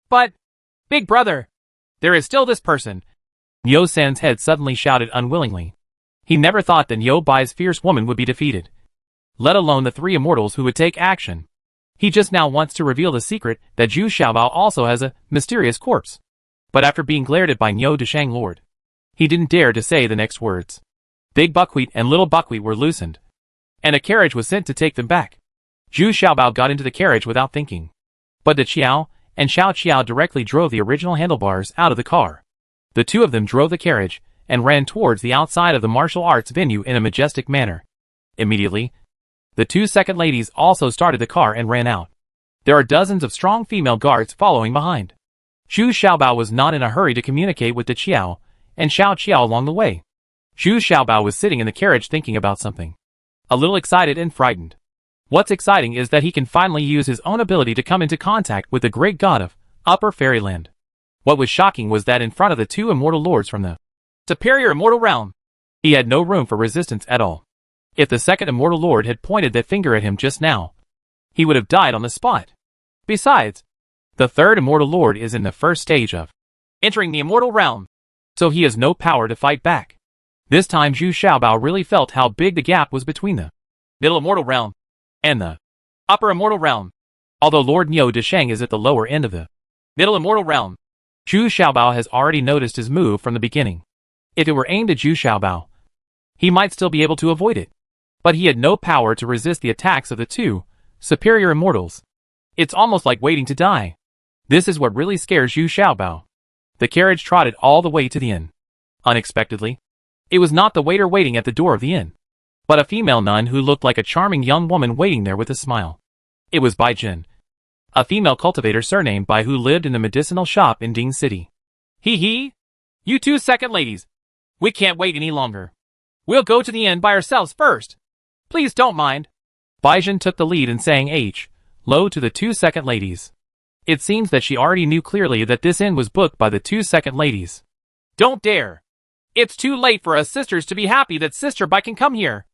But, big brother, there is still this person. Niu San's head suddenly shouted unwillingly. He never thought that Niu Bai's fierce woman would be defeated, let alone the three immortals who would take action. He just now wants to reveal the secret that Zhu Xiaobao also has a mysterious corpse. But after being glared at by Niu Deshang Lord, he didn't dare to say the next words. Big Buckwheat and Little Buckwheat were loosened, and a carriage was sent to take them back. Zhu Xiaobao got into the carriage without thinking, but De Qiao and Xiao Qiao directly drove the original handlebars out of the car. The two of them drove the carriage and ran towards the outside of the martial arts venue in a majestic manner. Immediately, the two second ladies also started the car and ran out. There are dozens of strong female guards following behind. Zhu Xiaobao was not in a hurry to communicate with De Qiao and Xiao Qiao along the way. Zhu Xiaobao was sitting in the carriage thinking about something. A little excited and frightened. What's exciting is that he can finally use his own ability to come into contact with the great god of Upper Fairyland. What was shocking was that in front of the two immortal lords from the superior immortal realm, he had no room for resistance at all. If the second immortal lord had pointed that finger at him just now, he would have died on the spot. Besides, the third immortal lord is in the first stage of entering the immortal realm, so he has no power to fight back. This time Zhu Xiaobao really felt how big the gap was between the middle immortal realm and the upper immortal realm. Although Lord Niu Desheng is at the lower end of the middle immortal realm, Zhu Xiaobao has already noticed his move from the beginning. If it were aimed at Zhu Xiaobao, he might still be able to avoid it. But he had no power to resist the attacks of the two superior immortals. It's almost like waiting to die. This is what really scares Zhu Xiaobao. The carriage trotted all the way to the inn. Unexpectedly, it was not the waiter waiting at the door of the inn, but a female nun who looked like a charming young woman waiting there with a smile. It was Bai Jin, a female cultivator surnamed Bai who lived in the medicinal shop in Ding City. Hee. You two second ladies. We can't wait any longer. We'll go to the inn by ourselves first. Please don't mind. Bai Jin took the lead in saying low to the two second ladies. It seems that she already knew clearly that this inn was booked by the two second ladies. Don't dare. It's too late for us sisters to be happy that Sister Bai can come here.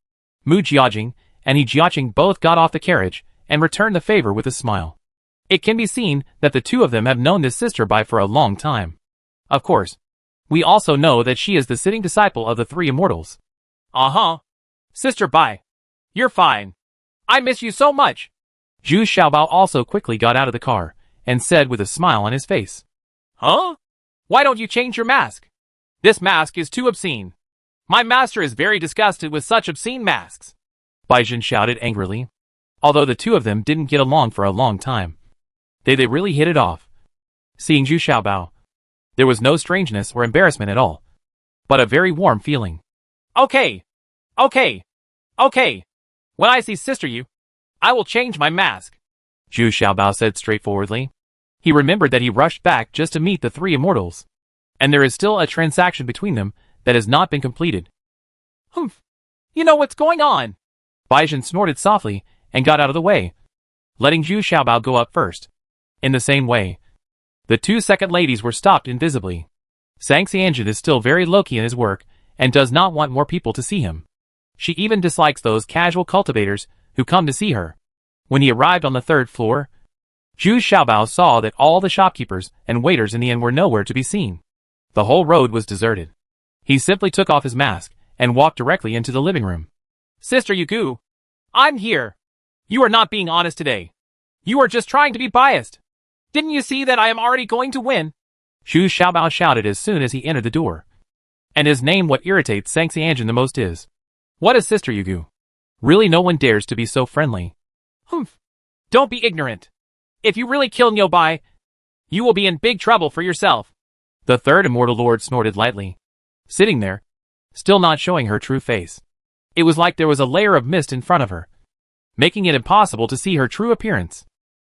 Mu Jiajing and He Jiaqing both got off the carriage and returned the favor with a smile. It can be seen that the two of them have known this Sister Bai for a long time. Of course, we also know that she is the sitting disciple of the three immortals. Sister Bai, you're fine. I miss you so much. Zhu Xiaobao also quickly got out of the car and said with a smile on his face. Huh? Why don't you change your mask? This mask is too obscene. My master is very disgusted with such obscene masks. Bai Jin shouted angrily. Although the two of them didn't get along for a long time, they really hit it off. Seeing Zhu Xiaobao, there was no strangeness or embarrassment at all, but a very warm feeling. Okay. When I see Sister Yu, I will change my mask, Zhu Xiaobao said straightforwardly. He remembered that he rushed back just to meet the three immortals, and there is still a transaction between them that has not been completed. Humph. You know what's going on. Bai Jin snorted softly and got out of the way, letting Zhu Xiaobao go up first. In the same way, the two second ladies were stopped invisibly. Zhang Xianjun is still very low-key in his work and does not want more people to see him. She even dislikes those casual cultivators who come to see her. When he arrived on the third floor, Zhu Xiaobao saw that all the shopkeepers and waiters in the inn were nowhere to be seen. The whole road was deserted. He simply took off his mask and walked directly into the living room. Sister Yu, I'm here. You are not being honest today. You are just trying to be biased. Didn't you see that I am already going to win? Zhu Xiaobao shouted as soon as he entered the door. And his name what irritates Zhang Xianjun the most is, what is Sister Yu? Really no one dares to be so friendly. Humph. Don't be ignorant. If you really kill Niu Bai, you will be in big trouble for yourself. The third immortal lord snorted lightly, sitting there, still not showing her true face. It was like there was a layer of mist in front of her, making it impossible to see her true appearance.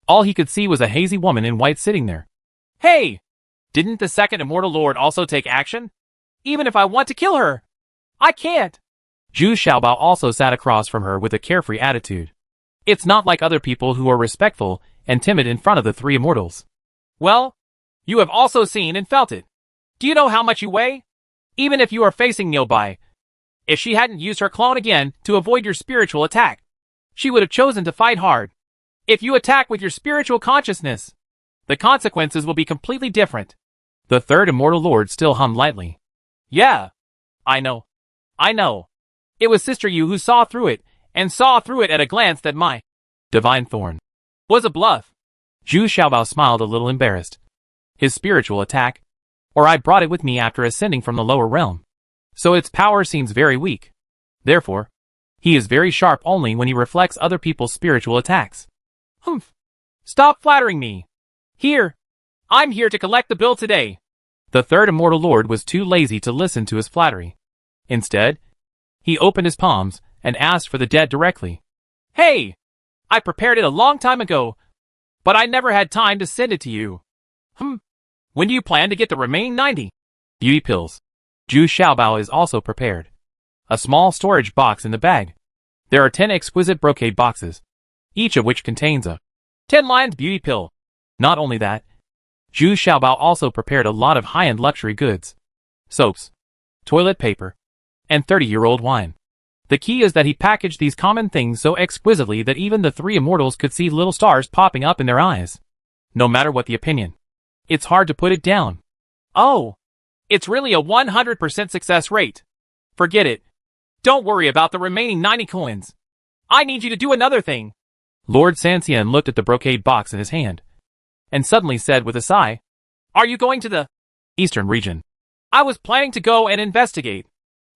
All he could see was a hazy woman in white sitting there. Hey! Didn't the second immortal lord also take action? Even if I want to kill her, I can't. Zhu Xiaobao also sat across from her with a carefree attitude. It's not like other people who are respectful and timid in front of the three immortals. Well, you have also seen and felt it. Do you know how much you weigh? Even if you are facing Niu Bai, if she hadn't used her clone again to avoid your spiritual attack, she would have chosen to fight hard. If you attack with your spiritual consciousness, the consequences will be completely different. The third immortal lord still hummed lightly. Yeah, I know. It was Sister Yu who saw through it, and saw through it at a glance that my divine thorn was a bluff. Zhu Xiaobao smiled a little embarrassed. His spiritual attack, or I brought it with me after ascending from the lower realm, so its power seems very weak. Therefore, he is very sharp only when he reflects other people's spiritual attacks. Humph. Stop flattering me. Here. I'm here to collect the bill today. The third immortal lord was too lazy to listen to his flattery. Instead, he opened his palms and asked for the debt directly. Hey! I prepared it a long time ago, but I never had time to send it to you. When do you plan to get the remaining 90? Beauty pills. Zhu Xiaobao is also prepared. a small storage box in the bag. There are 10 exquisite brocade boxes, each of which contains a 10-lined beauty pill. Not only that, Zhu Xiaobao also prepared a lot of high-end luxury goods, soaps, toilet paper, and 30-year-old wine. The key is that he packaged these common things so exquisitely that even the three immortals could see little stars popping up in their eyes. No matter what the opinion, it's hard to put it down. Oh, it's really a 100% success rate. Forget it. Don't worry about the remaining 90 coins. I need you to do another thing. Lord Sanxian looked at the brocade box in his hand, and suddenly said with a sigh, Are you going to the Eastern region? I was planning to go and investigate.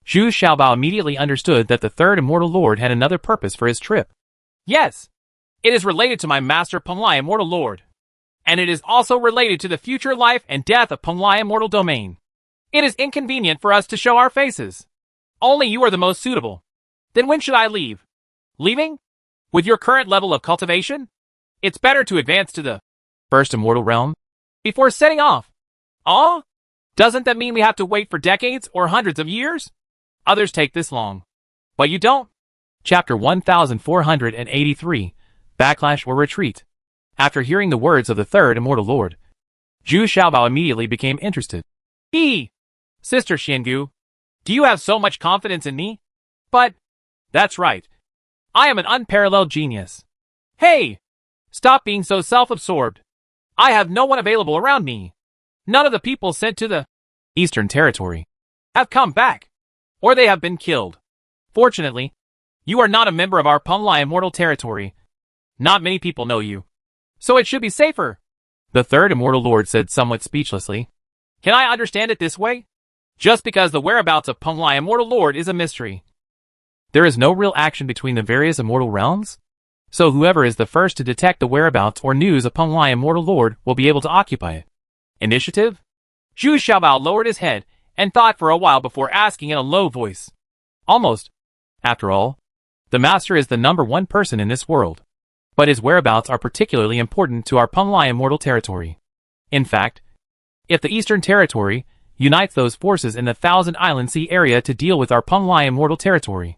Zhu Xiaobao immediately understood that the third immortal lord had another purpose for his trip. Yes, it is related to my master Penglai Immortal Lord. And it is also related to the future life and death of Penglai Immortal Domain. It is inconvenient for us to show our faces. Only you are the most suitable. Then when should I leave? Leaving? With your current level of cultivation? It's better to advance to the first immortal realm before setting off. Oh? Doesn't that mean we have to wait for decades or hundreds of years? Others take this long. But you don't. Chapter 1483, Backlash or Retreat. After hearing the words of the third immortal lord, Zhu Xiaobao immediately became interested. Sister Xiangu, do you have so much confidence in me? But, that's right. I am an unparalleled genius. Hey! Stop being so self-absorbed. I have no one available around me. None of the people sent to the Eastern Territory have come back, or they have been killed. Fortunately, you are not a member of our Penglai Immortal Territory. Not many people know you, so it should be safer. The third immortal lord said somewhat speechlessly. Can I understand it this way? Just because the whereabouts of Penglai Immortal Lord is a mystery. There is no real action between the various immortal realms? So whoever is the first to detect the whereabouts or news of Penglai Immortal Lord will be able to occupy it. Initiative? Zhu Xiaobao lowered his head and thought for a while before asking in a low voice. Almost. After all, the master is the number one person in this world. But his whereabouts are particularly important to our Penglai Immortal Territory. In fact, if the Eastern Territory unites those forces in the Thousand Island Sea area to deal with our Penglai Immortal Territory,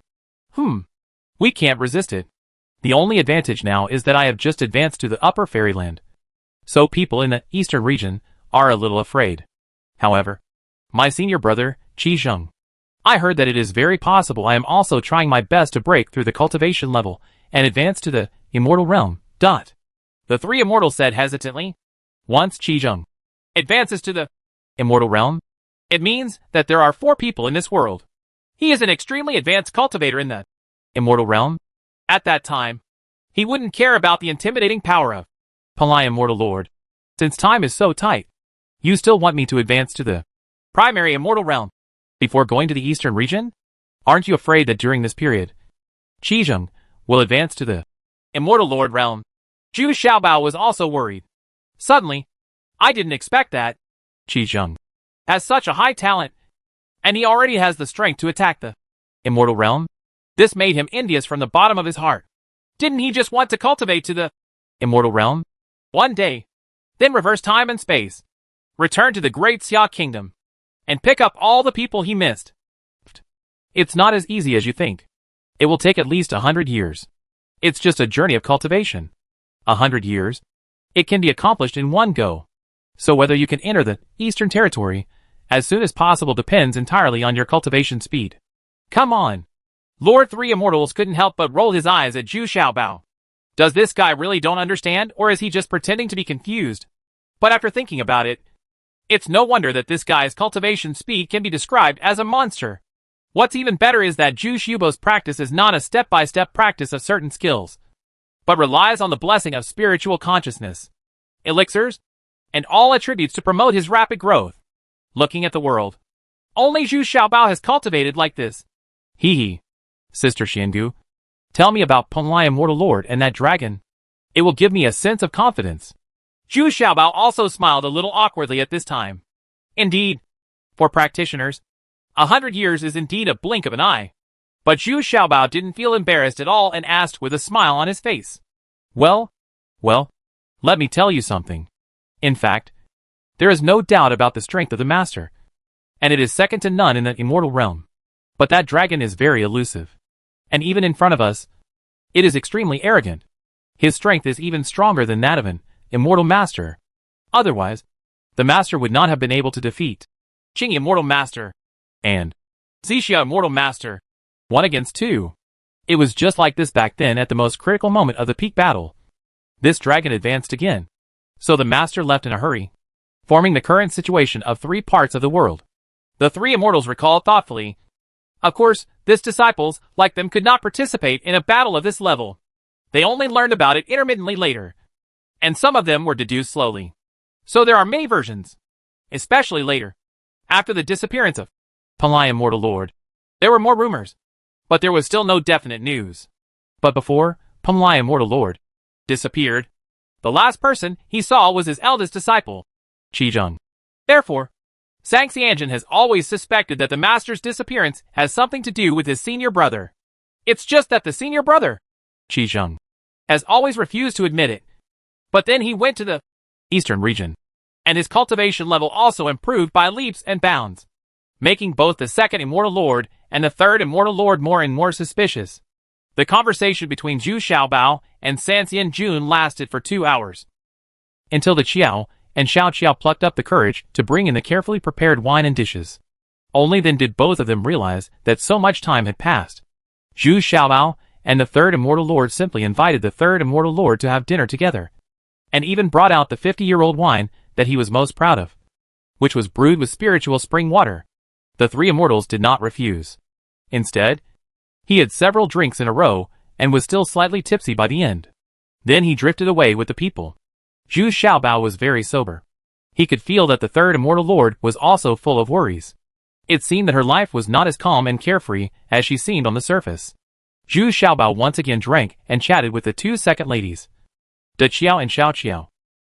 we can't resist it. The only advantage now is that I have just advanced to the Upper Fairyland. So people in the Eastern region are a little afraid. However, my senior brother, Qi Zheng, I heard that it is very possible I am also trying my best to break through the cultivation level and advance to the Immortal Realm. The three immortals said hesitantly. Once Qi Zheng advances to the Immortal Realm, it means that there are 4 people in this world. He is an extremely advanced cultivator in the Immortal Realm. At that time, he wouldn't care about the intimidating power of Penglai Immortal Lord. Since time is so tight, you still want me to advance to the primary immortal realm before going to the Eastern region? Aren't you afraid that during this period, Qi Zheng will advance to the Immortal Lord realm? Zhu Xiaobao was also worried. Suddenly, I didn't expect that. Qi Zheng has such a high talent, and he already has the strength to attack the Immortal Realm. This made him envious from the bottom of his heart. Didn't he just want to cultivate to the Immortal Realm one day, then reverse time and space, return to the Great Xia Kingdom, and pick up all the people he missed? It's not as easy as you think. It will take at least 100 years. It's just a journey of cultivation. 100 years? It can be accomplished in one go. So whether you can enter the Eastern Territory as soon as possible depends entirely on your cultivation speed. Come on. Lord Three Immortals couldn't help but roll his eyes at Zhu Xiaobao. Does this guy really don't understand, or is he just pretending to be confused? But after thinking about it, it's no wonder that this guy's cultivation speed can be described as a monster. What's even better is that Zhu Xiaobao's practice is not a step-by-step practice of certain skills, but relies on the blessing of spiritual consciousness, elixirs, and all attributes to promote his rapid growth. Looking at the world, only Zhu Xiaobao has cultivated like this. Sister Xiangu, tell me about Penglai Immortal Lord and that dragon. It will give me a sense of confidence. Zhu Xiaobao also smiled a little awkwardly at this time. Indeed, for practitioners, 100 years is indeed a blink of an eye. But Zhu Xiaobao didn't feel embarrassed at all and asked with a smile on his face. Well, let me tell you something. In fact, there is no doubt about the strength of the master, and it is second to none in the Immortal Realm. But that dragon is very elusive. And even in front of us, it is extremely arrogant. His strength is even stronger than that of an immortal master. Otherwise, the master would not have been able to defeat Qing Immortal Master and Zixia Immortal Master. 1 against 2. It was just like this back then at the most critical moment of the peak battle. This dragon advanced again. So the master left in a hurry, forming the current situation of 3 parts of the world. The 3 immortals recalled thoughtfully. Of course, this disciples, like them, could not participate in a battle of this level. They only learned about it intermittently later. And some of them were deduced slowly. So there are many versions. Especially later. After the disappearance of Panlai Immortal Lord, there were more rumors. But there was still no definite news. But before Panlai Immortal Lord disappeared, the last person he saw was his eldest disciple, Qizheng. Therefore, Zhang Xianjun has always suspected that the master's disappearance has something to do with his senior brother. It's just that the senior brother, Qizheng, has always refused to admit it. But then he went to the eastern region, and his cultivation level also improved by leaps and bounds, making both the second Immortal Lord and the third Immortal Lord more and more suspicious. The conversation between Zhu Xiaobao and Sanxian Jun lasted for 2 hours. Until the Qiao and Xiao Qiao plucked up the courage to bring in the carefully prepared wine and dishes. Only then did both of them realize that so much time had passed. Zhu Xiaobao and the third Immortal Lord simply invited the third Immortal Lord to have dinner together, and even brought out the 50-year-old wine that he was most proud of, which was brewed with spiritual spring water. The 3 immortals did not refuse. Instead, he had several drinks in a row and was still slightly tipsy by the end. Then he drifted away with the people. Zhu Xiaobao was very sober. He could feel that the third Immortal Lord was also full of worries. It seemed that her life was not as calm and carefree as she seemed on the surface. Zhu Xiaobao once again drank and chatted with the 2 second ladies, Da Qiao and Xiao Qiao,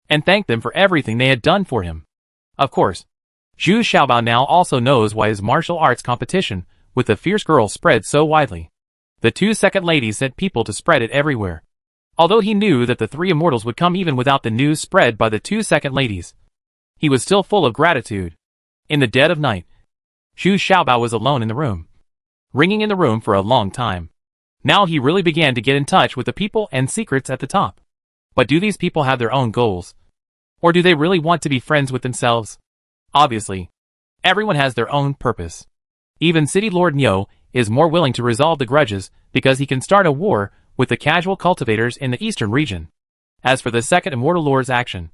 and thanked them for everything they had done for him. Of course, Zhu Xiaobao now also knows why his martial arts competition with the fierce girl spread so widely. The 2 second ladies sent people to spread it everywhere. Although he knew that the 3 immortals would come even without the news spread by the 2 second ladies, he was still full of gratitude. In the dead of night, Zhu Xiaobao was alone in the room, ringing in the room for a long time. Now he really began to get in touch with the people and secrets at the top. But do these people have their own goals? Or do they really want to be friends with themselves? Obviously, everyone has their own purpose. Even City Lord Niu is more willing to resolve the grudges because he can start a war with the casual cultivators in the eastern region. As for the second Immortal Lord's action,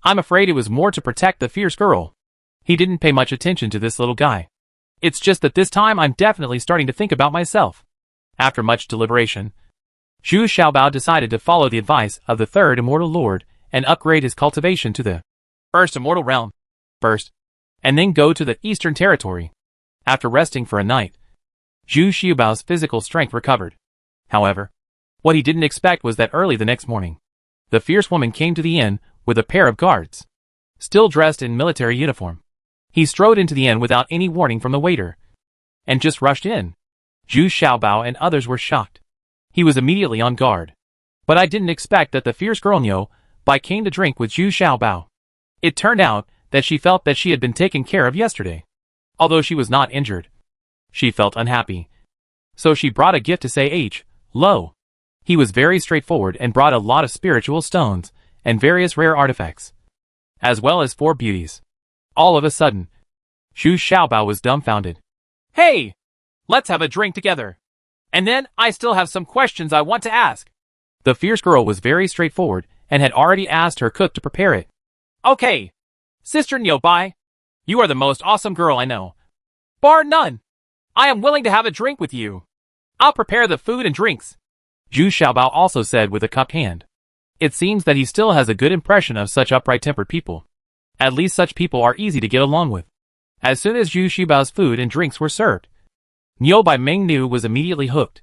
I'm afraid it was more to protect the fierce girl. He didn't pay much attention to this little guy. It's just that this time I'm definitely starting to think about myself. After much deliberation, Zhu Xiaobao decided to follow the advice of the third Immortal Lord and upgrade his cultivation to the first Immortal Realm first, and then go to the eastern territory. After resting for a night, Zhu Xiaobao's physical strength recovered. However, what he didn't expect was that early the next morning, the fierce woman came to the inn with a pair of guards, still dressed in military uniform. He strode into the inn without any warning from the waiter, and just rushed in. Zhu Xiaobao and others were shocked. He was immediately on guard. But I didn't expect that the fierce girl Niu came to drink with Zhu Xiaobao. It turned out that she felt that she had been taken care of yesterday. Although she was not injured, she felt unhappy. So she brought a gift to say hello. He was very straightforward and brought a lot of spiritual stones and various rare artifacts, as well as 4 beauties. All of a sudden, Zhu Xiaobao was dumbfounded. Hey! Let's have a drink together. And then I still have some questions I want to ask. The fierce girl was very straightforward and had already asked her cook to prepare it. Okay. Sister Niu Bai, you are the most awesome girl I know. Bar none. I am willing to have a drink with you. I'll prepare the food and drinks. Zhu Xiaobao also said with a cupped hand. It seems that he still has a good impression of such upright-tempered people. At least such people are easy to get along with. As soon as Zhu Xiaobao's food and drinks were served, Niu by Meng Nu was immediately hooked.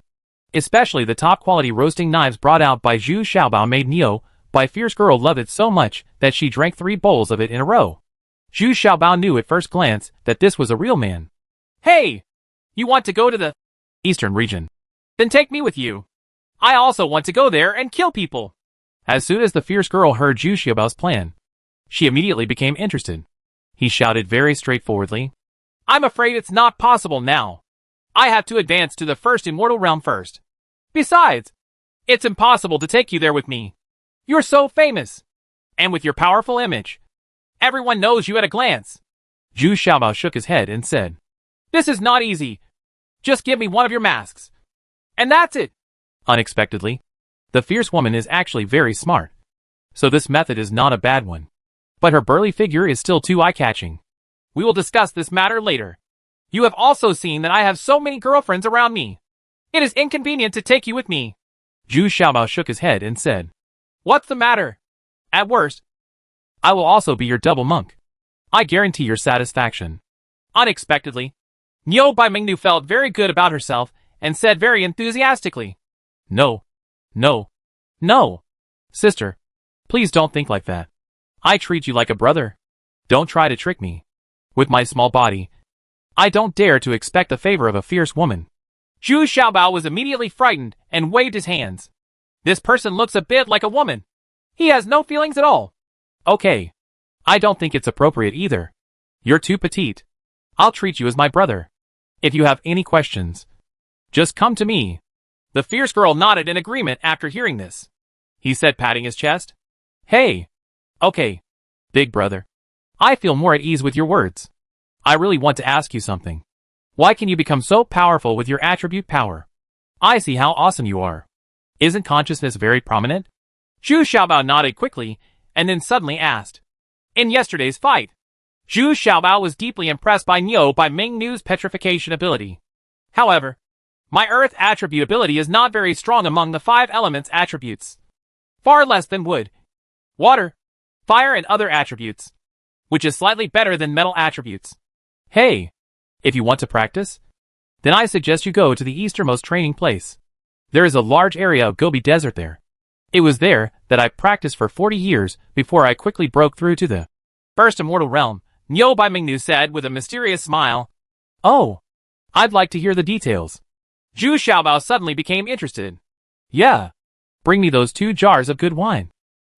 Especially the top-quality roasting knives brought out by Zhu Xiaobao made Niu by fierce girl love it so much that she drank 3 bowls of it in a row. Zhu Xiaobao knew at first glance that this was a real man. Hey! You want to go to the eastern region? Then take me with you. I also want to go there and kill people. As soon as the fierce girl heard Zhu Xiaobao's plan, she immediately became interested. He shouted very straightforwardly, I'm afraid it's not possible now. I have to advance to the first immortal realm first. Besides, it's impossible to take you there with me. You're so famous. And with your powerful image, everyone knows you at a glance. Zhu Xiaobao shook his head and said, This is not easy. Just give me one of your masks. And that's it. Unexpectedly, the fierce woman is actually very smart. So this method is not a bad one. But her burly figure is still too eye-catching. We will discuss this matter later. You have also seen that I have so many girlfriends around me. It is inconvenient to take you with me. Zhu Xiaobao shook his head and said, What's the matter? At worst, I will also be your double monk. I guarantee your satisfaction. Unexpectedly, Niu Bai Mingnu felt very good about herself and said very enthusiastically, No. Sister, please don't think like that. I treat you like a brother. Don't try to trick me. With my small body, I don't dare to expect the favor of a fierce woman. Zhu Xiaobao was immediately frightened and waved his hands. This person looks a bit like a woman. He has no feelings at all. Okay. I don't think it's appropriate either. You're too petite. I'll treat you as my brother. If you have any questions, just come to me. The fierce girl nodded in agreement after hearing this. He said, patting his chest, Hey. Okay. Big brother. I feel more at ease with your words. I really want to ask you something. Why can you become so powerful with your attribute power? I see how awesome you are. Isn't consciousness very prominent? Zhu Xiaobao nodded quickly and then suddenly asked. In yesterday's fight, Zhu Xiaobao was deeply impressed by Niu Bai Mingnu's petrification ability. However, my earth attribute ability is not very strong among the 5 elements attributes. Far less than wood, water, fire and other attributes, which is slightly better than metal attributes. Hey, if you want to practice, then I suggest you go to the easternmost training place. There is a large area of Gobi Desert there. It was there that I practiced for 40 years before I quickly broke through to the first immortal realm, Niu Bai Mingnu said with a mysterious smile. Oh, I'd like to hear the details. Zhu Xiaobao suddenly became interested. Yeah. Bring me those 2 jars of good wine.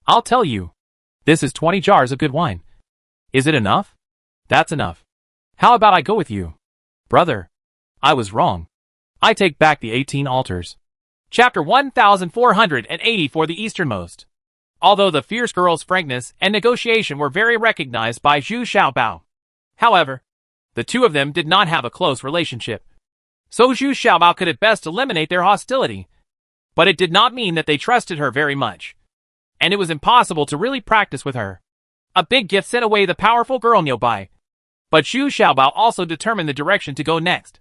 I'll tell you. This is 20 jars of good wine. Is it enough? That's enough. How about I go with you? Brother, I was wrong. I take back the 18 altars. Chapter 1480 for the easternmost. Although the fierce girl's frankness and negotiation were very recognized by Zhu Xiaobao. However, the two of them did not have a close relationship. So Zhu Xiaobao could at best eliminate their hostility. But it did not mean that they trusted her very much. And it was impossible to really practice with her. A big gift sent away the powerful girl Niu Bai. But Zhu Xiaobao also determined the direction to go next.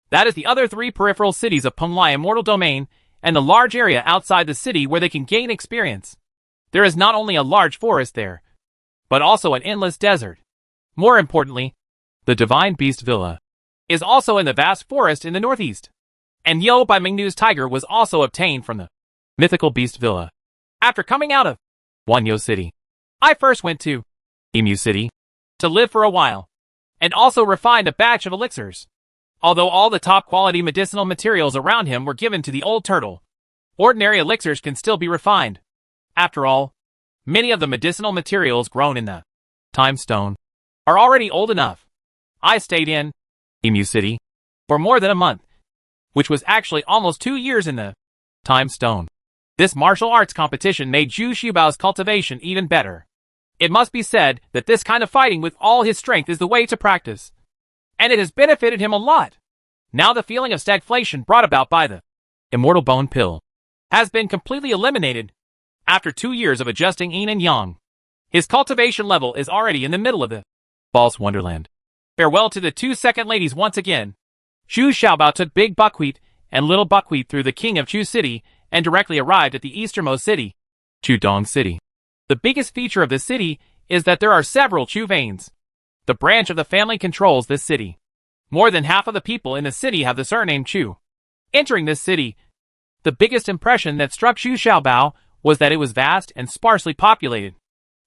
That is the other 3 peripheral cities of Penglai Immortal Domain, and the large area outside the city where they can gain experience. There is not only a large forest there, but also an endless desert. More importantly, the Divine Beast Villa is also in the vast forest in the northeast. And Niu Bai Mingnu's tiger was also obtained from the Mythical Beast Villa. After coming out of Wanyo City, I first went to Emu City to live for a while, and also refined a batch of elixirs. Although all the top-quality medicinal materials around him were given to the old turtle, ordinary elixirs can still be refined. After all, many of the medicinal materials grown in the Time Stone are already old enough. I stayed in Emu City for more than a month, which was actually almost 2 years in the Time Stone. This martial arts competition made Zhu Xiaobao's cultivation even better. It must be said that this kind of fighting with all his strength is the way to practice. And it has benefited him a lot. Now the feeling of stagflation brought about by the Immortal Bone Pill has been completely eliminated. After 2 years of adjusting yin and yang, his cultivation level is already in the middle of the false wonderland. Farewell to the 2 second ladies once again. Zhu Xiaobao took Big Buckwheat and Little Buckwheat through the King of Chu City and directly arrived at the easternmost city, Chudong City. The biggest feature of this city is that there are several Chu veins. The branch of the family controls this city. More than half of the people in the city have the surname Chu. Entering this city, the biggest impression that struck Zhu Xiaobao was that it was vast and sparsely populated.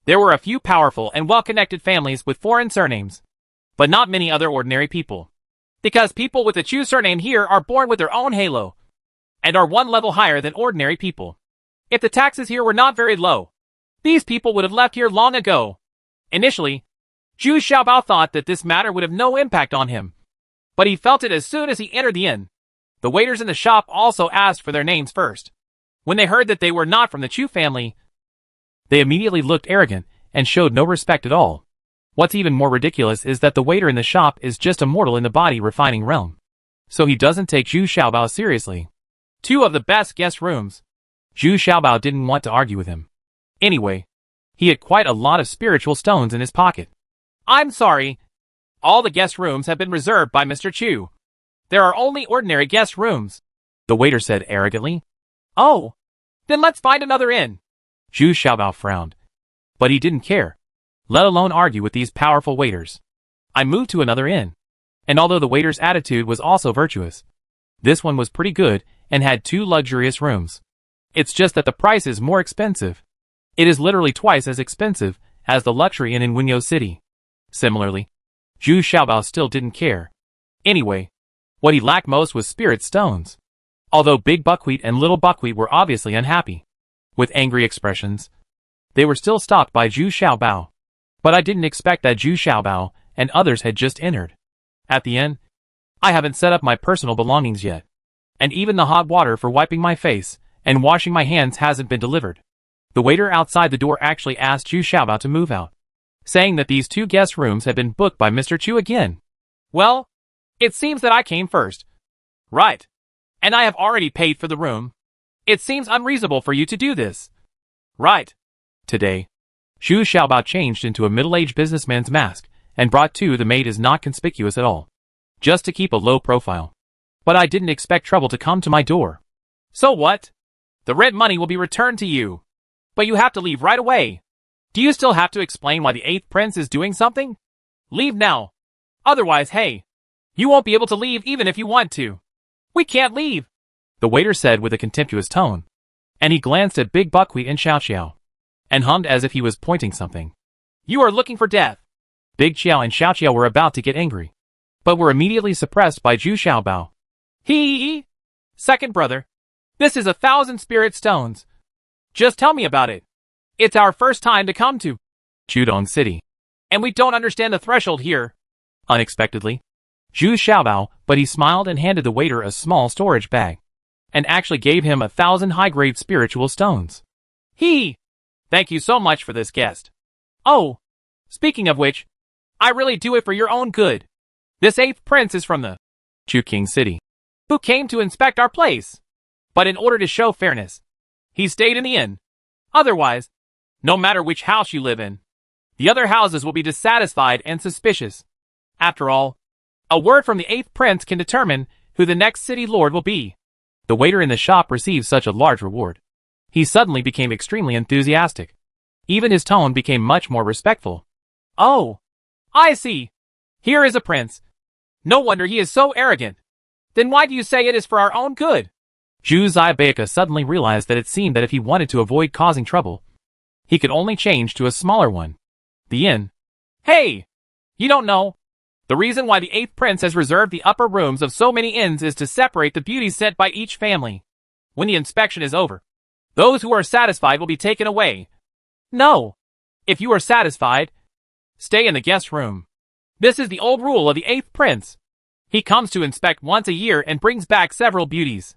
There were a few powerful and well-connected families with foreign surnames, but not many other ordinary people. Because people with the Chu surname here are born with their own halo, and are 1 level higher than ordinary people. If the taxes here were not very low, these people would have left here long ago. Initially, Zhu Xiaobao thought that this matter would have no impact on him. but he felt it as soon as he entered the inn. The waiters in the shop also asked for their names first. When they heard that they were not from the Chu family, they immediately looked arrogant and showed no respect at all. What's even more ridiculous is that the waiter in the shop is just a mortal in the body refining realm. So he doesn't take Zhu Xiaobao seriously. 2 of the best guest rooms. Zhu Xiaobao didn't want to argue with him. Anyway, he had quite a lot of spiritual stones in his pocket. I'm sorry. All the guest rooms have been reserved by Mr. Chu. There are only ordinary guest rooms, the waiter said arrogantly. Oh, then let's find another inn. Zhu Xiaobao frowned. But he didn't care, let alone argue with these powerful waiters. I moved to another inn. And although the waiter's attitude was also virtuous, this one was pretty good and had 2 luxurious rooms. It's just that the price is more expensive. It is literally twice as expensive as the luxury inn in Wenyo City. Similarly, Zhu Xiaobao still didn't care. Anyway, what he lacked most was spirit stones. Although Big Buckwheat and Little Buckwheat were obviously unhappy, with angry expressions, they were still stopped by Zhu Xiaobao. But I didn't expect that Zhu Xiaobao and others had just entered. At the inn, I haven't set up my personal belongings yet. And even the hot water for wiping my face and washing my hands hasn't been delivered. The waiter outside the door actually asked Zhu Xiaobao to move out, saying that these 2 guest rooms had been booked by Mr. Chu again. Well, it seems that I came first. Right. And I have already paid for the room. It seems unreasonable for you to do this. Right. Today, Zhu Xiaobao changed into a middle-aged businessman's mask and brought 2 the maid is not conspicuous at all, just to keep a low profile. But I didn't expect trouble to come to my door. So what? The rent money will be returned to you. But you have to leave right away. Do you still have to explain why the 8th prince is doing something? Leave now. Otherwise, hey, you won't be able to leave even if you want to. We can't leave, the waiter said with a contemptuous tone. And he glanced at Big Buckwheat and Xiao Xiao, and hummed as if he was pointing something. You are looking for death. Big Xiao and Xiao Xiao were about to get angry, but were immediately suppressed by Zhu Xiaobao. He, second brother, this is 1,000 spirit stones. Just tell me about it. It's our first time to come to Chudong City, and we don't understand the threshold here. Unexpectedly, Zhu Xiaobao, but he smiled and handed the waiter a small storage bag, and actually gave him 1,000 high-grade spiritual stones. Thank you so much for this guest. Oh, speaking of which, I really do it for your own good. This 8th prince is from the Chuking City, who came to inspect our place. But in order to show fairness, he stayed in the inn. Otherwise, no matter which house you live in, the other houses will be dissatisfied and suspicious. After all, a word from the 8th prince can determine who the next city lord will be. The waiter in the shop received such a large reward. He suddenly became extremely enthusiastic. Even his tone became much more respectful. Oh, I see. Here is a prince. No wonder he is so arrogant. Then why do you say it is for our own good? Zhu Zaibaika suddenly realized that it seemed that if he wanted to avoid causing trouble, he could only change to a smaller one. The inn. Hey! You don't know. The reason why the 8th prince has reserved the upper rooms of so many inns is to separate the beauties sent by each family. When the inspection is over, those who are satisfied will be taken away. No. If you are satisfied, stay in the guest room. This is the old rule of the 8th prince. He comes to inspect once a year and brings back several beauties.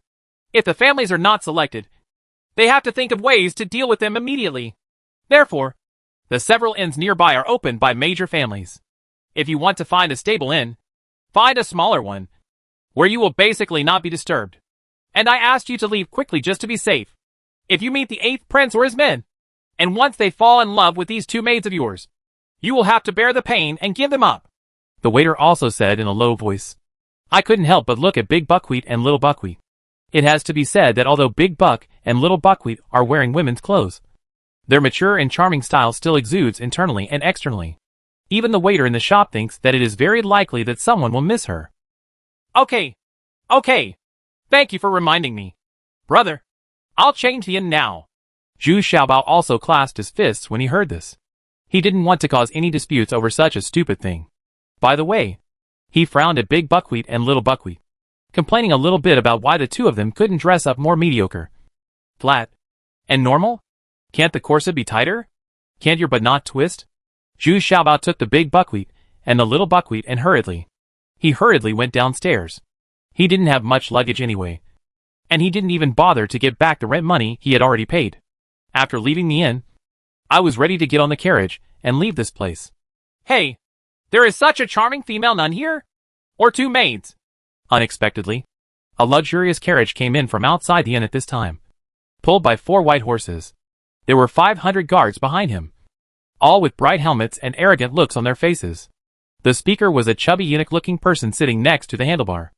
If the families are not selected, they have to think of ways to deal with them immediately. Therefore, the several inns nearby are opened by major families. If you want to find a stable inn, find a smaller one, where you will basically not be disturbed. And I asked you to leave quickly just to be safe. If you meet the 8th prince or his men, and once they fall in love with these 2 maids of yours, you will have to bear the pain and give them up. The waiter also said in a low voice. I couldn't help but look at Big Buckwheat and Little Buckwheat. It has to be said that although Big Buck and Little Buckwheat are wearing women's clothes, their mature and charming style still exudes internally and externally. Even the waiter in the shop thinks that it is very likely that someone will miss her. Okay. Thank you for reminding me. Brother, I'll change the inn now. Zhu Xiaobao also clasped his fists when he heard this. He didn't want to cause any disputes over such a stupid thing. By the way, he frowned at Big Buckwheat and Little Buckwheat, complaining a little bit about why the 2 of them couldn't dress up more mediocre, flat, and normal. Can't the corset be tighter? Can't your butt not twist? Zhu Xiaobao took the Big Buckwheat and the Little Buckwheat and hurriedly He hurriedly went downstairs. He didn't have much luggage anyway, and he didn't even bother to get back the rent money he had already paid. After leaving the inn, I was ready to get on the carriage and leave this place. Hey, there is such a charming female nun here? Or two maids? Unexpectedly, a luxurious carriage came in from outside the inn at this time, pulled by 4 white horses. There were 500 guards behind him, all with bright helmets and arrogant looks on their faces. The speaker was a chubby eunuch-looking person sitting next to the handlebar.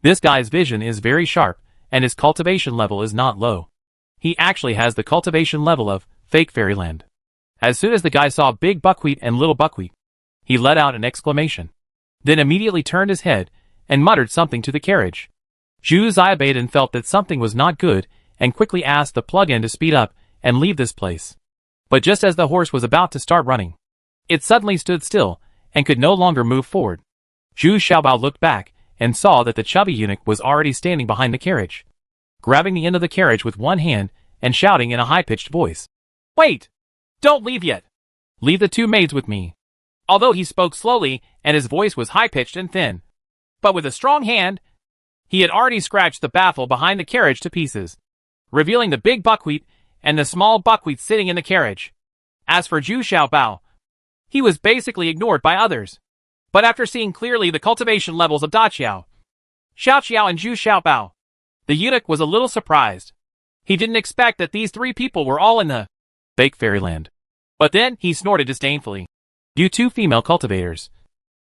This guy's vision is very sharp, and his cultivation level is not low. He actually has the cultivation level of fake fairyland. As soon as the guy saw Big Buckwheat and Little Buckwheat, he let out an exclamation, then immediately turned his head and muttered something to the carriage. Zhu Xiaobaiden felt that something was not good and quickly asked the plug-in to speed up and leave this place. But just as the horse was about to start running, it suddenly stood still and could no longer move forward. Zhu Xiaobao looked back and saw that the chubby eunuch was already standing behind the carriage, grabbing the end of the carriage with one hand and shouting in a high-pitched voice, "Wait! Don't leave yet! Leave the 2 maids with me." Although he spoke slowly and his voice was high-pitched and thin, but with a strong hand, he had already scratched the baffle behind the carriage to pieces, revealing the big buckwheat and the small buckwheat sitting in the carriage. As for Zhu Xiaobao, he was basically ignored by others. But after seeing clearly the cultivation levels of Da Xiao, Xiao Xiao and Zhu Xiaobao, the eunuch was a little surprised. He didn't expect that these 3 people were all in the fake fairyland. But then he snorted disdainfully. "You 2 female cultivators,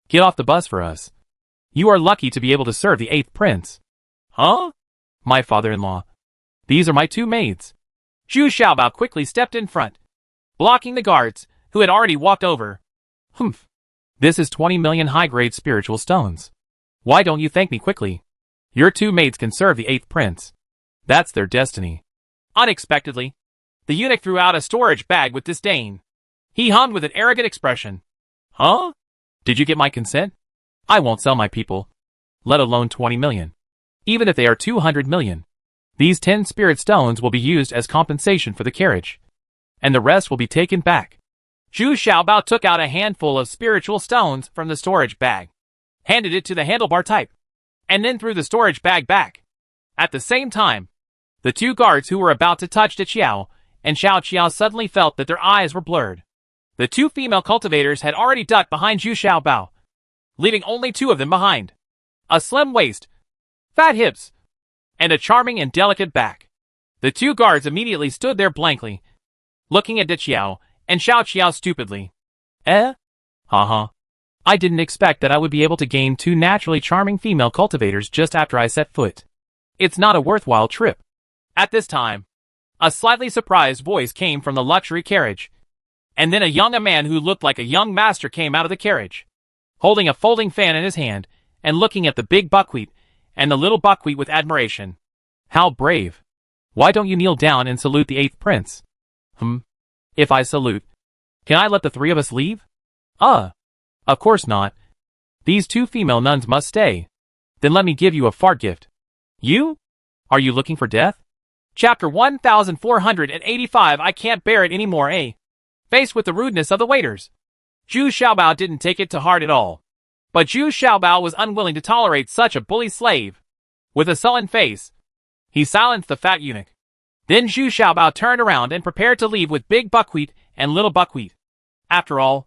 get off the bus for us. You are lucky to be able to serve the 8th prince." "Huh?" "My father-in-law. These are my 2 maids." Zhu Xiaobao quickly stepped in front, blocking the guards, who had already walked over. "Humph. This is 20 million high-grade spiritual stones. Why don't you thank me quickly? Your 2 maids can serve the 8th prince. That's their destiny." Unexpectedly, the eunuch threw out a storage bag with disdain. He hummed with an arrogant expression. "Huh? Did you get my consent? I won't sell my people, let alone 20 million. Even if they are 200 million. These 10 spirit stones will be used as compensation for the carriage, and the rest will be taken back." Zhu Xiaobao took out a handful of spiritual stones from the storage bag, handed it to the handlebar type, and then threw the storage bag back. At the same time, the 2 guards who were about to touch Da Xiao and Xiao Xiao suddenly felt that their eyes were blurred. The 2 female cultivators had already ducked behind Zhu Xiaobao, leaving only 2 of them behind. A slim waist, fat hips, and a charming and delicate back. The 2 guards immediately stood there blankly, looking at Da Xiao and Xiao Xiao stupidly. Haha. I didn't expect that I would be able to gain 2 naturally charming female cultivators just after I set foot. It's not a worthwhile trip. At this time, a slightly surprised voice came from the luxury carriage, and then a man who looked like a young master came out of the carriage, holding a folding fan in his hand and looking at the big buckwheat and the little buckwheat with admiration. "How brave. Why don't you kneel down and salute the 8th prince?" If I salute, can I let the 3 of us leave?" Of course not. These 2 female nuns must stay. Then let me give you a fart gift." "You? Are you looking for death?" Chapter 1485. I can't bear it anymore, eh? Faced with the rudeness of the waiters, Zhu Xiaobao didn't take it to heart at all. But Zhu Xiaobao was unwilling to tolerate such a bully slave. With a sullen face, he silenced the fat eunuch. Then Zhu Xiaobao turned around and prepared to leave with Big Buckwheat and Little Buckwheat. After all,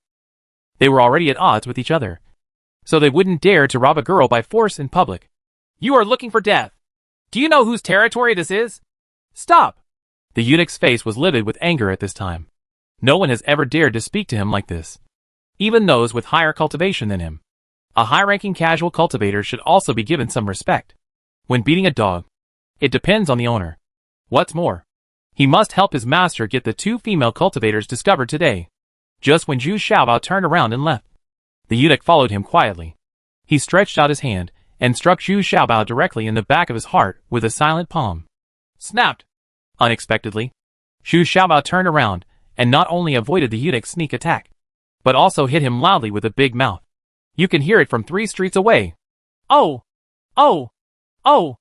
they were already at odds with each other, so they wouldn't dare to rob a girl by force in public. "You are looking for death. Do you know whose territory this is? Stop!" The eunuch's face was livid with anger at this time. No one has ever dared to speak to him like this, even those with higher cultivation than him. A high-ranking casual cultivator should also be given some respect. When beating a dog, it depends on the owner. What's more, he must help his master get the 2 female cultivators discovered today. Just when Zhu Xiaobao turned around and left, the eunuch followed him quietly. He stretched out his hand and struck Zhu Xiaobao directly in the back of his heart with a silent palm. Snapped. Unexpectedly, Zhu Xiaobao turned around and not only avoided the eunuch's sneak attack, but also hit him loudly with a big mouth. You can hear it from 3 streets away. "Oh! Oh! Oh!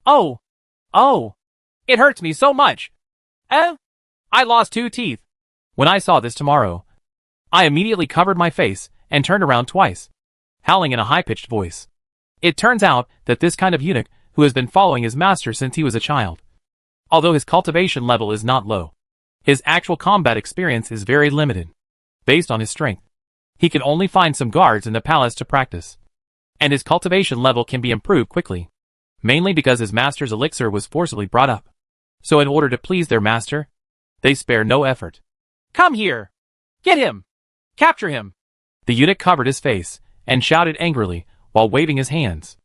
Oh! Oh! It hurts me so much! I lost 2 teeth." When I saw this tomorrow, I immediately covered my face and turned around twice, howling in a high-pitched voice. It turns out that this kind of eunuch, who has been following his master since he was a child, although his cultivation level is not low, his actual combat experience is very limited. Based on his strength, he can only find some guards in the palace to practice, and his cultivation level can be improved quickly, mainly because his master's elixir was forcibly brought up. So in order to please their master, they spare no effort. Come here! Get him! Capture him! The eunuch covered his face and shouted angrily while waving his hands.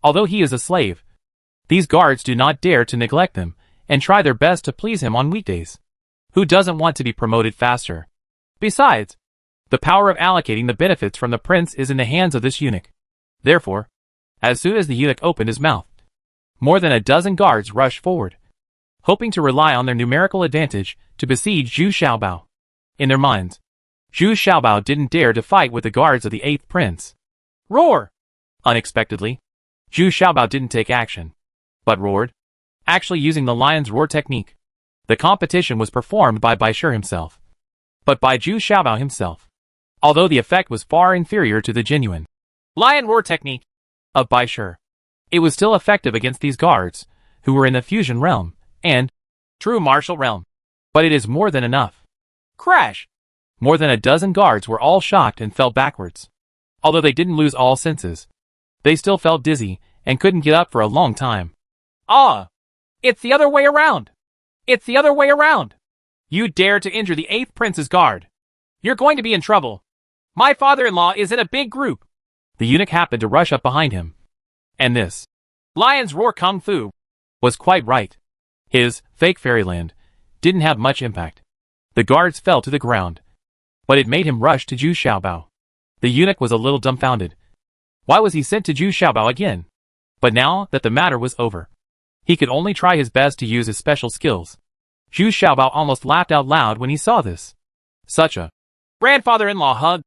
Although he is a slave, these guards do not dare to neglect him and try their best to please him on weekdays. Who doesn't want to be promoted faster? Besides, the power of allocating the benefits from the prince is in the hands of this eunuch. Therefore, as soon as the eunuch opened his mouth, more than a dozen guards rushed forward, hoping to rely on their numerical advantage to besiege Zhu Xiaobao. In their minds, Zhu Xiaobao didn't dare to fight with the guards of the 8th prince. Roar! Unexpectedly, Zhu Xiaobao didn't take action, but roared, actually using the lion's roar technique. The competition was performed by Baishir himself, but by Zhu Xiaobao himself, although the effect was far inferior to the genuine lion roar technique of Baishir. It was still effective against these guards, who were in the fusion realm and true martial realm. But it is more than enough. Crash! More than a dozen guards were all shocked and fell backwards. Although they didn't lose all senses, they still felt dizzy and couldn't get up for a long time. Ah! It's the other way around! It's the other way around! You dare to injure the 8th prince's guard! You're going to be in trouble! My father-in-law is in a big group! The eunuch happened to rush up behind him. And this lion's roar kung fu was quite right. His fake fairyland didn't have much impact. The guards fell to the ground, but it made him rush to Zhu Xiaobao. The eunuch was a little dumbfounded. Why was he sent to Zhu Xiaobao again? But now that the matter was over, he could only try his best to use his special skills. Zhu Xiaobao almost laughed out loud when he saw this. Such a grandfather-in-law hug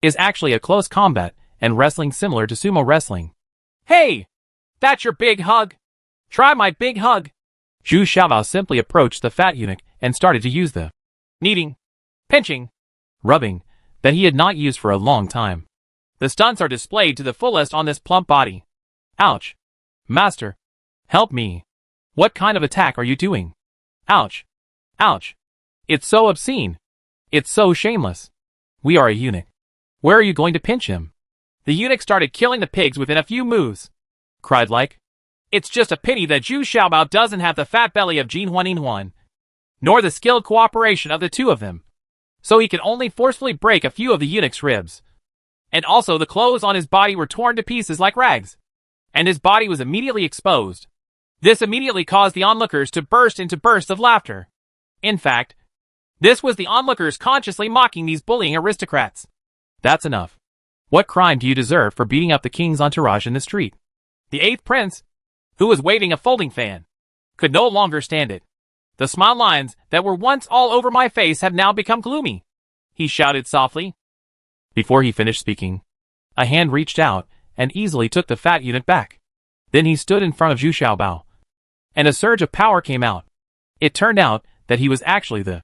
is actually a close combat and wrestling similar to sumo wrestling. Hey! That's your big hug! Try my big hug! Zhu Xiaobao simply approached the fat eunuch and started to use the kneading, pinching, rubbing that he had not used for a long time. The stunts are displayed to the fullest on this plump body. Ouch! Master! Help me! What kind of attack are you doing? Ouch! Ouch! It's so obscene! It's so shameless! We are a eunuch. Where are you going to pinch him? The eunuch started killing the pigs within a few moves. Cried like, it's just a pity that Zhu Xiaobao doesn't have the fat belly of Jin Huaninhuan, nor the skilled cooperation of the two of them. So he could only forcefully break a few of the eunuch's ribs. And also the clothes on his body were torn to pieces like rags. And his body was immediately exposed. This immediately caused the onlookers to burst into bursts of laughter. In fact, this was the onlookers consciously mocking these bullying aristocrats. That's enough. What crime do you deserve for beating up the king's entourage in the street? The 8th prince, who was waving a folding fan, could no longer stand it. The smile lines that were once all over my face have now become gloomy. He shouted softly. Before he finished speaking, a hand reached out and easily took the fat eunuch back. Then he stood in front of Zhu Xiaobao, and a surge of power came out. It turned out that he was actually the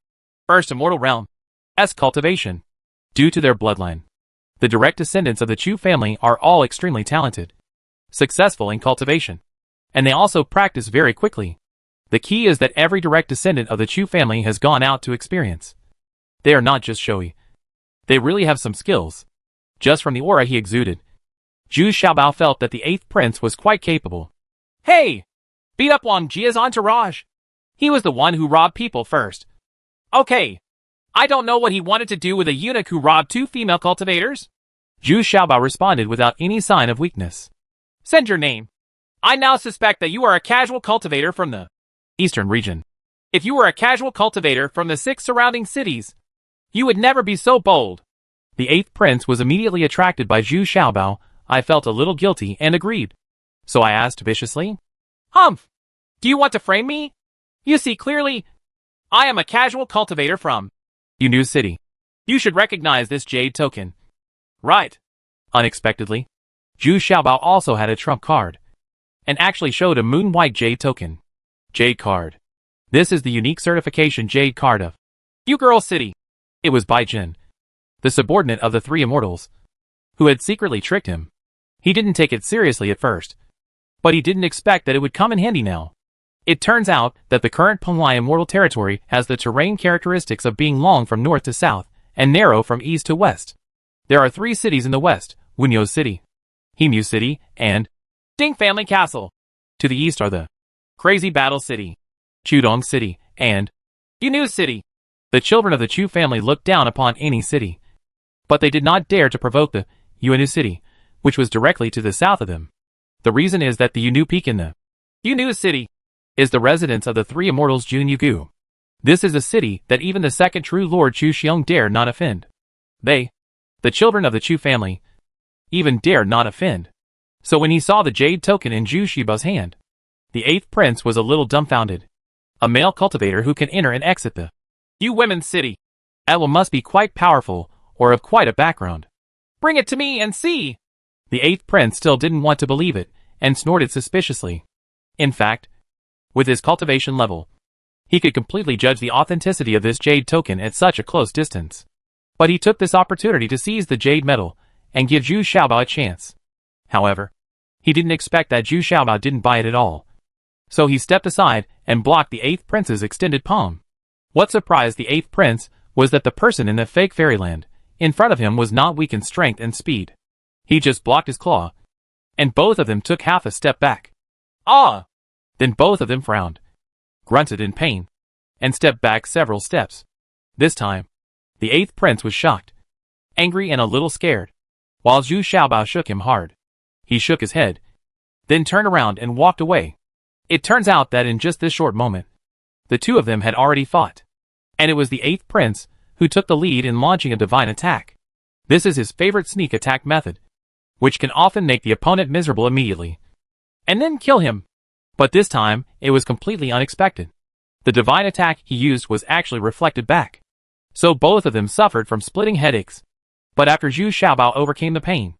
first immortal realm's cultivation. Due to their bloodline, the direct descendants of the Chu family are all extremely talented, successful in cultivation, and they also practice very quickly. The key is that every direct descendant of the Chu family has gone out to experience. They are not just showy. They really have some skills. Just from the aura he exuded, Zhu Xiaobao felt that the 8th prince was quite capable. Hey! Beat up Wang Jia's entourage. He was the one who robbed people first. Okay. I don't know what he wanted to do with a eunuch who robbed 2 female cultivators. Zhu Xiaobao responded without any sign of weakness. Send your name. I now suspect that you are a casual cultivator from the eastern region. If you were a casual cultivator from the 6 surrounding cities, you would never be so bold. The 8th prince was immediately attracted by Zhu Xiaobao. I felt a little guilty and agreed. So I asked viciously, Humph! Do you want to frame me? You see clearly, I am a casual cultivator from Yu City. You should recognize this jade token. Right. Unexpectedly, Zhu Xiaobao also had a trump card, and actually showed a moon white jade token. Jade card. This is the unique certification jade card of Yu Girl City. It was Bai Jin, the subordinate of the 3 immortals, who had secretly tricked him. He didn't take it seriously at first, but he didn't expect that it would come in handy now. It turns out that the current Pumlai Immortal Territory has the terrain characteristics of being long from north to south and narrow from east to west. There are 3 cities in the west: Wunyo City, Hemu City, and Ding Family Castle. to the east are the Crazy Battle City, Chudong City, and Yunu City. the children of the Chu family looked down upon any city, but they did not dare to provoke the Yuanu City, which was directly to the south of them. The reason is that the Yunu Peak in the Yunu City is the residence of the 3 immortals Jun Yugu. This is a city that even the second true Lord Chu Xiong dare not offend. They, the children of the Chu family, even dare not offend. So when he saw the jade token in Zhu Shiba's hand, the 8th prince was a little dumbfounded. A male cultivator who can enter and exit the Yu Women's City. Atwell must be quite powerful, or of quite a background. Bring it to me and see. The 8th prince still didn't want to believe it, and snorted suspiciously. In fact, with his cultivation level, he could completely judge the authenticity of this jade token at such a close distance. But he took this opportunity to seize the jade metal and give Zhu Xiaobao a chance. However, he didn't expect that Zhu Xiaobao didn't buy it at all. So he stepped aside and blocked the 8th prince's extended palm. What surprised the 8th prince was that the person in the fake fairyland in front of him was not weak in strength and speed. He just blocked his claw, and both of them took half a step back. Ah! Then both of them frowned, grunted in pain, and stepped back several steps. This time, the 8th prince was shocked, angry and a little scared, while Zhu Xiaobao shook him hard. He shook his head, then turned around and walked away. It turns out that in just this short moment, the 2 of them had already fought, and it was the 8th prince who took the lead in launching a divine attack. This is his favorite sneak attack method, which can often make the opponent miserable immediately, and then kill him. But this time, it was completely unexpected. The divine attack he used was actually reflected back. So both of them suffered from splitting headaches. But after Zhu Xiaobao overcame the pain,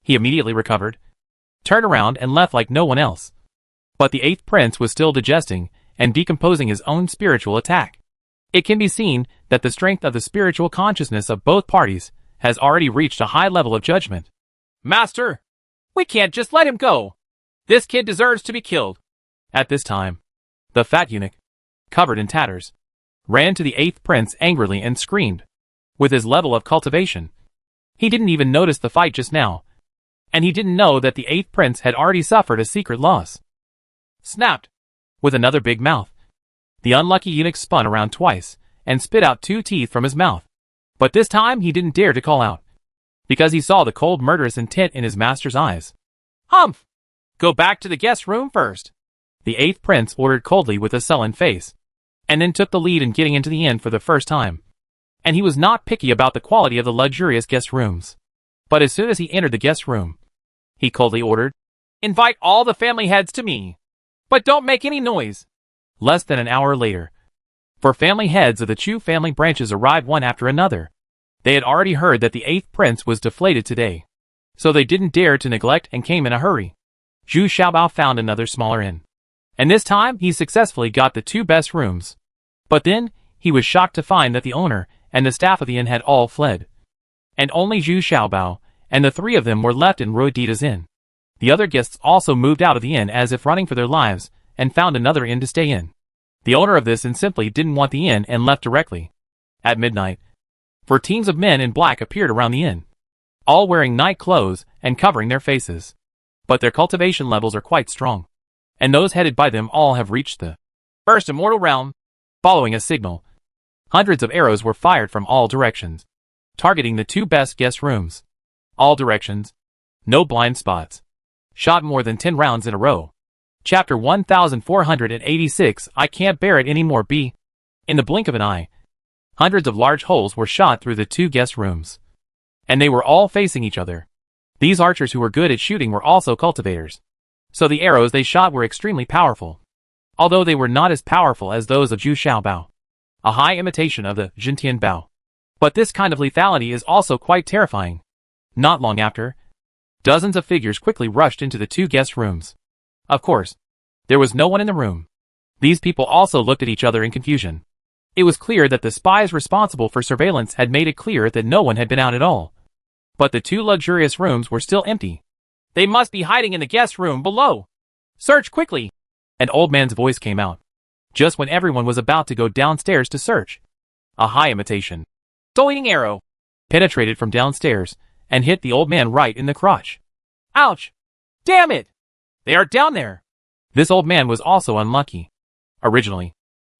he immediately recovered, turned around and left like no one else. But the 8th prince was still digesting and decomposing his own spiritual attack. It can be seen that the strength of the spiritual consciousness of both parties has already reached a high level of judgment. Master, we can't just let him go. This kid deserves to be killed. At this time, the fat eunuch, covered in tatters, ran to the 8th prince angrily and screamed. With his level of cultivation, he didn't even notice the fight just now, and he didn't know that the 8th prince had already suffered a secret loss. Snapped. With another big mouth, the unlucky eunuch spun around twice and spit out 2 teeth from his mouth. But this time he didn't dare to call out, because he saw the cold murderous intent in his master's eyes. Humph! Go back to the guest room first. The 8th prince ordered coldly with a sullen face, and then took the lead in getting into the inn for the first time. And he was not picky about the quality of the luxurious guest rooms. But as soon as he entered the guest room, he coldly ordered, Invite all the family heads to me, but don't make any noise. Less than an hour later, 4 family heads of the Chu family branches arrived one after another. They had already heard that the 8th prince was deflated today, so they didn't dare to neglect and came in a hurry. Zhu Xiaobao found another smaller inn, and this time he successfully got the 2 best rooms. But then, he was shocked to find that the owner and the staff of the inn had all fled, and only Zhu Xiaobao and the 3 of them were left in Ruidita's inn. The other guests also moved out of the inn as if running for their lives, and found another inn to stay in. The owner of this inn simply didn't want the inn and left directly. At midnight, 4 teams of men in black appeared around the inn, all wearing night clothes and covering their faces. But their cultivation levels are quite strong, and those headed by them all have reached the first immortal realm. Following a signal, hundreds of arrows were fired from all directions, targeting the 2 best guest rooms. All directions, no blind spots. Shot more than 10 rounds in a row. Chapter 1486. I can't bear it anymore. B. In the blink of an eye, hundreds of large holes were shot through the 2 guest rooms, and they were all facing each other. These archers who were good at shooting were also cultivators, so the arrows they shot were extremely powerful, although they were not as powerful as those of Zhu Xiaobao, a high imitation of the Jintian Bao. But this kind of lethality is also quite terrifying. Not long after, dozens of figures quickly rushed into the 2 guest rooms. Of course, there was no one in the room. These people also looked at each other in confusion. It was clear that the spies responsible for surveillance had made it clear that no one had been out at all. But the 2 luxurious rooms were still empty. They must be hiding in the guest room below. Search quickly. An old man's voice came out, just when everyone was about to go downstairs to search. A high imitation Throwing arrow penetrated from downstairs and hit the old man right in the crotch. Ouch! Damn it! They are down there. This old man was also unlucky. Originally,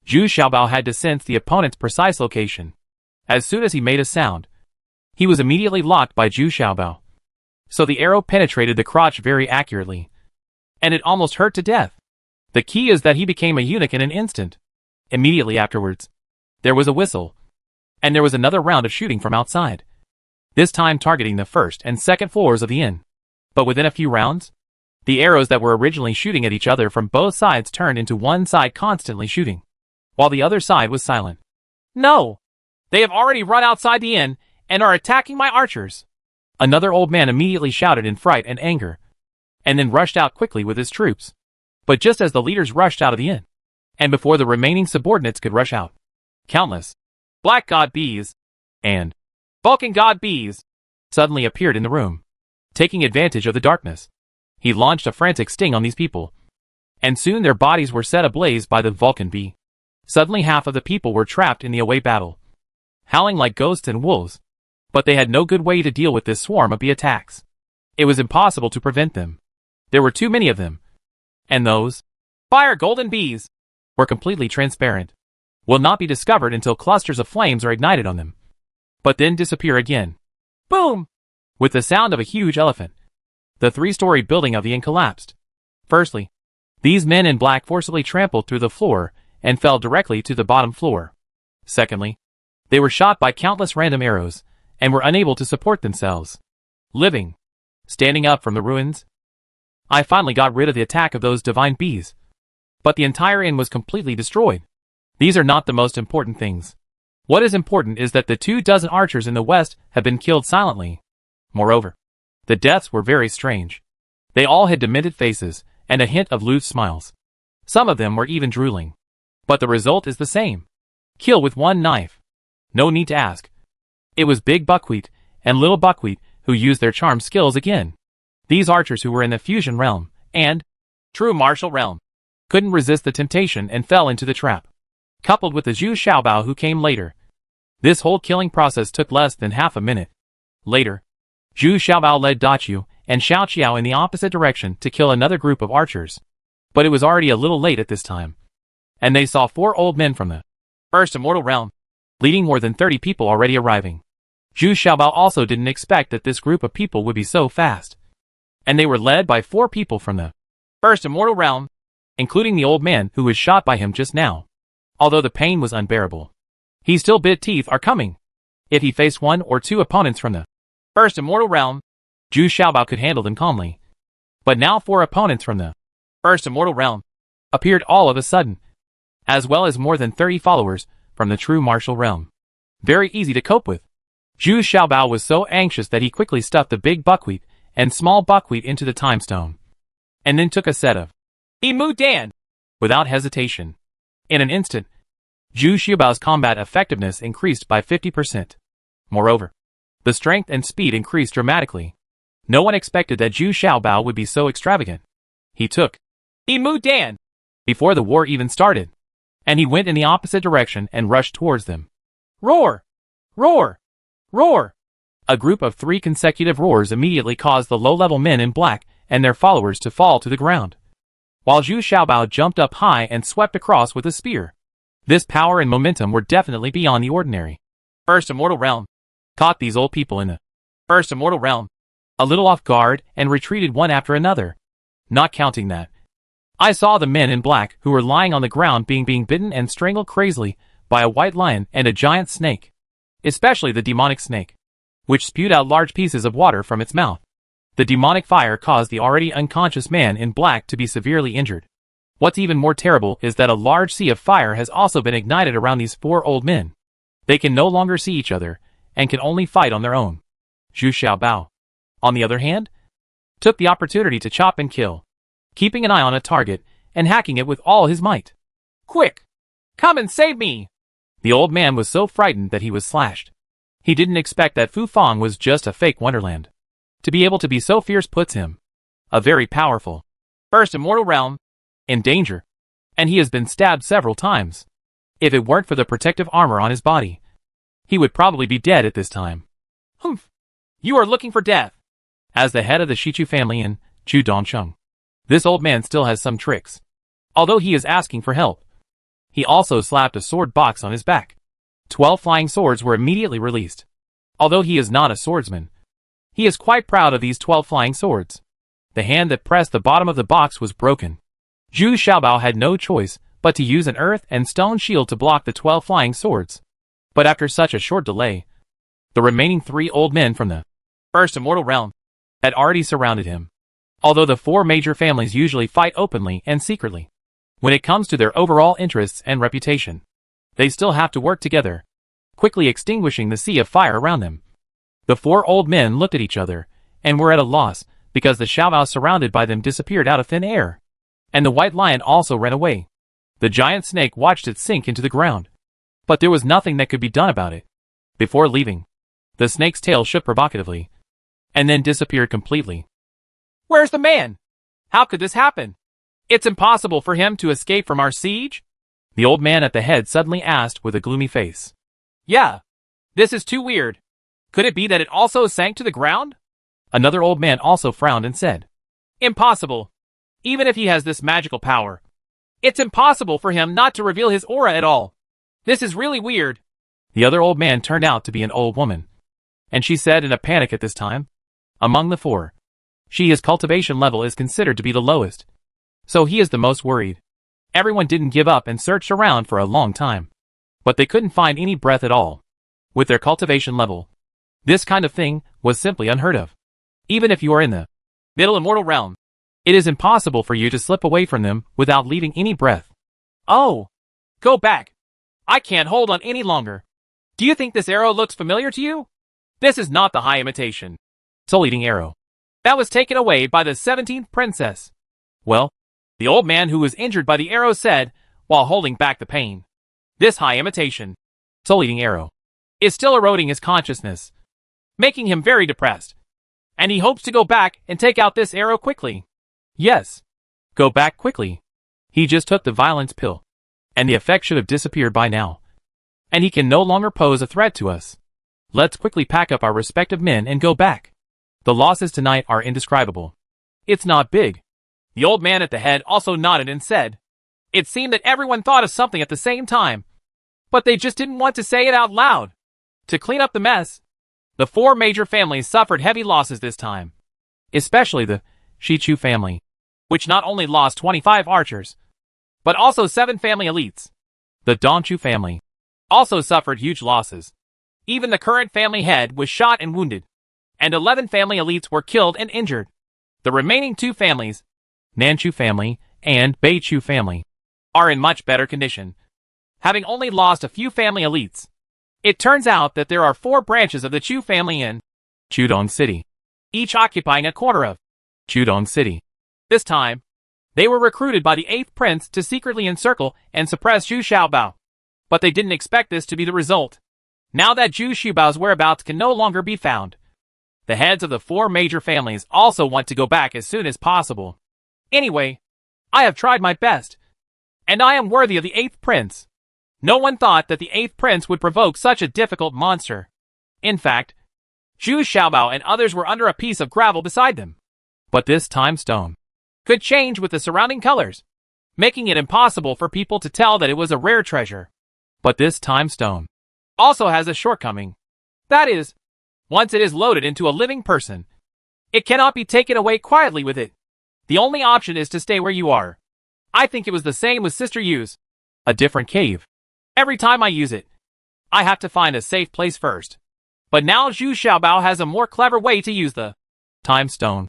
Zhu Xiaobao had to sense the opponent's precise location. As soon as he made a sound, he was immediately locked by Zhu Xiaobao. So the arrow penetrated the crotch very accurately, and it almost hurt to death. The key is that he became a eunuch in an instant. Immediately afterwards, there was a whistle, and there was another round of shooting from outside, this time targeting the first and second floors of the inn. But within a few rounds, the arrows that were originally shooting at each other from both sides turned into one side constantly shooting, while the other side was silent. No! They have already run outside the inn and are attacking my archers. Another old man immediately shouted in fright and anger, and then rushed out quickly with his troops. But just as the leaders rushed out of the inn, and before the remaining subordinates could rush out, countless Black God bees and Vulcan God bees suddenly appeared in the room. Taking advantage of the darkness, he launched a frantic sting on these people, and soon their bodies were set ablaze by the Vulcan bee. Suddenly half of the people were trapped in the away battle, howling like ghosts and wolves, but they had no good way to deal with this swarm of bee attacks. It was impossible to prevent them. There were too many of them, and those fire golden bees were completely transparent, will not be discovered until clusters of flames are ignited on them, but then disappear again. Boom! With the sound of a huge elephant, the three-story building of the inn collapsed. Firstly, these men in black forcibly trampled through the floor and fell directly to the bottom floor. Secondly, they were shot by countless random arrows and were unable to support themselves. Living, standing up from the ruins, I finally got rid of the attack of those divine bees. But the entire inn was completely destroyed. These are not the most important things. What is important is that the 24 archers in the west have been killed silently. Moreover, the deaths were very strange. They all had demented faces and a hint of loose smiles. Some of them were even drooling. But the result is the same. Kill with one knife. No need to ask. It was Big Buckwheat and Little Buckwheat who used their charm skills again. These archers who were in the fusion realm and true martial realm couldn't resist the temptation and fell into the trap. Coupled with the Zhu Xiaobao who came later, this whole killing process took less than half a minute. Later, Zhu Xiaobao led Daqiu and Xiao Qiao in the opposite direction to kill another group of archers. But it was already a little late at this time, and they saw 4 old men from the first immortal realm, leading more than 30 people already arriving. Zhu Xiaobao also didn't expect that this group of people would be so fast, and they were led by 4 people from the first immortal realm, including the old man who was shot by him just now. Although the pain was unbearable, he still bit teeth are coming. If he faced 1 or 2 opponents from the first immortal realm, Zhu Xiaobao could handle them calmly. But now 4 opponents from the first immortal realm appeared all of a sudden, as well as more than 30 followers from the true martial realm. Very easy to cope with. Zhu Xiaobao was so anxious that he quickly stuffed the big buckwheat and small buckwheat into the time stone, and then took a set of Emu Dan without hesitation. In an instant, Zhu Xiaobao's combat effectiveness increased by 50%. Moreover, the strength and speed increased dramatically. No one expected that Zhu Xiaobao would be so extravagant. He took Emu Dan before the war even started, and he went in the opposite direction and rushed towards them. Roar! Roar! Roar! A group of 3 consecutive roars immediately caused the low-level men in black and their followers to fall to the ground, while Zhu Xiaobao jumped up high and swept across with a spear. This power and momentum were definitely beyond the ordinary. First immortal realm Caught these old people in the first immortal realm a little off guard and retreated one after another. Not counting that, I saw the men in black who were lying on the ground being bitten and strangled crazily by a white lion and a giant snake, especially the demonic snake, which spewed out large pieces of water from its mouth. The demonic fire caused the already unconscious man in black to be severely injured. What's even more terrible is that a large sea of fire has also been ignited around these 4 old men. They can no longer see each other and can only fight on their own. Zhu Xiaobao, on the other hand, took the opportunity to chop and kill, keeping an eye on a target and hacking it with all his might. Quick! Come and save me! The old man was so frightened that he was slashed. He didn't expect that Fu Fang was just a fake wonderland. To be able to be so fierce puts him a very powerful, first immortal realm, in danger, and he has been stabbed several times. If it weren't for the protective armor on his body, he would probably be dead at this time. Humph. You are looking for death. As the head of the Shichu family in Chu Dongcheng, this old man still has some tricks. Although he is asking for help, he also slapped a sword box on his back. 12 flying swords were immediately released. Although he is not a swordsman, he is quite proud of these 12 flying swords. The hand that pressed the bottom of the box was broken. Zhu Xiaobao had no choice but to use an earth and stone shield to block the 12 flying swords. But after such a short delay, the remaining 3 old men from the first immortal realm had already surrounded him. Although the 4 major families usually fight openly and secretly, when it comes to their overall interests and reputation, they still have to work together, quickly extinguishing the sea of fire around them. The 4 old men looked at each other and were at a loss because the Xiaobao surrounded by them disappeared out of thin air, and the white lion also ran away. The giant snake watched it sink into the ground, but there was nothing that could be done about it. Before leaving, the snake's tail shook provocatively, and then disappeared completely. Where's the man? How could this happen? It's impossible for him to escape from our siege? The old man at the head suddenly asked with a gloomy face. Yeah. This is too weird. Could it be that it also sank to the ground? Another old man also frowned and said, Impossible. Even if he has this magical power, it's impossible for him not to reveal his aura at all. This is really weird. The other old man turned out to be an old woman, and she said in a panic at this time, among the 4, his cultivation level is considered to be the lowest, so he is the most worried. Everyone didn't give up and searched around for a long time, but they couldn't find any breath at all. With their cultivation level, this kind of thing was simply unheard of. Even if you are in the middle immortal realm, it is impossible for you to slip away from them without leaving any breath. Oh, go back. I can't hold on any longer. Do you think this arrow looks familiar to you? This is not the high imitation soul-eating arrow that was taken away by the 17th princess. Well, the old man who was injured by the arrow said, while holding back the pain, this high imitation soul-eating arrow is still eroding his consciousness, making him very depressed. And he hopes to go back and take out this arrow quickly. Yes, go back quickly. He just took the violence pill, and the effect should have disappeared by now. And he can no longer pose a threat to us. Let's quickly pack up our respective men and go back. The losses tonight are indescribable. It's not big. The old man at the head also nodded and said, it seemed that everyone thought of something at the same time, but they just didn't want to say it out loud. To clean up the mess, the 4 major families suffered heavy losses this time. Especially the Shichu family, which not only lost 25 archers, but also 7 family elites. The Dongchu family also suffered huge losses. Even the current family head was shot and wounded, and 11 family elites were killed and injured. The remaining 2 families, Nanchu family and Beichu family, are in much better condition, having only lost a few family elites. It turns out that there are 4 branches of the Chu family in Chudong City, each occupying a quarter of Chudong City. This time, they were recruited by the 8th prince to secretly encircle and suppress Zhu Xiaobao. But they didn't expect this to be the result. Now that Zhu Xiaobao's whereabouts can no longer be found, the heads of the 4 major families also want to go back as soon as possible. Anyway, I have tried my best, and I am worthy of the 8th prince. No one thought that the 8th prince would provoke such a difficult monster. In fact, Zhu Xiaobao and others were under a piece of gravel beside them. But this time stone could change with the surrounding colors, making it impossible for people to tell that it was a rare treasure. But this time stone also has a shortcoming. That is, once it is loaded into a living person, it cannot be taken away quietly with it. The only option is to stay where you are. I think it was the same with Sister Yu's. A different cave. Every time I use it, I have to find a safe place first. But now Zhu Xiaobao has a more clever way to use the time stone.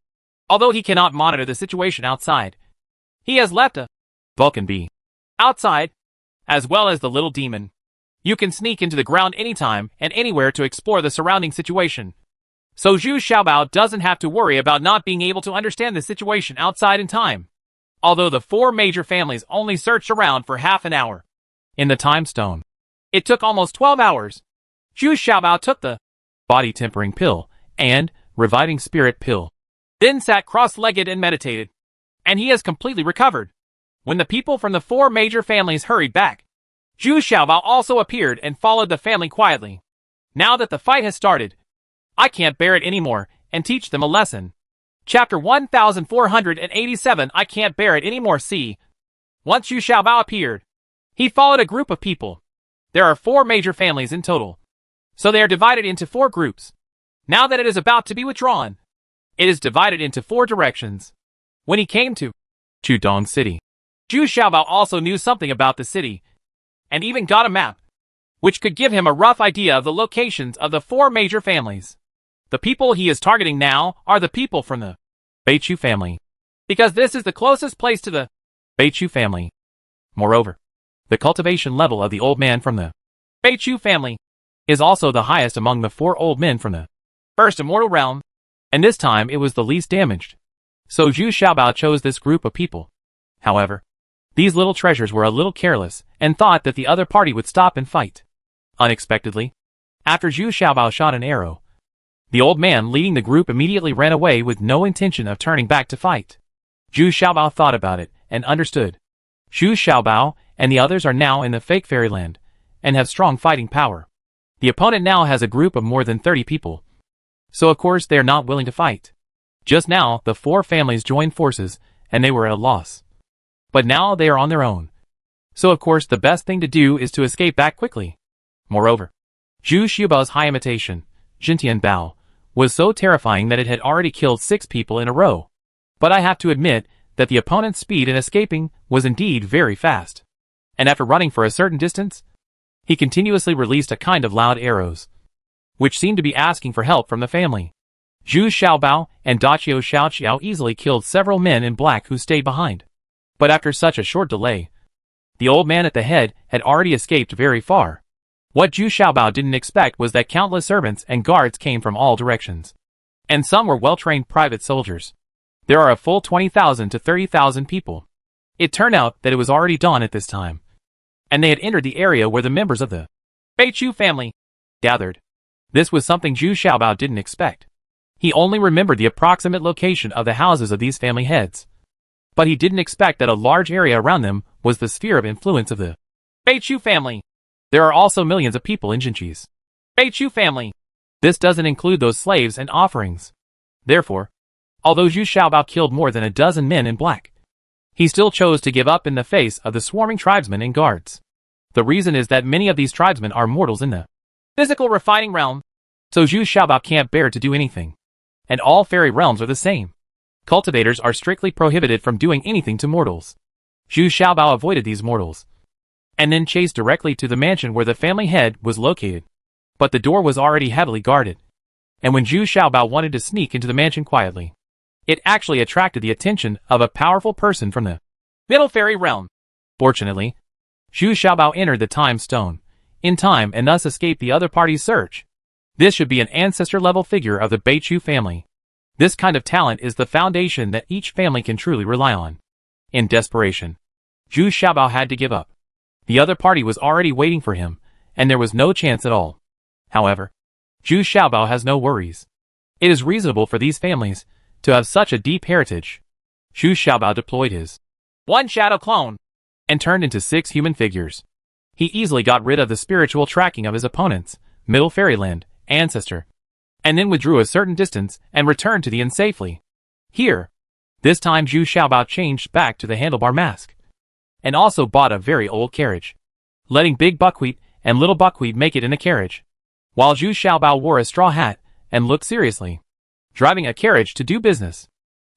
Although he cannot monitor the situation outside, he has left a Vulcan bee outside, as well as the little demon. You can sneak into the ground anytime and anywhere to explore the surrounding situation. So Zhu Xiaobao doesn't have to worry about not being able to understand the situation outside in time. Although the 4 major families only searched around for half an hour. In the time stone, it took almost 12 hours. Zhu Xiaobao took the body tempering pill and reviving spirit pill. then sat cross-legged and meditated. And he has completely recovered. When the people from the 4 major families hurried back, Zhu Xiaobao also appeared and followed the family quietly. Now that the fight has started, I can't bear it anymore, and teach them a lesson. Chapter 1487 I can't bear it anymore. See. Once Zhu Xiaobao appeared, he followed a group of people. There are 4 major families in total, so they are divided into 4 groups. Now that it is about to be withdrawn, it is divided into 4 directions. When he came to Chudong City, Zhu Xiaobao also knew something about the city, and even got a map, which could give him a rough idea of the locations of the 4 major families. The people he is targeting now are the people from the Beichu family, because this is the closest place to the Beichu family. Moreover, the cultivation level of the old man from the Beichu family is also the highest among the 4 old men from the first immortal realm, and this time it was the least damaged. So Zhu Xiaobao chose this group of people. However, these little treasures were a little careless and thought that the other party would stop and fight. Unexpectedly, after Zhu Xiaobao shot an arrow, the old man leading the group immediately ran away with no intention of turning back to fight. Zhu Xiaobao thought about it and understood. Zhu Xiaobao and the others are now in the fake fairyland and have strong fighting power. The opponent now has a group of more than 30 people, so of course they are not willing to fight. Just now, the 4 families joined forces and they were at a loss. But now they are on their own. So of course the best thing to do is to escape back quickly. Moreover, Zhu Xiaobao's high imitation, Jintian Bao, was so terrifying that it had already killed 6 people in a row. But I have to admit that the opponent's speed in escaping was indeed very fast. And after running for a certain distance, he continuously released a kind of loud arrows, which seemed to be asking for help from the family. Zhu Xiaobao and Dachio Xiaoqiao easily killed several men in black who stayed behind. But after such a short delay, the old man at the head had already escaped very far. What Zhu Xiaobao didn't expect was that countless servants and guards came from all directions. And some were well-trained private soldiers. There are a full 20,000 to 30,000 people. It turned out that it was already dawn at this time, and they had entered the area where the members of the Beichu family gathered. This was something Zhu Xiaobao didn't expect. He only remembered the approximate location of the houses of these family heads. But he didn't expect that a large area around them was the sphere of influence of the Beichu family. There are also millions of people in Jinqi's Beichu family. This doesn't include those slaves and offerings. Therefore, although Zhu Xiaobao killed more than a dozen men in black, he still chose to give up in the face of the swarming tribesmen and guards. The reason is that many of these tribesmen are mortals in the physical refining realm, so Zhu Xiaobao can't bear to do anything. And all fairy realms are the same. Cultivators are strictly prohibited from doing anything to mortals. Zhu Xiaobao avoided these mortals, and then chased directly to the mansion where the family head was located. But the door was already heavily guarded, and when Zhu Xiaobao wanted to sneak into the mansion quietly, it actually attracted the attention of a powerful person from the middle fairy realm. Fortunately, Zhu Xiaobao entered the time stone in time and thus escaped the other party's search. This should be an ancestor-level figure of the Beichu family. This kind of talent is the foundation that each family can truly rely on. In desperation, Zhu Xiaobao had to give up. The other party was already waiting for him, and there was no chance at all. However, Zhu Xiaobao has no worries. It is reasonable for these families to have such a deep heritage. Zhu Xiaobao deployed his one shadow clone and turned into 6 human figures. He easily got rid of the spiritual tracking of his opponent's middle fairyland ancestor, and then withdrew a certain distance and returned to the inn safely. Here, this time Zhu Xiaobao changed back to the handlebar mask, and also bought a very old carriage, letting Big Buckwheat and Little Buckwheat make it in a carriage, while Zhu Xiaobao wore a straw hat and looked seriously, driving a carriage to do business.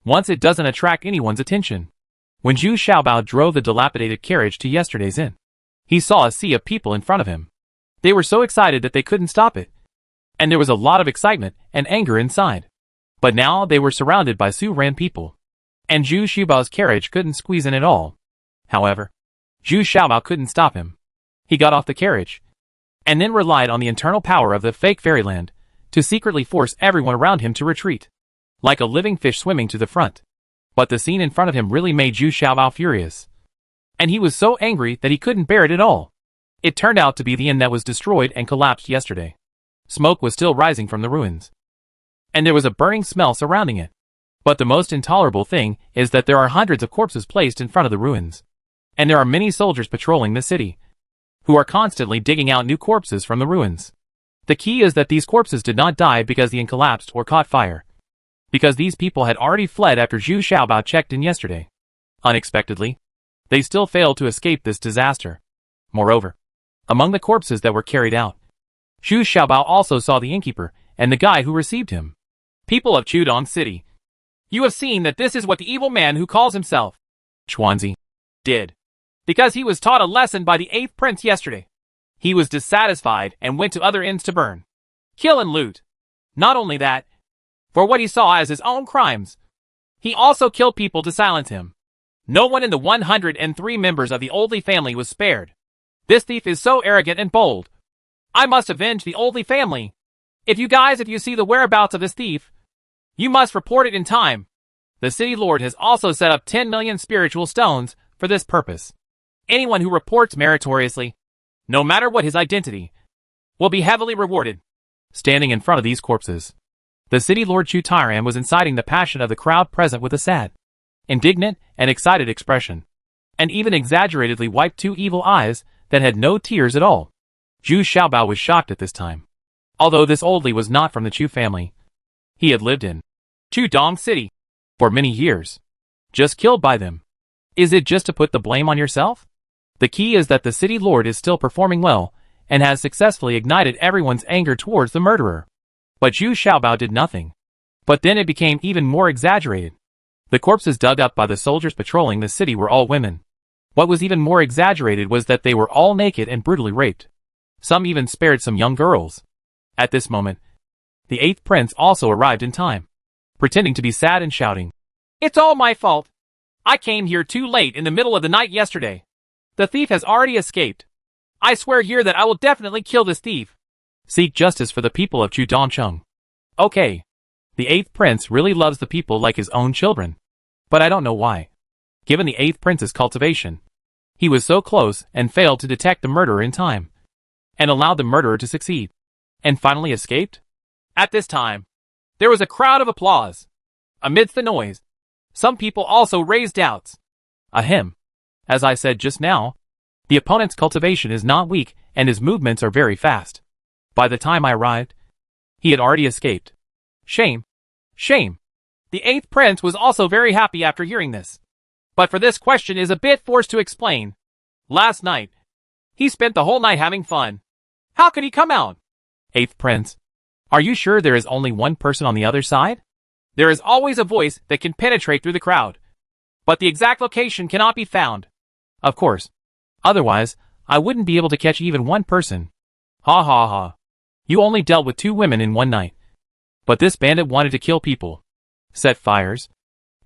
Once it doesn't attract anyone's attention. When Zhu Xiaobao drove the dilapidated carriage to yesterday's inn, he saw a sea of people in front of him. They were so excited that they couldn't stop it, and there was a lot of excitement and anger inside. But now they were surrounded by Su Ran people, and Zhu Xiaobao's carriage couldn't squeeze in at all. However, Zhu Xiaobao couldn't stop him. He got off the carriage, and then relied on the internal power of the fake fairyland to secretly force everyone around him to retreat, like a living fish swimming to the front. But the scene in front of him really made Zhu Xiaobao furious, and he was so angry that he couldn't bear it at all. It turned out to be the inn that was destroyed and collapsed yesterday. Smoke was still rising from the ruins, and there was a burning smell surrounding it. But the most intolerable thing is that there are hundreds of corpses placed in front of the ruins. And there are many soldiers patrolling the city, who are constantly digging out new corpses from the ruins. The key is that these corpses did not die because the inn collapsed or caught fire, because these people had already fled after Zhu Xiaobao checked in yesterday. Unexpectedly, they still failed to escape this disaster. Moreover, among the corpses that were carried out, Zhu Xiaobao also saw the innkeeper and the guy who received him. People of Chudong City, you have seen that this is what the evil man who calls himself Chuanzi did, because he was taught a lesson by the 8th prince yesterday. He was dissatisfied and went to other inns to burn, kill and loot. Not only that, for what he saw as his own crimes, he also killed people to silence him. No one in the 103 members of the Oldley family was spared. This thief is so arrogant and bold. I must avenge the Oldley family. If you see the whereabouts of this thief, you must report it in time. The city lord has also set up 10 million spiritual stones for this purpose. Anyone who reports meritoriously, no matter what his identity, will be heavily rewarded. Standing in front of these corpses, the city lord Chu Tairan was inciting the passion of the crowd present with a sad, indignant, and excited expression, and even exaggeratedly wiped two evil eyes that had no tears at all. Zhu Xiaobao was shocked at this time. Although this Oldley was not from the Chu family, he had lived in Chudong City for many years, just killed by them. Is it just to put the blame on yourself? The key is that the city lord is still performing well and has successfully ignited everyone's anger towards the murderer. But Zhu Xiaobao did nothing. But then it became even more exaggerated. The corpses dug up by the soldiers patrolling the city were all women. What was even more exaggerated was that they were all naked and brutally raped. Some even spared some young girls. At this moment, the 8th prince also arrived in time, pretending to be sad and shouting, "It's all my fault. I came here too late in the middle of the night yesterday. The thief has already escaped. I swear here that I will definitely kill this thief. Seek justice for the people of Chudongcheng." Okay. The 8th prince really loves the people like his own children. But I don't know why. Given the 8th prince's cultivation, he was so close and failed to detect the murderer in time, and allowed the murderer to succeed, and finally escaped? At this time, there was a crowd of applause. Amidst the noise, some people also raised doubts. Ahem. As I said just now, the opponent's cultivation is not weak and his movements are very fast. By the time I arrived, he had already escaped. Shame. Shame. The 8th prince was also very happy after hearing this. But for this question is a bit forced to explain. Last night, he spent the whole night having fun. How could he come out? 8th prince, are you sure there is only one person on the other side? There is always a voice that can penetrate through the crowd. But the exact location cannot be found. Of course. Otherwise, I wouldn't be able to catch even one person. Ha ha ha. You only dealt with 2 women in one night. But this bandit wanted to kill people, set fires,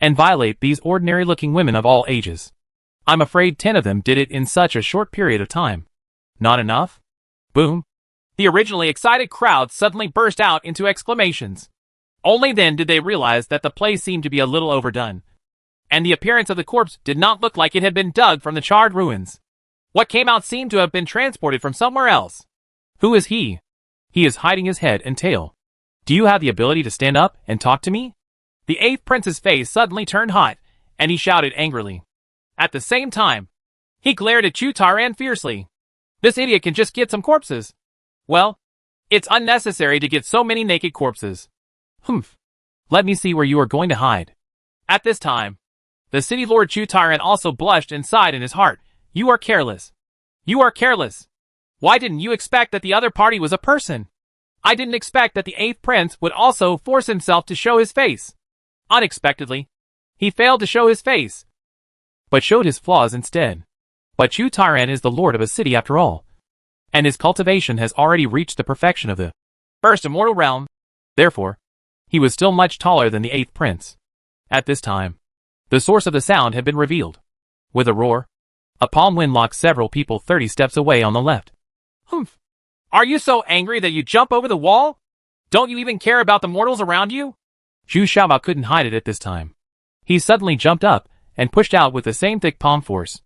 and violate these ordinary-looking women of all ages. I'm afraid 10 of them did it in such a short period of time. Not enough? Boom. The originally excited crowd suddenly burst out into exclamations. Only then did they realize that the play seemed to be a little overdone, and the appearance of the corpse did not look like it had been dug from the charred ruins. What came out seemed to have been transported from somewhere else. Who is he? He is hiding his head and tail. Do you have the ability to stand up and talk to me? The 8th prince's face suddenly turned hot, and he shouted angrily. At the same time, he glared at Chu Tairan fiercely. This idiot can just get some corpses. Well, it's unnecessary to get so many naked corpses. Humph. Let me see where you are going to hide. At this time, the city lord Chu Tairan also blushed and sighed in his heart. You are careless. You are careless. Why didn't you expect that the other party was a person? I didn't expect that the 8th prince would also force himself to show his face. Unexpectedly, he failed to show his face, but showed his flaws instead. But Chu Tairan is the lord of a city after all, and his cultivation has already reached the perfection of the first immortal realm. Therefore, he was still much taller than the 8th prince. At this time, the source of the sound had been revealed. With a roar, a palm wind locked several people 30 steps away on the left. Humph. Are you so angry that you jump over the wall? Don't you even care about the mortals around you? Zhu Xiaobao couldn't hide it at this time. He suddenly jumped up and pushed out with the same thick palm force.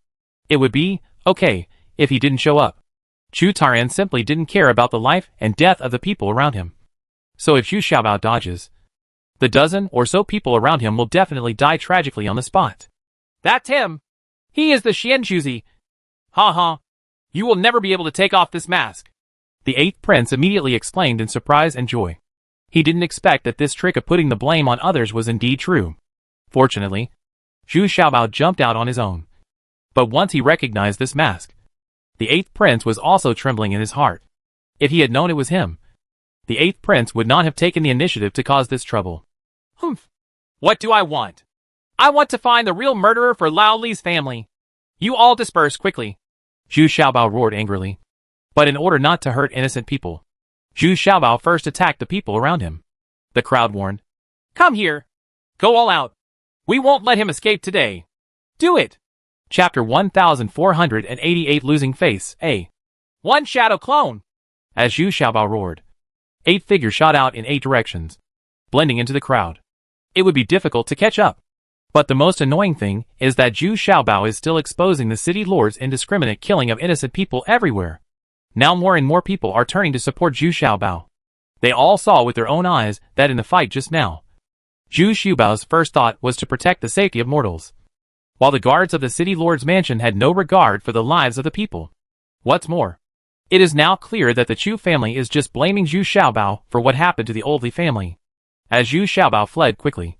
It would be okay if he didn't show up. Chu Tairan simply didn't care about the life and death of the people around him. So if Zhu Xiaobao dodges, The dozen or so people around him will definitely die tragically on the spot. That's him. He is the Xianjuzi. Ha ha. You will never be able to take off this mask. The 8th prince immediately exclaimed in surprise and joy. He didn't expect that this trick of putting the blame on others was indeed true. Fortunately, Zhu Xiaobao jumped out on his own. But once he recognized this mask, the 8th prince was also trembling in his heart. If he had known it was him, the 8th prince would not have taken the initiative to cause this trouble. Humph. What do I want? I want to find the real murderer for Lao Li's family. You all disperse quickly. Zhu Xiaobao roared angrily. But in order not to hurt innocent people, Zhu Xiaobao first attacked the people around him. The crowd warned. Come here. Go all out. We won't let him escape today. Do it. Chapter 1488 Losing Face, A. One shadow clone. As Zhu Xiaobao roared, 8 figures shot out in 8 directions, blending into the crowd. It would be difficult to catch up. But the most annoying thing is that Zhu Xiaobao is still exposing the city lord's indiscriminate killing of innocent people everywhere. Now more and more people are turning to support Zhu Xiaobao. They all saw with their own eyes that in the fight just now, Zhu Xiaobao's first thought was to protect the safety of mortals, while the guards of the city lord's mansion had no regard for the lives of the people. What's more, it is now clear that the Chu family is just blaming Zhu Xiaobao for what happened to the Oldley family. As Zhu Xiaobao fled quickly,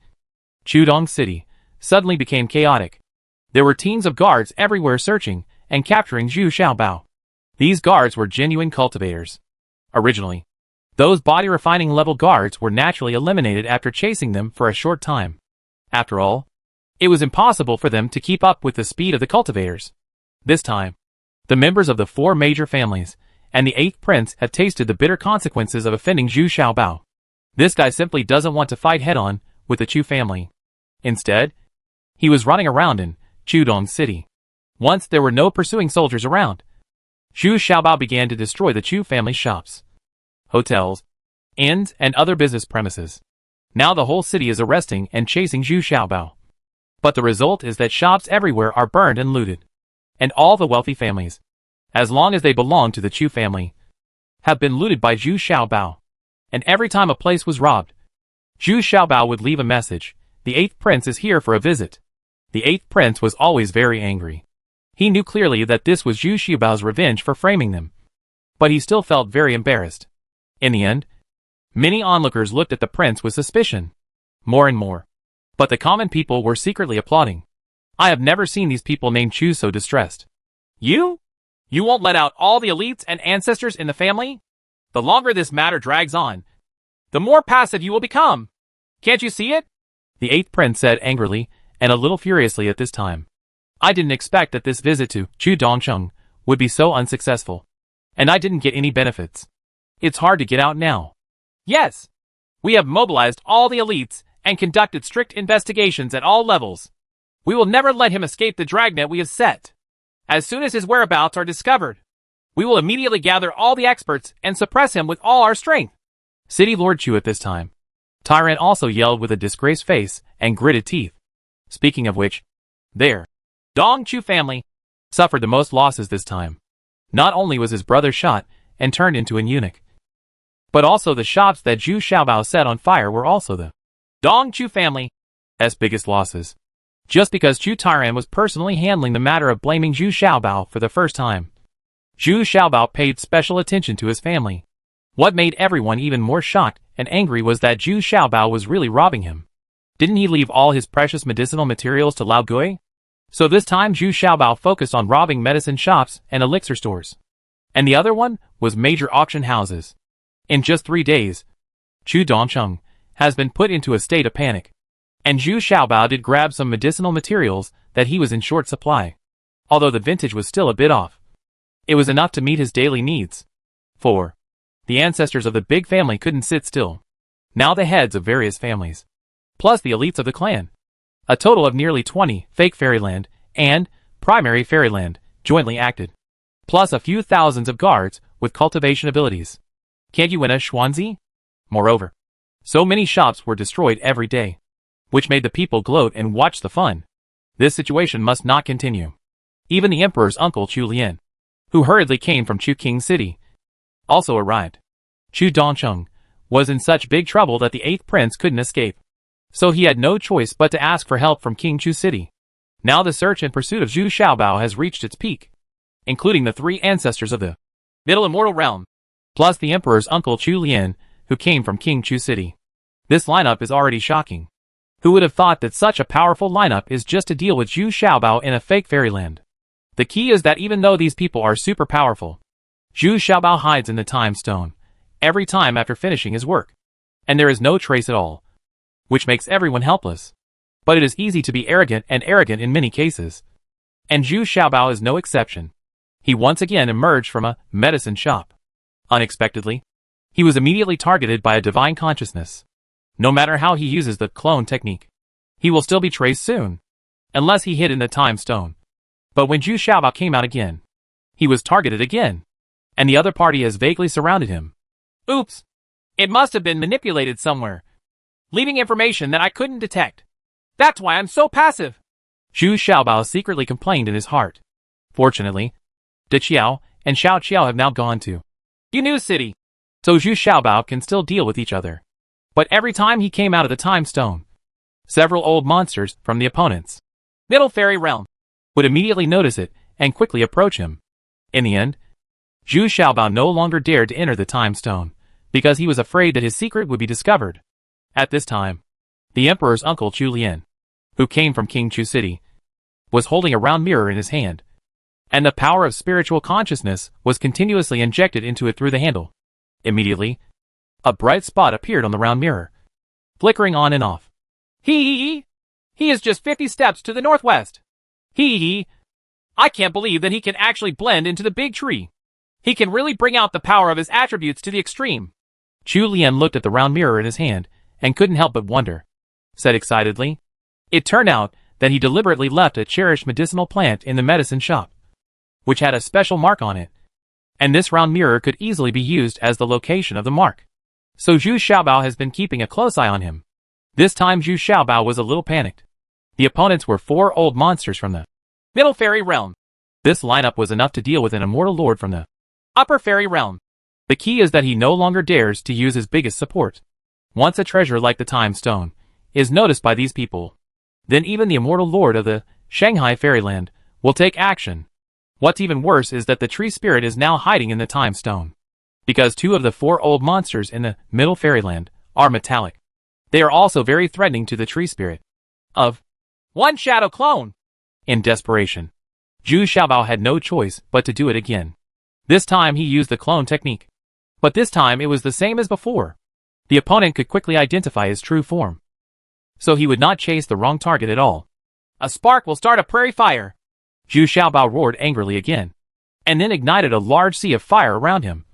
Chudong City suddenly became chaotic. There were teams of guards everywhere searching and capturing Zhu Xiaobao. These guards were genuine cultivators. Originally, those body refining level guards were naturally eliminated after chasing them for a short time. After all, it was impossible for them to keep up with the speed of the cultivators. This time, the members of the 4 major families and the 8th prince have tasted the bitter consequences of offending Zhu Xiaobao. This guy simply doesn't want to fight head-on with the Chu family. Instead, he was running around in Chudong City. Once there were no pursuing soldiers around, Zhu Xiaobao began to destroy the Chu family's shops, hotels, inns, and other business premises. Now the whole city is arresting and chasing Zhu Xiaobao. But the result is that shops everywhere are burned and looted. And all the wealthy families, as long as they belong to the Chu family, have been looted by Zhu Xiaobao. And every time a place was robbed, Zhu Xiaobao would leave a message. The 8th prince is here for a visit. The 8th prince was always very angry. He knew clearly that this was Zhu Xiaobao's revenge for framing them. But he still felt very embarrassed. In the end, many onlookers looked at the prince with suspicion. More and more. But the common people were secretly applauding. I have never seen these people named Chu so distressed. You? You won't let out all the elites and ancestors in the family? The longer this matter drags on, the more passive you will become. Can't you see it? The 8th prince said angrily and a little furiously at this time. I didn't expect that this visit to Chu Dongcheng would be so unsuccessful. And I didn't get any benefits. It's hard to get out now. Yes. We have mobilized all the elites and conducted strict investigations at all levels. We will never let him escape the dragnet we have set. As soon as his whereabouts are discovered, we will immediately gather all the experts and suppress him with all our strength. City Lord Chu at this time. Tyrant also yelled with a disgraced face and gritted teeth. Speaking of which, there, Dong Chu family suffered the most losses this time. Not only was his brother shot and turned into an eunuch, but also the shops that Zhu Xiaobao set on fire were also the Dong Chu family's biggest losses. Just because Chu Tyrant was personally handling the matter of blaming Zhu Xiaobao for the first time. Zhu Xiaobao paid special attention to his family. What made everyone even more shocked and angry was that Zhu Xiaobao was really robbing him. Didn't he leave all his precious medicinal materials to Lao Gui? So this time Zhu Xiaobao focused on robbing medicine shops and elixir stores. And the other one was major auction houses. In just 3 days, Chu Dongcheng has been put into a state of panic. And Zhu Xiaobao did grab some medicinal materials that he was in short supply. Although the vintage was still a bit off, it was enough to meet his daily needs. 4. The ancestors of the big family couldn't sit still. Now the heads of various families, plus the elites of the clan, a total of nearly 20 fake fairyland and primary fairyland jointly acted, plus a few thousands of guards with cultivation abilities. Can't you win a Xuanzi? Moreover, so many shops were destroyed every day, which made the people gloat and watch the fun. This situation must not continue. Even the emperor's uncle Chu Lian, who hurriedly came from Chu King City, also arrived. Chu Dongcheng was in such big trouble that the 8th prince couldn't escape. So he had no choice but to ask for help from King Chu City. Now the search and pursuit of Zhu Xiaobao has reached its peak, including the three ancestors of the Middle Immortal Realm, plus the Emperor's uncle Chu Lian, who came from King Chu City. This lineup is already shocking. Who would have thought that such a powerful lineup is just to deal with Zhu Xiaobao in a fake fairyland? The key is that even though these people are super powerful, Zhu Xiaobao hides in the time stone every time after finishing his work, and there is no trace at all, which makes everyone helpless. But it is easy to be arrogant in many cases, and Zhu Xiaobao is no exception. He once again emerged from a medicine shop. Unexpectedly, he was immediately targeted by a divine consciousness. No matter how he uses the clone technique, he will still be traced soon, unless he hid in the time stone. But when Zhu Xiaobao came out again, he was targeted again, and the other party has vaguely surrounded him. Oops! It must have been manipulated somewhere, leaving information that I couldn't detect. That's why I'm so passive. Zhu Xiaobao secretly complained in his heart. Fortunately, De Qiao and Xiao Qiao have now gone to Yu City, so Zhu Xiaobao can still deal with each other. But every time he came out of the time stone, several old monsters from the opponents' Middle Fairy Realm would immediately notice it and quickly approach him. In the end, Zhu Xiaobao no longer dared to enter the time stone, because he was afraid that his secret would be discovered. At this time, the Emperor's uncle Chu Lian, who came from King Chu City, was holding a round mirror in his hand, and the power of spiritual consciousness was continuously injected into it through the handle. Immediately, a bright spot appeared on the round mirror, flickering on and off. He is just 50 steps to the northwest. I can't believe that he can actually blend into the big tree. He can really bring out the power of his attributes to the extreme. Chu Lian looked at the round mirror in his hand and couldn't help but wonder. Said excitedly. It turned out that he deliberately left a cherished medicinal plant in the medicine shop, which had a special mark on it, and this round mirror could easily be used as the location of the mark. So Zhu Xiaobao has been keeping a close eye on him. This time Zhu Xiaobao was a little panicked. The opponents were 4 old monsters from the Middle Fairy Realm. This lineup was enough to deal with an immortal lord from the Upper Fairy Realm. The key is that he no longer dares to use his biggest support. Once a treasure like the Time Stone is noticed by these people, then even the immortal lord of the Shanghai Fairyland will take action. What's even worse is that the tree spirit is now hiding in the Time Stone, because 2 of the 4 old monsters in the Middle Fairyland are metallic. They are also very threatening to the tree spirit of one shadow clone. In desperation, Zhu Xiaobao had no choice but to do it again. This time he used the clone technique. But this time it was the same as before. The opponent could quickly identify his true form, so he would not chase the wrong target at all. A spark will start a prairie fire. Zhu Xiaobao roared angrily again, and then ignited a large sea of fire around him,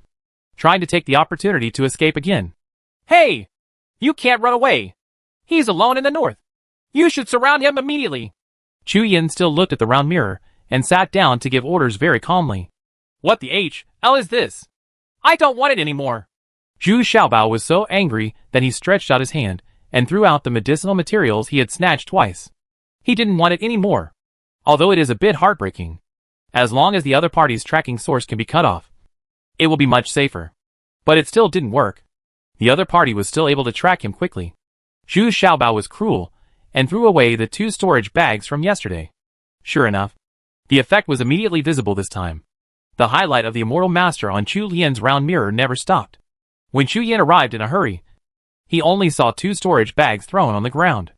trying to take the opportunity to escape again. Hey! You can't run away. He's alone in the north. You should surround him immediately. Chu Yin still looked at the round mirror and sat down to give orders very calmly. What the hell is this? I don't want it anymore. Zhu Xiaobao was so angry that he stretched out his hand and threw out the medicinal materials he had snatched twice. He didn't want it anymore. Although it is a bit heartbreaking, as long as the other party's tracking source can be cut off, it will be much safer. But it still didn't work. The other party was still able to track him quickly. Zhu Xiaobao was cruel and threw away the 2 storage bags from yesterday. Sure enough, the effect was immediately visible this time. The highlight of the immortal master on Chu Lian's round mirror never stopped. When Chu Yan arrived in a hurry, he only saw 2 storage bags thrown on the ground.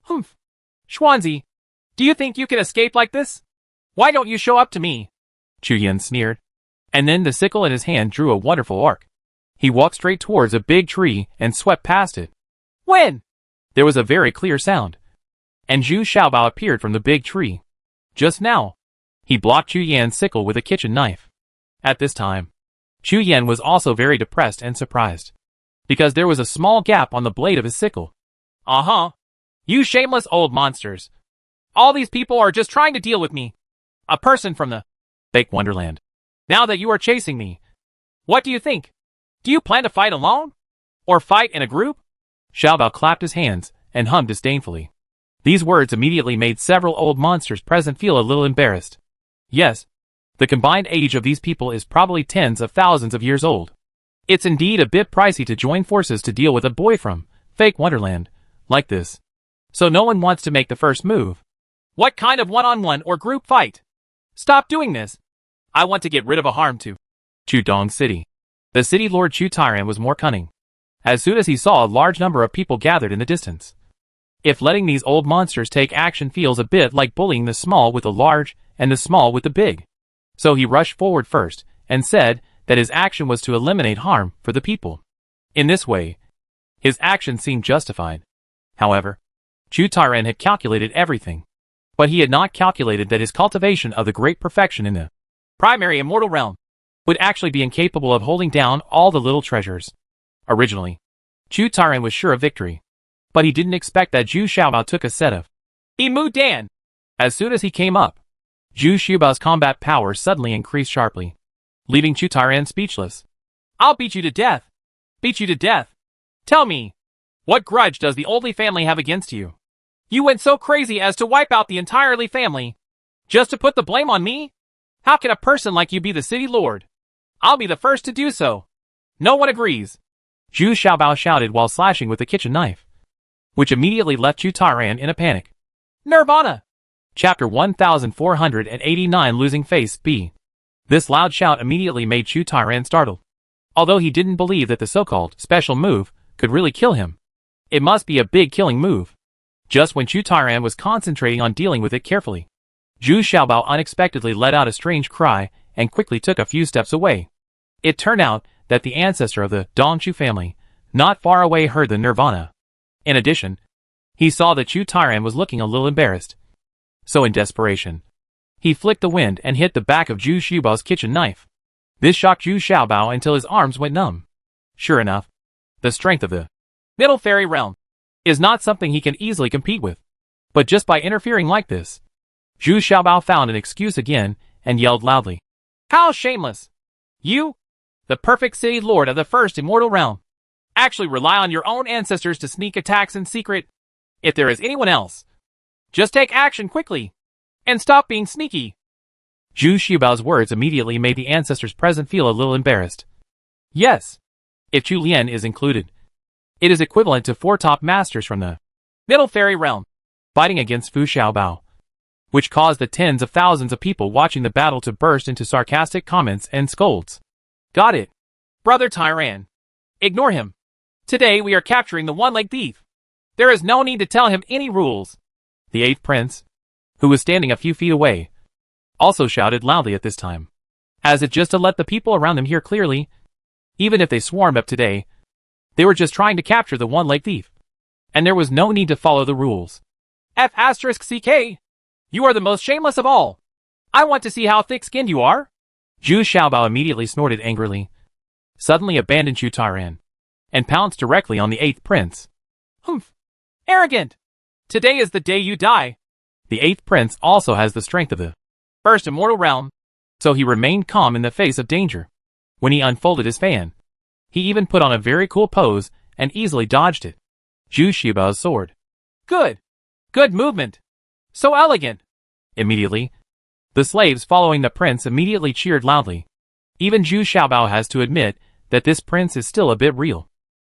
Humph. Xuanzi, do you think you can escape like this? Why don't you show up to me? Chu Yan sneered. And then the sickle in his hand drew a wonderful arc. He walked straight towards a big tree and swept past it. When? There was a very clear sound, and Zhu Xiaobao appeared from the big tree. Just now, he blocked Chu Yan's sickle with a kitchen knife. At this time, Chu Yan was also very depressed and surprised, because there was a small gap on the blade of his sickle. You shameless old monsters. All these people are just trying to deal with me. A person from the fake Wonderland. Now that you are chasing me, what do you think? Do you plan to fight alone? Or fight in a group? Xiaobao clapped his hands and hummed disdainfully. These words immediately made several old monsters present feel a little embarrassed. Yes, the combined age of these people is probably tens of thousands of years old. It's indeed a bit pricey to join forces to deal with a boy from fake Wonderland like this. So no one wants to make the first move. What kind of one-on-one or group fight? Stop doing this. I want to get rid of a harm to Chudong City. The city lord Chu Tairan was more cunning. As soon as he saw a large number of people gathered in the distance. If letting these old monsters take action feels a bit like bullying the small with the large and the small with the big. So he rushed forward first and said that his action was to eliminate harm for the people. In this way, his action seemed justified. However, Chu Tairan had calculated everything. But he had not calculated that his cultivation of the great perfection in the primary immortal realm would actually be incapable of holding down all the little treasures. Originally, Chu Tairan was sure of victory. But he didn't expect that Zhu Xiaobao took a set of Imu Dan. As soon as he came up, Zhu Xiaobao's combat power suddenly increased sharply, leaving Chu Tairan speechless. I'll beat you to death. Beat you to death. Tell me, what grudge does the Oldly family have against you? You went so crazy as to wipe out the entire Li family, just to put the blame on me? How can a person like you be the city lord? I'll be the first to do so. No one agrees. Zhu Xiaobao shouted while slashing with the kitchen knife, which immediately left Chu Tairan in a panic. Nirvana! Chapter 1489 Losing Face B. This loud shout immediately made Chu Tairan startled. Although he didn't believe that the so-called special move could really kill him. It must be a big killing move. Just when Chu Tairan was concentrating on dealing with it carefully, Zhu Xiaobao unexpectedly let out a strange cry and quickly took a few steps away. It turned out that the ancestor of the Dongchu family, not far away, heard the Nirvana. In addition, he saw that Chu Tairan was looking a little embarrassed. So in desperation, he flicked the wind and hit the back of Zhu Xiaobao's kitchen knife. This shocked Zhu Xiaobao until his arms went numb. Sure enough, the strength of the Middle Fairy Realm is not something he can easily compete with. But just by interfering like this, Zhu Xiaobao found an excuse again and yelled loudly. How shameless! You, the perfect city lord of the first immortal realm, actually rely on your own ancestors to sneak attacks in secret. If there is anyone else, just take action quickly and stop being sneaky. Zhu Xiaobao's words immediately made the ancestors present feel a little embarrassed. Yes, if Chu Lian is included, it is equivalent to 4 top masters from the Middle Fairy Realm fighting against Fu Xiaobao, which caused the tens of thousands of people watching the battle to burst into sarcastic comments and scolds. Got it. Brother Tairan. Ignore him. Today we are capturing the one-legged thief. There is no need to tell him any rules. The 8th prince, who was standing a few feet away, also shouted loudly at this time, as if just to let the people around them hear clearly. Even if they swarmed up today, they were just trying to capture the one-legged thief, and there was no need to follow the rules. F***CK, you are the most shameless of all. I want to see how thick-skinned you are. Zhu Xiaobao immediately snorted angrily, suddenly abandoned Chu Tairan, and pounced directly on the 8th prince. Humph! Arrogant! Today is the day you die. The 8th prince also has the strength of the first immortal realm, so he remained calm in the face of danger. When he unfolded his fan, he even put on a very cool pose and easily dodged it. Zhu Xiaobao's sword. Good. Good movement. So elegant. Immediately, the slaves following the prince immediately cheered loudly. Even Zhu Xiaobao has to admit that this prince is still a bit real.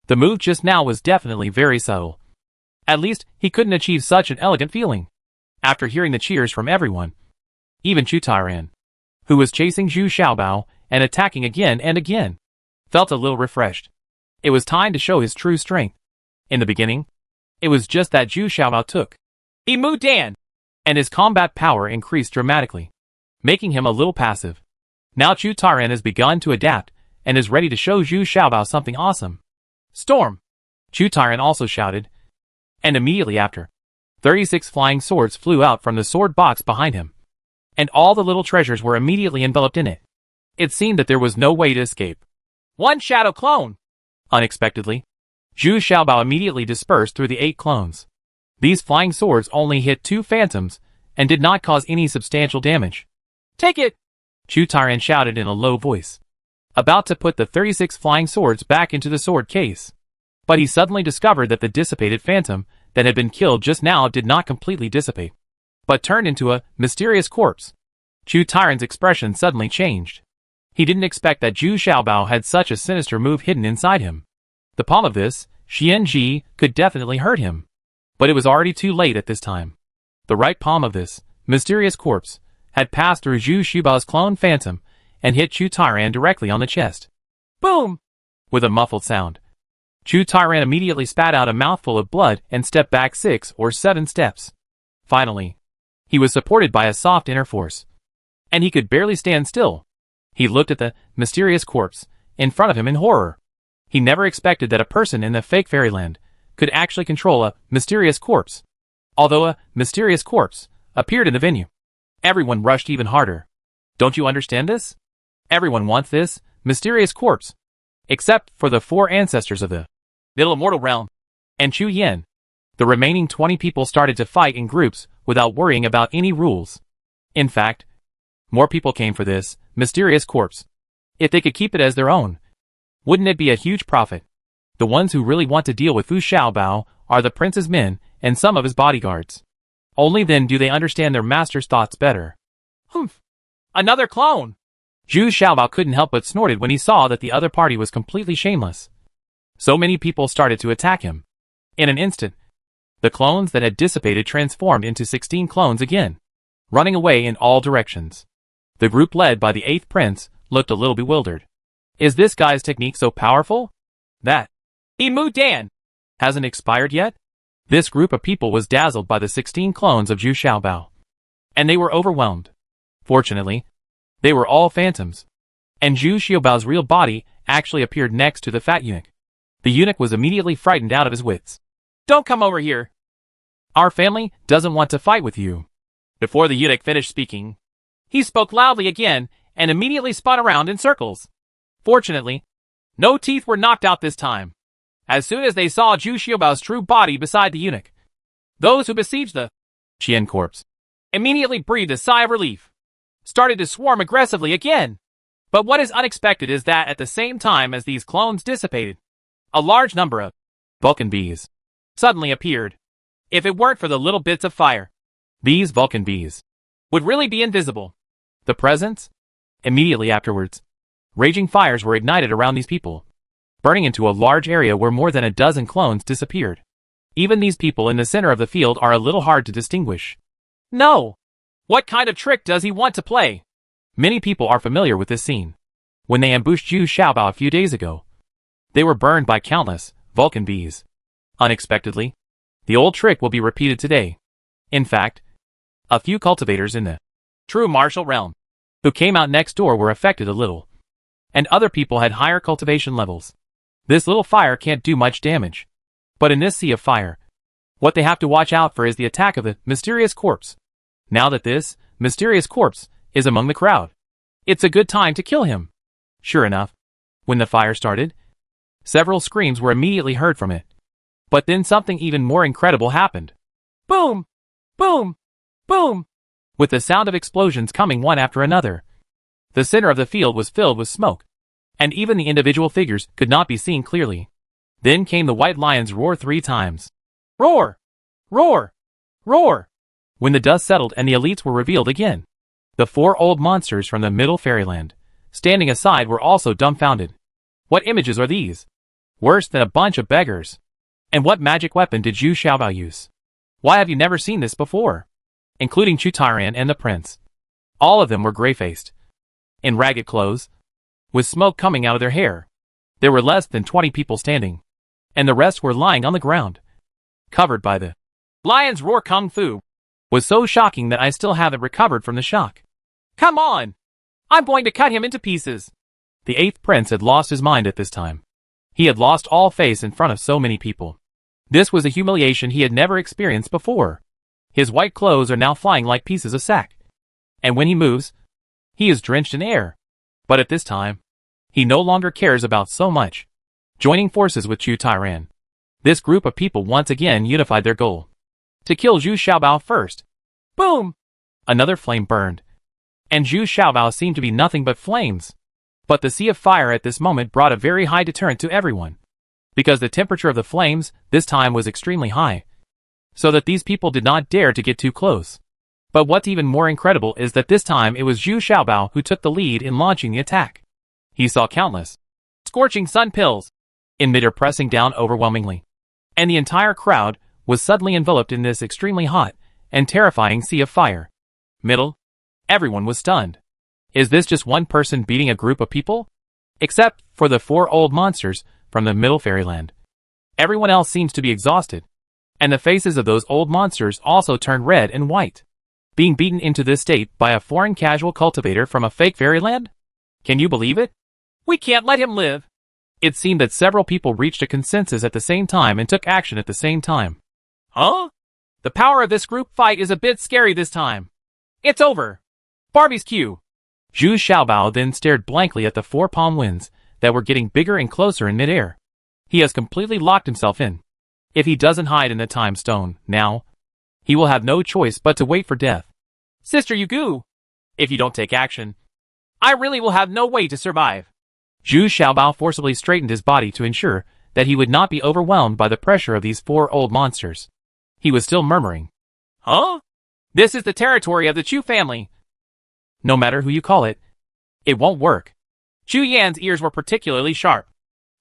The move just now was definitely very subtle. At least, he couldn't achieve such an elegant feeling. After hearing the cheers from everyone, even Chu Tairan, who was chasing Zhu Xiaobao and attacking again and again, felt a little refreshed. It was time to show his true strength. In the beginning, it was just that Zhu Xiaobao took Imu Dan, and his combat power increased dramatically, making him a little passive. Now Chu Tairan has begun to adapt and is ready to show Zhu Xiaobao something awesome. Storm! Chu Tairan also shouted, and immediately after, 36 flying swords flew out from the sword box behind him, and all the little treasures were immediately enveloped in it. It seemed that there was no way to escape. One shadow clone! Unexpectedly, Zhu Xiaobao immediately dispersed through the 8 clones. These flying swords only hit 2 phantoms and did not cause any substantial damage. Take it! Chu Tairan shouted in a low voice, about to put the 36 flying swords back into the sword case. But he suddenly discovered that the dissipated phantom that had been killed just now did not completely dissipate, but turned into a mysterious corpse. Chu Tairan's expression suddenly changed. He didn't expect that Zhu Xiaobao had such a sinister move hidden inside him. The palm of this, Xian Ji, could definitely hurt him. But it was already too late at this time. The right palm of this mysterious corpse had passed through Zhu Xiaobao's clone phantom and hit Chu Tairan directly on the chest. Boom! With a muffled sound, Chu Tairan immediately spat out a mouthful of blood and stepped back 6 or 7 steps. Finally, he was supported by a soft inner force, and he could barely stand still. He looked at the mysterious corpse in front of him in horror. He never expected that a person in the fake fairyland could actually control a mysterious corpse. Although a mysterious corpse appeared in the venue, everyone rushed even harder. Don't you understand this? Everyone wants this mysterious corpse, except for the 4 ancestors of the Middle Immortal Realm and Chu Yen. The remaining 20 people started to fight in groups without worrying about any rules. In fact, more people came for this mysterious corpse. If they could keep it as their own, wouldn't it be a huge profit? The ones who really want to deal with Fu Xiaobao are the prince's men and some of his bodyguards. Only then do they understand their master's thoughts better. Humph! Another clone! Zhu Xiaobao couldn't help but snorted when he saw that the other party was completely shameless. So many people started to attack him. In an instant, the clones that had dissipated transformed into 16 clones again, running away in all directions. The group led by the 8th prince looked a little bewildered. Is this guy's technique so powerful that Emu Dan hasn't expired yet? This group of people was dazzled by the 16 clones of Zhu Xiaobao, and they were overwhelmed. Fortunately, they were all phantoms, and Zhu Xiaobao's real body actually appeared next to the fat eunuch. The eunuch was immediately frightened out of his wits. Don't come over here. Our family doesn't want to fight with you. Before the eunuch finished speaking, he spoke loudly again and immediately spun around in circles. Fortunately, no teeth were knocked out this time. As soon as they saw Zhu Xiaobao's true body beside the eunuch, those who besieged the Qian corpse immediately breathed a sigh of relief, started to swarm aggressively again. But what is unexpected is that at the same time as these clones dissipated, a large number of Vulcan bees suddenly appeared. If it weren't for the little bits of fire, these Vulcan bees would really be invisible. The presence? Immediately afterwards, raging fires were ignited around these people, burning into a large area where more than a dozen clones disappeared. Even these people in the center of the field are a little hard to distinguish. No! What kind of trick does he want to play? Many people are familiar with this scene. When they ambushed Zhu Xiaobao a few days ago, they were burned by countless Vulcan bees. Unexpectedly, the old trick will be repeated today. In fact, a few cultivators in the true martial realm who came out next door were affected a little, and other people had higher cultivation levels. This little fire can't do much damage. But in this sea of fire, what they have to watch out for is the attack of the mysterious corpse. Now that this mysterious corpse is among the crowd, it's a good time to kill him. Sure enough, when the fire started, several screams were immediately heard from it. But then something even more incredible happened. Boom! Boom! Boom! With the sound of explosions coming one after another, the center of the field was filled with smoke, and even the individual figures could not be seen clearly. Then came the white lion's roar 3 times. Roar! Roar! Roar! When the dust settled and the elites were revealed again, the 4 old monsters from the middle fairyland, standing aside, were also dumbfounded. What images are these? Worse than a bunch of beggars. And what magic weapon did Zhu Xiaobao use? Why have you never seen this before? Including Chu Tairan and the prince. All of them were gray-faced, in ragged clothes, with smoke coming out of their hair. There were less than 20 people standing, and the rest were lying on the ground, covered by the lion's roar. Kung Fu was so shocking that I still haven't recovered from the shock. Come on! I'm going to cut him into pieces. The 8th prince had lost his mind at this time. He had lost all face in front of so many people. This was a humiliation he had never experienced before. His white clothes are now flying like pieces of sack. And when he moves, he is drenched in air. But at this time, he no longer cares about so much. Joining forces with Chu Tairan, this group of people once again unified their goal: to kill Zhu Xiaobao first. Boom! Another flame burned, and Zhu Xiaobao seemed to be nothing but flames. But the sea of fire at this moment brought a very high deterrent to everyone, because the temperature of the flames this time was extremely high, so that these people did not dare to get too close. But what's even more incredible is that this time it was Zhu Xiaobao who took the lead in launching the attack. He saw countless scorching sun pills in midair pressing down overwhelmingly, and the entire crowd was suddenly enveloped in this extremely hot and terrifying sea of fire. Middle. Everyone was stunned. Is this just one person beating a group of people? Except for the 4 old monsters from the Middle Fairyland. Everyone else seems to be exhausted. And the faces of those old monsters also turned red and white. Being beaten into this state by a foreign casual cultivator from a fake fairyland? Can you believe it? We can't let him live. It seemed that several people reached a consensus at the same time and took action at the same time. Huh? The power of this group fight is a bit scary this time. It's over. Barbie's cue. Zhu Xiaobao then stared blankly at the 4 palm winds that were getting bigger and closer in midair. He has completely locked himself in. If he doesn't hide in the time stone now, he will have no choice but to wait for death. Sister Yugu, if you don't take action, I really will have no way to survive. Zhu Xiaobao forcibly straightened his body to ensure that he would not be overwhelmed by the pressure of these 4 old monsters. He was still murmuring. Huh? This is the territory of the Chu family. No matter who you call it, it won't work. Chu Yan's ears were particularly sharp.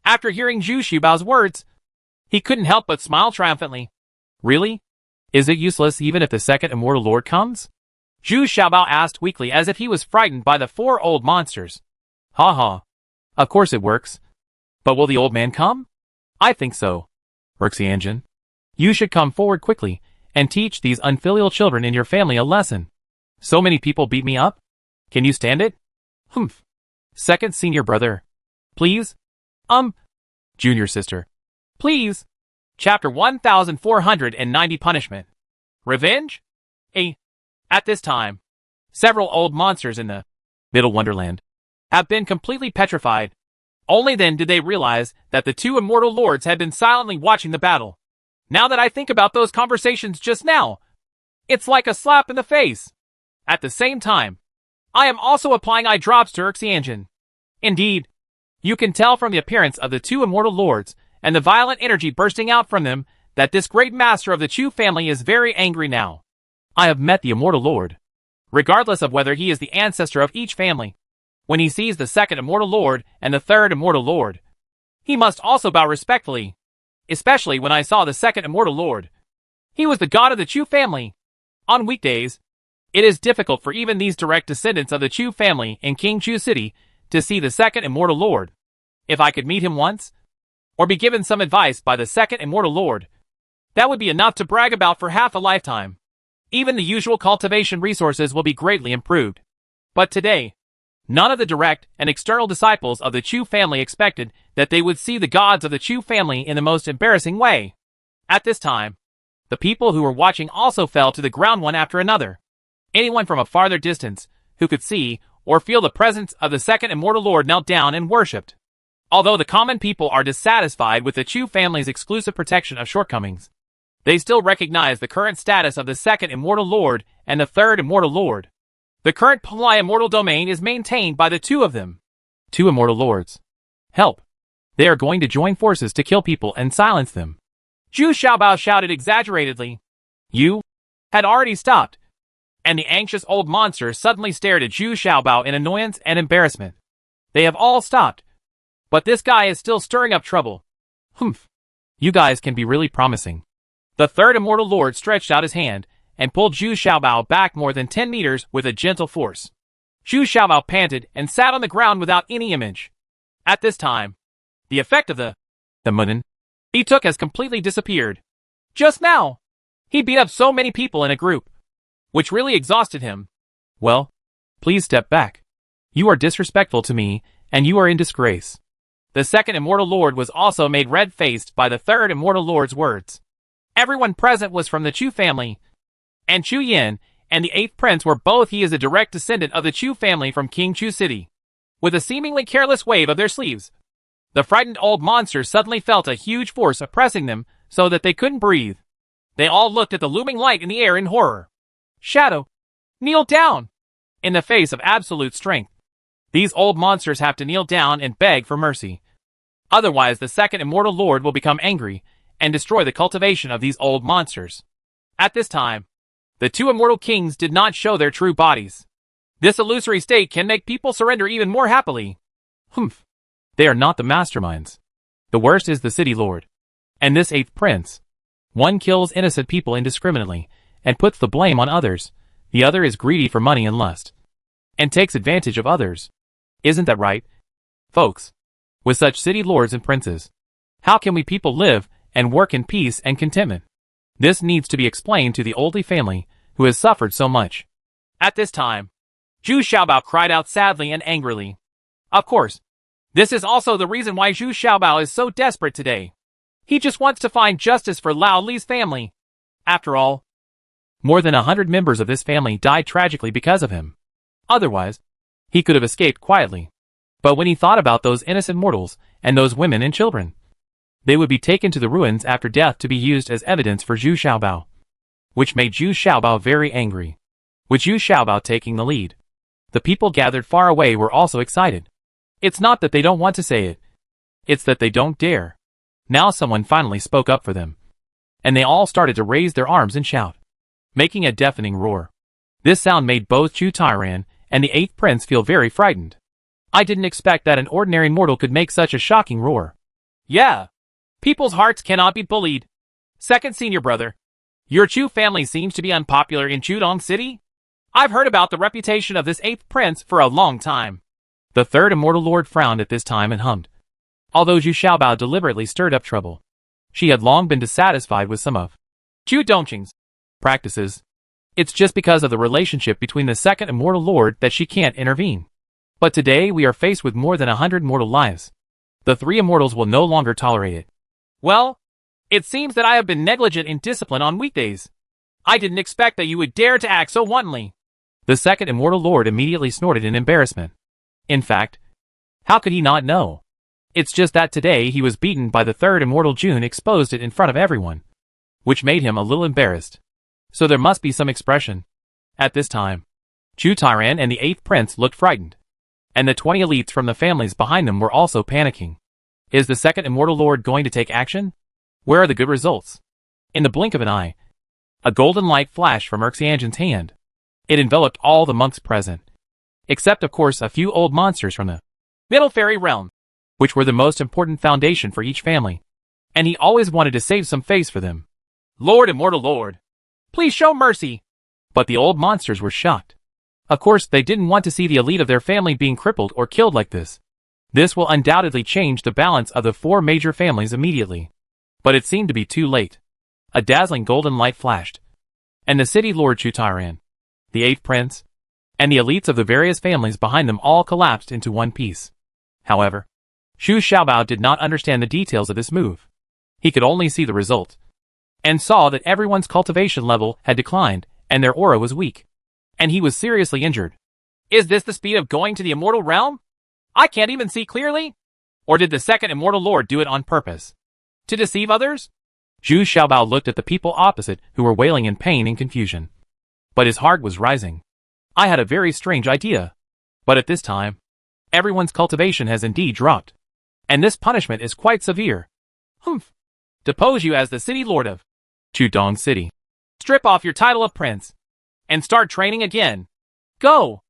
After hearing Zhu Xiaobao's words, he couldn't help but smile triumphantly. Really? Is it useless even if the second immortal lord comes? Zhu Xiaobao asked weakly as if he was frightened by the 4 old monsters. Ha ha. Of course it works. But will the old man come? I think so. Xianjun, you should come forward quickly and teach these unfilial children in your family a lesson. So many people beat me up. Can you stand it? Humph. Second senior brother. Please? Junior sister. Please. Chapter 1490 Punishment. Revenge? At this time, several old monsters in the Middle Wonderland have been completely petrified. Only then did they realize that the 2 immortal lords had been silently watching the battle. Now that I think about those conversations just now, it's like a slap in the face. At the same time, I am also applying eye drops to Xianjun. Indeed, you can tell from the appearance of the 2 immortal lords and the violent energy bursting out from them that this great master of the Chu family is very angry now. I have met the immortal lord. Regardless of whether he is the ancestor of each family, when he sees the second immortal lord and the third immortal lord, he must also bow respectfully. Especially when I saw the second immortal lord. He was the god of the Chu family. On weekdays, it is difficult for even these direct descendants of the Chu family in King Chu City to see the second immortal lord. If I could meet him once, or be given some advice by the second immortal lord, that would be enough to brag about for half a lifetime. Even the usual cultivation resources will be greatly improved. But today, none of the direct and external disciples of the Chu family expected that they would see the gods of the Chu family in the most embarrassing way. At this time, the people who were watching also fell to the ground one after another. Anyone from a farther distance who could see or feel the presence of the second immortal lord knelt down and worshipped. Although the common people are dissatisfied with the Chu family's exclusive protection of shortcomings, they still recognize the current status of the second immortal lord and the third immortal lord. The current Pumlai immortal domain is maintained by the 2 of them. 2 immortal lords. Help! They are going to join forces to kill people and silence them. Zhu Xiaobao shouted exaggeratedly. You had already stopped, and the anxious old monster suddenly stared at Zhu Xiaobao in annoyance and embarrassment. They have all stopped, but this guy is still stirring up trouble. Humph. You guys can be really promising. The third immortal lord stretched out his hand and pulled Zhu Xiaobao back more than 10 meters with a gentle force. Zhu Xiaobao panted and sat on the ground without any image. At this time, the effect of the Munin he took has completely disappeared. Just now, he beat up so many people in a group, which really exhausted him. Well, please step back. You are disrespectful to me, and you are in disgrace. The second immortal lord was also made red-faced by the third immortal lord's words. Everyone present was from the Chu family, and Chu Yin and the 8th prince were both. He is a direct descendant of the Chu family from King Chu City. With a seemingly careless wave of their sleeves, the frightened old monsters suddenly felt a huge force oppressing them so that they couldn't breathe. They all looked at the looming light in the air in horror. Shadow, kneel down! In the face of absolute strength, these old monsters have to kneel down and beg for mercy. Otherwise, the second immortal lord will become angry and destroy the cultivation of these old monsters. At this time, the 2 immortal kings did not show their true bodies. This illusory state can make people surrender even more happily. Humph. They are not the masterminds. The worst is the city lord. And this 8th prince. One kills innocent people indiscriminately and puts the blame on others. The other is greedy for money and lust, and takes advantage of others. Isn't that right, folks? With such city lords and princes, how can we people live and work in peace and contentment? This needs to be explained to the Oldie family, who has suffered so much. At this time, Zhu Xiaobao cried out sadly and angrily. Of course, this is also the reason why Zhu Xiaobao is so desperate today. He just wants to find justice for Lao Li's family. After all, more than 100 members of this family died tragically because of him. Otherwise, he could have escaped quietly. But when he thought about those innocent mortals and those women and children, they would be taken to the ruins after death to be used as evidence for Zhu Xiaobao, which made Zhu Xiaobao very angry. With Zhu Xiaobao taking the lead, the people gathered far away were also excited. It's not that they don't want to say it, it's that they don't dare. Now someone finally spoke up for them, and they all started to raise their arms and shout, making a deafening roar. This sound made both Chu Tairan and the 8th prince feel very frightened. I didn't expect that an ordinary mortal could make such a shocking roar. Yeah. People's hearts cannot be bullied. Second senior brother, your Chu family seems to be unpopular in Chudong City. I've heard about the reputation of this 8th prince for a long time. The third immortal lord frowned at this time and hummed. Although Zhu Xiaobao deliberately stirred up trouble, she had long been dissatisfied with some of Chu Dongqing's practices. It's just because of the relationship between the second immortal lord that she can't intervene. But today we are faced with more than 100 mortal lives. The 3 immortals will no longer tolerate it. Well, it seems that I have been negligent in discipline on weekdays. I didn't expect that you would dare to act so wantonly. The second immortal lord immediately snorted in embarrassment. In fact, how could he not know? It's just that today he was beaten by the third immortal. June exposed it in front of everyone, which made him a little embarrassed. So there must be some expression. At this time, Chu Tairan and the 8th prince looked frightened, and the 20 elites from the families behind them were also panicking. Is the second immortal lord going to take action? Where are the good results? In the blink of an eye, a golden light flashed from Erxianjan's hand. It enveloped all the monks present, except of course a few old monsters from the Middle Fairy Realm, which were the most important foundation for each family, and he always wanted to save some face for them. Lord Immortal Lord, please show mercy. But the old monsters were shocked. Of course, they didn't want to see the elite of their family being crippled or killed like this. This will undoubtedly change the balance of the 4 major families immediately. But it seemed to be too late. A dazzling golden light flashed, and the city lord Chu Tairan, the 8th prince, and the elites of the various families behind them all collapsed into one piece. However, Zhu Xiaobao did not understand the details of this move. He could only see the result, and saw that everyone's cultivation level had declined, and their aura was weak, and he was seriously injured. Is this the speed of going to the immortal realm? I can't even see clearly? Or did the second immortal lord do it on purpose? To deceive others? Zhu Xiaobao looked at the people opposite who were wailing in pain and confusion. But his heart was rising. I had a very strange idea. But at this time, everyone's cultivation has indeed dropped. And this punishment is quite severe. Humph. Depose you as the city lord of Chudong City. Strip off your title of prince, and start training again. Go!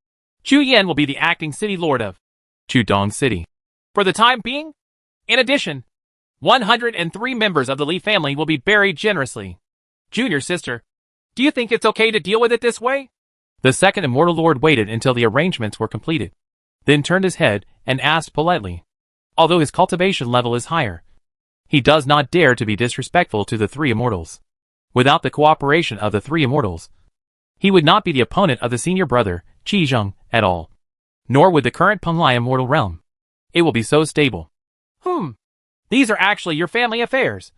Chu Yan will be the acting city lord of Chudong City. For the time being? In addition, 103 members of the Li family will be buried generously. Junior sister, do you think it's okay to deal with it this way? The second immortal lord waited until the arrangements were completed, then turned his head and asked politely. Although his cultivation level is higher, he does not dare to be disrespectful to the 3 immortals. Without the cooperation of the 3 immortals, he would not be the opponent of the senior brother, Qizheng, at all. Nor would the current Penglai immortal realm. It will be so stable. These are actually your family affairs.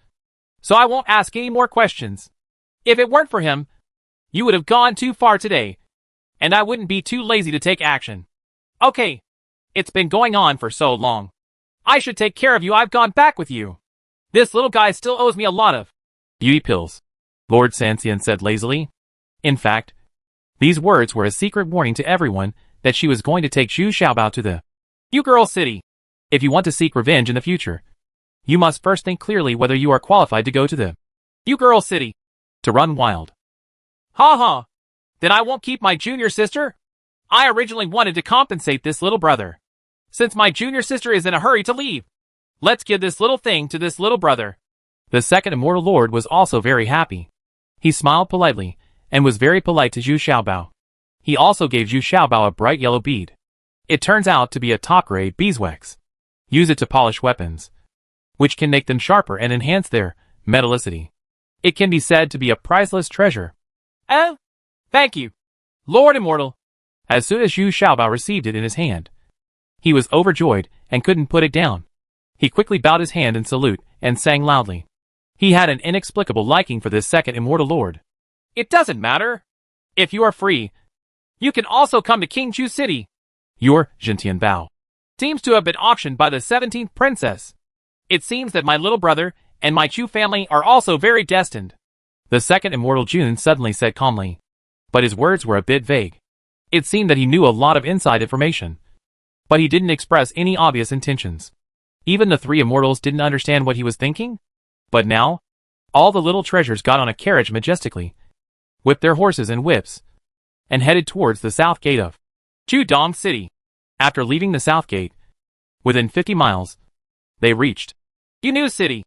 So I won't ask any more questions. If it weren't for him, you would have gone too far today, and I wouldn't be too lazy to take action. Okay, it's been going on for so long. I should take care of you. I've gone back with you. This little guy still owes me a lot of beauty pills, Lord Sanxian said lazily. In fact, these words were a secret warning to everyone that she was going to take Zhu Xiaobao to the You Girl City. If you want to seek revenge in the future, you must first think clearly whether you are qualified to go to the You Girl City. To run wild. Ha ha. Then I won't keep my junior sister? I originally wanted to compensate this little brother. Since my junior sister is in a hurry to leave, let's give this little thing to this little brother. The second immortal lord was also very happy. He smiled politely, and was very polite to Zhu Xiaobao. He also gave Zhu Xiaobao a bright yellow bead. It turns out to be a top-grade beeswax. Use it to polish weapons, which can make them sharper and enhance their metallicity. It can be said to be a priceless treasure. Oh, thank you, Lord Immortal. As soon as Zhu Xiaobao received it in his hand, he was overjoyed and couldn't put it down. He quickly bowed his hand in salute and sang loudly. He had an inexplicable liking for this second immortal lord. It doesn't matter. If you are free, you can also come to Qingju City. Your Jintian Bao Seems to have been auctioned by the 17th princess. It seems that my little brother and my Chu family are also very destined. The second immortal Jun suddenly said calmly. But his words were a bit vague. It seemed that he knew a lot of inside information, but he didn't express any obvious intentions. Even the three immortals didn't understand what he was thinking. But now, all the little treasures got on a carriage majestically, whipped their horses and whips, and headed towards the south gate of Chudong City. After leaving the south gate, within 50 miles, they reached Yunu City.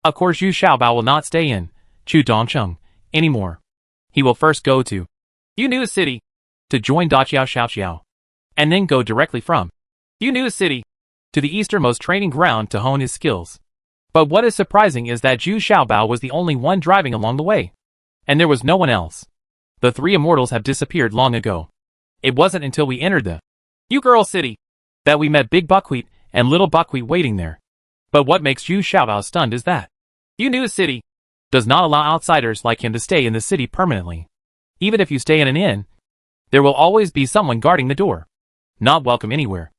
Of course Zhu Xiaobao will not stay in Chudongcheng anymore. He will first go to Yunu City to join Daqiao Xiaoqiao, and then go directly from Yunu City to the easternmost training ground to hone his skills. But what is surprising is that Zhu Xiaobao was the only one driving along the way, and there was no one else. The three immortals have disappeared long ago. It wasn't until we entered the Yu-Girl City that we met Big Buckwheat and Little Buckwheat waiting there. But what makes Zhu Xiaobao stunned is that Yunu City does not allow outsiders like him to stay in the city permanently. Even if you stay in an inn, there will always be someone guarding the door. Not welcome anywhere.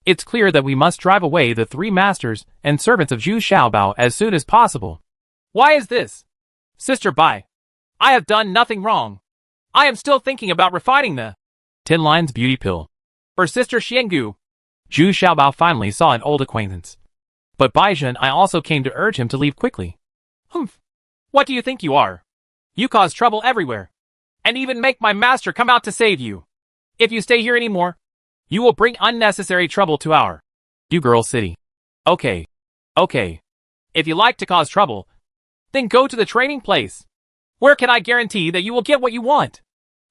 It's clear that we must drive away the three masters and servants of Zhu Xiaobao as soon as possible. Why is this? Sister Bai, I have done nothing wrong. I am still thinking about refining the 10 Lines Beauty Pill for Sister Xianggu. Zhu Xiaobao finally saw an old acquaintance. But Baizhen I also came to urge him to leave quickly. Humph. What do you think you are? You cause trouble everywhere, and even make my master come out to save you. If you stay here anymore, you will bring unnecessary trouble to our Yu-Girl City. Okay. If you like to cause trouble, then go to the training place. Where can I guarantee that you will get what you want?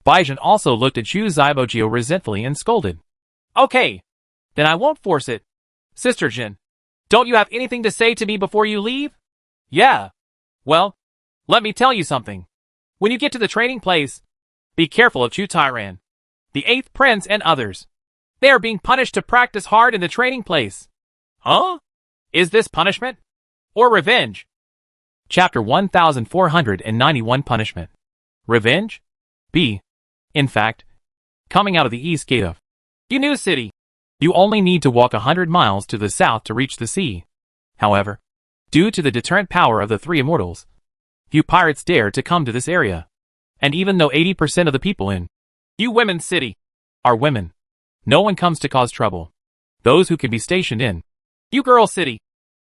Baizhen also looked at Zhu Zibogio resentfully and scolded. Okay. Then I won't force it. Sister Jin, don't you have anything to say to me before you leave? Yeah. Well, let me tell you something. When you get to the training place, be careful of Chu Tairan, the 8th prince and others. They are being punished to practice hard in the training place. Huh? Is this punishment? Or revenge? Chapter 1491 Punishment. Revenge? B. In fact, coming out of the east gate of Yunu City, you only need to walk 100 miles to the south to reach the sea. However, due to the deterrent power of the three immortals, few pirates dare to come to this area. And even though 80% of the people in Yu Women's City are women, no one comes to cause trouble. Those who can be stationed in Yu-Girl City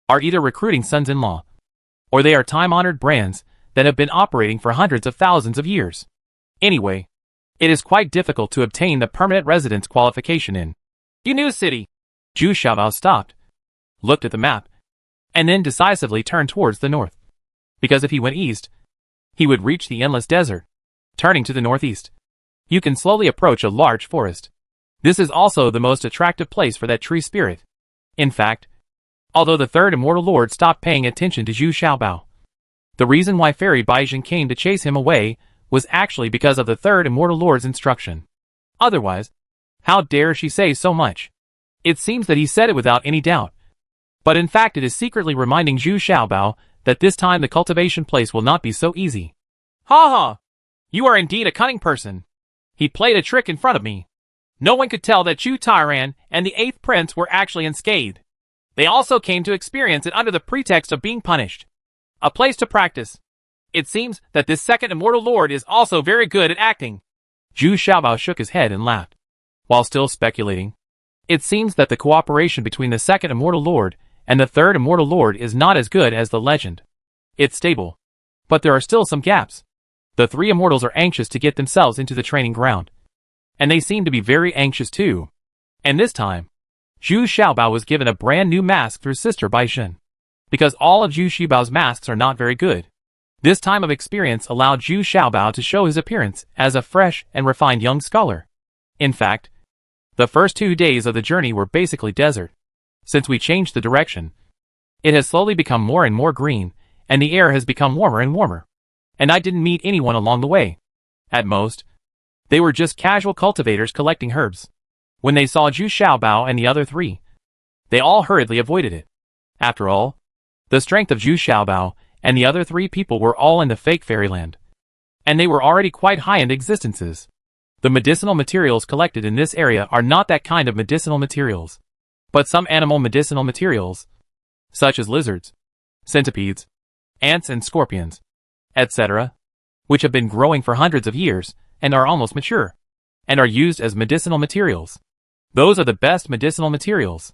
are either recruiting sons-in-law, or they are time-honored brands that have been operating for hundreds of thousands of years. Anyway, it is quite difficult to obtain the permanent residence qualification in Yunu City. Zhu Xiaobao stopped, looked at the map, and then decisively turned towards the north. Because if he went east, he would reach the endless desert. Turning to the northeast, you can slowly approach a large forest. This is also the most attractive place for that tree spirit. In fact, although the third immortal lord stopped paying attention to Zhu Xiaobao, the reason why Fairy Baizhen came to chase him away was actually because of the third immortal lord's instruction. Otherwise, how dare she say so much? It seems that he said it without any doubt. But in fact it is secretly reminding Zhu Xiaobao that this time the cultivation place will not be so easy. Ha ha! You are indeed a cunning person. He played a trick in front of me. No one could tell that Chu Tairan and the 8th prince were actually unscathed. They also came to experience it under the pretext of being punished. A place to practice. It seems that this second immortal lord is also very good at acting. Zhu Xiaobao shook his head and laughed. While still speculating, it seems that the cooperation between the second immortal lord and the third immortal lord is not as good as the legend. It's stable, but there are still some gaps. The three immortals are anxious to get themselves into the training ground, and they seem to be very anxious too. And this time, Zhu Xiaobao was given a brand new mask through Sister Baizhen. because all of Zhu Xiaobao's masks are not very good. This time of experience allowed Zhu Xiaobao to show his appearance as a fresh and refined young scholar. In fact, the first 2 days of the journey were basically desert. Since we changed the direction, it has slowly become more and more green, and the air has become warmer and warmer. And I didn't meet anyone along the way. At most, they were just casual cultivators collecting herbs. When they saw Zhu Xiaobao and the other 3, they all hurriedly avoided it. After all, the strength of Zhu Xiaobao and the other 3 people were all in the fake fairyland, and they were already quite high-end existences. The medicinal materials collected in this area are not that kind of medicinal materials, but some animal medicinal materials, such as lizards, centipedes, ants and scorpions, etc., which have been growing for hundreds of years and are almost mature, and are used as medicinal materials. Those are the best medicinal materials.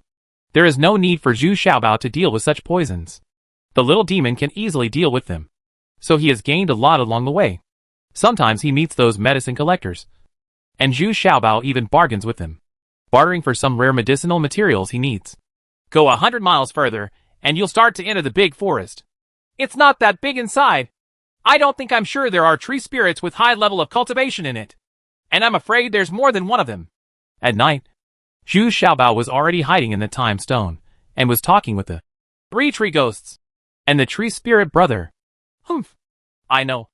There is no need for Zhu Xiaobao to deal with such poisons. The little demon can easily deal with them, so he has gained a lot along the way. Sometimes he meets those medicine collectors, and Zhu Xiaobao even bargains with them, bartering for some rare medicinal materials he needs. Go 100 miles further, and you'll start to enter the big forest. It's not that big inside. I don't think I'm sure there are tree spirits with high level of cultivation in it. And I'm afraid there's more than one of them. At night, Zhu Xiaobao was already hiding in the time stone, and was talking with the 3 tree ghosts, and the tree spirit brother. Humph. I know.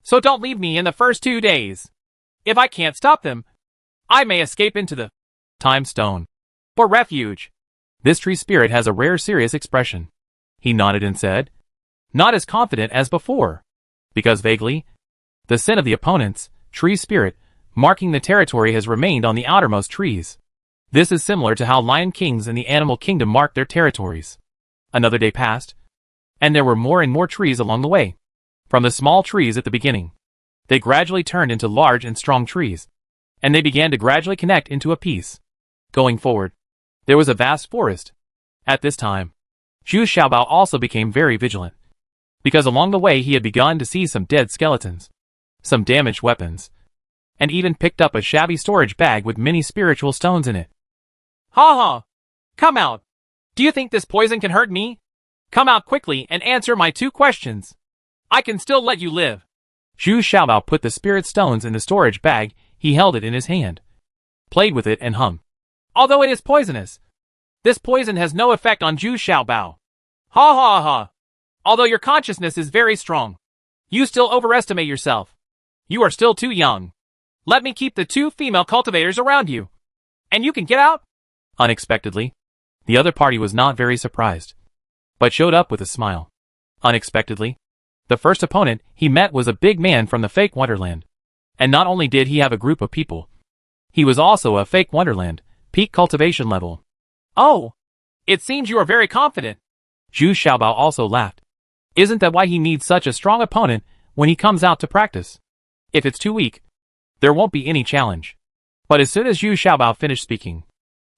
So don't leave me in the first 2 days. If I can't stop them, I may escape into the time stone for refuge. This tree spirit has a rare serious expression. He nodded and said, not as confident as before, because vaguely, the sin of the opponent's tree spirit marking the territory has remained on the outermost trees. This is similar to how lion kings in the animal kingdom mark their territories. Another day passed, and there were more and more trees along the way. From the small trees at the beginning, they gradually turned into large and strong trees, and they began to gradually connect into a piece. Going forward, there was a vast forest. At this time, Zhu Xiaobao also became very vigilant, because along the way he had begun to see some dead skeletons, some damaged weapons, and even picked up a shabby storage bag with many spiritual stones in it. Ha ha! Come out! Do you think this poison can hurt me? Come out quickly and answer my 2 questions. I can still let you live. Zhu Xiaobao put the spirit stones in the storage bag. He held it in his hand, played with it and hummed. Although it is poisonous, this poison has no effect on Zhu Xiaobao. Ha ha ha! Although your consciousness is very strong, you still overestimate yourself. You are still too young. Let me keep the 2 female cultivators around you, and you can get out. Unexpectedly, the other party was not very surprised, but showed up with a smile. Unexpectedly, the first opponent he met was a big man from the fake Wonderland. And not only did he have a group of people, he was also a fake Wonderland, peak cultivation level. Oh, it seems you are very confident. Zhu Xiaobao also laughed. Isn't that why he needs such a strong opponent when he comes out to practice? If it's too weak, there won't be any challenge. But as soon as Zhu Xiaobao finished speaking,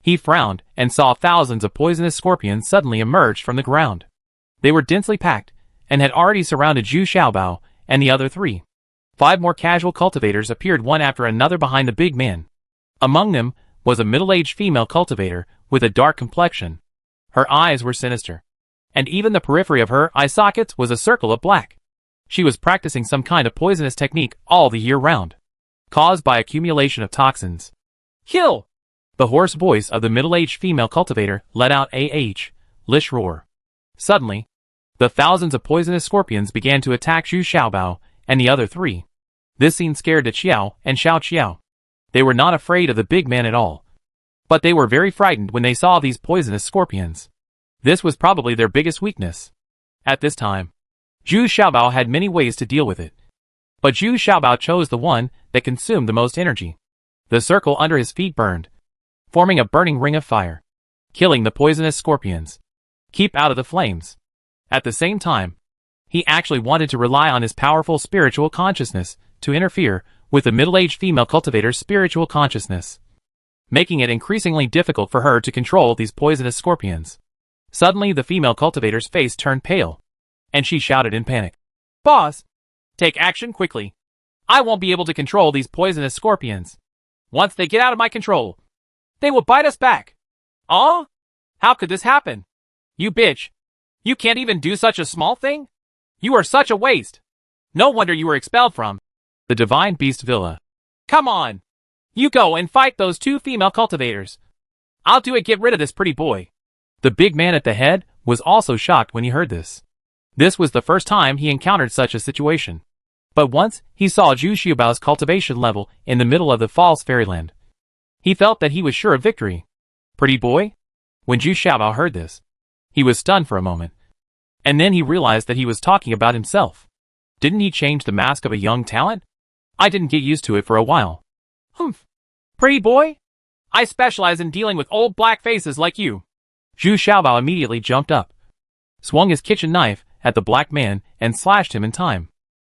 he frowned and saw thousands of poisonous scorpions suddenly emerge from the ground. They were densely packed and had already surrounded Zhu Xiaobao and the other 3. 5 more casual cultivators appeared one after another behind the big man. Among them was a middle-aged female cultivator with a dark complexion. Her eyes were sinister, and even the periphery of her eye sockets was a circle of black. She was practicing some kind of poisonous technique all the year round, caused by accumulation of toxins. Kill! The hoarse voice of the middle-aged female cultivator let out a lish roar. Suddenly, the thousands of poisonous scorpions began to attack Zhu Xiaobao and the other 3. This scene scared De Qiao and Xiao Qiao. They were not afraid of the big man at all, but they were very frightened when they saw these poisonous scorpions. This was probably their biggest weakness. At this time, Zhu Xiaobao had many ways to deal with it, but Zhu Xiaobao chose the one that consumed the most energy. The circle under his feet burned, forming a burning ring of fire, killing the poisonous scorpions. Keep out of the flames. At the same time, he actually wanted to rely on his powerful spiritual consciousness to interfere with the middle-aged female cultivator's spiritual consciousness, making it increasingly difficult for her to control these poisonous scorpions. Suddenly the female cultivator's face turned pale, and she shouted in panic. Boss, take action quickly. I won't be able to control these poisonous scorpions. Once they get out of my control, they will bite us back. Oh? How could this happen? You bitch. You can't even do such a small thing? You are such a waste. No wonder you were expelled from the Divine Beast Villa. Come on. You go and fight those 2 female cultivators. I'll do it. Get rid of this pretty boy. The big man at the head was also shocked when he heard this. This was the first time he encountered such a situation. But once he saw Zhu Xiaobao's cultivation level in the middle of the false fairyland, he felt that he was sure of victory. Pretty boy? When Zhu Xiaobao heard this, he was stunned for a moment. And then he realized that he was talking about himself. Didn't he change the mask of a young talent? I didn't get used to it for a while. Humph. Pretty boy? I specialize in dealing with old black faces like you. Zhu Xiaobao immediately jumped up, swung his kitchen knife at the black man and slashed him in time.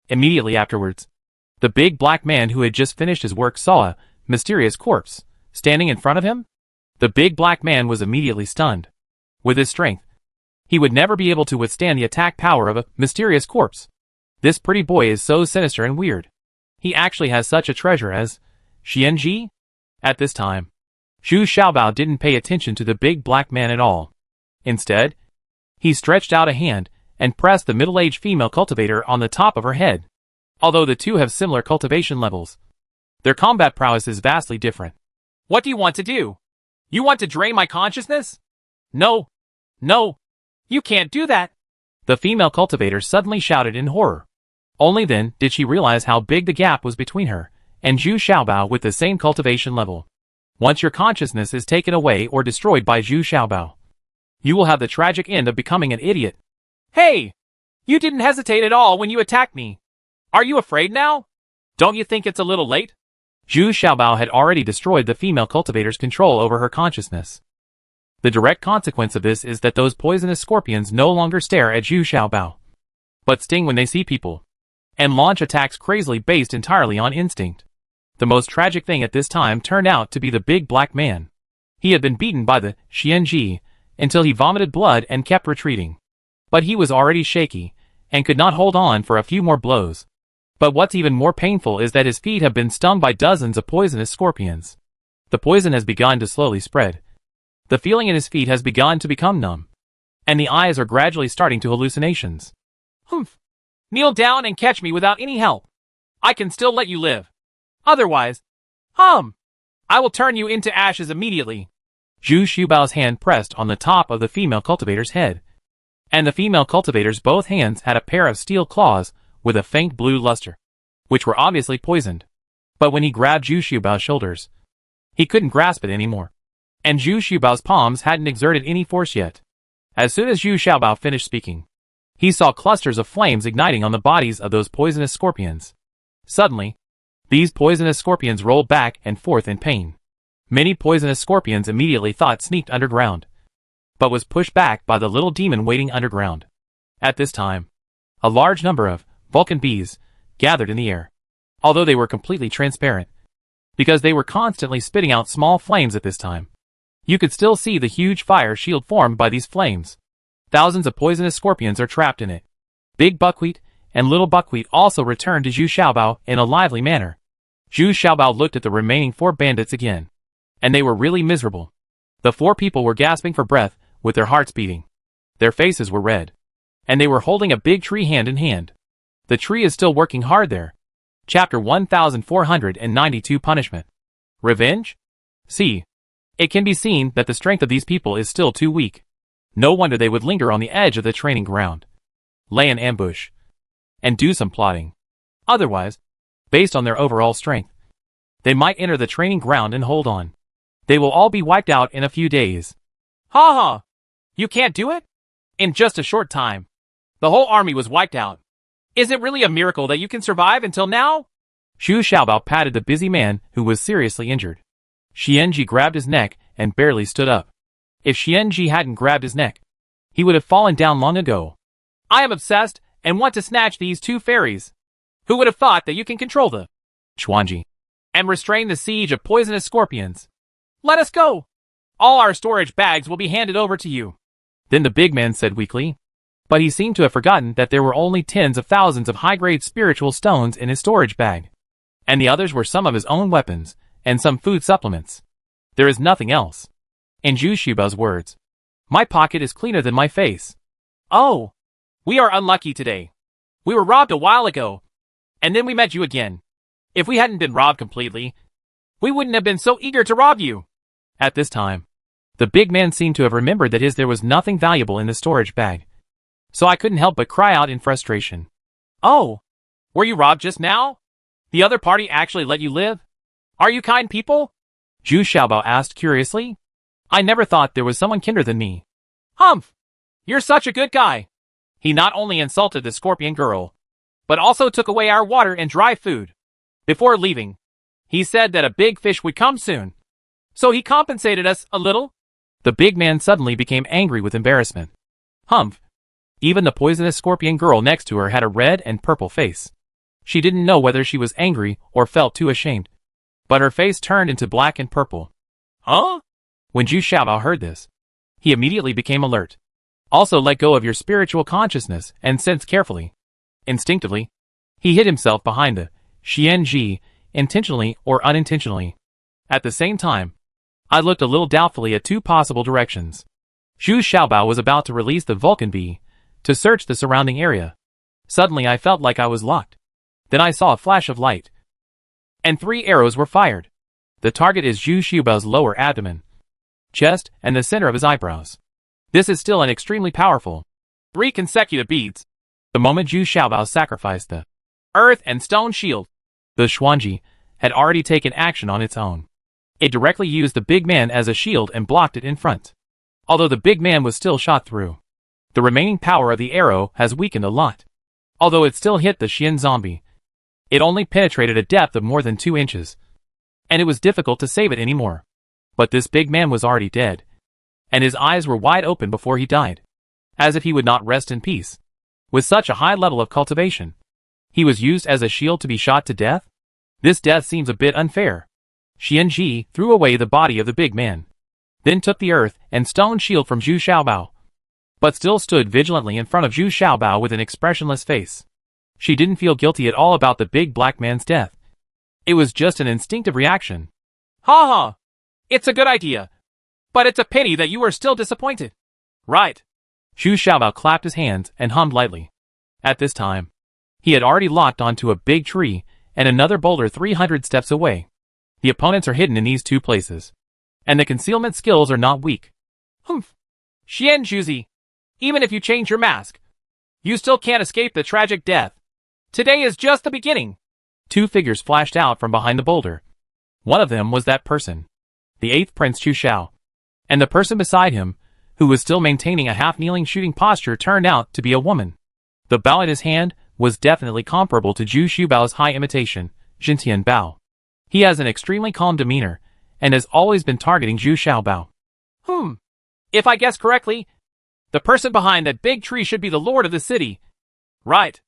Immediately afterwards, the big black man who had just finished his work saw a mysterious corpse standing in front of him. The big black man was immediately stunned. With his strength, he would never be able to withstand the attack power of a mysterious corpse. This pretty boy is so sinister and weird. He actually has such a treasure as Xianji? At this time, Zhu Xiaobao didn't pay attention to the big black man at all. Instead, he stretched out a hand and pressed the middle-aged female cultivator on the top of her head. Although the 2 have similar cultivation levels, their combat prowess is vastly different. What do you want to do? You want to drain my consciousness? No. No. You can't do that. The female cultivator suddenly shouted in horror. Only then did she realize how big the gap was between her and Zhu Xiaobao with the same cultivation level. Once your consciousness is taken away or destroyed by Zhu Xiaobao, you will have the tragic end of becoming an idiot. Hey! You didn't hesitate at all when you attacked me. Are you afraid now? Don't you think it's a little late? Zhu Xiaobao had already destroyed the female cultivator's control over her consciousness. The direct consequence of this is that those poisonous scorpions no longer stare at Zhu Xiaobao, but sting when they see people, and launch attacks crazily based entirely on instinct. The most tragic thing at this time turned out to be the big black man. He had been beaten by the Xianji until he vomited blood and kept retreating. But he was already shaky and could not hold on for a few more blows. But what's even more painful is that his feet have been stung by dozens of poisonous scorpions. The poison has begun to slowly spread. The feeling in his feet has begun to become numb, and the eyes are gradually starting to hallucinations. Humph. Kneel down and catch me without any help. I can still let you live. Otherwise, I will turn you into ashes immediately. Zhu Xiaobao's hand pressed on the top of the female cultivator's head, and the female cultivator's both hands had a pair of steel claws with a faint blue luster, which were obviously poisoned. But when he grabbed Zhu Xiaobao's shoulders, he couldn't grasp it anymore, and Zhu Xiaobao's palms hadn't exerted any force yet. As soon as Zhu Xiaobao finished speaking, he saw clusters of flames igniting on the bodies of those poisonous scorpions. Suddenly, these poisonous scorpions rolled back and forth in pain. Many poisonous scorpions immediately thought sneaked underground, but was pushed back by the little demon waiting underground. At this time, a large number of Vulcan bees gathered in the air, although they were completely transparent, because they were constantly spitting out small flames at this time. You could still see the huge fire shield formed by these flames. Thousands of poisonous scorpions are trapped in it. Big Buckwheat and Little Buckwheat also returned to Zhu Xiaobao in a lively manner. Zhu Xiaobao looked at the remaining 4 bandits again, and they were really miserable. The 4 people were gasping for breath with their hearts beating. Their faces were red, and they were holding a big tree hand in hand. The tree is still working hard there. Chapter 1492 Punishment. Revenge? See. It can be seen that the strength of these people is still too weak. No wonder they would linger on the edge of the training ground, lay an ambush, and do some plotting. Otherwise, based on their overall strength, they might enter the training ground and hold on. They will all be wiped out in a few days. Ha ha! You can't do it? In just a short time, the whole army was wiped out. Is it really a miracle that you can survive until now? Zhu Xiaobao patted the busy man who was seriously injured. Xianji grabbed his neck and barely stood up. If Xianji hadn't grabbed his neck, he would have fallen down long ago. I am obsessed and want to snatch these 2 fairies. Who would have thought that you can control the Chuanji and restrain the siege of poisonous scorpions? Let us go. All our storage bags will be handed over to you. Then the big man said weakly. But he seemed to have forgotten that there were only tens of thousands of high-grade spiritual stones in his storage bag, and the others were some of his own weapons and some food supplements. There is nothing else. In Zhu Xiaobao's words, my pocket is cleaner than my face. Oh, we are unlucky today. We were robbed a while ago, and then we met you again. If we hadn't been robbed completely, we wouldn't have been so eager to rob you. At this time, the big man seemed to have remembered that there was nothing valuable in the storage bag. So I couldn't help but cry out in frustration. Oh, were you robbed just now? The other party actually let you live? Are you kind people? Zhu Xiaobao asked curiously. I never thought there was someone kinder than me. Humph! You're such a good guy. He not only insulted the scorpion girl, but also took away our water and dry food. Before leaving, he said that a big fish would come soon. So he compensated us a little. The big man suddenly became angry with embarrassment. Humph! Even the poisonous scorpion girl next to her had a red and purple face. She didn't know whether she was angry or felt too ashamed. But her face turned into black and purple. Huh? When Zhu Xiaobao heard this, he immediately became alert. Also let go of your spiritual consciousness and sense carefully. Instinctively, he hid himself behind the Xianji, intentionally or unintentionally. At the same time, I looked a little doubtfully at two possible directions. Zhu Xiaobao was about to release the Vulcan bee to search the surrounding area. Suddenly I felt like I was locked. Then I saw a flash of light. And 3 arrows were fired. The target is Zhu Xiaobao's lower abdomen, chest, and the center of his eyebrows. This is still an extremely powerful 3 consecutive beads. The moment Zhu Xiaobao sacrificed the earth and stone shield, the Xuanji had already taken action on its own. It directly used the big man as a shield and blocked it in front. Although the big man was still shot through, the remaining power of the arrow has weakened a lot. Although it still hit the Xian zombie, it only penetrated a depth of more than 2 inches, and it was difficult to save it anymore. But this big man was already dead, and his eyes were wide open before he died, as if he would not rest in peace. With such a high level of cultivation, he was used as a shield to be shot to death? This death seems a bit unfair. Xianji threw away the body of the big man, then took the earth and stone shield from Zhu Xiaobao, but still stood vigilantly in front of Zhu Xiaobao with an expressionless face. She didn't feel guilty at all about the big black man's death. It was just an instinctive reaction. Ha ha! It's a good idea. But it's a pity that you are still disappointed. Right. Zhu Xiaobao clapped his hands and hummed lightly. At this time, he had already locked onto a big tree and another boulder 300 steps away. The opponents are hidden in these 2 places, and the concealment skills are not weak. Humph. Xianjuzi, even if you change your mask, you still can't escape the tragic death. Today is just the beginning. 2 figures flashed out from behind the boulder. One of them was that person, the 8th Prince Chu Shao, and the person beside him, who was still maintaining a half-kneeling shooting posture, turned out to be a woman. The bao in his hand was definitely comparable to Zhu Xiaobao's high imitation, Jintian Bao. He has an extremely calm demeanor, and has always been targeting Zhu Xiaobao. If I guess correctly, the person behind that big tree should be the lord of the city. Right.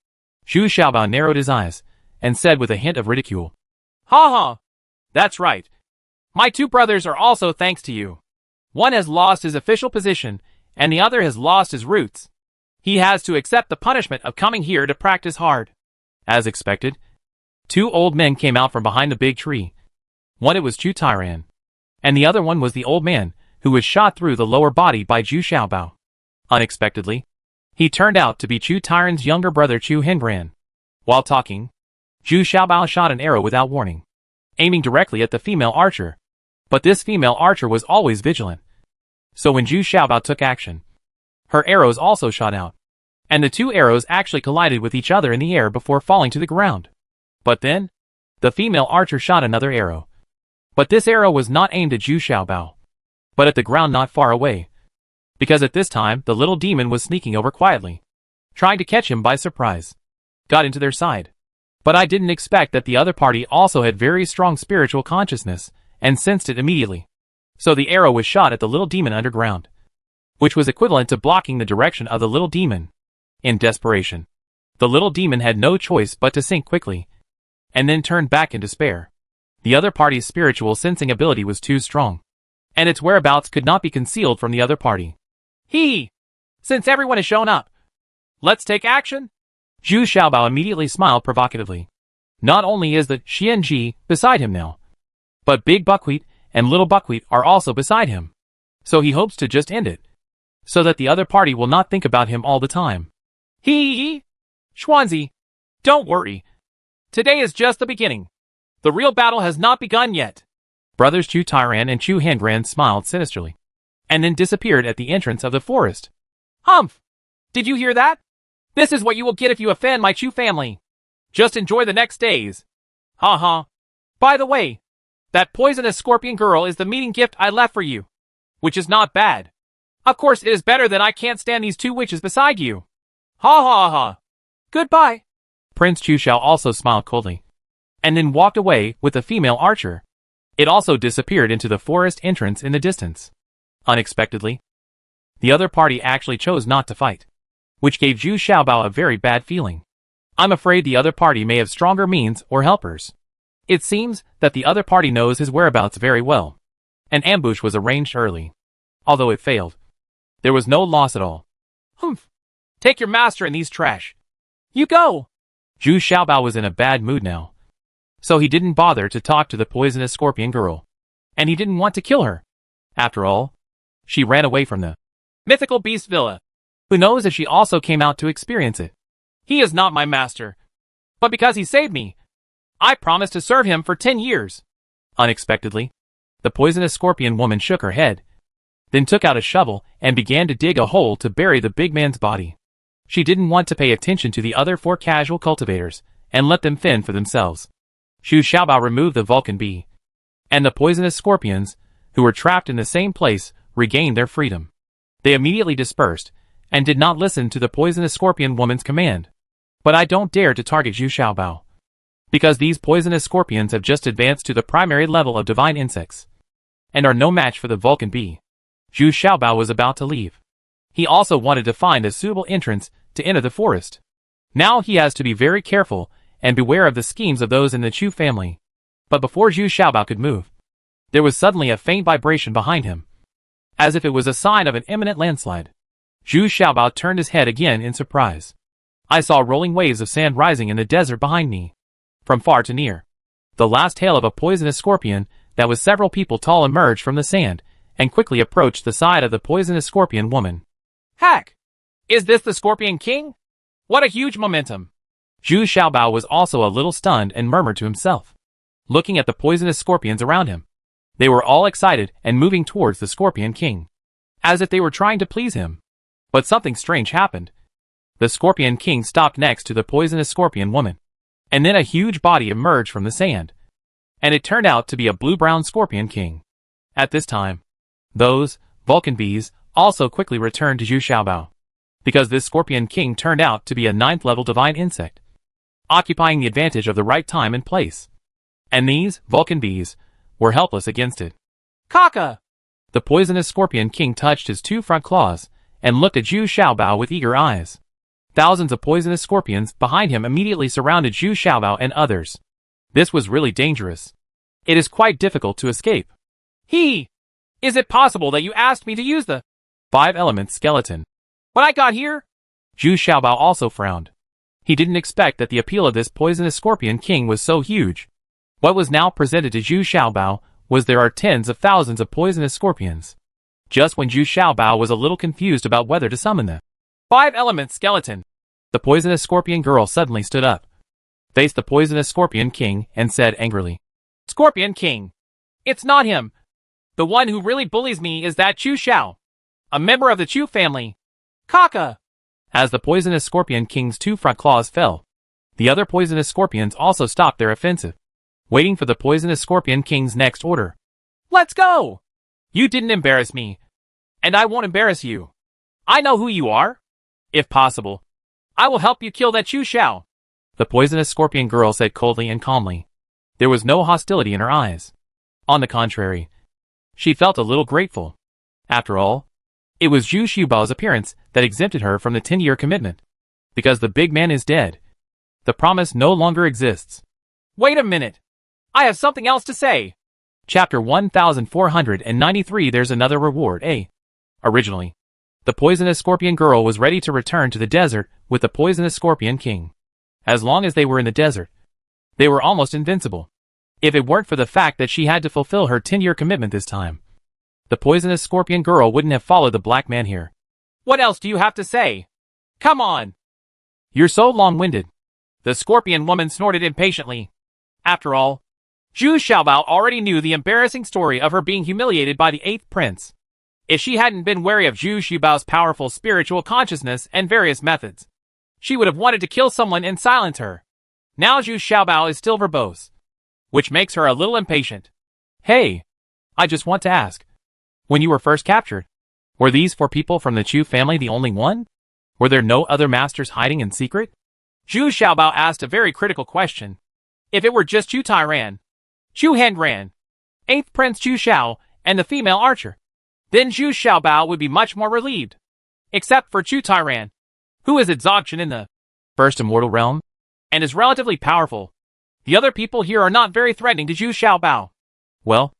Zhu Xiaobao narrowed his eyes, and said with a hint of ridicule. Ha ha! That's right. My 2 brothers are also thanks to you. One has lost his official position, and the other has lost his roots. He has to accept the punishment of coming here to practice hard. As expected, 2 old men came out from behind the big tree. One it was Chu Tairan, and the other one was the old man, who was shot through the lower body by Zhu Xiaobao. Unexpectedly, he turned out to be Chu Tairan's younger brother Chu Henbran. While talking, Zhu Xiaobao shot an arrow without warning, aiming directly at the female archer. But this female archer was always vigilant. So when Zhu Xiaobao took action, her arrows also shot out, and the 2 arrows actually collided with each other in the air before falling to the ground. But then, the female archer shot another arrow. But this arrow was not aimed at Zhu Xiaobao, but at the ground not far away, because at this time the little demon was sneaking over quietly, trying to catch him by surprise. Got into their side. But I didn't expect that the other party also had very strong spiritual consciousness, and sensed it immediately. So the arrow was shot at the little demon underground, which was equivalent to blocking the direction of the little demon. In desperation, the little demon had no choice but to sink quickly, and then turned back in despair. The other party's spiritual sensing ability was too strong, and its whereabouts could not be concealed from the other party. Since everyone has shown up, let's take action? Zhu Xiaobao immediately smiled provocatively. Not only is the Xianji beside him now, but Big Buckwheat and Little Buckwheat are also beside him. So he hopes to just end it. so that the other party will not think about him all the time. Hee. Schwanzi, don't worry. Today is just the beginning. The real battle has not begun yet. Brothers Chu Tairan and Chu Hangran smiled sinisterly, and then disappeared at the entrance of the forest. Humph! Did you hear that? This is what you will get if you offend my Chu family. Just enjoy the next days. Ha ha. By the way, that poisonous scorpion girl is the meeting gift I left for you, which is not bad. Of course it is better than I can't stand these two witches beside you. Ha ha ha. Goodbye. Prince Chu Shao also smiled coldly, and then walked away with the female archer. It also disappeared into the forest entrance in the distance. Unexpectedly, the other party actually chose not to fight, which gave Zhu Xiaobao a very bad feeling. I'm afraid the other party may have stronger means or helpers. It seems that the other party knows his whereabouts very well. An ambush was arranged early. Although it failed, there was no loss at all. Humph. Take your master in these trash. You go. Zhu Xiaobao was in a bad mood now, so he didn't bother to talk to the poisonous scorpion girl. And he didn't want to kill her. After all, she ran away from the mythical beast villa. Who knows if she also came out to experience it. He is not my master. But because he saved me, I promised to serve him for 10 years. Unexpectedly, the poisonous scorpion woman shook her head, then took out a shovel and began to dig a hole to bury the big man's body. She didn't want to pay attention to the other 4 casual cultivators and let them fend for themselves. Zhu Xiaobao removed the Vulcan bee, and the poisonous scorpions, who were trapped in the same place, regained their freedom. They immediately dispersed, and did not listen to the poisonous scorpion woman's command. But I don't dare to target Zhu Xiaobao, because these poisonous scorpions have just advanced to the primary level of divine insects, and are no match for the Vulcan bee. Zhu Xiaobao was about to leave. He also wanted to find a suitable entrance to enter the forest. Now he has to be very careful and beware of the schemes of those in the Chu family. But before Zhu Xiaobao could move, there was suddenly a faint vibration behind him, as if it was a sign of an imminent landslide. Zhu Xiaobao turned his head again in surprise. I saw rolling waves of sand rising in the desert behind me, from far to near. The last tail of a poisonous scorpion that was several people tall emerged from the sand, and quickly approached the side of the poisonous scorpion woman. Heck! Is this the Scorpion King? What a huge momentum! Zhu Xiaobao was also a little stunned and murmured to himself, looking at the poisonous scorpions around him. They were all excited and moving towards the Scorpion King, as if they were trying to please him. But something strange happened. The Scorpion King stopped next to the poisonous scorpion woman, and then a huge body emerged from the sand, and it turned out to be a blue-brown Scorpion King. At this time, those Vulcan bees also quickly returned to Zhu Xiaobao, because this Scorpion King turned out to be a 9th-level divine insect, occupying the advantage of the right time and place. And these Vulcan bees were helpless against it. Kaka! The poisonous Scorpion King touched his 2 front claws and looked at Zhu Xiaobao with eager eyes. Thousands of poisonous scorpions behind him immediately surrounded Zhu Xiaobao and others. This was really dangerous. It is quite difficult to escape. Is it possible that you asked me to use the 5-element skeleton when I got here? Zhu Xiaobao also frowned. He didn't expect that the appeal of this poisonous Scorpion King was so huge. What was now presented to Zhu Xiaobao was there are tens of thousands of poisonous scorpions. Just when Zhu Xiaobao was a little confused about whether to summon the 5-element skeleton, the poisonous scorpion girl suddenly stood up, faced the poisonous Scorpion King, and said angrily, Scorpion King, it's not him. The one who really bullies me is that Chu Xiao, a member of the Chu family. Kaka! As the poisonous Scorpion King's 2 front claws fell, the other poisonous scorpions also stopped their offensive, waiting for the poisonous Scorpion King's next order. Let's go! You didn't embarrass me, and I won't embarrass you. I know who you are. If possible, I will help you kill that Chu Xiao. The poisonous scorpion girl said coldly and calmly. There was no hostility in her eyes. On the contrary, she felt a little grateful. After all, it was Zhu Xiaobao's appearance that exempted her from the 10-year commitment. Because the big man is dead, the promise no longer exists. Wait a minute. I have something else to say. Chapter 1493. There's another reward, Originally, the poisonous scorpion girl was ready to return to the desert with the poisonous Scorpion King. As long as they were in the desert, they were almost invincible. If it weren't for the fact that she had to fulfill her 10-year commitment this time, the poisonous scorpion girl wouldn't have followed the black man here. What else do you have to say? Come on. You're so long-winded. The scorpion woman snorted impatiently. After all, Zhu Xiaobao already knew the embarrassing story of her being humiliated by the 8th prince. If she hadn't been wary of Zhu Xiaobao's powerful spiritual consciousness and various methods, she would have wanted to kill someone and silence her. Now Zhu Xiaobao is still verbose, which makes her a little impatient. Hey, I just want to ask. When you were first captured, were these 4 people from the Chu family the only one? Were there no other masters hiding in secret? Zhu Xiaobao asked a very critical question. If it were just Chu Tairan, Chu Hengran, 8th Prince Chu Xiao, and the female archer, then Zhu Xiaobao would be much more relieved. Except for Chu Tairan, who is exhaustion in the first immortal realm, and is relatively powerful. The other people here are not very threatening to Zhu Xiaobao. Well,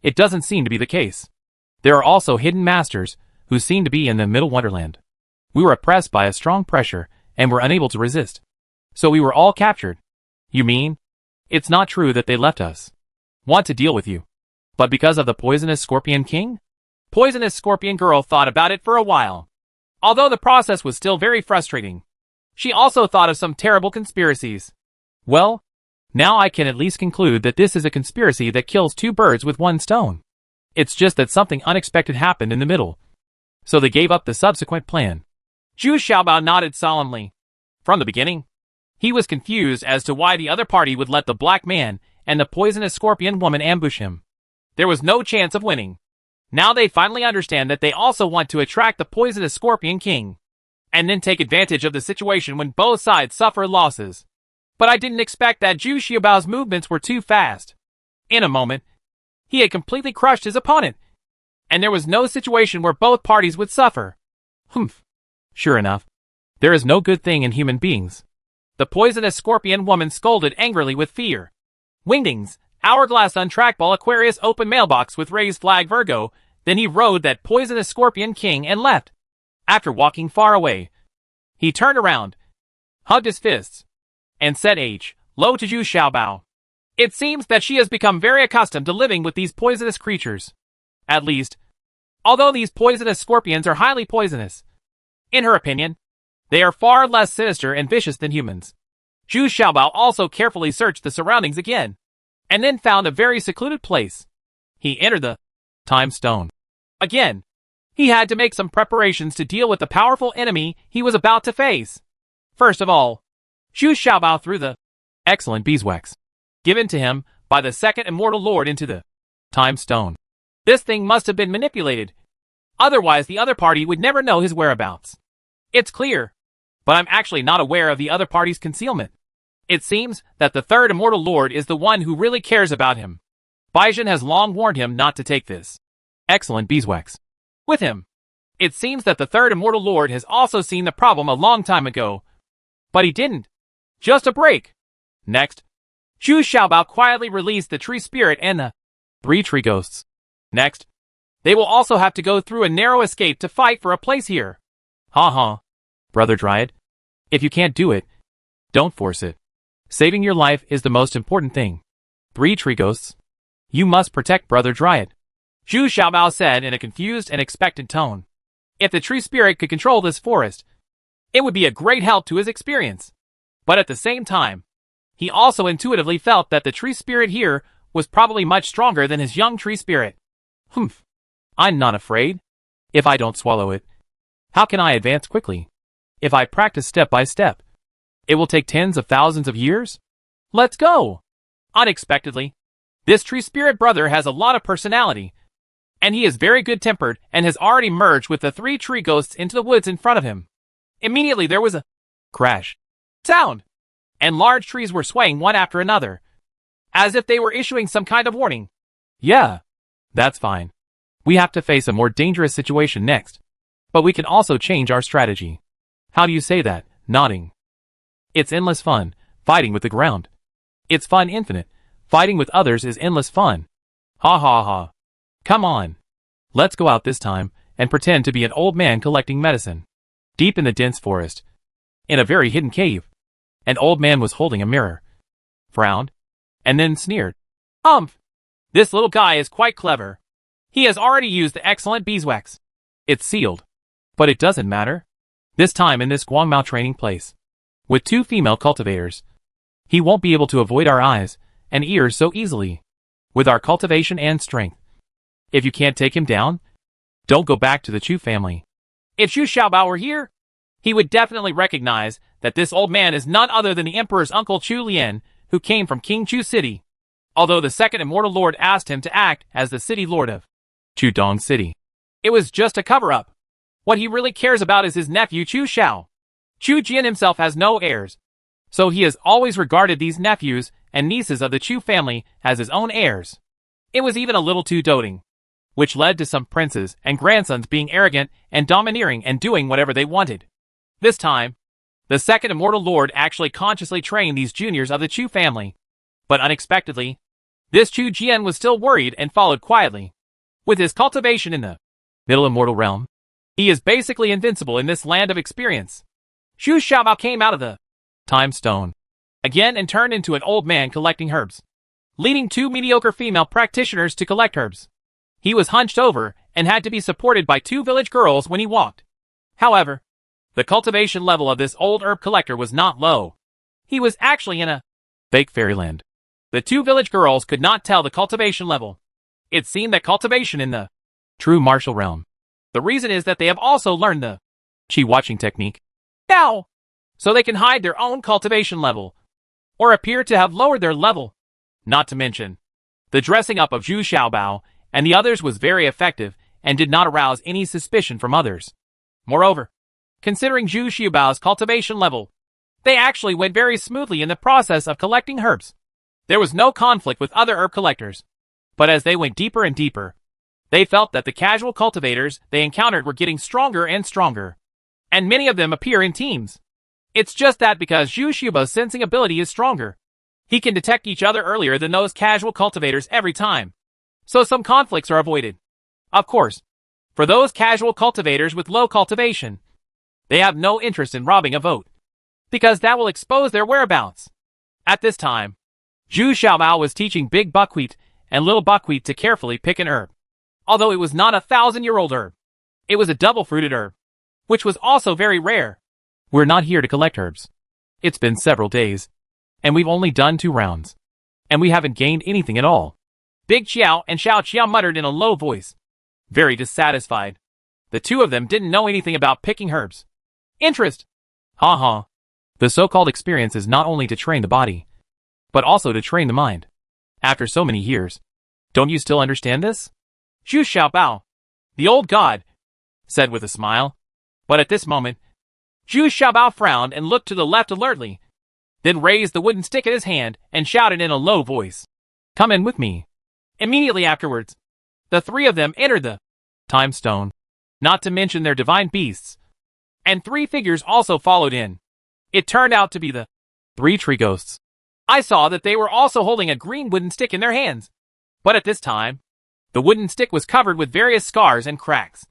it doesn't seem to be the case. There are also hidden masters who seem to be in the Middle Wonderland. We were oppressed by a strong pressure and were unable to resist. So we were all captured. You mean? It's not true that they left us. Want to deal with you. But because of the poisonous Scorpion King? Poisonous Scorpion Girl thought about it for a while. Although the process was still very frustrating, she also thought of some terrible conspiracies. Well, now I can at least conclude that this is a conspiracy that kills 2 birds with 1 stone. It's just that something unexpected happened in the middle. So they gave up the subsequent plan. Zhu Xiaobao nodded solemnly. From the beginning, he was confused as to why the other party would let the black man and the poisonous scorpion woman ambush him. There was no chance of winning. Now they finally understand that they also want to attract the poisonous Scorpion King, and then take advantage of the situation when both sides suffer losses. But I didn't expect that Zhu Xiaobao's movements were too fast. In a moment, he had completely crushed his opponent, and there was no situation where both parties would suffer. Humph. Sure enough, there is no good thing in human beings. The poisonous scorpion woman scolded angrily with fear. Wingdings, Hourglass Untrackball Aquarius Open Mailbox with Raised Flag Virgo. Then he rode that poisonous Scorpion King and left. After walking far away, he turned around, hugged his fists, and said low to Zhu Xiaobao. It seems that she has become very accustomed to living with these poisonous creatures. At least, although these poisonous scorpions are highly poisonous, in her opinion, they are far less sinister and vicious than humans. Zhu Xiaobao also carefully searched the surroundings again, and then found a very secluded place. He entered the Time Stone. Again, he had to make some preparations to deal with the powerful enemy he was about to face. First of all, Zhu Xiaobao threw the excellent beeswax given to him by the 2nd Immortal Lord into the Time Stone. This thing must have been manipulated. Otherwise, the other party would never know his whereabouts. It's clear, but I'm actually not aware of the other party's concealment. It seems that the 3rd Immortal Lord is the one who really cares about him. Baizhen has long warned him not to take this excellent beeswax with him. It seems that the 3rd Immortal Lord has also seen the problem a long time ago, but he didn't. Just a break. Next, Zhu Xiaobao quietly released the tree spirit and the 3 tree ghosts. Next, they will also have to go through a narrow escape to fight for a place here. Ha ha. Brother Dryad, if you can't do it, don't force it. Saving your life is the most important thing. 3 tree ghosts. You must protect Brother Dryad. Zhu Xiaobao said in a confused and expectant tone. If the tree spirit could control this forest, it would be a great help to his experience. But at the same time, he also intuitively felt that the tree spirit here was probably much stronger than his young tree spirit. Humph. I'm not afraid. If I don't swallow it, how can I advance quickly? If I practice step by step, it will take tens of thousands of years? Let's go! Unexpectedly, this tree spirit brother has a lot of personality, and he is very good-tempered and has already merged with the 3 tree ghosts into the woods in front of him. Immediately there was a crash sound, and large trees were swaying one after another, as if they were issuing some kind of warning. Yeah, that's fine. We have to face a more dangerous situation next, but we can also change our strategy. How do you say that? Nodding. It's endless fun, fighting with the ground. It's fun infinite. Fighting with others is endless fun. Ha ha ha. Come on. Let's go out this time and pretend to be an old man collecting medicine. Deep in the dense forest, in a very hidden cave, an old man was holding a mirror, frowned, and then sneered. This little guy is quite clever. He has already used the excellent beeswax. It's sealed. But it doesn't matter. This time in this Guangmao training place, with 2 female cultivators, he won't be able to avoid our eyes and ears so easily. With our cultivation and strength. If you can't take him down, don't go back to the Chu family. If Zhu Xiaobao were here, he would definitely recognize that this old man is none other than the Emperor's uncle Chu Lian, who came from King Chu City. Although the second immortal lord asked him to act as the city lord of Chu Dong City. It was just a cover-up. What he really cares about is his nephew Chu Xiao. Chu Jian himself has no heirs, so he has always regarded these nephews and nieces of the Chu family as his own heirs. It was even a little too doting, which led to some princes and grandsons being arrogant and domineering and doing whatever they wanted. This time, the second immortal lord actually consciously trained these juniors of the Chu family. But unexpectedly, this Chu Jian was still worried and followed quietly. With his cultivation in the middle immortal realm, he is basically invincible in this land of experience. Zhu Xiaobao came out of the time stone again and turned into an old man collecting herbs, leading 2 mediocre female practitioners to collect herbs. He was hunched over and had to be supported by 2 village girls when he walked. However, the cultivation level of this old herb collector was not low. He was actually in a fake fairyland. The 2 village girls could not tell the cultivation level. It seemed that cultivation in the true martial realm. The reason is that they have also learned the chi watching technique. Now, so they can hide their own cultivation level, or appear to have lowered their level. Not to mention, the dressing up of Zhu Xiaobao and the others was very effective and did not arouse any suspicion from others. Moreover, considering Zhu Xiaobao's cultivation level, they actually went very smoothly in the process of collecting herbs. There was no conflict with other herb collectors, but as they went deeper and deeper, they felt that the casual cultivators they encountered were getting stronger and stronger, and many of them appear in teams. It's just that because Zhu Xiaobao's sensing ability is stronger, he can detect each other earlier than those casual cultivators every time. So some conflicts are avoided. Of course, for those casual cultivators with low cultivation, they have no interest in robbing a vote, because that will expose their whereabouts. At this time, Zhu Xiaobao was teaching Big Buckwheat and Little Buckwheat to carefully pick an herb. Although it was not a 1,000-year-old herb, it was a double-fruited herb, which was also very rare. We're not here to collect herbs. It's been several days, and we've only done 2 rounds, and we haven't gained anything at all. Big Qiao and Xiao Qiao muttered in a low voice, very dissatisfied. The 2 of them didn't know anything about picking herbs. Interest! Ha ha. The so-called experience is not only to train the body, but also to train the mind. After so many years, don't you still understand this? Zhu Xiaobao, the old god, said with a smile. But at this moment, Zhu Xiaobao frowned and looked to the left alertly, then raised the wooden stick in his hand and shouted in a low voice, "Come in with me." Immediately afterwards, the 3 of them entered the time stone, not to mention their divine beasts, and 3 figures also followed in. It turned out to be the 3 tree ghosts. I saw that they were also holding a green wooden stick in their hands. But at this time, the wooden stick was covered with various scars and cracks.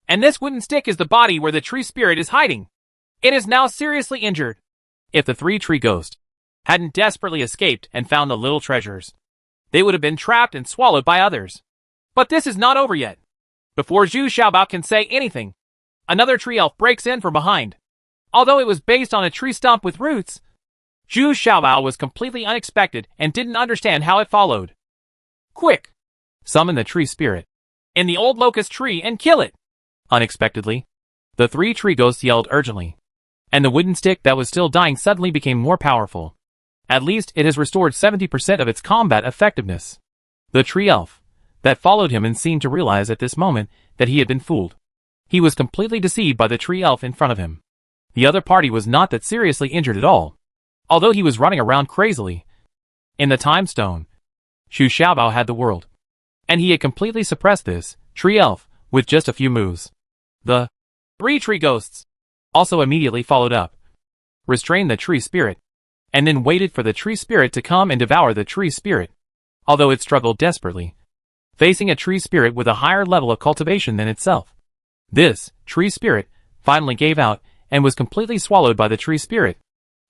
And this wooden stick is the body where the tree spirit is hiding. It is now seriously injured. If the 3 tree ghosts hadn't desperately escaped and found the little treasures, they would have been trapped and swallowed by others. But this is not over yet. Before Zhu Xiaobao can say anything, another tree elf breaks in from behind. Although it was based on a tree stump with roots, Zhu Xiaobao was completely unexpected and didn't understand how it followed. Quick! Summon the tree spirit in the old locust tree and kill it! Unexpectedly, the 3 tree ghosts yelled urgently, and the wooden stick that was still dying suddenly became more powerful. At least it has restored 70% of its combat effectiveness. The tree elf that followed him and seemed to realize at this moment that he had been fooled. He was completely deceived by the tree elf in front of him. The other party was not that seriously injured at all, although he was running around crazily. In the time stone, Zhu Xiaobao had the world, and he had completely suppressed this tree elf with just a few moves. The 3 tree ghosts also immediately followed up, restrained the tree spirit, and then waited for the tree spirit to come and devour the tree spirit, although it struggled desperately, facing a tree spirit with a higher level of cultivation than itself. This tree spirit finally gave out and was completely swallowed by the tree spirit.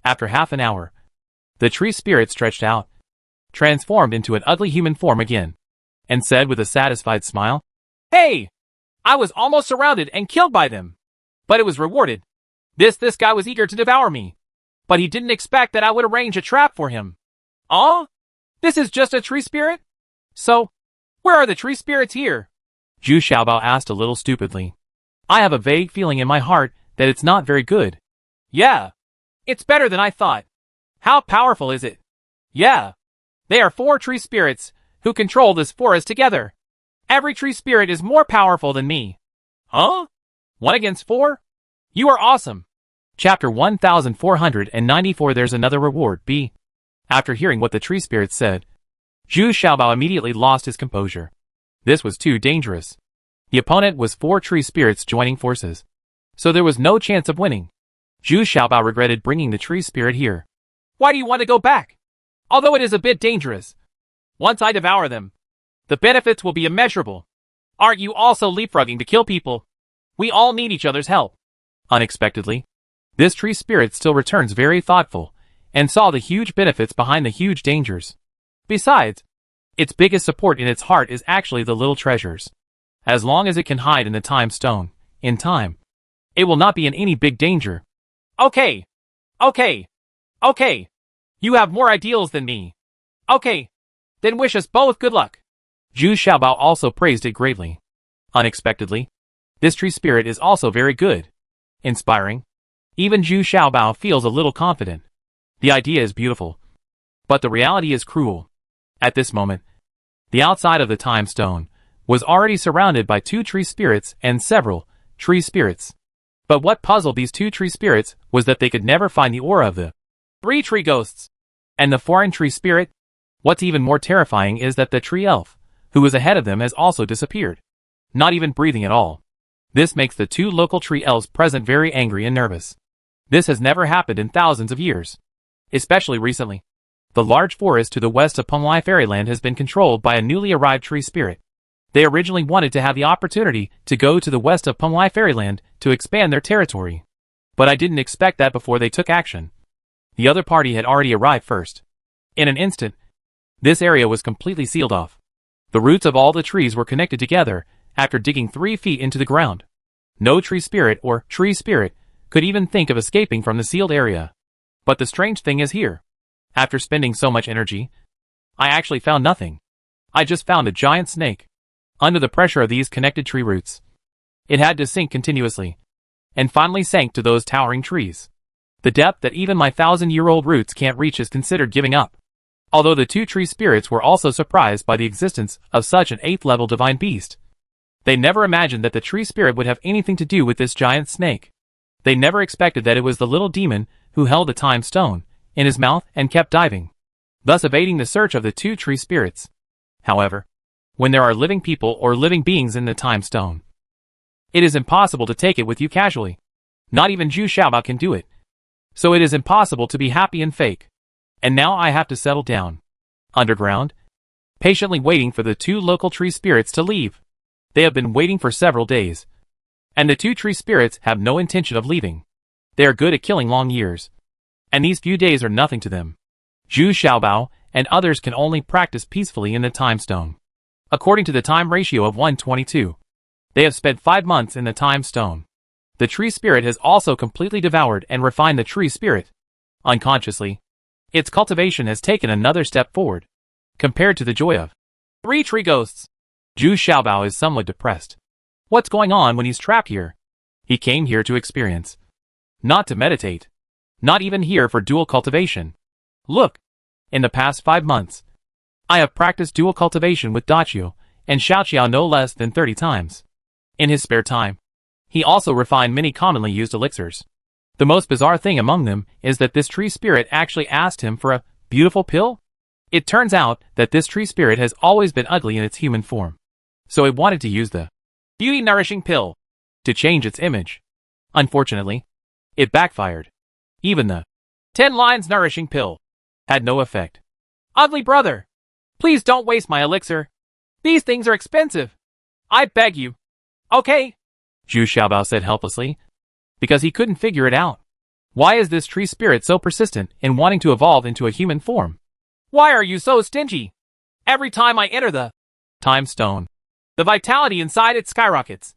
After half an hour, the tree spirit stretched out, transformed into an ugly human form again, and said with a satisfied smile, "Hey! I was almost surrounded and killed by them. But it was rewarded. This guy was eager to devour me. But he didn't expect that I would arrange a trap for him. Aw? This is just a tree spirit? So, where are the tree spirits here? Zhu Xiaobao asked a little stupidly. I have a vague feeling in my heart that it's not very good. Yeah. It's better than I thought. How powerful is it? Yeah. They are 4 tree spirits who control this forest together. Every tree spirit is more powerful than me. Huh? 1 against 4? You are awesome. Chapter 1494. There's another reward, B. After hearing what the tree spirits said, Zhu Xiaobao immediately lost his composure. This was too dangerous. The opponent was 4 tree spirits joining forces, so there was no chance of winning. Zhu Xiaobao regretted bringing the tree spirit here. Why do you want to go back? Although it is a bit dangerous. Once I devour them, the benefits will be immeasurable. Aren't you also leapfrogging to kill people? We all need each other's help. Unexpectedly, this tree spirit still returns very thoughtful, and saw the huge benefits behind the huge dangers. Besides, its biggest support in its heart is actually the little treasures. As long as it can hide in the time stone, in time, it will not be in any big danger. Okay. You have more ideals than me. Okay. Then wish us both good luck. Zhu Xiaobao also praised it greatly. Unexpectedly, this tree spirit is also very good. Inspiring. Even Zhu Xiaobao feels a little confident. The idea is beautiful, but the reality is cruel. At this moment, the outside of the time stone was already surrounded by 2 tree spirits and several tree spirits. But what puzzled these 2 tree spirits was that they could never find the aura of the 3 tree ghosts. And the foreign tree spirit? What's even more terrifying is that the tree elf, who was ahead of them, has also disappeared. Not even breathing at all. This makes the 2 local tree elves present very angry and nervous. This has never happened in thousands of years. Especially recently. The large forest to the west of Penglai Fairyland has been controlled by a newly arrived tree spirit. They originally wanted to have the opportunity to go to the west of Penglai Fairyland to expand their territory. But I didn't expect that before they took action. The other party had already arrived first. In an instant, this area was completely sealed off. The roots of all the trees were connected together after digging 3 feet into the ground. No tree spirit or tree spirit could even think of escaping from the sealed area. But the strange thing is here. After spending so much energy, I actually found nothing. I just found a giant snake. Under the pressure of these connected tree roots, it had to sink continuously, and finally sank to those towering trees. The depth that even my 1,000-year-old roots can't reach is considered giving up. Although the 2 tree spirits were also surprised by the existence of such an 8th-level divine beast. They never imagined that the tree spirit would have anything to do with this giant snake. They never expected that it was the little demon who held the time stone in his mouth and kept diving, thus evading the search of the 2 tree spirits. However, when there are living people or living beings in the time stone, it is impossible to take it with you casually. Not even Zhu Xiaobao can do it. So it is impossible to be happy and fake. And now I have to settle down underground, patiently waiting for the 2 local tree spirits to leave. They have been waiting for several days, and the 2 tree spirits have no intention of leaving. They are good at killing long years, and these few days are nothing to them. Zhu Xiaobao and others can only practice peacefully in the time stone. According to the time ratio of 1:22, they have spent 5 months in the time stone. The tree spirit has also completely devoured and refined the tree spirit. Unconsciously, its cultivation has taken another step forward, compared to the joy of 3 tree ghosts. Zhu Xiaobao is somewhat depressed. What's going on when he's trapped here? He came here to experience, not to meditate. Not even here for dual cultivation. Look, in the past 5 months, I have practiced dual cultivation with Dachio and Xiaoqiao no less than 30 times. In his spare time, he also refined many commonly used elixirs. The most bizarre thing among them is that this tree spirit actually asked him for a beautiful pill. It turns out that this tree spirit has always been ugly in its human form. So it wanted to use the beauty nourishing pill to change its image. Unfortunately, it backfired. Even the 10 lines nourishing pill had no effect. Ugly brother, please don't waste my elixir. These things are expensive. I beg you. Okay? Zhu Xiaobao said helplessly, because he couldn't figure it out. Why is this tree spirit so persistent in wanting to evolve into a human form? Why are you so stingy? Every time I enter the time stone, the vitality inside it skyrockets.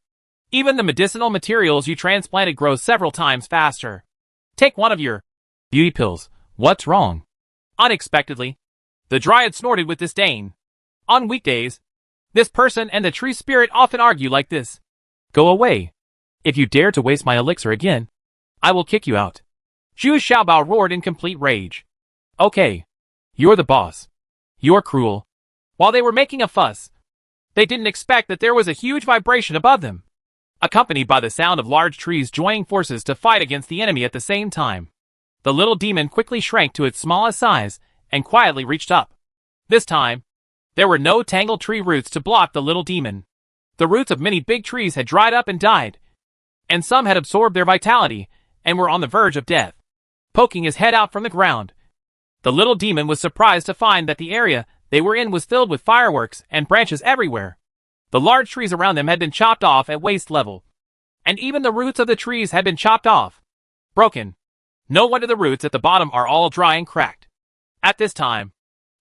Even the medicinal materials you transplanted grow several times faster. Take one of your beauty pills. What's wrong? Unexpectedly, the dryad snorted with disdain. On weekdays, this person and the tree spirit often argue like this. Go away. If you dare to waste my elixir again, I will kick you out. Zhu Xiaobao roared in complete rage. Okay. You're the boss. You're cruel. While they were making a fuss, they didn't expect that there was a huge vibration above them, accompanied by the sound of large trees joining forces to fight against the enemy at the same time. The little demon quickly shrank to its smallest size and quietly reached up. This time, there were no tangled tree roots to block the little demon. The roots of many big trees had dried up and died, and some had absorbed their vitality and were on the verge of death. Poking his head out from the ground, the little demon was surprised to find that the area they were in was filled with fireworks and branches everywhere. The large trees around them had been chopped off at waist level, and even the roots of the trees had been chopped off. Broken. No wonder the roots at the bottom are all dry and cracked. At this time,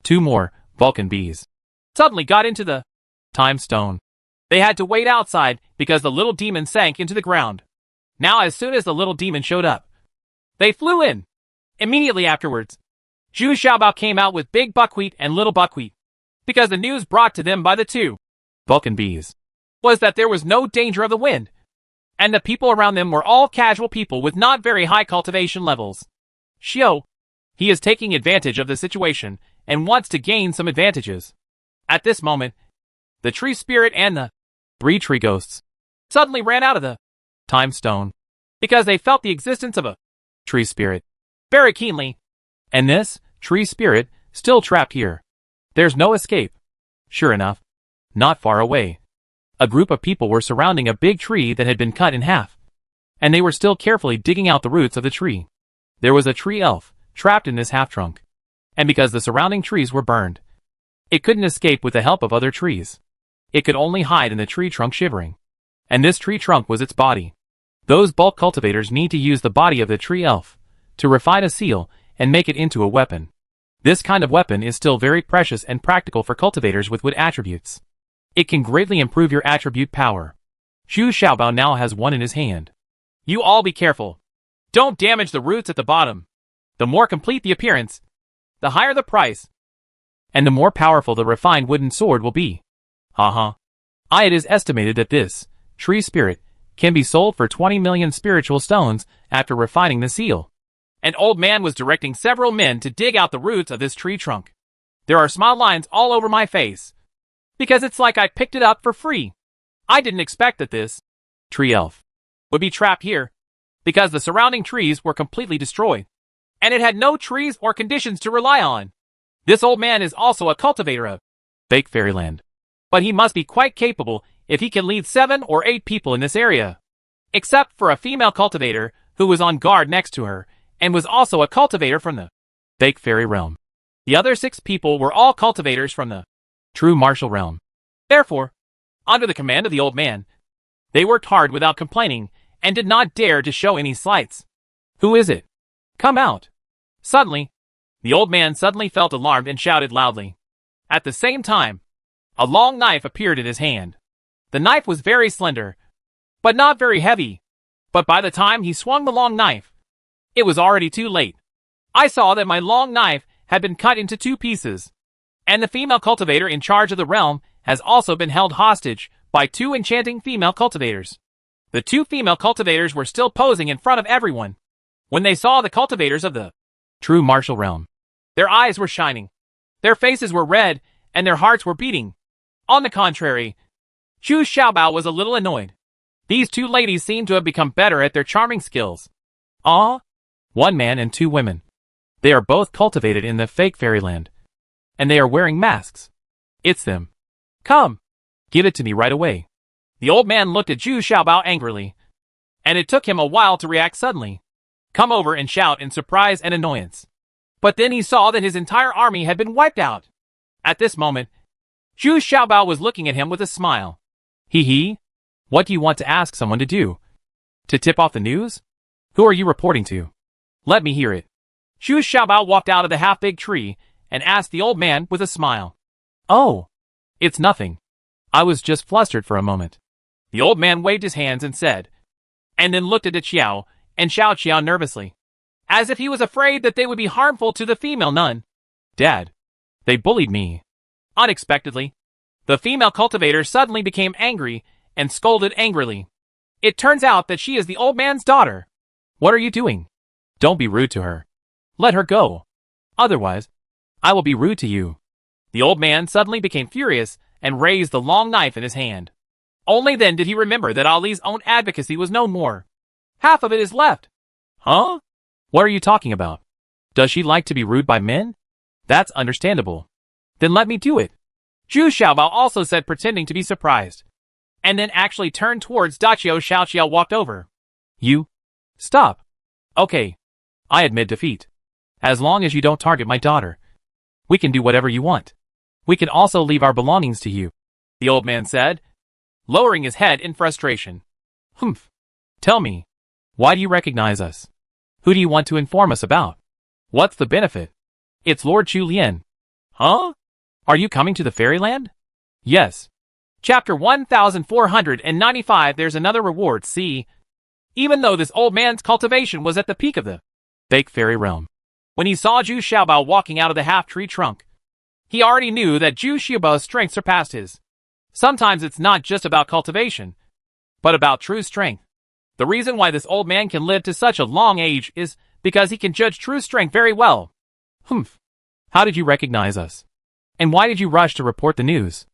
2 more Vulcan bees suddenly got into the time stone. They had to wait outside because the little demon sank into the ground. Now as soon as the little demon showed up, they flew in. Immediately afterwards, Zhu Xiaobao came out with big buckwheat and little buckwheat, because the news brought to them by the 2 Vulcan bees was that there was no danger of the wind, and the people around them were all casual people with not very high cultivation levels. Xiao, he is taking advantage of the situation and wants to gain some advantages. At this moment, the tree spirit and the 3 tree ghosts suddenly ran out of the time stone because they felt the existence of a tree spirit very keenly. And this tree spirit still trapped here. There's no escape. Sure enough, not far away, a group of people were surrounding a big tree that had been cut in half, and they were still carefully digging out the roots of the tree. There was a tree elf trapped in this half trunk, and because the surrounding trees were burned, it couldn't escape with the help of other trees. It could only hide in the tree trunk shivering, and this tree trunk was its body. Those bulk cultivators need to use the body of the tree elf to refine a seal and make it into a weapon. This kind of weapon is still very precious and practical for cultivators with wood attributes. It can greatly improve your attribute power. Zhu Xiaobao now has one in his hand. You all be careful. Don't damage the roots at the bottom. The more complete the appearance, the higher the price, and the more powerful the refined wooden sword will be. It is estimated that this tree spirit can be sold for 20 million spiritual stones after refining the seal. An old man was directing several men to dig out the roots of this tree trunk. There are small lines all over my face, because it's like I picked it up for free. I didn't expect that this tree elf would be trapped here, because the surrounding trees were completely destroyed, and it had no trees or conditions to rely on. This old man is also a cultivator of fake fairyland, but he must be quite capable if he can lead 7 or 8 people in this area, except for a female cultivator who was on guard next to her, and was also a cultivator from the fake fairy realm. The other 6 people were all cultivators from the true martial realm. Therefore, under the command of the old man, they worked hard without complaining and did not dare to show any slights. Who is it? Come out. Suddenly, the old man suddenly felt alarmed and shouted loudly. At the same time, a long knife appeared in his hand. The knife was very slender, but not very heavy. But by the time he swung the long knife, it was already too late. I saw that my long knife had been cut into 2 pieces, and the female cultivator in charge of the realm has also been held hostage by 2 enchanting female cultivators. The 2 female cultivators were still posing in front of everyone when they saw the cultivators of the true martial realm. Their eyes were shining, their faces were red, and their hearts were beating. On the contrary, Zhu Xiaobao was a little annoyed. These 2 ladies seemed to have become better at their charming skills. 1 man and 2 women. They are both cultivated in the fake fairyland, and they are wearing masks. It's them. Come, give it to me right away. The old man looked at Zhu Xiaobao angrily, and it took him a while to react suddenly, come over and shout in surprise and annoyance. But then he saw that his entire army had been wiped out. At this moment, Zhu Xiaobao was looking at him with a smile. Hee. What do you want to ask someone to do? To tip off the news? Who are you reporting to? Let me hear it. Zhu Xiaobao walked out of the half-big tree and asked the old man with a smile. Oh, it's nothing. I was just flustered for a moment. The old man waved his hands and said, and then looked at Xiao and Xiao Xiao nervously, as if he was afraid that they would be harmful to the female nun. Dad, they bullied me. Unexpectedly, the female cultivator suddenly became angry and scolded angrily. It turns out that she is the old man's daughter. What are you doing? Don't be rude to her. Let her go. Otherwise, I will be rude to you. The old man suddenly became furious and raised the long knife in his hand. Only then did he remember that Ali's own advocacy was no more. Half of it is left. Huh? What are you talking about? Does she like to be rude by men? That's understandable. Then let me do it. Zhu Xiaobao also said, pretending to be surprised, and then actually turned towards Dachio. Xiao walked over. You? Stop. Okay. I admit defeat. As long as you don't target my daughter, we can do whatever you want. We can also leave our belongings to you, the old man said, lowering his head in frustration. Humph. Tell me, why do you recognize us? Who do you want to inform us about? What's the benefit? It's Lord Chu Lian. Huh? Are you coming to the fairyland? Yes. Chapter 1495. There's another reward. See, even though this old man's cultivation was at the peak of the fake fairy realm, when he saw Zhu Xiaobao walking out of the half-tree trunk, he already knew that Zhu Xiaobao's strength surpassed his. Sometimes it's not just about cultivation, but about true strength. The reason why this old man can live to such a long age is because he can judge true strength very well. Humph. How did you recognize us? And why did you rush to report the news?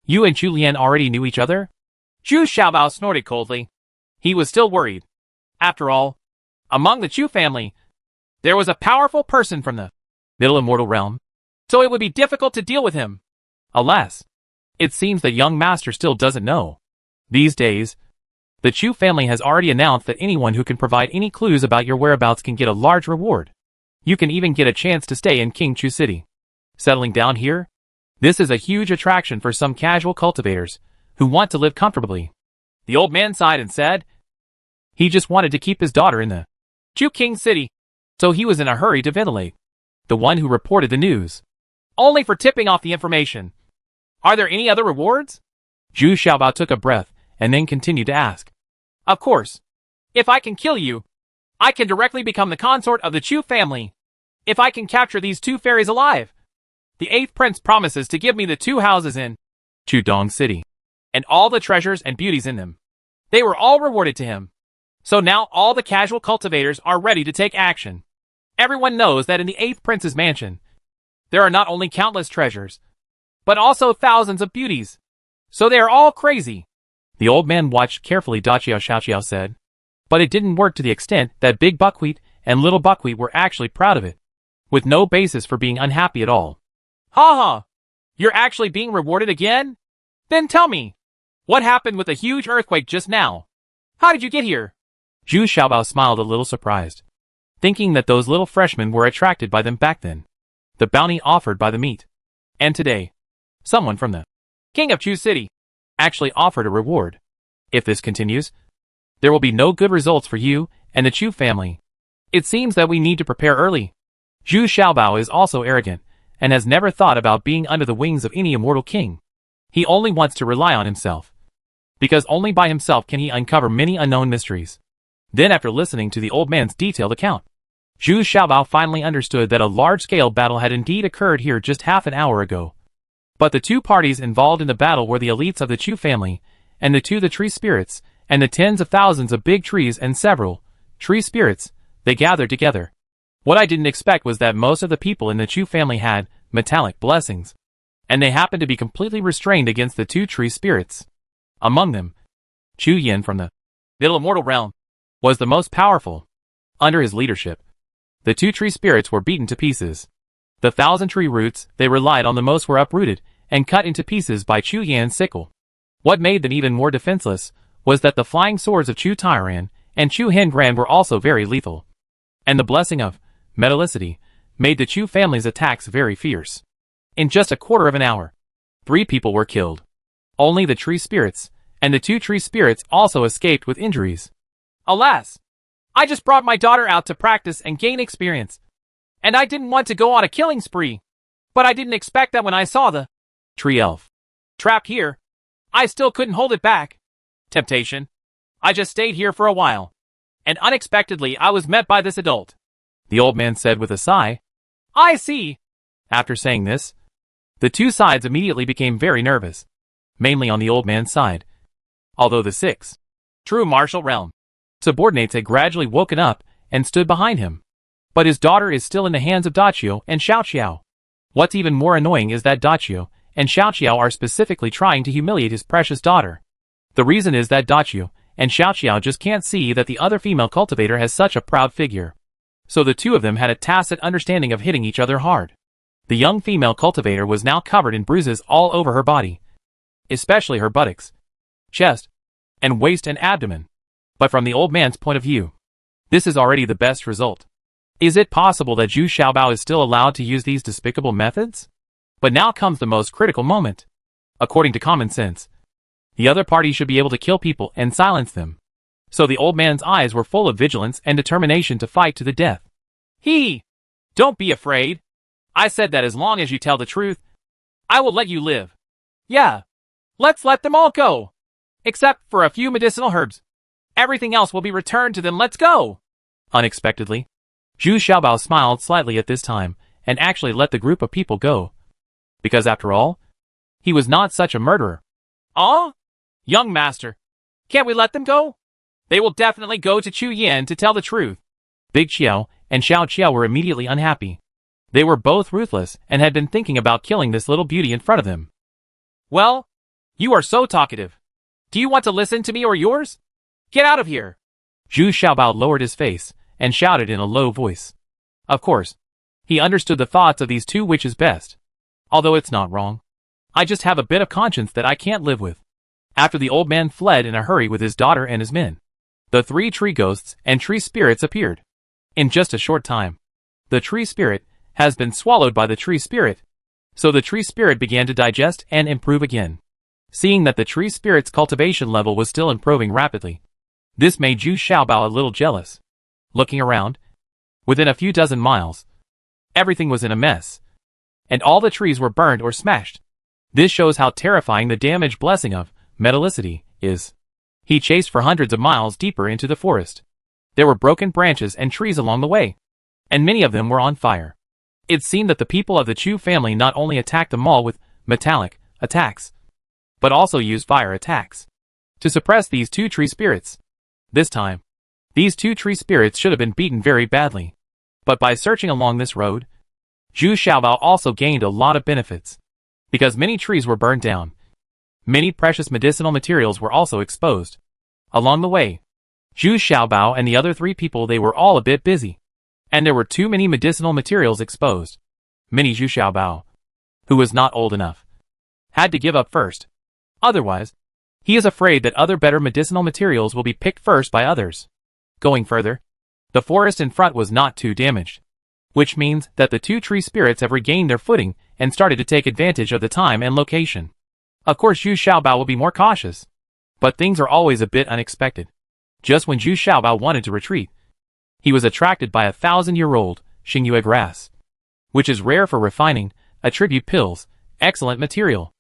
You and Chu Lian already knew each other? Zhu Xiaobao snorted coldly. He was still worried. After all, among the Chu family, there was a powerful person from the middle immortal realm, so it would be difficult to deal with him. Alas, it seems that young master still doesn't know. These days, the Chu family has already announced that anyone who can provide any clues about your whereabouts can get a large reward. You can even get a chance to stay in King Chu City. Settling down here? This is a huge attraction for some casual cultivators who want to live comfortably. The old man sighed and said, he just wanted to keep his daughter in the Chu King City, so he was in a hurry to ventilate. The one who reported the news. Only for tipping off the information. Are there any other rewards? Zhu Xiaobao took a breath and then continued to ask. Of course. If I can kill you, I can directly become the consort of the Chu family. If I can capture these two fairies alive, the 8th prince promises to give me the 2 houses in Chudong City, and all the treasures and beauties in them. They were all rewarded to him. So now all the casual cultivators are ready to take action. Everyone knows that in the 8th prince's mansion, there are not only countless treasures, but also thousands of beauties. So they are all crazy. The old man watched carefully. Dachio Xiaoqiao said, but it didn't work to the extent that Big Buckwheat and Little Buckwheat were actually proud of it, with no basis for being unhappy at all. Ha ha! You're actually being rewarded again? Then tell me, what happened with the huge earthquake just now? How did you get here? Zhu Xiaobao smiled a little surprised, thinking that those little freshmen were attracted by them back then. The bounty offered by the meat. And today, someone from the King of Chu City actually offered a reward. If this continues, there will be no good results for you and the Chu family. It seems that we need to prepare early. Zhu Xiaobao is also arrogant and has never thought about being under the wings of any immortal king. He only wants to rely on himself, because only by himself can he uncover many unknown mysteries. Then after listening to the old man's detailed account, Zhu Xiaobao finally understood that a large-scale battle had indeed occurred here just half an hour ago. But the 2 parties involved in the battle were the elites of the Chu family, and the tree spirits, and the tens of thousands of big trees and several tree spirits. They gathered together. What I didn't expect was that most of the people in the Chu family had metallic blessings, and they happened to be completely restrained against the 2 tree spirits. Among them, Chu Yin from the middle immortal realm was the most powerful. Under his leadership, the 2 tree spirits were beaten to pieces. The 1,000 tree roots they relied on the most were uprooted and cut into pieces by Chu Yan's sickle. What made them even more defenseless was that the flying swords of Chu Tairan and Chu Hengran were also very lethal. And the blessing of metallicity made the Chu family's attacks very fierce. In just a quarter of an hour, 3 people were killed. Only the tree spirits and the 2 tree spirits also escaped with injuries. Alas! I just brought my daughter out to practice and gain experience. And I didn't want to go on a killing spree. But I didn't expect that when I saw the tree elf trapped here, I still couldn't hold it back. Temptation. I just stayed here for a while. And unexpectedly I was met by this adult. The old man said with a sigh. I see. After saying this, the two sides immediately became very nervous, mainly on the old man's side. Although the six true martial realm subordinates had gradually woken up and stood behind him. But his daughter is still in the hands of Dachio and Xiao. What's even more annoying is that Dachio and Xiao are specifically trying to humiliate his precious daughter. The reason is that Dachio and Xiao just can't see that the other female cultivator has such a proud figure. So the two of them had a tacit understanding of hitting each other hard. The young female cultivator was now covered in bruises all over her body, especially her buttocks, chest, and waist and abdomen. But from the old man's point of view, this is already the best result. Is it possible that Zhu Xiaobao is still allowed to use these despicable methods? But now comes the most critical moment. According to common sense, the other party should be able to kill people and silence them. So the old man's eyes were full of vigilance and determination to fight to the death. Don't be afraid. I said that as long as you tell the truth, I will let you live. Yeah. Let's let them all go. Except for a few medicinal herbs. Everything else will be returned to them. Let's go. Unexpectedly, Zhu Xiaobao smiled slightly at this time and actually let the group of people go. Because after all, he was not such a murderer. Ah? Young master, can't we let them go? They will definitely go to Chu Yan to tell the truth. Big Xiao and Xiao were immediately unhappy. They were both ruthless and had been thinking about killing this little beauty in front of them. Well, you are so talkative. Do you want to listen to me or yours? Get out of here. Zhu Xiaobao lowered his face and shouted in a low voice. Of course, he understood the thoughts of these two witches best. Although it's not wrong. I just have a bit of conscience that I can't live with. After the old man fled in a hurry with his daughter and his men, the three tree ghosts and tree spirits appeared. In just a short time, the tree spirit has been swallowed by the tree spirit. So the tree spirit began to digest and improve again. Seeing that the tree spirit's cultivation level was still improving rapidly, this made Zhu Xiaobao a little jealous. Looking around, within a few dozen miles, everything was in a mess, and all the trees were burned or smashed. This shows how terrifying the damage blessing of metallicity is. He chased for hundreds of miles deeper into the forest. There were broken branches and trees along the way, and many of them were on fire. It seemed that the people of the Chu family not only attacked the mall with metallic attacks, but also used fire attacks to suppress these two tree spirits. This time, these two tree spirits should have been beaten very badly. But by searching along this road, Zhu Xiaobao also gained a lot of benefits. Because many trees were burned down, many precious medicinal materials were also exposed. Along the way, Zhu Xiaobao and the other three people, they were all a bit busy. And there were too many medicinal materials exposed. Many Zhu Xiaobao, who was not old enough, had to give up first. Otherwise, he is afraid that other better medicinal materials will be picked first by others. Going further, the forest in front was not too damaged, which means that the two tree spirits have regained their footing and started to take advantage of the time and location. Of course, Zhu Xiaobao will be more cautious, but things are always a bit unexpected. Just when Zhu Xiaobao wanted to retreat, he was attracted by a 1,000-year-old Xingyue grass, which is rare for refining, attribute pills, excellent material.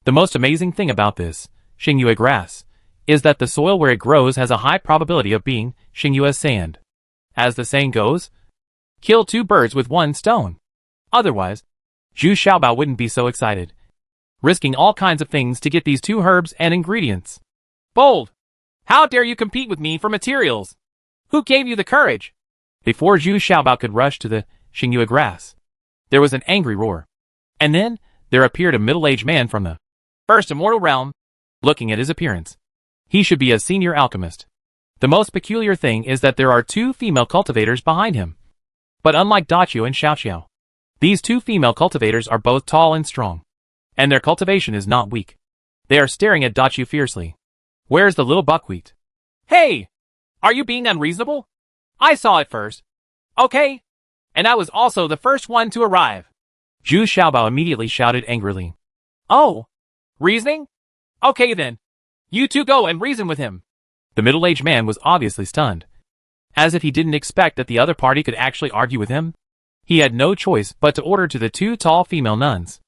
The most amazing thing about this Xingyue grass is that the soil where it grows has a high probability of being Xingyue sand. As the saying goes, kill two birds with one stone. Otherwise, Zhu Xiaobao wouldn't be so excited, risking all kinds of things to get these two herbs and ingredients. Bold! How dare you compete with me for materials? Who gave you the courage? Before Zhu Xiaobao could rush to the Xingyue grass, there was an angry roar. And then, there appeared a middle-aged man from the first immortal realm. Looking at his appearance, he should be a senior alchemist. The most peculiar thing is that there are two female cultivators behind him. But unlike Dachio and Xiao, these two female cultivators are both tall and strong. And their cultivation is not weak. They are staring at Dachio fiercely. Where's the little buckwheat? Hey! Are you being unreasonable? I saw it first. Okay? And I was also the first one to arrive. Zhu Xiaobao immediately shouted angrily. Oh! Reasoning? Okay then. You two go and reason with him. The middle-aged man was obviously stunned. As if he didn't expect that the other party could actually argue with him. He had no choice but to order to the two tall female nuns.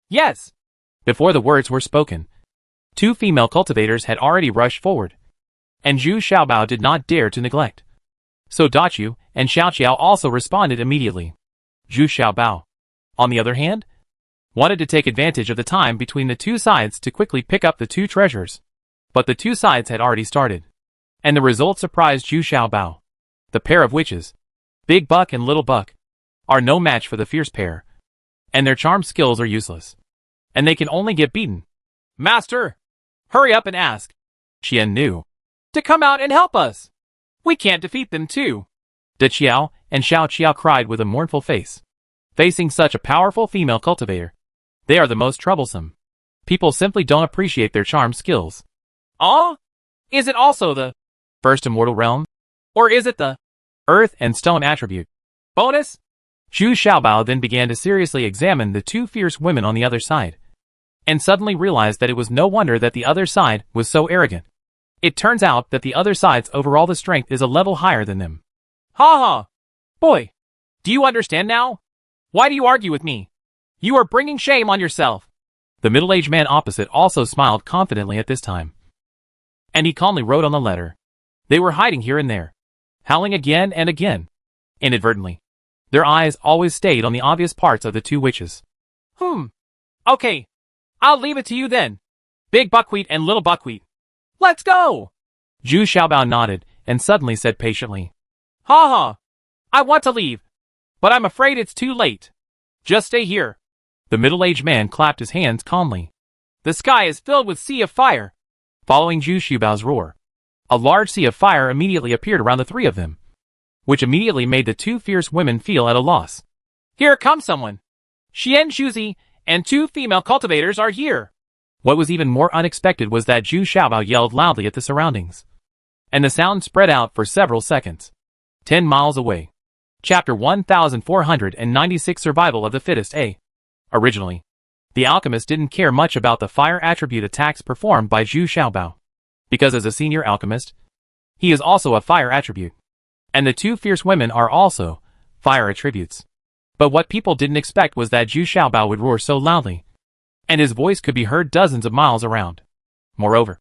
Yes! Before the words were spoken, Two female cultivators had already rushed forward, and Zhu Xiaobao did not dare to neglect. So Dachu and Xiaoqiao also responded immediately. Zhu Xiaobao, on the other hand, wanted to take advantage of the time between the two sides to quickly pick up the two treasures. But the two sides had already started, and the result surprised Zhu Xiaobao. The pair of witches, Big Buck and Little Buck, are no match for the fierce pair, and their charm skills are useless, and they can only get beaten. Master, hurry up and ask Qian knew to come out and help us. We can't defeat them too. Da Qiao and Xiao Qiao cried with a mournful face. Facing such a powerful female cultivator, they are the most troublesome. People simply don't appreciate their charm skills. Oh? Is it also the first immortal realm? Or is it the earth and stone attribute bonus? Zhu Xiaobao then began to seriously examine the two fierce women on the other side, and suddenly realized that it was no wonder that the other side was so arrogant. It turns out that the other side's overall the strength is a level higher than them. Ha ha! Boy, do you understand now? Why do you argue with me? You are bringing shame on yourself. The middle-aged man opposite also smiled confidently at this time, and he calmly wrote on the letter. They were hiding here and there, howling again and again. Inadvertently, their eyes always stayed on the obvious parts of the two witches. Okay, I'll leave it to you then. Big Buckwheat and Little Buckwheat. Let's go! Zhu Xiaobao nodded and suddenly said patiently. Ha ha! I want to leave, but I'm afraid it's too late. Just stay here. The middle-aged man clapped his hands calmly. The sky is filled with sea of fire. Following Zhu Xiaobao's roar, a large sea of fire immediately appeared around the three of them, which immediately made the two fierce women feel at a loss. Here comes someone. Xian Shuzi and two female cultivators are here. What was even more unexpected was that Zhu Xiaobao yelled loudly at the surroundings, and the sound spread out for several seconds. 10 miles away. Chapter 1496 Survival of the Fittest A. Originally, the alchemist didn't care much about the fire attribute attacks performed by Zhu Xiaobao, because as a senior alchemist, he is also a fire attribute, and the two fierce women are also fire attributes. But what people didn't expect was that Zhu Xiaobao would roar so loudly, and his voice could be heard dozens of miles around. Moreover,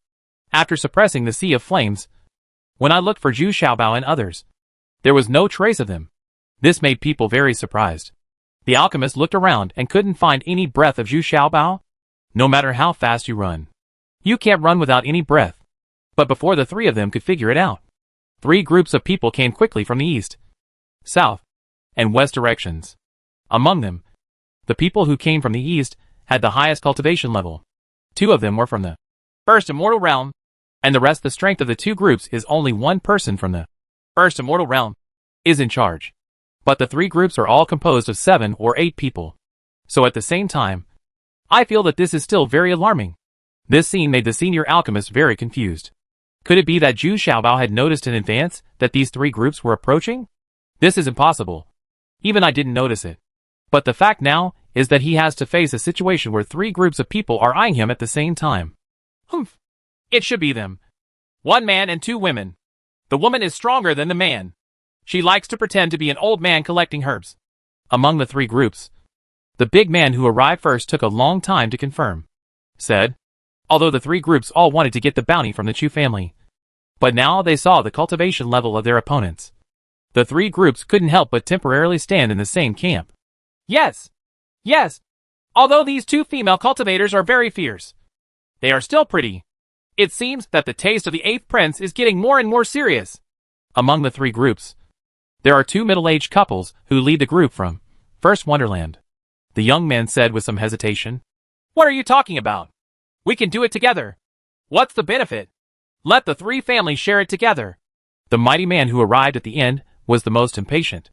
after suppressing the sea of flames, when I looked for Zhu Xiaobao and others, there was no trace of them. This made people very surprised. The alchemist looked around and couldn't find any breath of Zhu Xiaobao. No matter how fast you run, you can't run without any breath. But before the three of them could figure it out, three groups of people came quickly from the east, south, and west directions. Among them, the people who came from the east had the highest cultivation level. Two of them were from the first immortal realm, and the rest. The strength of the two groups is only one person from the first immortal realm is in charge. But the three groups are all composed of 7 or 8 people. So at the same time, I feel that this is still very alarming. This scene made the senior alchemist very confused. Could it be that Zhu Xiaobao had noticed in advance that these three groups were approaching? This is impossible. Even I didn't notice it. But the fact now is that he has to face a situation where three groups of people are eyeing him at the same time. It should be them. One man and two women. The woman is stronger than the man. She likes to pretend to be an old man collecting herbs. Among the three groups, the big man who arrived first took a long time to confirm. Said, although the three groups all wanted to get the bounty from the Chu family, but now they saw the cultivation level of their opponents. The three groups couldn't help but temporarily stand in the same camp. Yes. Although these two female cultivators are very fierce, they are still pretty. It seems that the taste of the 8th prince is getting more and more serious. Among the three groups, there are two middle-aged couples who lead the group from First Wonderland. The young man said with some hesitation. What are you talking about? We can do it together. What's the benefit? Let the three families share it together. The mighty man who arrived at the end was the most impatient.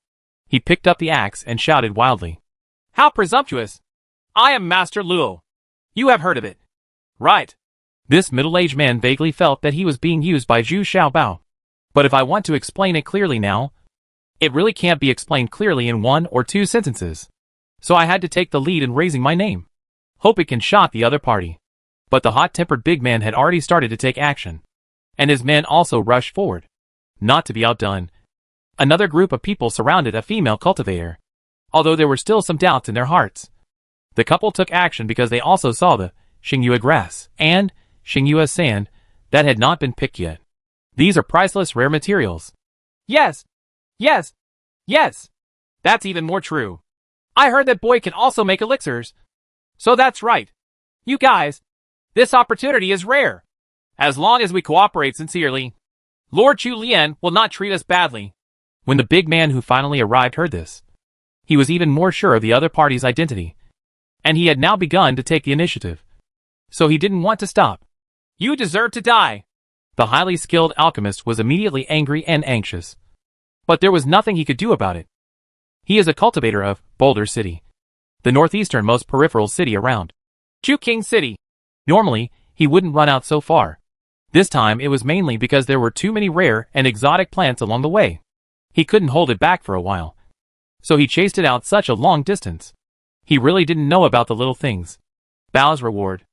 He picked up the axe and shouted wildly. How presumptuous! I am Master Luo. You have heard of it. Right. This middle-aged man vaguely felt that he was being used by Zhu Xiaobao. But if I want to explain it clearly now, it really can't be explained clearly in 1 or 2 sentences. So I had to take the lead in raising my name. Hope it can shock the other party. But the hot-tempered big man had already started to take action, and his men also rushed forward. Not to be outdone, another group of people surrounded a female cultivator, although there were still some doubts in their hearts. The couple took action because they also saw the Xingyue grass, and Xingyua's sand that had not been picked yet. These are priceless rare materials. Yes. Yes. Yes. That's even more true. I heard that boy can also make elixirs. So that's right. You guys, this opportunity is rare. As long as we cooperate sincerely, Lord Chu Lian will not treat us badly. When the big man who finally arrived heard this, he was even more sure of the other party's identity. And he had now begun to take the initiative. So he didn't want to stop. You deserve to die. The highly skilled alchemist was immediately angry and anxious. But there was nothing he could do about it. He is a cultivator of Boulder City, the northeasternmost peripheral city around Chu King City. Normally, he wouldn't run out so far. This time it was mainly because there were too many rare and exotic plants along the way. He couldn't hold it back for a while. So he chased it out such a long distance. He really didn't know about the little things. Bao's reward.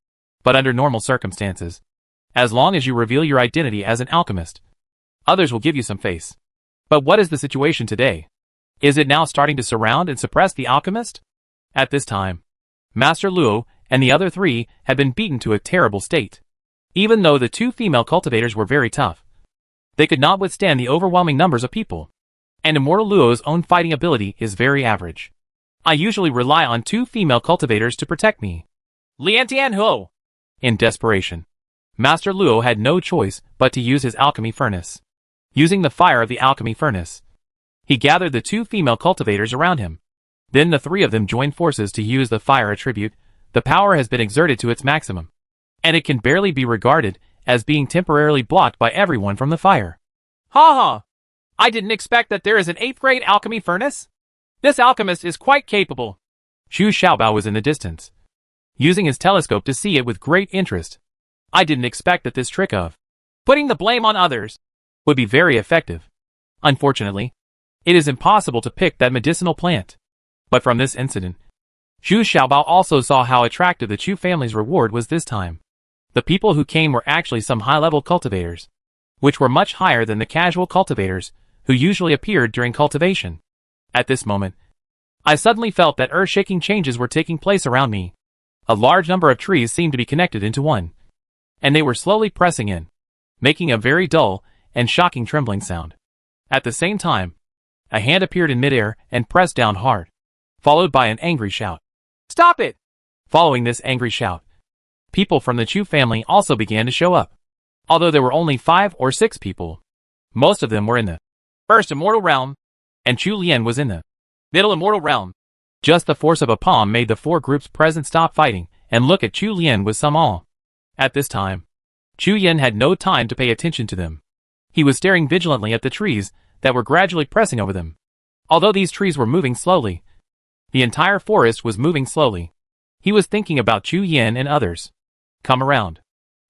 But under normal circumstances, as long as you reveal your identity as an alchemist, others will give you some face. But what is the situation today? Is it now starting to surround and suppress the alchemist? At this time, Master Luo and the other three had been beaten to a terrible state. Even though the two female cultivators were very tough, they could not withstand the overwhelming numbers of people. And Immortal Luo's own fighting ability is very average. I usually rely on two female cultivators to protect me. Liantian Ho. In desperation, Master Luo had no choice but to use his alchemy furnace. Using the fire of the alchemy furnace, he gathered the two female cultivators around him. Then the three of them joined forces to use the fire attribute. The power has been exerted to its maximum, and it can barely be regarded as being temporarily blocked by everyone from the fire. Ha ha! I didn't expect that there is an 8th grade alchemy furnace. This alchemist is quite capable. Xu Xiaobao was in the distance, using his telescope to see it with great interest. I didn't expect that this trick of putting the blame on others would be very effective. Unfortunately, it is impossible to pick that medicinal plant. But from this incident, Xu Xiaobao also saw how attractive the Chu family's reward was this time. The people who came were actually some high-level cultivators, which were much higher than the casual cultivators who usually appeared during cultivation. At this moment, I suddenly felt that earth-shaking changes were taking place around me. A large number of trees seemed to be connected into one, and they were slowly pressing in, making a very dull and shocking trembling sound. At the same time, a hand appeared in midair and pressed down hard, followed by an angry shout. Stop it! Following this angry shout, people from the Chu family also began to show up. Although there were only 5 or 6 people, most of them were in the first immortal realm, and Chu Lian was in the middle immortal realm. Just the force of a palm made the 4 groups present stop fighting and look at Chu Lian with some awe. At this time, Chu Yin had no time to pay attention to them. He was staring vigilantly at the trees that were gradually pressing over them. Although these trees were moving slowly, the entire forest was moving slowly. He was thinking about Chu Yin and others. Come around.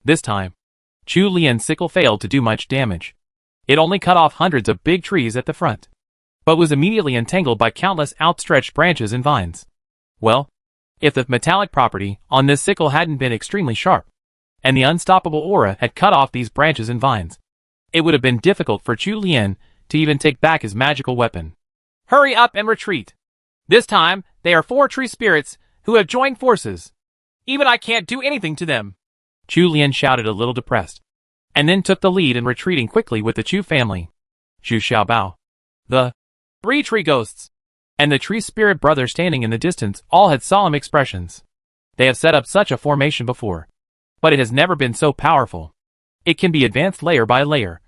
This time, Chu Lian's sickle failed to do much damage. It only cut off hundreds of big trees at the front, but was immediately entangled by countless outstretched branches and vines. Well, if the metallic property on this sickle hadn't been extremely sharp, and the unstoppable aura had cut off these branches and vines, it would have been difficult for Chu Lian to even take back his magical weapon. Hurry up and retreat. This time, they are 4 tree spirits who have joined forces. Even I can't do anything to them. Chu Lian shouted a little depressed, and then took the lead in retreating quickly with the Chu family. Xu Xiaobao, the 3 tree ghosts, and the tree spirit brother standing in the distance all had solemn expressions. They have set up such a formation before, but it has never been so powerful. It can be advanced layer by layer,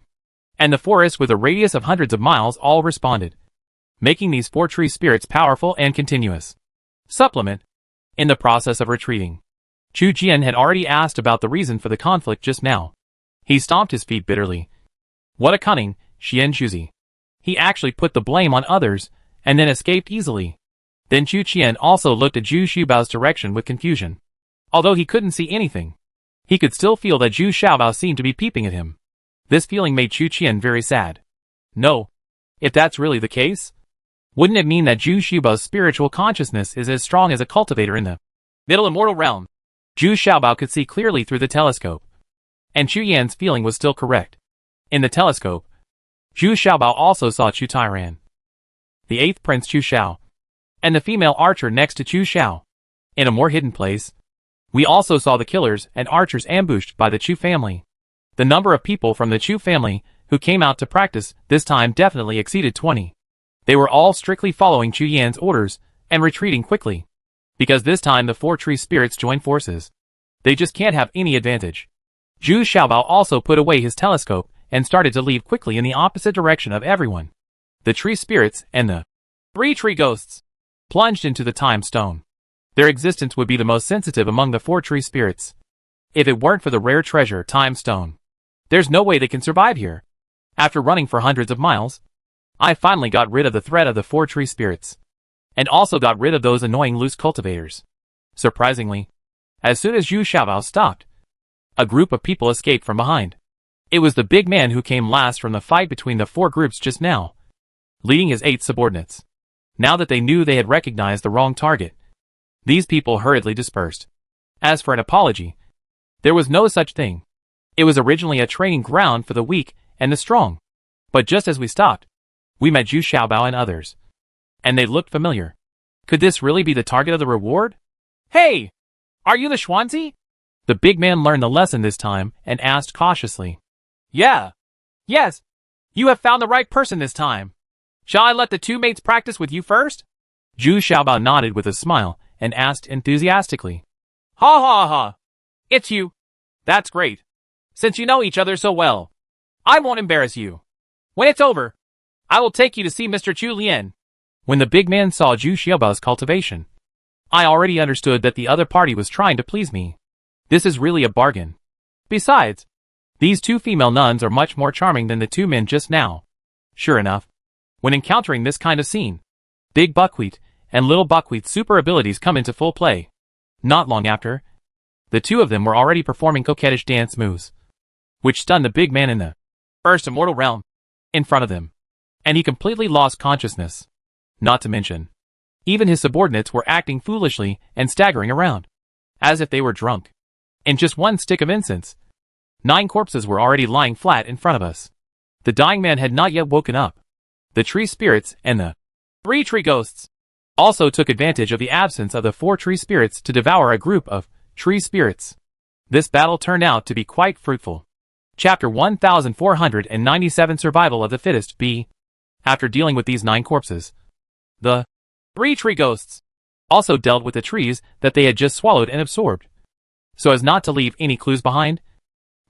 and the forest with a radius of hundreds of miles all responded, making these 4 tree spirits powerful and continuous. Supplement. In the process of retreating, Chu Jian had already asked about the reason for the conflict just now. He stomped his feet bitterly. What a cunning, Xian Shuzi. He actually put the blame on others, and then escaped easily. Then Chu Qian also looked at Zhu Xiaobao's direction with confusion. Although he couldn't see anything, he could still feel that Zhu Xiaobao seemed to be peeping at him. This feeling made Chu Qian very sad. No. If that's really the case, wouldn't it mean that Zhu Xiaobao's spiritual consciousness is as strong as a cultivator in the middle immortal realm? Zhu Xiaobao could see clearly through the telescope, and Chu Yan's feeling was still correct. In the telescope, Zhu Xiaobao also saw Chu Tairan, the 8th Prince Chu Xiao, and the female archer next to Chu Xiao. In a more hidden place, We also saw the killers and archers ambushed by the Chu family. The number of people from the Chu family who came out to practice this time definitely exceeded 20. They were all strictly following Chu Yan's orders and retreating quickly. Because this time the 4 tree spirits joined forces. They just can't have any advantage. Zhu Xiaobao also put away his telescope and started to leave quickly in the opposite direction of everyone. The tree spirits and the 3 tree ghosts plunged into the time stone. Their existence would be the most sensitive among the 4 tree spirits. If it weren't for the rare treasure time stone, there's no way they can survive here. After running for hundreds of miles, I finally got rid of the threat of the 4 tree spirits. And also got rid of those annoying loose cultivators. Surprisingly, as soon as Zhu Xiaobao stopped, a group of people escaped from behind. It was the big man who came last from the fight between the 4 groups just now, leading his 8 subordinates. Now that they knew they had recognized the wrong target, these people hurriedly dispersed. As for an apology, there was no such thing. It was originally a training ground for the weak and the strong. But just as we stopped, we met Zhu Xiaobao and others. And they looked familiar. Could this really be the target of the reward? Hey! Are you the Xuanzi? The big man learned the lesson this time and asked cautiously. Yeah. Yes. You have found the right person this time. Shall I let the 2 mates practice with you first? Zhu Xiaobao nodded with a smile and asked enthusiastically. Ha ha ha. It's you. That's great. Since you know each other so well, I won't embarrass you. When it's over, I will take you to see Mr. Chu Lian. When the big man saw Zhu Xiaobao's cultivation, I already understood that the other party was trying to please me. This is really a bargain. Besides, these 2 female nuns are much more charming than the 2 men just now. Sure enough, when encountering this kind of scene, Big Buckwheat and Little Buckwheat's super abilities come into full play. Not long after, the 2 of them were already performing coquettish dance moves, which stunned the big man in the first immortal realm in front of them, and he completely lost consciousness. Not to mention, even his subordinates were acting foolishly and staggering around, as if they were drunk. In just 1 stick of incense, 9 corpses were already lying flat in front of us. The dying man had not yet woken up. The tree spirits and the 3 tree ghosts also took advantage of the absence of the 4 tree spirits to devour a group of tree spirits. This battle turned out to be quite fruitful. Chapter 1497 Survival of the Fittest B. After dealing with these 9 corpses, the 3 tree ghosts also dealt with the trees that they had just swallowed and absorbed, so as not to leave any clues behind,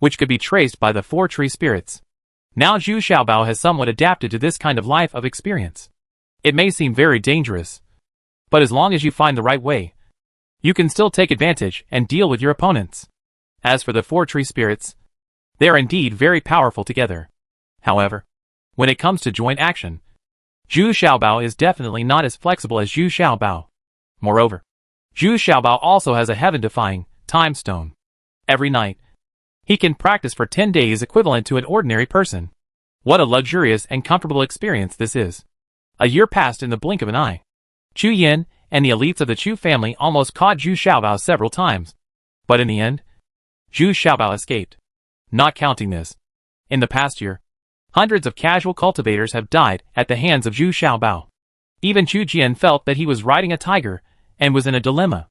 which could be traced by the 4 tree spirits. Now Zhu Xiaobao has somewhat adapted to this kind of life of experience. It may seem very dangerous, but as long as you find the right way, you can still take advantage and deal with your opponents. As for the 4 tree spirits, they are indeed very powerful together. However, when it comes to joint action, Zhu Xiaobao is definitely not as flexible as Zhu Xiaobao. Moreover, Zhu Xiaobao also has a heaven-defying time stone. Every night, he can practice for 10 days equivalent to an ordinary person. What a luxurious and comfortable experience this is. A year passed in the blink of an eye. Chu Yin and the elites of the Chu family almost caught Zhu Xiaobao several times. But in the end, Zhu Xiaobao escaped. Not counting this, in the past year, hundreds of casual cultivators have died at the hands of Zhu Xiaobao. Even Chu Jian felt that he was riding a tiger and was in a dilemma.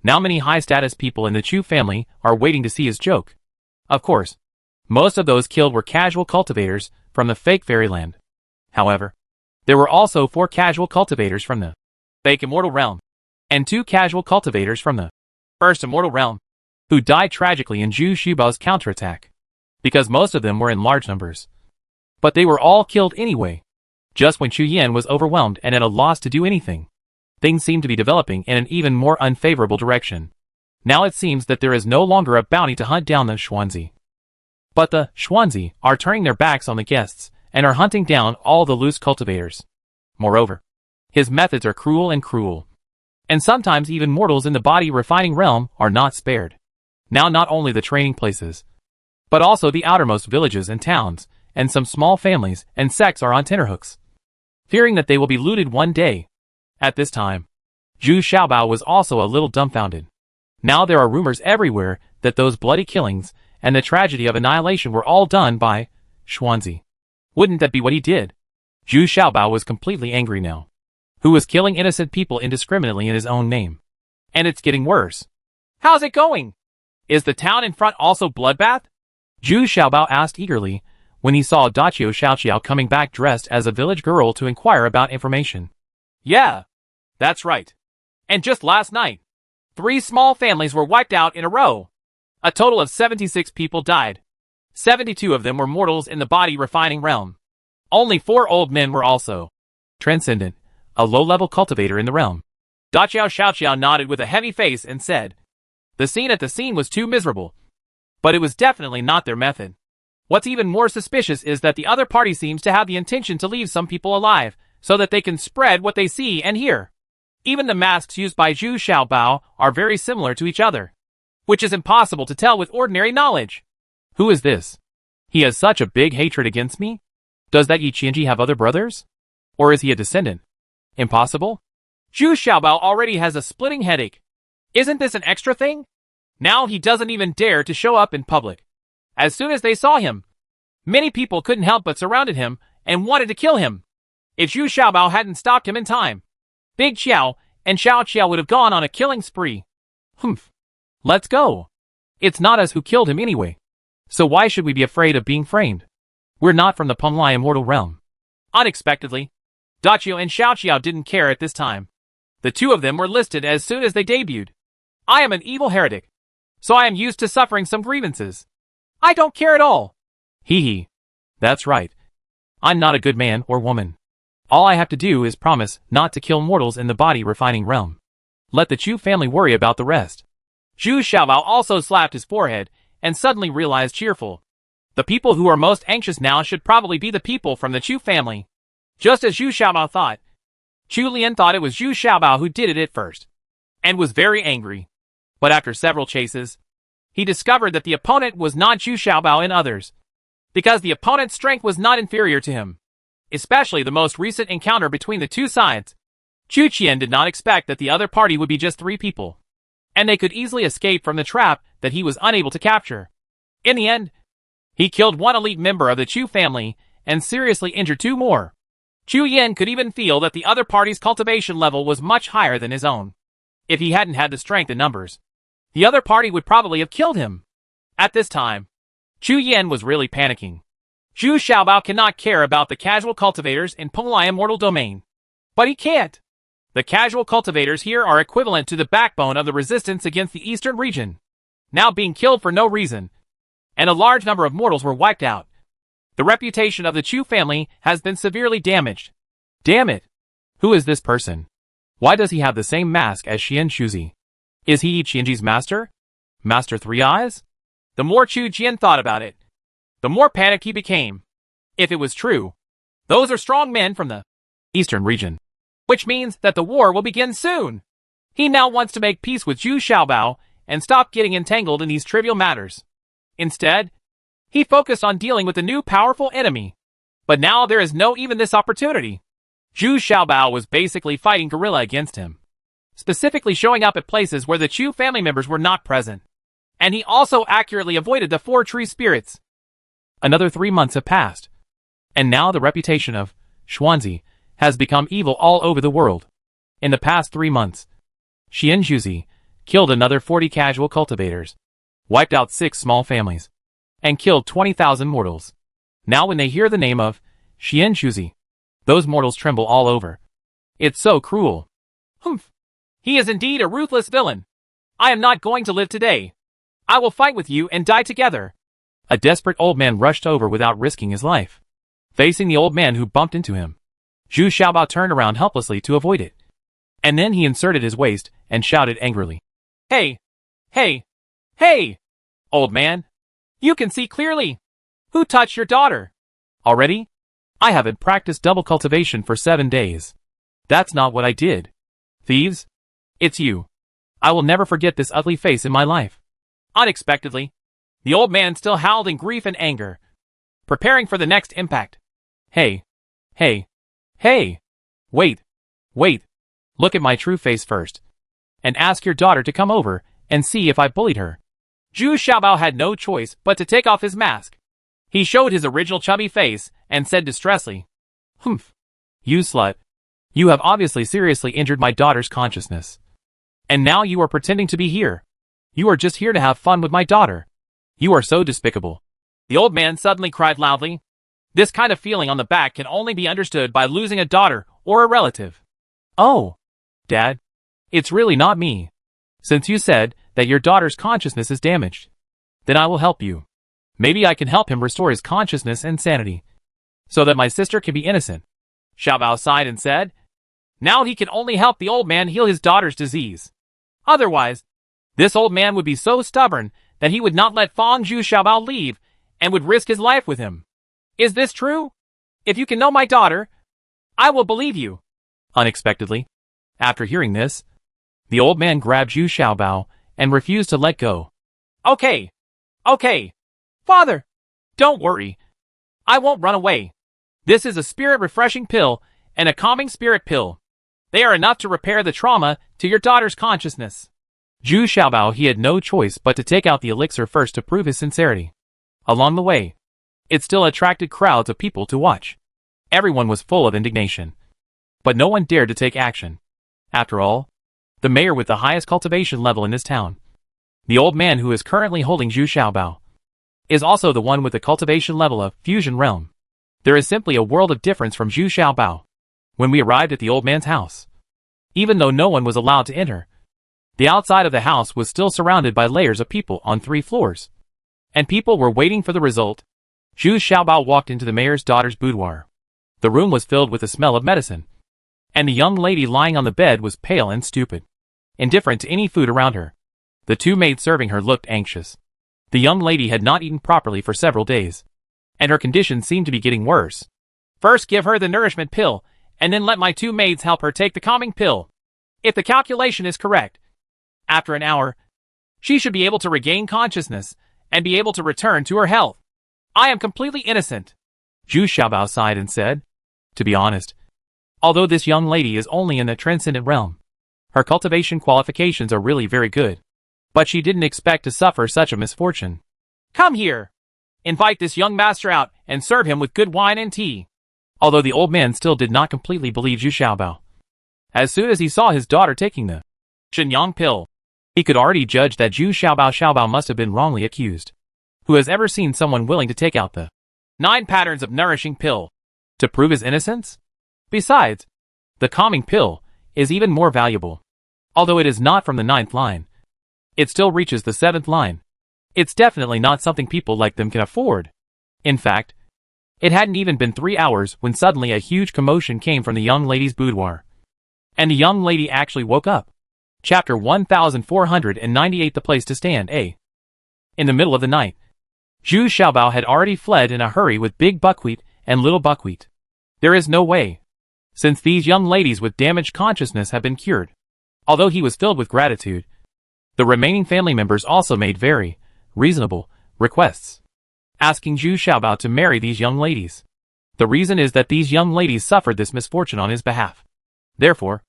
Now many high-status people in the Chu family are waiting to see his joke. Of course, most of those killed were casual cultivators from the fake fairyland. However, there were also 4 casual cultivators from the fake immortal realm and 2 casual cultivators from the first immortal realm who died tragically in Zhu Xiaobao's counterattack, because most of them were in large numbers. But they were all killed anyway. Just when Chu Yan was overwhelmed and at a loss to do anything, things seemed to be developing in an even more unfavorable direction. Now it seems that there is no longer a bounty to hunt down the Xuanzi. But the Xuanzi are turning their backs on the guests and are hunting down all the loose cultivators. Moreover, his methods are cruel and cruel. And sometimes even mortals in the body refining realm are not spared. Now not only the training places, but also the outermost villages and towns, and some small families and sects are on tenterhooks, fearing that they will be looted one day. At this time, Zhu Xiaobao was also a little dumbfounded. Now there are rumors everywhere that those bloody killings and the tragedy of annihilation were all done by Xuanzi. Wouldn't that be what he did? Zhu Xiaobao was completely angry now. Who was killing innocent people indiscriminately in his own name? And it's getting worse. How's it going? Is the town in front also bloodbath? Zhu Xiaobao asked eagerly when he saw Dachio Xiaoqiao coming back dressed as a village girl to inquire about information. Yeah, that's right. And just last night, 3 small families were wiped out in a row. A total of 76 people died. 72 of them were mortals in the body refining realm. Only 4 old men were also transcendent, a low-level cultivator in the realm. Dachio Xiaoqiao nodded with a heavy face and said, the scene was too miserable. But it was definitely not their method. What's even more suspicious is that the other party seems to have the intention to leave some people alive, so that they can spread what they see and hear. Even the masks used by Zhu Xiaobao are very similar to each other, which is impossible to tell with ordinary knowledge. Who is this? He has such a big hatred against me? Does that Yi Qianji have other brothers? Or is he a descendant? Impossible? Zhu Xiaobao already has a splitting headache. Isn't this an extra thing? Now he doesn't even dare to show up in public. As soon as they saw him, many people couldn't help but surrounded him and wanted to kill him. If Zhu Xiaobao hadn't stopped him in time, Big Qiao and Xiao Qiao would have gone on a killing spree. Humph. Let's go. It's not us who killed him anyway. So why should we be afraid of being framed? We're not from the Pengli immortal realm. Unexpectedly, Dachio and Xiao Qiao didn't care at this time. The 2 of them were listed as soon as they debuted. I am an evil heretic, so I am used to suffering some grievances. I don't care at all. Hee hee. That's right. I'm not a good man or woman. All I have to do is promise not to kill mortals in the body refining realm. Let the Chu family worry about the rest. Zhu Xiaobao also slapped his forehead and suddenly realized cheerful. The people who are most anxious now should probably be the people from the Chu family. Just as Zhu Xiaobao thought, Chu Lian thought it was Zhu Xiaobao who did it at first, and was very angry. But after several chases, he discovered that the opponent was not Zhu Xiaobao and others, because the opponent's strength was not inferior to him, especially the most recent encounter between the 2 sides. Chu Qian did not expect that the other party would be just 3 people, and they could easily escape from the trap that he was unable to capture. In the end, he killed 1 elite member of the Chu family and seriously injured 2 more. Chu Yin could even feel that the other party's cultivation level was much higher than his own. If he hadn't had the strength in numbers, the other party would probably have killed him. At this time, Chu Yin was really panicking. Zhu Xiaobao cannot care about the casual cultivators in Pengli immortal domain. But he can't. The casual cultivators here are equivalent to the backbone of the resistance against the eastern region, now being killed for no reason, and a large number of mortals were wiped out. The reputation of the Chu family has been severely damaged. Damn it! Who is this person? Why does he have the same mask as Xian Shuzi? Is he Yi Qianji's master? Master 3 Eyes? The more Chu Jian thought about it, the more panicked he became. If it was true, those are strong men from the eastern region, which means that the war will begin soon. He now wants to make peace with Zhu Xiaobao and stop getting entangled in these trivial matters. Instead, he focused on dealing with the new powerful enemy. But now there is no even this opportunity. Zhu Xiaobao was basically fighting guerrilla against him, specifically showing up at places where the Chu family members were not present. And he also accurately avoided the 4 tree spirits. Another 3 months have passed, and now the reputation of Xuanzi has become evil all over the world. In the past 3 months, Xian Shuzi killed another 40 casual cultivators, wiped out 6 small families, and killed 20,000 mortals. Now when they hear the name of Xian Shuzi, those mortals tremble all over. It's so cruel. Humph. He is indeed a ruthless villain. I am not going to live today. I will fight with you and die together. A desperate old man rushed over without risking his life. Facing the old man who bumped into him, Zhu Xiaobao turned around helplessly to avoid it. And then he inserted his waist and shouted angrily. Hey! Hey! Hey! Old man! You can see clearly. Who touched your daughter? Already? I haven't practiced double cultivation for 7 days. That's not what I did. Thieves? It's you. I will never forget this ugly face in my life. Unexpectedly, the old man still howled in grief and anger, preparing for the next impact. Hey! Hey! Hey! Wait! Wait! Look at my true face first. And ask your daughter to come over and see if I bullied her. Zhu Xiaobao had no choice but to take off his mask. He showed his original chubby face and said distressfully, Humph. You slut. You have obviously seriously injured my daughter's consciousness. And now you are pretending to be here. You are just here to have fun with my daughter. You are so despicable. The old man suddenly cried loudly. This kind of feeling on the back can only be understood by losing a daughter or a relative. Oh, Dad, it's really not me. Since you said that your daughter's consciousness is damaged, then I will help you. Maybe I can help him restore his consciousness and sanity, so that my sister can be innocent. Xiaobao sighed and said, now he can only help the old man heal his daughter's disease. Otherwise, this old man would be so stubborn that he would not let Fang Zhu Xiaobao leave and would risk his life with him. Is this true? If you can know my daughter, I will believe you. Unexpectedly, after hearing this, the old man grabbed Zhu Xiaobao and refused to let go. Okay. Father, don't worry. I won't run away. This is a spirit-refreshing pill and a calming spirit pill. They are enough to repair the trauma to your daughter's consciousness. Zhu Xiaobao he had no choice but to take out the elixir first to prove his sincerity. Along the way, it still attracted crowds of people to watch. Everyone was full of indignation, but no one dared to take action. After all, the mayor with the highest cultivation level in this town, the old man who is currently holding Zhu Xiaobao, is also the one with the cultivation level of Fusion Realm. There is simply a world of difference from Zhu Xiaobao. When we arrived at the old man's house, even though no one was allowed to enter, the outside of the house was still surrounded by layers of people on 3 floors, and people were waiting for the result. Zhu Xiaobao walked into the mayor's daughter's boudoir. The room was filled with the smell of medicine, and the young lady lying on the bed was pale and stupid, indifferent to any food around her. The 2 maids serving her looked anxious. The young lady had not eaten properly for several days, and her condition seemed to be getting worse. First give her the nourishment pill, and then let my 2 maids help her take the calming pill. If the calculation is correct, after an hour, she should be able to regain consciousness and be able to return to her health. I am completely innocent. Zhu Xiaobao sighed and said, to be honest, although this young lady is only in the transcendent realm, her cultivation qualifications are really very good. But she didn't expect to suffer such a misfortune. Come here. Invite this young master out and serve him with good wine and tea. Although the old man still did not completely believe Zhu Xiaobao. As soon as he saw his daughter taking the Shenyang pill, he could already judge that Zhu Xiaobao must have been wrongly accused. Who has ever seen someone willing to take out the 9 patterns of nourishing pill to prove his innocence? Besides, the calming pill is even more valuable. Although it is not from the 9th line, it still reaches the 7th line. It's definitely not something people like them can afford. In fact, it hadn't even been 3 hours when suddenly a huge commotion came from the young lady's boudoir. And the young lady actually woke up. Chapter 1498 The Place to Stand A. In the middle of the night, Zhu Xiaobao had already fled in a hurry with Big Buckwheat and Little Buckwheat. There is no way, since these young ladies with damaged consciousness have been cured. Although he was filled with gratitude, the remaining family members also made very reasonable requests, asking Zhu Xiaobao to marry these young ladies. The reason is that these young ladies suffered this misfortune on his behalf. Therefore,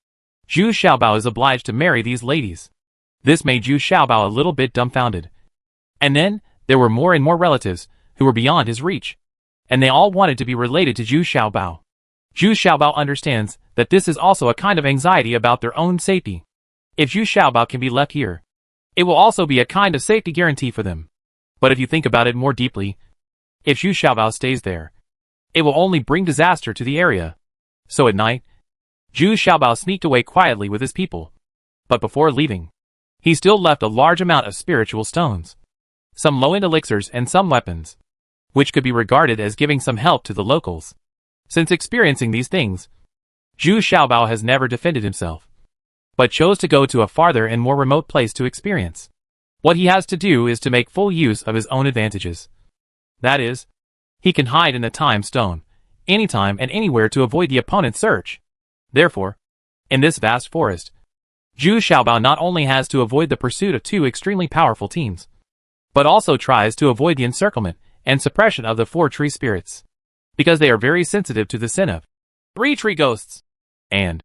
Zhu Xiaobao is obliged to marry these ladies. This made Zhu Xiaobao a little bit dumbfounded. And then, there were more and more relatives who were beyond his reach, and they all wanted to be related to Zhu Xiaobao. Zhu Xiaobao understands that this is also a kind of anxiety about their own safety. If Zhu Xiaobao can be left here, it will also be a kind of safety guarantee for them. But if you think about it more deeply, if Zhu Xiaobao stays there, it will only bring disaster to the area. So at night, Zhu Xiaobao sneaked away quietly with his people. But before leaving, he still left a large amount of spiritual stones, some low-end elixirs and some weapons, which could be regarded as giving some help to the locals. Since experiencing these things, Zhu Xiaobao has never defended himself, but chose to go to a farther and more remote place to experience. What he has to do is to make full use of his own advantages. That is, he can hide in the time stone, anytime and anywhere to avoid the opponent's search. Therefore, in this vast forest, Zhu Xiaobao not only has to avoid the pursuit of 2 extremely powerful teams, but also tries to avoid the encirclement and suppression of the 4 tree spirits, because they are very sensitive to the sin of 3 tree ghosts and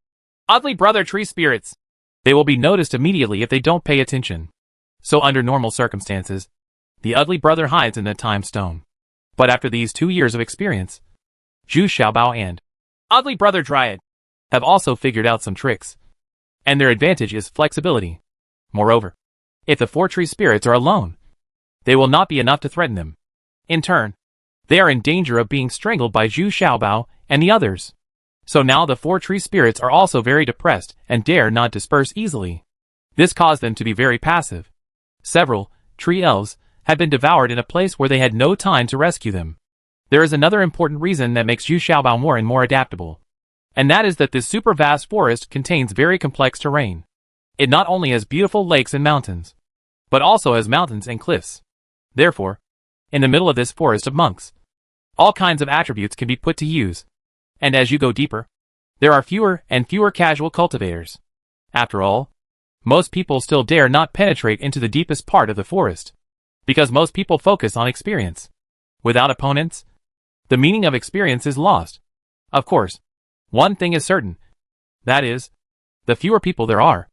ugly brother tree spirits. They will be noticed immediately if they don't pay attention. So under normal circumstances, the ugly brother hides in the time stone. But after these 2 years of experience, Zhu Xiaobao and ugly brother dryad have also figured out some tricks, and their advantage is flexibility. Moreover, If the 4 tree spirits are alone, they will not be enough to threaten them. In turn, they are in danger of being strangled by Zhu Xiaobao and the others. So now the 4 tree spirits are also very depressed and dare not disperse easily. This caused them to be very passive. Several tree elves had been devoured in a place where they had no time to rescue them. There is another important reason that makes Zhu Xiaobao more and more adaptable. And that is that this super vast forest contains very complex terrain. It not only has beautiful lakes and mountains, but also has mountains and cliffs. Therefore, in the middle of this forest of monks, all kinds of attributes can be put to use. And as you go deeper, there are fewer and fewer casual cultivators. After all, most people still dare not penetrate into the deepest part of the forest, because most people focus on experience. Without opponents, the meaning of experience is lost. Of course, one thing is certain. That is, the fewer people there are,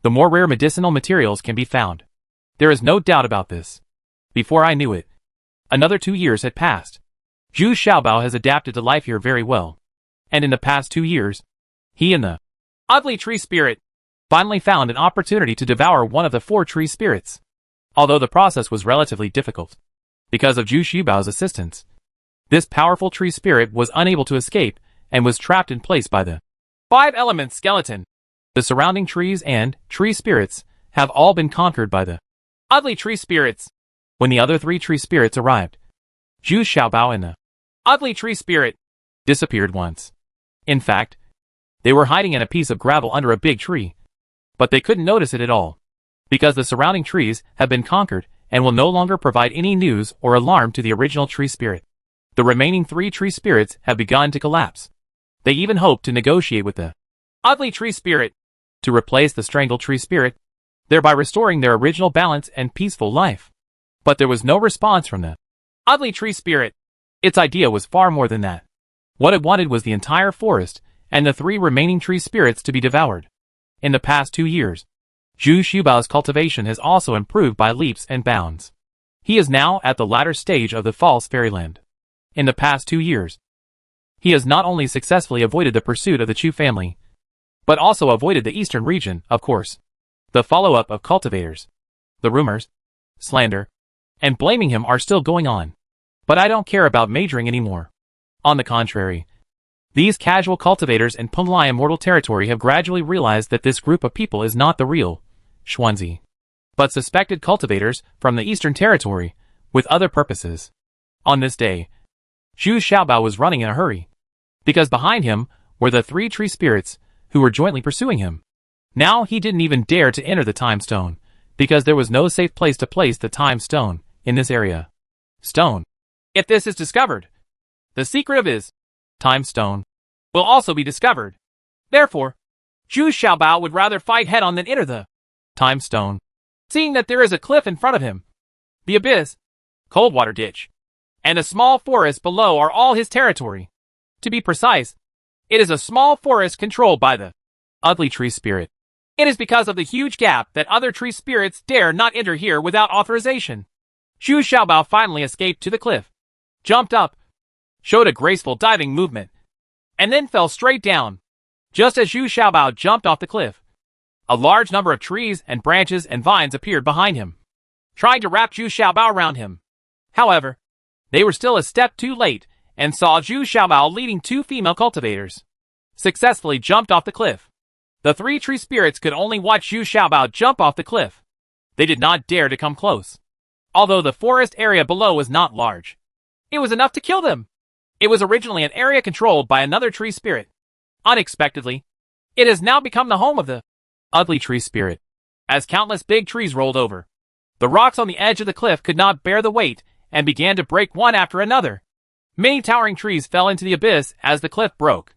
the more rare medicinal materials can be found. There is no doubt about this. Before I knew it, another 2 years had passed. Zhu Xiaobao has adapted to life here very well. And in the past 2 years, he and the ugly tree spirit finally found an opportunity to devour one of the 4 tree spirits. Although the process was relatively difficult, because of Zhu Xiaobao's assistance, this powerful tree spirit was unable to escape and was trapped in place by the 5-element skeleton. The surrounding trees and tree spirits have all been conquered by the ugly tree spirits. When the other 3 tree spirits arrived, Zhu Xiaobao and the ugly tree spirit disappeared once. In fact, they were hiding in a piece of gravel under a big tree, but they couldn't notice it at all, because the surrounding trees have been conquered and will no longer provide any news or alarm to the original tree spirit. The remaining 3 tree spirits have begun to collapse. They even hope to negotiate with the ugly tree spirit to replace the strangled tree spirit, thereby restoring their original balance and peaceful life. But there was no response from the ugly tree spirit. Its idea was far more than that. What it wanted was the entire forest and the 3 remaining tree spirits to be devoured. In the past 2 years, Zhu Xiaobao's cultivation has also improved by leaps and bounds. He is now at the latter stage of the false fairyland. In the past 2 years, he has not only successfully avoided the pursuit of the Chu family, but also avoided the eastern region, of course. The follow-up of cultivators, the rumors, slander, and blaming him are still going on. But I don't care about majoring anymore. On the contrary, these casual cultivators in Punlai Immortal Territory have gradually realized that this group of people is not the real Xuanzi, but suspected cultivators from the Eastern Territory, with other purposes. On this day, Zhu Xiaobao was running in a hurry, because behind him were the 3 tree spirits who were jointly pursuing him. Now he didn't even dare to enter the time stone, because there was no safe place to place the time stone in this area. Stone. If this is discovered, the secret of his time stone will also be discovered. Therefore, Zhu Xiaobao would rather fight head-on than enter the time stone, seeing that there is a cliff in front of him, the abyss, cold water ditch, and a small forest below are all his territory. To be precise, it is a small forest controlled by the ugly tree spirit. It is because of the huge gap that other tree spirits dare not enter here without authorization. Zhu Xiaobao finally escaped to the cliff, jumped up, showed a graceful diving movement, and then fell straight down. Just as Zhu Xiaobao jumped off the cliff, a large number of trees and branches and vines appeared behind him, trying to wrap Zhu Xiaobao around him. However, they were still a step too late and saw Zhu Xiaobao leading 2 female cultivators, successfully jumped off the cliff. The 3 tree spirits could only watch Zhu Xiaobao jump off the cliff. They did not dare to come close. Although the forest area below was not large, it was enough to kill them. It was originally an area controlled by another tree spirit. Unexpectedly, it has now become the home of the ugly tree spirit. As countless big trees rolled over, the rocks on the edge of the cliff could not bear the weight and began to break one after another. Many towering trees fell into the abyss as the cliff broke.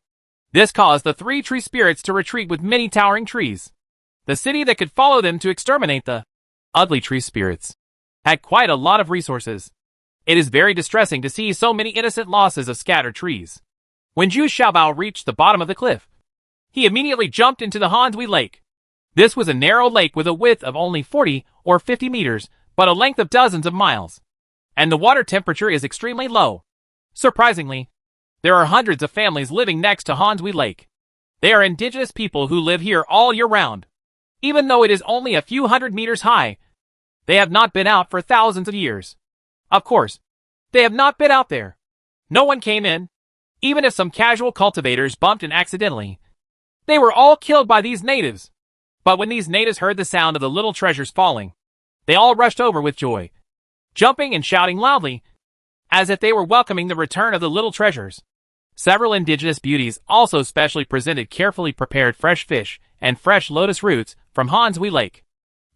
This caused the 3 tree spirits to retreat with many towering trees. The city that could follow them to exterminate the ugly tree spirits had quite a lot of resources. It is very distressing to see so many innocent losses of scattered trees. When Zhu Xiaobao reached the bottom of the cliff, he immediately jumped into the Hansui Lake. This was a narrow lake with a width of only 40 or 50 meters, but a length of dozens of miles. And the water temperature is extremely low. Surprisingly, there are hundreds of families living next to Hansui Lake. They are indigenous people who live here all year round. Even though it is only a few hundred meters high, They have not been out for thousands of years. Of course, they have not been out there. No one came in. Even if some casual cultivators bumped in accidentally, they were all killed by these natives. But when these natives heard the sound of the little treasures falling, they all rushed over with joy, jumping and shouting loudly, as if they were welcoming the return of the little treasures. Several indigenous beauties also specially presented carefully prepared fresh fish and fresh lotus roots from Hansui Lake.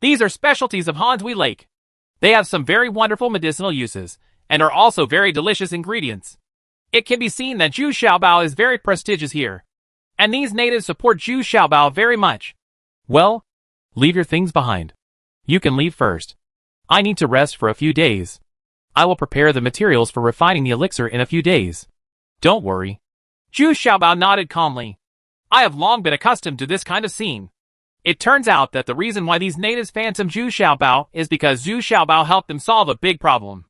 These are specialties of Hansui Lake. They have some very wonderful medicinal uses and are also very delicious ingredients. It can be seen that Zhu Xiaobao is very prestigious here, and these natives support Zhu Xiaobao very much. Well, leave your things behind. You can leave first. I need to rest for a few days. I will prepare the materials for refining the elixir in a few days. Don't worry. Zhu Xiaobao nodded calmly. I have long been accustomed to this kind of scene. It turns out that the reason why these natives phantom Zhu Xiaobao is because Zhu Xiaobao helped them solve a big problem.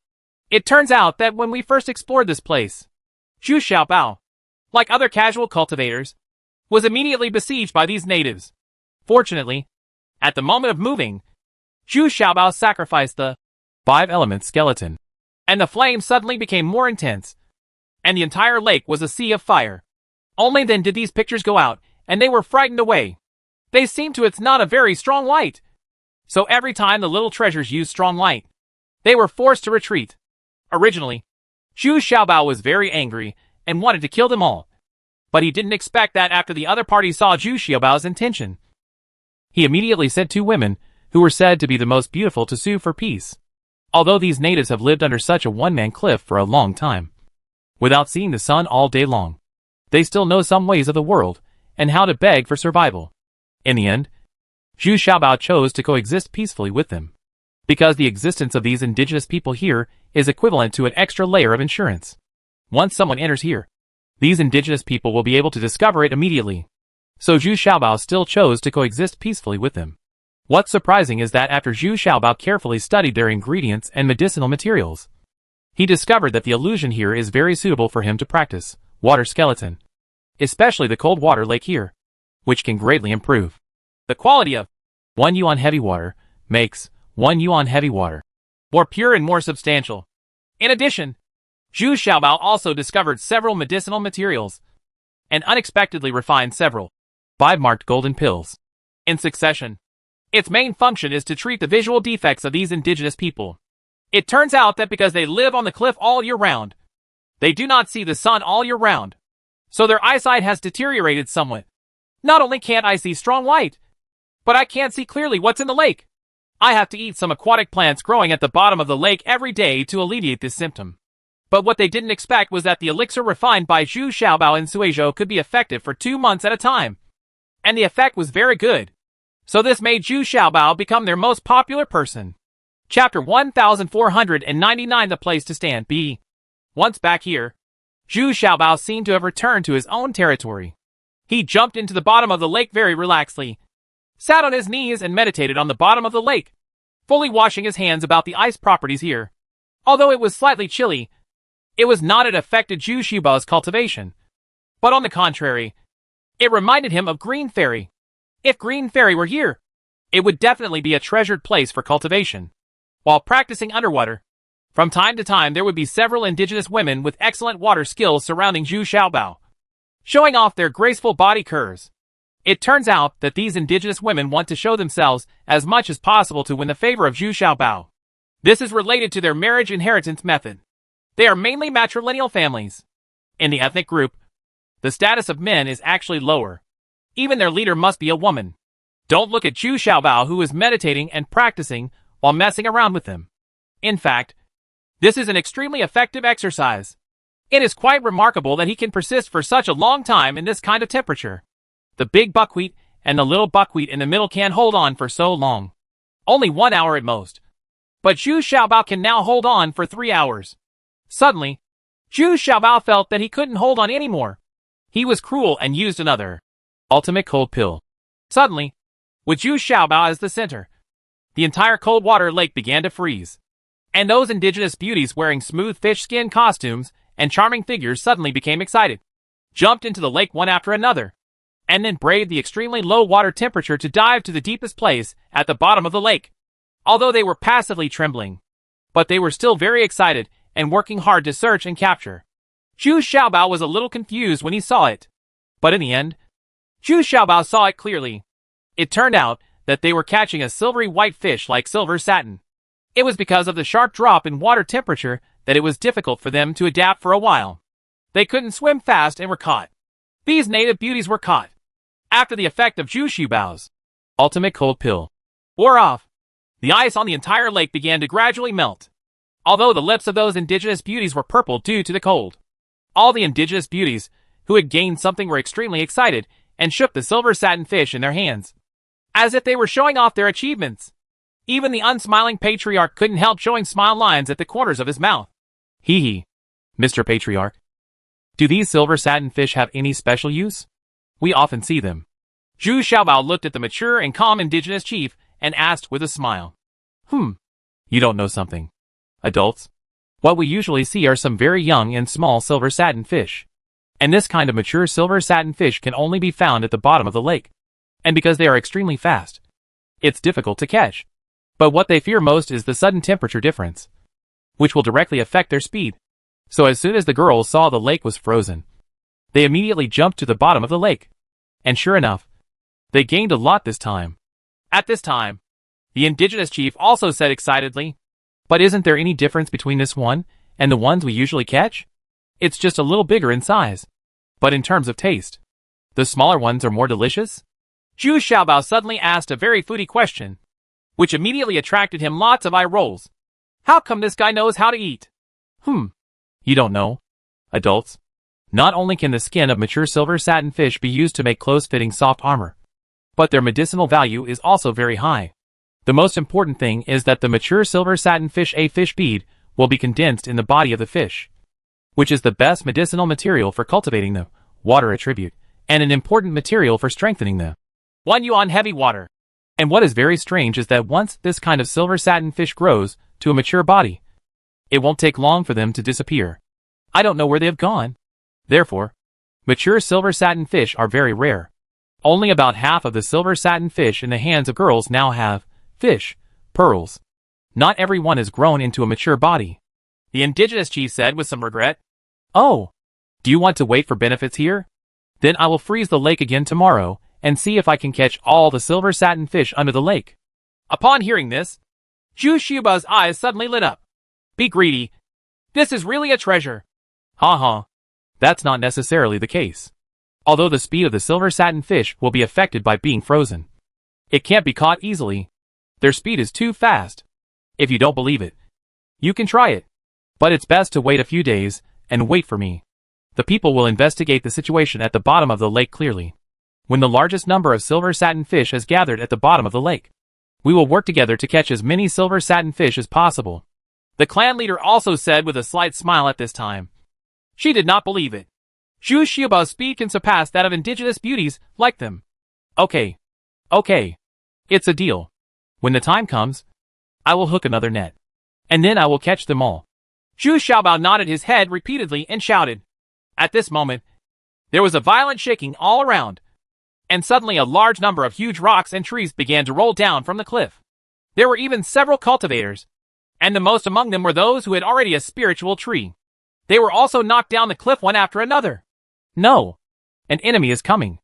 It turns out that when we first explored this place, Zhu Xiaobao, like other casual cultivators, was immediately besieged by these natives. Fortunately, at the moment of moving, Zhu Xiaobao sacrificed the 5-element skeleton, and the flame suddenly became more intense, and the entire lake was a sea of fire. Only then did these pictures go out, and they were frightened away. They seemed to it's not a very strong light. So every time the little treasures used strong light, they were forced to retreat. Originally, Zhu Xiaobao was very angry and wanted to kill them all. But he didn't expect that after the other party saw Zhu Xiaobao's intention. He immediately sent 2 women, who were said to be the most beautiful, to sue for peace. Although these natives have lived under such a one-man cliff for a long time, without seeing the sun all day long, they still know some ways of the world and how to beg for survival. In the end, Zhu Xiaobao chose to coexist peacefully with them, because the existence of these indigenous people here is equivalent to an extra layer of insurance. Once someone enters here, these indigenous people will be able to discover it immediately. So Zhu Xiaobao still chose to coexist peacefully with them. What's surprising is that after Zhu Xiaobao carefully studied their ingredients and medicinal materials, he discovered that the illusion here is very suitable for him to practice water skeleton, especially the cold water lake here, which can greatly improve the quality of 1 yuan heavy water makes 1 yuan heavy water more pure and more substantial. In addition, Zhu Xiaobao also discovered several medicinal materials and unexpectedly refined several 5-marked golden pills in succession. Its main function is to treat the visual defects of these indigenous people. It turns out that because they live on the cliff all year round, they do not see the sun all year round, so their eyesight has deteriorated somewhat. Not only can't I see strong light, but I can't see clearly what's in the lake. I have to eat some aquatic plants growing at the bottom of the lake every day to alleviate this symptom. But what they didn't expect was that the elixir refined by Zhu Xiaobao in Suizhou could be effective for 2 months at a time. And the effect was very good. So this made Zhu Xiaobao become their most popular person. Chapter 1499, the place to stand. B. Once back here, Zhu Xiaobao seemed to have returned to his own territory. He jumped into the bottom of the lake very relaxedly, sat on his knees and meditated on the bottom of the lake, fully washing his hands about the ice properties here. Although it was slightly chilly, it was not it affected Zhu Xiaobao's cultivation. But on the contrary, it reminded him of Green Fairy. If Green Fairy were here, it would definitely be a treasured place for cultivation. While practicing underwater, from time to time there would be several indigenous women with excellent water skills surrounding Zhu Xiaobao, showing off their graceful body curves. It turns out that these indigenous women want to show themselves as much as possible to win the favor of Zhu Xiaobao. This is related to their marriage inheritance method. They are mainly matrilineal families. In the ethnic group, the status of men is actually lower. Even their leader must be a woman. Don't look at Zhu Xiaobao, who is meditating and practicing while messing around with them. In fact, this is an extremely effective exercise. It is quite remarkable that he can persist for such a long time in this kind of temperature. The big buckwheat and the little buckwheat in the middle can't hold on for so long. Only 1 hour at most. But Zhu Xiaobao can now hold on for 3 hours. Suddenly, Zhu Xiaobao felt that he couldn't hold on anymore. He was cruel and used another ultimate cold pill. Suddenly, with Zhu Xiaobao as the center, the entire cold water lake began to freeze. And those indigenous beauties wearing smooth fish skin costumes and charming figures suddenly became excited, jumped into the lake one after another, and then braved the extremely low water temperature to dive to the deepest place at the bottom of the lake. although they were passively trembling. But they were still very excited and working hard to search and capture. Zhu Xiaobao was a little confused when he saw it. But in the end, Zhu Xiaobao saw it clearly. It turned out that they were catching a silvery white fish like silver satin. It was because of the sharp drop in water temperature that it was difficult for them to adapt for a while. They couldn't swim fast and were caught. These native beauties were caught. After the effect of Zhu Xiaobao's ultimate cold pill wore off, the ice on the entire lake began to gradually melt. Although the lips of those indigenous beauties were purple due to the cold, all the indigenous beauties who had gained something were extremely excited and shook the silver satin fish in their hands, as if they were showing off their achievements. Even the unsmiling patriarch couldn't help showing smile lines at the corners of his mouth. Hee hee, Mr. Patriarch. Do these silver satin fish have any special use? We often see them. Zhu Xiaobao looked at the mature and calm indigenous chief and asked with a smile. You don't know something. Adults, what we usually see are some very young and small silver satin fish. And this kind of mature silver satin fish can only be found at the bottom of the lake. And because they are extremely fast, it's difficult to catch. But what they fear most is the sudden temperature difference, which will directly affect their speed. So as soon as the girls saw the lake was frozen, they immediately jumped to the bottom of the lake. And sure enough, they gained a lot this time. At this time, the indigenous chief also said excitedly, "But isn't there any difference between this one and the ones we usually catch? It's just a little bigger in size. But in terms of taste, the smaller ones are more delicious?" Zhu Xiaobao suddenly asked a very foodie question, which immediately attracted him lots of eye rolls. How come this guy knows how to eat? You don't know. Adults, not only can the skin of mature silver satin fish be used to make close-fitting soft armor, but their medicinal value is also very high. The most important thing is that the mature silver satin fish a fish bead will be condensed in the body of the fish, which is the best medicinal material for cultivating the water attribute, and an important material for strengthening the 1 yuan heavy water. And what is very strange is that once this kind of silver satin fish grows to a mature body, it won't take long for them to disappear. I don't know where they have gone. Therefore, mature silver satin fish are very rare. Only about half of the silver satin fish in the hands of girls now have fish pearls. Not everyone has grown into a mature body. The indigenous chief said with some regret. Oh, do you want to wait for benefits here? Then I will freeze the lake again tomorrow and see if I can catch all the silver satin fish under the lake. Upon hearing this, Zhu Xiaobao's eyes suddenly lit up. Be greedy. This is really a treasure. Ha. That's not necessarily the case. Although the speed of the silver satin fish will be affected by being frozen, it can't be caught easily. Their speed is too fast. If you don't believe it, you can try it. But it's best to wait a few days and wait for me. The people will investigate the situation at the bottom of the lake clearly. When the largest number of silver satin fish has gathered at the bottom of the lake, we will work together to catch as many silver satin fish as possible. The clan leader also said with a slight smile at this time. She did not believe it. Zhu Xiaobao's speed can surpass that of indigenous beauties like them. Okay. It's a deal. When the time comes, I will hook another net. And then I will catch them all. Zhu Xiaobao nodded his head repeatedly and shouted. At this moment, there was a violent shaking all around. And suddenly a large number of huge rocks and trees began to roll down from the cliff. There were even several cultivators, and the most among them were those who had already a spiritual tree. They were also knocked down the cliff one after another. No, an enemy is coming.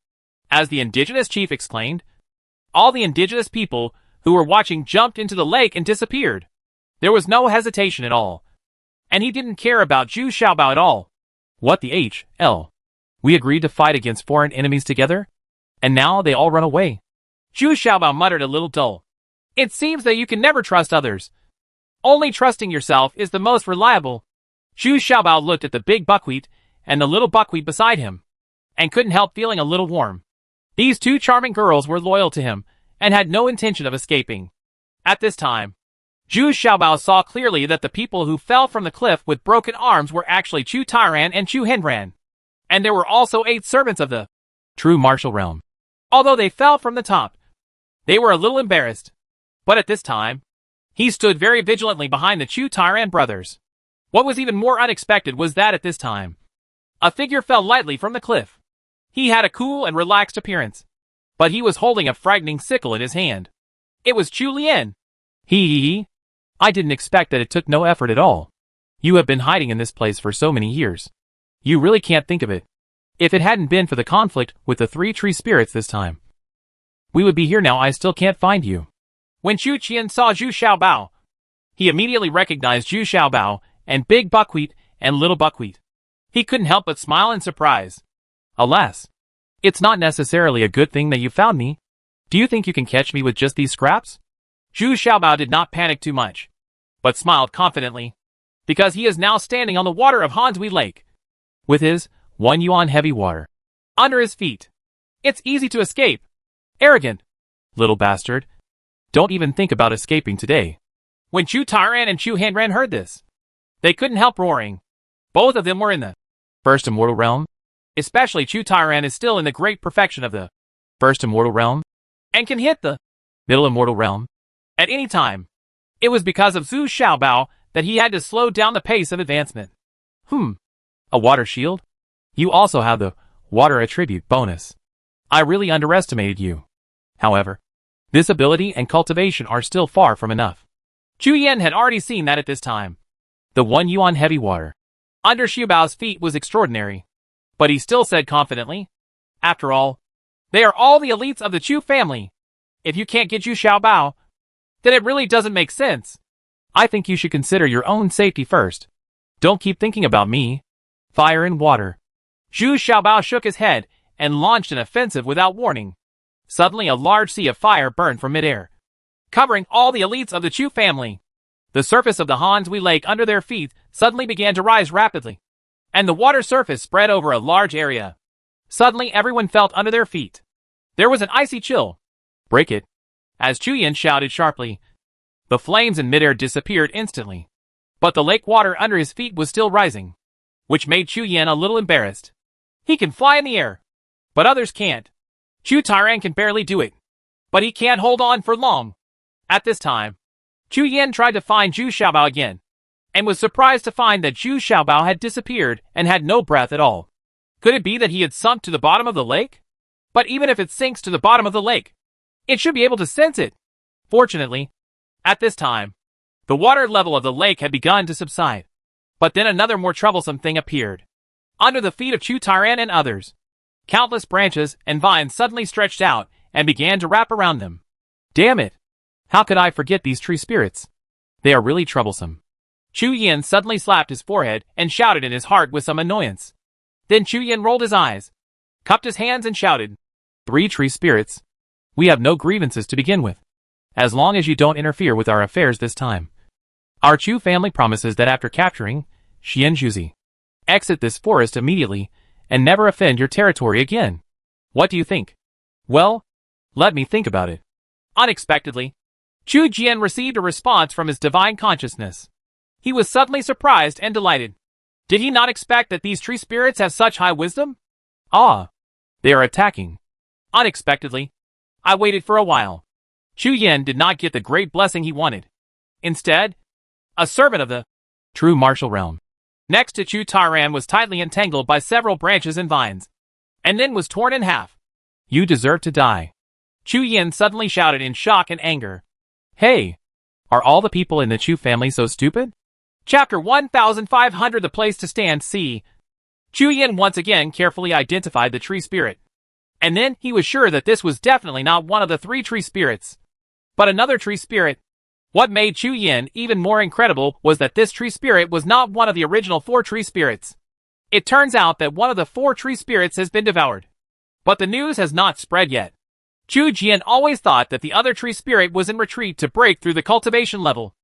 As the indigenous chief exclaimed, all the indigenous people who were watching jumped into the lake and disappeared. There was no hesitation at all. And he didn't care about Zhu Xiaobao at all. What the hell? We agreed to fight against foreign enemies together? And now they all run away. Zhu Xiaobao muttered a little dull. It seems that you can never trust others. Only trusting yourself is the most reliable. Zhu Xiaobao looked at the big buckwheat and the little buckwheat beside him, and couldn't help feeling a little warm. These two charming girls were loyal to him, and had no intention of escaping. At this time, Zhu Xiaobao saw clearly that the people who fell from the cliff with broken arms were actually Chu Tairan and Chu Henran. And there were also 8 servants of the true martial realm. Although they fell from the top, they were a little embarrassed. But at this time, he stood very vigilantly behind the Chu Tairan brothers. What was even more unexpected was that at this time, a figure fell lightly from the cliff. He had a cool and relaxed appearance, but he was holding a frightening sickle in his hand. It was Chu Lian. Hee. I didn't expect that it took no effort at all. You have been hiding in this place for so many years. You really can't think of it. If it hadn't been for the conflict with the 3 tree spirits this time, we would be here now. I still can't find you. When Chu Qian saw Zhu Xiaobao, he immediately recognized Zhu Xiaobao and Big Buckwheat and Little Buckwheat. He couldn't help but smile in surprise. Alas, it's not necessarily a good thing that you found me. Do you think you can catch me with just these scraps? Zhu Xiaobao did not panic too much, but smiled confidently, because he is now standing on the water of Hansui Lake, with his 1 yuan heavy water under his feet. It's easy to escape. Arrogant little bastard. Don't even think about escaping today. When Chu Tairan and Chu Hanran heard this, they couldn't help roaring. Both of them were in the first immortal realm. Especially Chu Tairan is still in the great perfection of the first immortal realm and can hit the middle immortal realm at any time. It was because of Zhu Xiaobao that he had to slow down the pace of advancement. A water shield? You also have the water attribute bonus. I really underestimated you. However, this ability and cultivation are still far from enough. Chu Yan had already seen that at this time. The 1 yuan heavy water under Xiaobao's feet was extraordinary. But he still said confidently, after all, they are all the elites of the Chu family. If you can't get Zhu Xiaobao, then it really doesn't make sense. I think you should consider your own safety first. Don't keep thinking about me. Fire and water. Zhu Xiaobao shook his head and launched an offensive without warning. Suddenly a large sea of fire burned from midair, covering all the elites of the Chu family. The surface of the Hansui Lake under their feet suddenly began to rise rapidly, and the water surface spread over a large area. Suddenly everyone felt under their feet. There was an icy chill. Break it. As Chu Yan shouted sharply, the flames in midair disappeared instantly. But the lake water under his feet was still rising, which made Chu Yan a little embarrassed. He can fly in the air, but others can't. Chu Tairan can barely do it, but he can't hold on for long. At this time, Chu Yan tried to find Zhu Xiaobao again, and was surprised to find that Zhu Xiaobao had disappeared and had no breath at all. Could it be that he had sunk to the bottom of the lake? But even if it sinks to the bottom of the lake, it should be able to sense it. Fortunately, at this time, the water level of the lake had begun to subside. But then another more troublesome thing appeared. Under the feet of Chu Tairan and others, countless branches and vines suddenly stretched out and began to wrap around them. Damn it! How could I forget these tree spirits? They are really troublesome. Chu Yan suddenly slapped his forehead and shouted in his heart with some annoyance. Then Chu Yan rolled his eyes, cupped his hands and shouted, 3 tree spirits. We have no grievances to begin with, as long as you don't interfere with our affairs this time. Our Chu family promises that after capturing Xianzhuzi, exit this forest immediately and never offend your territory again. What do you think? Well, let me think about it. Unexpectedly, Chu Jian received a response from his divine consciousness. He was suddenly surprised and delighted. Did he not expect that these tree spirits have such high wisdom? Ah, they are attacking. Unexpectedly, I waited for a while. Chu Yan did not get the great blessing he wanted. Instead, a servant of the true martial realm next to Chu Tairan was tightly entangled by several branches and vines, and then was torn in half. You deserve to die. Chu Yan suddenly shouted in shock and anger. Hey, are all the people in the Chu family so stupid? Chapter 1500 The Place to Stand C. Chu Yan once again carefully identified the tree spirit. And then he was sure that this was definitely not one of the 3 tree spirits, but another tree spirit. What made Chu Yan even more incredible was that this tree spirit was not one of the original 4 tree spirits. It turns out that one of the 4 tree spirits has been devoured. But the news has not spread yet. Chu Jian always thought that the other tree spirit was in retreat to break through the cultivation level.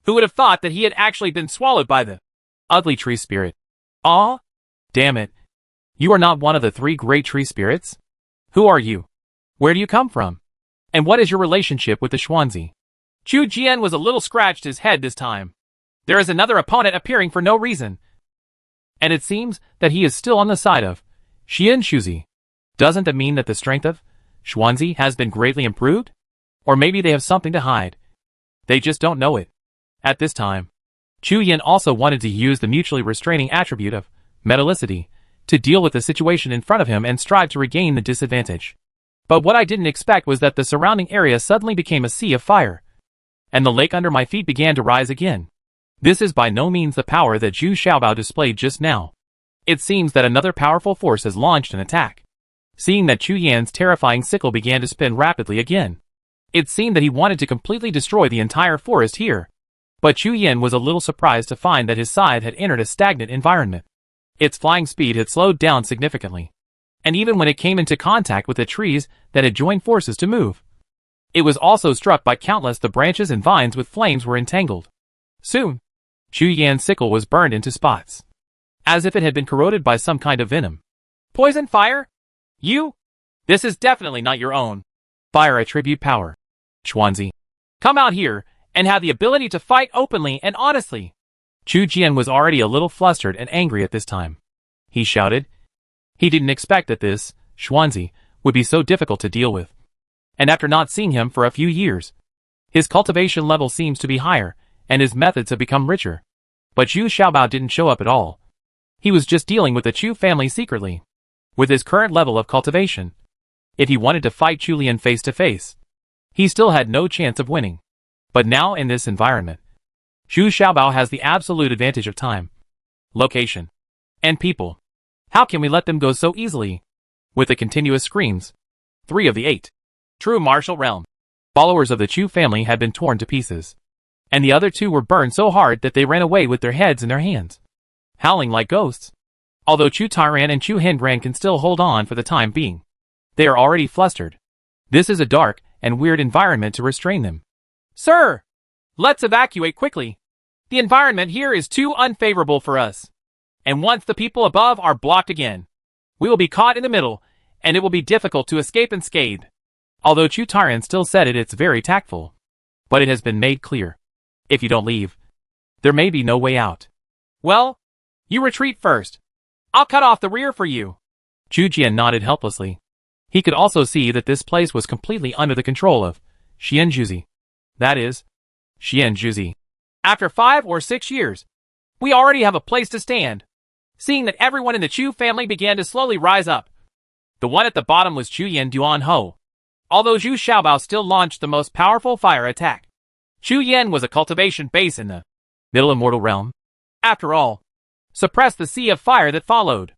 Who would have thought that he had actually been swallowed by the ugly tree spirit? Ah, damn it. You are not one of the 3 great tree spirits? Who are you? Where do you come from? And what is your relationship with the Xuanzi? Chu Jian was a little scratched his head this time. There is another opponent appearing for no reason. And it seems that he is still on the side of Xianzhuzi. Doesn't that mean that the strength of Xuanzi has been greatly improved? Or maybe they have something to hide. They just don't know it. At this time, Chu Yan also wanted to use the mutually restraining attribute of metallicity to deal with the situation in front of him and strive to regain the disadvantage. But what I didn't expect was that the surrounding area suddenly became a sea of fire. and the lake under my feet began to rise again. This is by no means the power that Zhu Xiaobao displayed just now. It seems that another powerful force has launched an attack. Seeing that Chu Yan's terrifying sickle began to spin rapidly again. It seemed that he wanted to completely destroy the entire forest here. But Chu Yan was a little surprised to find that his scythe had entered a stagnant environment. Its flying speed had slowed down significantly. And even when it came into contact with the trees that had joined forces to move, it was also struck by countless the branches and vines with flames were entangled. Soon, Chu Yan's sickle was burned into spots, as if it had been corroded by some kind of venom. Poison fire? You? This is definitely not your own. Fire attribute power. Xuanzi. Come out here and have the ability to fight openly and honestly. Chu Jian was already a little flustered and angry at this time. He shouted. He didn't expect that this, Xuanzi, would be so difficult to deal with. And after not seeing him for a few years, his cultivation level seems to be higher, and his methods have become richer. But Zhu Xiaobao didn't show up at all. He was just dealing with the Chu family secretly. With his current level of cultivation, if he wanted to fight Chu Lian face to face, he still had no chance of winning. But now in this environment, Zhu Xiaobao has the absolute advantage of time, location, and people. How can we let them go so easily? With the continuous screams, 3 of the 8 true martial realm followers of the Chu family had been torn to pieces, and the other 2 were burned so hard that they ran away with their heads in their hands, howling like ghosts. Although Chu Tairan and Chu Hengran can still hold on for the time being, they are already flustered. This is a dark and weird environment to restrain them. Sir! Let's evacuate quickly. The environment here is too unfavorable for us. And once the people above are blocked again, we will be caught in the middle, and it will be difficult to escape unscathed. Although Chu Tairan still said it's very tactful. But it has been made clear. If you don't leave, there may be no way out. Well, you retreat first. I'll cut off the rear for you. Chu Jian nodded helplessly. He could also see that this place was completely under the control of Xian Juzi. That is, Xian Juzi. After 5 or 6 years, we already have a place to stand. Seeing that everyone in the Chu family began to slowly rise up. The one at the bottom was Chu Yan Duan Ho. Although Zhu Xiaobao still launched the most powerful fire attack, Chu Yan was a cultivation base in the middle immortal realm. After all, suppressed the sea of fire that followed.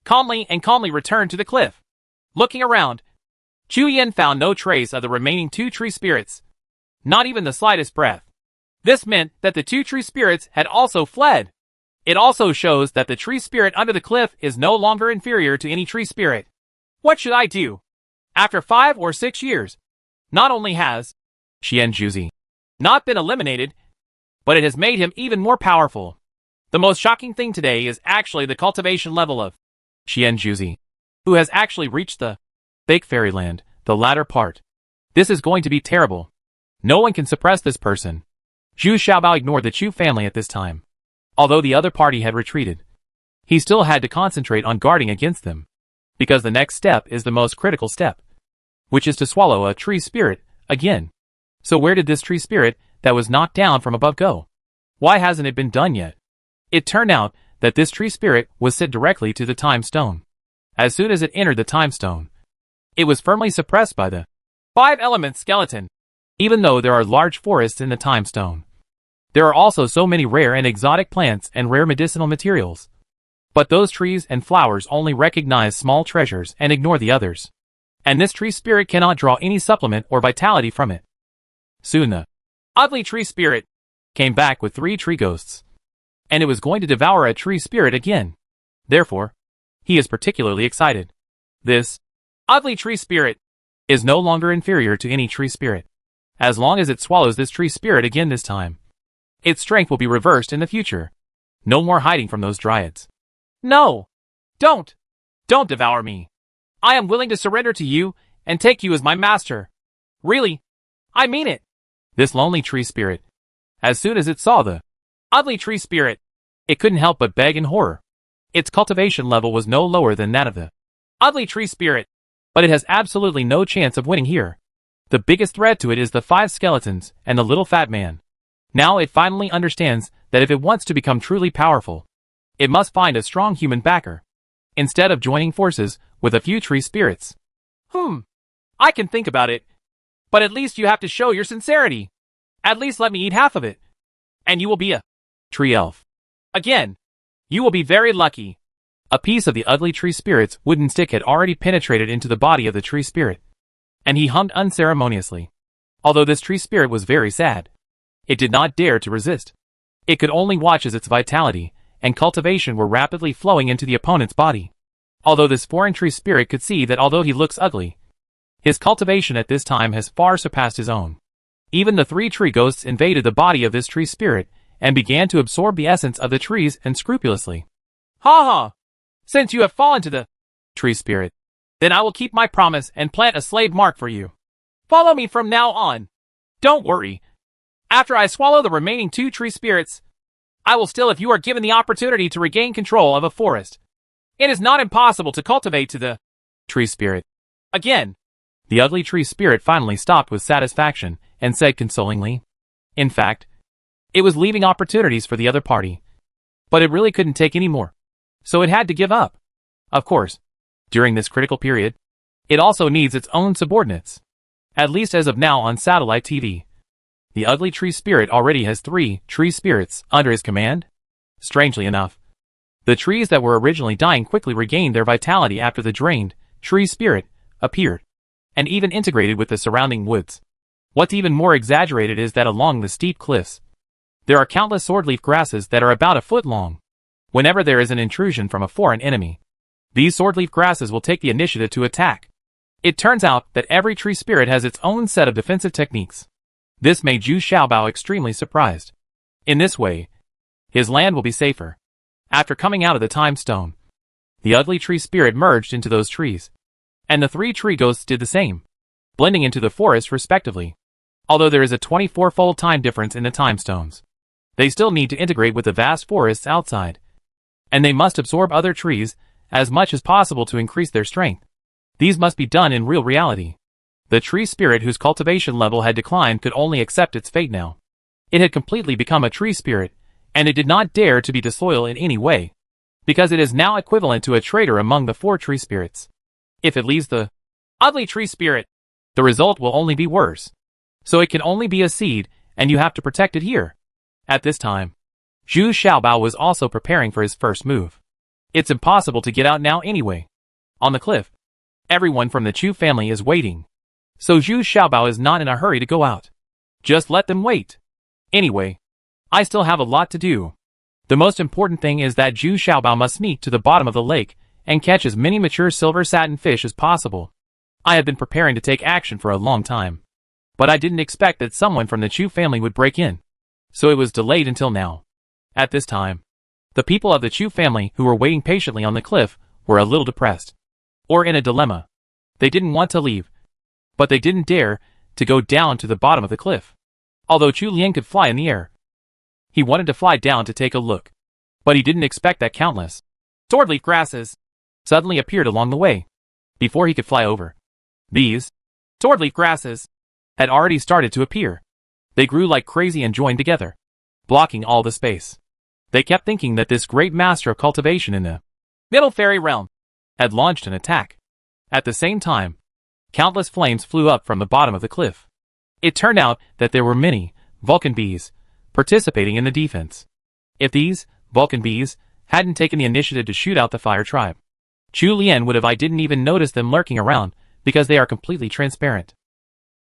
Calmly returned to the cliff. Looking around, Chu Yan found no trace of the remaining 2 tree spirits. Not even the slightest breath. This meant that the 2 tree spirits had also fled. It also shows that the tree spirit under the cliff is no longer inferior to any tree spirit. What should I do? After 5 or 6 years, not only has Xian Juzi not been eliminated, but it has made him even more powerful. The most shocking thing today is actually the cultivation level of Xian Juzi, who has actually reached the fake fairyland, the latter part. This is going to be terrible. No one can suppress this person. Zhu Xiaobao ignored the Chu family at this time. Although the other party had retreated, he still had to concentrate on guarding against them. Because the next step is the most critical step, which is to swallow a tree spirit again. So where did this tree spirit that was knocked down from above go? Why hasn't it been done yet? It turned out that this tree spirit was set directly to the time stone. As soon as it entered the time stone, it was firmly suppressed by the 5 elements skeleton. Even though there are large forests in the time stone, there are also so many rare and exotic plants and rare medicinal materials. But those trees and flowers only recognize small treasures and ignore the others. And this tree spirit cannot draw any supplement or vitality from it. Soon the ugly tree spirit came back with 3 tree ghosts. And it was going to devour a tree spirit again. Therefore, he is particularly excited. This ugly tree spirit is no longer inferior to any tree spirit. As long as it swallows this tree spirit again this time, its strength will be reversed in the future. No more hiding from those dryads. No! Don't devour me. I am willing to surrender to you and take you as my master. Really, I mean it. This lonely tree spirit, as soon as it saw the ugly tree spirit, it couldn't help but beg in horror. Its cultivation level was no lower than that of the ugly tree spirit, but it has absolutely no chance of winning here. The biggest threat to it is the 5 skeletons and the little fat man. Now it finally understands that if it wants to become truly powerful, it must find a strong human backer, instead of joining forces with a few tree spirits. I can think about it. But at least you have to show your sincerity. At least let me eat half of it. And you will be a tree elf. Again, you will be very lucky. A piece of the ugly tree spirit's wooden stick had already penetrated into the body of the tree spirit, and he hummed unceremoniously. Although this tree spirit was very sad, it did not dare to resist. It could only watch as its vitality and cultivation were rapidly flowing into the opponent's body. Although this foreign tree spirit could see that although he looks ugly, his cultivation at this time has far surpassed his own. Even the 3 tree ghosts invaded the body of this tree spirit and began to absorb the essence of the trees unscrupulously. Ha ha! Since you have fallen to the tree spirit, then I will keep my promise and plant a slave mark for you. Follow me from now on. Don't worry. After I swallow the remaining 2 tree spirits, I will still if you are given the opportunity to regain control of a forest. It is not impossible to cultivate to the tree spirit. Again, the ugly tree spirit finally stopped with satisfaction and said consolingly. In fact, it was leaving opportunities for the other party. But it really couldn't take any more. So it had to give up. Of course, during this critical period, it also needs its own subordinates. At least as of now on satellite TV. The ugly tree spirit already has 3 tree spirits under his command. Strangely enough, the trees that were originally dying quickly regained their vitality after the drained tree spirit appeared, and even integrated with the surrounding woods. What's even more exaggerated is that along the steep cliffs, there are countless swordleaf grasses that are about a foot long. Whenever there is an intrusion from a foreign enemy, these swordleaf grasses will take the initiative to attack. It turns out that every tree spirit has its own set of defensive techniques. This made Zhu Xiaobao extremely surprised. In this way, his land will be safer. After coming out of the time stone, the ugly tree spirit merged into those trees, and the 3 tree ghosts did the same, blending into the forest respectively. Although there is a 24-fold time difference in the time stones, they still need to integrate with the vast forests outside, and they must absorb other trees as much as possible to increase their strength. These must be done in real reality. The tree spirit whose cultivation level had declined could only accept its fate now. It had completely become a tree spirit, and it did not dare to be disloyal in any way, because it is now equivalent to a traitor among the 4 tree spirits. If it leaves the ugly tree spirit, the result will only be worse. So it can only be a seed, and you have to protect it here. At this time, Zhu Xiaobao was also preparing for his first move. It's impossible to get out now anyway. On the cliff, everyone from the Chu family is waiting. So Zhu Xiaobao is not in a hurry to go out. Just let them wait. Anyway, I still have a lot to do. The most important thing is that Zhu Xiaobao must sneak to the bottom of the lake and catch as many mature silver satin fish as possible. I have been preparing to take action for a long time, but I didn't expect that someone from the Chu family would break in. So it was delayed until now. At this time, the people of the Chu family who were waiting patiently on the cliff were a little depressed, or in a dilemma. They didn't want to leave, but they didn't dare to go down to the bottom of the cliff. Although Chu Lian could fly in the air, he wanted to fly down to take a look, but he didn't expect that countless swordleaf grasses suddenly appeared along the way. Before he could fly over, these swordleaf grasses had already started to appear. They grew like crazy and joined together, blocking all the space. They kept thinking that this great master of cultivation in the Middle Fairy Realm had launched an attack. At the same time, countless flames flew up from the bottom of the cliff. It turned out that there were many Vulcan bees participating in the defense. If these Vulcan bees hadn't taken the initiative to shoot out the fire tribe, Chu Lian would have I didn't even notice them lurking around because they are completely transparent.